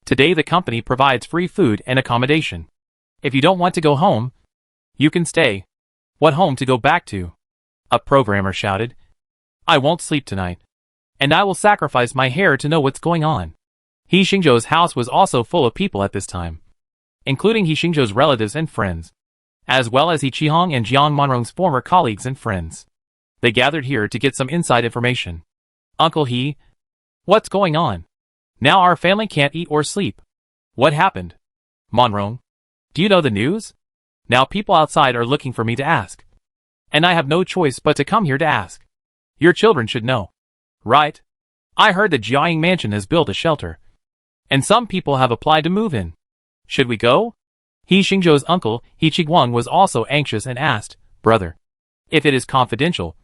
Today the company provides free food and accommodation. If you don't want to go home, you can stay. What home to go back to?" A programmer shouted. "I won't sleep tonight. And I will sacrifice my hair to know what's going on." He Xingzhou's house was also full of people at this time, including He Xingzhou's relatives and friends, as well as He Qihong and Jiang Monrong's former colleagues and friends. They gathered here to get some inside information. "Uncle He, what's going on? Now our family can't eat or sleep. What happened? Monrong, do you know the news? Now people outside are looking for me to ask. And I have no choice but to come here to ask. Your children should know. Right? I heard that Jiaying Mansion has built a shelter. And some people have applied to move in. Should we go?" He Xingzhou's uncle, He Qiguang, was also anxious and asked, "Brother, if it is confidential,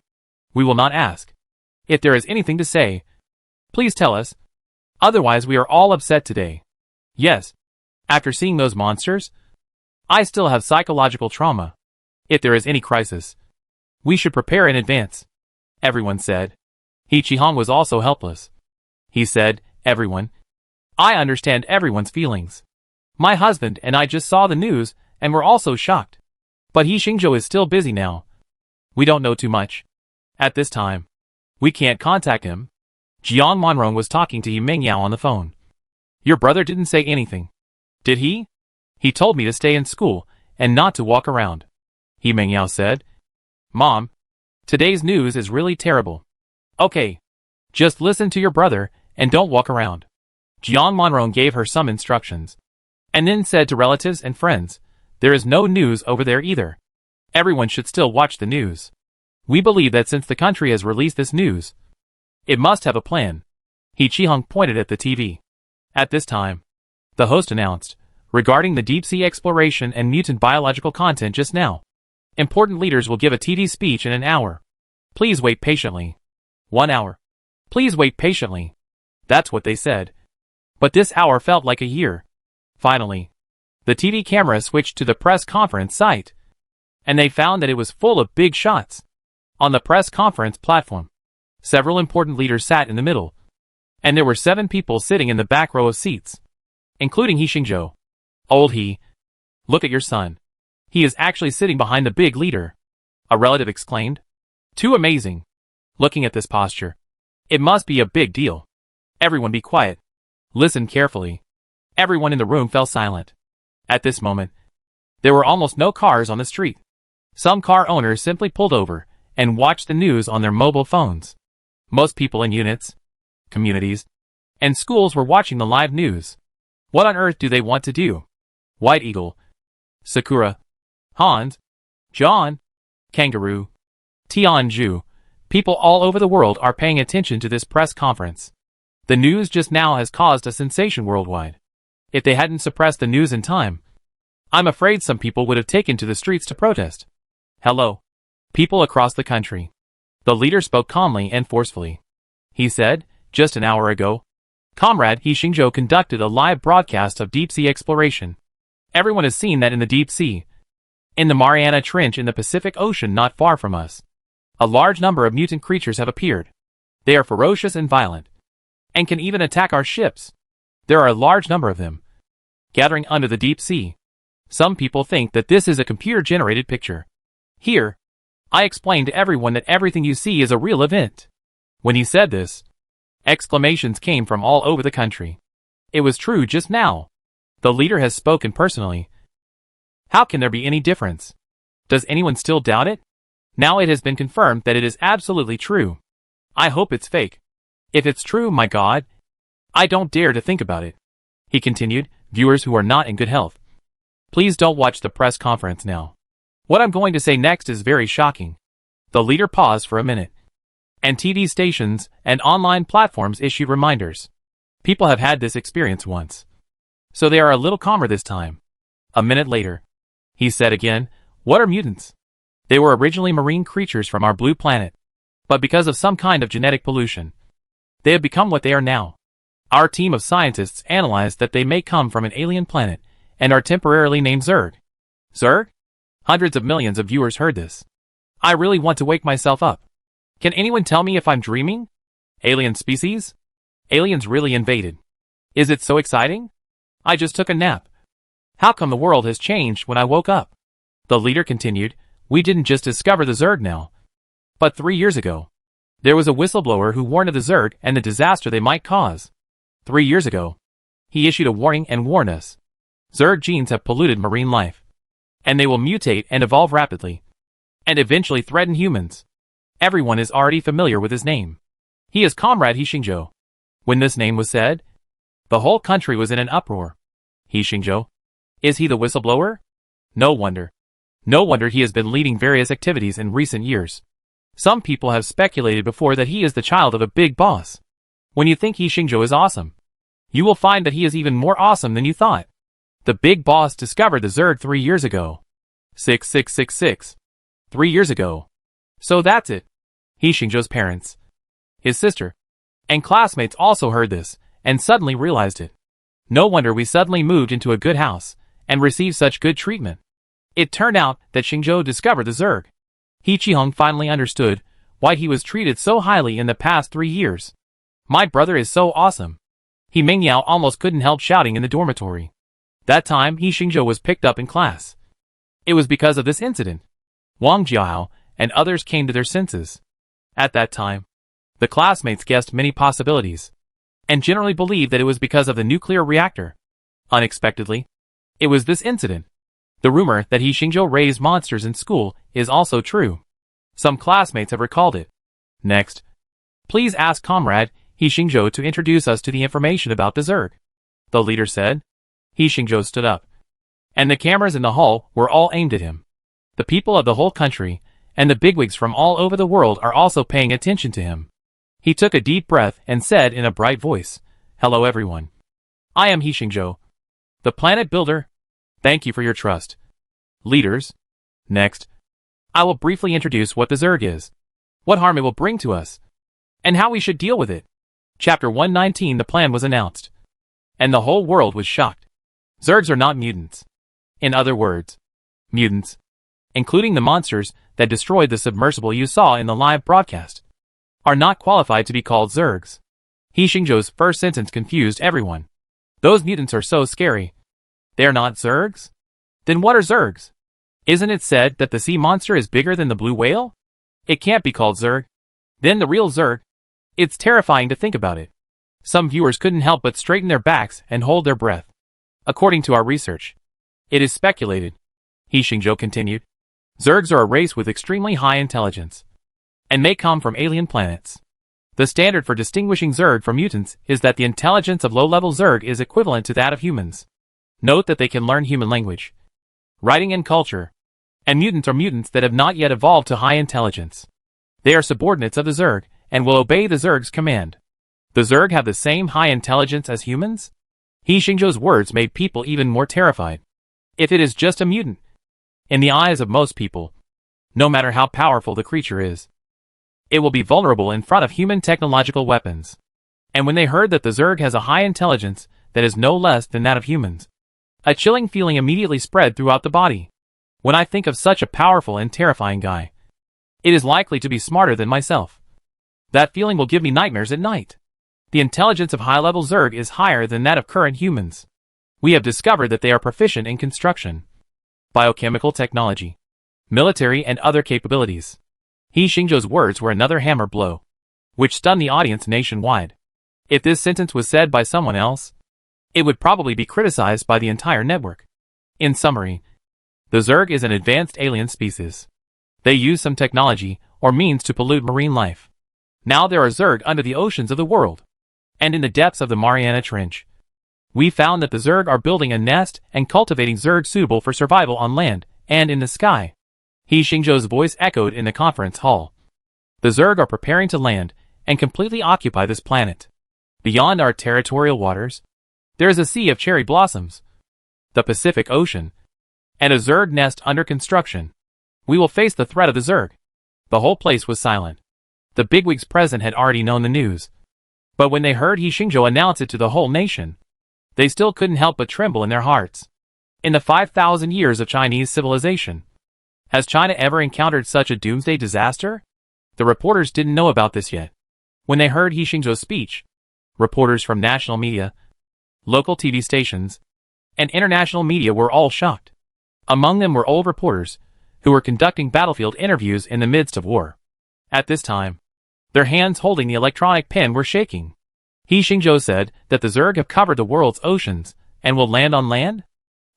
we will not ask. If there is anything to say, please tell us. Otherwise we are all upset today. Yes. After seeing those monsters, I still have psychological trauma. If there is any crisis, we should prepare in advance," everyone said. He Qihong was also helpless. He said, "Everyone, I understand everyone's feelings. My husband and I just saw the news and were also shocked. But He Xingzhou is still busy now. We don't know too much. At this time, we can't contact him." Jiang Monrong was talking to He Mengyao on the phone. "Your brother didn't say anything, did he? He told me to stay in school and not to walk around," He Mengyao said. "Mom, today's news is really terrible. Okay, just listen to your brother and don't walk around." Jiang Monrong gave her some instructions, and then said to relatives and friends, "There is no news over there either. Everyone should still watch the news. We believe that since the country has released this news, it must have a plan." He Qihong pointed at the TV. At this time, the host announced, regarding the deep-sea exploration and mutant biological content just now, important leaders will give a TV speech in an hour. Please wait patiently. 1 hour. Please wait patiently. That's what they said. But this hour felt like a year. Finally, the TV camera switched to the press conference site, and they found that it was full of big shots. On the press conference platform, several important leaders sat in the middle, and there were 7 people sitting in the back row of seats, including He Xingzhou. "Old He, look at your son. He is actually sitting behind the big leader," a relative exclaimed. "Too amazing. Looking at this posture, it must be a big deal. Everyone be quiet. Listen carefully." Everyone in the room fell silent. At this moment, there were almost no cars on the street. Some car owners simply pulled over and watched the news on their mobile phones. Most people in units, communities, and schools were watching the live news. What on earth do they want to do? White Eagle, Sakura, Hans, John, Kangaroo, Tianju, people all over the world are paying attention to this press conference. The news just now has caused a sensation worldwide. If they hadn't suppressed the news in time, I'm afraid some people would have taken to the streets to protest. "Hello, people across the country." The leader spoke calmly and forcefully. He said, "Just an hour ago, Comrade He Xingzhou conducted a live broadcast of deep-sea exploration. Everyone has seen that in the deep sea, in the Mariana Trench in the Pacific Ocean not far from us, a large number of mutant creatures have appeared. They are ferocious and violent, and can even attack our ships. There are a large number of them, gathering under the deep sea. Some people think that this is a computer-generated picture. Here, I explain to everyone that everything you see is a real event." When he said this, exclamations came from all over the country. It was true just now. The leader has spoken personally. How can there be any difference? Does anyone still doubt it? Now it has been confirmed that it is absolutely true. I hope it's fake. If it's true, my God, I don't dare to think about it. He continued, "Viewers who are not in good health, please don't watch the press conference now. What I'm going to say next is very shocking." The leader paused for a minute, and TV stations and online platforms issued reminders. People have had this experience once, so they are a little calmer this time. A minute later, he said again, "What are mutants? They were originally marine creatures from our blue planet, but because of some kind of genetic pollution, they have become what they are now. Our team of scientists analyzed that they may come from an alien planet and are temporarily named Zerg. Zerg? Hundreds of millions of viewers heard this. I really want to wake myself up. Can anyone tell me if I'm dreaming? Alien species? Aliens really invaded. Is it so exciting? I just took a nap. How come the world has changed when I woke up? The leader continued, we didn't just discover the Zerg now. But 3 years ago, there was a whistleblower who warned of the Zerg and the disaster they might cause. 3 years ago, he issued a warning and warned us. Zerg genes have polluted marine life. And they will mutate and evolve rapidly. And eventually threaten humans. Everyone is already familiar with his name. He is Comrade He Xingzhou. When this name was said, the whole country was in an uproar. He Xingzhou? Is he the whistleblower? No wonder. No wonder he has been leading various activities in recent years. Some people have speculated before that he is the child of a big boss. When you think He Xingzhou is awesome, you will find that he is even more awesome than you thought. The big boss discovered the Zerg 3 years ago. 6666. 3 years ago. So that's it. He Xingzhou's parents, his sister, and classmates also heard this, and suddenly realized it. No wonder we suddenly moved into a good house, and received such good treatment. It turned out that Xingzhou discovered the Zerg. He Qihong finally understood why he was treated so highly in the past 3 years. My brother is so awesome. He Mingyao almost couldn't help shouting in the dormitory. That time He Xingzhou was picked up in class. It was because of this incident. Wang Jiao and others came to their senses. At that time, the classmates guessed many possibilities, and generally believed that it was because of the nuclear reactor. Unexpectedly, it was this incident. The rumor that He Xingzhou raised monsters in school is also true. Some classmates have recalled it. Next, please ask Comrade He Xingzhou to introduce us to the information about the Zerg. The leader said. He Xingzhou stood up, and the cameras in the hall were all aimed at him. The people of the whole country and the bigwigs from all over the world are also paying attention to him. He took a deep breath and said in a bright voice, hello everyone. I am He Xingzhou, the planet builder. Thank you for your trust. Leaders. Next, I will briefly introduce what the Zerg is, what harm it will bring to us, and how we should deal with it. Chapter 119. The plan was announced, and the whole world was shocked. Zergs are not mutants. In other words, mutants, including the monsters that destroyed the submersible you saw in the live broadcast, are not qualified to be called Zergs. He Xingzhou's first sentence confused everyone. Those mutants are so scary. They're not Zergs? Then what are Zergs? Isn't it said that the sea monster is bigger than the blue whale? It can't be called Zerg. Then the real Zerg? It's terrifying to think about it. Some viewers couldn't help but straighten their backs and hold their breath. According to our research, it is speculated, He Xingzhou continued, Zergs are a race with extremely high intelligence, and may come from alien planets. The standard for distinguishing Zerg from mutants is that the intelligence of low-level Zerg is equivalent to that of humans. Note that they can learn human language, writing and culture, and mutants are mutants that have not yet evolved to high intelligence. They are subordinates of the Zerg, and will obey the Zerg's command. The Zerg have the same high intelligence as humans? He Xingzhou's words made people even more terrified. If it is just a mutant, in the eyes of most people, no matter how powerful the creature is, it will be vulnerable in front of human technological weapons. And when they heard that the Zerg has a high intelligence that is no less than that of humans, a chilling feeling immediately spread throughout the body. When I think of such a powerful and terrifying guy, it is likely to be smarter than myself. That feeling will give me nightmares at night. The intelligence of high-level Zerg is higher than that of current humans. We have discovered that they are proficient in construction, biochemical technology, military and other capabilities. He Xingzhou's words were another hammer blow, which stunned the audience nationwide. If this sentence was said by someone else, it would probably be criticized by the entire network. In summary, the Zerg is an advanced alien species. They use some technology or means to pollute marine life. Now there are Zerg under the oceans of the world, and in the depths of the Mariana Trench. We found that the Zerg are building a nest and cultivating Zerg suitable for survival on land and in the sky. He Xingzhou's voice echoed in the conference hall. The Zerg are preparing to land and completely occupy this planet. Beyond our territorial waters, there is a sea of cherry blossoms, the Pacific Ocean, and a Zerg nest under construction. We will face the threat of the Zerg. The whole place was silent. The bigwigs present had already known the news. But when they heard He Xingzhou announce it to the whole nation, they still couldn't help but tremble in their hearts. In the 5,000 years of Chinese civilization, has China ever encountered such a doomsday disaster? The reporters didn't know about this yet. When they heard He Xingzhou's speech, reporters from national media, local TV stations, and international media were all shocked. Among them were old reporters, who were conducting battlefield interviews in the midst of war. At this time, their hands holding the electronic pen were shaking. He Xingzhou said that the Zerg have covered the world's oceans and will land on land?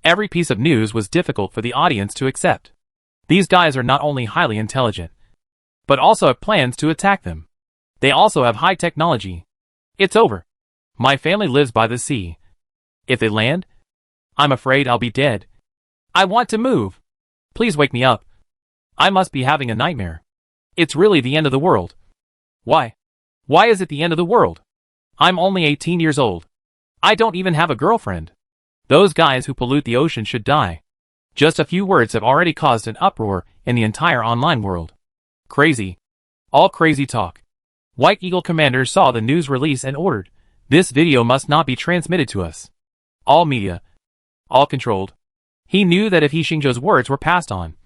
Every piece of news was difficult for the audience to accept. These guys are not only highly intelligent, but also have plans to attack them. They also have high technology. It's over. My family lives by the sea. If they land, I'm afraid I'll be dead. I want to move. Please wake me up. I must be having a nightmare. It's really the end of the world. Why? Why is it the end of the world? I'm only 18 years old. I don't even have a girlfriend. Those guys who pollute the ocean should die. Just a few words have already caused an uproar in the entire online world. Crazy. All crazy talk. White Eagle Commander saw the news release and ordered, "This video must not be transmitted to us." All media. All controlled. He knew that if He Xingzhou's words were passed on,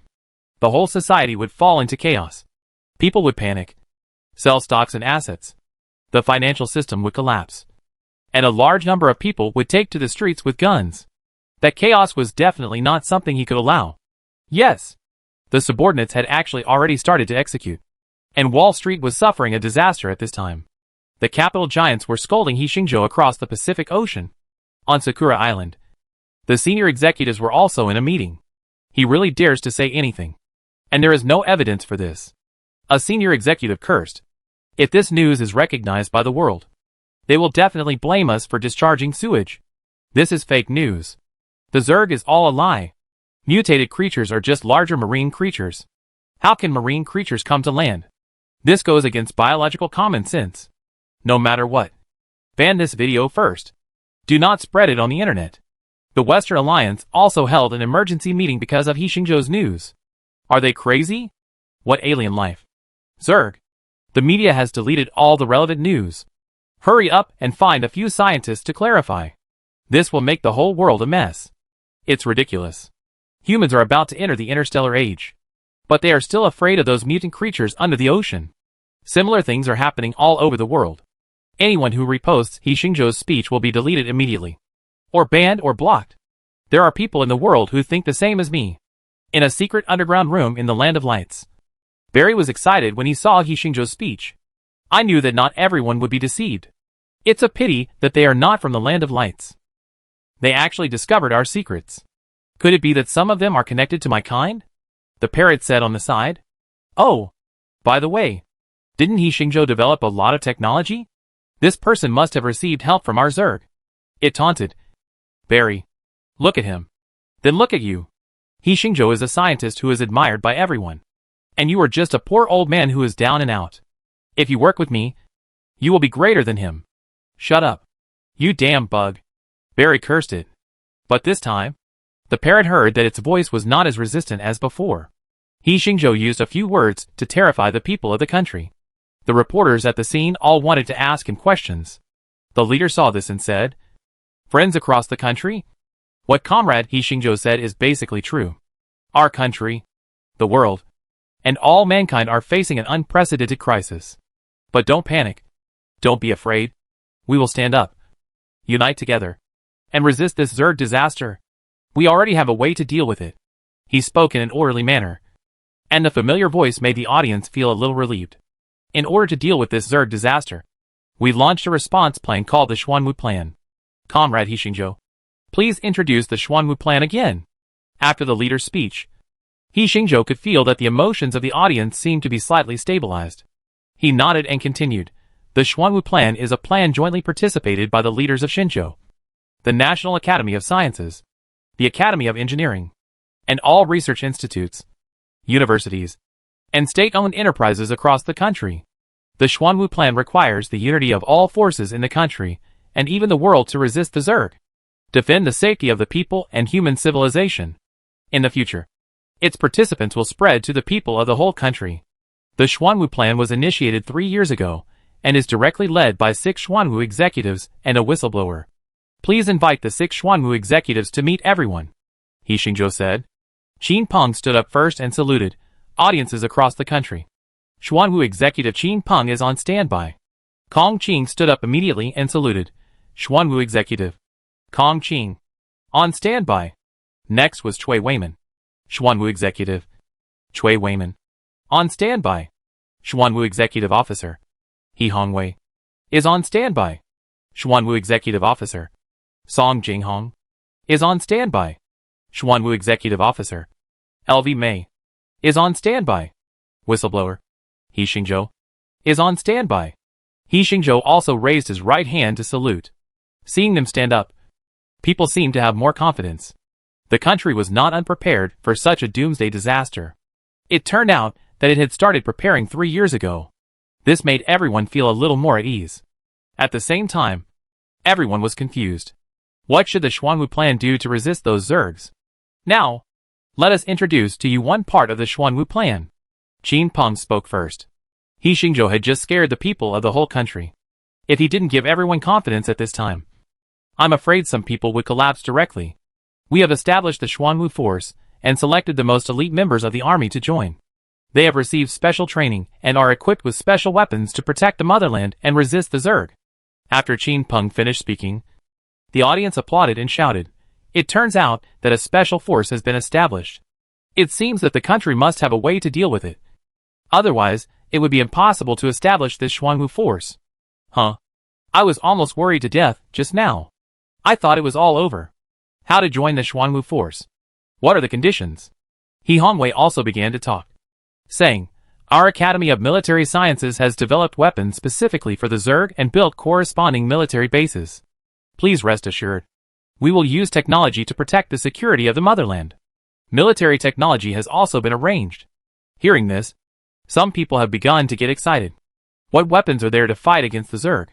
the whole society would fall into chaos. People would panic, sell stocks and assets. The financial system would collapse. And a large number of people would take to the streets with guns. That chaos was definitely not something he could allow. Yes, the subordinates had actually already started to execute. And Wall Street was suffering a disaster at this time. The capital giants were scolding He Xingzhou across the Pacific Ocean. On Sakura Island, the senior executives were also in a meeting. He really dares to say anything. And there is no evidence for this. A senior executive cursed. If this news is recognized by the world, they will definitely blame us for discharging sewage. This is fake news. The Zerg is all a lie. Mutated creatures are just larger marine creatures. How can marine creatures come to land? This goes against biological common sense. No matter what. Ban this video first. Do not spread it on the internet. The Western Alliance also held an emergency meeting because of He Xingzhou's news. Are they crazy? What alien life? Zerg. The media has deleted all the relevant news. Hurry up and find a few scientists to clarify. This will make the whole world a mess. It's ridiculous. Humans are about to enter the interstellar age. But they are still afraid of those mutant creatures under the ocean. Similar things are happening all over the world. Anyone who reposts He Xingzhou's speech will be deleted immediately. Or banned or blocked. There are people in the world who think the same as me. In a secret underground room in the Land of Lights, Barry was excited when he saw He Xingzhou's speech. I knew that not everyone would be deceived. It's a pity that they are not from the Land of Lights. They actually discovered our secrets. Could it be that some of them are connected to my kind? The parrot said on the side. Oh, by the way, didn't He Xingzhou develop a lot of technology? This person must have received help from our Zerg. It taunted. Barry, look at him. Then look at you. He Xingzhou is a scientist who is admired by everyone. And you are just a poor old man who is down and out. If you work with me, you will be greater than him. Shut up. You damn bug. Barry cursed it. But this time, the parrot heard that its voice was not as resistant as before. He Xingzhou used a few words to terrify the people of the country. The reporters at the scene all wanted to ask him questions. The leader saw this and said, "Friends across the country? What Comrade He Xingzhou said is basically true. Our country, the world, and all mankind are facing an unprecedented crisis. But don't panic. Don't be afraid. We will stand up, unite together, and resist this Zerg disaster. We already have a way to deal with it." He spoke in an orderly manner, and the familiar voice made the audience feel a little relieved. In order to deal with this Zerg disaster, we launched a response plan called the Xuanwu Plan. Comrade He Xingzhou, please introduce the Xuanwu Plan again. After the leader's speech, He Xingzhou could feel that the emotions of the audience seemed to be slightly stabilized. He nodded and continued. The Xuanwu Plan is a plan jointly participated by the leaders of Xinzhou, the National Academy of Sciences, the Academy of Engineering, and all research institutes, universities, and state-owned enterprises across the country. The Xuanwu Plan requires the unity of all forces in the country, and even the world to resist the Zerg, defend the safety of the people and human civilization. In the future, its participants will spread to the people of the whole country. The Xuanwu Plan was initiated 3 years ago, and is directly led by 6 Xuanwu executives and a whistleblower. Please invite the 6 Xuanwu executives to meet everyone, He Xingzhou said. Qin Peng stood up first and saluted audiences across the country. Xuanwu executive Qin Peng is on standby. Kong Qing stood up immediately and saluted Xuanwu executive Kong Qing on standby. Next was Cui Weiman, Xuanwu executive Cui Weiman on standby. Xuanwu executive officer He Hongwei is on standby. Xuanwu executive officer Song Jinghong is on standby. Xuanwu executive officer LV Mei is on standby. Whistleblower He Xingzhou is on standby. He Xingzhou also raised his right hand to salute. Seeing them stand up, people seemed to have more confidence. The country was not unprepared for such a doomsday disaster. It turned out that it had started preparing 3 years ago. This made everyone feel a little more at ease. At the same time, everyone was confused. What should the Xuanwu plan do to resist those Zergs? Now, let us introduce to you one part of the Xuanwu plan. Qin Peng spoke first. He Xingzhou had just scared the people of the whole country. If he didn't give everyone confidence at this time, I'm afraid some people would collapse directly. We have established the Xuanwu force and selected the most elite members of the army to join. They have received special training and are equipped with special weapons to protect the motherland and resist the Zerg. After Qin Peng finished speaking, the audience applauded and shouted. It turns out that a special force has been established. It seems that the country must have a way to deal with it. Otherwise, it would be impossible to establish this Xuanwu force. Huh? I was almost worried to death just now. I thought it was all over. How to join the Xuanwu force? What are the conditions? He Hongwei also began to talk, saying, Our Academy of Military Sciences has developed weapons specifically for the Zerg and built corresponding military bases. Please rest assured. We will use technology to protect the security of the motherland. Military technology has also been arranged. Hearing this, some people have begun to get excited. What weapons are there to fight against the Zerg?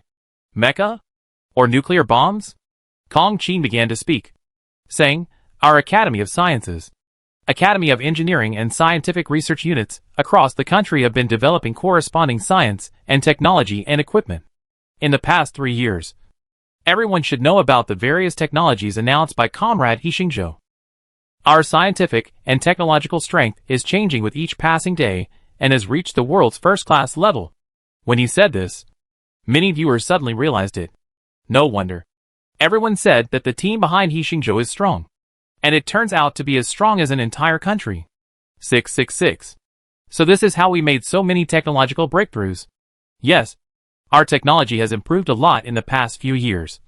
Mecha? Or nuclear bombs? Kong Qin began to speak, saying, Our Academy of Sciences, Academy of Engineering and Scientific Research Units across the country have been developing corresponding science and technology and equipment. In the past 3 years, everyone should know about the various technologies announced by Comrade He Xingzhou. Our scientific and technological strength is changing with each passing day and has reached the world's first-class level. When he said this, many viewers suddenly realized it. No wonder. Everyone said that the team behind He Xingzhou is strong. And it turns out to be as strong as an entire country. 666. So this is how we made so many technological breakthroughs. Yes, our technology has improved a lot in the past few years.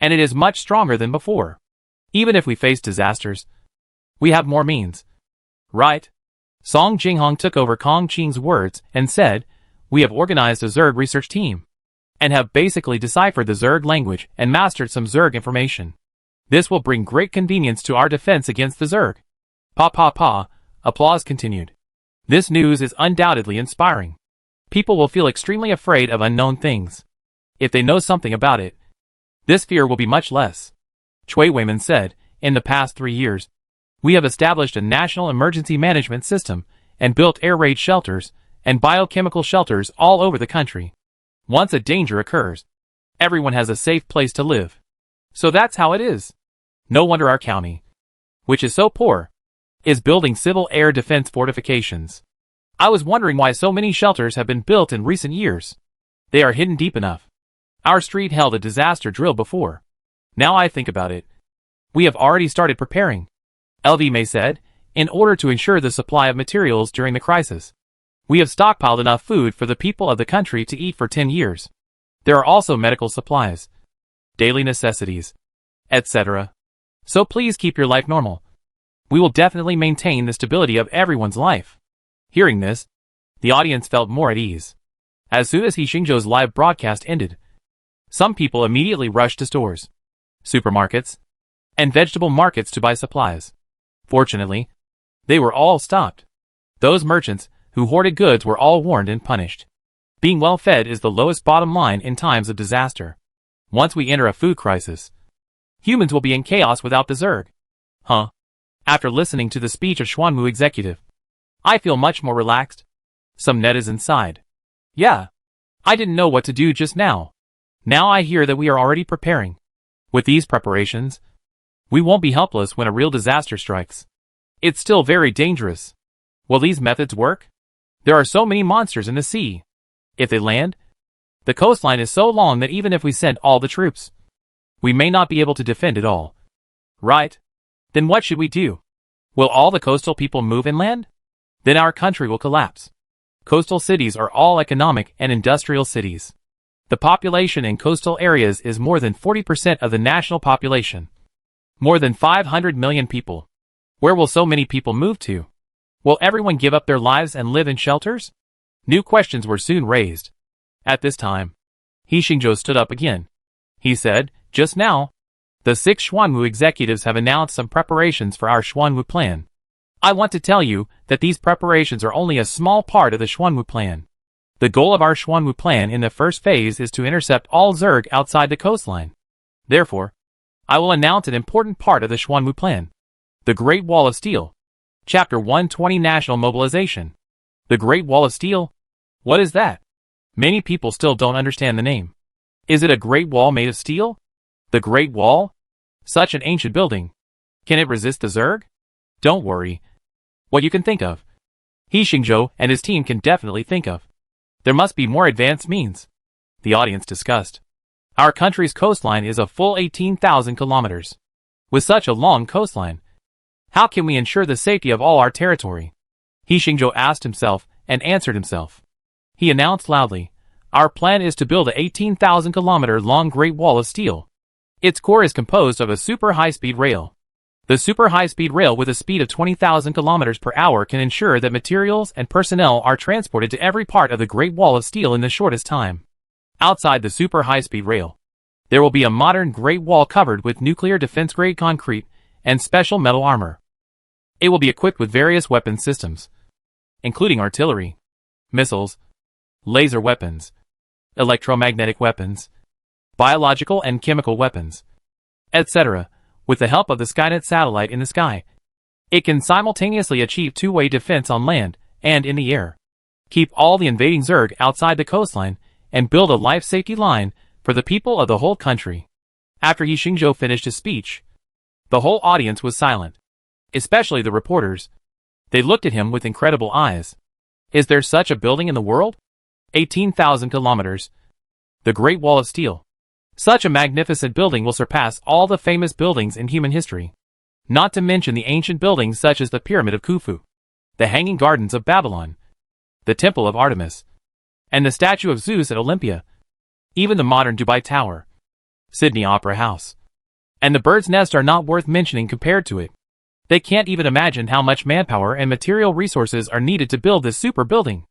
And it is much stronger than before. Even if we face disasters, we have more means. Right? Song Jinghong took over Kong Qing's words and said, We have organized a Zerg research team, and have basically deciphered the Zerg language and mastered some Zerg information. This will bring great convenience to our defense against the Zerg. Pa pa pa, applause continued. This news is undoubtedly inspiring. People will feel extremely afraid of unknown things. If they know something about it, this fear will be much less. Cui Weiman said, In the past 3 years, we have established a national emergency management system and built air raid shelters and biochemical shelters all over the country. Once a danger occurs, everyone has a safe place to live. So that's how it is. No wonder our county, which is so poor, is building civil air defense fortifications. I was wondering why so many shelters have been built in recent years. They are hidden deep enough. Our street held a disaster drill before. Now I think about it, we have already started preparing, LV May said, in order to ensure the supply of materials during the crisis. We have stockpiled enough food for the people of the country to eat for 10 years. There are also medical supplies, daily necessities, etc. So please keep your life normal. We will definitely maintain the stability of everyone's life. Hearing this, the audience felt more at ease. As soon as He Xingzhou's live broadcast ended, some people immediately rushed to stores, supermarkets, and vegetable markets to buy supplies. Fortunately, they were all stopped. Those merchants who hoarded goods were all warned and punished. Being well fed is the lowest bottom line in times of disaster. Once we enter a food crisis, humans will be in chaos without the Zerg. Huh? After listening to the speech of Xuanwu executive, I feel much more relaxed. Some netizens sighed. Yeah. I didn't know what to do just now. Now I hear that we are already preparing. With these preparations, we won't be helpless when a real disaster strikes. It's still very dangerous. Will these methods work? There are so many monsters in the sea. If they land, the coastline is so long that even if we send all the troops, we may not be able to defend it all. Right? Then what should we do? Will all the coastal people move inland? Then our country will collapse. Coastal cities are all economic and industrial cities. The population in coastal areas is more than 40% of the national population. More than 500 million people. Where will so many people move to? Will everyone give up their lives and live in shelters? New questions were soon raised. At this time, He Xingzhou stood up again. He said, just now, the 6 Xuanwu executives have announced some preparations for our Xuanwu plan. I want to tell you that these preparations are only a small part of the Xuanwu plan. The goal of our Xuanwu plan in the first phase is to intercept all Zerg outside the coastline. Therefore, I will announce an important part of the Xuanwu plan. The Great Wall of Steel. Chapter 120 National Mobilization. The Great Wall of Steel? What is that? Many people still don't understand the name. Is it a great wall made of steel? The Great Wall? Such an ancient building. Can it resist the Zerg? Don't worry. What you can think of, He Xingzhou and his team can definitely think of. There must be more advanced means. The audience discussed. Our country's coastline is a full 18,000 kilometers. With such a long coastline, how can we ensure the safety of all our territory? He Xingzhou asked himself and answered himself. He announced loudly, our plan is to build a 18,000 kilometer long Great Wall of Steel. Its core is composed of a super high-speed rail. The super high-speed rail with a speed of 20,000 kilometers per hour can ensure that materials and personnel are transported to every part of the Great Wall of Steel in the shortest time. Outside the super high-speed rail, there will be a modern Great Wall covered with nuclear defense-grade concrete and special metal armor. It will be equipped with various weapon systems, including artillery, missiles, laser weapons, electromagnetic weapons, biological and chemical weapons, etc. With the help of the Skynet satellite in the sky, it can simultaneously achieve two-way defense on land and in the air, keep all the invading Zerg outside the coastline, and build a life safety line for the people of the whole country. After He Xingzhou finished his speech, the whole audience was silent, especially the reporters. They looked at him with incredible eyes. Is there such a building in the world? 18,000 kilometers. The Great Wall of Steel. Such a magnificent building will surpass all the famous buildings in human history. Not to mention the ancient buildings such as the Pyramid of Khufu, the Hanging Gardens of Babylon, the Temple of Artemis, and the statue of Zeus at Olympia. Even the modern Dubai Tower, Sydney Opera House, and the Bird's Nest are not worth mentioning compared to it. They can't even imagine how much manpower and material resources are needed to build this super building.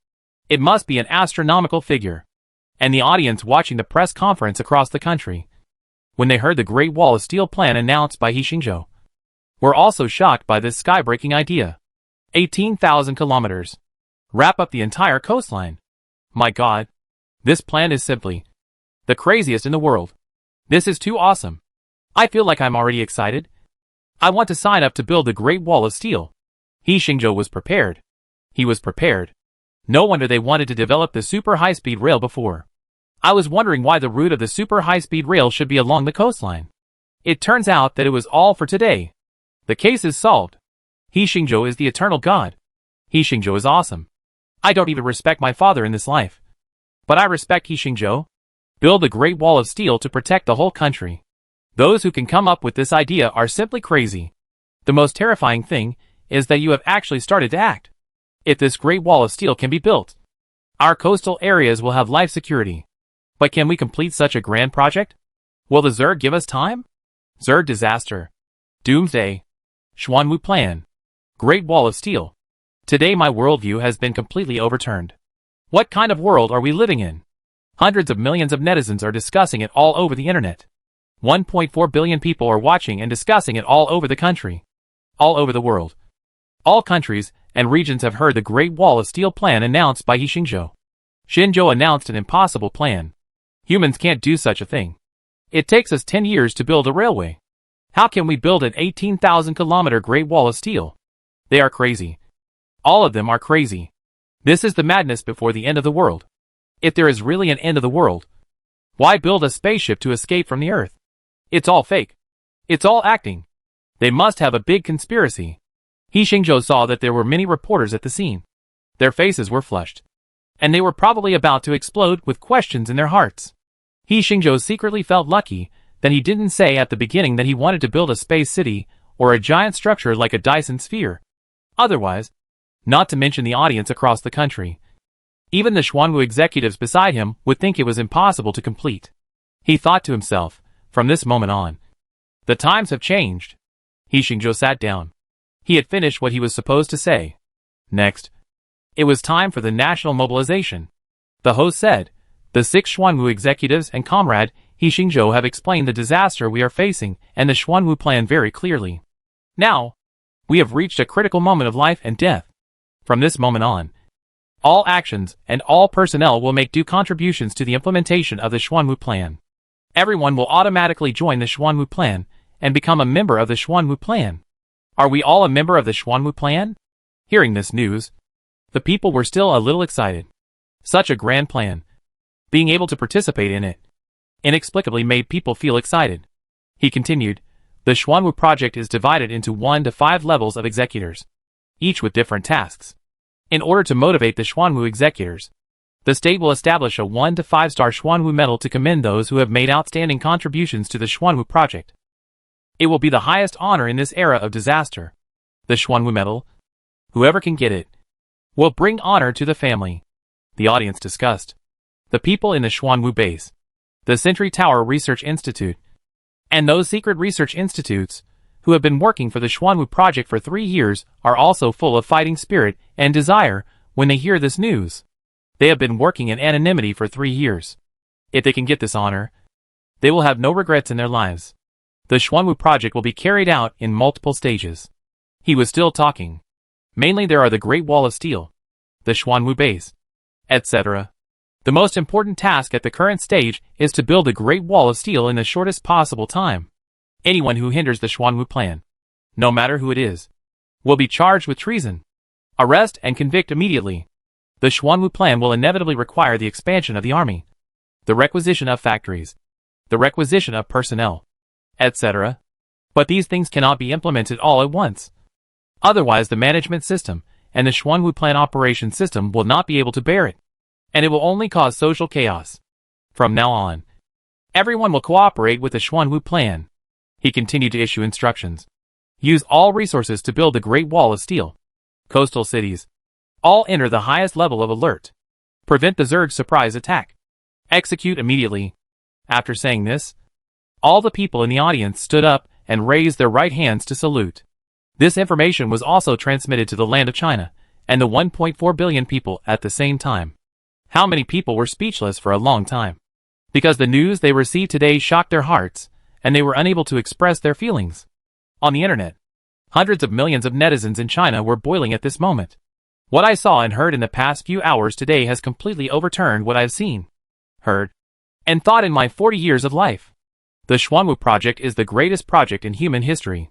It must be an astronomical figure. And the audience watching the press conference across the country, when they heard the Great Wall of Steel plan announced by He Xingzhou, were also shocked by this sky-breaking idea. 18,000 kilometers. Wrap up the entire coastline. My God. This plan is simply the craziest in the world. This is too awesome. I feel like I'm already excited. I want to sign up to build the Great Wall of Steel. He Xingzhou was prepared. He was prepared. No wonder they wanted to develop the super high-speed rail before. I was wondering why the route of the super high-speed rail should be along the coastline. It turns out that it was all for today. The case is solved. He Xingzhou is the eternal God. He Xingzhou is awesome. I don't even respect my father in this life. But I respect He Xingzhou. Build the Great Wall of Steel to protect the whole country. Those who can come up with this idea are simply crazy. The most terrifying thing is that you have actually started to act. If this Great Wall of Steel can be built, our coastal areas will have life security. But can we complete such a grand project? Will the Zerg give us time? Zerg disaster. Doomsday. Xuanwu plan. Great Wall of Steel. Today my worldview has been completely overturned. What kind of world are we living in? Hundreds of millions of netizens are discussing it all over the internet. 1.4 billion people are watching and discussing it all over the country. All over the world. All countries and regions have heard the Great Wall of Steel plan announced by He Xingzhou. Xingzhou announced an impossible plan. Humans can't do such a thing. It takes us 10 years to build a railway. How can we build an 18,000 kilometer Great Wall of Steel? They are crazy. All of them are crazy. This is the madness before the end of the world. If there is really an end of the world, why build a spaceship to escape from the Earth? It's all fake. It's all acting. They must have a big conspiracy. He Xingzhou saw that there were many reporters at the scene. Their faces were flushed, and they were probably about to explode with questions in their hearts. He Xingzhou secretly felt lucky that he didn't say at the beginning that he wanted to build a space city or a giant structure like a Dyson sphere. Otherwise, not to mention the audience across the country, even the Xuanwu executives beside him would think it was impossible to complete. He thought to himself, from this moment on, the times have changed. He Xingzhou sat down. He had finished what he was supposed to say. Next, it was time for the national mobilization. The host said, the 6 Xuanwu executives and comrade He Xingzhou have explained the disaster we are facing and the Xuanwu plan very clearly. Now, we have reached a critical moment of life and death. From this moment on, all actions and all personnel will make due contributions to the implementation of the Xuanwu plan. Everyone will automatically join the Xuanwu plan and become a member of the Xuanwu plan. Are we all a member of the Xuanwu plan? Hearing this news, the people were still a little excited. Such a grand plan. Being able to participate in it inexplicably made people feel excited. He continued, the Xuanwu project is divided into 1 to 5 levels of executors, each with different tasks. In order to motivate the Xuanwu executors, the state will establish a 1 to 5-star Xuanwu medal to commend those who have made outstanding contributions to the Xuanwu project. It will be the highest honor in this era of disaster. The Xuanwu medal, whoever can get it, will bring honor to the family. The audience discussed. The people in the Xuanwu base, the Century Tower Research Institute, and those secret research institutes who have been working for the Xuanwu project for 3 years are also full of fighting spirit and desire when they hear this news. They have been working in anonymity for 3 years. If they can get this honor, they will have no regrets in their lives. The Xuanwu project will be carried out in multiple stages. He was still talking. Mainly there are the Great Wall of Steel, the Xuanwu base, etc. The most important task at the current stage is to build a Great Wall of Steel in the shortest possible time. Anyone who hinders the Xuanwu plan, no matter who it is, will be charged with treason. Arrest and convict immediately. The Xuanwu plan will inevitably require the expansion of the army, the requisition of factories, the requisition of personnel, etc. But these things cannot be implemented all at once. Otherwise the management system and the Xuanwu plan operation system will not be able to bear it, and it will only cause social chaos. From now on, everyone will cooperate with the Xuanwu plan. He continued to issue instructions. Use all resources to build the Great Wall of Steel. Coastal cities, all enter the highest level of alert. Prevent the Zerg surprise attack. Execute immediately. After saying this, all the people in the audience stood up and raised their right hands to salute. This information was also transmitted to the land of China and the 1.4 billion people at the same time. How many people were speechless for a long time? Because the news they received today shocked their hearts, and they were unable to express their feelings. On the internet, hundreds of millions of netizens in China were boiling at this moment. What I saw and heard in the past few hours today has completely overturned what I've seen, heard, and thought in my 40 years of life. The Xuanwu project is the greatest project in human history.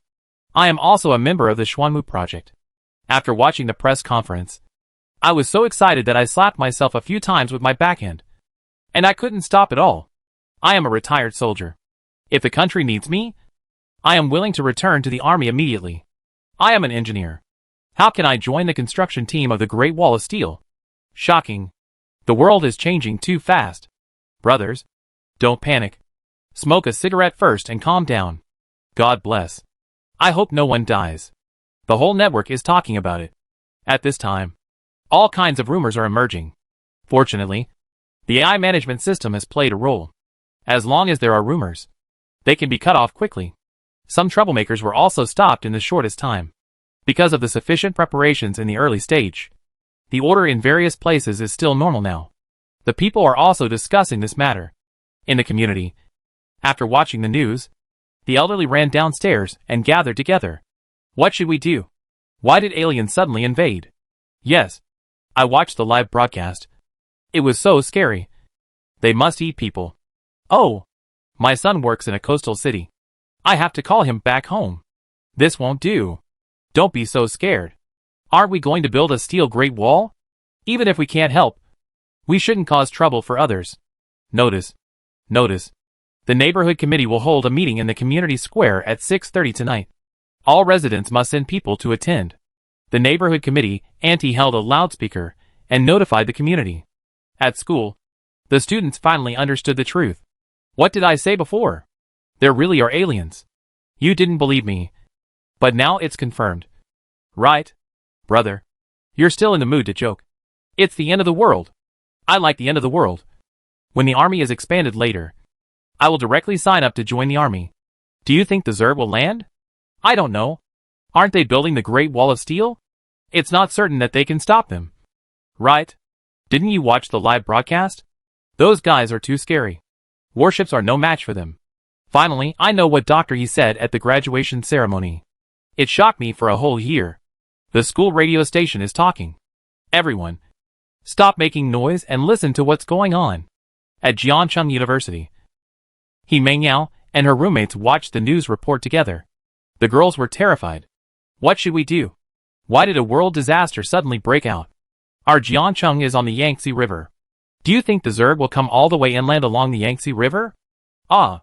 I am also a member of the Xuanwu project. After watching the press conference, I was so excited that I slapped myself a few times with my backhand. And I couldn't stop at all. I am a retired soldier. If the country needs me, I am willing to return to the army immediately. I am an engineer. How can I join the construction team of the Great Wall of Steel? Shocking. The world is changing too fast. Brothers, don't panic. Smoke a cigarette first and calm down. God bless. I hope no one dies. The whole network is talking about it. At this time, all kinds of rumors are emerging. Fortunately, the AI management system has played a role. As long as there are rumors, they can be cut off quickly. Some troublemakers were also stopped in the shortest time. Because of the sufficient preparations in the early stage, the order in various places is still normal now. The people are also discussing this matter. In the community, after watching the news, the elderly ran downstairs and gathered together. What should we do? Why did aliens suddenly invade? Yes, I watched the live broadcast. It was so scary. They must eat people. Oh, my son works in a coastal city. I have to call him back home. This won't do. Don't be so scared. Aren't we going to build a steel Great Wall? Even if we can't help, We shouldn't cause trouble for others. Notice. Notice. The neighborhood committee will hold a meeting in the community square at 6:30 tonight. All residents must send people to attend. The neighborhood committee auntie held a loudspeaker and notified the community. At school, the students finally understood the truth. What did I say before? There really are aliens. You didn't believe me. But now it's confirmed. Right, brother? You're still in the mood to joke. It's the end of the world. I like the end of the world. When the army is expanded later, I will directly sign up to join the army. Do you think the Zerg will land? I don't know. Aren't they building the Great Wall of Steel? It's not certain that they can stop them. Right? Didn't you watch the live broadcast? Those guys are too scary. Warships are no match for them. Finally, I know what Dr. He said at the graduation ceremony. It shocked me for a whole year. The school radio station is talking. Everyone, stop making noise and listen to what's going on. At Jiancheng University, He Mengyao and her roommates watched the news report together. The girls were terrified. What should we do? Why did a world disaster suddenly break out? Our Jiancheng is on the Yangtze River. Do you think the Zerg will come all the way inland along the Yangtze River? Ah,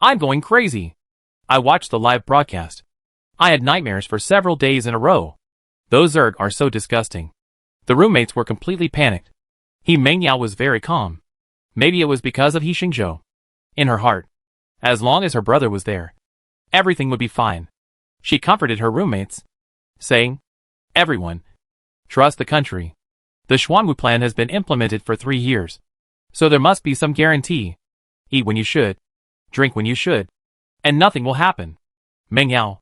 I'm going crazy. I watched the live broadcast. I had nightmares for several days in a row. Those Zerg are so disgusting. The roommates were completely panicked. He Mengyao was very calm. Maybe it was because of He Xingzhou. In her heart, as long as her brother was there, everything would be fine. She comforted her roommates, saying, everyone, trust the country. The Xuanwu plan has been implemented for 3 years. So there must be some guarantee. Eat when you should, drink when you should, and nothing will happen. Mengyao,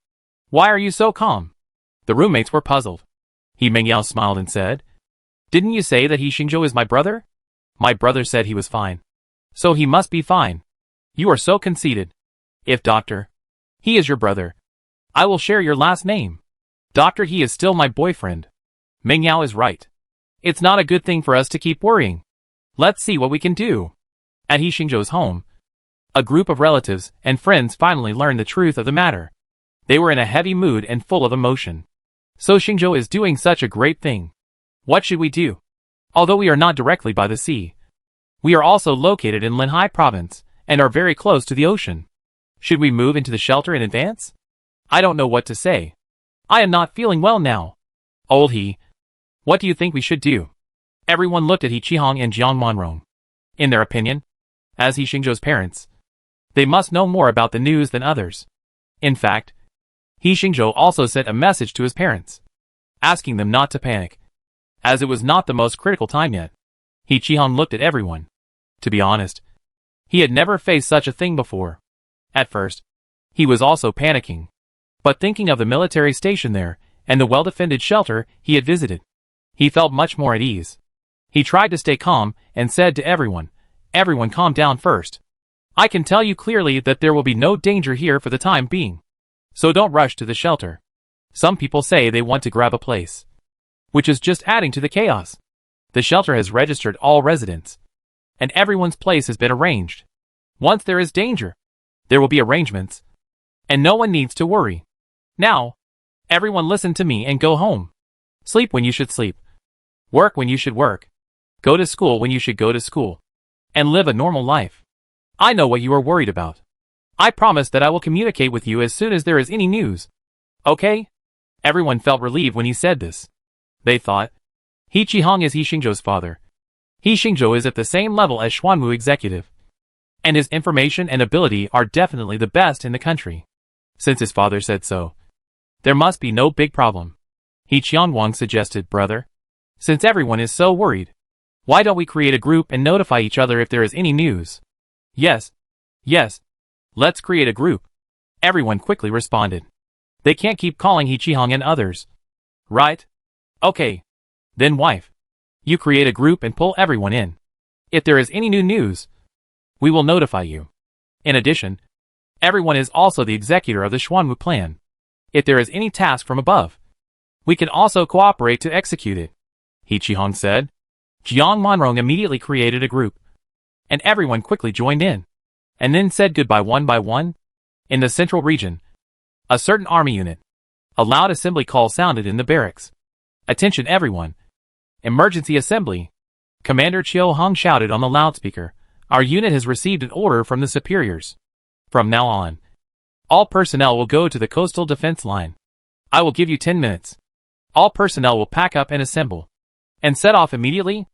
why are you so calm? The roommates were puzzled. He Mengyao smiled and said, didn't you say that He Xingzhou is my brother? My brother said he was fine. So he must be fine. You are so conceited. If Dr. He is your brother, I will share your last name. Dr. He is still my boyfriend. Mengyao is right. It's not a good thing for us to keep worrying. Let's see what we can do. At He Xingzhou's home, a group of relatives and friends finally learned the truth of the matter. They were in a heavy mood and full of emotion. So Xingzhou is doing such a great thing. What should we do? Although we are not directly by the sea, we are also located in Linhai province and are very close to the ocean. Should we move into the shelter in advance? I don't know what to say. I am not feeling well now. Old He, what do you think we should do? Everyone looked at He Qihong and Jiang Monrong. In their opinion, as He Xingzhou's parents, they must know more about the news than others. In fact, He Xingzhou also sent a message to his parents, asking them not to panic, as it was not the most critical time yet. He Qihong looked at everyone. To be honest, he had never faced such a thing before. At first, he was also panicking. But thinking of the military station there, and the well-defended shelter he had visited, he felt much more at ease. He tried to stay calm, and said to everyone, everyone calm down first. I can tell you clearly that there will be no danger here for the time being. So don't rush to the shelter. Some people say they want to grab a place, which is just adding to the chaos. The shelter has registered all residents, and everyone's place has been arranged. Once there is danger, there will be arrangements, and no one needs to worry. Now, everyone listen to me and go home. Sleep when you should sleep. Work when you should work. Go to school when you should go to school. And live a normal life. I know what you are worried about. I promise that I will communicate with you as soon as there is any news. Okay? Everyone felt relieved when he said this. They thought, He Qihong is He Xingzhou's father. He Xingzhou is at the same level as Xuanwu executive. And his information and ability are definitely the best in the country. Since his father said so, there must be no big problem. He Qianwang suggested, brother, since everyone is so worried, why don't we create a group and notify each other if there is any news? Yes. Yes. Let's create a group. Everyone quickly responded. They can't keep calling He Qihong and others. Right? Okay. Then wife, you create a group and pull everyone in. If there is any new news, we will notify you. In addition, everyone is also the executor of the Xuanwu plan. If there is any task from above, we can also cooperate to execute it. He Qihong said. Jiang Monrong immediately created a group, and everyone quickly joined in, and then said goodbye one by one. In the central region, a certain army unit, a loud assembly call sounded in the barracks. Attention everyone. Emergency assembly. Commander Chiu Hong shouted on the loudspeaker. Our unit has received an order from the superiors. From now on, all personnel will go to the coastal defense line. I will give you 10 minutes. All personnel will pack up and assemble, and set off immediately.